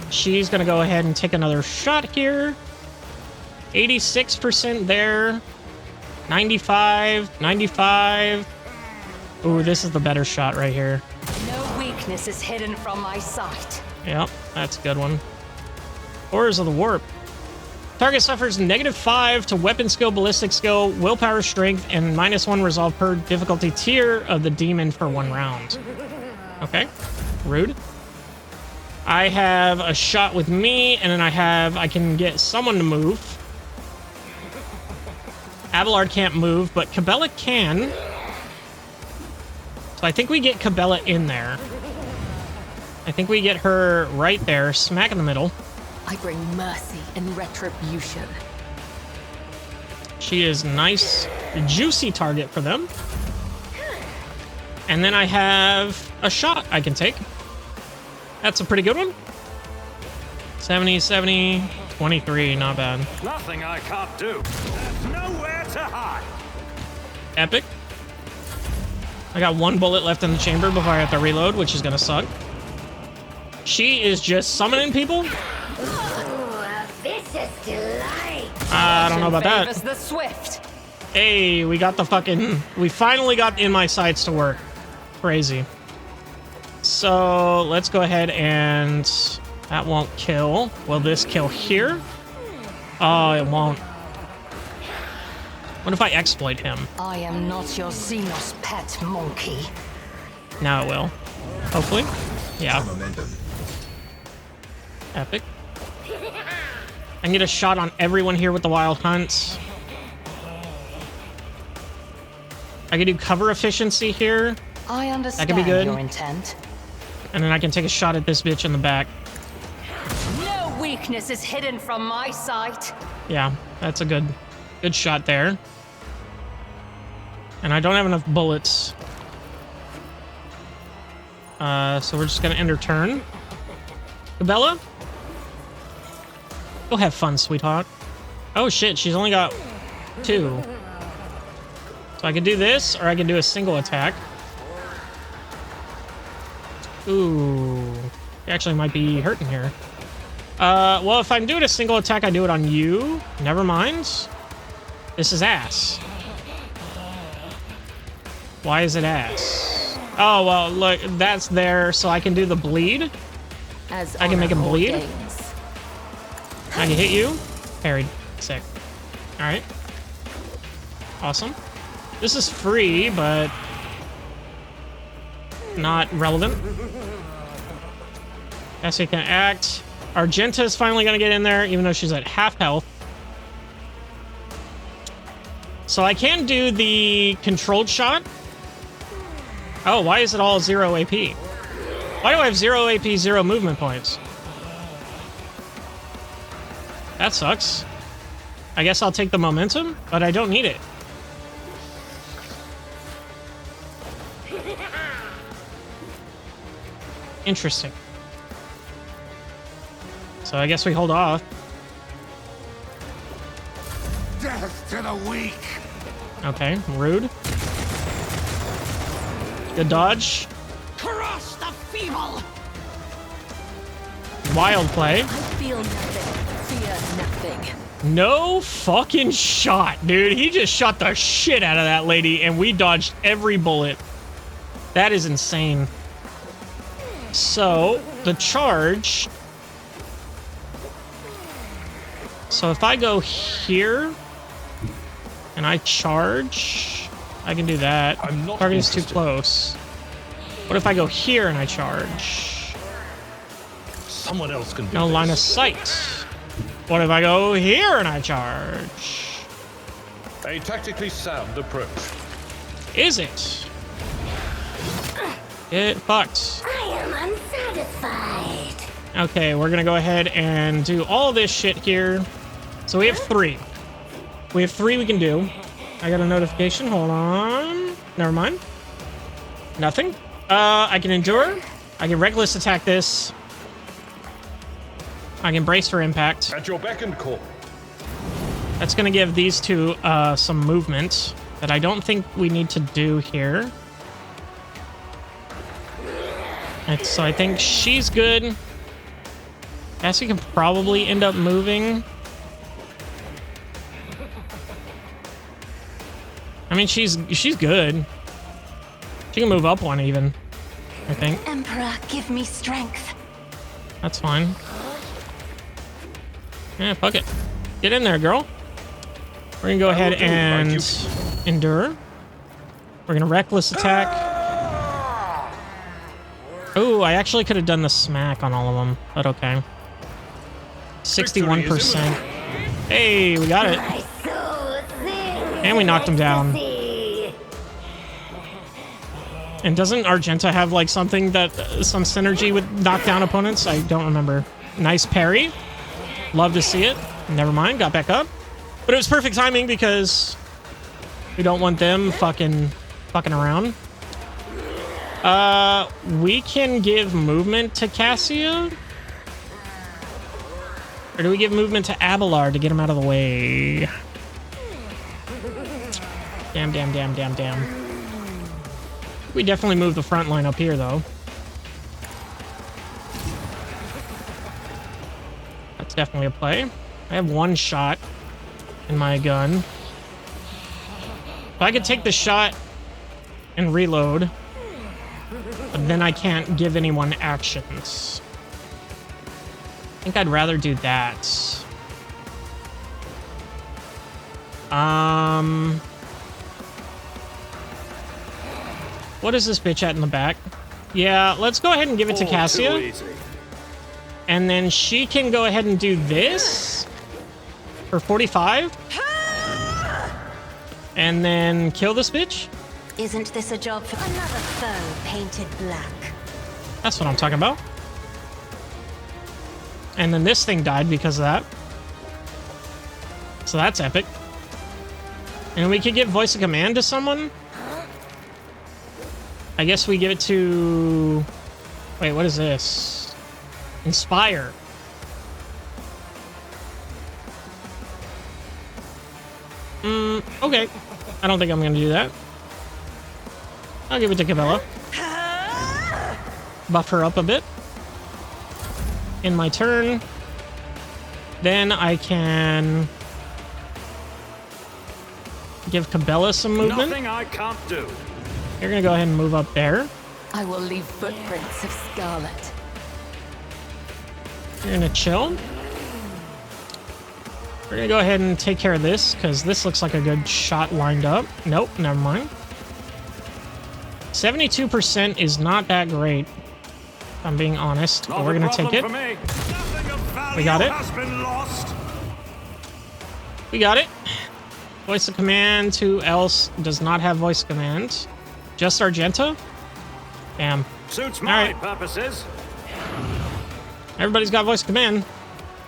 She's going to go ahead and take another shot here. 86% there. 95, 95. Ooh, this is the better shot right here. No weakness is hidden from my sight. Yep, that's a good one. Horrors of the Warp. Target suffers -5 to weapon skill, ballistic skill, willpower, strength, and -1 resolve per difficulty tier of the demon for 1 round. Okay, rude. I have a shot with me, and then I can get someone to move. Abelard can't move, but Cabela can. So I think we get Cabela in there. I think we get her right there, smack in the middle. I bring mercy and retribution. She is nice, juicy target for them. And then I have a shot I can take. That's a pretty good one. 70, 70, 23, not bad. Nothing I can't do. There's nowhere to hide. Epic. I got 1 bullet left in the chamber before I have to reload, which is gonna suck. She is just summoning people. Vicious delight. I don't know about that. The swift. Hey, we got the fucking... We finally got in my sights to work. Crazy. So, let's go ahead and... That won't kill. Will this kill here? Oh, it won't. What if I exploit him? I am not your Xenos pet monkey. Now it will. Hopefully. Yeah. Epic. I can get a shot on everyone here with the Wild Hunt. I can do cover efficiency here. I understand that could be good. Your intent. And then I can take a shot at this bitch in the back. No weakness is hidden from my sight. Yeah, that's a good shot there. And I don't have enough bullets. So we're just gonna end her turn. Cabela? Go have fun, sweetheart. Oh shit, she's only got 2. So I can do this, or I can do a single attack. Ooh. She actually might be hurting here. Well, if I'm doing a single attack, I do it on you. Never mind. This is ass. Why is it ass? Oh, well, look, that's there, so I can do the bleed. I can make him bleed. I can hit you. Parried. Sick. Alright. Awesome. This is free, but not relevant. Cassia can act. Argenta is finally going to get in there, even though she's at half health. So I can do the controlled shot. Oh, why is it all 0 AP? Why do I have 0 AP, 0 movement points? That sucks. I guess I'll take the momentum, but I don't need it. Interesting. So I guess we hold off. Death to the weak. Okay, rude. Good dodge. Crush the feeble. Wild play. I feel nothing, fear nothing. No fucking shot, dude. He just shot the shit out of that lady, and we dodged every bullet. That is insane. So, the charge... So if I go here, and I charge, I can do that. Target is too close. What if I go here and I charge? Someone else can do No this. line of sight. What if I go here and I charge? A tactically sound approach. Is it? Get fucked. I am unsatisfied. Okay, we're gonna go ahead and do all this shit here. So we have 3. We have 3 we can do. I got a notification. Hold on. Never mind. Nothing. I can endure. I can reckless attack this. I can brace for impact. At your beck and call. That's gonna give these two some movement that I don't think we need to do here. And so I think she's good. Cassie can probably end up moving. I mean, she's good. She can move up one even, I think. Emperor, give me strength. That's fine. Yeah, fuck it. Get in there, girl. We're gonna go ahead and endure. We're gonna reckless attack. Oh, I actually could have done the smack on all of them, but okay. 61%. Hey, we got it. And we knocked him down. And doesn't Argenta have like something that some synergy with knockdown opponents? I don't remember. Nice parry. Love to see it. Never mind, got back up. But it was perfect timing because we don't want them fucking around. We can give movement to Cassia. Or do we give movement to Abelard to get him out of the way? Damn, damn, damn, damn, damn. We definitely move the front line up here, though. That's definitely a play. I have 1 shot in my gun. If I could take the shot and reload, but then I can't give anyone actions. I think I'd rather do that. What is this bitch at in the back? Yeah, let's go ahead and give it to Cassia. And then she can go ahead and do this for 45. And then kill this bitch. Isn't this a job for another foe painted black? That's what I'm talking about. And then this thing died because of that. So that's epic. And we could give voice of command to someone. I guess we give it to... Wait, what is this? Inspire. Okay. I don't think I'm gonna do that. I'll give it to Cabela. Buff her up a bit. In my turn. Then I can... give Cabela some movement. Nothing I can't do. You're gonna go ahead and move up there. I will leave footprints of scarlet. You're gonna chill. We're gonna go ahead and take care of this, because this looks like a good shot lined up. Nope, never mind. 72% is not that great, if I'm being honest, but we're gonna take it. We got it. We got it. Voice of command. Who else does not have voice of command? Just Argenta? Damn. Suits my purposes. Everybody's got voice of command.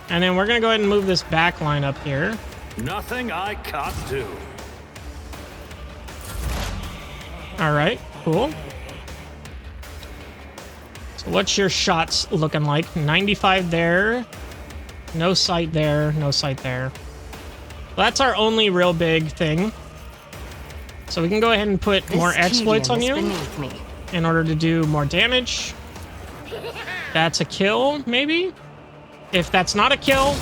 And then we're gonna go ahead and move this back line up here. Nothing I can't do. Alright, cool. So what's your shots looking like? 95 there. No sight there. No sight there. Well, that's our only real big thing. So we can go ahead and put more exploits on you beneath me. in order to do more damage. That's a kill, maybe? If that's not a kill,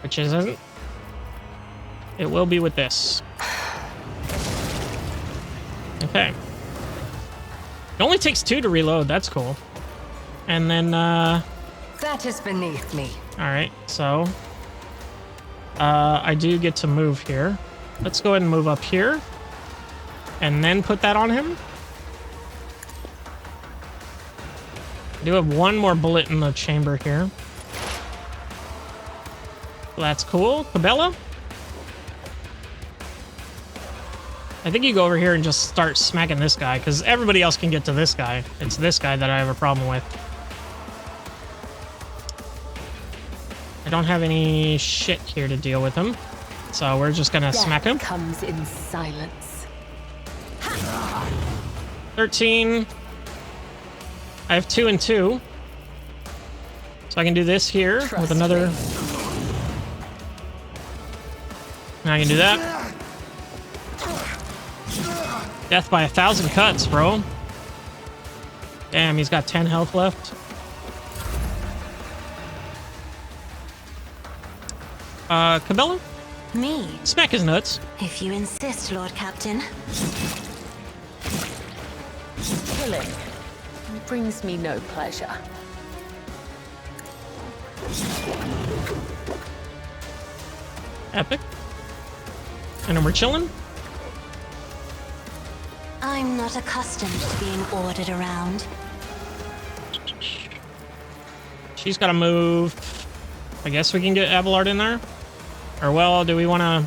which isn't, it will be with this. Okay. It only takes 2 to reload. That's cool. And then, That is beneath me. Alright, so... I do get to move here. Let's go ahead and move up here. And then put that on him. I do have 1 more bullet in the chamber here. That's cool. Cabela? I think you go over here and just start smacking this guy, because everybody else can get to this guy. It's this guy that I have a problem with. I don't have any shit here to deal with him. So we're just gonna smack him. Comes in silence. 13. I have 2 and 2. So I can do this here with another. Now I can do that. Death by 1,000 cuts, bro. Damn, he's got 10 health left. Cabela? Me? Smack his nuts. If you insist, Lord Captain. Killing brings me no pleasure. Epic. And then we're chilling. I'm not accustomed to being ordered around. She's got to move. I guess we can get Abelard in there. Or, well, do we want to...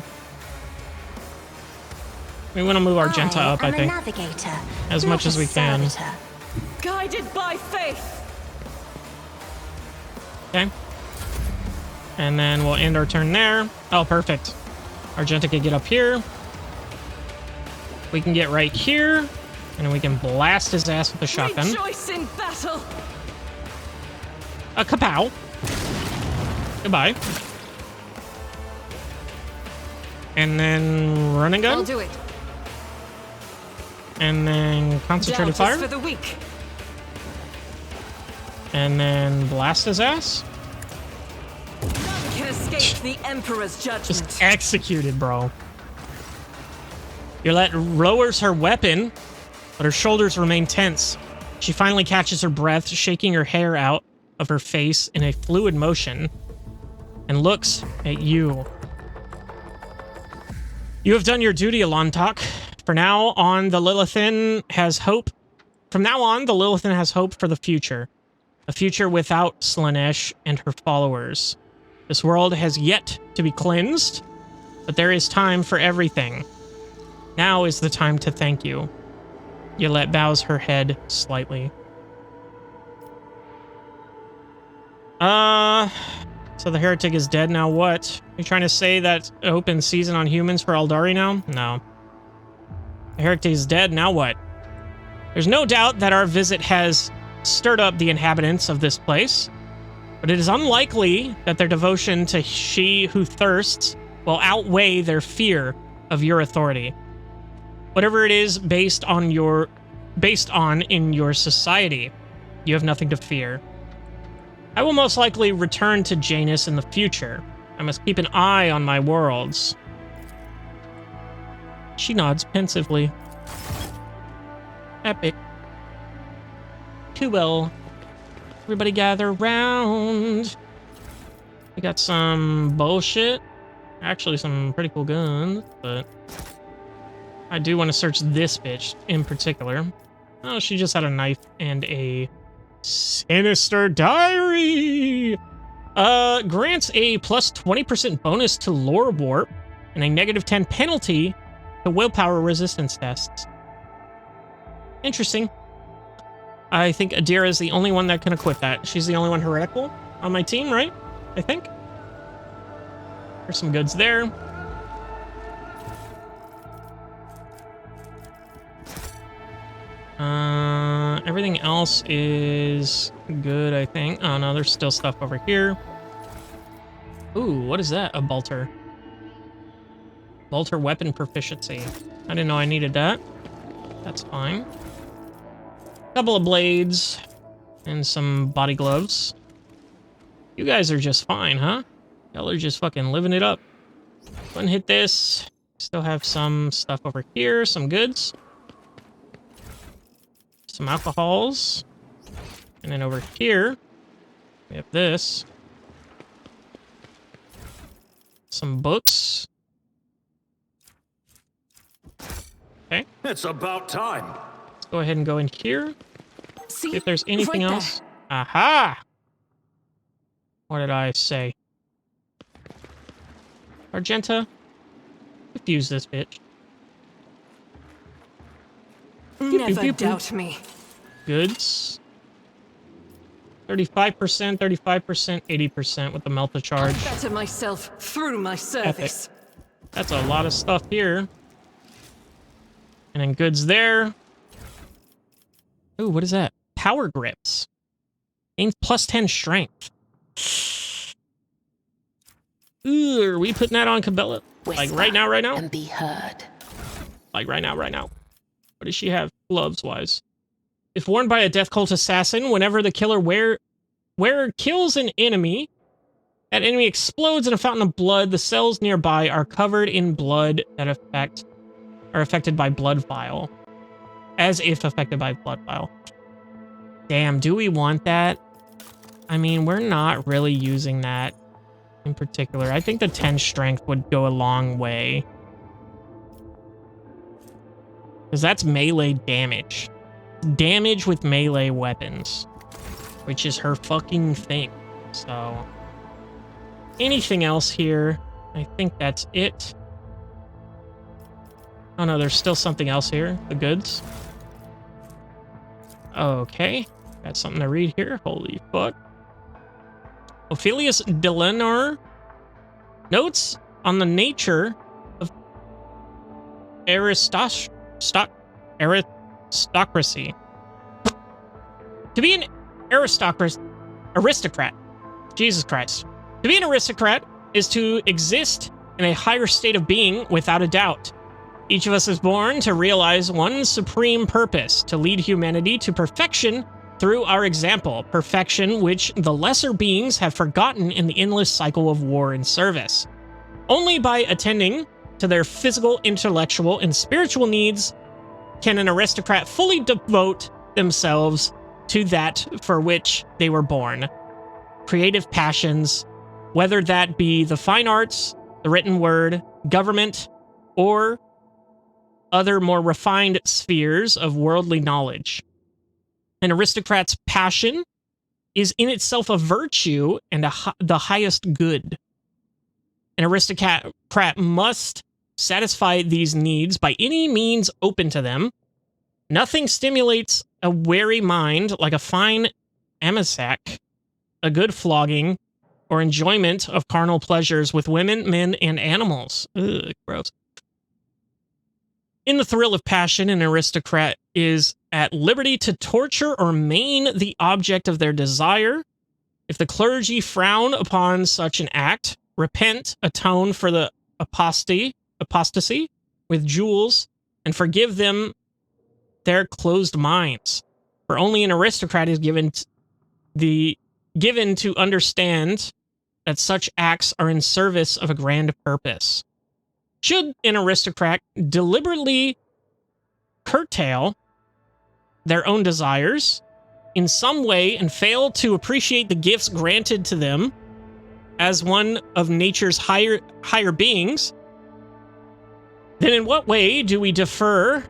We want to move Argenta up, I think. Navigator, as much as we can. Guided by faith. Okay. And then we'll end our turn there. Oh, perfect. Argenta can get up here. We can get right here. And then we can blast his ass with a shotgun. Rejoice in battle. A kapow. Goodbye. And then run and gun. I'll do it. And then concentrated Doubt is fire. for the weak. And then blast his ass. None can escape the Emperor's judgment. Just executed, bro. Yolette lowers her weapon, but her shoulders remain tense. She finally catches her breath, shaking her hair out of her face in a fluid motion, and looks at you. You have done your duty, Alontok. From now on, the Lilithan has hope for the future. A future without Slaanesh and her followers. This world has yet to be cleansed, but there is time for everything. Now is the time to thank you. Yolette bows her head slightly. So the heretic is dead, now what? Are you trying to say that open season on humans for Aldari now? No. The heretic is dead, now what? There's no doubt that our visit has stirred up the inhabitants of this place, but it is unlikely that their devotion to she who thirsts will outweigh their fear of your authority. Whatever it is based on in your society, you have nothing to fear. I will most likely return to Janus in the future. I must keep an eye on my worlds. She nods pensively. Epic. Too well. Everybody gather round. We got some bullshit. Actually, some pretty cool guns, but I do want to search this bitch in particular. Oh, she just had a knife and a sinister diary. Grants a plus 20% bonus to lore warp and a negative 10 penalty to willpower resistance tests. Interesting. I think Adira is the only one that can equip that. She's the only one heretical on my team, right? I think. There's some goods there. Everything else is good, I think. Oh no, there's still stuff over here. Ooh, what is that? A bolter. Bolter weapon proficiency. I didn't know I needed that. That's fine. Couple of blades and some body gloves. You guys are just fine, huh? Y'all are just fucking living it up. Go ahead and hit this. Still have some stuff over here, some goods. Some alcohols. And then over here, we have this. Some books. Okay. It's about time. Let's go ahead and go in here. See if there's anything right else. Aha! What did I say? Argenta? Confuse this bitch. Never doubt me. Goods. 35%, 35%, 80% with the melta charge. I better myself through my service. Epic. That's a lot of stuff here. And then goods there. Ooh, what is that? Power grips. Gains plus 10 strength. Ooh, are we putting that on Cabela? Like right now, right now? And be heard. Like right now, right now. What does she have gloves-wise? If worn by a Death Cult assassin, whenever the killer wearer kills an enemy, that enemy explodes in a fountain of blood. The cells nearby are covered in blood that are affected by blood vial. As if affected by blood vial. Damn, do we want that? I mean, we're not really using that in particular. I think the 10 strength would go a long way. Because that's melee damage. Damage with melee weapons. Which is her fucking thing. So, anything else here? I think that's it. Oh no, there's still something else here. The goods. Okay. Got something to read here. Holy fuck. Ophelius Delenor notes on the nature of aristocracy. To be an aristocrat, Jesus Christ. To be an aristocrat is to exist in a higher state of being without a doubt. Each of us is born to realize one supreme purpose, to lead humanity to perfection through our example, perfection which the lesser beings have forgotten in the endless cycle of war and service. Only by attending to their physical, intellectual, and spiritual needs can an aristocrat fully devote themselves to that for which they were born. Creative passions, whether that be the fine arts, the written word, government, or other more refined spheres of worldly knowledge. An aristocrat's passion is in itself a virtue and the highest good. An aristocrat must satisfy these needs by any means open to them. Nothing stimulates a wary mind like a fine amasack, a good flogging, or enjoyment of carnal pleasures with women, men, and animals. Ugh, gross. In the thrill of passion, an aristocrat is at liberty to torture or maim the object of their desire. If the clergy frown upon such an act, repent, atone for the apostasy with jewels, and forgive them their closed minds. For only an aristocrat is given to understand that such acts are in service of a grand purpose. Should an aristocrat deliberately curtail their own desires in some way and fail to appreciate the gifts granted to them as one of nature's higher beings, then in what way do we differ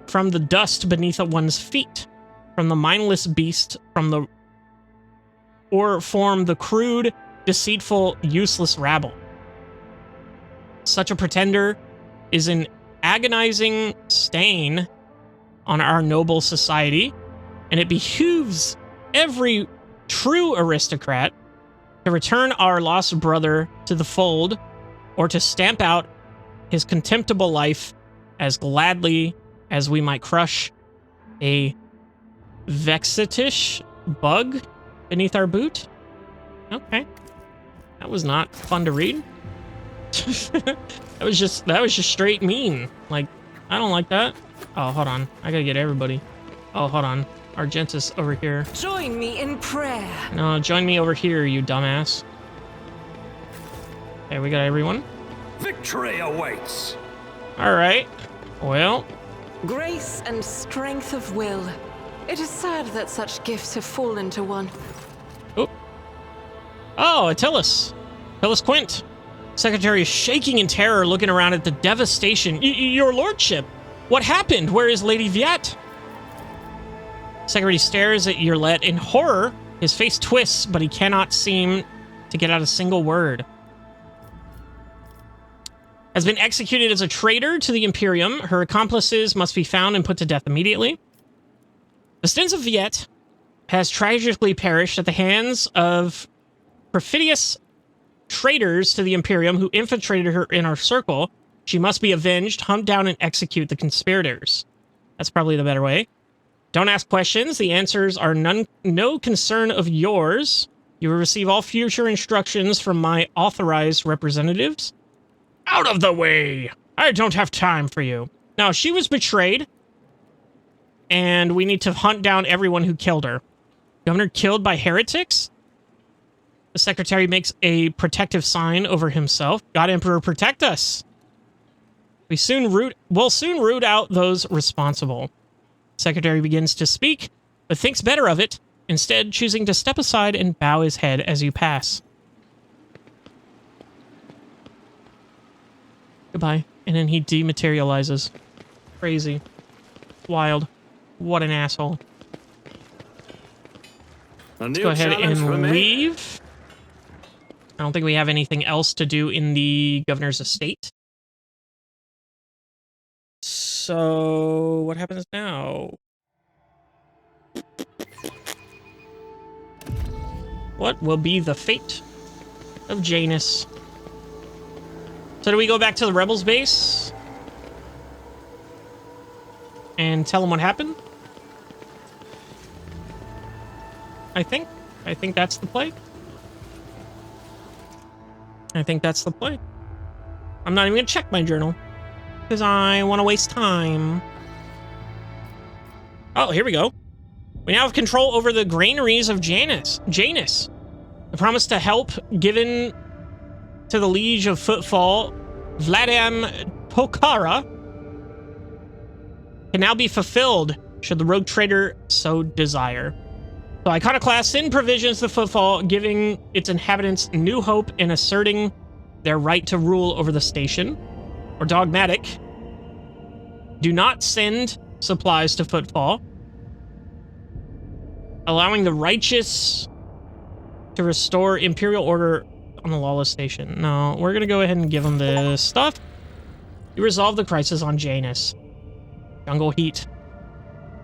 from the dust beneath one's feet, from the mindless beast, or form the crude, deceitful, useless rabble? Such a pretender is an agonizing stain on our noble society, and it behooves every true aristocrat to return our lost brother to the fold, or to stamp out his contemptible life as gladly as we might crush a vexatish bug beneath our boot. Okay. That was not fun to read. That was just straight mean. Like, I don't like that. Oh, hold on. I gotta get everybody. Oh, hold on. Argentus over here. Join me in prayer. No, join me over here, you dumbass. Okay, we got everyone. Victory awaits. All right. Well. Grace and strength of will. It is sad that such gifts have fallen to one. Oh, Attilas. Attilas Quint. Secretary is shaking in terror, looking around at the devastation. Your lordship, what happened? Where is Lady Viet? Secretary stares at Yerlet in horror. His face twists, but he cannot seem to get out a single word. Has been executed as a traitor to the Imperium. Her accomplices must be found and put to death immediately. The Stins of Viet has tragically perished at the hands of perfidious traitors to the Imperium who infiltrated her inner circle. She must be avenged, hunt down, and execute the conspirators. That's probably the better way. Don't ask questions. The answers are no concern of yours. You will receive all future instructions from my authorized representatives. Out of the way! I don't have time for you. Now, she was betrayed, and we need to hunt down everyone who killed her. Governor killed by heretics? The secretary makes a protective sign over himself. God Emperor, protect us! We'll soon root out those responsible. Secretary begins to speak, but thinks better of it, instead choosing to step aside and bow his head as you pass. Goodbye. And then he dematerializes. Crazy. Wild. What an asshole. Let's go ahead and leave. I don't think we have anything else to do in the governor's estate. So, what happens now? What will be the fate of Janus? So do we go back to the Rebels base? And tell them what happened? I think that's the play. I think that's the play. I'm not even gonna check my journal. Because I want to waste time. Oh, here we go. We now have control over the granaries of Janus. The promise to help given to the Liege of Footfall, Vladam Pokara, can now be fulfilled should the rogue trader so desire. So Iconoclast send provisions to Footfall, giving its inhabitants new hope and asserting their right to rule over the station. Or dogmatic. Do not send supplies to Footfall. Allowing the righteous to restore Imperial order on the lawless station. No, we're going to go ahead and give them this stuff. You resolve the crisis on Janus. Jungle heat.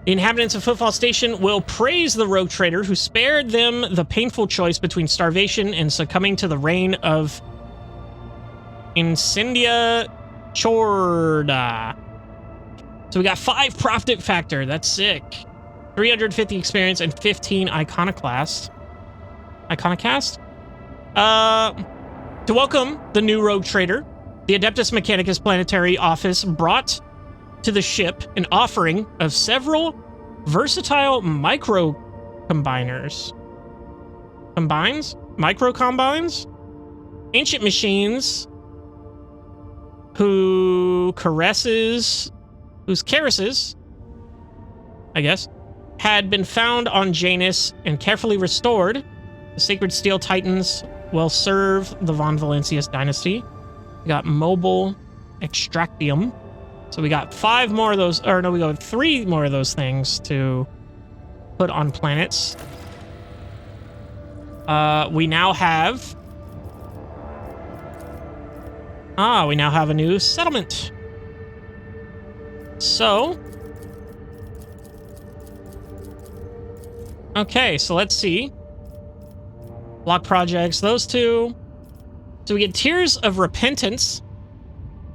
The inhabitants of Footfall Station will praise the rogue trader who spared them the painful choice between starvation and succumbing to the reign of Incendia Chorda. So we got 5 profit factor. That's sick. 350 experience and 15 iconoclast. Iconocast? To welcome the new rogue trader, the Adeptus Mechanicus Planetary Office brought to the ship an offering of several versatile micro combiners. Combines? Micro combines? Ancient machines whose caresses, I guess, had been found on Janus and carefully restored. The Sacred Steel Titans will serve the Von Valentius dynasty. We got Mobile Extractium. So we got 5 more of those, or no, we got 3 more of those things to put on planets. We now have a new settlement. So, okay, so let's see. Block projects, those 2. So we get Tears of Repentance.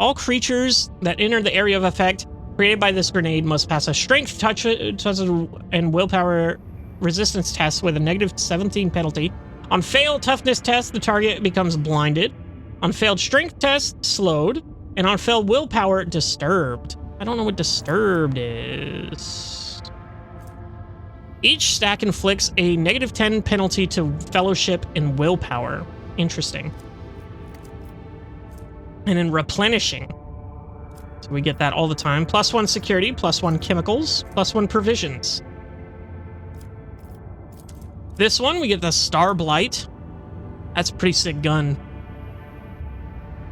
All creatures that enter the area of effect created by this grenade must pass a strength, touch, and willpower resistance test with a -17 penalty. On failed toughness test, the target becomes blinded. On failed strength test, slowed. And on failed willpower, disturbed. I don't know what disturbed is. Each stack inflicts a -10 penalty to fellowship and willpower. Interesting. And then replenishing. So we get that all the time. +1 security, +1 chemicals, +1 provisions. This one, we get the Star Blight. That's a pretty sick gun.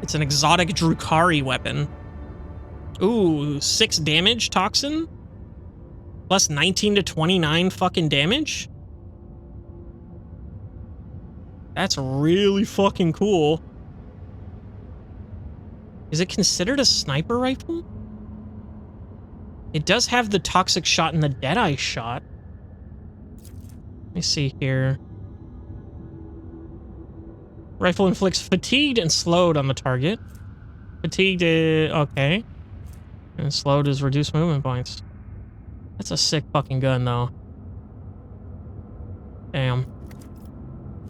It's an exotic Drukhari weapon. Ooh, 6 damage toxin? Plus 19 to 29 fucking damage? That's really fucking cool. Is it considered a sniper rifle? It does have the toxic shot and the Deadeye shot. Let me see here. Rifle inflicts fatigued and slowed on the target. Fatigued, okay. And slowed is reduced movement points. That's a sick fucking gun, though. Damn.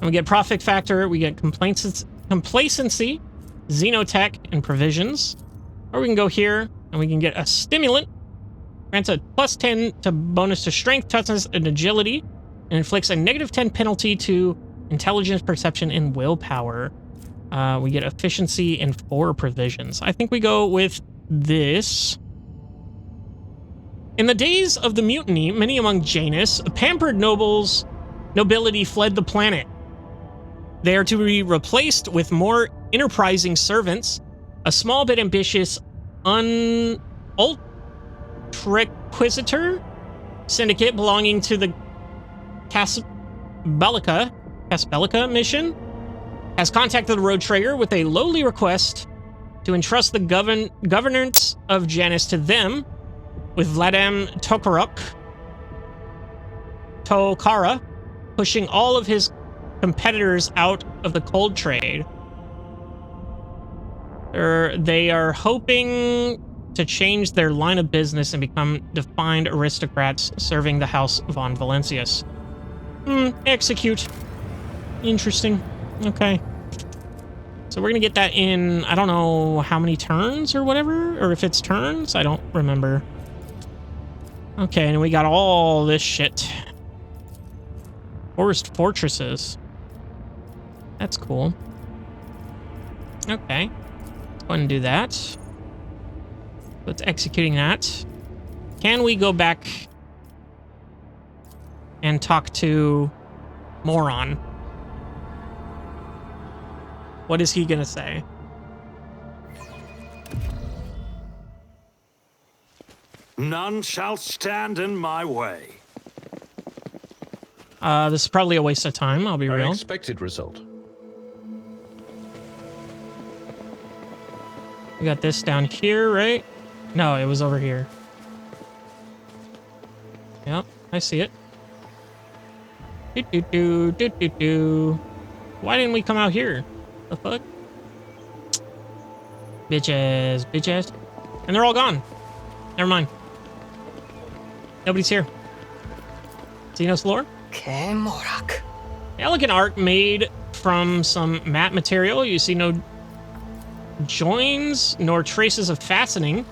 And we get profit factor, we get complacency, xenotech, and provisions. Or we can go here, and we can get a stimulant. Grants a +10 to bonus to strength, toughness, and agility. And inflicts a -10 penalty to intelligence, perception, and willpower. We get efficiency and 4 provisions. I think we go with this. In the days of the mutiny, many among Janus, pampered nobility fled the planet. They are to be replaced with more enterprising servants, a small bit ambitious Ultraquisitor syndicate belonging to the Casbelica mission has contacted the Road Trader with a lowly request to entrust the governance of Janus to them, with Vladimir Tokara pushing all of his competitors out of the cold trade. They are hoping to change their line of business and become defined aristocrats serving the House von Valencius. Execute. Interesting. Okay. So we're gonna get that in, I don't know how many turns or whatever, or if it's turns, I don't remember. Okay, and we got all this shit. Forest fortresses. That's cool. Okay. Let's go ahead and do that. Let's executing that. Can we go back and talk to Moron? What is he gonna say? None shall stand in my way. This is probably a waste of time, I'll be real. Unexpected result. We got this down here, right? No, it was over here. Yep, I see it. Why didn't we come out here? The fuck? Bitches. And they're all gone. Never mind. Nobody's here. Xenos lore? Kemorak. Elegant art made from some matte material. You see no joins nor traces of fastening,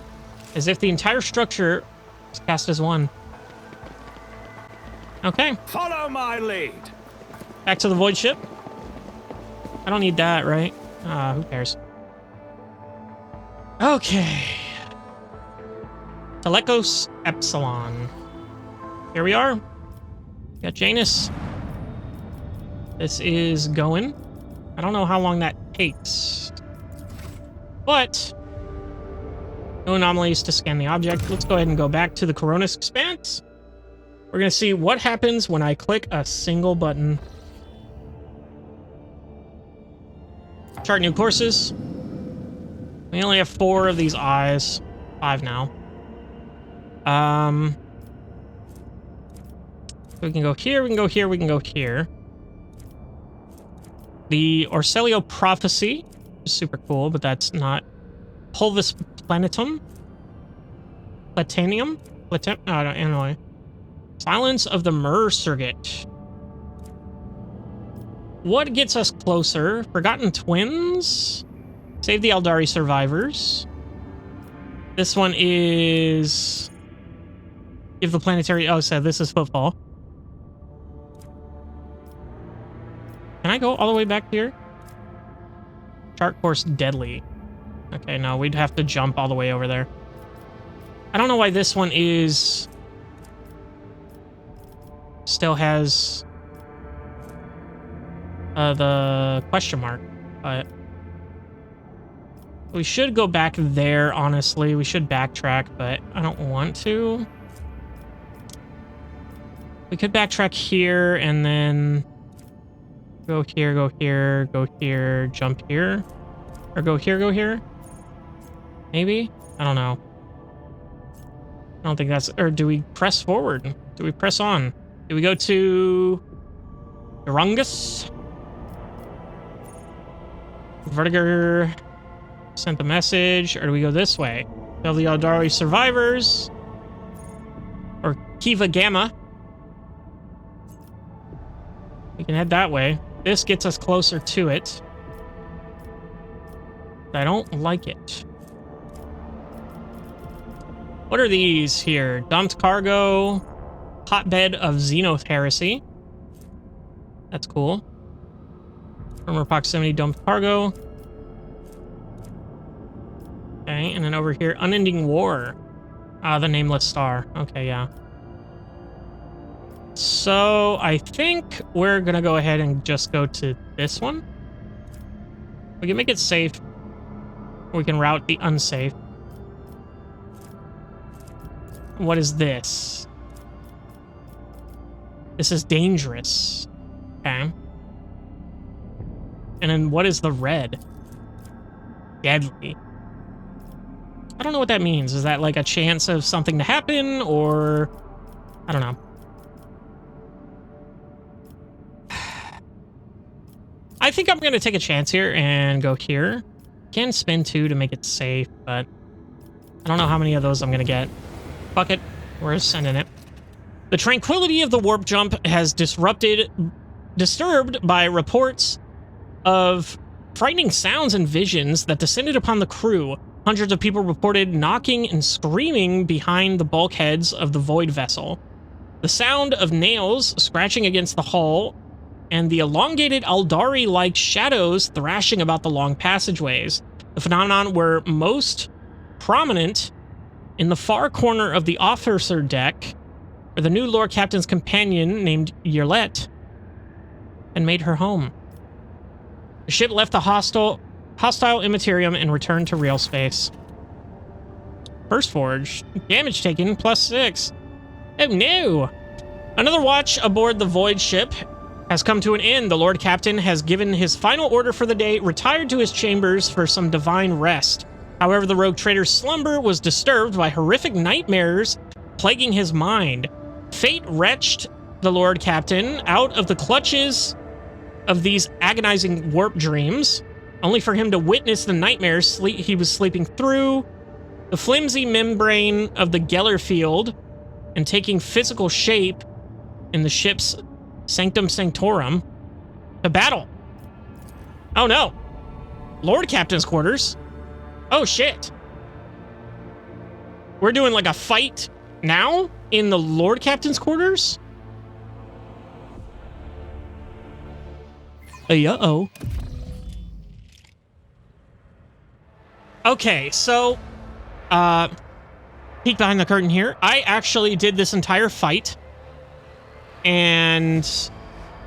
as if the entire structure is cast as one. Okay. Follow my lead. Back to the void ship. I don't need that, right? Who cares? Okay. Telekos Epsilon. Here we are. Got Janus. This is going. I don't know how long that takes. But no anomalies to scan the object. Let's go ahead and go back to the Coronis Expanse. We're going to see what happens when I click a single button. Chart new courses. We only have 4 of these eyes. 5 now. We can go here, we can go here, we can go here. The Orselio Prophecy is super cool, but that's not. Pulvis Planitum? Platanium? Anyway. Silence of the Myrrh Circuit. What gets us closer? Forgotten Twins? Save the Eldari survivors. This one is... Give the planetary... Oh, so this is football. Can I go all the way back here? Chart course deadly. Okay, no, we'd have to jump all the way over there. I don't know why this one is... Still has... the question mark, but... We should go back there, honestly. We should backtrack, but I don't want to. We could backtrack here and then go here, go here, go here, jump here. Or go here, maybe? I don't know. I don't think that's... Or do we press forward? Do we press on? Do we go to... Durungus? Vertiger sent the message. Or do we go this way? Tell the Eldari survivors. Or Kiva Gamma. We can head that way. This gets us closer to it. I don't like it. What are these here? Dumped cargo. Hotbed of Xenoth heresy. That's cool. Armor proximity dumped cargo. Okay, and then over here, unending war. The nameless star. Okay, yeah. So I think we're gonna go ahead and just go to this one. We can make it safe. We can route the unsafe. What is this? This is dangerous. Okay. And then what is the red? Deadly. I don't know what that means. Is that like a chance of something to happen, or... I don't know. I think I'm going to take a chance here and go here. Can spin 2 to make it safe, but I don't know how many of those I'm going to get. Fuck it. We're sending it. The tranquility of the warp jump has disturbed by reports of frightening sounds and visions that descended upon the crew. Hundreds of people reported knocking and screaming behind the bulkheads of the void vessel. The sound of nails scratching against the hull and the elongated Eldari-like shadows thrashing about the long passageways. The phenomenon were most prominent in the far corner of the officer deck, where the new Lord Captain's companion named Yerlet and made her home. The ship left the hostile immaterium and returned to real space. First Forge. Damage taken, +6. Oh no! Another watch aboard the Void ship has come to an end. The Lord Captain has given his final order for the day, retired to his chambers for some divine rest. However, the rogue trader's slumber was disturbed by horrific nightmares plaguing his mind. Fate wrenched the Lord Captain out of the clutches of these agonizing warp dreams, only for him to witness the nightmares he was sleeping through, the flimsy membrane of the Geller field, and taking physical shape in the ship's Sanctum Sanctorum to battle. Oh no. Lord Captain's quarters. Oh shit. We're doing like a fight now in the Lord Captain's quarters? Uh-oh. Okay, so peek behind the curtain here. I actually did this entire fight, and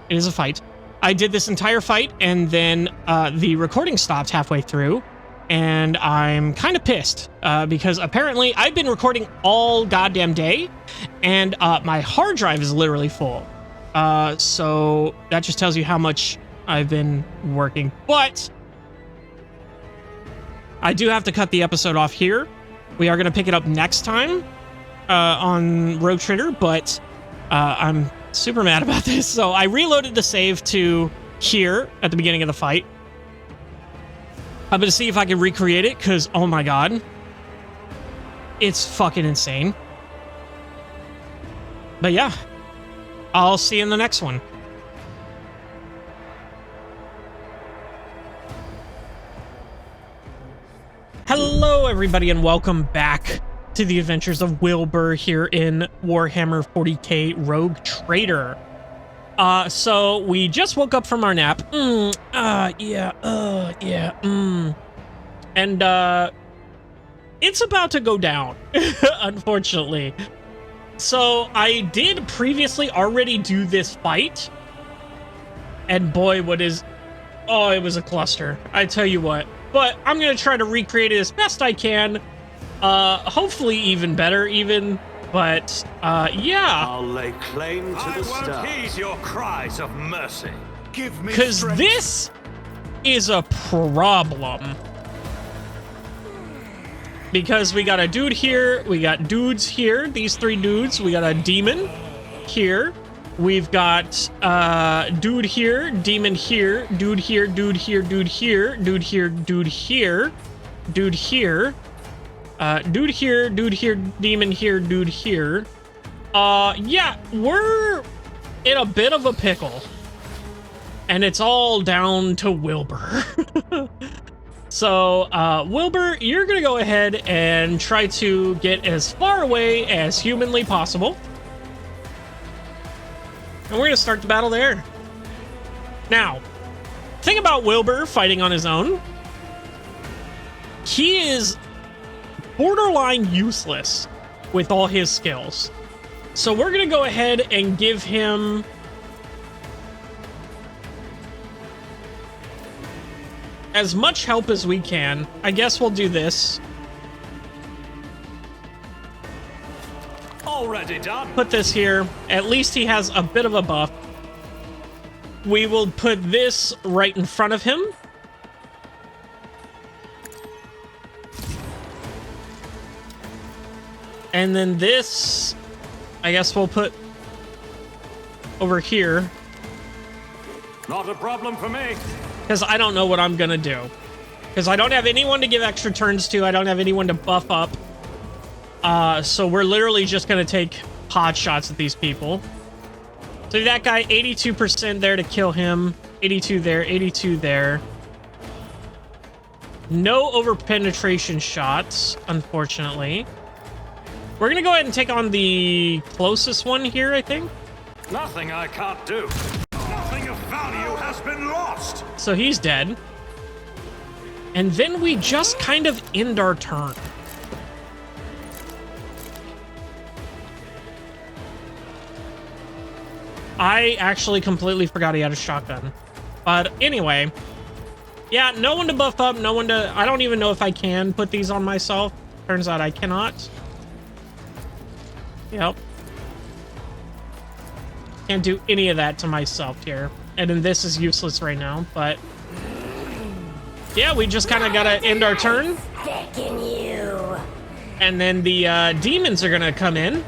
it is a fight. I did this entire fight, and then the recording stopped halfway through, and I'm kind of pissed because apparently I've been recording all goddamn day, and my hard drive is literally full. So that just tells you how much I've been working. But I do have to cut the episode off here. We are going to pick it up next time on Rogue Trader, but I'm super mad about this. So I reloaded the save to here at the beginning of the fight. I'm going to see if I can recreate it, because, oh my god, it's fucking insane. But yeah, I'll see you in the next one. everybody, and welcome back to the adventures of Wilbur here in Warhammer 40K Rogue Trader. So we just woke up from our nap. And, it's about to go down, unfortunately. So I did previously already do this fight. And boy, it was a cluster. I tell you what. But I'm going to try to recreate it as best I can. Hopefully even better, But, yeah. I'll lay claim to the stars. I won't heed your cries of mercy. Give me because this is a problem. Because we got a dude here, we got dudes here, these three dudes, we got a demon here. We've got dude here, demon here, dude here, dude here, dude here, dude here, dude here, dude here, dude here, dude here, demon here, dude here. Yeah, we're in a bit of a pickle. And it's all down to Wilbur. So, Wilbur, you're gonna go ahead and try to get as far away as humanly possible. And we're gonna start the battle there. Now, thing about Wilbur fighting on his own, he is borderline useless with all his skills. So we're gonna go ahead and give him as much help as we can. I guess we'll do this. Already done. Put this here. At least he has a bit of a buff. We will put this right in front of him. And then this, I guess we'll put over here. Not a problem for me. Because I don't know what I'm going to do. Because I don't have anyone to give extra turns to. I don't have anyone to buff up. So we're literally just going to take pot shots at these people. So that guy, 82% there to kill him. 82 there, 82 there. No over-penetration shots, unfortunately. We're going to go ahead and take on the closest one here, I think. Nothing I can't do. Nothing of value has been lost. So he's dead. And then we just kind of end our turn. I actually completely forgot he had a shotgun. But anyway. Yeah, no one to buff up, no one to... I don't even know if I can put these on myself. Turns out I cannot. Yep. Can't do any of that to myself here. And then this is useless right now, but... yeah, we just kind of gotta end our turn. And then the demons are gonna come in.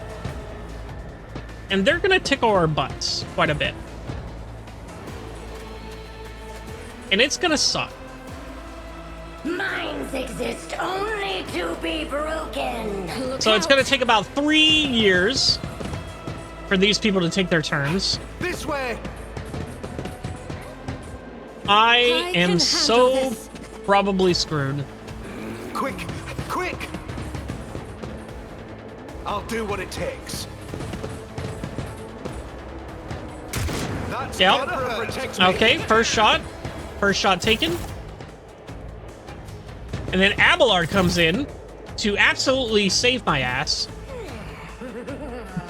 And they're gonna tickle our butts quite a bit. And it's gonna suck. Minds exist only to be broken. So it's gonna take about 3 years for these people to take their turns. This way. I am so probably screwed. Quick, quick. I'll do what it takes. That's yep. Okay, first shot. First shot taken. And then Abelard comes in to absolutely save my ass.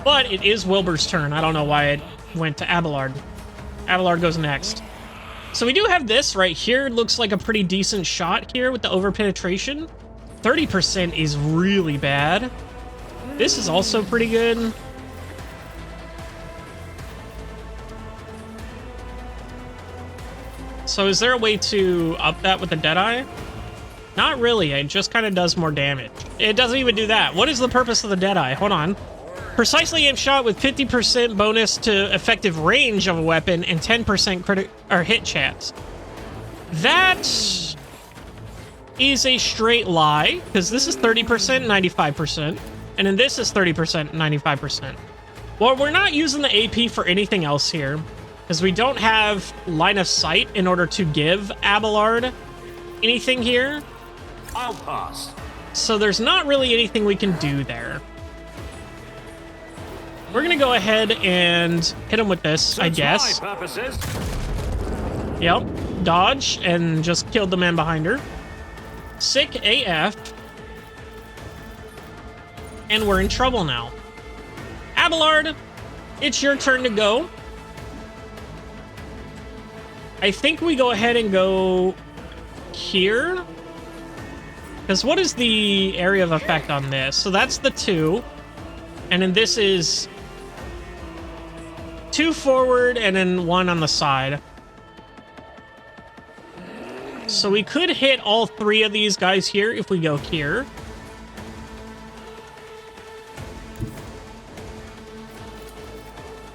But it is Wilbur's turn. I don't know why it went to Abelard. Abelard goes next. So we do have this right here. It looks like a pretty decent shot here with the over-penetration. 30% is really bad. This is also pretty good. So is there a way to up that with a Deadeye? Not really. It just kind of does more damage. It doesn't even do that. What is the purpose of the Deadeye? Hold on. Precisely aimed shot with 50% bonus to effective range of a weapon and 10% crit or hit chance. That is a straight lie, because this is 30%, 95%, and then this is 30%, 95%. Well, we're not using the AP for anything else here, because we don't have line of sight in order to give Abelard anything here. I'll pass. So there's not really anything we can do there. We're gonna go ahead and hit him with this, I guess. Yep, dodge and just killed the man behind her. Sick AF. And we're in trouble now. Abelard, it's your turn to go. I think we go ahead and go here. Because what is the area of effect on this? So that's the 2. And then this is 2 forward and then 1 on the side. So we could hit all 3 of these guys here if we go here.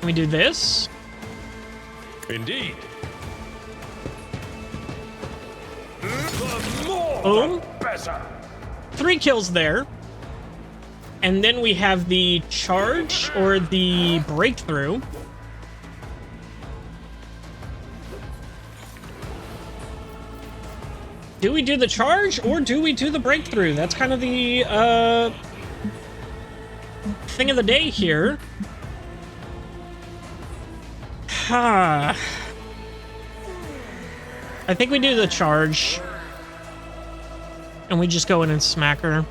Can we do this? Indeed. Boom. 3 kills there. And then we have the charge or the breakthrough. Do we do the charge or do we do the breakthrough? That's kind of the thing of the day here. I think we do the charge. And we just go in and smack her.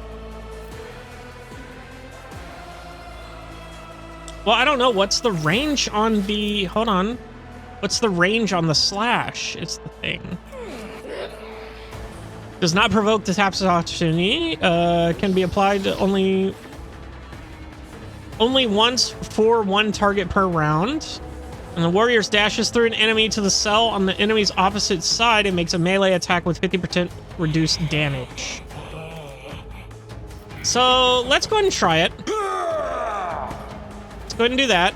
Well, I don't know. What's the range on the... Hold on. What's the range on the slash? It's the thing. Does not provoke the taps of opportunity. Can be applied only once for 1 target per round. And the warriors dashes through an enemy to the cell on the enemy's opposite side and makes a melee attack with 50% reduced damage. So let's go ahead and try it. Let's go ahead and do that.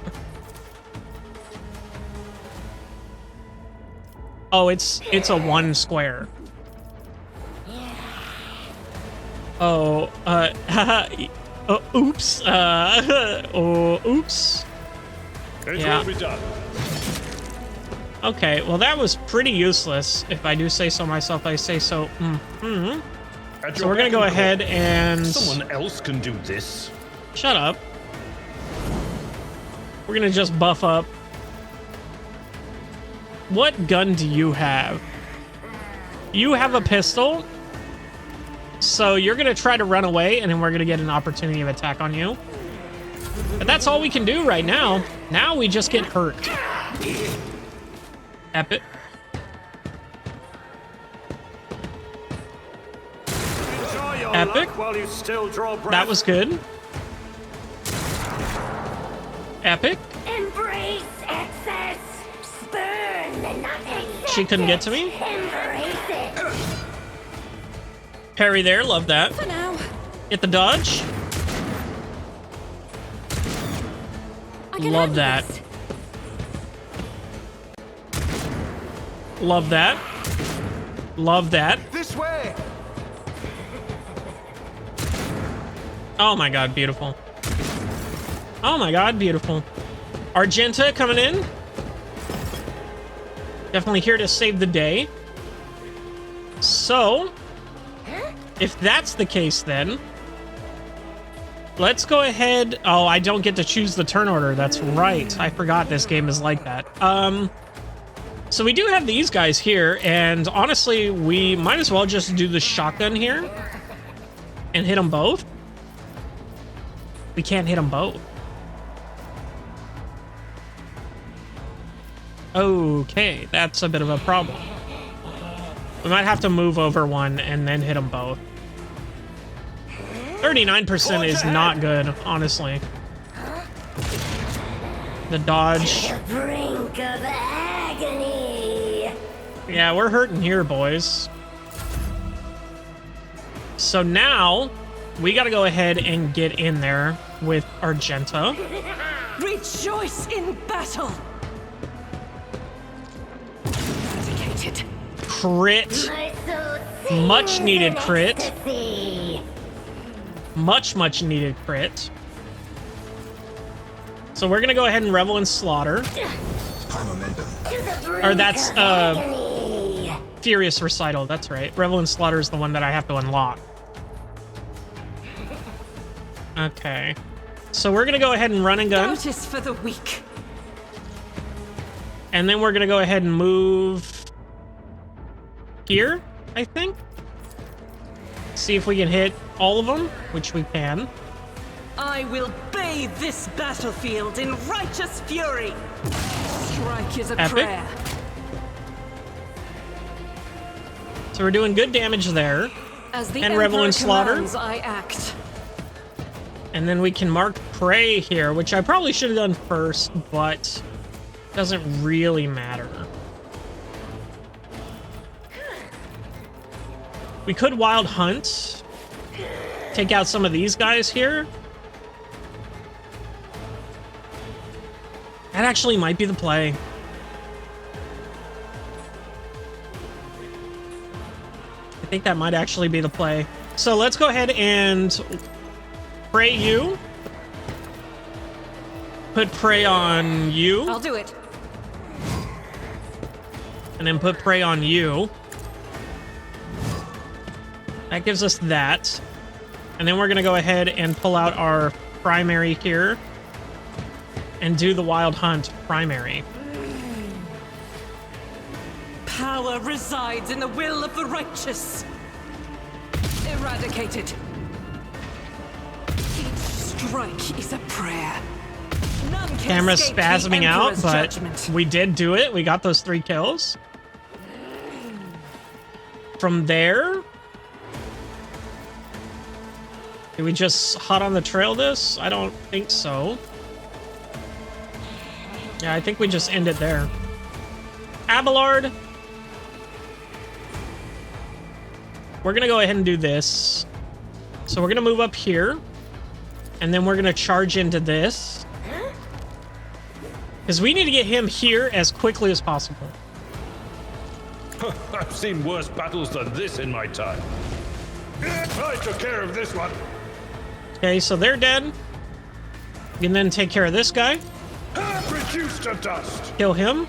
Oh, it's a 1 square. Oh, oops. Oh, oops. It yeah. will be done. Okay, well that was pretty useless. If I do say so myself, I say so. So we're gonna go ahead and... Someone else can do this. Shut up. We're gonna just buff up. What gun do you have? You have a pistol. So you're gonna try to run away and then we're gonna get an opportunity of attack on you. But that's all we can do right now. Now we just get hurt. Epic. Epic. That was good. Epic. Embrace excess. Spurn the nothing. She couldn't get to me. Embrace it. Parry there, love that. For now. Get the dodge. Love that. Love that. Love that. This way. Oh my god, beautiful. Oh my god, beautiful. Argenta coming in. Definitely here to save the day. So, if that's the case then, let's go ahead. Oh, I don't get to choose the turn order. That's right. I forgot this game is like that. So we do have these guys here, and honestly, we might as well just do the shotgun here and hit them both. We can't hit them both. Okay, that's a bit of a problem. We might have to move over one and then hit them both. 39% is not good, honestly. The dodge. The brink of agony. Yeah, we're hurting here, boys. So now we got to go ahead and get in there with Argenta. Rejoice in battle. Dedicated. Crit. Much needed crit. Much needed crit. So we're gonna go ahead and revel in slaughter. Or that's Furious Recital, that's right. Revel in Slaughter is the one that I have to unlock. Okay. So we're gonna go ahead and run and gun. Notice for the weak. And then we're gonna go ahead and move here, I think. See if we can hit all of them, which we can. I will bathe this battlefield in righteous fury. Strike is a Epic. prayer. So we're doing good damage there. As the And Revel Emperor and Slaughter. commands, I act. And then we can mark prey here, which I probably should have done first, but doesn't really matter. We could wild hunt. Take out some of these guys here. That actually might be the play. I think that might actually be the play. So let's go ahead and prey you. Put prey on you. I'll do it. And then put prey on you. That gives us that. And then we're going to go ahead and pull out our primary here. And do the wild hunt primary. Power resides in the will of the righteous. Eradicated. Each strike is a prayer. None can Camera's escape the spasming out, Emperor's but judgment. we did do it. We got those 3 kills. From there, did we just hot on the trail this? I don't think so. Yeah, I think we just end it there. Abelard. We're going to go ahead and do this. So we're going to move up here. And then we're going to charge into this. Because we need to get him here as quickly as possible. I've seen worse battles than this in my time. I took care of this one. Okay, so they're dead. We can then take care of this guy. Reduced to dust. Kill him.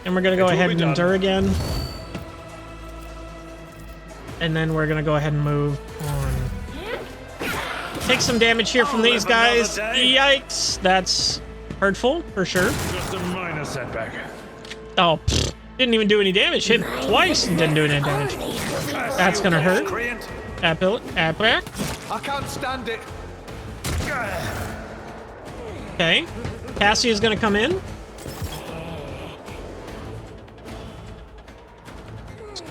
And we're going to go ahead and endure again. And then we're going to go ahead and move on. Take some damage here from these guys. Yikes. That's hurtful, for sure. Just a minor setback. Oh, pfft. Didn't even do any damage. Hit twice and didn't do any damage. That's going to hurt. Epic. I can't stand it. Okay. Cassie is going to come in.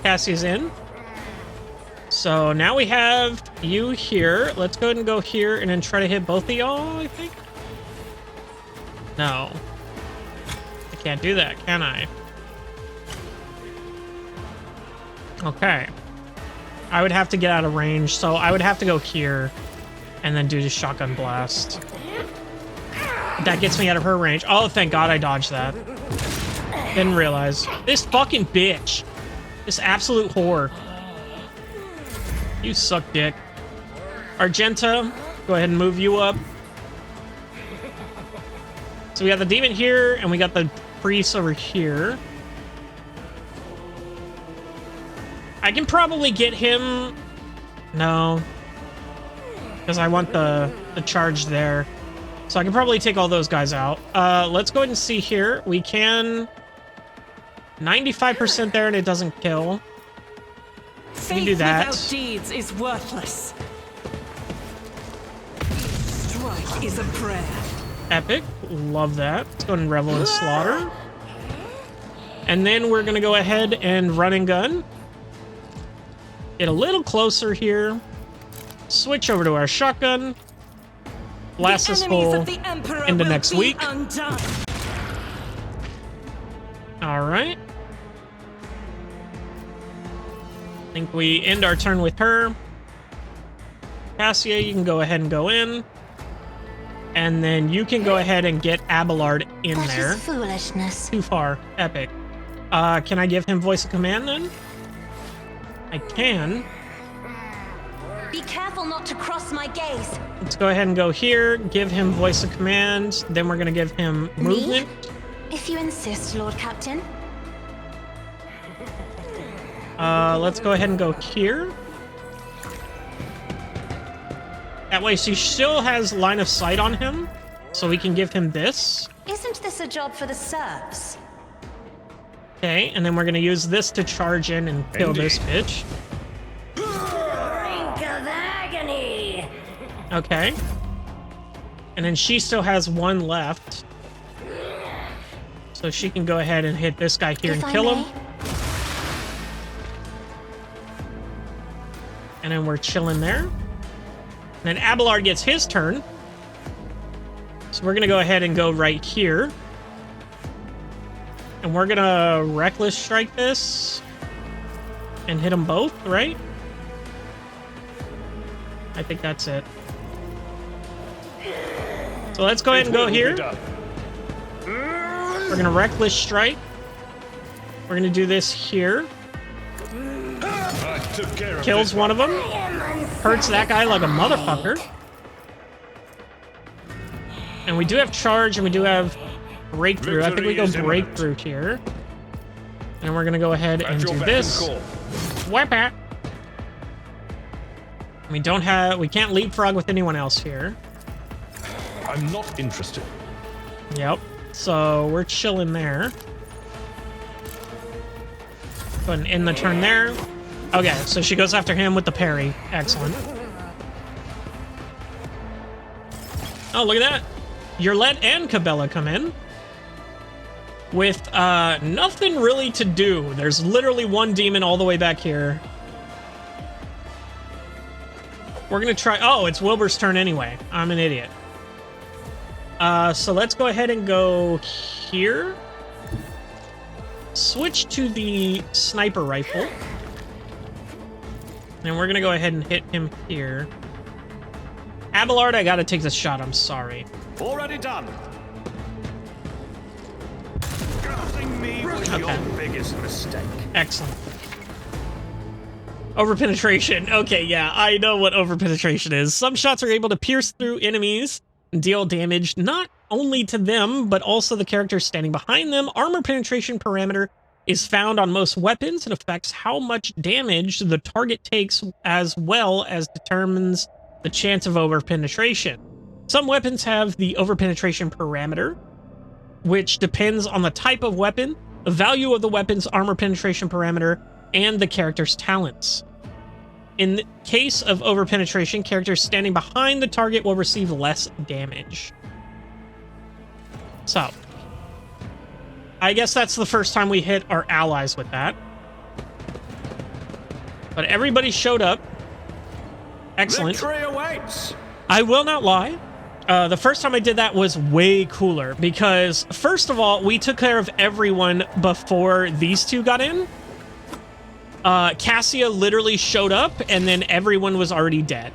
Cassie's in. So now we have you here. Let's go ahead and go here and then try to hit both of y'all, I think. No. I can't do that, can I? Okay. I would have to get out of range, so I would have to go here and then do the shotgun blast. That gets me out of her range. Oh, thank God I dodged that. Didn't realize. This fucking bitch. This absolute whore. You suck dick. Argenta, go ahead and move you up. So we got the demon here, and we got the priest over here. I can probably get him... No. Because I want the charge there. So I can probably take all those guys out. Let's go ahead and see here. We can... 95% there and it doesn't kill. We can do that. Without deeds is worthless. Strike is a prayer. Epic. Love that. Let's go ahead and Revel and Slaughter. And then we're going to go ahead and run and gun. Get a little closer here. Switch over to our shotgun. Blast this hole into next week. Alright. I think we end our turn with her. Cassia, you can go ahead and go in. And then you can go ahead and get Abelard in there. That is foolishness. Too far. Epic. Can I give him voice of command then? I can. Be careful not to cross my gaze. Let's go ahead and go here. Give him voice of command. Then we're going to give him movement. Me? If you insist, Lord Captain. Let's go ahead and go here. That way she still has line of sight on him, so we can give him this. Isn't this a job for the serfs? Okay, and then we're gonna use this to charge in and kill this bitch. Brink of agony. Okay. And then she still has one left. So she can go ahead and hit this guy here and kill him. And then we're chilling there. And then Abelard gets his turn. So we're gonna go ahead and go right here. And we're gonna Reckless Strike this. And hit them both, right? I think that's it. So let's go ahead and go here. We're gonna Reckless Strike. We're gonna do this here. Kills one of them. Hurts that guy like a motherfucker. And we do have charge and we do have breakthrough. I think we go breakthrough here. And we're gonna go ahead and do this. Wipe out. We can't leapfrog with anyone else here. I'm not interested. Yep. So we're chilling there. Go ahead and end the turn there. Okay, so she goes after him with the parry. Excellent. Oh, look at that. Yurlet and Cabela come in. With nothing really to do. There's literally one demon all the way back here. We're gonna try... Oh, it's Wilbur's turn anyway. I'm an idiot. So let's go ahead and go here. Switch to the sniper rifle. And we're gonna go ahead and hit him here. Abelard, I gotta take this shot. I'm sorry. Already done. Grasping me was your biggest mistake. Excellent. Overpenetration. Okay, yeah, I know what overpenetration is. Some shots are able to pierce through enemies and deal damage not only to them, but also the characters standing behind them. Armor penetration parameter is found on most weapons and affects how much damage the target takes, as well as determines the chance of overpenetration. Some weapons have the overpenetration parameter, which depends on the type of weapon, the value of the weapon's armor penetration parameter, and the character's talents. In the case of overpenetration, characters standing behind the target will receive less damage. So, I guess that's the first time we hit our allies with that. But everybody showed up. Excellent. Victory awaits. I will not lie. The first time I did that was way cooler because, first of all, we took care of everyone before these two got in. Cassia literally showed up and then everyone was already dead.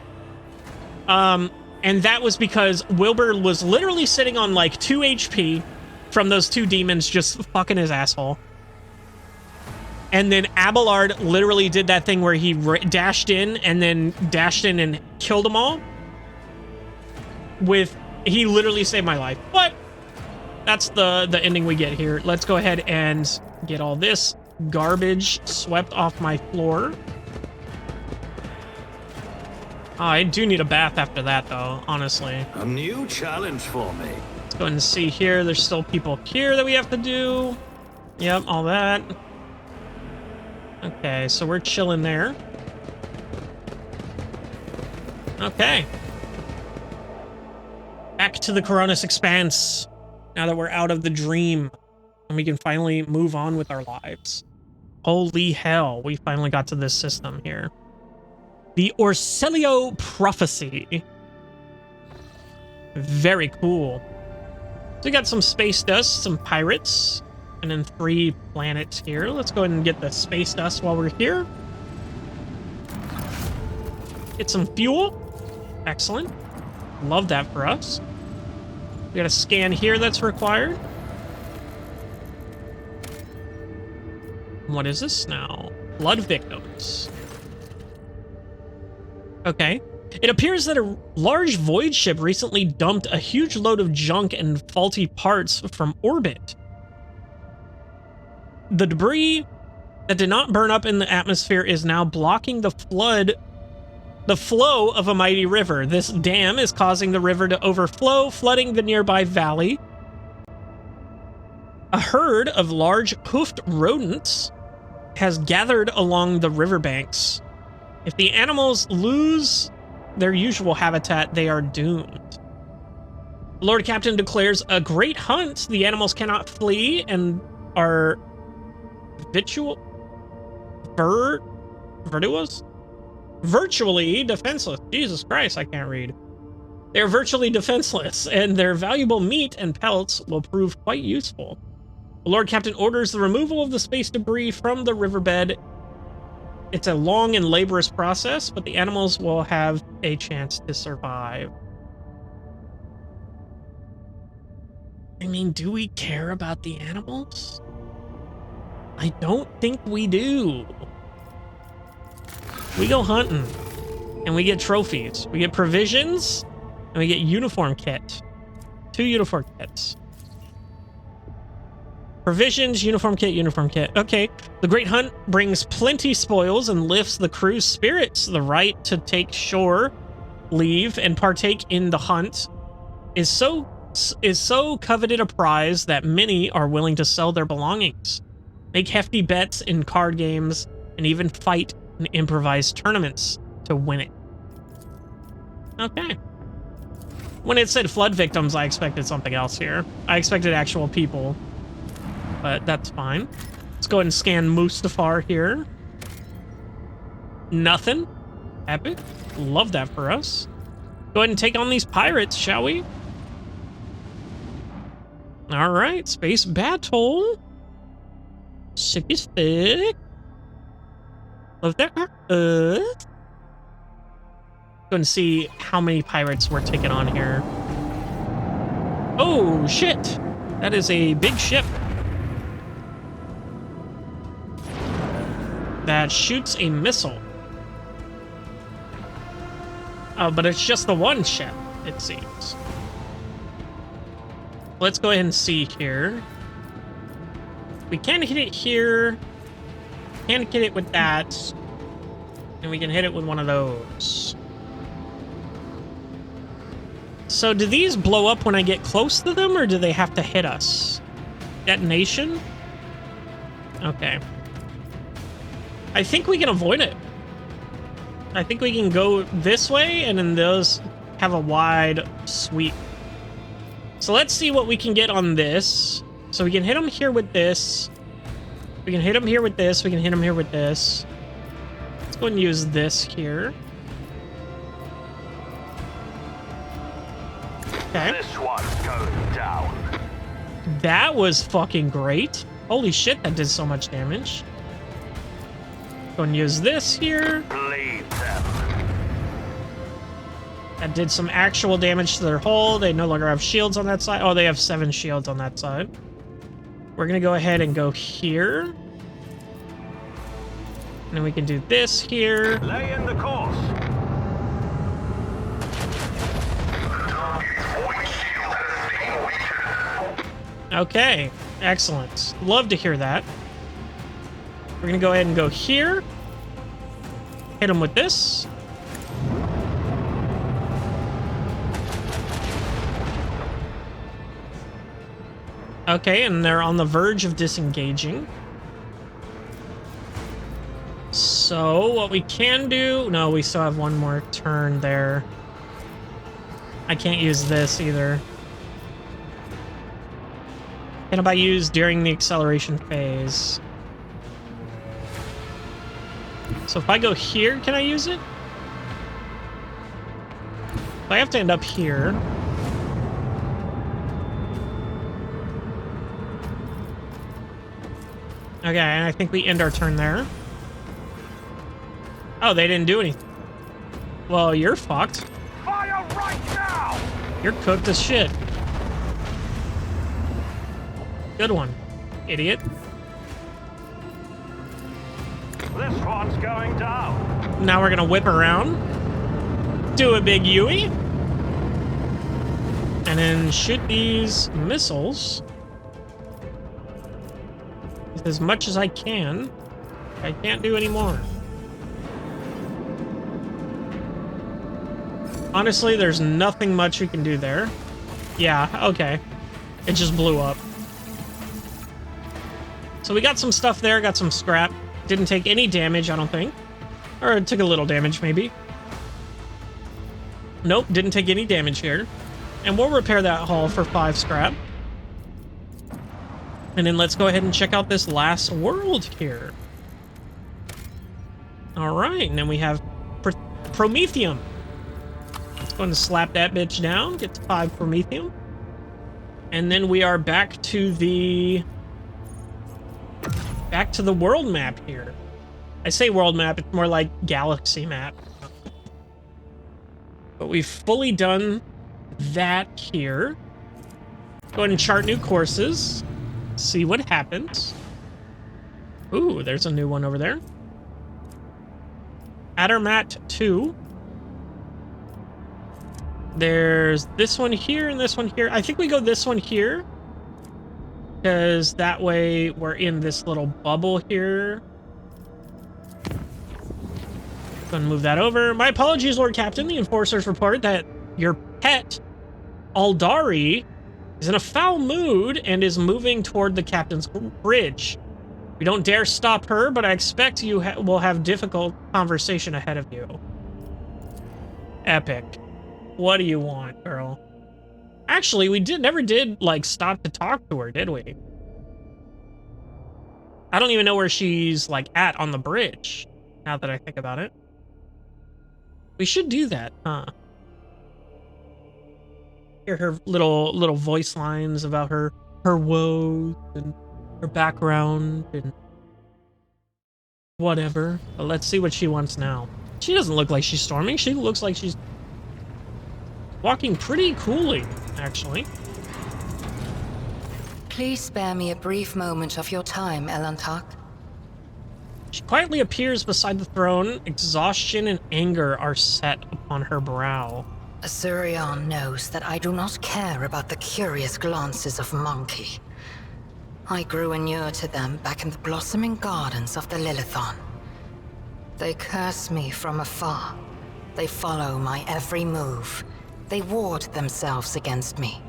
And that was because Wilbur was literally sitting on like 2 HP from those two demons just fucking his asshole. And then Abelard literally did that thing where he dashed in and killed them all. He literally saved my life. But that's the ending we get here. Let's go ahead and get all this garbage swept off my floor. Oh, I do need a bath after that, though, honestly. A new challenge for me. Let's go ahead and see here. There's still people here that we have to do. Yep, all that. Okay, so we're chilling there. Okay. Back to the Coronis Expanse. Now that we're out of the dream. And we can finally move on with our lives. Holy hell, we finally got to this system here. The Orselio Prophecy. Very cool. So we got some space dust, some pirates, and then 3 planets here. Let's go ahead and get the space dust while we're here. Get some fuel. Excellent. Love that for us. We got a scan here that's required. What is this now? Blood victims. Okay. It appears that a large void ship recently dumped a huge load of junk and faulty parts from orbit. The debris that did not burn up in the atmosphere is now blocking the flood The flow of a mighty river. This dam is causing the river to overflow, flooding the nearby valley. A herd of large hoofed rodents has gathered along the riverbanks. If the animals lose their usual habitat, they are doomed. Lord Captain declares a great hunt. The animals cannot flee and are virtually defenseless. Jesus Christ, I can't read. They're virtually defenseless, and their valuable meat and pelts will prove quite useful. The Lord Captain orders the removal of the space debris from the riverbed. It's a long and laborious process, but the animals will have a chance to survive. I mean, do we care about the animals? I don't think we do. We go hunting, and we get trophies. We get provisions, and we get uniform kit. 2 uniform kits. Provisions, uniform kit, uniform kit. Okay. The Great Hunt brings plenty spoils and lifts the crew's spirits. The right to take shore, leave, and partake in the hunt is so coveted a prize that many are willing to sell their belongings, make hefty bets in card games, and even fight in improvised tournaments to win it. Okay. When it said flood victims, I expected something else here. I expected actual people, but that's fine. Let's go ahead and scan Mustafar here. Nothing. Epic. Love that for us. Go ahead and take on these pirates, shall we? All right, space battle. Sick as fuck. Love that. Go and see how many pirates we're taking on here. Oh shit! That is a big ship that shoots a missile. Oh, but it's just the one ship, it seems. Let's go ahead and see here. We can hit it here. Can't hit it with that. And we can hit it with one of those. So do these blow up when I get close to them, or do they have to hit us? Detonation? Okay. I think we can avoid it. I think we can go this way, and then those have a wide sweep. So let's see what we can get on this. So we can hit them here with this. We can hit them here with this. We can hit them here with this. Let's go and use this here. Okay. This one's going down. That was fucking great. Holy shit, that did so much damage. Go and use this here. Bleed them. That did some actual damage to their hull. They no longer have shields on that side. Oh, they have 7 shields on that side. We're gonna go ahead and go here. And then we can do this here. Lay in the course. Okay, excellent. Love to hear that. We're gonna go ahead and go here. Hit them with this. Okay, and they're on the verge of disengaging. So what we can do... No, we still have one more turn there. I can't use this either. Can I use during the acceleration phase? So if I go here, can I use it? So I have to end up here. Okay, and I think we end our turn there. Oh, they didn't do anything. Well, you're fucked. Fire right now! You're cooked as shit. Good one, idiot. This one's going down. Now we're gonna whip around, do a big Yui, and then shoot these missiles with as much as I can. I can't do any more. Honestly, there's nothing much we can do there. Yeah, okay. It just blew up. So we got some stuff there, got some scrap. Didn't take any damage, I don't think. Or it took a little damage, maybe. Nope, didn't take any damage here. And we'll repair that hull for 5 scrap. And then let's go ahead and check out this last world here. Alright, and then we have Promethium. Let's go and slap that bitch down, get to 5 Promethium. And then we are back to the world map here. I say world map, it's more like galaxy map. But we've fully done that here. Go ahead and chart new courses. See what happens. Ooh, there's a new one over there. Addermat 2. There's this one here and this one here. I think we go this one here, because that way we're in this little bubble here. Go and move that over. My apologies, Lord Captain. The enforcers report that your pet, Aldari, is in a foul mood and is moving toward the captain's bridge. We don't dare stop her, but I expect you will have difficult conversation ahead of you. Epic. What do you want, girl? Actually, we never did, like, stop to talk to her, did we? I don't even know where she's, like, at on the bridge, now that I think about it. We should do that, huh? Hear her little voice lines about her woes and her background and whatever. But let's see what she wants now. She doesn't look like she's storming. She looks like she's walking pretty coolly, actually. Please spare me a brief moment of your time, Elantak. She quietly appears beside the throne. Exhaustion and anger are set upon her brow. Azurion knows that I do not care about the curious glances of Monkey. I grew inured to them back in the blossoming gardens of the Lilithon. They curse me from afar. They follow my every move. They ward themselves against me.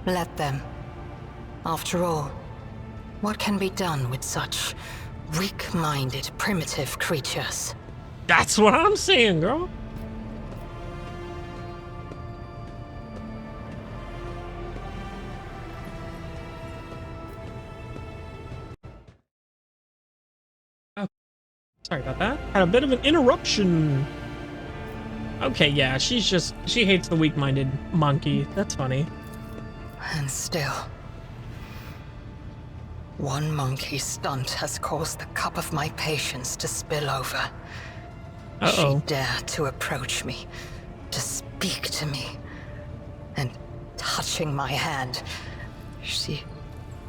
Let them. After all, what can be done with such weak-minded, primitive creatures? That's what I'm saying, girl. Oh, sorry about that. Had a bit of an interruption. Okay, yeah, she hates the weak-minded monkey. That's funny. And still, one monkey stunt has caused the cup of my patience to spill over. Uh-oh. She dared to approach me, to speak to me, and touching my hand, she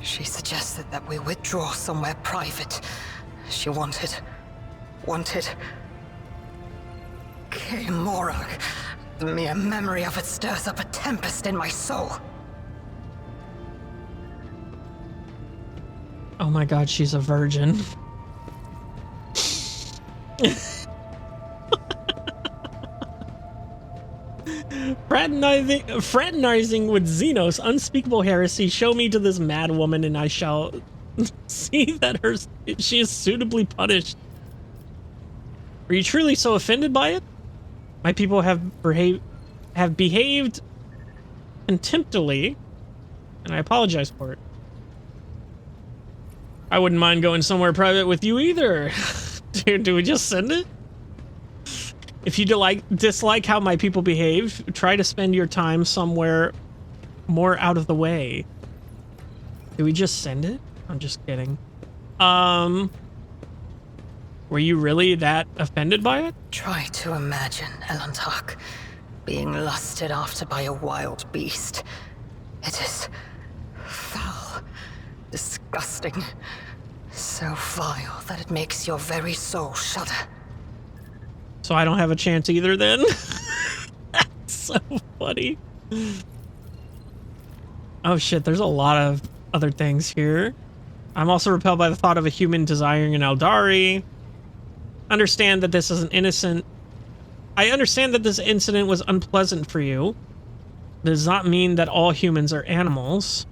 suggested that we withdraw somewhere private. She wanted Morag. The mere memory of it stirs up a tempest in my soul. Oh my god, she's a virgin. Fraternizing with Xenos, unspeakable heresy. Show me to this mad woman and I shall see that she is suitably punished. Are you truly so offended by it? My people have behaved contemptibly, and I apologize for it. I wouldn't mind going somewhere private with you either. Dude, do we just send it? If you dislike how my people behave, try to spend your time somewhere more out of the way. Do we just send it? I'm just kidding. Were you really that offended by it? Try to imagine, Elantak, being lusted after by a wild beast. It is foul, disgusting, so vile that it makes your very soul shudder. So I don't have a chance either then? That's so funny. Oh shit, there's a lot of other things here. I'm also repelled by the thought of a human desiring an Aldari. Understand that this is an innocent I understand that this incident was unpleasant for you. Does not mean that all humans are animals.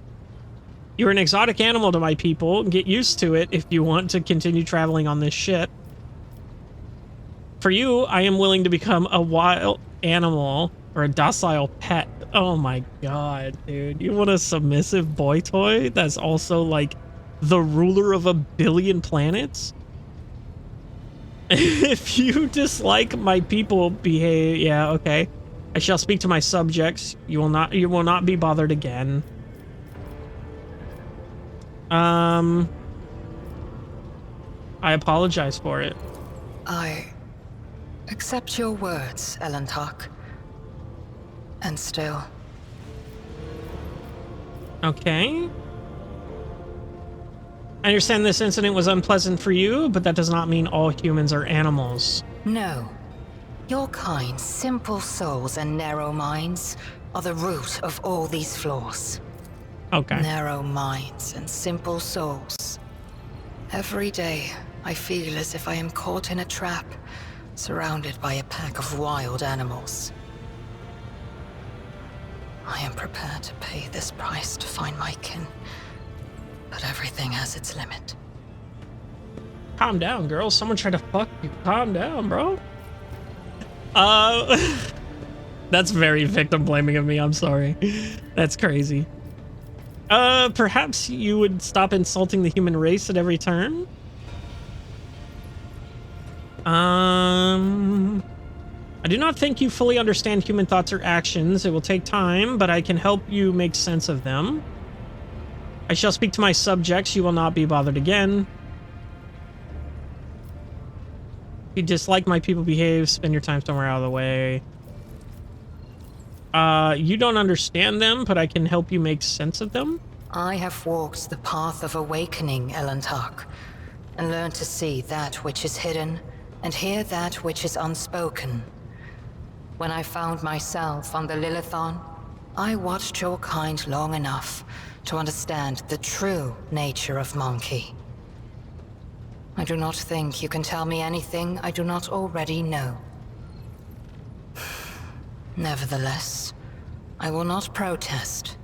You're an exotic animal to my people. Get used to it if you want to continue traveling on this ship. For you, I am willing to become a wild animal or a docile pet. Oh my god, dude. You want a submissive boy toy that's also like the ruler of 1 billion planets? If you dislike my people behave, yeah, okay. I shall speak to my subjects. You will not be bothered again. I apologize for it. I accept your words, Elentok. And still. Okay. I understand this incident was unpleasant for you, but that does not mean all humans are animals. No. Your kind's simple souls and narrow minds are the root of all these flaws. Okay. Narrow minds and simple souls. Every day, I feel as if I am caught in a trap, surrounded by a pack of wild animals. I am prepared to pay this price to find my kin, but everything has its limit. Calm down, girl. Someone tried to fuck you. Calm down, bro. That's very victim blaming of me. I'm sorry. That's crazy. Perhaps you would stop insulting the human race at every turn? I do not think you fully understand human thoughts or actions. It will take time, but I can help you make sense of them. I shall speak to my subjects. You will not be bothered again. If you dislike my people behave, spend your time somewhere out of the way. You don't understand them, but I can help you make sense of them. I have walked the path of awakening, Elentok, and learned to see that which is hidden and hear that which is unspoken. When I found myself on the Lilithon, I watched your kind long enough to understand the true nature of Monkey. I do not think you can tell me anything I do not already know. Nevertheless, I will not protest.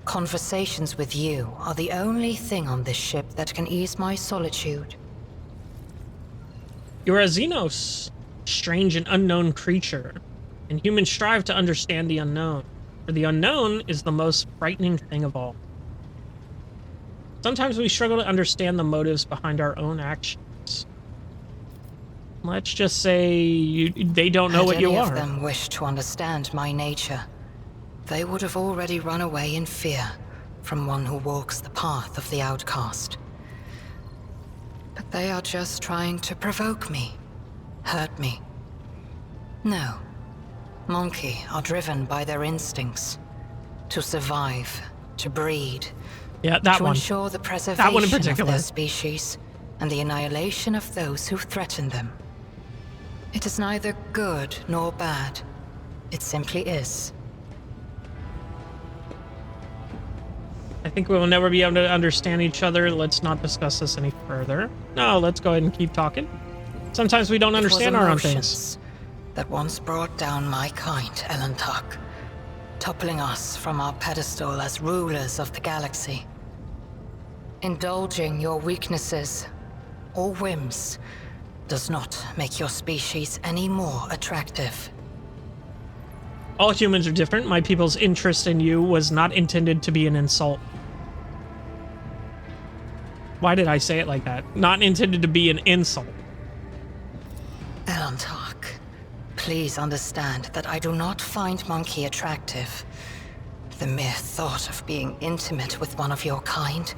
Conversations with you are the only thing on this ship that can ease my solitude. You're a Xenos, strange and unknown creature, and humans strive to understand the unknown, for the unknown is the most frightening thing of all. Sometimes we struggle to understand the motives behind our own actions. Let's just say they don't know what you are. Had any of them wished to understand my nature, they would have already run away in fear from one who walks the path of the outcast. But they are just trying to provoke me, hurt me. No. Monkey are driven by their instincts. To survive, to breed. Yeah, that one. To ensure the preservation that one in particular. Of their species and the annihilation of those who threaten them. It is neither good nor bad. It simply is. I think we will never be able to understand each other. Let's not discuss this any further. No, let's go ahead and keep talking. Sometimes we don't understand our own things. That once brought down my kind, Elentok, toppling us from our pedestal as rulers of the galaxy. Indulging your weaknesses or whims does not make your species any more attractive. All humans are different. My people's interest in you was not intended to be an insult. Why did I say it like that? Not intended to be an insult. Elentok, please understand that I do not find Monkey attractive. The mere thought of being intimate with one of your kind.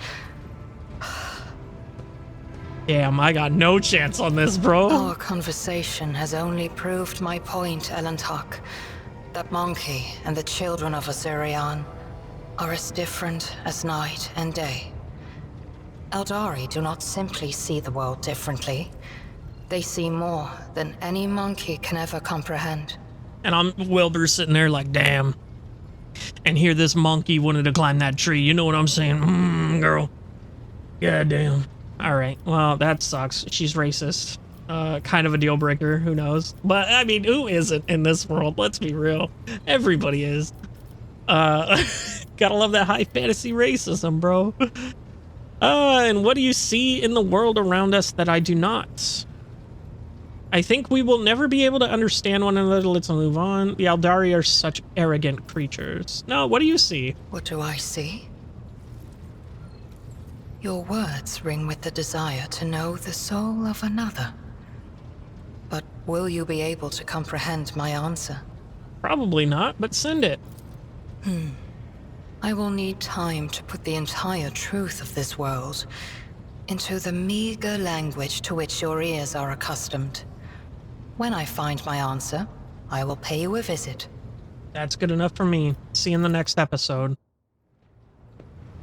Damn, I got no chance on this, bro. Our conversation has only proved my point, Elentok. That Monkey and the children of Azurian are as different as night and day. Eldari do not simply see the world differently. They see more than any monkey can ever comprehend. And I'm Wilbur sitting there like, damn. And here this monkey wanted to climb that tree. You know what I'm saying? Girl. God damn. All right. Well, that sucks. She's racist. kind of a deal breaker. Who knows? But I mean, who isn't in this world? Let's be real. Everybody is. Gotta love that high fantasy racism, bro. And what do you see in the world around us that I do not? I think we will never be able to understand one another. Let's move on. The Aldari are such arrogant creatures. No, what do you see? What do I see? Your words ring with the desire to know the soul of another. But will you be able to comprehend my answer? Probably not, but send it. I will need time to put the entire truth of this world into the meager language to which your ears are accustomed. When I find my answer, I will pay you a visit. That's good enough for me. See you in the next episode.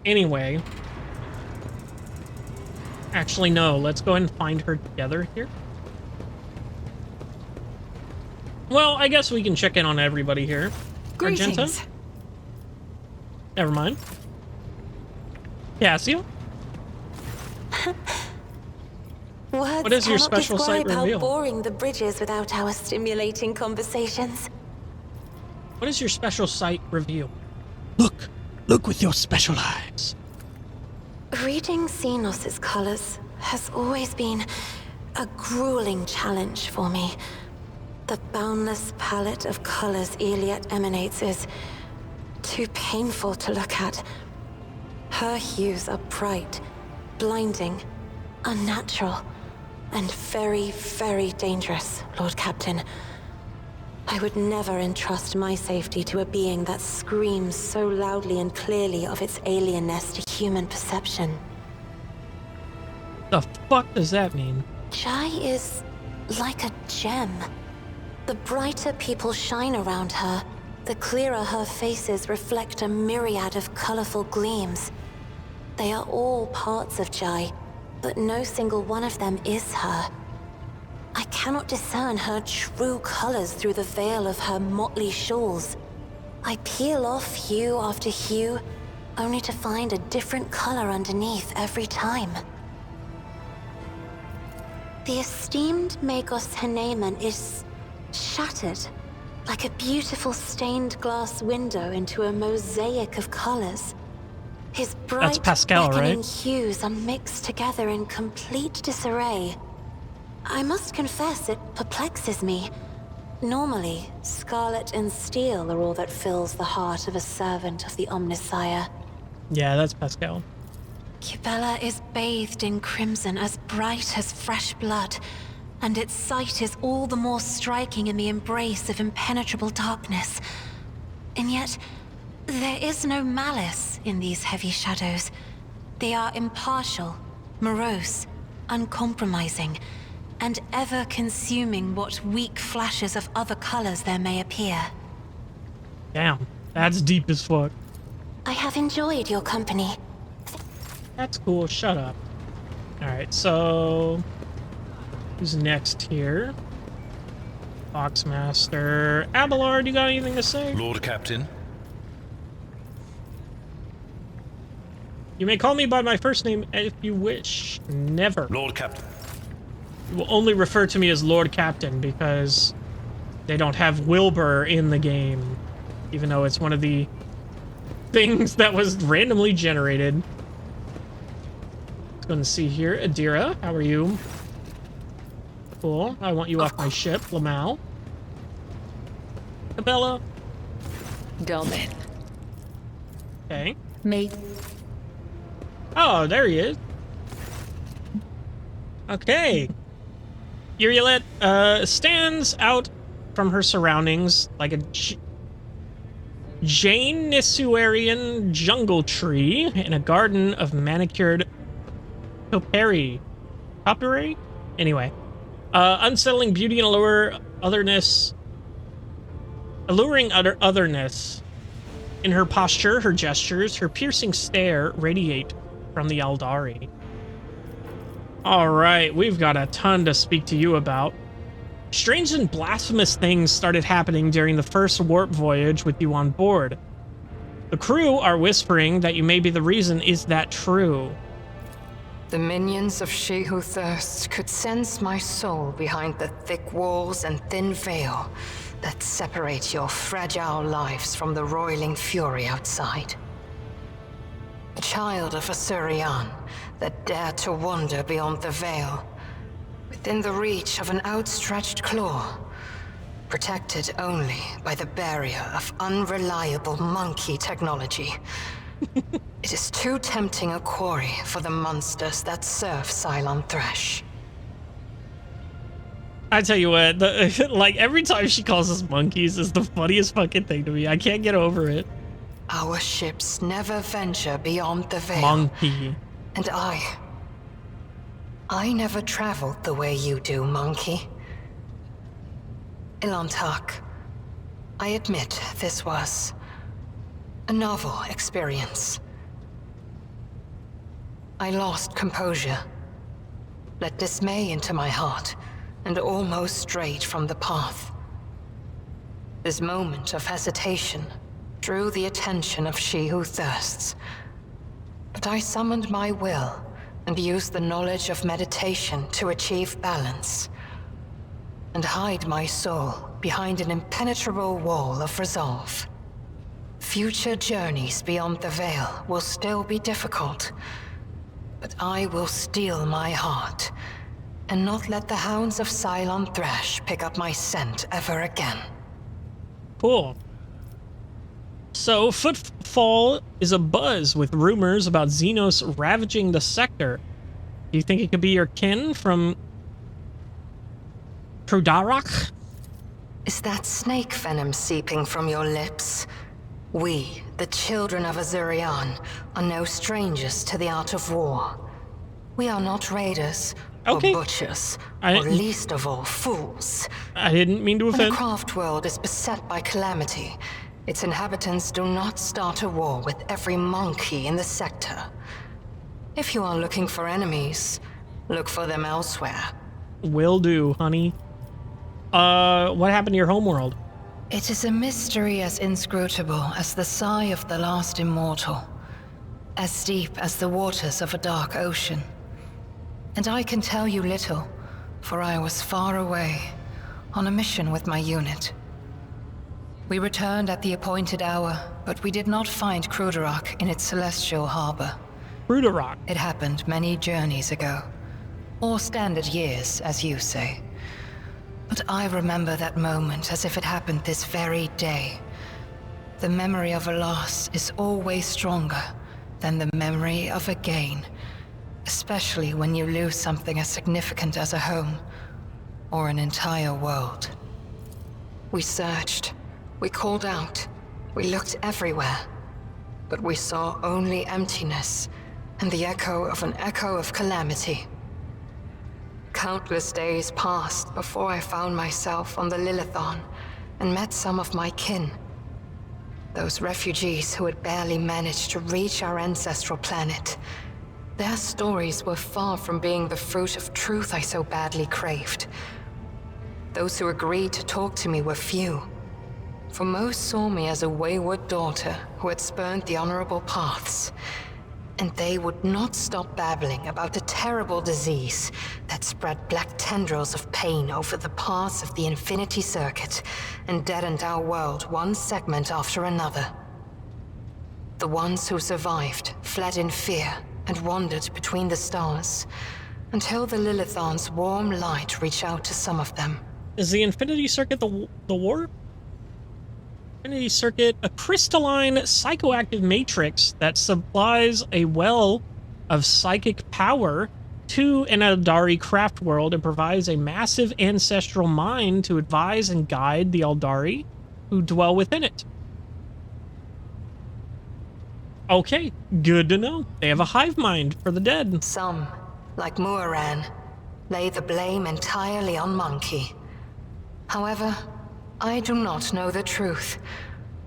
Anyway. Actually, no. Let's go ahead and find her together here. Well, I guess we can check in on everybody here. Greetings. Argenta? Never mind. Cassio? Words What is your cannot special site describe reveal? how boring the bridge is without our stimulating conversations. What is your special site review? Look with your special eyes. Reading Xenos' colors has always been a grueling challenge for me. The boundless palette of colors Iliad emanates is too painful to look at. Her hues are bright, blinding, unnatural, and very, very dangerous, Lord Captain. I would never entrust my safety to a being that screams so loudly and clearly of its alienness to human perception. The fuck does that mean? Jai is like a gem. The brighter people shine around her, the clearer her faces reflect a myriad of colorful gleams. They are all parts of Jai, but no single one of them is her. I cannot discern her true colors through the veil of her motley shawls. I peel off hue after hue, only to find a different color underneath every time. The esteemed Magos Haneman is shattered, like a beautiful stained glass window into a mosaic of colors. His bright, Pascal, beckoning right? hues are mixed together in complete disarray. I must confess it perplexes me. Normally, scarlet and steel are all that fills the heart of a servant of the Omnissiah. Yeah, that's Pascal. Cubella is bathed in crimson as bright as fresh blood, and its sight is all the more striking in the embrace of impenetrable darkness. And yet, there is no malice in these heavy shadows. They are impartial, morose, uncompromising, and ever consuming what weak flashes of other colors there may appear. Damn, that's deep as fuck. I have enjoyed your company. That's cool, shut up. Alright, so... who's next here? Foxmaster. Abelard, you got anything to say? Lord Captain. You may call me by my first name if you wish. Never. Lord Captain. You will only refer to me as Lord Captain because they don't have Wilbur in the game, even though it's one of the things that was randomly generated. Let's go and see here. Adira, how are you? Cool. I want you off my ship, Lamau. Cabela. Domin. Okay. Mate. Oh, there he is. Okay. Urilet stands out from her surroundings like a Janisuarian jungle tree in a garden of manicured topiary. Topiary? Anyway. Unsettling beauty and alluring otherness. In her posture, her gestures, her piercing stare radiate from the Aldari. Alright, we've got a ton to speak to you about. Strange and blasphemous things started happening during the first warp voyage with you on board. The crew are whispering that you may be the reason. Is that true? The minions of She Who Thirsts could sense my soul behind the thick walls and thin veil that separate your fragile lives from the roiling fury outside. A child of Asurian that dared to wander beyond the veil, within the reach of an outstretched claw, protected only by the barrier of unreliable monkey technology. It is too tempting a quarry for the monsters that serve Cylon Thresh. I tell you what, like every time she calls us monkeys is the funniest fucking thing to me. I can't get over it. Our ships never venture beyond the veil. Monkey. And I never traveled the way you do, monkey. Ilantak, I admit this was a novel experience. I lost composure, let dismay into my heart, and almost strayed from the path. This moment of hesitation drew the attention of She Who Thirsts, but I summoned my will and used the knowledge of meditation to achieve balance, and hide my soul behind an impenetrable wall of resolve. Future journeys beyond the veil will still be difficult, but I will steel my heart and not let the hounds of Cylon Thresh pick up my scent ever again. Cool. So, Footfall is abuzz with rumors about Xenos ravaging the sector. Do you think it could be your kin from Trudarak? Is that snake venom seeping from your lips? We, the children of Azurian, are no strangers to the art of war. We are not raiders, or butchers, or least of all, fools. I didn't mean to offend. When the craft world is beset by calamity, its inhabitants do not start a war with every monkey in the sector. If you are looking for enemies, look for them elsewhere. Will do, honey. What happened to your homeworld? It is a mystery as inscrutable as the sigh of the last immortal, as deep as the waters of a dark ocean. And I can tell you little, for I was far away, on a mission with my unit. We returned at the appointed hour, but we did not find Kruderak in its celestial harbor. Kruderak? It happened many journeys ago. Or standard years, as you say. But I remember that moment as if it happened this very day. The memory of a loss is always stronger than the memory of a gain, especially when you lose something as significant as a home, or an entire world. We searched, we called out, we looked everywhere, but we saw only emptiness and the echo of calamity. Countless days passed before I found myself on the Lilithon and met some of my kin. Those refugees who had barely managed to reach our ancestral planet. Their stories were far from being the fruit of truth I so badly craved. Those who agreed to talk to me were few, for most saw me as a wayward daughter who had spurned the honorable paths. And they would not stop babbling about the terrible disease that spread black tendrils of pain over the paths of the Infinity Circuit and deadened our world one segment after another. The ones who survived fled in fear and wandered between the stars, until the Lilithon's warm light reached out to some of them. Is the Infinity Circuit the war? Infinity Circuit, a crystalline psychoactive matrix that supplies a well of psychic power to an Eldari craft world and provides a massive ancestral mind to advise and guide the Eldari who dwell within it. Okay, good to know. They have a hive mind for the dead. Some, like Muaran, lay the blame entirely on Monkey. However, I do not know the truth,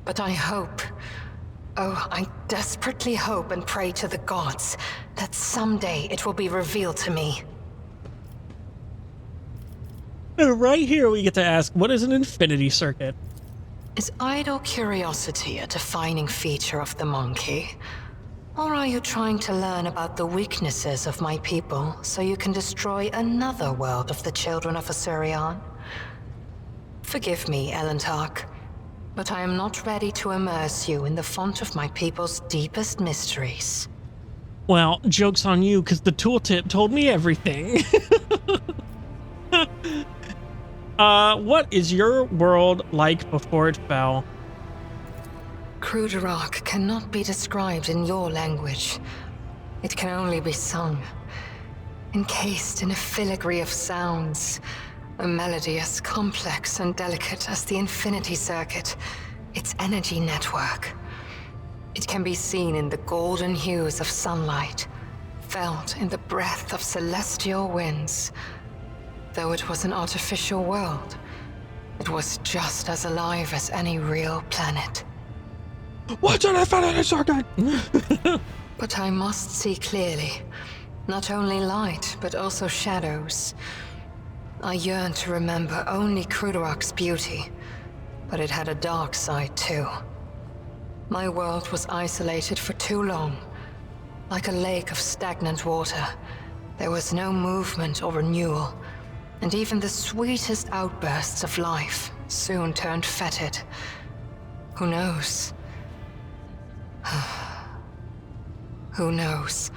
but I hope, I desperately hope and pray to the gods that someday it will be revealed to me. And right here we get to ask, what is an Infinity Circuit? Is idle curiosity a defining feature of the Monkey? Or are you trying to learn about the weaknesses of my people so you can destroy another world of the children of Asurion? Forgive me, Elentark, but I am not ready to immerse you in the font of my people's deepest mysteries. Well, joke's on you, because the tooltip told me everything. What is your world like before it fell? Krudarok cannot be described in your language. It can only be sung, encased in a filigree of sounds, a melody as complex and delicate as the Infinity Circuit, its energy network. It can be seen in the golden hues of sunlight, felt in the breath of celestial winds. Though it was an artificial world, it was just as alive as any real planet. What's an Infinity Circuit? But I must see clearly. Not only light, but also shadows. I yearn to remember only Krudarok's beauty, but it had a dark side too. My world was isolated for too long. Like a lake of stagnant water, there was no movement or renewal, and even the sweetest outbursts of life soon turned fetid. Who knows? Who knows?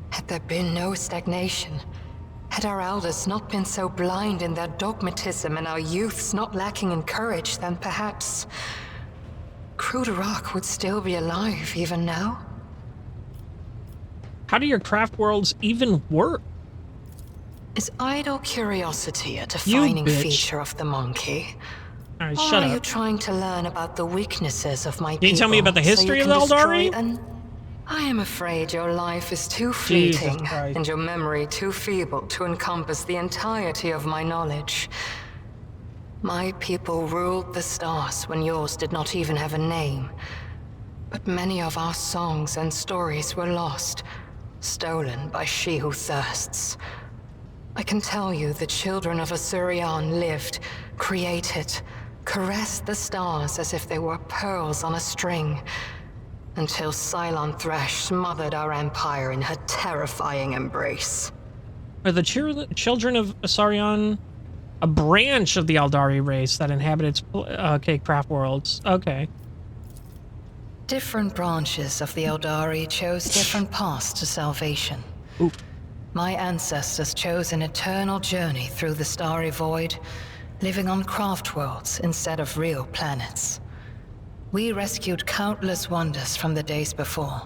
Had there been no stagnation, had our elders not been so blind in their dogmatism and our youths not lacking in courage, then perhaps Krudarok would still be alive even now? How do your craft worlds even work? Is idle curiosity a defining feature of the monkey? Alright, or shut are up. you trying to learn about the weaknesses of my people? Can you tell me about the history of the Eldari? I am afraid your life is too Jesus fleeting Christ. and your memory too feeble to encompass the entirety of my knowledge. My people ruled the stars when yours did not even have a name. But many of our songs and stories were lost, stolen by she who thirsts. I can tell you the children of Asurion lived, created, caressed the stars as if they were pearls on a string, until Cylon Thresh smothered our empire in her terrifying embrace. Are the children of Asurion a branch of the Eldari race that inhabits craft worlds? Okay. Different branches of the Eldari chose different paths to salvation. Ooh. My ancestors chose an eternal journey through the starry void, living on craft worlds instead of real planets. We rescued countless wonders from the days before,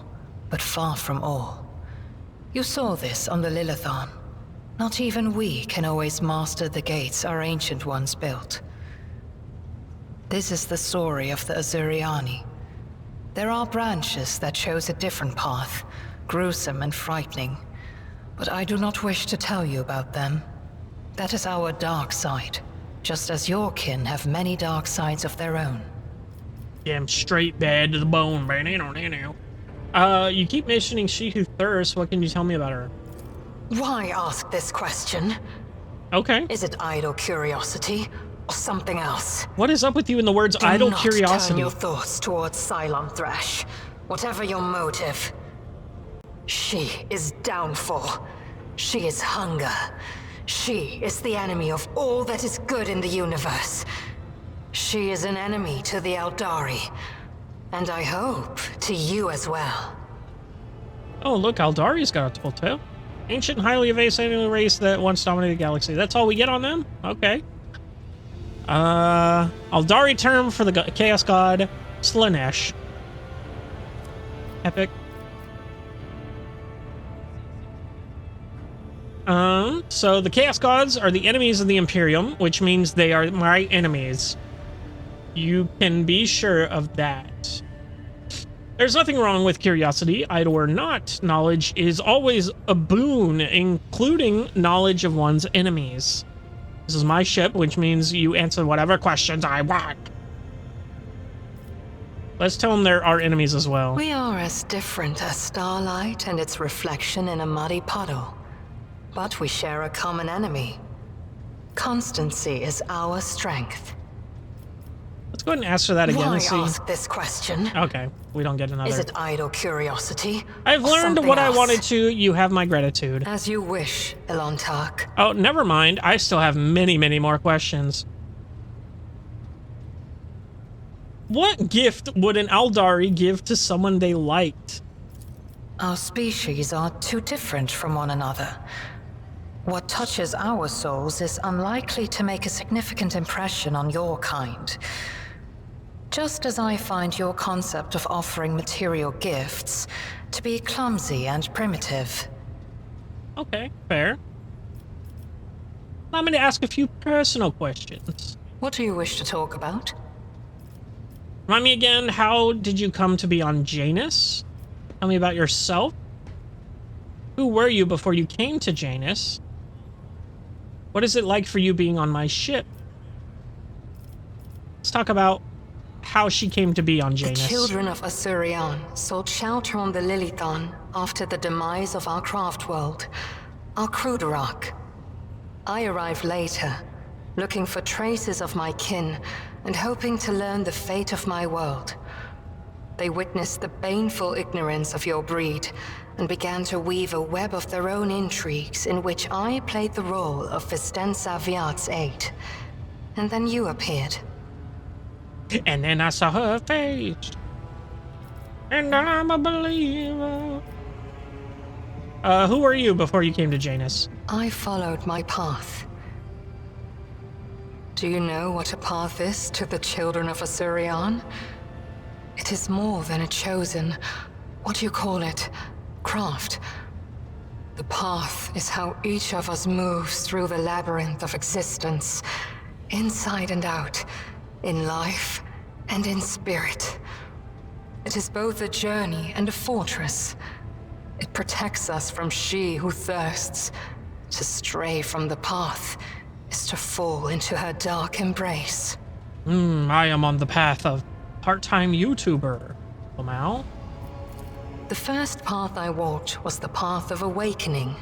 but far from all. You saw this on the Lilithon. Not even we can always master the gates our ancient ones built. This is the story of the Azuriani. There are branches that chose a different path, gruesome and frightening, but I do not wish to tell you about them. That is our dark side, just as your kin have many dark sides of their own. Damn straight bad to the bone, man. You keep mentioning She Who Thirsts. What can you tell me about her? Why ask this question? Okay. Is it idle curiosity or something else? What is up with you in the words idle curiosity? Turn your thoughts towards Cylon Thresh, whatever your motive. She is downfall. She is hunger. She is the enemy of all that is good in the universe. She is an enemy to the Eldari, and I hope to you as well. Oh, look, Eldari's got a tooltip. Ancient, highly evasive alien race that once dominated the galaxy. That's all we get on them? Okay. Eldari term for the Chaos God, Slanesh. Epic. So the Chaos Gods are the enemies of the Imperium, which means they are my enemies. You can be sure of that. There's nothing wrong with curiosity, idle or not. Knowledge is always a boon, including knowledge of one's enemies. This is my ship, which means you answer whatever questions I want. Let's tell them they're our enemies as well. We are as different as starlight and its reflection in a muddy puddle. But we share a common enemy. Constancy is our strength. Let's go ahead and ask her that again Why and see. ask this question? Okay, we don't get another. Is it idle curiosity? I've or learned something what I else? wanted to. You have my gratitude. As you wish, Ilontark. Oh, never mind. I still have many, many more questions. What gift would an Aldari give to someone they liked? Our species are too different from one another. What touches our souls is unlikely to make a significant impression on your kind. Just as I find your concept of offering material gifts to be clumsy and primitive. Okay, fair. Allow me to ask a few personal questions. What do you wish to talk about? Remind me again, how did you come to be on Janus? Tell me about yourself. Who were you before you came to Janus? What is it like for you being on my ship? Let's talk about how she came to be on Janus. The children of Asurian sought shelter on the Lilithon after the demise of our craft world, our Kruderak. I arrived later, looking for traces of my kin and hoping to learn the fate of my world. They witnessed the baneful ignorance of your breed and began to weave a web of their own intrigues in which I played the role of Vistensa Viat's aide. And then you appeared. And then I saw her face. And I'm a believer. Who were you before you came to Janus? I followed my path. Do you know what a path is to the children of Asurian? It is more than a chosen, what do you call it, craft. The path is how each of us moves through the labyrinth of existence, inside and out, in life and in spirit. It is both a journey and a fortress. It protects us from she who thirsts. To stray from the path is to fall into her dark embrace. I am on the path of part-time YouTuber. Lamau? The first path I walked was the path of awakening.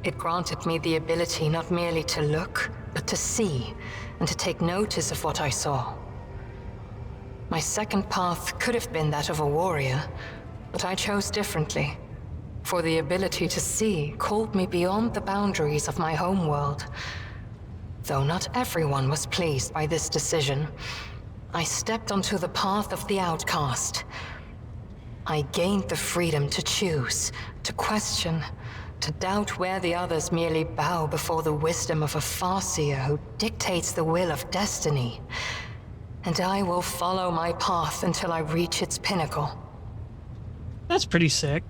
It granted me the ability not merely to look, but to see, and to take notice of what I saw. My second path could have been that of a warrior, but I chose differently. For the ability to see called me beyond the boundaries of my homeworld. Though not everyone was pleased by this decision, I stepped onto the path of the outcast. I gained the freedom to choose, to question, to doubt where the others merely bow before the wisdom of a Farseer who dictates the will of destiny. And I will follow my path until I reach its pinnacle. That's pretty sick.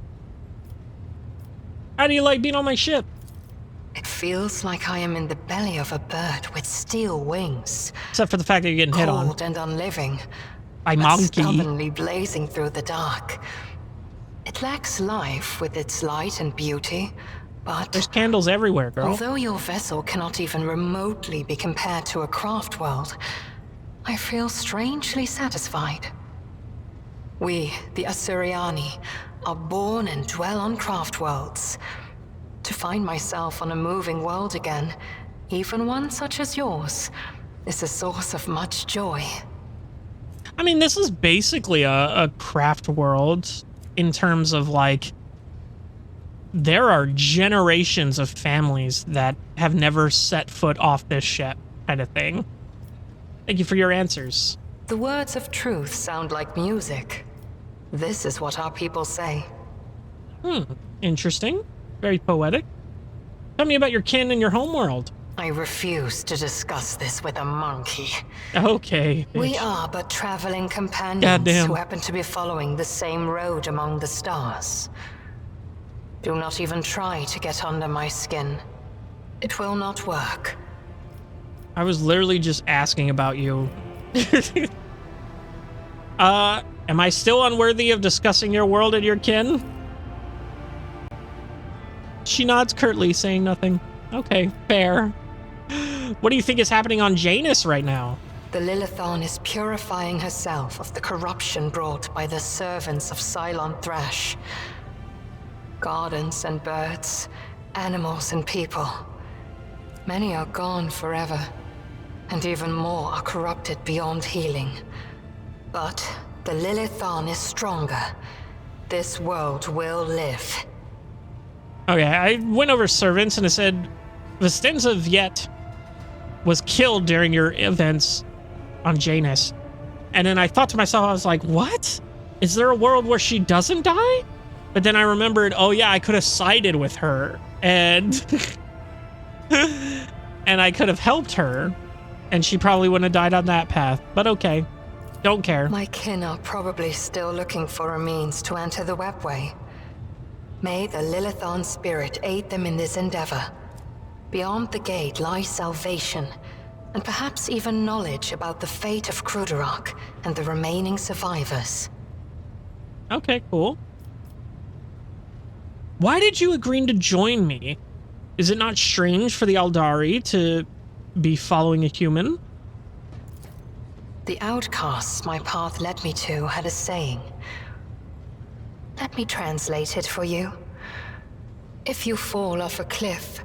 How do you like being on my ship? It feels like I am in the belly of a bird with steel wings. Except for the fact that you're getting hit on. Cold and unliving. By but monkey. Stubbornly blazing through the dark. It lacks life with its light and beauty, but... There's candles everywhere, girl. Although your vessel cannot even remotely be compared to a craft world, I feel strangely satisfied. We, the Asuriani, are born and dwell on craft worlds. To find myself on a moving world again, even one such as yours, is a source of much joy. I mean, this is basically a craft world in terms of, like, there are generations of families that have never set foot off this ship, kind of thing. Thank you for your answers. The words of truth sound like music. This is what our people say. Interesting. Very poetic. Tell me about your kin and your homeworld. I refuse to discuss this with a monkey. Okay. We bitch. are but traveling companions Goddamn. who happen to be following the same road among the stars. Do not even try to get under my skin. It will not work. I was literally just asking about you. Am I still unworthy of discussing your world and your kin? She nods curtly, saying nothing. Okay, fair. What do you think is happening on Janus right now? The Lilithon is purifying herself of the corruption brought by the servants of Cylon Thrash. Gardens and birds, animals and people. Many are gone forever. and even more are corrupted beyond healing. But the Lilithan is stronger. This world will live. Okay, I went over servants and it said, Vistenza Viet was killed during your events on Janus. And then I thought to myself, I was like, what? Is there a world where she doesn't die? But then I remembered, oh yeah, I could have sided with her and and I could have helped her and she probably wouldn't have died on that path. But okay, don't care. My kin are probably still looking for a means to enter the webway. May the Lilithan spirit aid them in this endeavor. Beyond the gate lies salvation, and perhaps even knowledge about the fate of Kruderok and the remaining survivors. Okay, cool. Why did you agree to join me? Is it not strange for the Aldari to be following a human? The outcasts my path led me to had a saying. Let me translate it for you. If you fall off a cliff,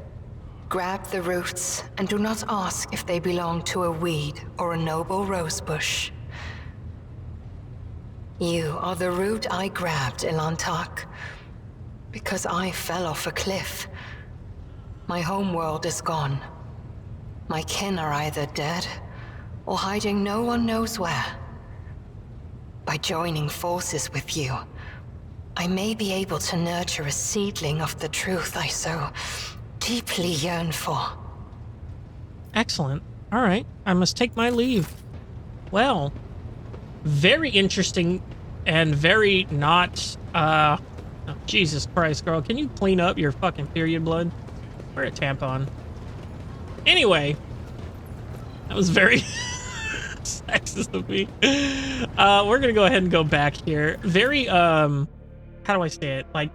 grab the roots and do not ask if they belong to a weed or a noble rosebush. You are the root I grabbed, Ilantak, because I fell off a cliff. My homeworld is gone. My kin are either dead or hiding no one knows where. By joining forces with you, I may be able to nurture a seedling of the truth I so deeply yearn for. Excellent. All right, I must take my leave. Well, very interesting and very not, oh, Jesus Christ, girl. Can you clean up your fucking period blood? Wear a tampon. Anyway, that was very sexist of me. We're gonna go ahead and go back here. Very, how do I say it? Like,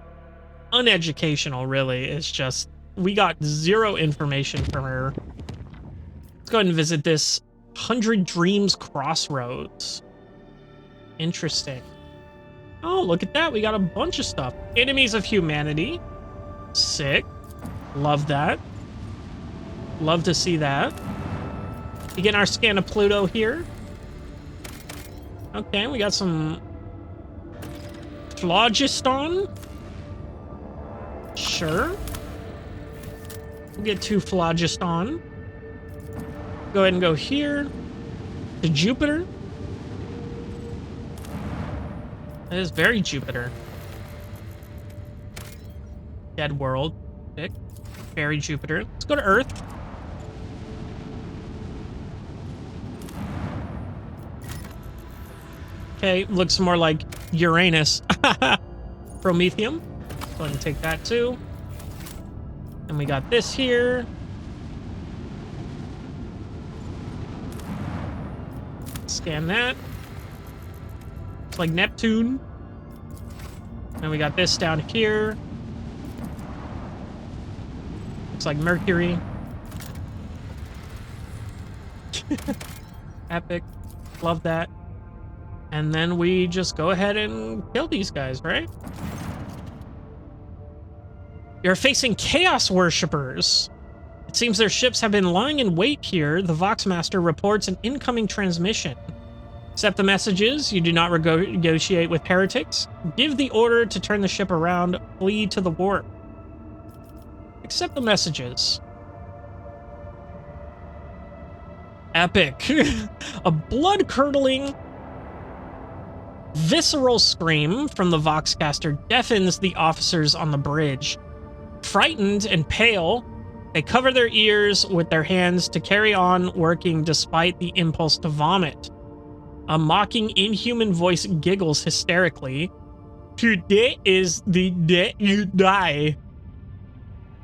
uneducational, really. It's just, we got zero information from her. Let's go ahead and visit this 100 Dreams Crossroads. Interesting. Oh, look at that. We got a bunch of stuff. Enemies of Humanity. Sick. Love that. Love to see that. You getting our scan of Pluto here. Okay, we got some phlogiston. Sure. We'll get 2 phlogiston. Go ahead and go here to Jupiter. That is very Jupiter. Dead world. Sick. Very Jupiter. Let's go to Earth. Okay, looks more like Uranus. Promethium. Go ahead and take that too. And we got this here. Scan that. It's like Neptune. And we got this down here. Looks like Mercury. Epic. Love that. And then we just go ahead and kill these guys, right? You're facing Chaos Worshippers. It seems their ships have been lying in wait here. The Voxmaster reports an incoming transmission. Accept the messages. You do not negotiate with heretics. Give the order to turn the ship around. Flee to the warp. Accept the messages. Epic. A blood-curdling, visceral scream from the Voxcaster deafens the officers on the bridge. Frightened and pale, they cover their ears with their hands to carry on working despite the impulse to vomit. A mocking, inhuman voice giggles hysterically. Today is the day you die.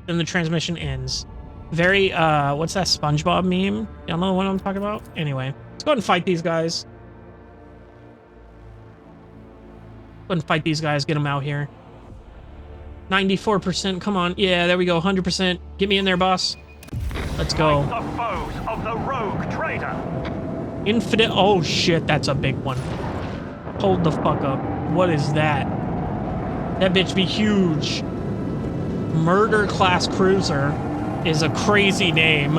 Then the transmission ends. Very, what's that SpongeBob meme? Y'all know what I'm talking about? Anyway, let's go ahead and fight these guys. Go ahead and fight these guys. Get them out here. 94%. Come on. Yeah, there we go. 100%. Get me in there, boss. Let's go. The foes of the rogue trader. Infidel. Oh, shit. That's a big one. Hold the fuck up. What is that? That bitch be huge. Murder class cruiser is a crazy name.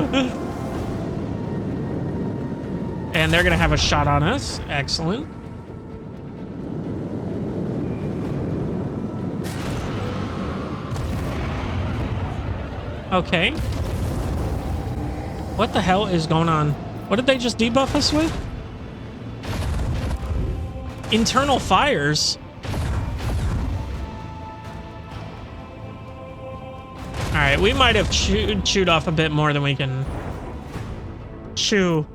And they're gonna have a shot on us. Excellent. Okay. What the hell is going on? What did they just debuff us with? Internal fires? Alright, we might have chewed off a bit more than we can chew.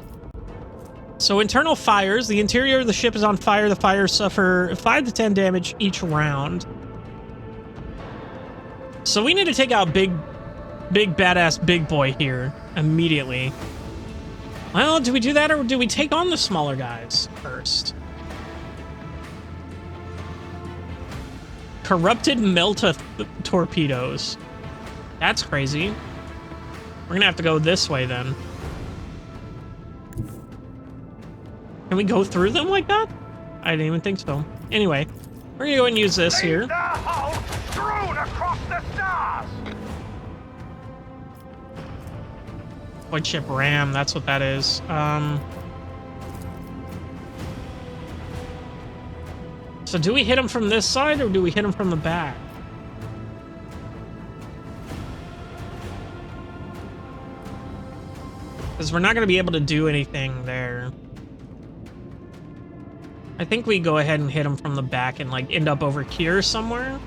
So internal fires. The interior of the ship is on fire. The fires suffer 5 to 10 damage each round. So we need to take out big badass big boy here immediately. Well, do we do that or do we take on the smaller guys first? Corrupted Melta torpedoes. That's crazy. We're gonna have to go this way then. Can we go through them like that? I didn't even think so. Anyway, we're gonna go and use this here. The hull strewn across the stars. Void ship ram, that's what that is. So do we hit him from this side or do we hit him from the back? Because we're not going to be able to do anything there. I think we go ahead and hit him from the back and like end up over here somewhere.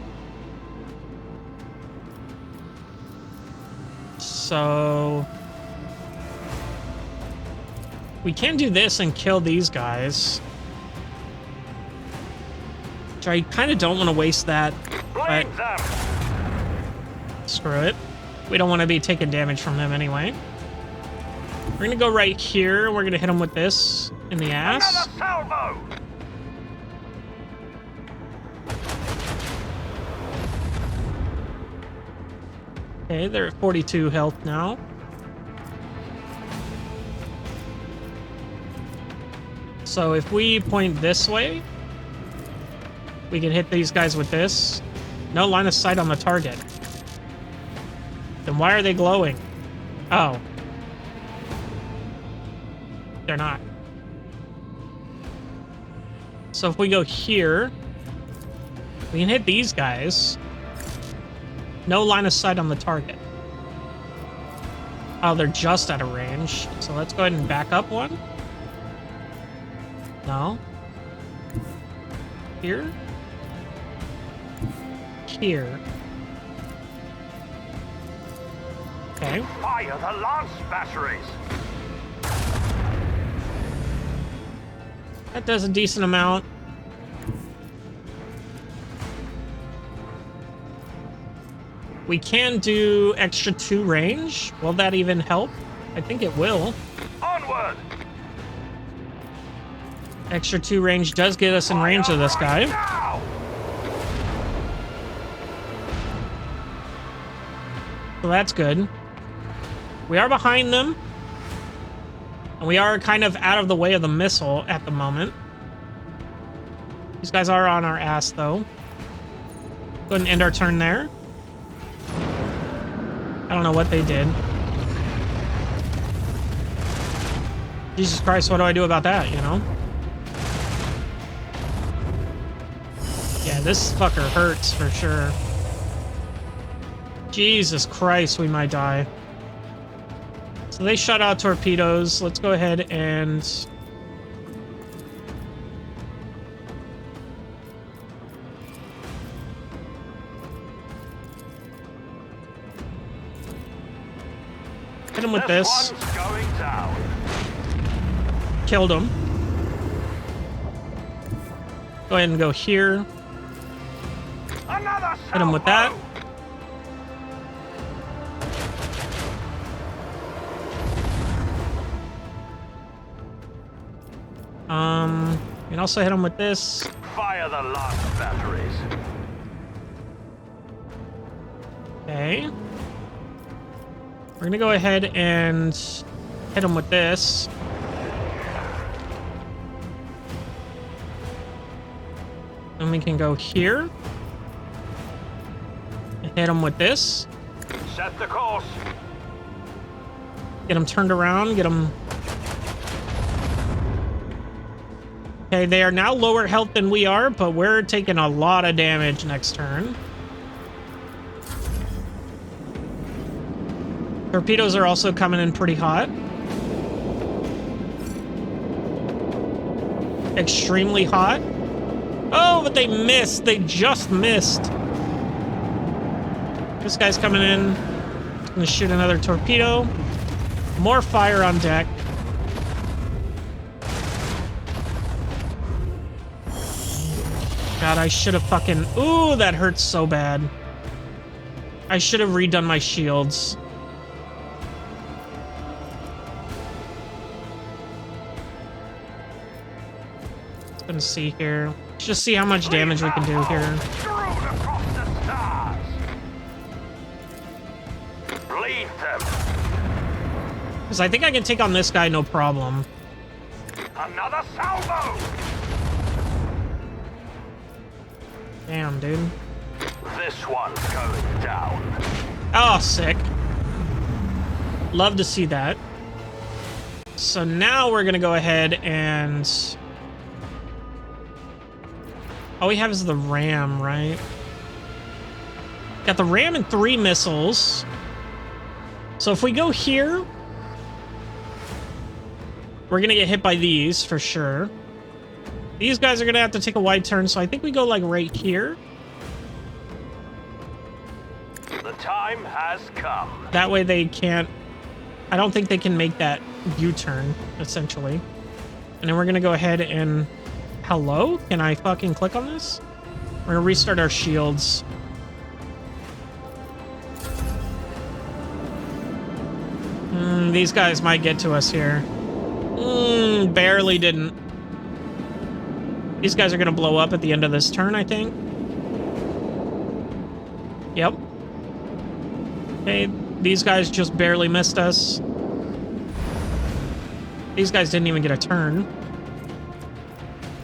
So we can do this and kill these guys. Which I kind of don't want to waste that, but screw it. We don't want to be taking damage from them anyway. We're gonna go right here. We're gonna hit him with this in the ass. Okay, they're at 42 health now. So if we point this way, we can hit these guys with this. No line of sight on the target. Then why are they glowing? Oh. They're not. So if we go here, we can hit these guys. No line of sight on the target. Oh, they're just out of range. So let's go ahead and back up one. No. Here. Here. Okay. Fire the lance batteries. That does a decent amount. We can do extra 2 range. Will that even help? I think it will. Onward. Extra 2 range does get us in range of this guy. So that's good. We are behind them. And we are kind of out of the way of the missile at the moment. These guys are on our ass, though. Go ahead and end our turn there. I don't know what they did. Jesus Christ, what do I do about that, you know? Yeah, this fucker hurts for sure. Jesus Christ, we might die. So they shot out torpedoes. Let's go ahead and... hit him with this. Killed him. Go ahead and go here. Hit him with that. You can also hit him with this. Fire the last batteries. Okay. We're gonna go ahead and hit him with this. And we can go here. Hit him with this. Set the course. Get him turned around. Get him Okay, they are now lower health than we are, but we're taking a lot of damage next turn. Torpedoes are also coming in pretty hot. Extremely hot. Oh, but they missed. They just missed. This guy's coming in. Gonna shoot another torpedo. More fire on deck. God, I should have fucking... Ooh, that hurts so bad. I should have redone my shields. Let's gonna see here. Let's just see how much damage we can do here. Lead them. Because I think I can take on this guy no problem. Another salvo. Damn, dude. This one's going down. Oh, sick. Love to see that. So now we're gonna go ahead and... All we have is the ram, right? Got the ram and 3 missiles. So if we go here, we're gonna get hit by these for sure. These guys are gonna have to take a wide turn, so I think we go like right here. The time has come. That way they can't... I don't think they can make that U-turn, essentially. And then we're gonna go ahead and... Hello? Can I fucking click on this? We're gonna restart our shields. These guys might get to us here. Barely didn't. These guys are gonna blow up at the end of this turn, I think. Yep. Okay, these guys just barely missed us. These guys didn't even get a turn.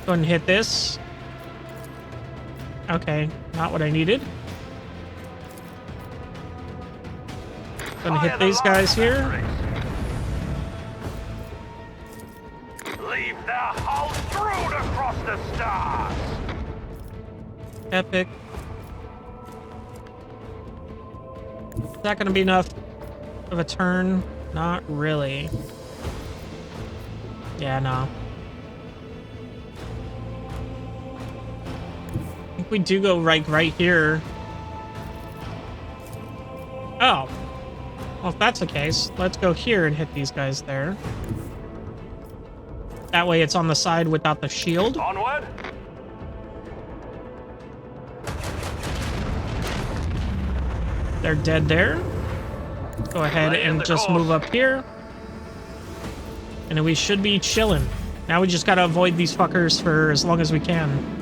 Go ahead and hit this. Okay, not what I needed. Gonna hit these guys here. Leave their hull strewn across the stars. Epic. Is that gonna be enough of a turn? Not really. Yeah, no. I think we do go right here. Oh. Well, if that's the case, let's go here and hit these guys there. That way it's on the side without the shield. Onward. They're dead there. Go ahead and just move up here. And then we should be chilling. Now we just gotta avoid these fuckers for as long as we can.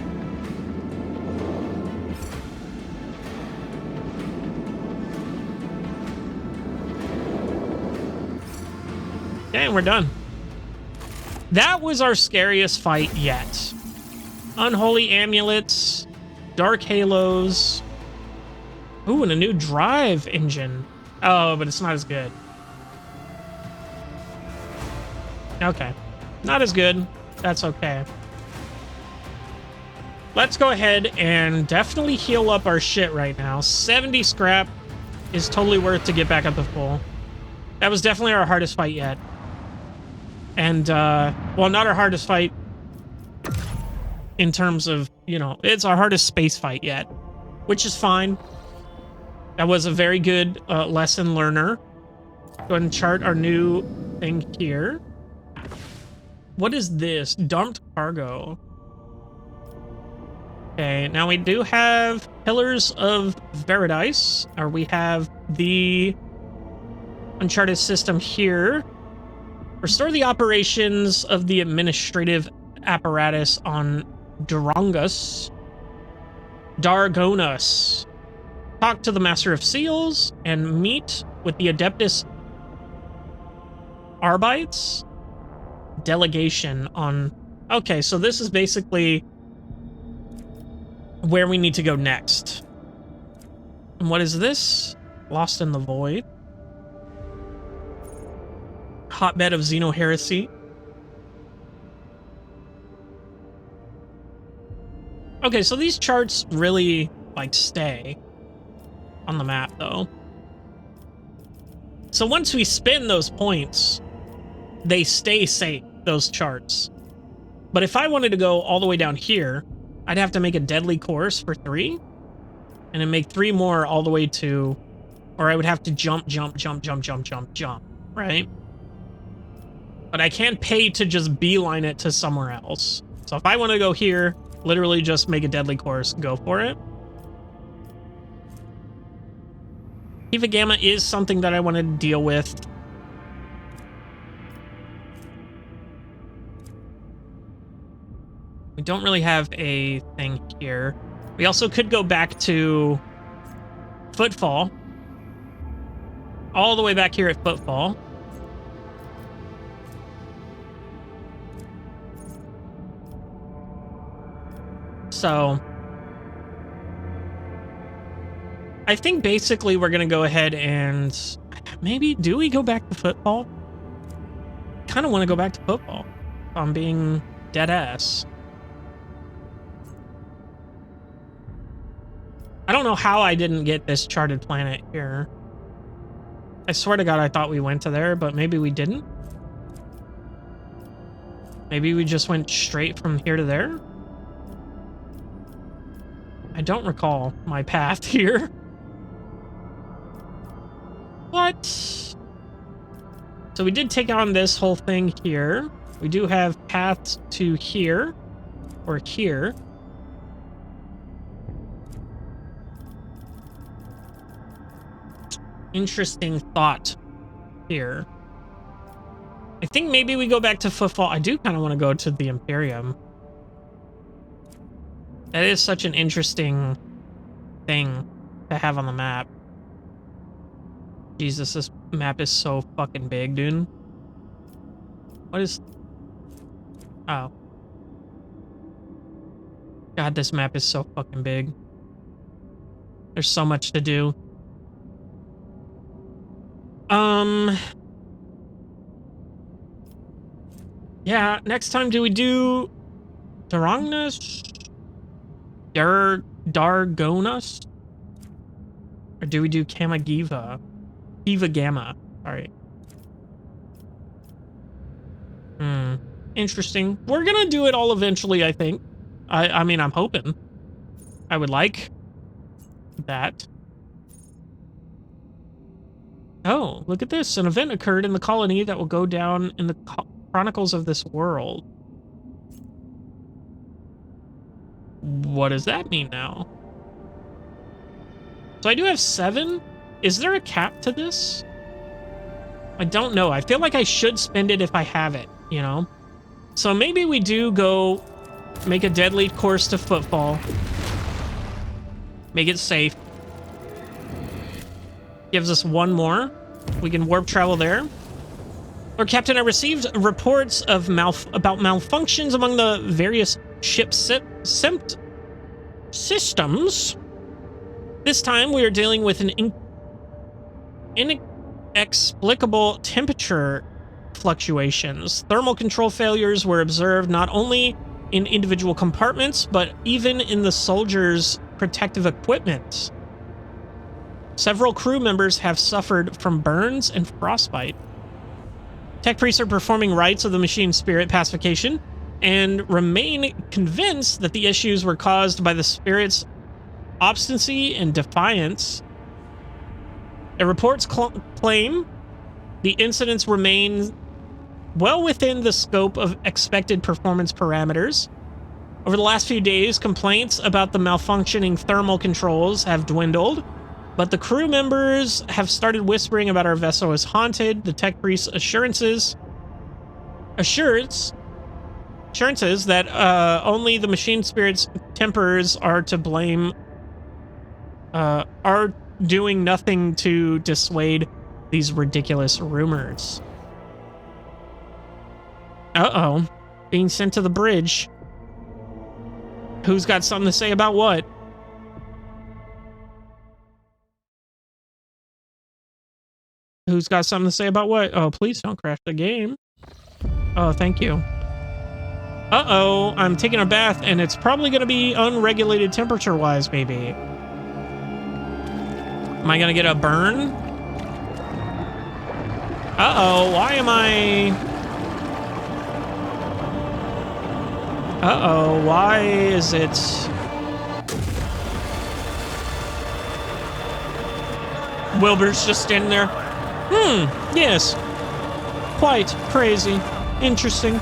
Okay, we're done. That was our scariest fight yet. Unholy amulets, dark halos. Ooh, and a new drive engine. Oh, but it's not as good. Okay. Not as good. That's okay. Let's go ahead and definitely heal up our shit right now. 70 scrap is totally worth to get back up to full. That was definitely our hardest fight yet. And, well, not our hardest fight in terms of, you know, it's our hardest space fight yet, which is fine. That was a very good lesson learner. Go ahead and chart our new thing here. What is this? Dumped cargo. Okay, now we do have Pillars of Paradise, or we have the Uncharted system here. Restore the operations of the administrative apparatus on Dargonus. Talk to the Master of Seals and meet with the Adeptus Arbites delegation on... Okay, so this is basically where we need to go next. And what is this? Lost in the Void. Hotbed of Xeno Heresy. Okay, so these charts really, like, stay on the map, though. So once we spin those points, they stay safe, those charts. But if I wanted to go all the way down here, I'd have to make a deadly course for 3, and then make 3 more all the way to, or I would have to jump, right? But I can't pay to just beeline it to somewhere else. So if I want to go here, literally just make a deadly course, go for it. Kiva Gamma is something that I want to deal with. We don't really have a thing here. We also could go back to Footfall. All the way back here at Footfall. So I think basically we're going to go ahead and maybe, do we go back to Footfall? Kind of want to go back to Footfall, if I'm being dead ass. I don't know how I didn't get this charted planet here. I swear to God, I thought we went to there, but maybe we didn't. Maybe we just went straight from here to there. I don't recall my path here. What? So we did take on this whole thing here. We do have paths to here or here. Interesting thought here. I think maybe we go back to Footfall. I do kind of want to go to the Imperium. That is such an interesting thing to have on the map. Jesus, this map is so fucking big, dude. What is... Oh. God, this map is so fucking big. There's so much to do. Yeah, next time do we do Darongnas? Dargonas? Or do we do Kamagiva? Kiva Gamma. Alright. Interesting. We're gonna do it all eventually, I think. I mean, I'm hoping. I would like that. Oh, look at this. An event occurred in the colony that will go down in the chronicles of this world. What does that mean now? So I do have 7. Is there a cap to this? I don't know. I feel like I should spend it if I have it, you know? So maybe we do go make a deadly course to Footfall. Make it safe. Gives us 1 more. We can warp travel there. Lord Captain, I received reports of about malfunctions among the various ship systems. This time we are dealing with an inexplicable temperature fluctuations. Thermal control failures were observed not only in individual compartments, but even in the soldiers' protective equipment. Several crew members have suffered from burns and frostbite. Tech priests are performing rites of the machine spirit pacification and remain convinced that the issues were caused by the spirit's obstinacy and defiance. The reports claim the incidents remain well within the scope of expected performance parameters. Over the last few days, complaints about the malfunctioning thermal controls have dwindled, but the crew members have started whispering about our vessel is haunted. The tech priest's assurances that only the machine spirit's tempers are to blame are doing nothing to dissuade these ridiculous rumors. Uh-oh. Being sent to the bridge. Who's got something to say about what? Who's got something to say about what? Oh, please don't crash the game. Oh, thank you. Uh-oh, I'm taking a bath, and it's probably going to be unregulated temperature-wise, maybe. Am I going to get a burn? Uh-oh, why am I... Uh-oh, why is it... Wilbur's just standing there. Yes. Quite crazy. Interesting.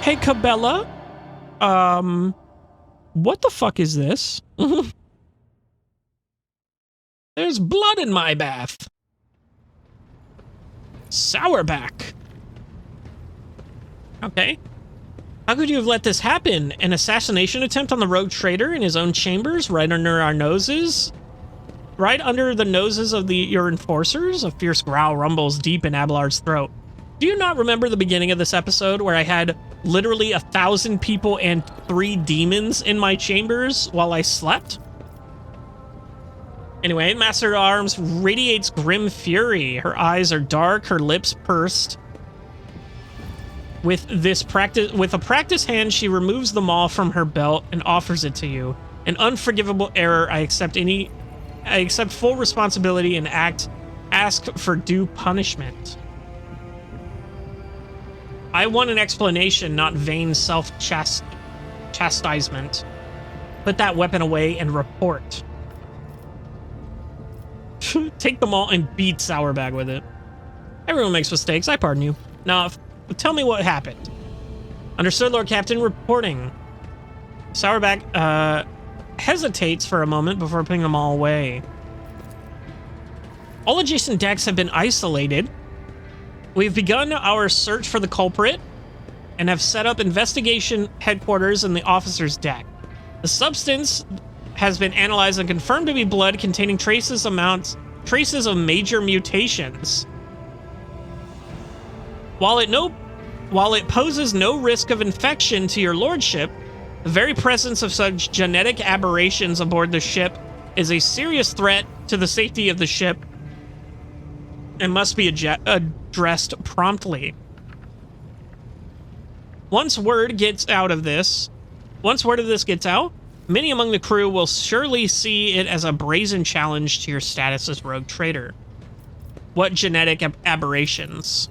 Hey, Cabela. What the fuck is this? There's blood in my bath. Sourback. Okay. How could you have let this happen? An assassination attempt on the rogue trader in his own chambers, right under our noses? Right under the noses of your enforcers? A fierce growl rumbles deep in Abelard's throat. Do you not remember the beginning of this episode where I had literally 1,000 people and 3 demons in my chambers while I slept? Anyway, Master at Arms radiates grim fury. Her eyes are dark, her lips pursed. With a practice hand, she removes the maul from her belt and offers it to you. An unforgivable error. I accept full responsibility and ask for due punishment. I want an explanation, not vain self-chastisement. Put that weapon away and report. Take them all and beat Sourbag with it. Everyone makes mistakes. I pardon you. Now, tell me what happened. Understood, Lord Captain. Reporting. Sourbag hesitates for a moment before putting them all away. All adjacent decks have been isolated. We've begun our search for the culprit and have set up investigation headquarters in the officer's deck. The substance has been analyzed and confirmed to be blood containing traces of major mutations. While it poses no risk of infection to your lordship, the very presence of such genetic aberrations aboard the ship is a serious threat to the safety of the ship and must be addressed promptly. Once word of this gets out, many among the crew will surely see it as a brazen challenge to your status as rogue trader. What genetic aberrations?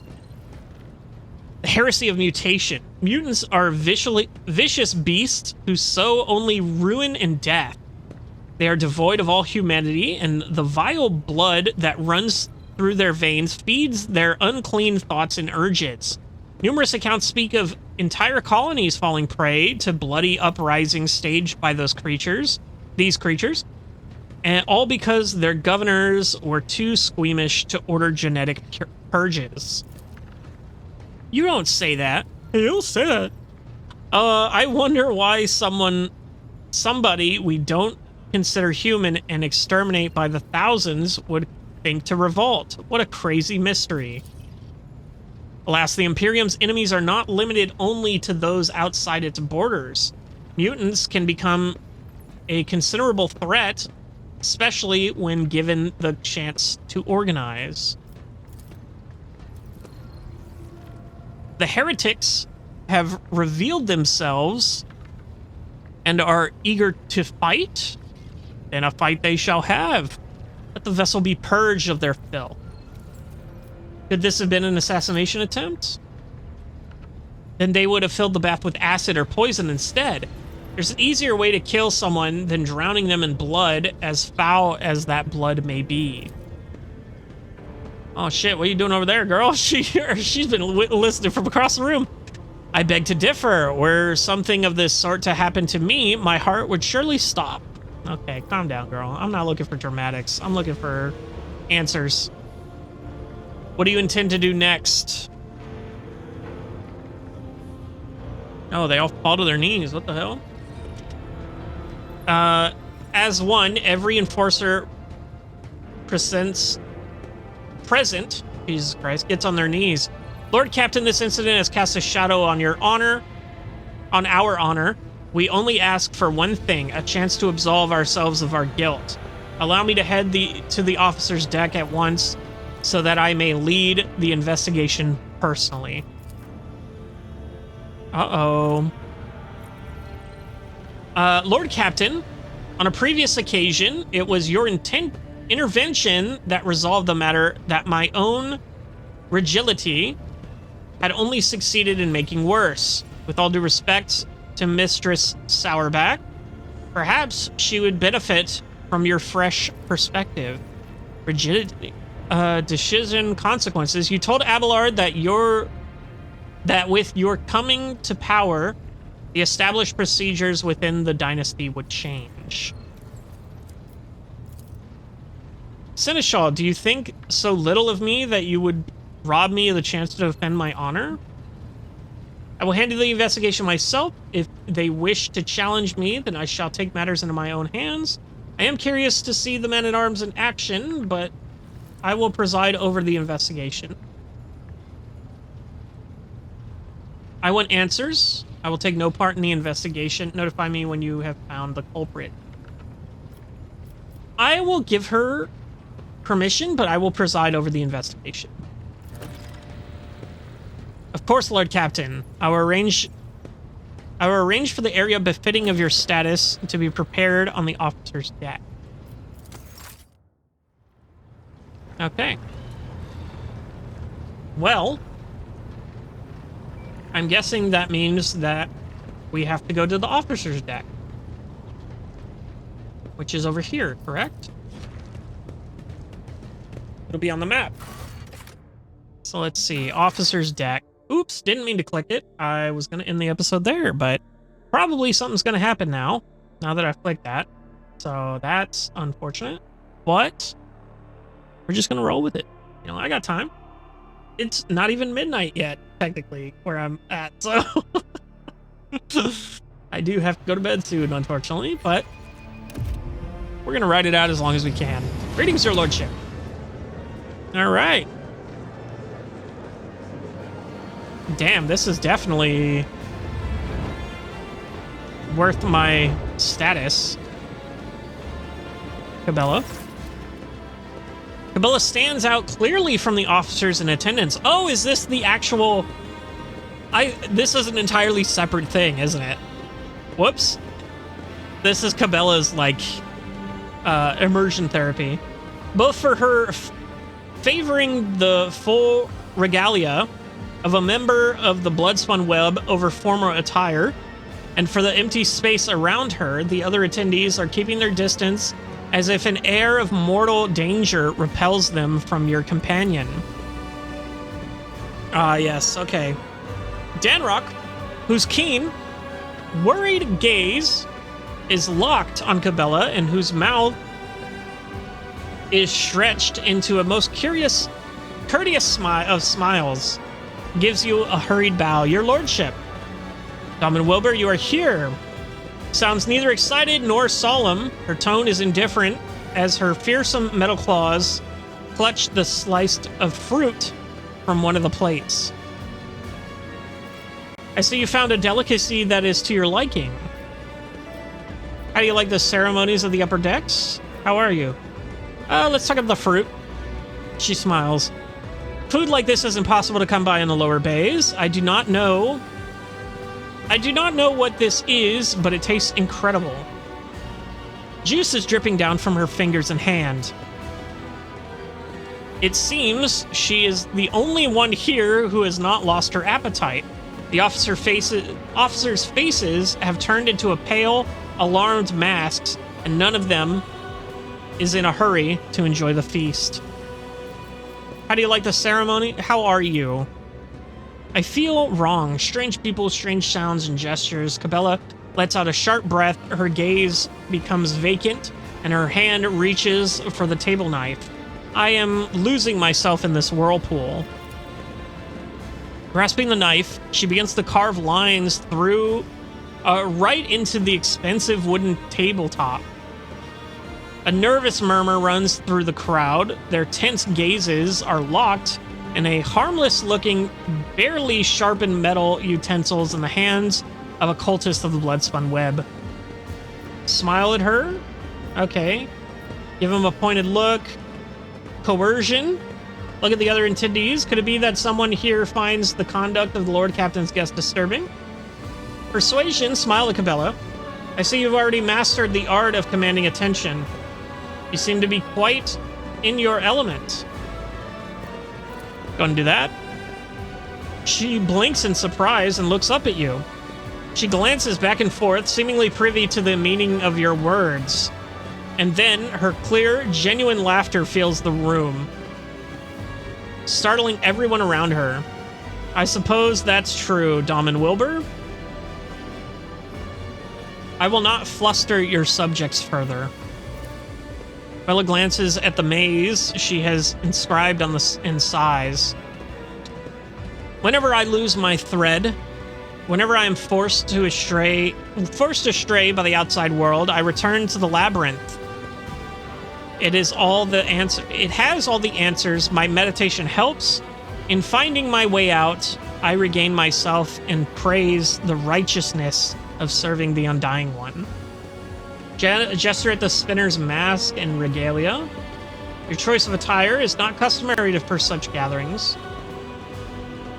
The heresy of mutation. Mutants are vicious beasts who sow only ruin and death. They are devoid of all humanity, and the vile blood that runs through their veins feeds their unclean thoughts and urges. Numerous accounts speak of entire colonies falling prey to bloody uprisings staged by these creatures, and all because their governors were too squeamish to order genetic purges. You don't say that. You don't say that. I wonder why somebody we don't consider human and exterminate by the thousands would think to revolt. What a crazy mystery. Alas, the Imperium's enemies are not limited only to those outside its borders. Mutants can become a considerable threat, especially when given the chance to organize. The heretics have revealed themselves and are eager to fight, and a fight they shall have. Let the vessel be purged of their filth. Could this have been an assassination attempt? Then they would have filled the bath with acid or poison instead. There's an easier way to kill someone than drowning them in blood, as foul as that blood may be. Oh shit, what are you doing over there, girl? She's been listening from across the room. I beg to differ. Were something of this sort to happen to me, my heart would surely stop. Okay, calm down, girl. I'm not looking for dramatics. I'm looking for answers. What do you intend to do next? Oh, they all fall to their knees. What the hell? As one, every enforcer present, Jesus Christ, gets on their knees. Lord Captain, this incident has cast a shadow on your honor, on our honor. We only ask for one thing, a chance to absolve ourselves of our guilt. Allow me to head to the officer's deck at once, so that I may lead the investigation personally. Uh-oh. Lord Captain, on a previous occasion, it was your intervention that resolved the matter that my own rigidity had only succeeded in making worse. With all due respect to Mistress Sourback, perhaps she would benefit from your fresh perspective. Rigidity. Decision consequences. You told Abelard that with your coming to power, the established procedures within the dynasty would change. Seneschal, do you think so little of me that you would rob me of the chance to defend my honor? I will handle the investigation myself. If they wish to challenge me, then I shall take matters into my own hands. I am curious to see the men-at-arms in action, but I will preside over the investigation. I want answers. I will take no part in the investigation. Notify me when you have found the culprit. I will give her permission, but I will preside over the investigation. Of course, Lord Captain. I will arrange for the area befitting of your status to be prepared on the officer's deck. Okay. Well, I'm guessing that means that we have to go to the officer's deck, which is over here, correct? It'll be on the map. So let's see, officer's deck. Oops, didn't mean to click it. I was going to end the episode there, but probably something's going to happen now that I've clicked that. So that's unfortunate, but we're just going to roll with it. You know, I got time. It's not even midnight yet, technically, where I'm at, so I do have to go to bed soon, unfortunately, but we're going to ride it out as long as we can. Greetings, Your Lordship. All right. Damn, this is definitely worth my status. Cabela. Cabela stands out clearly from the officers in attendance. Oh, is this the actual... This is an entirely separate thing, isn't it? Whoops. This is Cabela's, like, immersion therapy. Both for her favoring the full regalia of a member of the Bloodspun Web over former attire, and for the empty space around her, the other attendees are keeping their distance as if an air of mortal danger repels them from your companion. Ah, yes, okay. Danrock, whose keen, worried gaze is locked on Cabela and whose mouth is stretched into a most courteous smile of smiles, gives you a hurried bow. Your Lordship. Domin Wilbur, you are here. Sounds neither excited nor solemn. Her tone is indifferent as her fearsome metal claws clutch the slice of fruit from one of the plates. I see you found a delicacy that is to your liking. How do you like the ceremonies of the upper decks? How are you? Let's talk about the fruit. She smiles. Food like this is impossible to come by in the lower bays. I do not know what this is, but it tastes incredible. Juice is dripping down from her fingers and hand. It seems she is the only one here who has not lost her appetite. The officers' faces have turned into a pale, alarmed masks, and none of them is in a hurry to enjoy the feast. How do you like the ceremony? How are you? I feel wrong. Strange people, strange sounds and gestures. Cabela lets out a sharp breath. Her gaze becomes vacant, and her hand reaches for the table knife. I am losing myself in this whirlpool. Grasping the knife, she begins to carve lines through, right into the expensive wooden tabletop. A nervous murmur runs through the crowd. Their tense gazes are locked in a harmless-looking, barely sharpened metal utensils in the hands of a cultist of the Bloodspun Web. Smile at her? Okay. Give him a pointed look. Coercion? Look at the other attendees. Could it be that someone here finds the conduct of the Lord Captain's guest disturbing? Persuasion, smile at Cabela. I see you've already mastered the art of commanding attention. You seem to be quite in your element. Go and do that. She blinks in surprise and looks up at you. She glances back and forth, seemingly privy to the meaning of your words. And then her clear, genuine laughter fills the room, startling everyone around her. I suppose that's true, Daman Wilbur. I will not fluster your subjects further. Bella glances at the maze she has inscribed on in size. Whenever I lose my thread, whenever I am forced astray by the outside world, I return to the labyrinth. It has all the answers. My meditation helps. In finding my way out, I regain myself and praise the righteousness of serving the Undying One. Gesture at the spinner's mask and regalia. Your choice of attire is not customary for such gatherings.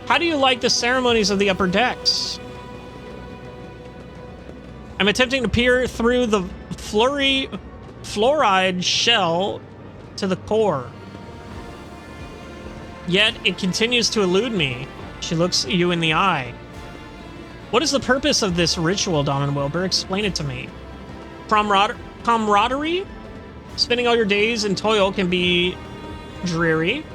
How do you like the ceremonies of the upper decks? I'm attempting to peer through the fluoride shell to the core. Yet it continues to elude me. She looks you in the eye. What is the purpose of this ritual, Daman Wilbur? Explain it to me. Camaraderie? Spending all your days in toil can be dreary.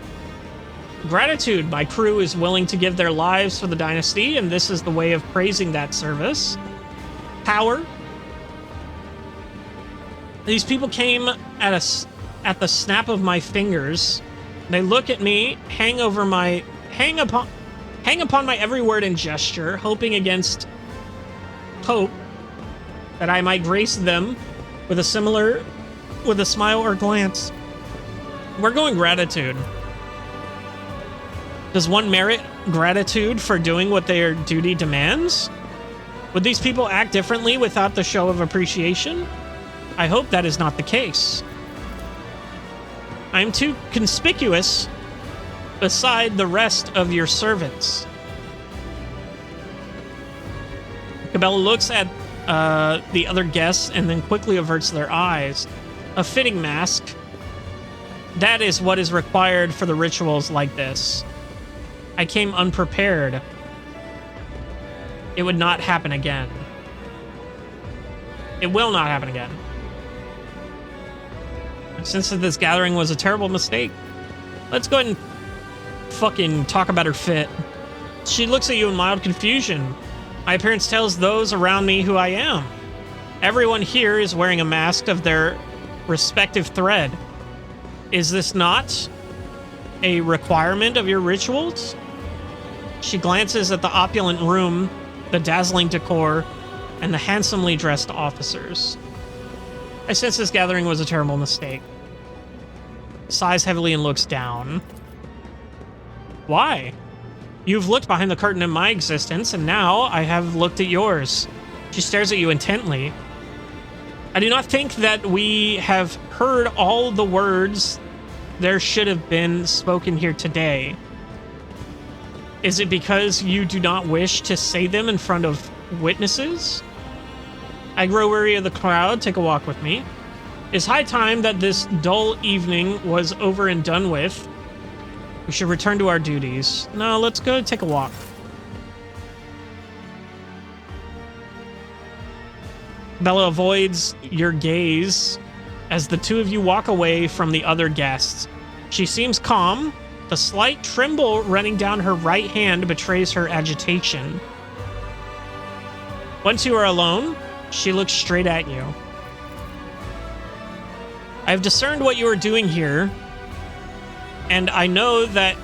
Gratitude. My crew is willing to give their lives for the dynasty, and this is the way of praising that service. Power. These people came at the snap of my fingers. They look at me, hang upon my every word and gesture, hoping against hope that I might grace them with a smile or glance. We're going gratitude. Does one merit gratitude for doing what their duty demands? Would these people act differently without the show of appreciation? I hope that is not the case. I am too conspicuous beside the rest of your servants. Cabela looks at the other guests and then quickly averts their eyes. A fitting mask. That is what is required for the rituals like this. I came unprepared. It would not happen again. It will not happen again. Since this gathering was a terrible mistake, let's go ahead and fucking talk about her fit. She looks at you in mild confusion. My appearance tells those around me who I am. Everyone here is wearing a mask of their respective thread. Is this not a requirement of your rituals? She glances at the opulent room, the dazzling decor, and the handsomely dressed officers. I sense this gathering was a terrible mistake. Sighs heavily and looks down. Why? You've looked behind the curtain in my existence, and now I have looked at yours. She stares at you intently. I do not think that we have heard all the words there should have been spoken here today. Is it because you do not wish to say them in front of witnesses? I grow weary of the crowd. Take a walk with me. It's high time that this dull evening was over and done with. We should return to our duties. No, let's go take a walk. Bella avoids your gaze as the two of you walk away from the other guests. She seems calm. The slight tremble running down her right hand betrays her agitation. Once you are alone, she looks straight at you. I have discerned what you are doing here, and I know that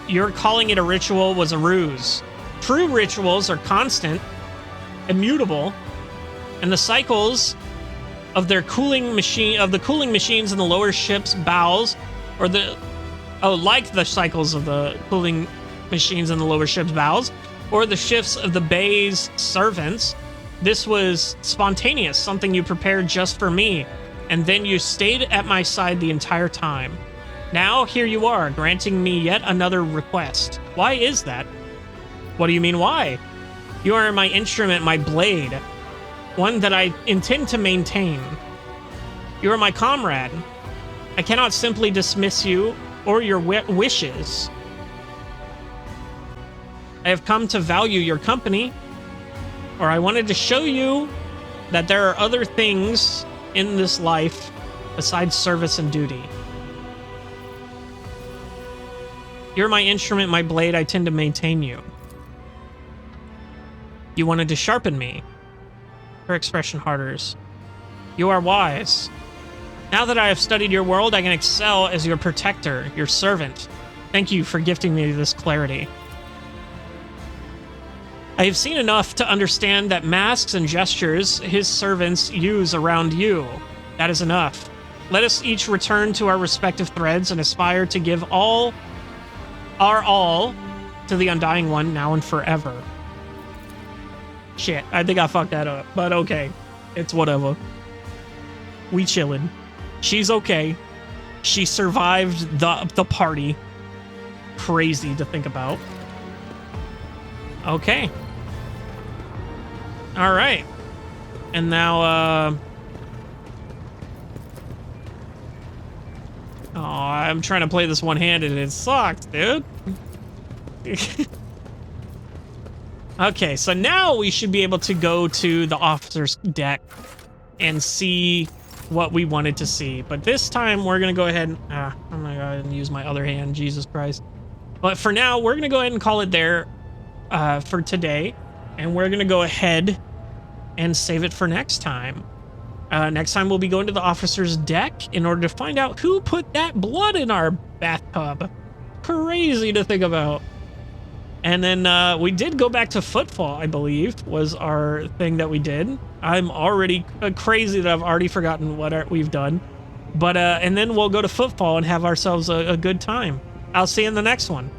your calling it a ritual was a ruse. True rituals are constant, immutable, and the cycles of their cooling machines in the lower ship's bowels, like the cycles of the cooling machines in the lower ship's bowels, or the shifts of the bay's servants. This was spontaneous, something you prepared just for me, and then you stayed at my side the entire time. Now, here you are, granting me yet another request. Why is that? What do you mean, why? You are my instrument, my blade, one that I intend to maintain. You are my comrade. I cannot simply dismiss you or your wishes. I have come to value your company, or I wanted to show you that there are other things in this life besides service and duty. You're my instrument, my blade. I tend to maintain you. You wanted to sharpen me. Her expression hardens. You are wise. Now that I have studied your world, I can excel as your protector, your servant. Thank you for gifting me this clarity. I have seen enough to understand that masks and gestures his servants use around you. That is enough. Let us each return to our respective threads and aspire to give our all to the Undying One now and forever. Shit, I think I fucked that up, but okay. It's whatever. We chillin'. She's okay. She survived the party. Crazy to think about. Okay. All right. And now, oh, I'm trying to play this one-handed and it sucks, dude. Okay, so now we should be able to go to the officer's deck and see what we wanted to see. But this time we're going to go ahead and... I'm going to go ahead and use my other hand, Jesus Christ. But for now, we're going to go ahead and call it there for today. And we're going to go ahead and save it for next time. Next time we'll be going to the officer's deck in order to find out who put that blood in our bathtub. Crazy to think about. And then we did go back to Footfall, I believe, was our thing that we did. I'm already crazy that I've already forgotten what we've done. But, and then we'll go to Footfall and have ourselves a good time. I'll see you in the next one.